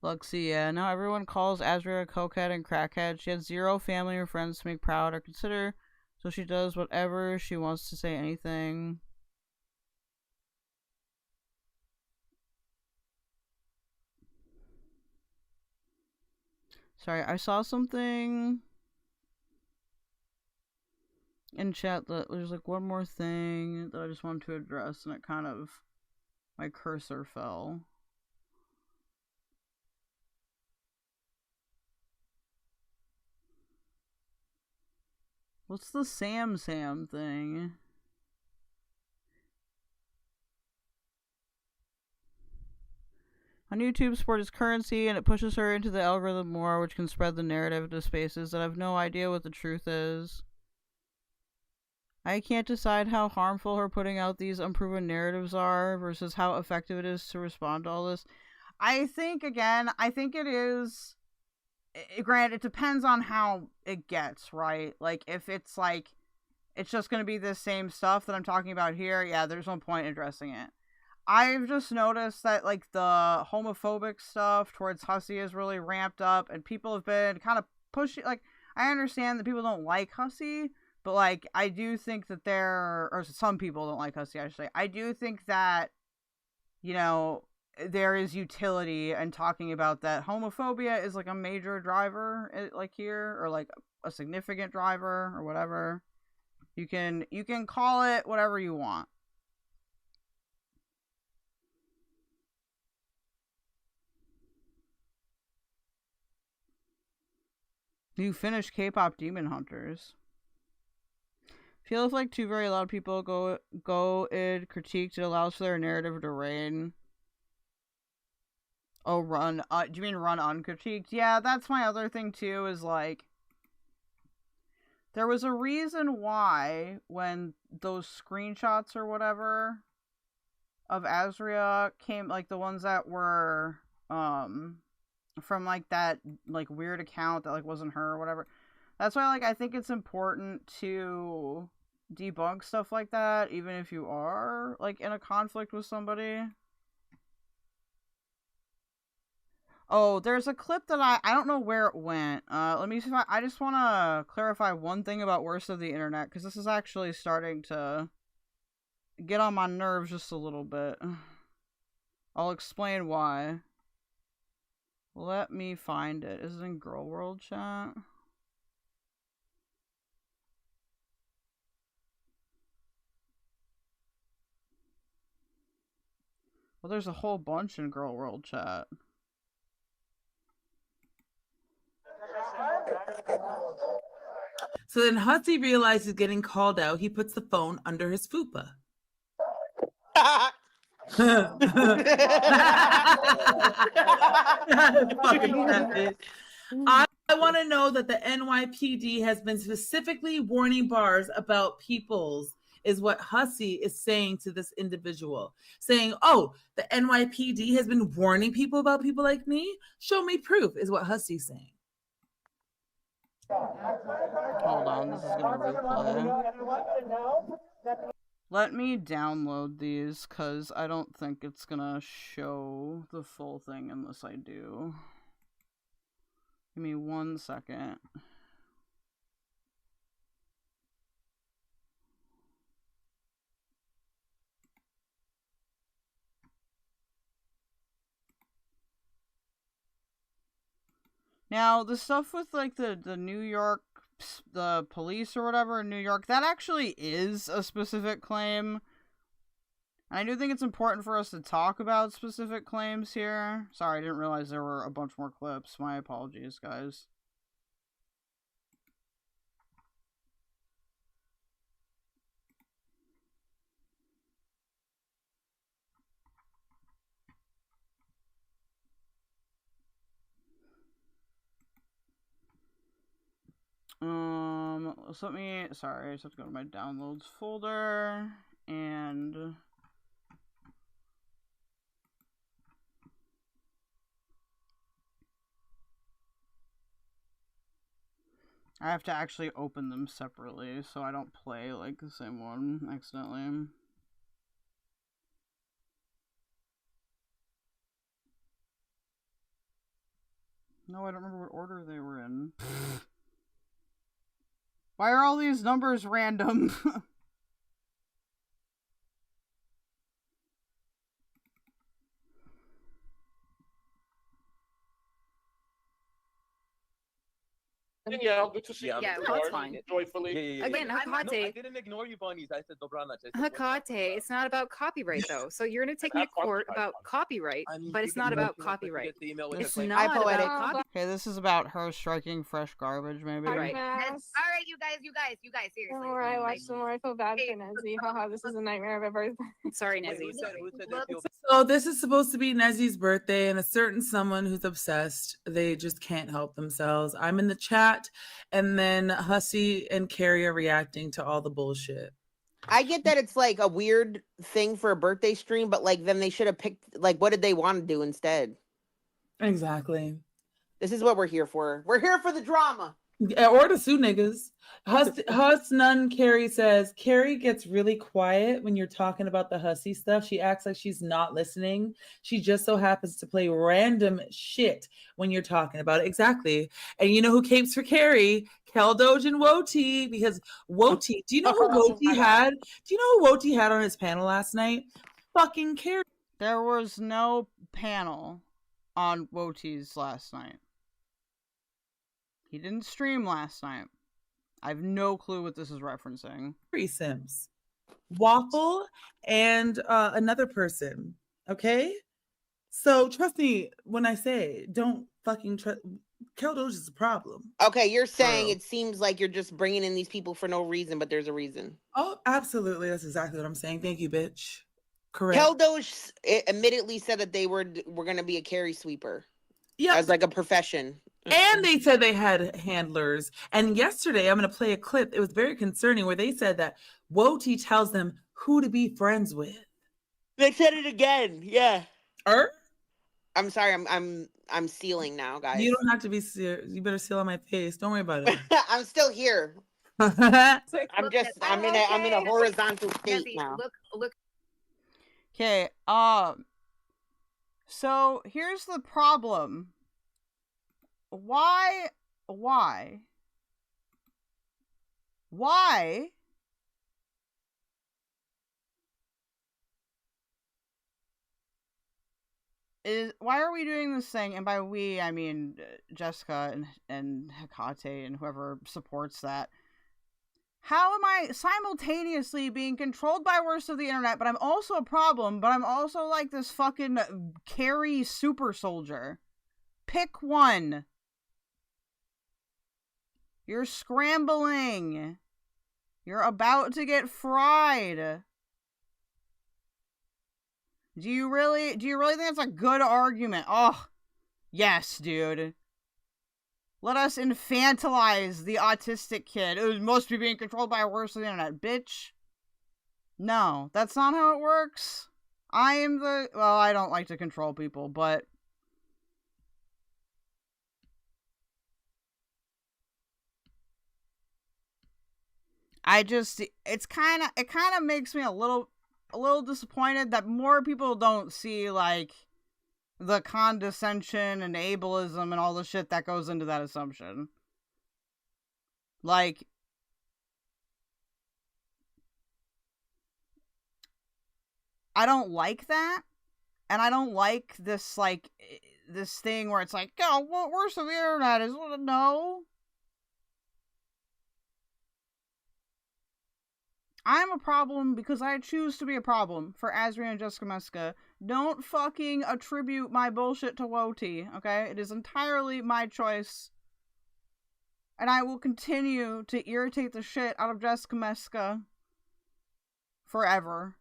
Luxie, yeah. Now everyone calls Azria a cokehead and crackhead. She has 0 family or friends to make proud or consider, so she does whatever she wants to say anything. Sorry, I saw something in chat that there's like one more thing that I just wanted to address, and it kind of, my cursor fell. What's the Sam thing? On YouTube, sport is currency, and it pushes her into the algorithm more, which can spread the narrative to spaces that have no idea what the truth is. I can't decide how harmful her putting out these unproven narratives are versus how effective it is to respond to all this. I think it is... Granted, it depends on how it gets, right? Like, if it's like, it's just going to be the same stuff that I'm talking about here, yeah, there's no point in addressing it. I've just noticed that, like, the homophobic stuff towards Hussy is really ramped up, and people have been kind of pushing, like, I understand that people don't like Hussy, but, like, I do think that or some people don't like Hussy, I should say. I do think that, you know, there is utility in talking about that homophobia is, like, a major driver, like, here, or, like, a significant driver, or whatever. You can call it whatever you want. You finished K-pop Demon Hunters. Feels like 2 very loud people go critiqued. It allows for their narrative to reign. Oh, run. Do you mean run uncritiqued? Yeah, that's my other thing too, is like, there was a reason why when those screenshots or whatever of Azria came, like the ones that were from like that like weird account that like wasn't her or whatever. That's why, like, I think it's important to debunk stuff like that, even if you are like in a conflict with somebody. Oh, there's a clip that I don't know where it went. Let me see if I just want to clarify one thing about Worst of the Internet, because this is actually starting to get on my nerves just a little bit. I'll explain why. Let me find it. Is it in Girl World chat? Well, there's a whole bunch in Girl World chat. So then Hussy realizes getting called out. He puts the phone under his fupa. I want to know that the NYPD has been specifically warning bars about peoples, is what Hussy is saying to this individual. Saying, oh, the NYPD has been warning people about people like me? Show me proof, is what Hussy's saying. Hold on, this is gonna replay. Let me download these, because I don't think it's gonna show the full thing unless I do. Give me 1 second. Now, the stuff with, like, the New York, the police or whatever in New York, that actually is a specific claim. And I do think it's important for us to talk about specific claims here. Sorry, I didn't realize there were a bunch more clips. My apologies, guys. So let me, sorry, I just have to go to my downloads folder, and I have to actually open them separately so I don't play, like, the same one accidentally. No, I don't remember what order they were in. Why are all these numbers random? Yeah, good to see you. Yeah, that's fine. Joyfully. Again, Hekate. No, I didn't ignore you, bunnies. I said dobranoc. Hekate, it's not about copyright though. So you're going to take me to court about copyright, but it's not about copyright. It's not about copyright. Okay, this is about her striking fresh garbage, maybe. Right. All right, you guys, seriously. All right, watch some more. I feel bad for Nezzy. Haha, this is a nightmare of a birthday. Sorry, Nezzy. So this is supposed to be Nezzy's birthday, and a certain someone who's obsessed, they just can't help themselves. I'm in the chat, and then Hussy and Carrie are reacting to all the bullshit. I get that it's like a weird thing for a birthday stream, but like then they should have picked, like, what did they want to do instead? Exactly. This is what we're here for. We're here for the drama. Or to sue niggas. Huss Nun Carrie says, Carrie gets really quiet when you're talking about the Hussy stuff. She acts like she's not listening. She just so happens to play random shit when you're talking about it. Exactly. And you know who capes for Carrie? Keldoge and Woti. Because Woti, do you know who Woti had? Do you know who Woti had on his panel last night? Fucking Carrie. There was no panel on Woti's last night. He didn't stream last night. I have no clue what this is referencing. Sims, Waffle, and another person. Okay? So trust me when I say don't fucking trust. Keldoge is a problem. Okay, you're saying it seems like you're just bringing in these people for no reason, but there's a reason. Oh, absolutely. That's exactly what I'm saying. Thank you, bitch. Correct. Keldoge admittedly said that they were going to be a carry sweeper. Yeah. As like a profession. And they said they had handlers. And yesterday, I'm going to play a clip. It was very concerning where they said that Woti tells them who to be friends with. They said it again. Yeah. I'm sorry. I'm sealing now, guys. You don't have to be serious. You better seal on my face. Don't worry about it. I'm still here. I'm in a horizontal state now. Look. Okay. So here's the problem why are we doing this thing? And by we, I mean Jessica and Hekate and whoever supports that. How am I simultaneously being controlled by worst of the internet, but I'm also a problem, but I'm also like this fucking Carrie super soldier? Pick one. You're scrambling. You're about to get fried. Do you really think that's a good argument? Oh, yes, dude. Let us infantilize the autistic kid who must be being controlled by a worst of the internet. Bitch. No, that's not how it works. I don't like to control people, but it kind of makes me a little disappointed that more people don't see, like, the condescension and ableism and all the shit that goes into that assumption. Like, I don't like that, and I don't like this, like, this thing where it's like, oh, what worse of the internet is, no. I'm a problem because I choose to be a problem for Azria and Jessica Messica. Don't fucking attribute my bullshit to Woti, okay? It is entirely my choice. And I will continue to irritate the shit out of Jessica Messica forever.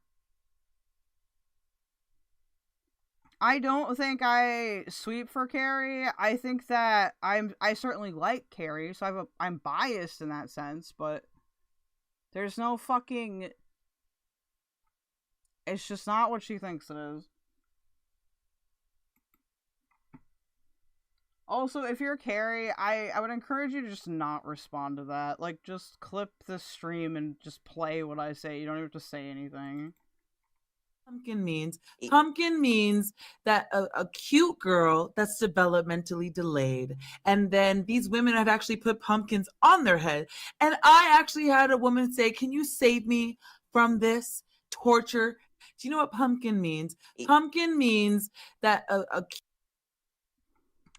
I don't think I sweep for Carrie. I think that I certainly like Carrie, so I'm biased in that sense, but there's no fucking... It's just not what she thinks it is. Also, if you're Carrie, I would encourage you to just not respond to that. Like, just clip the stream and just play what I say. You don't even have to say anything. Pumpkin means that a cute girl that's developmentally delayed. And then these women have actually put pumpkins on their head. And I actually had a woman say, can you save me from this torture? Do you know what pumpkin means? Pumpkin means that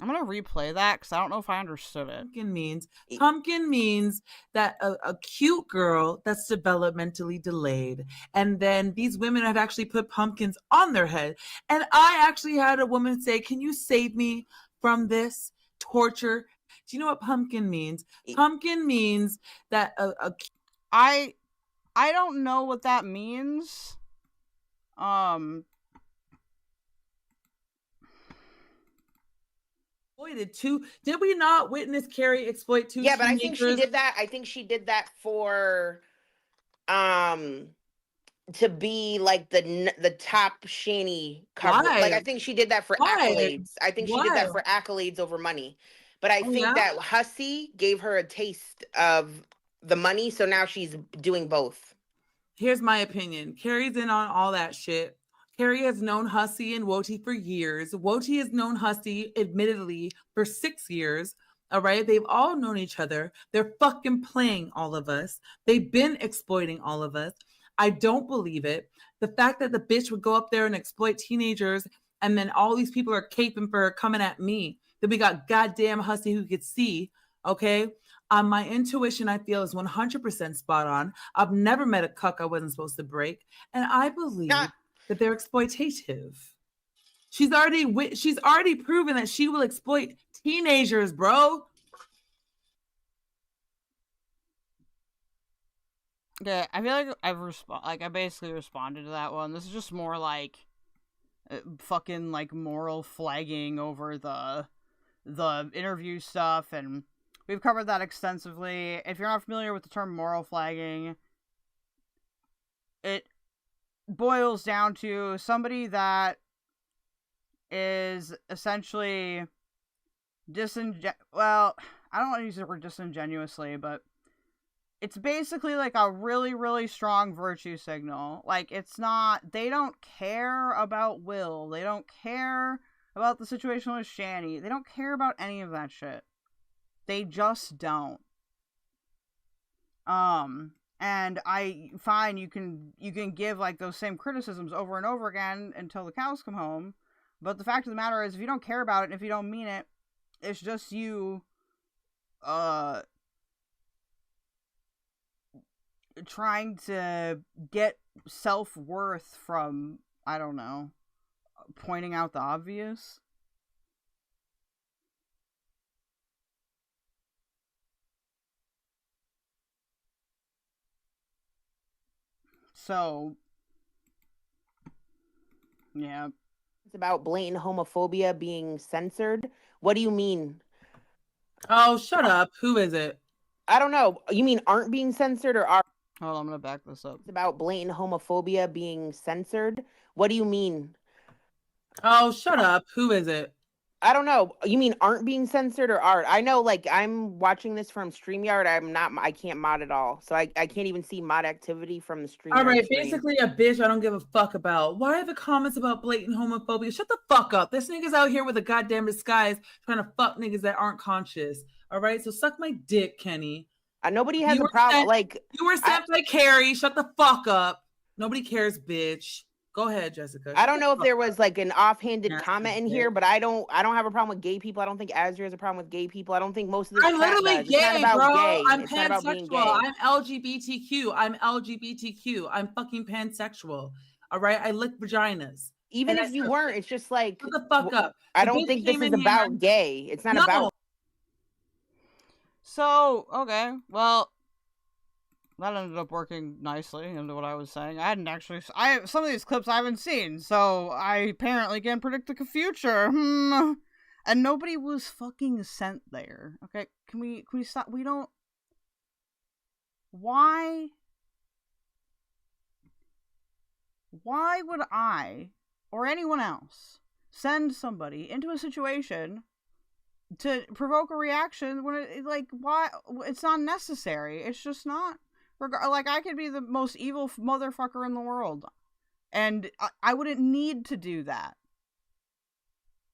I'm gonna replay that because I don't know if I understood it. Pumpkin means that a cute girl that's developmentally delayed. And then these women have actually put pumpkins on their head. And I actually had a woman say, can you save me from this torture? Do you know what pumpkin means? Pumpkin means that I don't know what that means. Did we not witness Carrie exploit two? Yeah, but I think she did that. I think she did that for to be like the top Shani cover. Why? Like I think she did that for accolades. I think she did that for accolades over money. But I think that Hussy gave her a taste of the money, so now she's doing both. Here's my opinion. Carrie's in on all that shit. Carrie has known Hussy and Woti for years. Woti has known Hussy, admittedly, for 6 years. All right? They've all known each other. They're fucking playing all of us. They've been exploiting all of us. I don't believe it. The fact that the bitch would go up there and exploit teenagers and then all these people are caping for her coming at me. Then we got goddamn Hussy who could see, okay? My intuition, I feel, is 100% spot on. I've never met a cuck I wasn't supposed to break. And I believe... that they're exploitative. She's already proven that she will exploit teenagers, bro. Yeah, I feel like I basically responded to that one. This is just more like fucking like moral flagging over the interview stuff, and we've covered that extensively. If you're not familiar with the term moral flagging, it boils down to somebody that is essentially well, I don't want to use the word disingenuously, but it's basically like a really, really strong virtue signal. Like, it's not, they don't care about will. They don't care about the situation with Shani. They don't care about any of that shit. They just don't. And fine, you can give like those same criticisms over and over again until the cows come home. But the fact of the matter is, if you don't care about it and if you don't mean it, it's just you, trying to get self-worth from, I don't know, pointing out the obvious. So, yeah. It's about blatant homophobia being censored. What do you mean? Oh, shut up. Who is it? I don't know. You mean aren't being censored or are? Hold on, I'm gonna back this up. It's about blatant homophobia being censored. What do you mean? Oh, shut up. Who is it? I don't know. You mean aren't being censored or are? I know, like, I'm watching this from StreamYard. I can't mod at all. So I can't even see mod activity from the StreamYard. All right, stream. basically a bitch I don't give a fuck about. Why are the comments about blatant homophobia? Shut the fuck up. This nigga's out here with a goddamn disguise trying to fuck niggas that aren't conscious. All right, so suck my dick, Kenny. Nobody has a problem. You were sent by Carrie. Shut the fuck up. Nobody cares, bitch. Go ahead, Jessica. I don't know if there was like an offhanded comment in here, but I don't have a problem with gay people. I don't think Azure has a problem with gay people. I don't think most of this. I'm literally does. gay, it's not about bro. gay. I'm it's not about being gay. pansexual. I'm LGBTQ. I'm LGBTQ. I'm fucking pansexual. All right. I lick vaginas. Even if you weren't, it's just like shut the fuck up. I don't think this is about gay. It's not about. So, okay, well, that ended up working nicely into what I was saying. I hadn't actually... some of these clips I haven't seen, so I apparently can predict the future. And nobody was fucking sent there. Okay, can we stop? We don't... Why would I, or anyone else, send somebody into a situation to provoke a reaction when it, like, why? It's not necessary. It's just not. Like, I could be the most evil motherfucker in the world, and I wouldn't need to do that.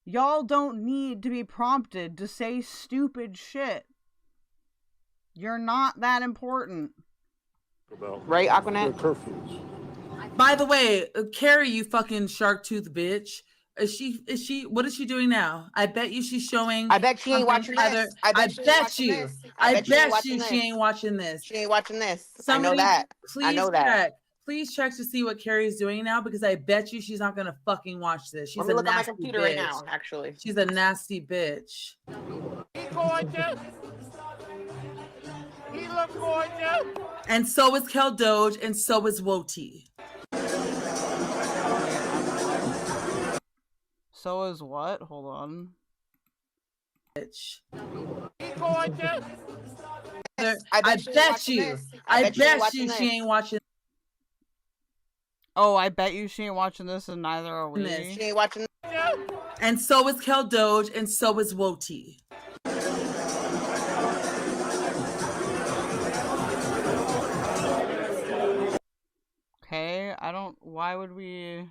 Y'all don't need to be prompted to say stupid shit. You're not that important. Right, Aquanet? Curfews. By the way, Carrie, you fucking shark tooth bitch. Is she what is she doing now? I bet you she's showing. I bet she ain't watching this. I bet you she ain't watching this. She ain't watching this. Somebody, I know that. Please I know that. Please check to see what Carrie's doing now, because I bet you she's not gonna fucking watch this. She's Let me a look at my nasty computer bitch. right now, actually. She's a nasty bitch. He gorgeous. He look gorgeous. And so is KelDoge, and so is Woti. So is what? Hold on. Bitch. He gorgeous. I bet you she ain't watching. Oh, I bet you she ain't watching this, and neither are we. She ain't watching. And so is KelDoge, and so is Woti. Okay, I don't. Why would we?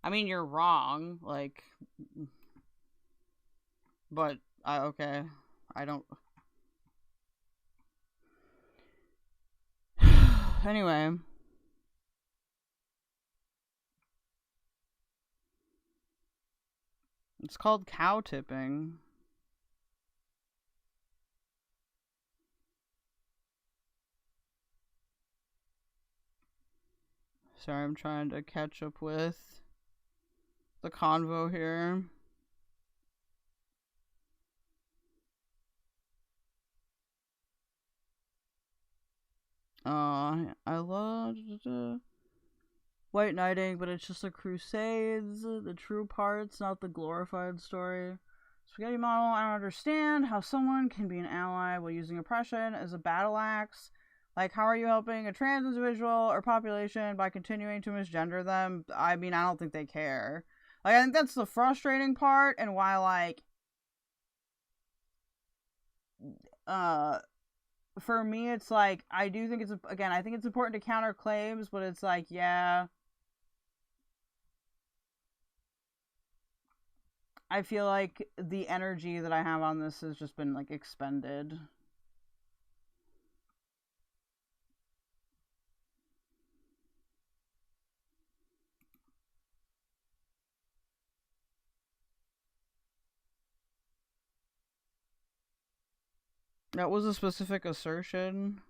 I mean, you're wrong. Like, but okay. I don't. Anyway. It's called cow tipping. Sorry, I'm trying to catch up with the convo here. I love White Knighting, but it's just the Crusades, the true parts, not the glorified story. Spaghetti model, I don't understand how someone can be an ally while using oppression as a battle axe. Like, how are you helping a trans individual or population by continuing to misgender them? I mean, I don't think they care. Like, I think that's the frustrating part, and why, like, for me, it's like, I do think it's, again, I think it's important to counter claims, but it's like, yeah. I feel like the energy that I have on this has just been, like, expended. That was a specific assertion.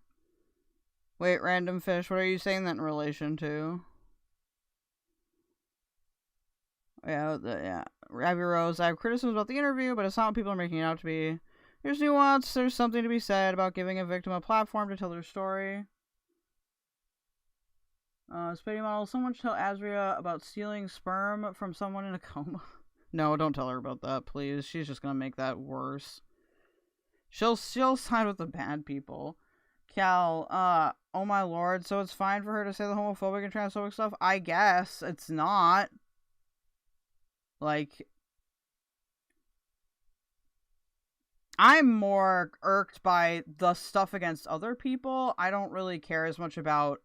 Wait, random fish, what are you saying that in relation to? Yeah. Abby Rose, I have criticisms about the interview, but it's not what people are making it out to be. There's nuance, there's something to be said about giving a victim a platform to tell their story. Spitty model, someone should tell Azria about stealing sperm from someone in a coma. No, don't tell her about that, please. She's just gonna make that worse. She'll side with the bad people. Cal, oh my lord, so it's fine for her to say the homophobic and transphobic stuff? I guess. It's not. Like, I'm more irked by the stuff against other people. I don't really care as much about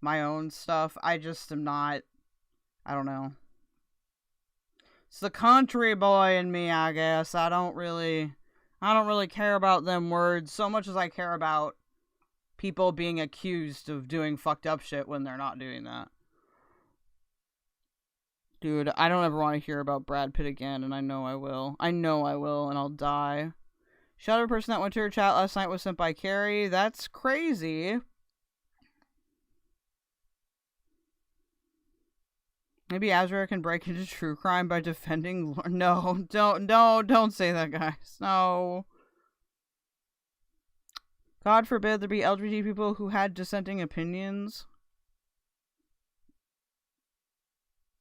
my own stuff. I just am not, I don't know. It's the country boy in me, I guess. I don't really care about them words so much as I care about people being accused of doing fucked up shit when they're not doing that. Dude, I don't ever want to hear about Brad Pitt again, and I know I will. I know I will, and I'll die. Shout out to a person that went to her chat last night was sent by Carrie. That's crazy. Maybe Azra can break into true crime by defending... No, don't say that, guys. No. God forbid there be LGBT people who had dissenting opinions.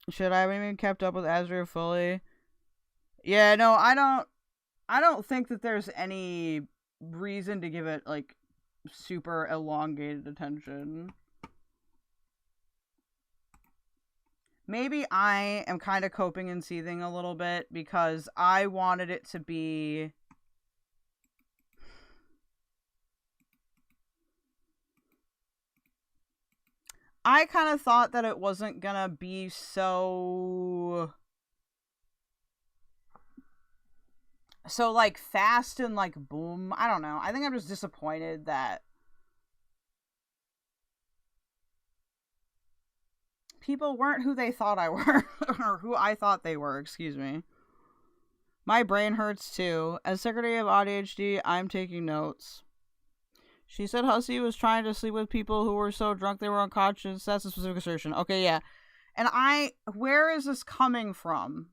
Should I have even kept up with Azria fully? Yeah, no, I don't think that there's any reason to give it, like, super elongated attention. Maybe I am kind of coping and seething a little bit because I wanted it to be... I kind of thought that it wasn't gonna be so, like, fast and, like, boom. I don't know. I think I'm just disappointed that people weren't who they thought I were. Or who I thought they were, excuse me. My brain hurts, too. As Secretary of ADHD, I'm taking notes. She said Hussy was trying to sleep with people who were so drunk they were unconscious. That's a specific assertion. Okay, yeah. And where is this coming from?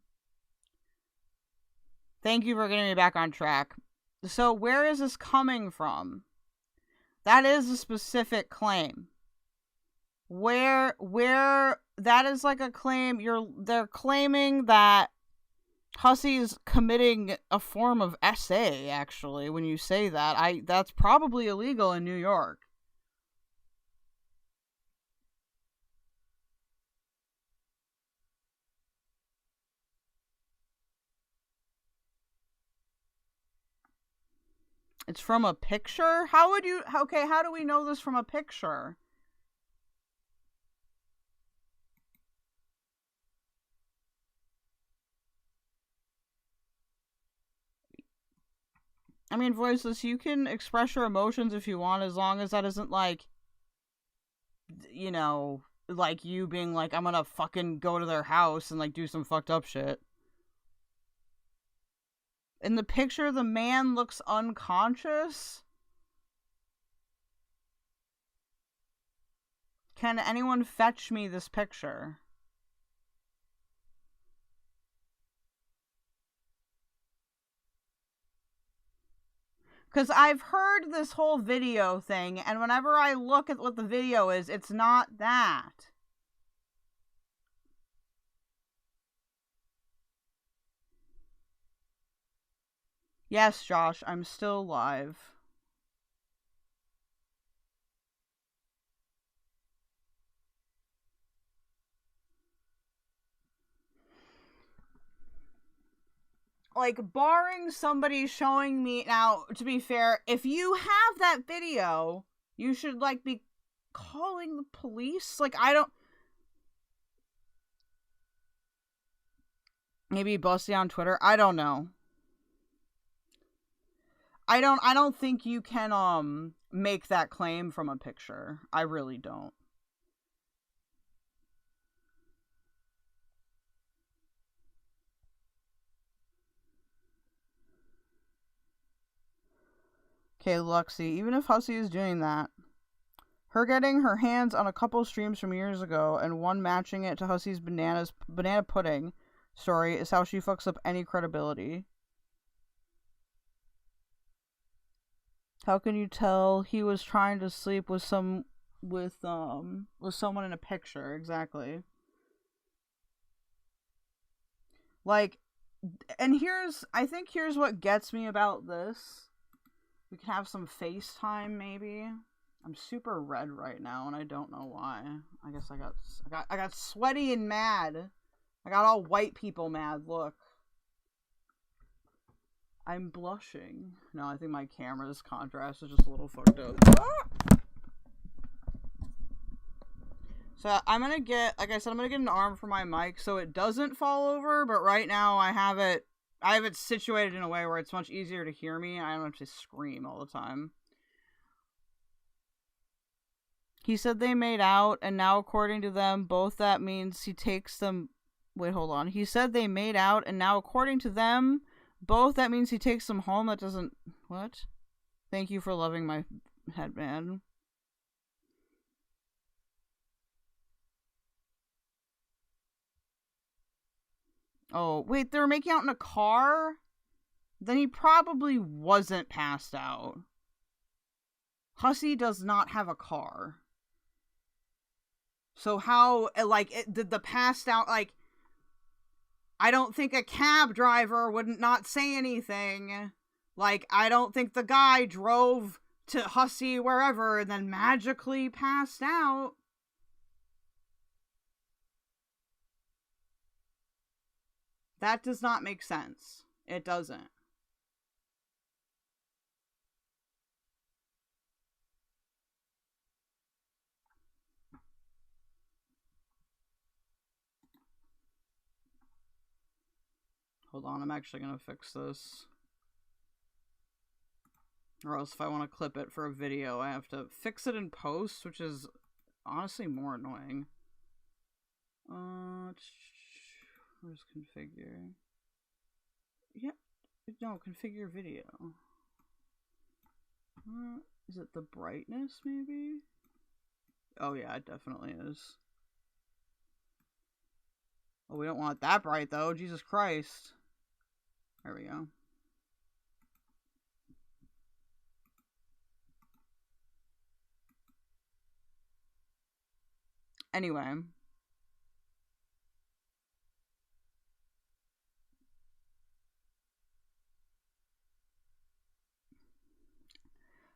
Thank you for getting me back on track. So, where is this coming from? That is a specific claim. Where, that is like a claim, they're claiming that Hussy's committing a form of SA, actually, when you say that. That's probably illegal in New York. It's from a picture? How do we know this from a picture? I mean, Voiceless, you can express your emotions if you want, as long as that isn't, like, you know, like you being like, I'm gonna fucking go to their house and, like, do some fucked up shit. In the picture, the man looks unconscious. Can anyone fetch me this picture? Because I've heard this whole video thing, and whenever I look at what the video is, it's not that. Yes, Josh, I'm still live. Like, barring somebody showing me... Now, to be fair, if you have that video, you should, like, be calling the police. Like, I don't... Maybe Busty on Twitter. I don't know. I don't think you can make that claim from a picture. I really don't. Okay, Luxie, even if Hussy is doing that, her getting her hands on a couple streams from years ago and one matching it to Hussy's banana pudding story is how she fucks up any credibility. How can you tell he was trying to sleep with someone in a picture? Exactly. Like, and I think here's what gets me about this. We can have some FaceTime, maybe. I'm super red right now, and I don't know why. I guess I got sweaty and mad. I got all white people mad. Look, I'm blushing. No, I think my camera's contrast is just a little fucked up. So I'm gonna get, like I said, I'm gonna get an arm for my mic so it doesn't fall over. But right now I have it situated in a way where it's much easier to hear me. I don't have to scream all the time. He said they made out, and now according to them, both that means he takes them... Wait, hold on. He said they made out, and now according to them, both that means he takes them home. That doesn't... What? Thank you for loving my headband. Oh, wait, they were making out in a car? Then he probably wasn't passed out. Hussy does not have a car. So how, like, did the passed out, like, I don't think a cab driver wouldn't not say anything. Like, I don't think the guy drove to Hussy wherever and then magically passed out. That does not make sense. It doesn't. Hold on, I'm actually gonna fix this. Or else if I want to clip it for a video, I have to fix it in post, which is honestly more annoying. Where's configure? Yeah, no, configure video. Is it the brightness, maybe? Oh yeah, it definitely is. Oh, we don't want it that bright, though. Jesus Christ. There we go. Anyway.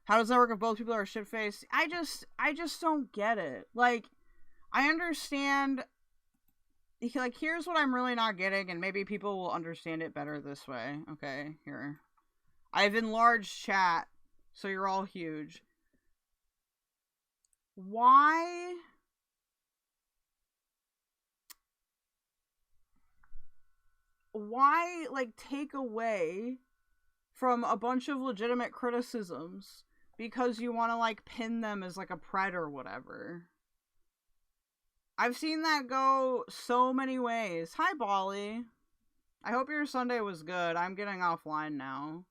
How does that work if both people are shit-faced? I just don't get it. Like, I understand... Like, here's what I'm really not getting, and maybe people will understand it better this way. Okay, here. I've enlarged chat, so you're all huge. Why... like, take away from a bunch of legitimate criticisms because you want to, like, pin them as, like, a pred or whatever? I've seen that go so many ways. Hi, Bolly. I hope your Sunday was good. I'm getting offline now.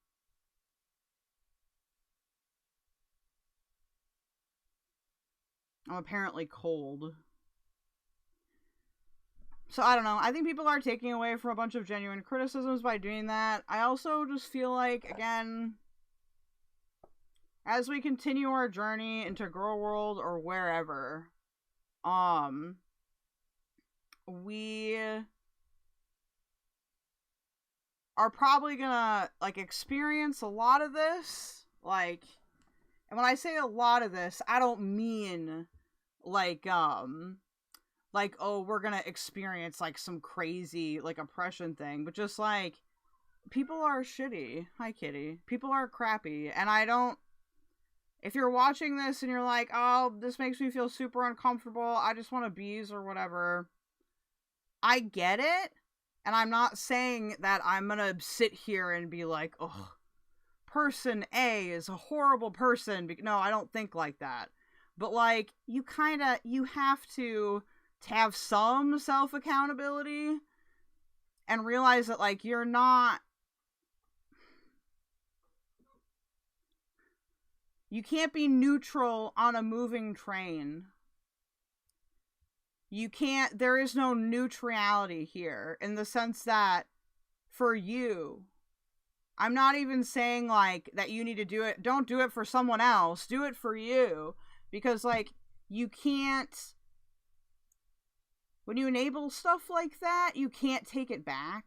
I'm apparently cold. So, I don't know. I think people are taking away from a bunch of genuine criticisms by doing that. I also just feel like, again, as we continue our journey into Girl World or wherever, we are probably gonna, like, experience a lot of this, like, and when I say a lot of this, I don't mean, like, oh, we're gonna experience, like, some crazy, like, oppression thing, but just, like, people are shitty. Hi, Kitty. People are crappy, and I don't, if you're watching this and you're like, oh, this makes me feel super uncomfortable, I just want to bees or whatever, I get it, And I'm not saying that I'm gonna sit here and be like, oh, person A is a horrible person. No, I don't think like that. But, like, you have to have some self-accountability and realize that, like, you're not... You can't be neutral on a moving train. You can't... There is no neutrality here, in the sense that, for you... I'm not even saying, like, that you need to do it. Don't do it for someone else. Do it for you. Because, like, you can't... When you enable stuff like that, you can't take it back.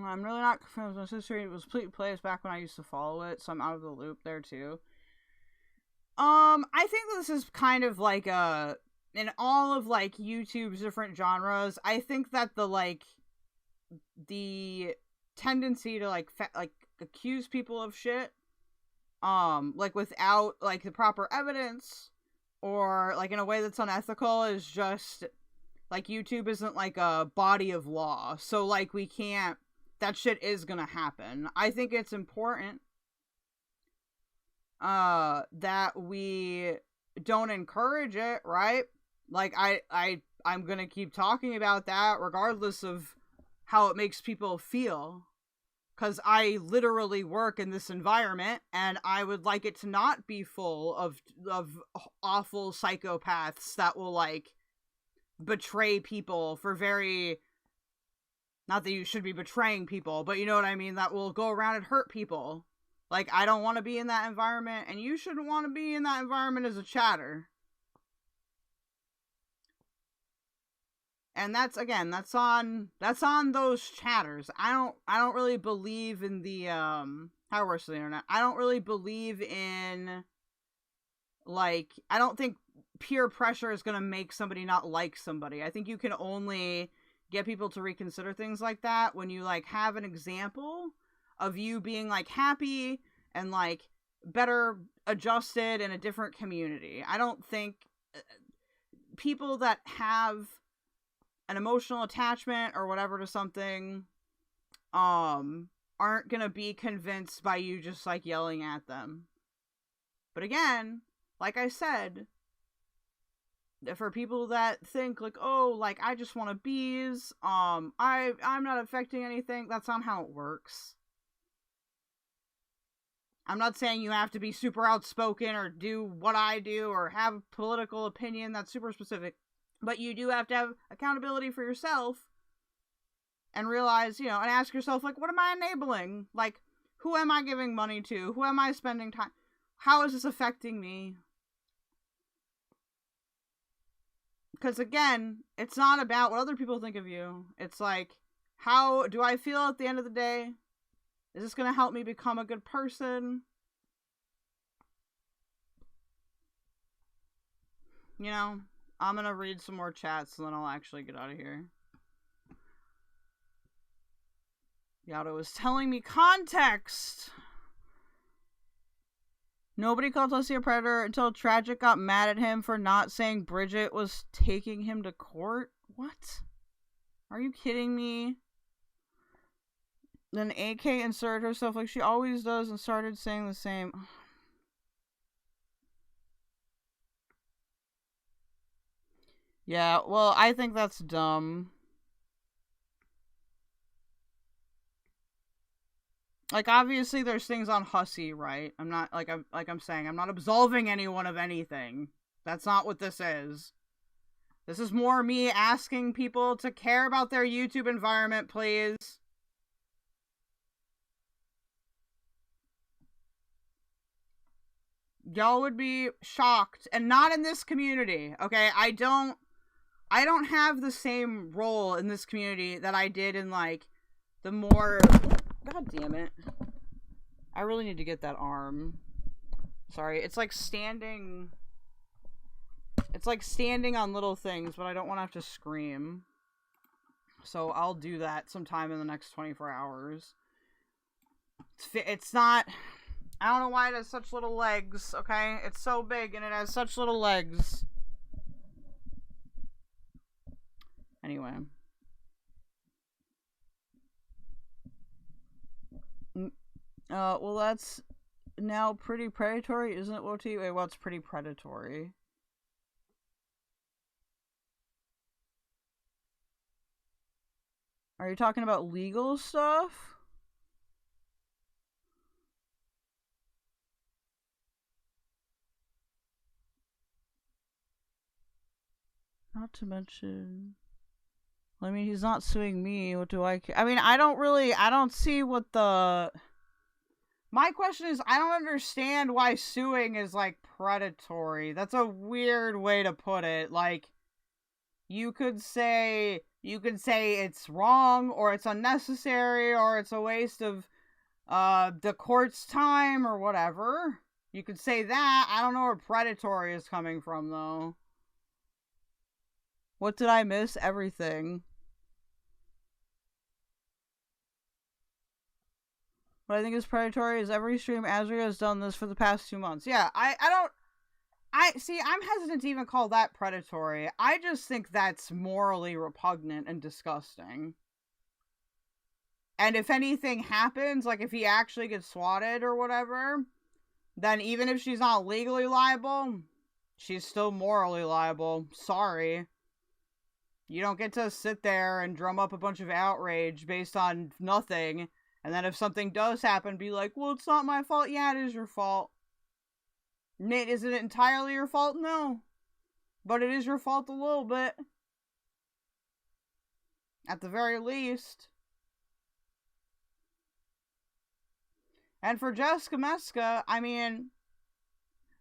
I'm really not confused. My sister was completely plays back when I used to follow it, so I'm out of the loop there too. I think this is kind of like in all of like YouTube's different genres, I think that the tendency to like accuse people of shit, like without like the proper evidence or like in a way that's unethical is just like YouTube isn't like a body of law, so like we can't. That shit is gonna happen. I think it's important that we don't encourage it, right? Like I'm gonna keep talking about that regardless of how it makes people feel, because I literally work in this environment and I would like it to not be full of awful psychopaths that will like betray people for very... Not that you should be betraying people, but you know what I mean? That will go around and hurt people. Like, I don't want to be in that environment, and you shouldn't want to be in that environment as a chatter. And that's, again, that's on those chatters. I don't really believe in the, how works the internet? I don't really believe in, like, I don't think peer pressure is gonna make somebody not like somebody. I think you can only get people to reconsider things like that when you like have an example of you being like happy and like better adjusted in a different community. I don't think people that have an emotional attachment or whatever to something aren't gonna be convinced by you just like yelling at them. But again, like I said, for people that think like, oh, like I just want to bees, I'm not affecting anything. That's not how it works. I'm not saying you have to be super outspoken or do what I do or have a political opinion that's super specific, but you do have to have accountability for yourself and realize, and ask yourself, like, what am I enabling? Like, who am I giving money to? Who am I spending time? How is this affecting me? Because, again, it's not about what other people think of you. It's like, how do I feel at the end of the day? Is this going to help me become a good person? I'm going to read some more chats and then I'll actually get out of here. Yado was telling me context. Nobody called Tussie a predator until Tragic got mad at him for not saying Bridget was taking him to court. What? Are you kidding me? Then AK inserted herself like she always does and started saying the same. Yeah, well, I think that's dumb. Like, obviously there's things on Hussy, right? I'm not, I'm saying, I'm not absolving anyone of anything. That's not what this is. This is more me asking people to care about their YouTube environment, please. Y'all would be shocked. And not in this community, okay? I don't have the same role in this community that I did in, like, the more... God damn it. I really need to get that arm. Sorry, it's like standing... It's like standing on little things, but I don't want to have to scream. So I'll do that sometime in the next 24 hours. It's not... I don't know why it has such little legs, okay? It's so big and it has such little legs. Anyway. Well, that's now pretty predatory, isn't it, Woti? Wait, what's pretty predatory? Are you talking about legal stuff? Not to mention... I mean, he's not suing me. What do I care? I mean, I don't see what the... My question is, I don't understand why suing is, like, predatory. That's a weird way to put it. Like, you could say it's wrong, or it's unnecessary, or it's a waste of, the court's time, or whatever. You could say that. I don't know where predatory is coming from, though. What did I miss? Everything. What I think is predatory is every stream Azria has done this for the past 2 months. Yeah, I'm hesitant to even call that predatory. I just think that's morally repugnant and disgusting. And if anything happens, like if he actually gets swatted or whatever, then even if she's not legally liable, she's still morally liable. Sorry. You don't get to sit there and drum up a bunch of outrage based on nothing, and then if something does happen, be like, well, it's not my fault. Yeah, it is your fault. Nate, is it entirely your fault? No. But it is your fault a little bit. At the very least. And for Jessica Messica, I mean...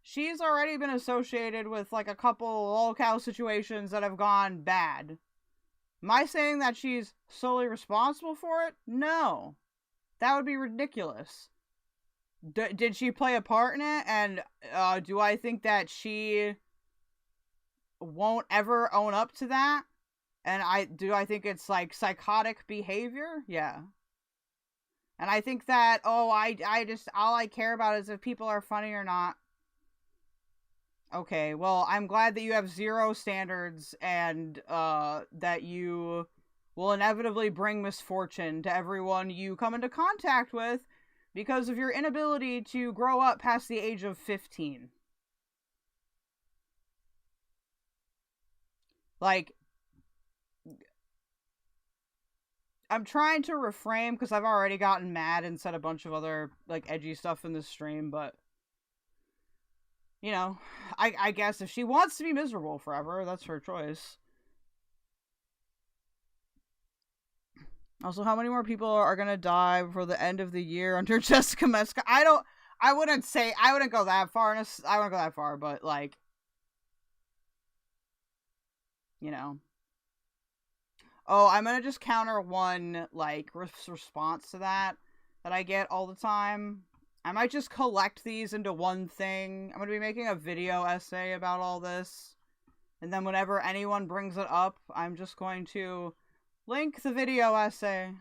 she's already been associated with, like, a couple lolcow situations that have gone bad. Am I saying that she's solely responsible for it? No. That would be ridiculous. Did she play a part in it? And, do I think that she won't ever own up to that? And do I think it's, like, psychotic behavior? Yeah. And I think that, all I care about is if people are funny or not. Okay, well, I'm glad that you have zero standards and, that you will inevitably bring misfortune to everyone you come into contact with because of your inability to grow up past the age of 15. Like, I'm trying to reframe because I've already gotten mad and said a bunch of other, like, edgy stuff in this stream, but... you know, I guess if she wants to be miserable forever, that's her choice. Also, how many more people are gonna die before the end of the year under Jessica Messica? I wouldn't go that far, but, like, you know. Oh, I'm gonna just counter one, like, response to that I get all the time. I might just collect these into one thing. I'm going to be making a video essay about all this. And then whenever anyone brings it up, I'm just going to link the video essay.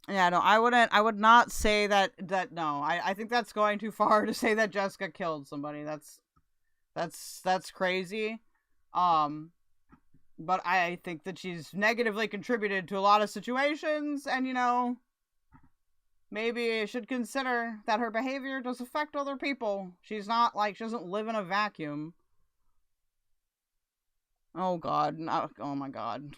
Yeah, no, I would not say that no. I think that's going too far to say that Jessica killed somebody. That's crazy. But I think that she's negatively contributed to a lot of situations, and, you know, maybe should consider that her behavior does affect other people. She's not, like, she doesn't live in a vacuum. Oh, God. Oh, my God.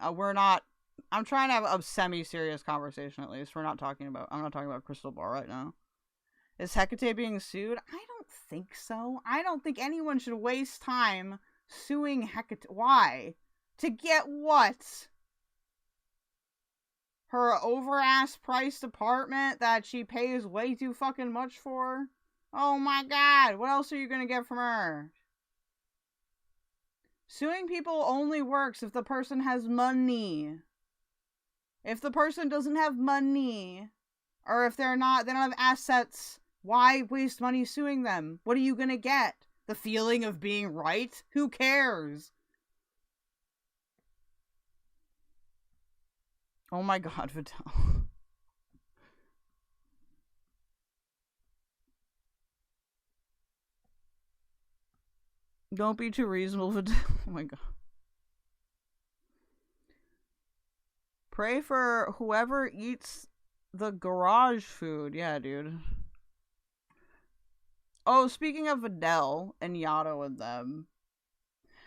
I'm trying to have a semi-serious conversation, at least. I'm not talking about Crystal Ball right now. Is Hekate being sued? I don't think so. I don't think anyone should waste time suing Hekate. Why? To get what? Her over-ass priced apartment that she pays way too fucking much for? Oh my god, what else are you gonna get from her? Suing people only works if the person has money. If the person doesn't have money, or if they don't have assets, why waste money suing them? What are you gonna get? the feeling of being right. Who cares? Oh my god, Vidal. Don't be too reasonable, Vidal. Oh my god. Pray for whoever eats the garage food. Yeah, dude. Oh, speaking of Vidal and Yato and them,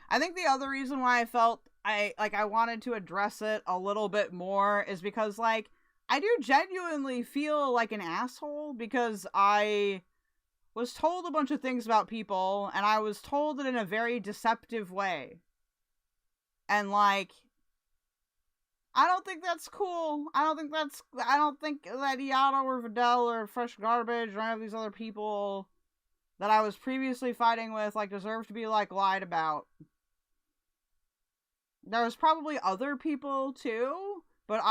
I think the other reason why I felt I wanted to address it a little bit more is because, like, I do genuinely feel like an asshole because I was told a bunch of things about people, and I was told it in a very deceptive way. And, like, I don't think that's cool. I don't think that Yato or Vidal or Fresh Garbage or any of these other people that I was previously fighting with, like, deserve to be, like, lied about. There's probably other people, too, but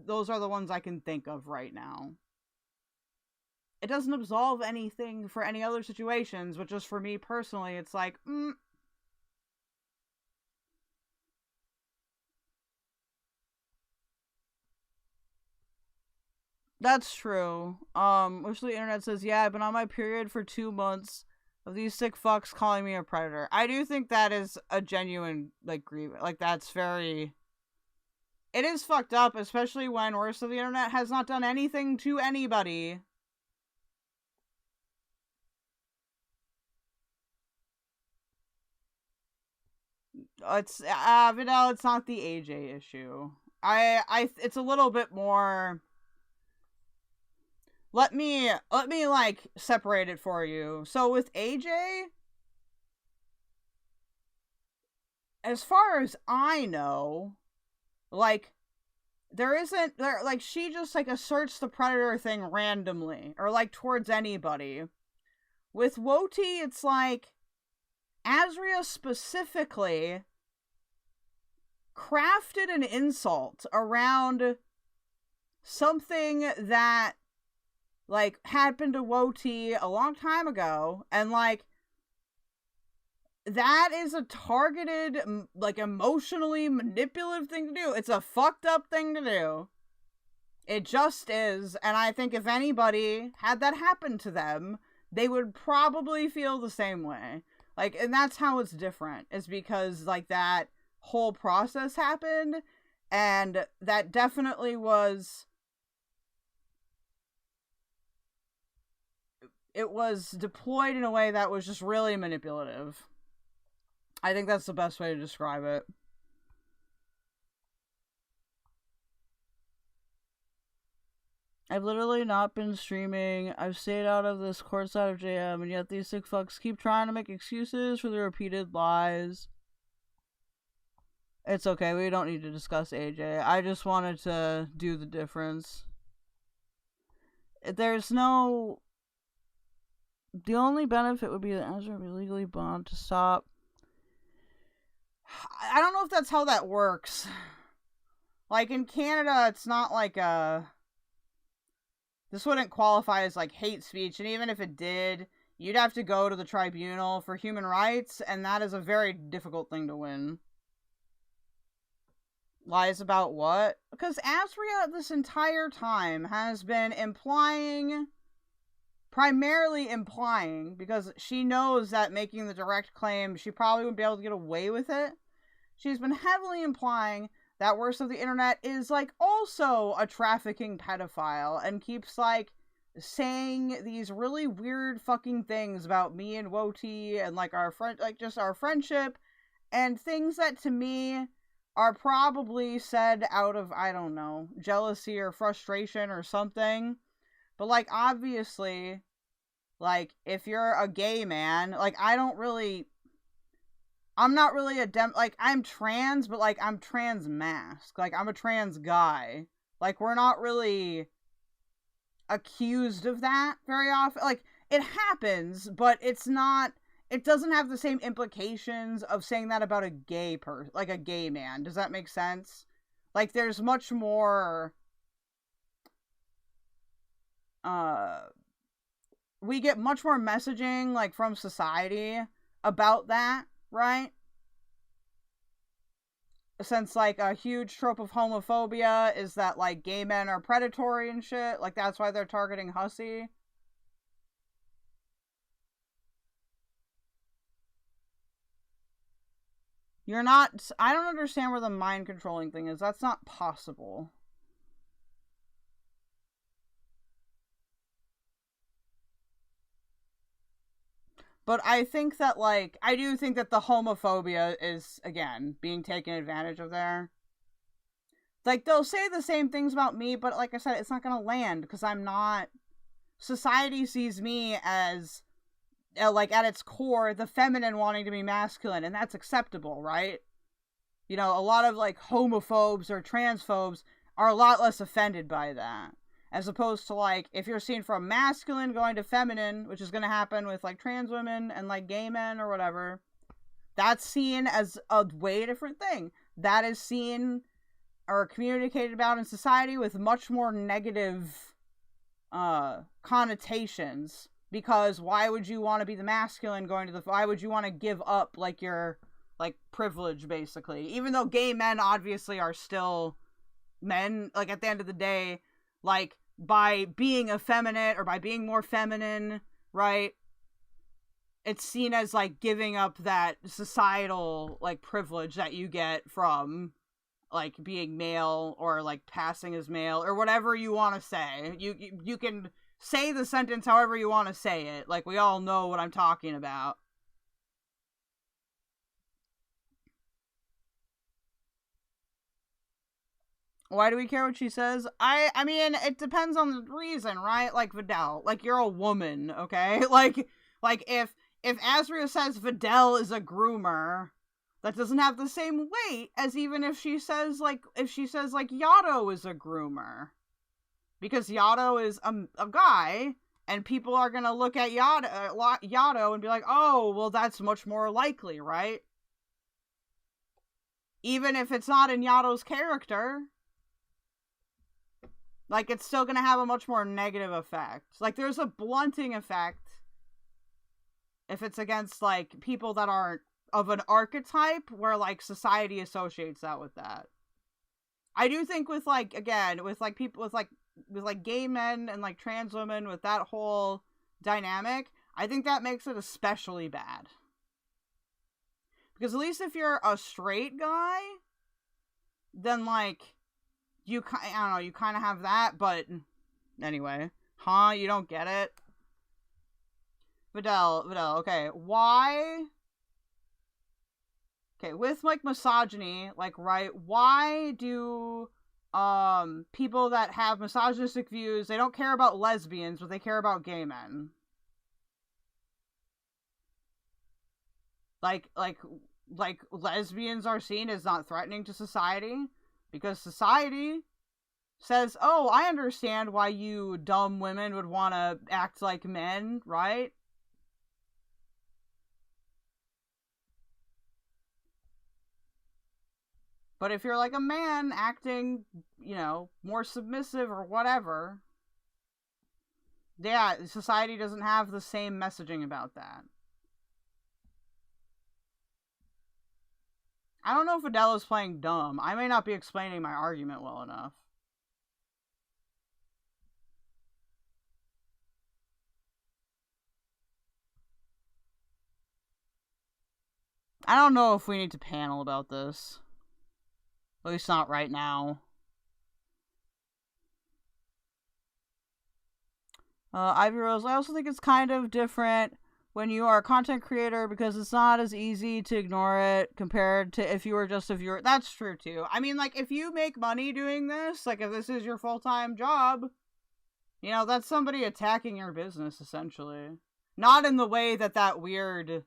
those are the ones I can think of right now. It doesn't absolve anything for any other situations, but just for me personally, it's like, That's true. Which the internet says, yeah, I've been on my period for 2 months of these sick fucks calling me a predator. I do think that is a genuine, like, grievance. Like, that's very... It is fucked up, especially when Worst of the Internet has not done anything to anybody. It's, Vidal, it's not the AJ issue. It's a little bit more... Let me, like, separate it for you. So with AJ, as far as I know, like, she just, like, asserts the predator thing randomly, or, like, towards anybody. With Woti, it's like, Azria specifically crafted an insult around something that, like, happened to Woti a long time ago, and, like, that is a targeted, like, emotionally manipulative thing to do. It's a fucked up thing to do. It just is, and I think if anybody had that happen to them, they would probably feel the same way. Like, and that's how it's different, is because, like, that whole process happened, and that definitely was... It was deployed in a way that was just really manipulative. I think that's the best way to describe it. I've literally not been streaming. I've stayed out of this courtside of JM, and yet these sick fucks keep trying to make excuses for the repeated lies. It's okay, we don't need to discuss AJ. I just wanted to do the difference. There's no... The only benefit would be that Ezra would be legally bound to stop. I don't know if that's how that works. Like, in Canada, it's not like a... This wouldn't qualify as, like, hate speech, and even if it did, you'd have to go to the Tribunal for Human Rights, and that is a very difficult thing to win. Lies about what? Because Azria, this entire time, has been primarily implying, because she knows that making the direct claim, she probably wouldn't be able to get away with it. She's been heavily implying that Worst of the Internet is, like, also a trafficking pedophile, and keeps, like, saying these really weird fucking things about me and Woti, and, like, our friend, like, just our friendship, and things that, to me, are probably said out of, I don't know, jealousy or frustration or something. But, like, obviously, like, if you're a gay man, like, I'm not really like, I'm trans, but, like, I'm trans mask. Like, I'm a trans guy. Like, we're not really accused of that very often. Like, it happens, but it doesn't have the same implications of saying that about a gay person, like a gay man. Does that make sense? Like, there's much more, we get much more messaging, like, from society about that, right? Since, like, a huge trope of homophobia is that, like, gay men are predatory and shit. Like, that's why they're targeting Hussy. You're not... I don't understand where the mind controlling thing is. That's not possible. But I think that, like, I do think that the homophobia is, again, being taken advantage of there. Like, they'll say the same things about me, but like I said, it's not gonna land, because I'm not... Society sees me as, like, at its core, the feminine wanting to be masculine, and that's acceptable, right? You know, a lot of, like, homophobes or transphobes are a lot less offended by that. As opposed to, like, if you're seen from masculine going to feminine, which is going to happen with, like, trans women and, like, gay men or whatever, that's seen as a way different thing. That is seen or communicated about in society with much more negative connotations. Because why would you want to be the masculine going to the... Why would you want to give up, like, your, like, privilege, basically? Even though gay men obviously are still men, like, at the end of the day, like... by being effeminate or by being more feminine, right? It's seen as, like, giving up that societal, like, privilege that you get from, like, being male or, like, passing as male or whatever you want to say. You can say the sentence however you want to say it. Like, we all know what I'm talking about. Why do we care what she says? I mean, it depends on the reason, right? Like, Vidal, like, you're a woman, okay? Like if Azria says Vidal is a groomer, that doesn't have the same weight as even if she says, like, Yato is a groomer. Because Yato is a guy, and people are gonna look at Yato and be like, oh, well, that's much more likely, right? Even if it's not in Yato's character... Like, it's still gonna have a much more negative effect. Like, there's a blunting effect if it's against, like, people that aren't of an archetype where, like, society associates that with that. I do think with, like, again, with, like, people with, like, gay men and, like, trans women, with that whole dynamic, I think that makes it especially bad. Because at least if you're a straight guy, then, like... I don't know, you kind of have that, but anyway. Huh? You don't get it? Vidal, okay. Why? Okay, with, like, misogyny, like, right, why do, people that have misogynistic views, they don't care about lesbians, but they care about gay men? Like, lesbians are seen as not threatening to society? Because society says, oh, I understand why you dumb women would want to act like men, right? But if you're like a man acting, you know, more submissive or whatever, yeah, society doesn't have the same messaging about that. I don't know if Adela's playing dumb. I may not be explaining my argument well enough. I don't know if we need to panel about this. At least not right now. Ivy Rose, I also think it's kind of different when you are a content creator because it's not as easy to ignore it compared to if you were just a viewer. That's true too. I mean, like, if you make money doing this, like, if this is your full-time job, you know, that's somebody attacking your business, essentially. Not in the way that weird,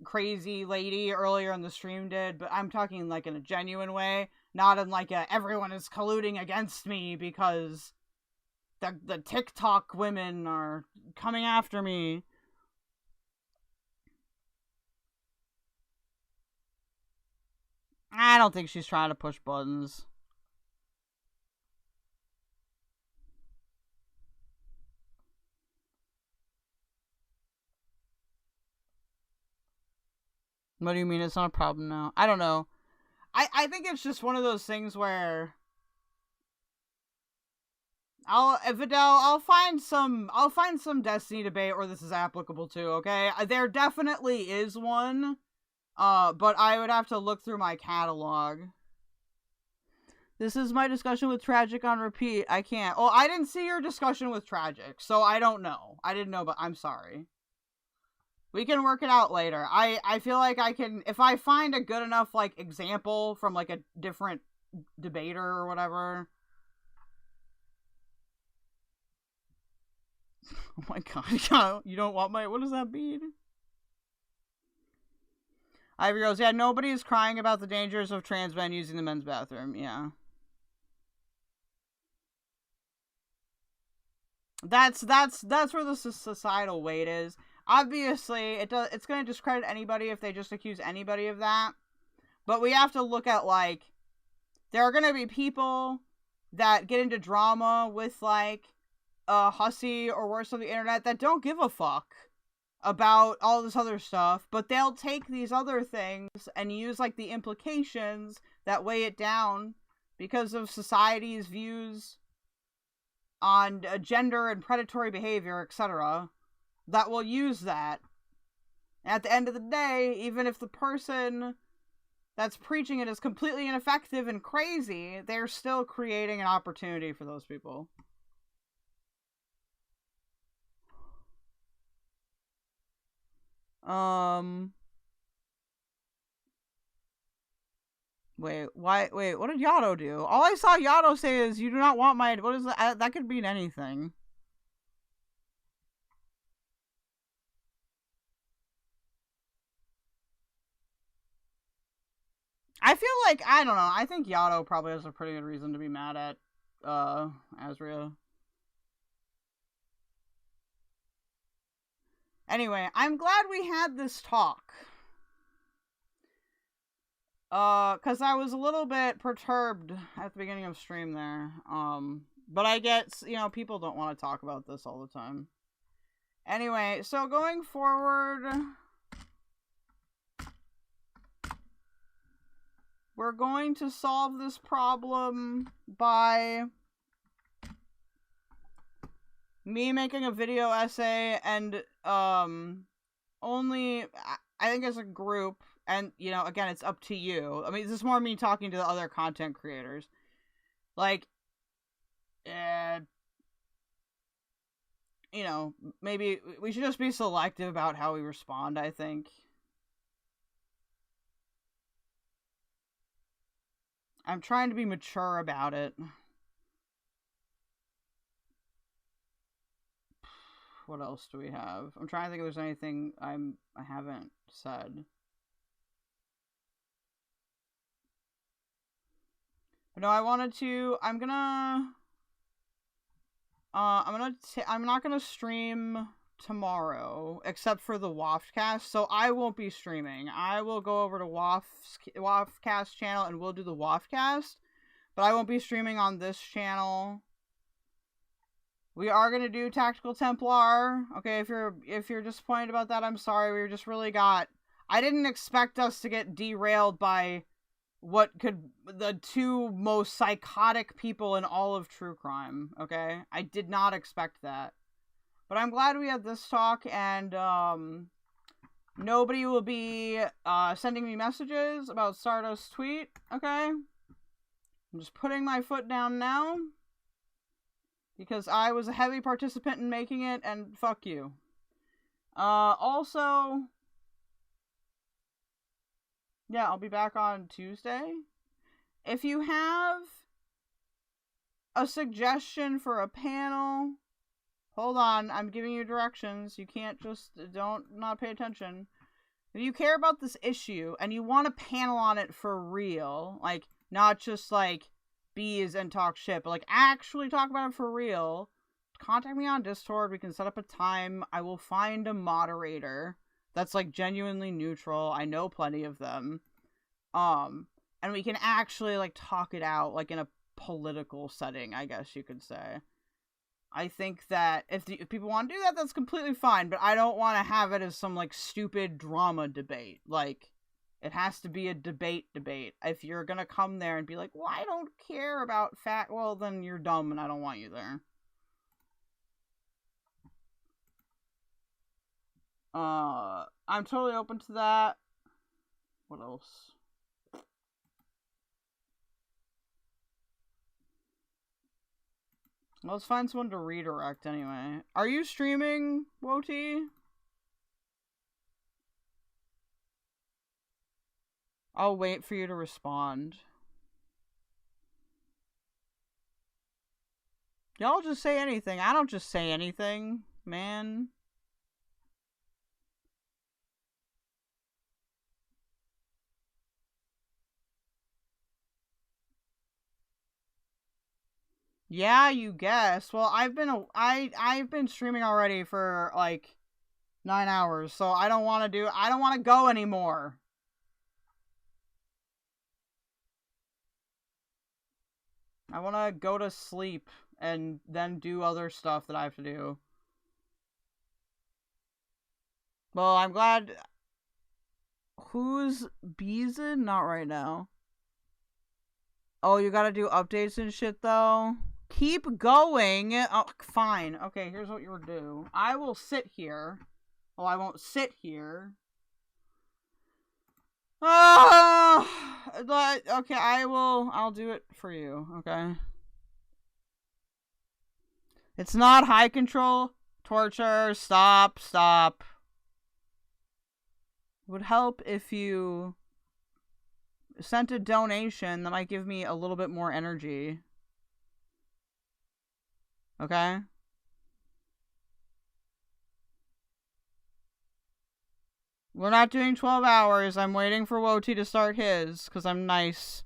crazy lady earlier in the stream did, but I'm talking, like, in a genuine way. Not in, like, everyone is colluding against me because the TikTok women are coming after me. I don't think she's trying to push buttons. What do you mean it's not a problem now? I don't know. I think it's just one of those things where I'll find some Destiny debate where this is applicable to, okay? There definitely is one. But I would have to look through my catalog. This is my discussion with Tragic on repeat. I can't. Oh, I didn't see your discussion with Tragic, so I don't know. I didn't know, but I'm sorry. We can work it out later. I feel like I can, if I find a good enough, like, example from, like, a different debater or whatever. Oh my god, you don't want my, what does that mean? Ivy Rose, yeah, nobody is crying about the dangers of trans men using the men's bathroom, yeah. That's where the societal weight is. Obviously, it's going to discredit anybody if they just accuse anybody of that. But we have to look at, like, there are going to be people that get into drama with, like, Hussy or Worst on the internet that don't give a fuck about all this other stuff, but they'll take these other things and use, like, the implications that weigh it down because of society's views on gender and predatory behavior, etc., that will use that. And at the end of the day, even if the person that's preaching it is completely ineffective and crazy, they're still creating an opportunity for those people. Wait, what did Yato do? All I saw Yato say is, you do not want my, what is that? That could mean anything. I feel like, I don't know, I think Yato probably has a pretty good reason to be mad at, Azria. Anyway, I'm glad we had this talk. Cause I was a little bit perturbed at the beginning of stream there. But I get, you know, people don't want to talk about this all the time. Anyway, so going forward, we're going to solve this problem by me making a video essay and, only, I think as a group, and, you know, again, it's up to you. I mean, this is more me talking to the other content creators. Like, you know, maybe we should just be selective about how we respond, I think. I'm trying to be mature about it. What else do we have? I'm trying to think if there's anything I haven't said. But no, I wanted to. I'm not gonna stream tomorrow, except for the Waftcast, so I won't be streaming. I will go over to Waftcast channel and we'll do the Waftcast, but I won't be streaming on this channel. We are gonna do Tactical Templar. Okay, if you're disappointed about that, I'm sorry. We just really got. I didn't expect us to get derailed by what could the two most psychotic people in all of true crime. Okay, I did not expect that, but I'm glad we had this talk, and nobody will be sending me messages about Stardust's tweet. Okay, I'm just putting my foot down now. Because I was a heavy participant in making it, and fuck you. Also, yeah, I'll be back on Tuesday. If you have a suggestion for a panel, hold on, I'm giving you directions. You can't just, not pay attention. If you care about this issue, and you want a panel on it for real, like, not just, like, bees and talk shit, but like actually talk about it for real, contact me on Discord. We can set up a time. I will find a moderator that's like genuinely neutral. I know plenty of them. And we can actually like talk it out like in a political setting, I guess you could say. I think that if people want to do that, that's completely fine, but I don't want to have it as some like stupid drama debate. Like, It has to be a debate. If you're gonna come there and be like, well, I don't care about fat, well, then you're dumb and I don't want you there. I'm totally open to that. What else? Let's find someone to redirect anyway. Are you streaming, Woti? I'll wait for you to respond. Y'all just say anything. I don't just say anything, man. Yeah, you guess. Well, I've been streaming already for like 9 hours, so I don't want to go anymore. I want to go to sleep and then do other stuff that I have to do. Well, I'm glad. Who's Beezin? Not right now. Oh, you gotta do updates and shit, though? Keep going. Oh, fine. Okay, here's what you'll do. I will sit here. Oh, I won't sit here. Okay, I'll do it for you, okay? It's not high control. Torture. Stop. It would help if you sent a donation that might give me a little bit more energy. Okay? We're not doing 12 hours. I'm waiting for Woti to start his, because I'm nice.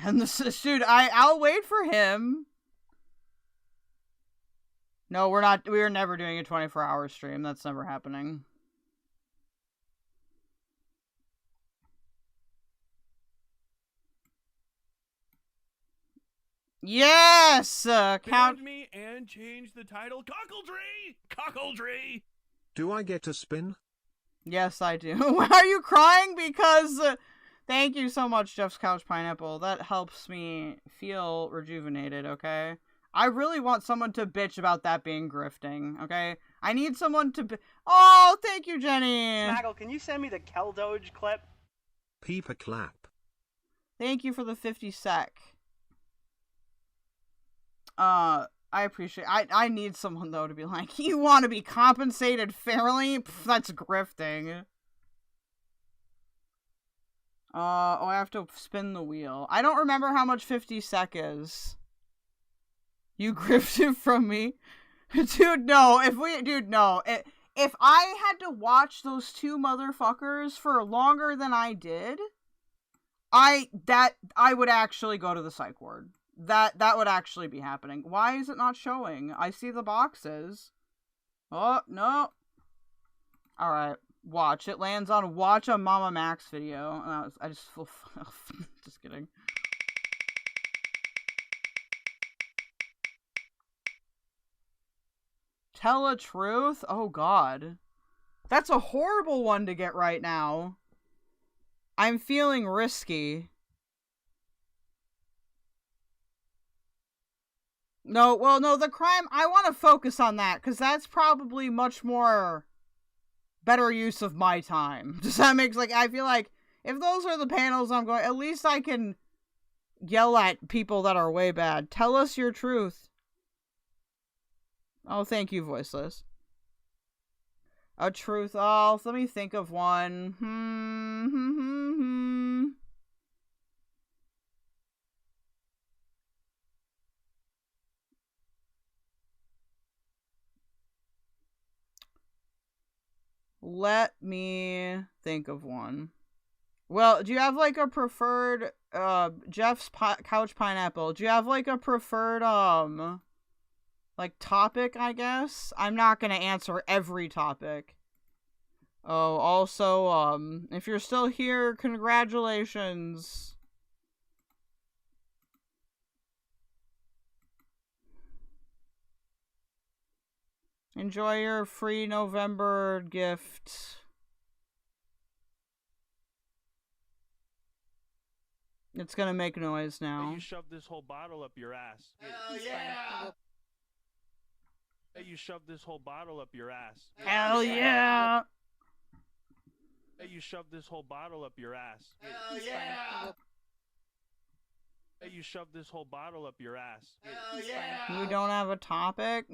And dude, I'll wait for him. No, we are never doing a 24-hour stream. That's never happening. Yes! Count me and change the title. Cockledry! Do I get a spin? Yes, I do. Are you crying? Because thank you so much, Jeff's Couch Pineapple. That helps me feel rejuvenated, okay? I really want someone to bitch about that being grifting, okay? I need someone to Oh, thank you, Jenny! Snaggle, can you send me the keldoge clip? Peep a clap. Thank you for the 50 sec. I appreciate I need someone, though, to be like, you want to be compensated fairly? Pff, that's grifting. Oh, I have to spin the wheel. I don't remember how much 50 sec is. You grifted from me? Dude, no. No. If I had to watch those two motherfuckers for longer than I did, I would actually go to the psych ward. That would actually be happening. Why is it not showing? I see the boxes. Oh, no. Alright. Watch. It lands on watch a Mama Max video. I just feel... just kidding. Tell a truth? Oh, God. That's a horrible one to get right now. I'm feeling risky. No, well, no, the crime, I want to focus on that, because that's probably much more better use of my time. Does that make, like, I feel like, if those are the panels I'm going, at least I can yell at people that are way bad. Tell us your truth. Oh, thank you, Voiceless. A truth, oh, let me think of one. Let me think of one. Well, do you have, like, a preferred, Jeff's Couch Pineapple, do you have, like, a preferred, like, topic, I guess? I'm not gonna answer every topic. Oh, also, if you're still here, congratulations. Enjoy your free November gift. It's gonna make noise now. Hey, you shoved this whole bottle up your ass. Hell yeah! Hey, you shoved this whole bottle up your ass. Hell yeah! Hey, you shoved this whole bottle up your ass. Hell yeah! Hey, you shoved this whole bottle up your ass. Hell yeah! We don't have a topic?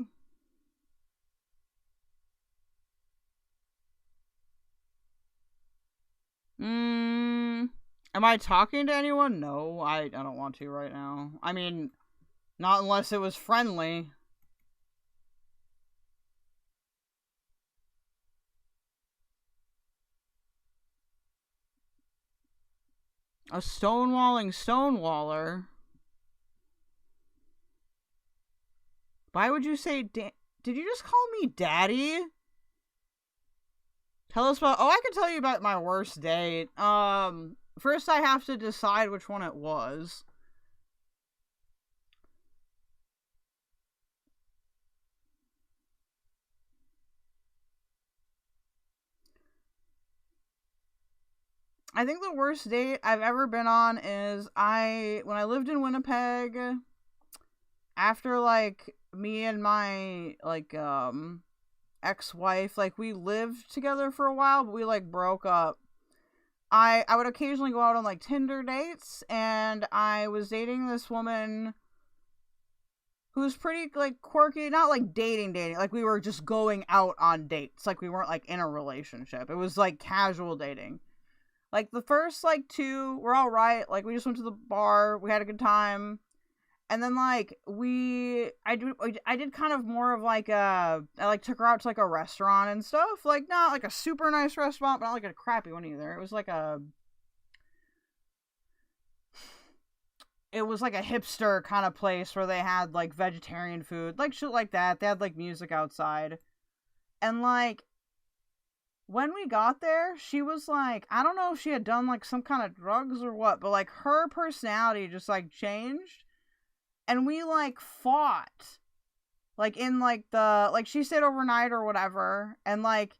Am I talking to anyone? No, I don't want to right now. I mean, not unless it was friendly. A stonewalling stonewaller? Why would you say did you just call me daddy? Tell us about... Oh, I can tell you about my worst date. First I have to decide which one it was. I think the worst date I've ever been on is when I lived in Winnipeg, after, like, me and my, like, ex-wife, like, we lived together for a while, but we, like, broke up. I would occasionally go out on, like, Tinder dates, and I was dating this woman who was pretty, like, quirky, not, like, dating, like, we were just going out on dates, like, we weren't, like, in a relationship. It was, like, casual dating. Like, the first, like, 2 were alright, like, we just went to the bar, we had a good time, and then, like, I did kind of more of, like, I, like, took her out to, like, a restaurant and stuff, like, not, like, a super nice restaurant, but not, like, a crappy one either. It was, like, a hipster kind of place where they had, like, vegetarian food, like, shit like that. They had, like, music outside, and, like, when we got there, she was, like, I don't know if she had done, like, some kind of drugs or what, but, like, her personality just, like, changed. And we, like, fought. Like, in, like, she stayed overnight or whatever. And, like,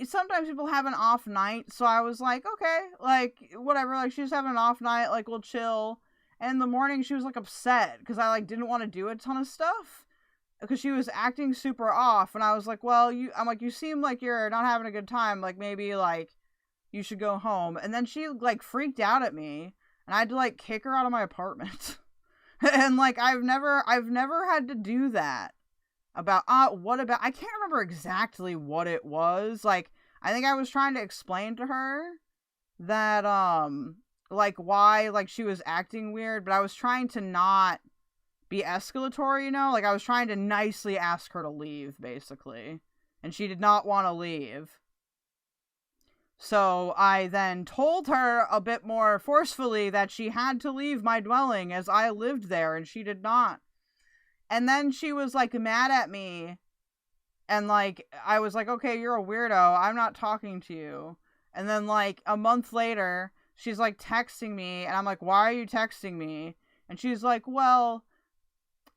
sometimes people have an off night. So I was like, okay, like, whatever. Like, she's having an off night. Like, we'll chill. And in the morning, she was, like, upset. Because I, like, didn't want to do a ton of stuff. Because she was acting super off. And I was like, well, I'm like, you seem like you're not having a good time. Like, maybe, like, you should go home. And then she, like, freaked out at me. And I had to, like, kick her out of my apartment. And, like, I've never had to do that. I can't remember exactly what it was. Like, I think I was trying to explain to her that, like, why, like, she was acting weird, but I was trying to not be escalatory, you know? Like, I was trying to nicely ask her to leave, basically. And she did not want to leave. So I then told her a bit more forcefully that she had to leave my dwelling as I lived there, and she did not. And then she was, like, mad at me. And, like, I was like, okay, you're a weirdo. I'm not talking to you. And then, like, a month later, she's, like, texting me. And I'm like, why are you texting me? And she's like, well...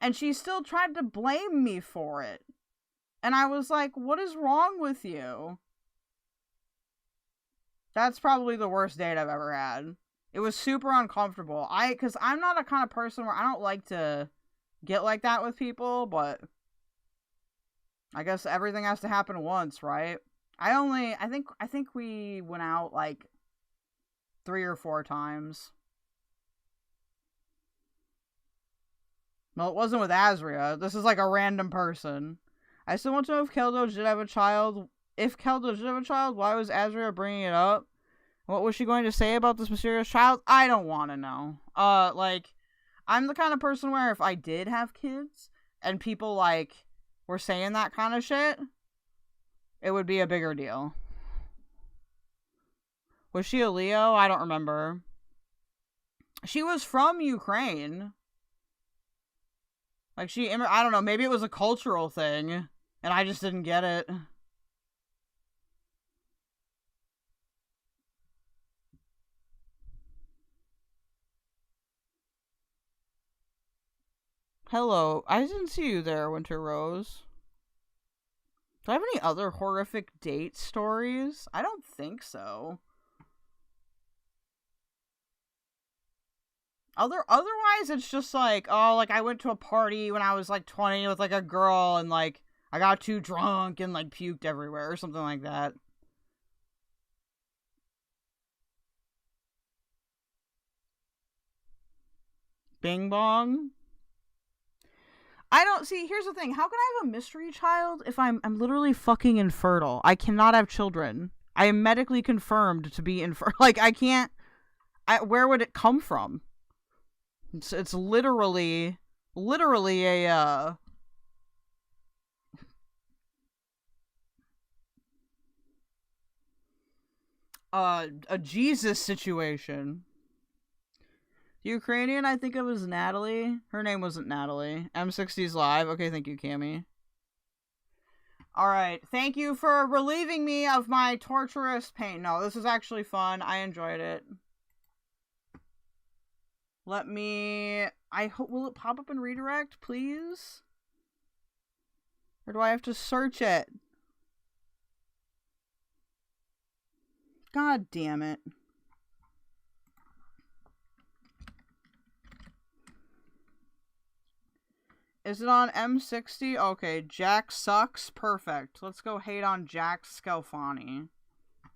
And she still tried to blame me for it. And I was like, what is wrong with you? That's probably the worst date I've ever had. It was super uncomfortable. Because I'm not a kind of person where I don't like to get like that with people, but I guess everything has to happen once, right? I think we went out, like, 3 or 4 times. Well, it wasn't with Azria. This is, like, a random person. I still want to know if keldoge did have a child. If keldoge did have a child, why was Azria bringing it up? What was she going to say about this mysterious child? I don't want to know. Like, I'm the kind of person where if I did have kids, and people, like, were saying that kind of shit, it would be a bigger deal. Was she a Leo? I don't remember. She was from Ukraine. Like, I don't know, maybe it was a cultural thing, and I just didn't get it. Hello, I didn't see you there, Winter Rose. Do I have any other horrific date stories? I don't think so. Otherwise, it's just like, oh, like, I went to a party when I was, like, 20 with, like, a girl, and, like, I got too drunk and, like, puked everywhere, or something like that. Bing bong. I don't see. Here's the thing. How can I have a mystery child if I'm literally fucking infertile? I cannot have children. I am medically confirmed to be infertile. Like, I can't. Where would it come from? It's literally a Jesus situation. Ukrainian, I think it was Natalie. Her name wasn't Natalie. M60's live. Okay, thank you, Cammy. Alright, thank you for relieving me of my torturous pain. No, this is actually fun. I enjoyed it. Let me... I hope... Will it pop up in redirect, please? Or do I have to search it? God damn it. Is it on M60? Okay, Jack sucks. Perfect. Let's go hate on Jack Scalfani.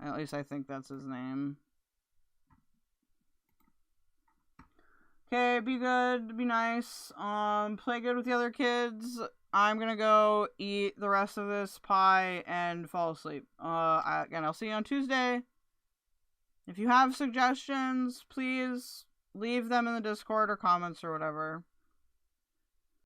At least I think that's his name. Okay, be good. Be nice. Play good with the other kids. I'm gonna go eat the rest of this pie and fall asleep. Again, I'll see you on Tuesday. If you have suggestions, please leave them in the Discord or comments or whatever.